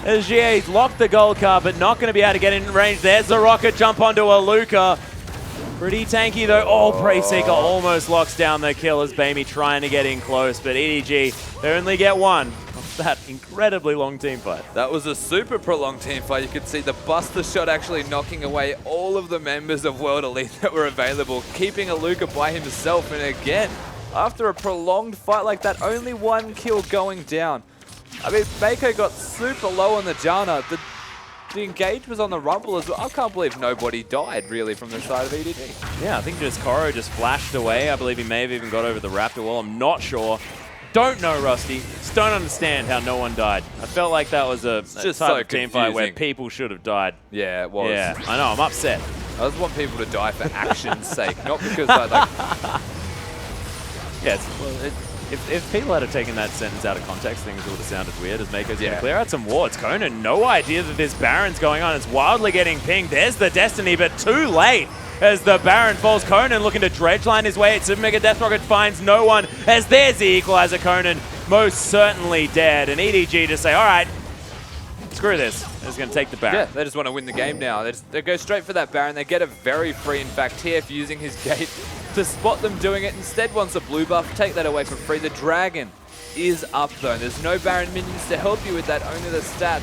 As GA's locked the gold card, but not going to be able to get in range. There's the rocket jump onto Aluka. Pretty tanky though. Oh, Preyseeker almost locks down the kill as Bamey trying to get in close, but EDG, they only get one of that incredibly long team fight. That was a super prolonged team fight. You could see the Buster shot actually knocking away all of the members of World Elite that were available, keeping Aluka by himself. And again, after a prolonged fight like that, only one kill going down. I mean, Mako got super low on the Janna. The engage was on the Rumble as well. I can't believe nobody died, really, from the side of EDG. Yeah, I think just Koro just flashed away. I believe he may have even got over the Raptor wall. I'm not sure. Don't know, Rusty. Just don't understand how no one died. I felt like that was a just type so of team fight where confusing. people should have died. Yeah, it was. Yeah, I know. I'm upset. I just want people to die for action's sake, not because like Yes. Well, if people had taken that sentence out of context, things would have sounded weird as Mako's going to Yeah. clear out some wards. Conan, no idea that this Baron's going on. It's wildly getting pinged. There's the Destiny, but too late as the Baron falls. Conan looking to dredge line his way. Super Mega Death Rocket finds no one as there's the equalizer. Conan most certainly dead. And EDG just say, all right, screw this. They're just going to take the Baron. yeah, they just want to win the game now. They go straight for that Baron. They get a very free. In fact, TF using his gate to spot them doing it. Instead wants a blue buff. Take that away for free. The Dragon is up though. There's no Baron minions to help you with that. Only the stats.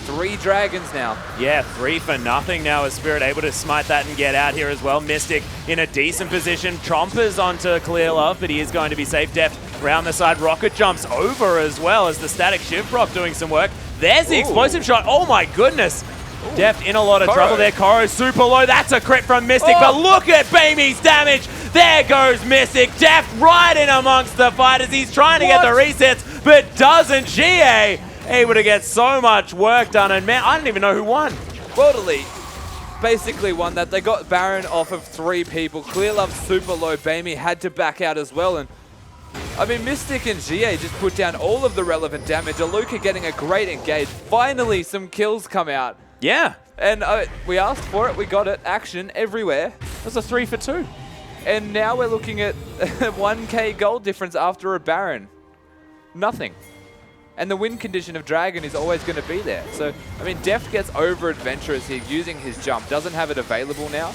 3 dragons now. Yeah, 3 for nothing now as Spirit able to smite that and get out here as well. Mystic in a decent position. Chompers onto Clearlove, but he is going to be safe. Deft round the side. Rocket jumps over as well as the static shift rock doing some work. There's the explosive shot. Oh my goodness. Deft in a lot of Koro. trouble there. Koro super low. That's a crit from Mystic, but look at Bamey's damage. There goes Mystic. Deft right in amongst the fighters. He's trying to get the resets, but doesn't. GA able to get so much work done, and man, I don't even know who won. World Elite basically won that. They got Baron off of 3 people. Clearlove super low. Bamey had to back out as well. And I mean, Mystic and GA just put down all of the relevant damage. Aluka getting a great engage. Finally, some kills come out. Yeah, And we asked for it. We got it. Action everywhere. it was a 3 for 2. And now we're looking at 1k gold difference after a Baron. Nothing. And the win condition of Dragon is always going to be there. So, I mean, Deft gets over adventurous here using his jump. Doesn't have it available now.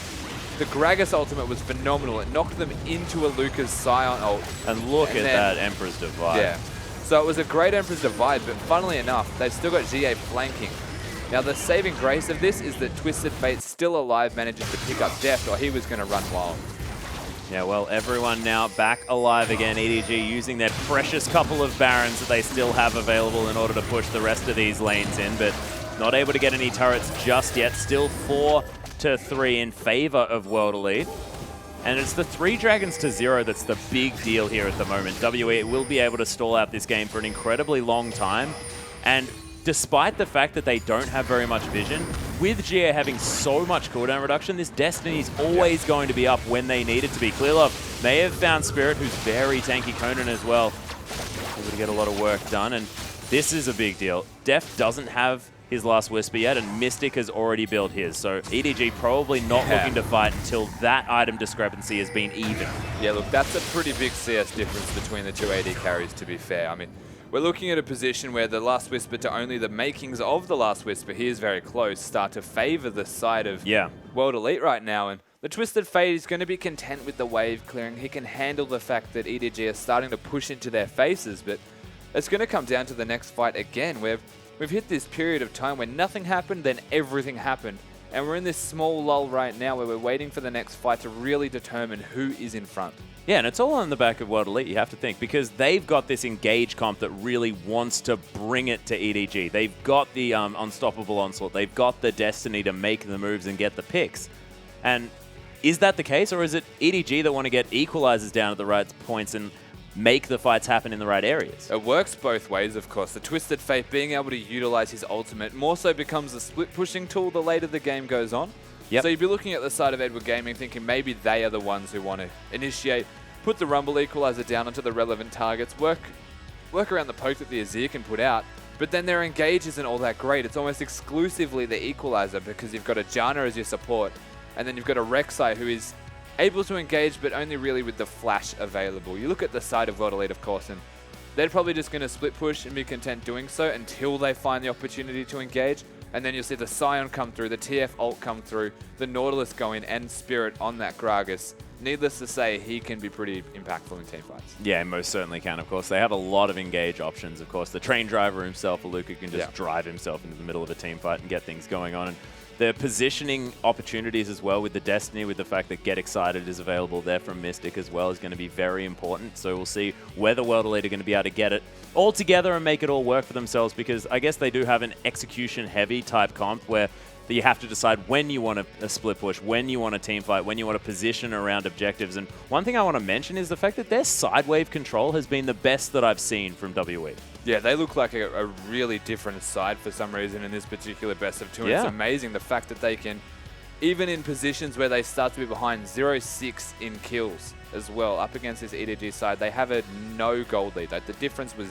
The Gragas ultimate was phenomenal. It knocked them into Aluka's Scion ult. And look And at then- that Emperor's Divide. Yeah. So it was a great Emperor's Divide, but funnily enough, they've still got GA flanking. Now, the saving grace of this is that Twisted Fate, still alive, manages to pick up Deft, or he was going to run wild. Yeah, well, everyone now back alive again. EDG using their precious couple of Barons that they still have available in order to push the rest of these lanes in, but not able to get any turrets just yet. Still 4-3 in favor of World Elite. And it's the 3 dragons to 0 that's the big deal here at the moment. WE will be able to stall out this game for an incredibly long time. And despite the fact that they don't have very much vision, with GA having so much cooldown reduction, this Destiny's always going to be up when they need it to be. Clearlove may have found Spirit, who's very tanky. Conan as well, able to get a lot of work done. And this is a big deal. Deft doesn't have his last Whisper yet, and Mystic has already built his. So EDG probably not looking to fight until that item discrepancy has been even. Yeah, look, that's a pretty big CS difference between the 2 AD carries, to be fair. I mean, we're looking at a position where the Last Whisper to only the makings of the Last Whisper, he is very close, start to favor the side of World Elite right now. And the Twisted Fate is going to be content with the wave clearing. He can handle the fact that EDG are starting to push into their faces, but it's going to come down to the next fight again, where we've hit this period of time where nothing happened, then everything happened. And we're in this small lull right now where we're waiting for the next fight to really determine who is in front. Yeah, and it's all on the back of World Elite, you have to think, because they've got this engage comp that really wants to bring it to EDG. They've got the Unstoppable Onslaught. They've got the Destiny to make the moves and get the picks. And is that the case, or is it EDG that want to get equalizers down at the right points and make the fights happen in the right areas? It works both ways, of course. The Twisted Fate being able to utilize his ultimate more so becomes a split-pushing tool the later the game goes on. Yep. So you'd be looking at the side of Edward Gaming thinking maybe they are the ones who want to initiate, put the Rumble Equalizer down onto the relevant targets, work work around the poke that the Azir can put out, but then their engage isn't all that great. It's almost exclusively the equalizer because you've got a Janna as your support, and then you've got a Rek'Sai who is able to engage, but only really with the flash available. You look at the side of World Elite, of course, and they're probably just going to split push and be content doing so until they find the opportunity to engage. And then you'll see the Scion come through, the TF ult come through, the Nautilus go in, and Spirit on that Gragas. Needless to say, he can be pretty impactful in teamfights. Yeah, most certainly can, of course. They have a lot of engage options, of course. The train driver himself, Aluka, can just drive himself into the middle of a teamfight and get things going on. And the positioning opportunities as well with the Destiny, with the fact that Get Excited is available there from Mystic as well, is going to be very important. So we'll see whether World Elite are going to be able to get it all together and make it all work for themselves, because I guess they do have an execution-heavy type comp where you have to decide when you want a split push, when you want a team fight, when you want to position around objectives. And one thing I want to mention is the fact that their side wave control has been the best that I've seen from WE. Yeah, they look like a really different side for some reason in this particular best of 2. And it's amazing the fact that they can, even in positions where they start to be behind, 0-6 in kills as well, up against this EDG side. They have a no gold lead. Like, the difference was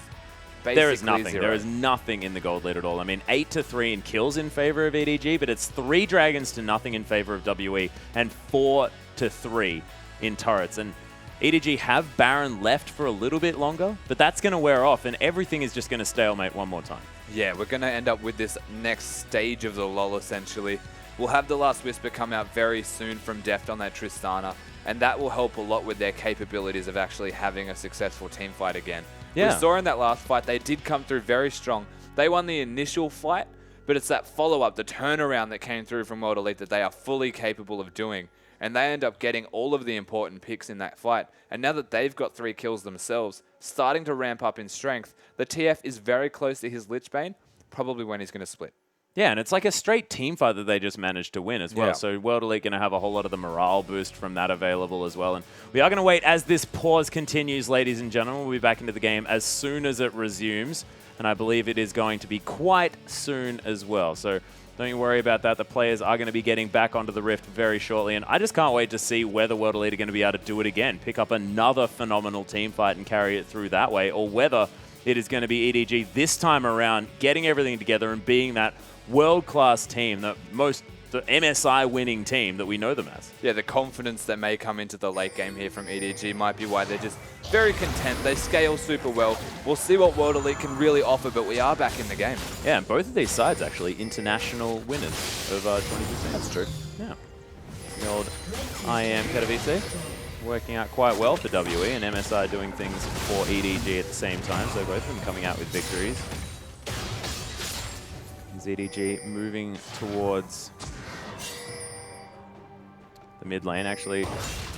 basically there is nothing. 0. There is nothing in the gold lead at all. I mean, 8-3 in kills in favor of EDG, but it's 3 dragons to nothing in favor of WE, and 4-3 in turrets. And EDG have Baron left for a little bit longer, but that's going to wear off, and everything is just going to stalemate one more time. Yeah, we're going to end up with this next stage of the LoL, essentially. We'll have the Last Whisper come out very soon from Deft on that Tristana, and that will help a lot with their capabilities of actually having a successful team fight again. Yeah. We saw in that last fight, they did come through very strong. They won the initial fight, but it's that follow-up, the turnaround that came through from World Elite that they are fully capable of doing. And they end up getting all of the important picks in that fight. And now that they've got 3 kills themselves, starting to ramp up in strength, the TF is very close to his Lich Bane, probably when he's going to split. Yeah, and it's like a straight team fight that they just managed to win as well. Yeah. So World Elite going to have a whole lot of the morale boost from that available as well. And we are going to wait as this pause continues, ladies and gentlemen. We'll be back into the game as soon as it resumes. And I believe it is going to be quite soon as well. So don't you worry about that. The players are going to be getting back onto the Rift very shortly. And I just can't wait to see whether World Elite are going to be able to do it again, pick up another phenomenal team fight and carry it through that way, or whether it is going to be EDG this time around, getting everything together and being that world-class team, the MSI winning team that we know them as. Yeah, the confidence that may come into the late game here from EDG might be why they're just very content. They scale super well. We'll see what World Elite can really offer, but we are back in the game. Yeah, and both of these sides actually international winners of 2015. That's true. Yeah. The old IAM Katowice working out quite well for WE, and MSI doing things for EDG at the same time, so both of them coming out with victories. EDG moving towards the mid lane, actually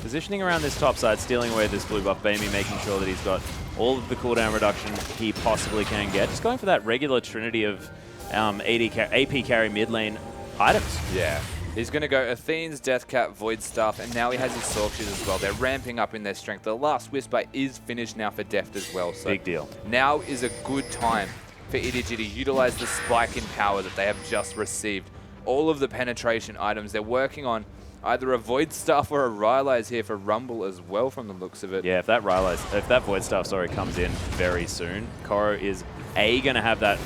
positioning around this top side, stealing away this blue buff. Bamey making sure that he's got all of the cooldown reduction he possibly can get. Just going for that regular trinity of AP carry mid lane items. Yeah. He's going to go Athene's Deathcat, Void Staff, and now he has his Sork Shoot as well. They're ramping up in their strength. The Last Whisper is finished now for Deft as well. So big deal. Now is a good time for EDG to utilize the spike in power that they have just received. All of the penetration items, they're working on either a Void Staff or a Rylai's here for Rumble as well from the looks of it. Yeah, if that Void Staff, comes in very soon, Koro is going to have that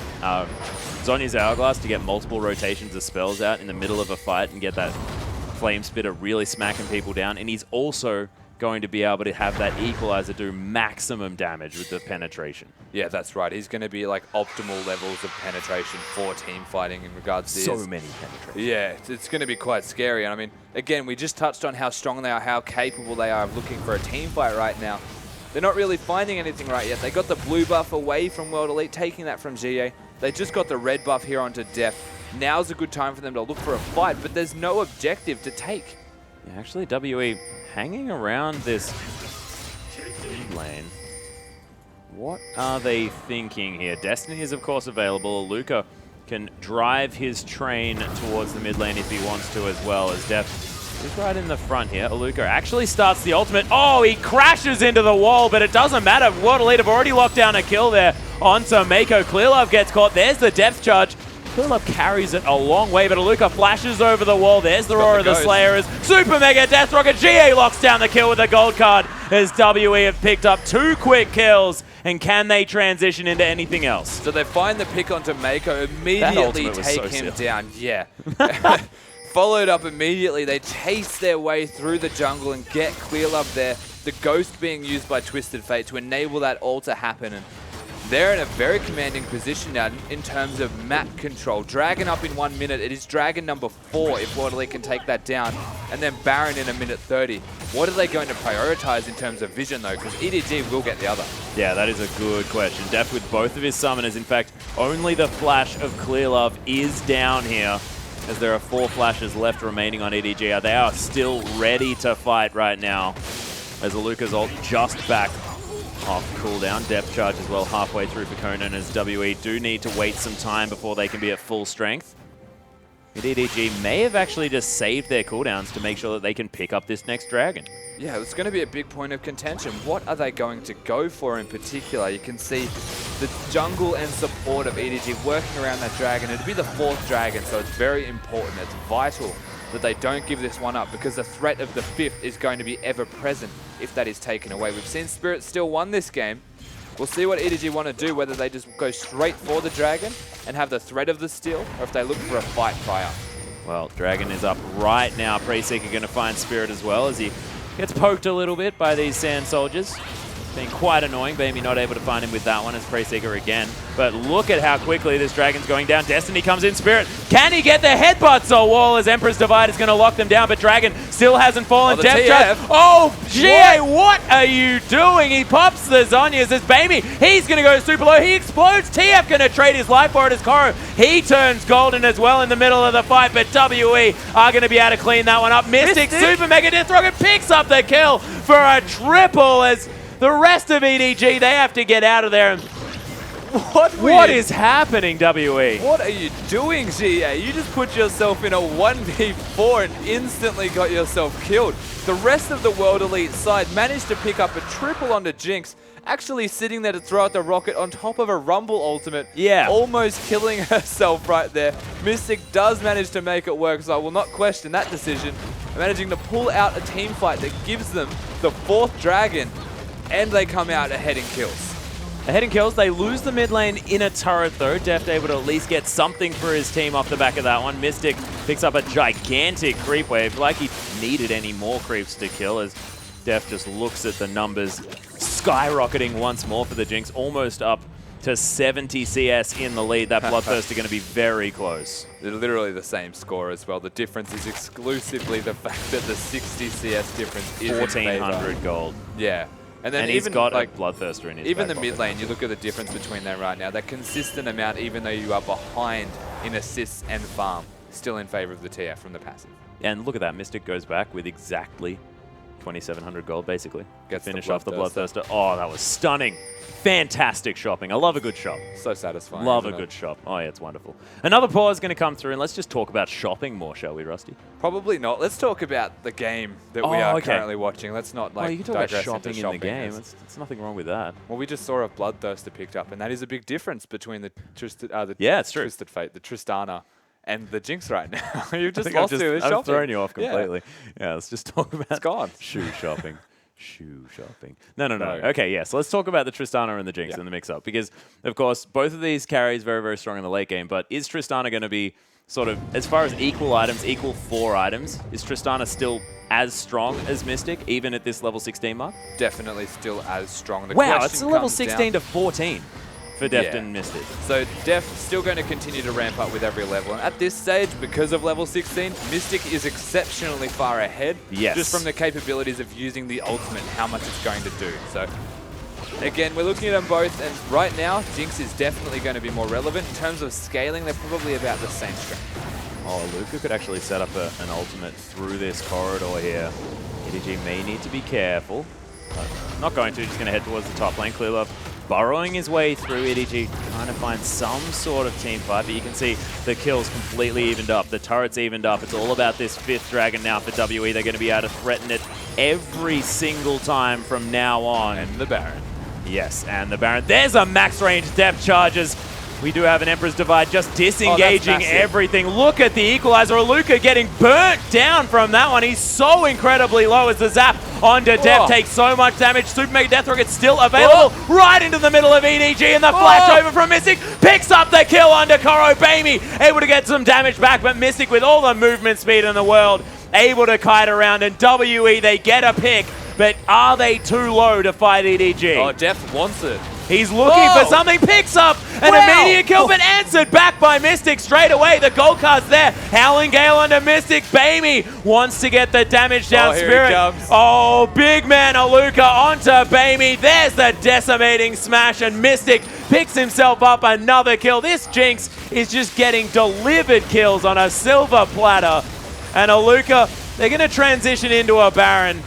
Zhonya's Hourglass to get multiple rotations of spells out in the middle of a fight and get that Flame Spitter really smacking people down. And he's also going to be able to have that Equalizer do maximum damage with the penetration. Yeah, that's right. He's going to be like optimal levels of penetration for team fighting in regards to so many penetrations. Yeah, it's going to be quite scary. And I mean, again, we just touched on how strong they are, how capable they are of looking for a team fight right now. They're not really finding anything right yet. They got the blue buff away from World Elite, taking that from GA. They just got the red buff here onto Deft. Now's a good time for them to look for a fight, but there's no objective to take. Yeah, actually, WE hanging around this mid lane. What are they thinking here? Destiny is, of course, available. Luca can drive his train towards the mid lane if he wants to as well, as Deft is right in the front here. Aluka actually starts the ultimate. Oh, he crashes into the wall, but it doesn't matter. World Elite have already locked down a kill there onto Mako. Clearlove gets caught. There's the depth charge. Clearlove carries it a long way, but Aluka flashes over the wall. There's the Roar of the Slayer as Super Mega Death Rocket. GA locks down the kill with a gold card as WE have picked up 2 quick kills And can they transition into anything else? So they find the pick onto Mako, immediately take him down. Yeah. Followed up immediately. They chase their way through the jungle and get clear love there. The Ghost being used by Twisted Fate to enable that all to happen. And they're in a very commanding position now in terms of map control. Dragon up in 1 minute. It is Dragon number 4 if Waterley can take that down. And then Baron in 1:30. What are they going to prioritize in terms of vision, though? Because EDG will get the other. Yeah, that is a good question. Def with both of his summoners. In fact, only the flash of Clear Love is down here, as there are 4 flashes left remaining on EDG. They are still ready to fight right now, as Aluka's ult just back off cooldown. Depth charge as well halfway through for Conan, as WE do need to wait some time before they can be at full strength. But EDG may have actually just saved their cooldowns to make sure that they can pick up this next dragon. Yeah, it's going to be a big point of contention. What are they going to go for in particular? You can see the jungle and support of EDG working around that dragon. It'll be the 4th dragon, so it's very important. It's vital that they don't give this one up, because the threat of the 5th is going to be ever present if that is taken away. We've seen Spirit still won this game. We'll see what EDG want to do, whether they just go straight for the dragon and have the threat of the steal, or if they look for a fight fire. Well, Dragon is up right now. Pre-Seeker going to find Spirit as well, as he gets poked a little bit by these Sand Soldiers. Being quite annoying, Bamey not able to find him with that one as Pre-Seeker again. But look at how quickly this Dragon's going down. Destiny comes in, Spirit. Can he get the headbutts? Oh, wall as Emperor's Divide is going to lock them down, but Dragon still hasn't fallen. Oh, Depth charge. Oh, GA, what are you doing? He pops the Zhonya's as Bamey. He's going to go super low. He explodes. TF going to trade his life for it as Koro. He turns golden as well in the middle of the fight, but WE are going to be able to clean that one up. Mystic Super Mega Death Rocket picks up the kill for a triple, as the rest of EDG, they have to get out of there. What is happening, WE? What are you doing, GA? You just put yourself in a 1v4 and instantly got yourself killed. The rest of the World Elite side managed to pick up a triple onto Jinx, actually sitting there to throw out the rocket on top of a Rumble ultimate. Yeah. Almost killing herself right there. Mystic does manage to make it work, so I will not question that decision. Managing to pull out a team fight that gives them the 4th dragon, and they come out ahead in kills. Ahead in kills, they lose the mid lane in a turret though. Deft able to at least get something for his team off the back of that one. Mystic picks up a gigantic creep wave, like he needed any more creeps to kill, as Deft just looks at the numbers skyrocketing once more for the Jinx, almost up to 70 CS in the lead. That Bloodthirster going to be very close. They're literally the same score as well. The difference is exclusively the fact that the 60 CS difference is 1,400 gold. Yeah. And then And even he's got like a Bloodthirster in his even back the mid pocket. lane, you look at the difference between them right now. That consistent amount, even though you are behind in assists and farm, still in favor of the TF from the passive. And look at that, Mystic goes back with exactly 2,700 gold, basically. Gets the Finish off the Bloodthirster. Bloodthirster. Oh, that was stunning. Fantastic shopping. I love a good shop. So satisfying. Love a isn't it? good shop. Oh, yeah, it's wonderful. Another pause is going to come through, and let's just talk about shopping more, shall we, Rusty? Probably not. Let's talk about the game that we are currently watching. Let's not like you can talk about digress shopping into in the game. It's- It's nothing wrong with that. Well, we just saw a Bloodthirster picked up, and that is a big difference between the Yeah, it's true. Twisted Fate, the Tristana, and the Jinx right now. You've just I think lost to the shopping. I've thrown you off Yeah. completely. Yeah, let's just talk about It's gone. shoe shopping. Shoe shopping. No. No. Okay, yeah, so let's talk about the Tristana and the Jinx in the mix-up, because, of course, both of these carries very, very strong in the late game, but is Tristana going to be sort of, as far as equal items, equal 4 items, is Tristana still as strong as Mystic, even at this level 16 mark? Definitely still as strong. The Wow, question it's a level comes 16 down- to 14 for Deft Yeah. and Mystic. So Def still going to continue to ramp up with every level. And at this stage, because of level 16, Mystic is exceptionally far ahead. Yes. Just from the capabilities of using the ultimate, how much it's going to do. So again, we're looking at them both. And right now, Jinx is definitely going to be more relevant. In terms of scaling, they're probably about the same strength. Oh, Luca could actually set up an ultimate through this corridor here. EDG may need to be careful. Not going to, just going to head towards the top lane. Clearlove burrowing his way through. EDG trying to find some sort of team fight, but you can see the kills completely evened up. The turret's evened up. It's all about this 5th dragon now for WE. They're going to be able to threaten it every single time from now on. And the Baron. Yes, and the Baron. There's a max range depth charges. We do have an Emperor's Divide just disengaging massive. everything. Look at the equalizer. Aluka getting burnt down from that one. He's so incredibly low as the zap onto Def takes so much damage. Super Mega Death Rocket still available right into the middle of EDG, and the flash over from Mystic picks up the kill onto Koro. Bamey able to get some damage back, but Mystic with all the movement speed in the world able to kite around, and WE, they get a pick, but are they too low to fight EDG? Oh, Def wants it. He's looking for something, picks up an immediate kill, but answered back by Mystic straight away. The gold card's there. Howling Gale onto Mystic. Bamey wants to get the damage down. Here Spirit. he comes. Oh, big man Aluka onto Bamey. There's the decimating smash, and Mystic picks himself up another kill. This Jinx is just getting delivered kills on a silver platter. And Aluka, they're going to transition into a Baron.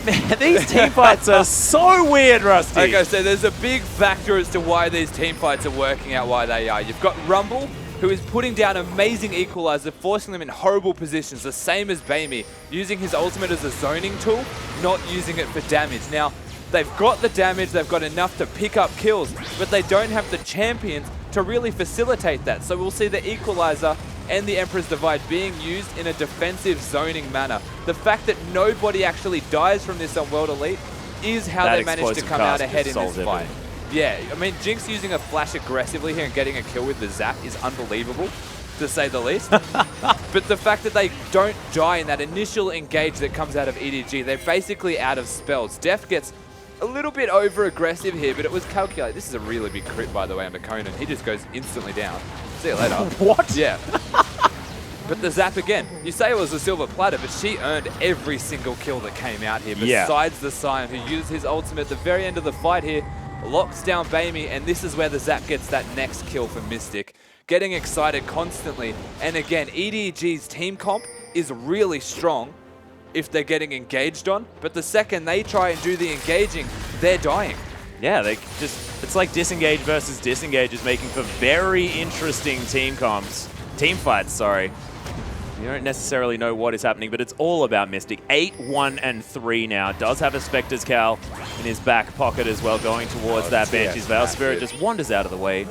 Man, these team fights are so weird, Rusty. Like I said, there's a big factor as to why these team fights are working out why they are. You've got Rumble, who is putting down amazing equalizer, forcing them in horrible positions, the same as Bamey, using his ultimate as a zoning tool, not using it for damage. Now, they've got the damage, they've got enough to pick up kills, but they don't have the champions to really facilitate that. So we'll see the equalizer and the Emperor's Divide being used in a defensive zoning manner. The fact that nobody actually dies from this on World Elite is how they managed to come out ahead in this fight. Yeah, I mean, Jinx using a flash aggressively here and getting a kill with the zap is unbelievable, to say the least. But the fact that they don't die in that initial engage that comes out of EDG, they're basically out of spells. Def gets a little bit over-aggressive here, but it was calculated. This is a really big crit, by the way, under Conan. He just goes instantly down. See you later. What? Yeah. But the zap again. You say it was a silver platter, but she earned every single kill that came out here, besides the Scion, who used his ultimate at the very end of the fight here, locks down Bamey, and this is where the zap gets that next kill for Mystic. Getting excited constantly. And again, EDG's team comp is really strong if they're getting engaged on, but the second they try and do the engaging, they're dying. Yeah, they just, it's like disengage versus disengage is making for very interesting team fights, sorry. You don't necessarily know what is happening, but it's all about Mystic. 8-1-3 now. Does have a Spectre's Cowl in his back pocket as well, going towards that bench. His Veil Spirit just wanders out of the way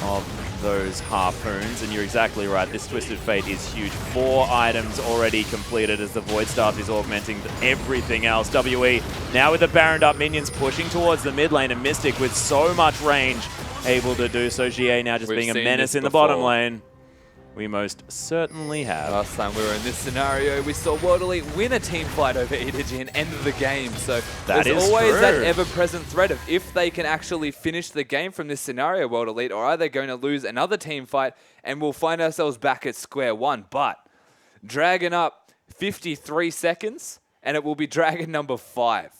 of those harpoons, and you're exactly right. This Twisted Fate is huge. 4 items already completed as the Void Staff is augmenting everything else. WE now with the Baroned up minions pushing towards the mid lane, and Mystic with so much range able to do so. GA now just being a menace in the bottom lane. We most certainly have. Last time we were in this scenario, we saw World Elite win a team fight over EDG and end the game. So there's always that ever-present threat of if they can actually finish the game from this scenario, World Elite, or are they going to lose another team fight and we'll find ourselves back at square one. But Dragon up 53 seconds, and it will be Dragon number 5.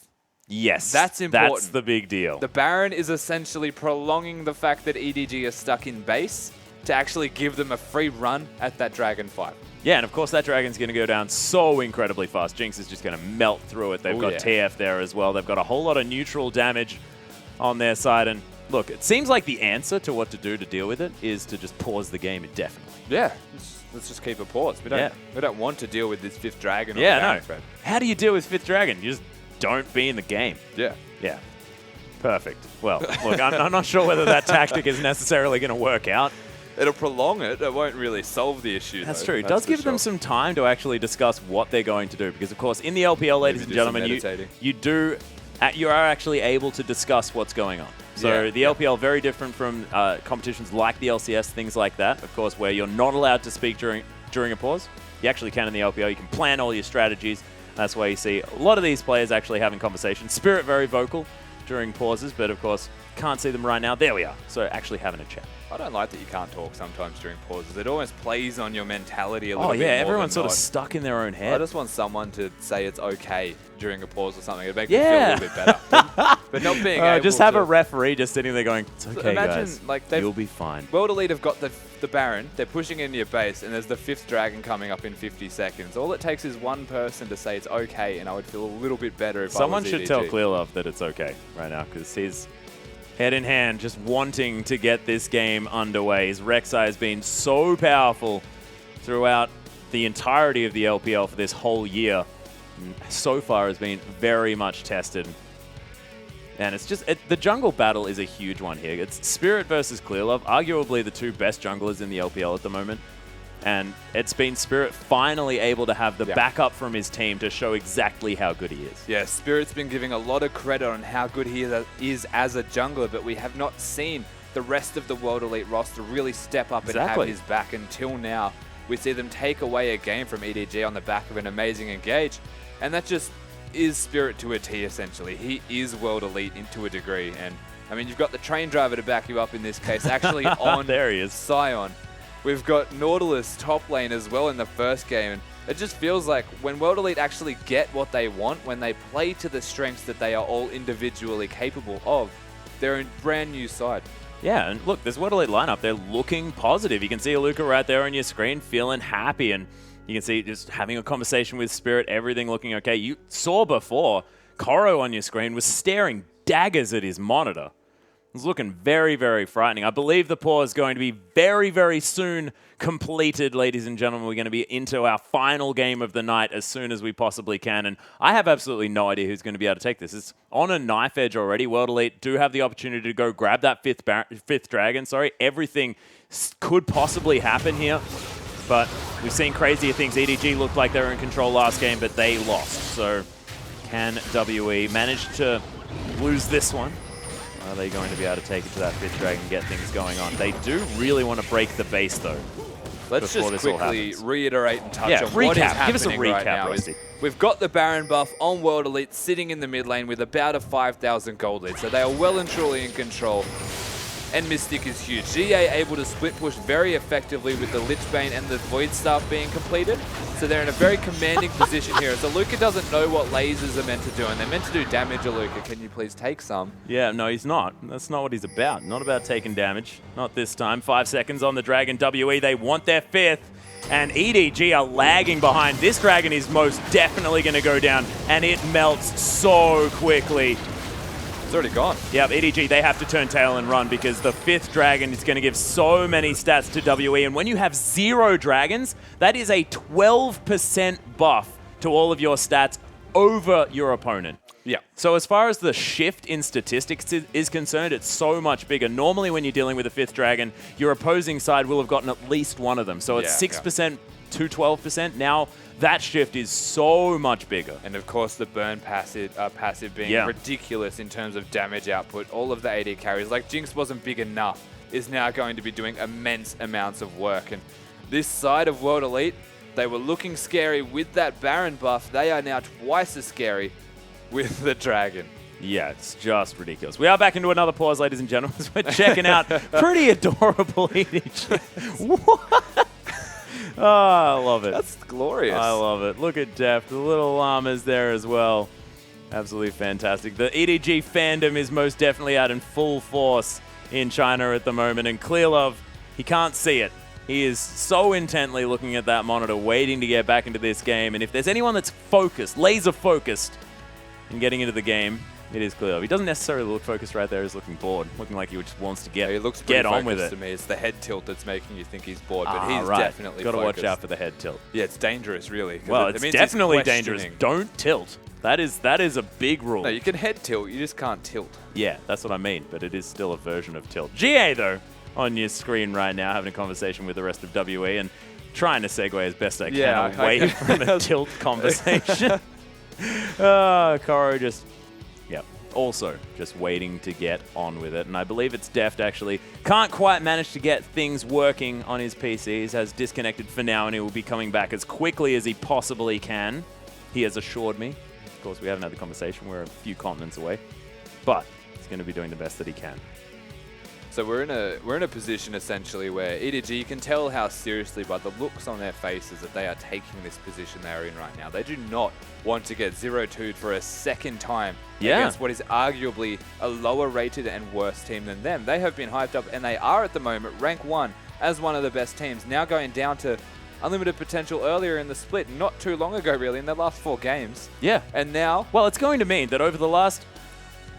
Yes, that's important. That's the big deal. The Baron is essentially prolonging the fact that EDG are stuck in base to actually give them a free run at that Dragon fight. Yeah, and of course that Dragon's going to go down so incredibly fast. Jinx is just going to melt through it. They've got TF there as well. They've got a whole lot of neutral damage on their side. And look, it seems like the answer to what to do to deal with it is to just pause the game indefinitely. Yeah, let's just keep it paused. We don't want to deal with this 5th Dragon. Or no. How do you deal with 5th Dragon? You just don't be in the game. Yeah. Yeah. Perfect. Well, look, I'm not sure whether that tactic is necessarily going to work out. It'll prolong it. It won't really solve the issue. That's true. It does give them some time to actually discuss what they're going to do. Because, of course, in the LPL, ladies and gentlemen, you are actually able to discuss what's going on. So the LPL, very different from competitions like the LCS, things like that, of course, where you're not allowed to speak during a pause. You actually can in the LPL. You can plan all your strategies. That's why you see a lot of these players actually having conversations. Spirit very vocal during pauses, but, of course, can't see them right now. There we are. So actually having a chat. I don't like that you can't talk sometimes during pauses. It almost plays on your mentality a little bit. Oh, yeah, everyone's sort of stuck in their own head. I just want someone to say it's okay during a pause or something. It'd make me feel a little bit better. But not being able just have a referee just sitting there going, it's okay, imagine, guys, like, you'll be fine. World Elite have got the Baron. They're pushing into your base, and there's the 5th Dragon coming up in 50 seconds. All it takes is one person to say it's okay, and I would feel a little bit better if someone I was should EDG. tell Clearlove that it's okay right now, because he's head in hand, just wanting to get this game underway. His Rek'Sai has been so powerful throughout the entirety of the LPL for this whole year. So far has been very much tested. And it's just, the jungle battle is a huge one here. It's Spirit versus Clearlove, arguably the two best junglers in the LPL at the moment. And it's been Spirit finally able to have the backup from his team to show exactly how good he is. Yeah, Spirit's been giving a lot of credit on how good he is as a jungler, but we have not seen the rest of the World Elite roster really step up and have his back until now. We see them take away a game from EDG on the back of an amazing engage, and that just is Spirit to a T, essentially. He is World Elite to a degree, and I mean, you've got the train driver to back you up in this case, actually on there he is. Sion. We've got Nautilus top lane as well in the first game, and it just feels like when World Elite actually get what they want, when they play to the strengths that they are all individually capable of, they're a brand new side. Yeah, and look, this World Elite lineup, they're looking positive. You can see Luca right there on your screen, feeling happy, and you can see just having a conversation with Spirit, everything looking okay. You saw before, Koro on your screen was staring daggers at his monitor. It was looking very, very frightening. I believe the pause is going to be very, very soon completed, ladies and gentlemen. We're going to be into our final game of the night as soon as we possibly can. And I have absolutely no idea who's going to be able to take this. It's on a knife edge already. World Elite do have the opportunity to go grab that fifth dragon. Everything could possibly happen here. But we've seen crazier things. EDG looked like they were in control last game, but they lost. So can WE manage to lose this one? Are they going to be able to take it to that fifth dragon and get things going on? They do really want to break the base, though. Let's just quickly reiterate and touch on what is happening. Give us a recap, right now. We've got the Baron buff on World Elite sitting in the mid lane with about a 5,000 gold lead, so they are well and truly in control. And Mystic is huge. GA able to split push very effectively with the Lich Bane and the Void Staff being completed. So they're in a very commanding position here. So Luca doesn't know what lasers are meant to do, and they're meant to do damage, Luca. Can you please take some? Yeah, no, he's not. That's not what he's about. Not about taking damage. Not this time. 5 seconds on the Dragon. WE, they want their fifth. And EDG are lagging behind. This Dragon is most definitely going to go down, and it melts so quickly. It's already gone. Yep, EDG, they have to turn tail and run because the fifth dragon is going to give so many stats to WE. And when you have 0 dragons, that is a 12% buff to all of your stats over your opponent. Yeah. So as far as the shift in statistics is concerned, it's so much bigger. Normally when you're dealing with a fifth dragon, your opposing side will have gotten at least one of them. So it's 6% to 12%. Now that shift is so much bigger. And of course the burn passive being ridiculous in terms of damage output. All of the AD carries, like Jinx wasn't big enough, is now going to be doing immense amounts of work. And this side of World Elite, they were looking scary with that Baron buff. They are now twice as scary with the Dragon. Yeah, it's just ridiculous. We are back into another pause, ladies and gentlemen. We're checking out pretty adorable EDG. What? Oh, I love it. That's glorious. I love it. Look at Def. The little llamas there as well. Absolutely fantastic. The EDG fandom is most definitely out in full force in China at the moment. And Clearlove, he can't see it. He is so intently looking at that monitor, waiting to get back into this game. And if there's anyone that's focused, laser focused, in getting into the game, it is Clearlove. He doesn't necessarily look focused right there. He's looking bored, looking like he just wants to get on with it. To me, it's the head tilt that's making you think he's bored, but he's definitely got to focused. watch out for the head tilt. Yeah, it's dangerous, really. Well, it's definitely dangerous. Don't tilt. That is a big rule. No, you can head tilt. You just can't tilt. Yeah, that's what I mean. But it is still a version of tilt. GA though, on your screen right now, having a conversation with the rest of WE and trying to segue as best I can away from the tilt conversation. Koro just, also just waiting to get on with it. And I believe it's Deft actually can't quite manage to get things working on his PCs, has disconnected for now, and he will be coming back as quickly as he possibly can. He has assured me. Of course, we haven't had the conversation. We're a few continents away. But he's going to be doing the best that he can. So we're in a position essentially where EDG, you can tell how seriously by the looks on their faces that they are taking this position they're in right now. They do not want to get 0-2'd for a second time against what is arguably a lower rated and worse team than them. They have been hyped up, and they are at the moment rank 1 as one of the best teams, now going down to unlimited potential earlier in the split, not too long ago really, in their last 4 games. Yeah. And now... Well, it's going to mean that over the last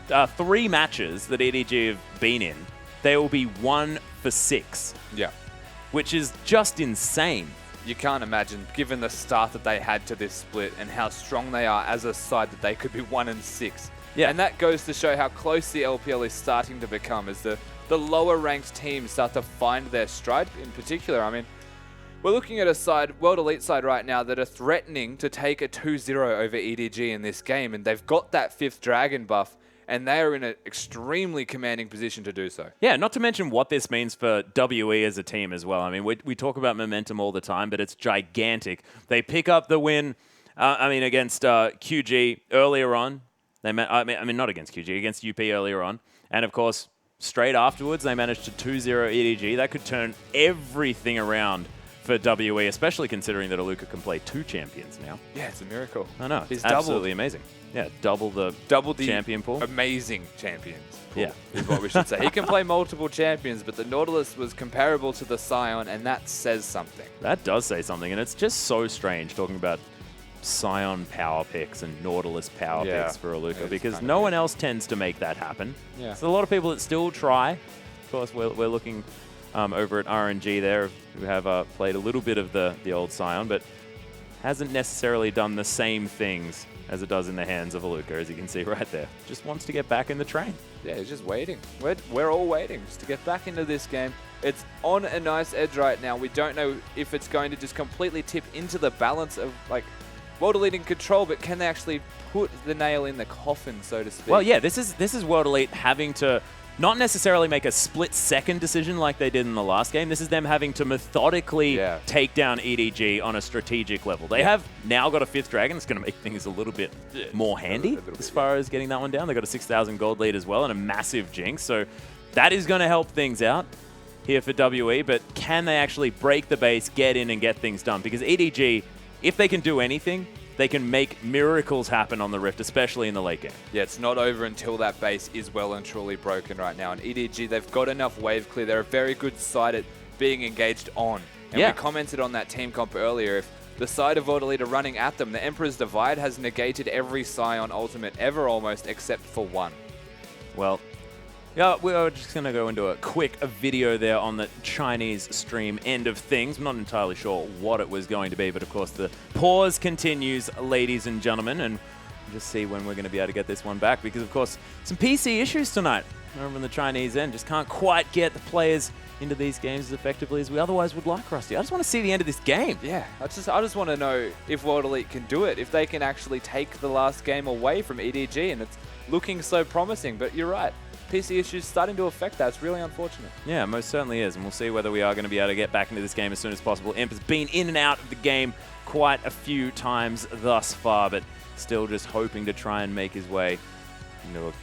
3 matches that EDG have been in, they will be 1 for 6. Yeah. Which is just insane. You can't imagine, given the start that they had to this split and how strong they are as a side, that they could be 1 and 6 Yeah. And that goes to show how close the LPL is starting to become as the lower ranked teams start to find their stride in particular. I mean, we're looking at a side, World Elite side right now, that are threatening to take a 2-0 over EDG in this game, and they've got that 5th Dragon buff, and they are in an extremely commanding position to do so. Yeah, not to mention what this means for WE as a team as well. I mean, we talk about momentum all the time, but it's gigantic. They pick up the win, against QG earlier on. Not against QG, against UP earlier on. And, of course, straight afterwards, they managed to 2-0 EDG. That could turn everything around for WE, especially considering that Aluka can play 2 champions now. Yeah, it's a miracle. I know. He's It's absolutely amazing. Yeah, double the champion pool. Amazing champions pool, Yeah. is what we should say. He can play multiple champions, but the Nautilus was comparable to the Scion, and that says something. That does say something, and it's just so strange talking about Scion power picks and Nautilus power picks for Aluka, because no one else tends to make that happen. Yeah. There's a lot of people that still try. Of course, we're looking over at RNG there, who have played a little bit of the old Scion, but hasn't necessarily done the same things as it does in the hands of Aluka, as you can see right there. Just wants to get back in the train. Yeah, he's just waiting. We're all waiting just to get back into this game. It's on a nice edge right now. We don't know if it's going to just completely tip into the balance of, like, World Elite in control, but can they actually put the nail in the coffin, so to speak? Well, yeah, this is World Elite having to not necessarily make a split-second decision like they did in the last game. This is them having to methodically take down EDG on a strategic level. They have now got a 5th Dragon. It's going to make things a little bit more handy as far as getting that one down. They've got a 6,000 gold lead as well and a massive Jinx. So that is going to help things out here for WE. But can they actually break the base, get in, and get things done? Because EDG, if they can do anything, they can make miracles happen on the Rift, especially in the late game. Yeah, it's not over until that base is well and truly broken right now. And EDG, they've got enough wave clear. They're a very good side at being engaged on. And we commented on that team comp earlier. If the side of World Elite are running at them, the Emperor's Divide has negated every Scion ultimate ever almost, except for one. Well, yeah, we're just going to go into a quick video there on the Chinese stream end of things. I'm not entirely sure what it was going to be, but of course the pause continues, ladies and gentlemen, and we'll just see when we're going to be able to get this one back, because of course some PC issues tonight over on the Chinese end. Just can't quite get the players into these games as effectively as we otherwise would like, Rusty. I just want to see the end of this game. Yeah, I just want to know if World Elite can do it, if they can actually take the last game away from EDG, and it's looking so promising, but you're right. PC issues starting to affect that. It's really unfortunate. Yeah, most certainly is, and we'll see whether we are going to be able to get back into this game as soon as possible. Imp has been in and out of the game quite a few times thus far, but still just hoping to try and make his way into a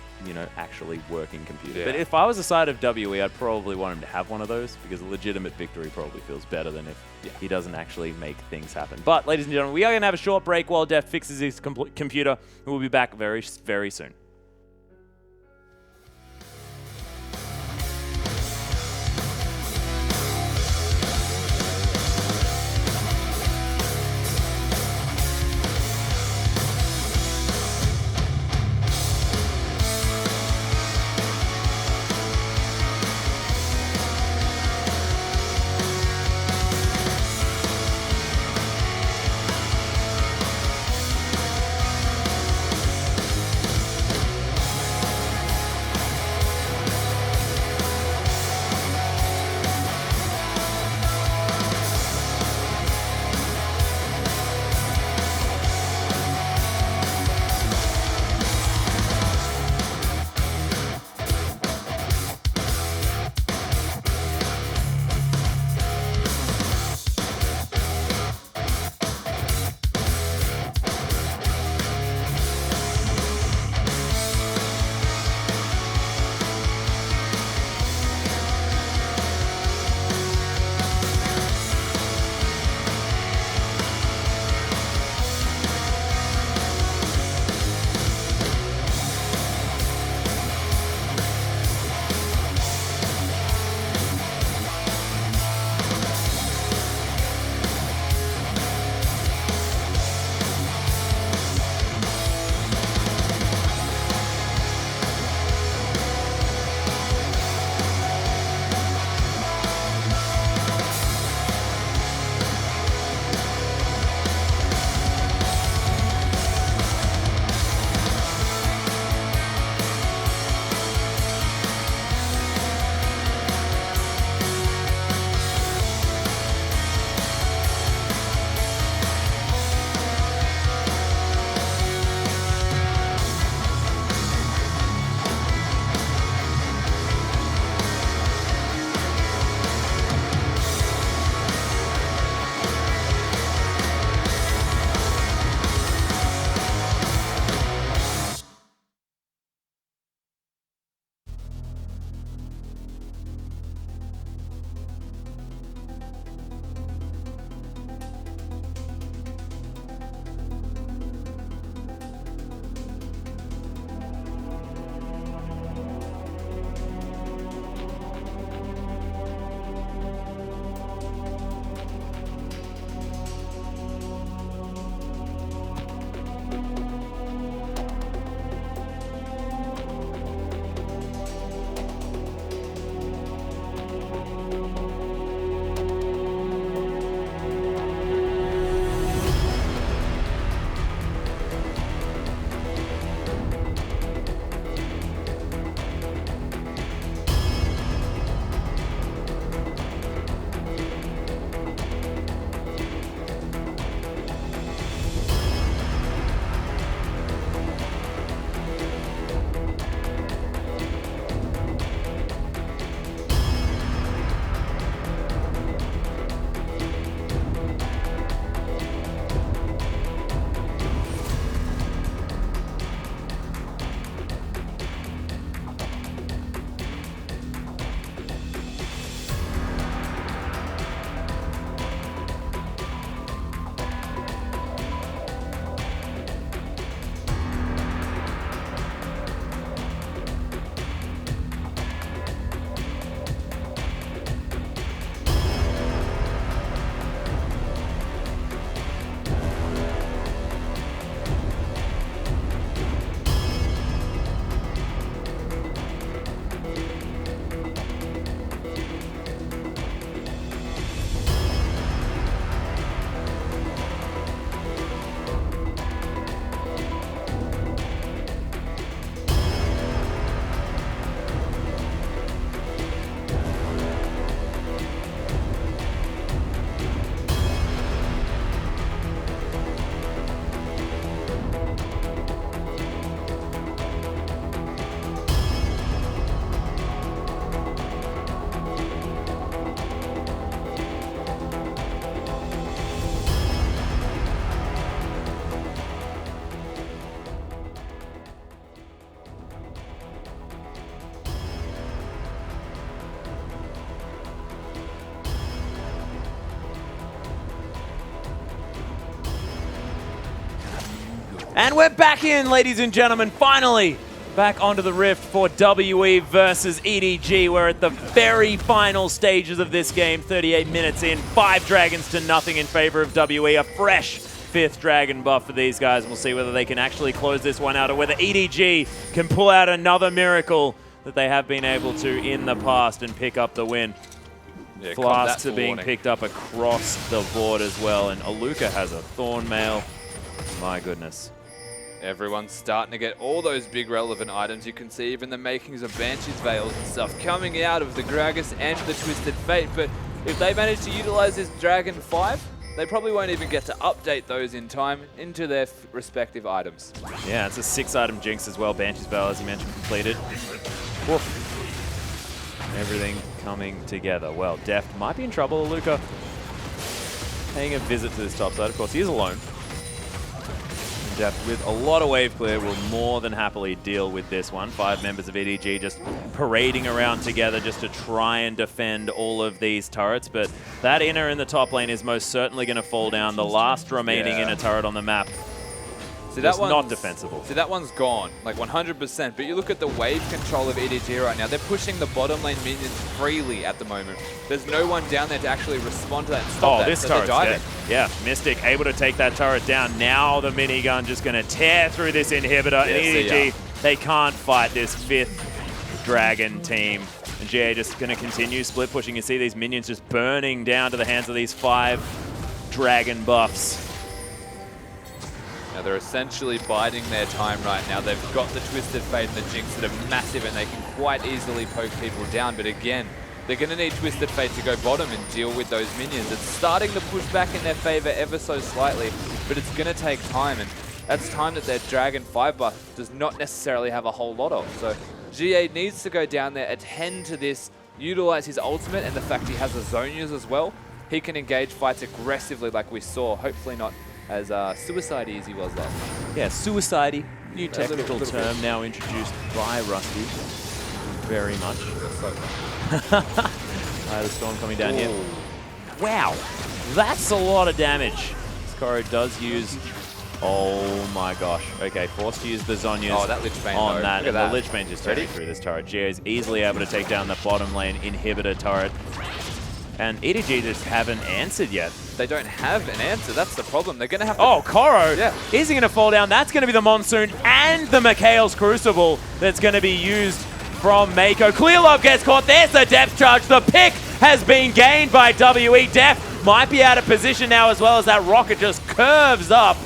actually working computer. Yeah. But if I was a side of WE, I'd probably want him to have one of those, because a legitimate victory probably feels better than if he doesn't actually make things happen. But, ladies and gentlemen, we are going to have a short break while Def fixes his computer. We'll be back very, very soon. And we're back in, ladies and gentlemen, finally back onto the Rift for WE versus EDG. We're at the very final stages of this game, 38 minutes in, 5 dragons to nothing in favor of WE. A fresh 5th dragon buff for these guys. We'll see whether they can actually close this one out or whether EDG can pull out another miracle that they have been able to in the past and pick up the win. Yeah, Flasks are being picked up across the board as well, and Aluka has a Thorn Mail. My goodness. Everyone's starting to get all those big relevant items. You can see even the makings of Banshee's Veils and stuff coming out of the Gragas and the Twisted Fate. But if they manage to utilize this Dragon 5, they probably won't even get to update those in time into their respective items. Yeah, it's a 6-item Jinx as well. Banshee's Veil, as you mentioned, completed. Woof. Everything coming together. Well, Deft might be in trouble. Aluka paying a visit to this top side. Of course, he is alone. Deft, with a lot of wave clear, will more than happily deal with this one. 5 members of EDG just parading around together just to try and defend all of these turrets. But that inner in the top lane is most certainly going to fall down. The last remaining inner turret on the map. See, that one's not defensible. See, that one's gone, like 100%. But you look at the wave control of EDG right now. They're pushing the bottom lane minions freely at the moment. There's no one down there to actually respond to that and stop that. This so turret's diving. dead. Yeah, Mystic able to take that turret down. Now the minigun just going to tear through this inhibitor. And EDG, they can't fight this 5th dragon team. And GA just going to continue split pushing. You see these minions just burning down to the hands of these 5 dragon buffs. Now they're essentially biding their time right now. They've got the Twisted Fate and the Jinx that are massive and they can quite easily poke people down. But again, they're going to need Twisted Fate to go bottom and deal with those minions. It's starting to push back in their favor ever so slightly, but it's going to take time. And that's time that their Dragon 5 buff does not necessarily have a whole lot of. So GA needs to go down there, attend to this, utilize his ultimate and the fact he has a zone use as well. He can engage fights aggressively like we saw, hopefully not as suicide-y as he was last time. Yeah, suicide-y. New technical term now introduced by Rusty. Very much. The storm coming down here. Wow, that's a lot of damage. Skoro does use... Oh my gosh. Okay, forced to use the Zhonya's that Lich Bane on though. that. Look And at the Lich Bane just tearing through this turret. Geo is easily able to take down the bottom lane inhibitor turret. And EDG just haven't answered yet. They don't have an answer. That's the problem. They're going to have to... Oh, Koro. Yeah. Is he going to fall down? That's going to be the Monsoon and the Mikhail's Crucible that's going to be used from Mako. Clearlove gets caught. There's the depth charge. The pick has been gained by WE. Def might be out of position now as well as that rocket just curves up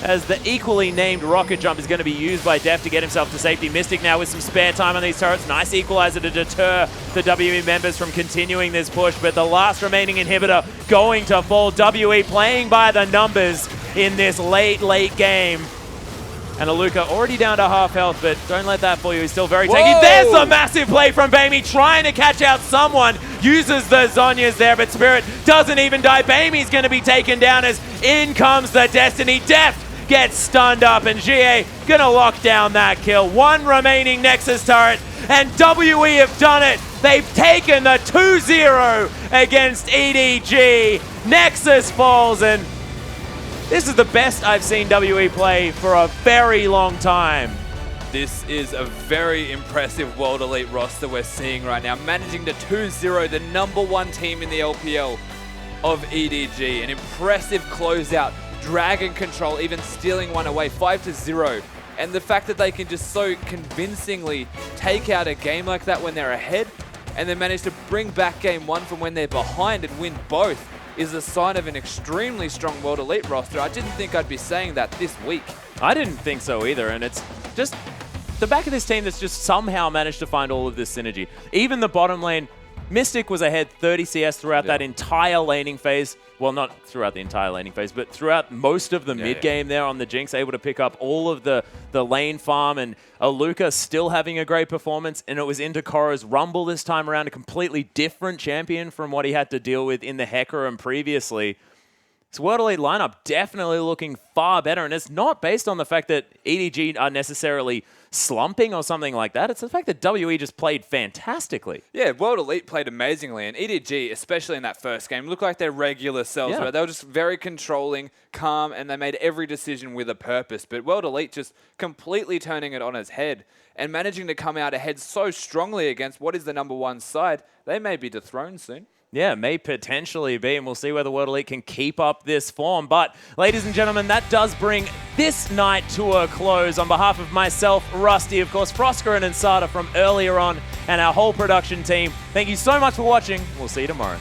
as the equally named rocket jump is going to be used by Def to get himself to safety. Mystic now with some spare time on these turrets. Nice equalizer to deter the WE members from continuing this push, but the last remaining inhibitor going to fall. WE playing by the numbers in this late game. And Aluka already down to half health, but don't let that fool you. He's still very tanky. There's the massive play from Bamey trying to catch out someone. Uses the Zhonya's there, but Spirit doesn't even die. Bamey's going to be taken down as in comes the Destiny. Deft gets stunned up, and GA gonna lock down that kill. 1 remaining Nexus turret, and WE have done it. They've taken the 2-0 against EDG. Nexus falls, and this is the best I've seen WE play for a very long time. This is a very impressive World Elite roster we're seeing right now, managing to 2-0 the #1 team in the LPL of EDG. An impressive closeout. Dragon control, even stealing one away, 5-0. And the fact that they can just so convincingly take out a game like that when they're ahead and then manage to bring back game 1 from when they're behind and win both is a sign of an extremely strong World Elite roster. I didn't think I'd be saying that this week. I didn't think so either, and it's just the back of this team that's just somehow managed to find all of this synergy. Even the bottom lane, Mystic was ahead 30 CS throughout that entire laning phase. Well, not throughout the entire laning phase, but throughout most of the mid-game there on the Jinx, able to pick up all of the lane farm, and Aluka still having a great performance, and it was into Koro's Rumble this time around, a completely different champion from what he had to deal with in the FLICKR and previously. This World Elite lineup definitely looking far better, and it's not based on the fact that EDG are necessarily slumping or something like that. It's the fact that WE just played fantastically. Yeah, World Elite played amazingly, and EDG, especially in that first game, looked like their regular selves. Yeah. Right? They were just very controlling, calm, and they made every decision with a purpose. But World Elite just completely turning it on its head and managing to come out ahead so strongly against what is the #1 side. They may be dethroned soon. Yeah, may potentially be, and we'll see whether World Elite can keep up this form. But, ladies and gentlemen, that does bring this night to a close. On behalf of myself, Rusty, of course, FLICKR and Insada from earlier on, and our whole production team, thank you so much for watching. We'll see you tomorrow.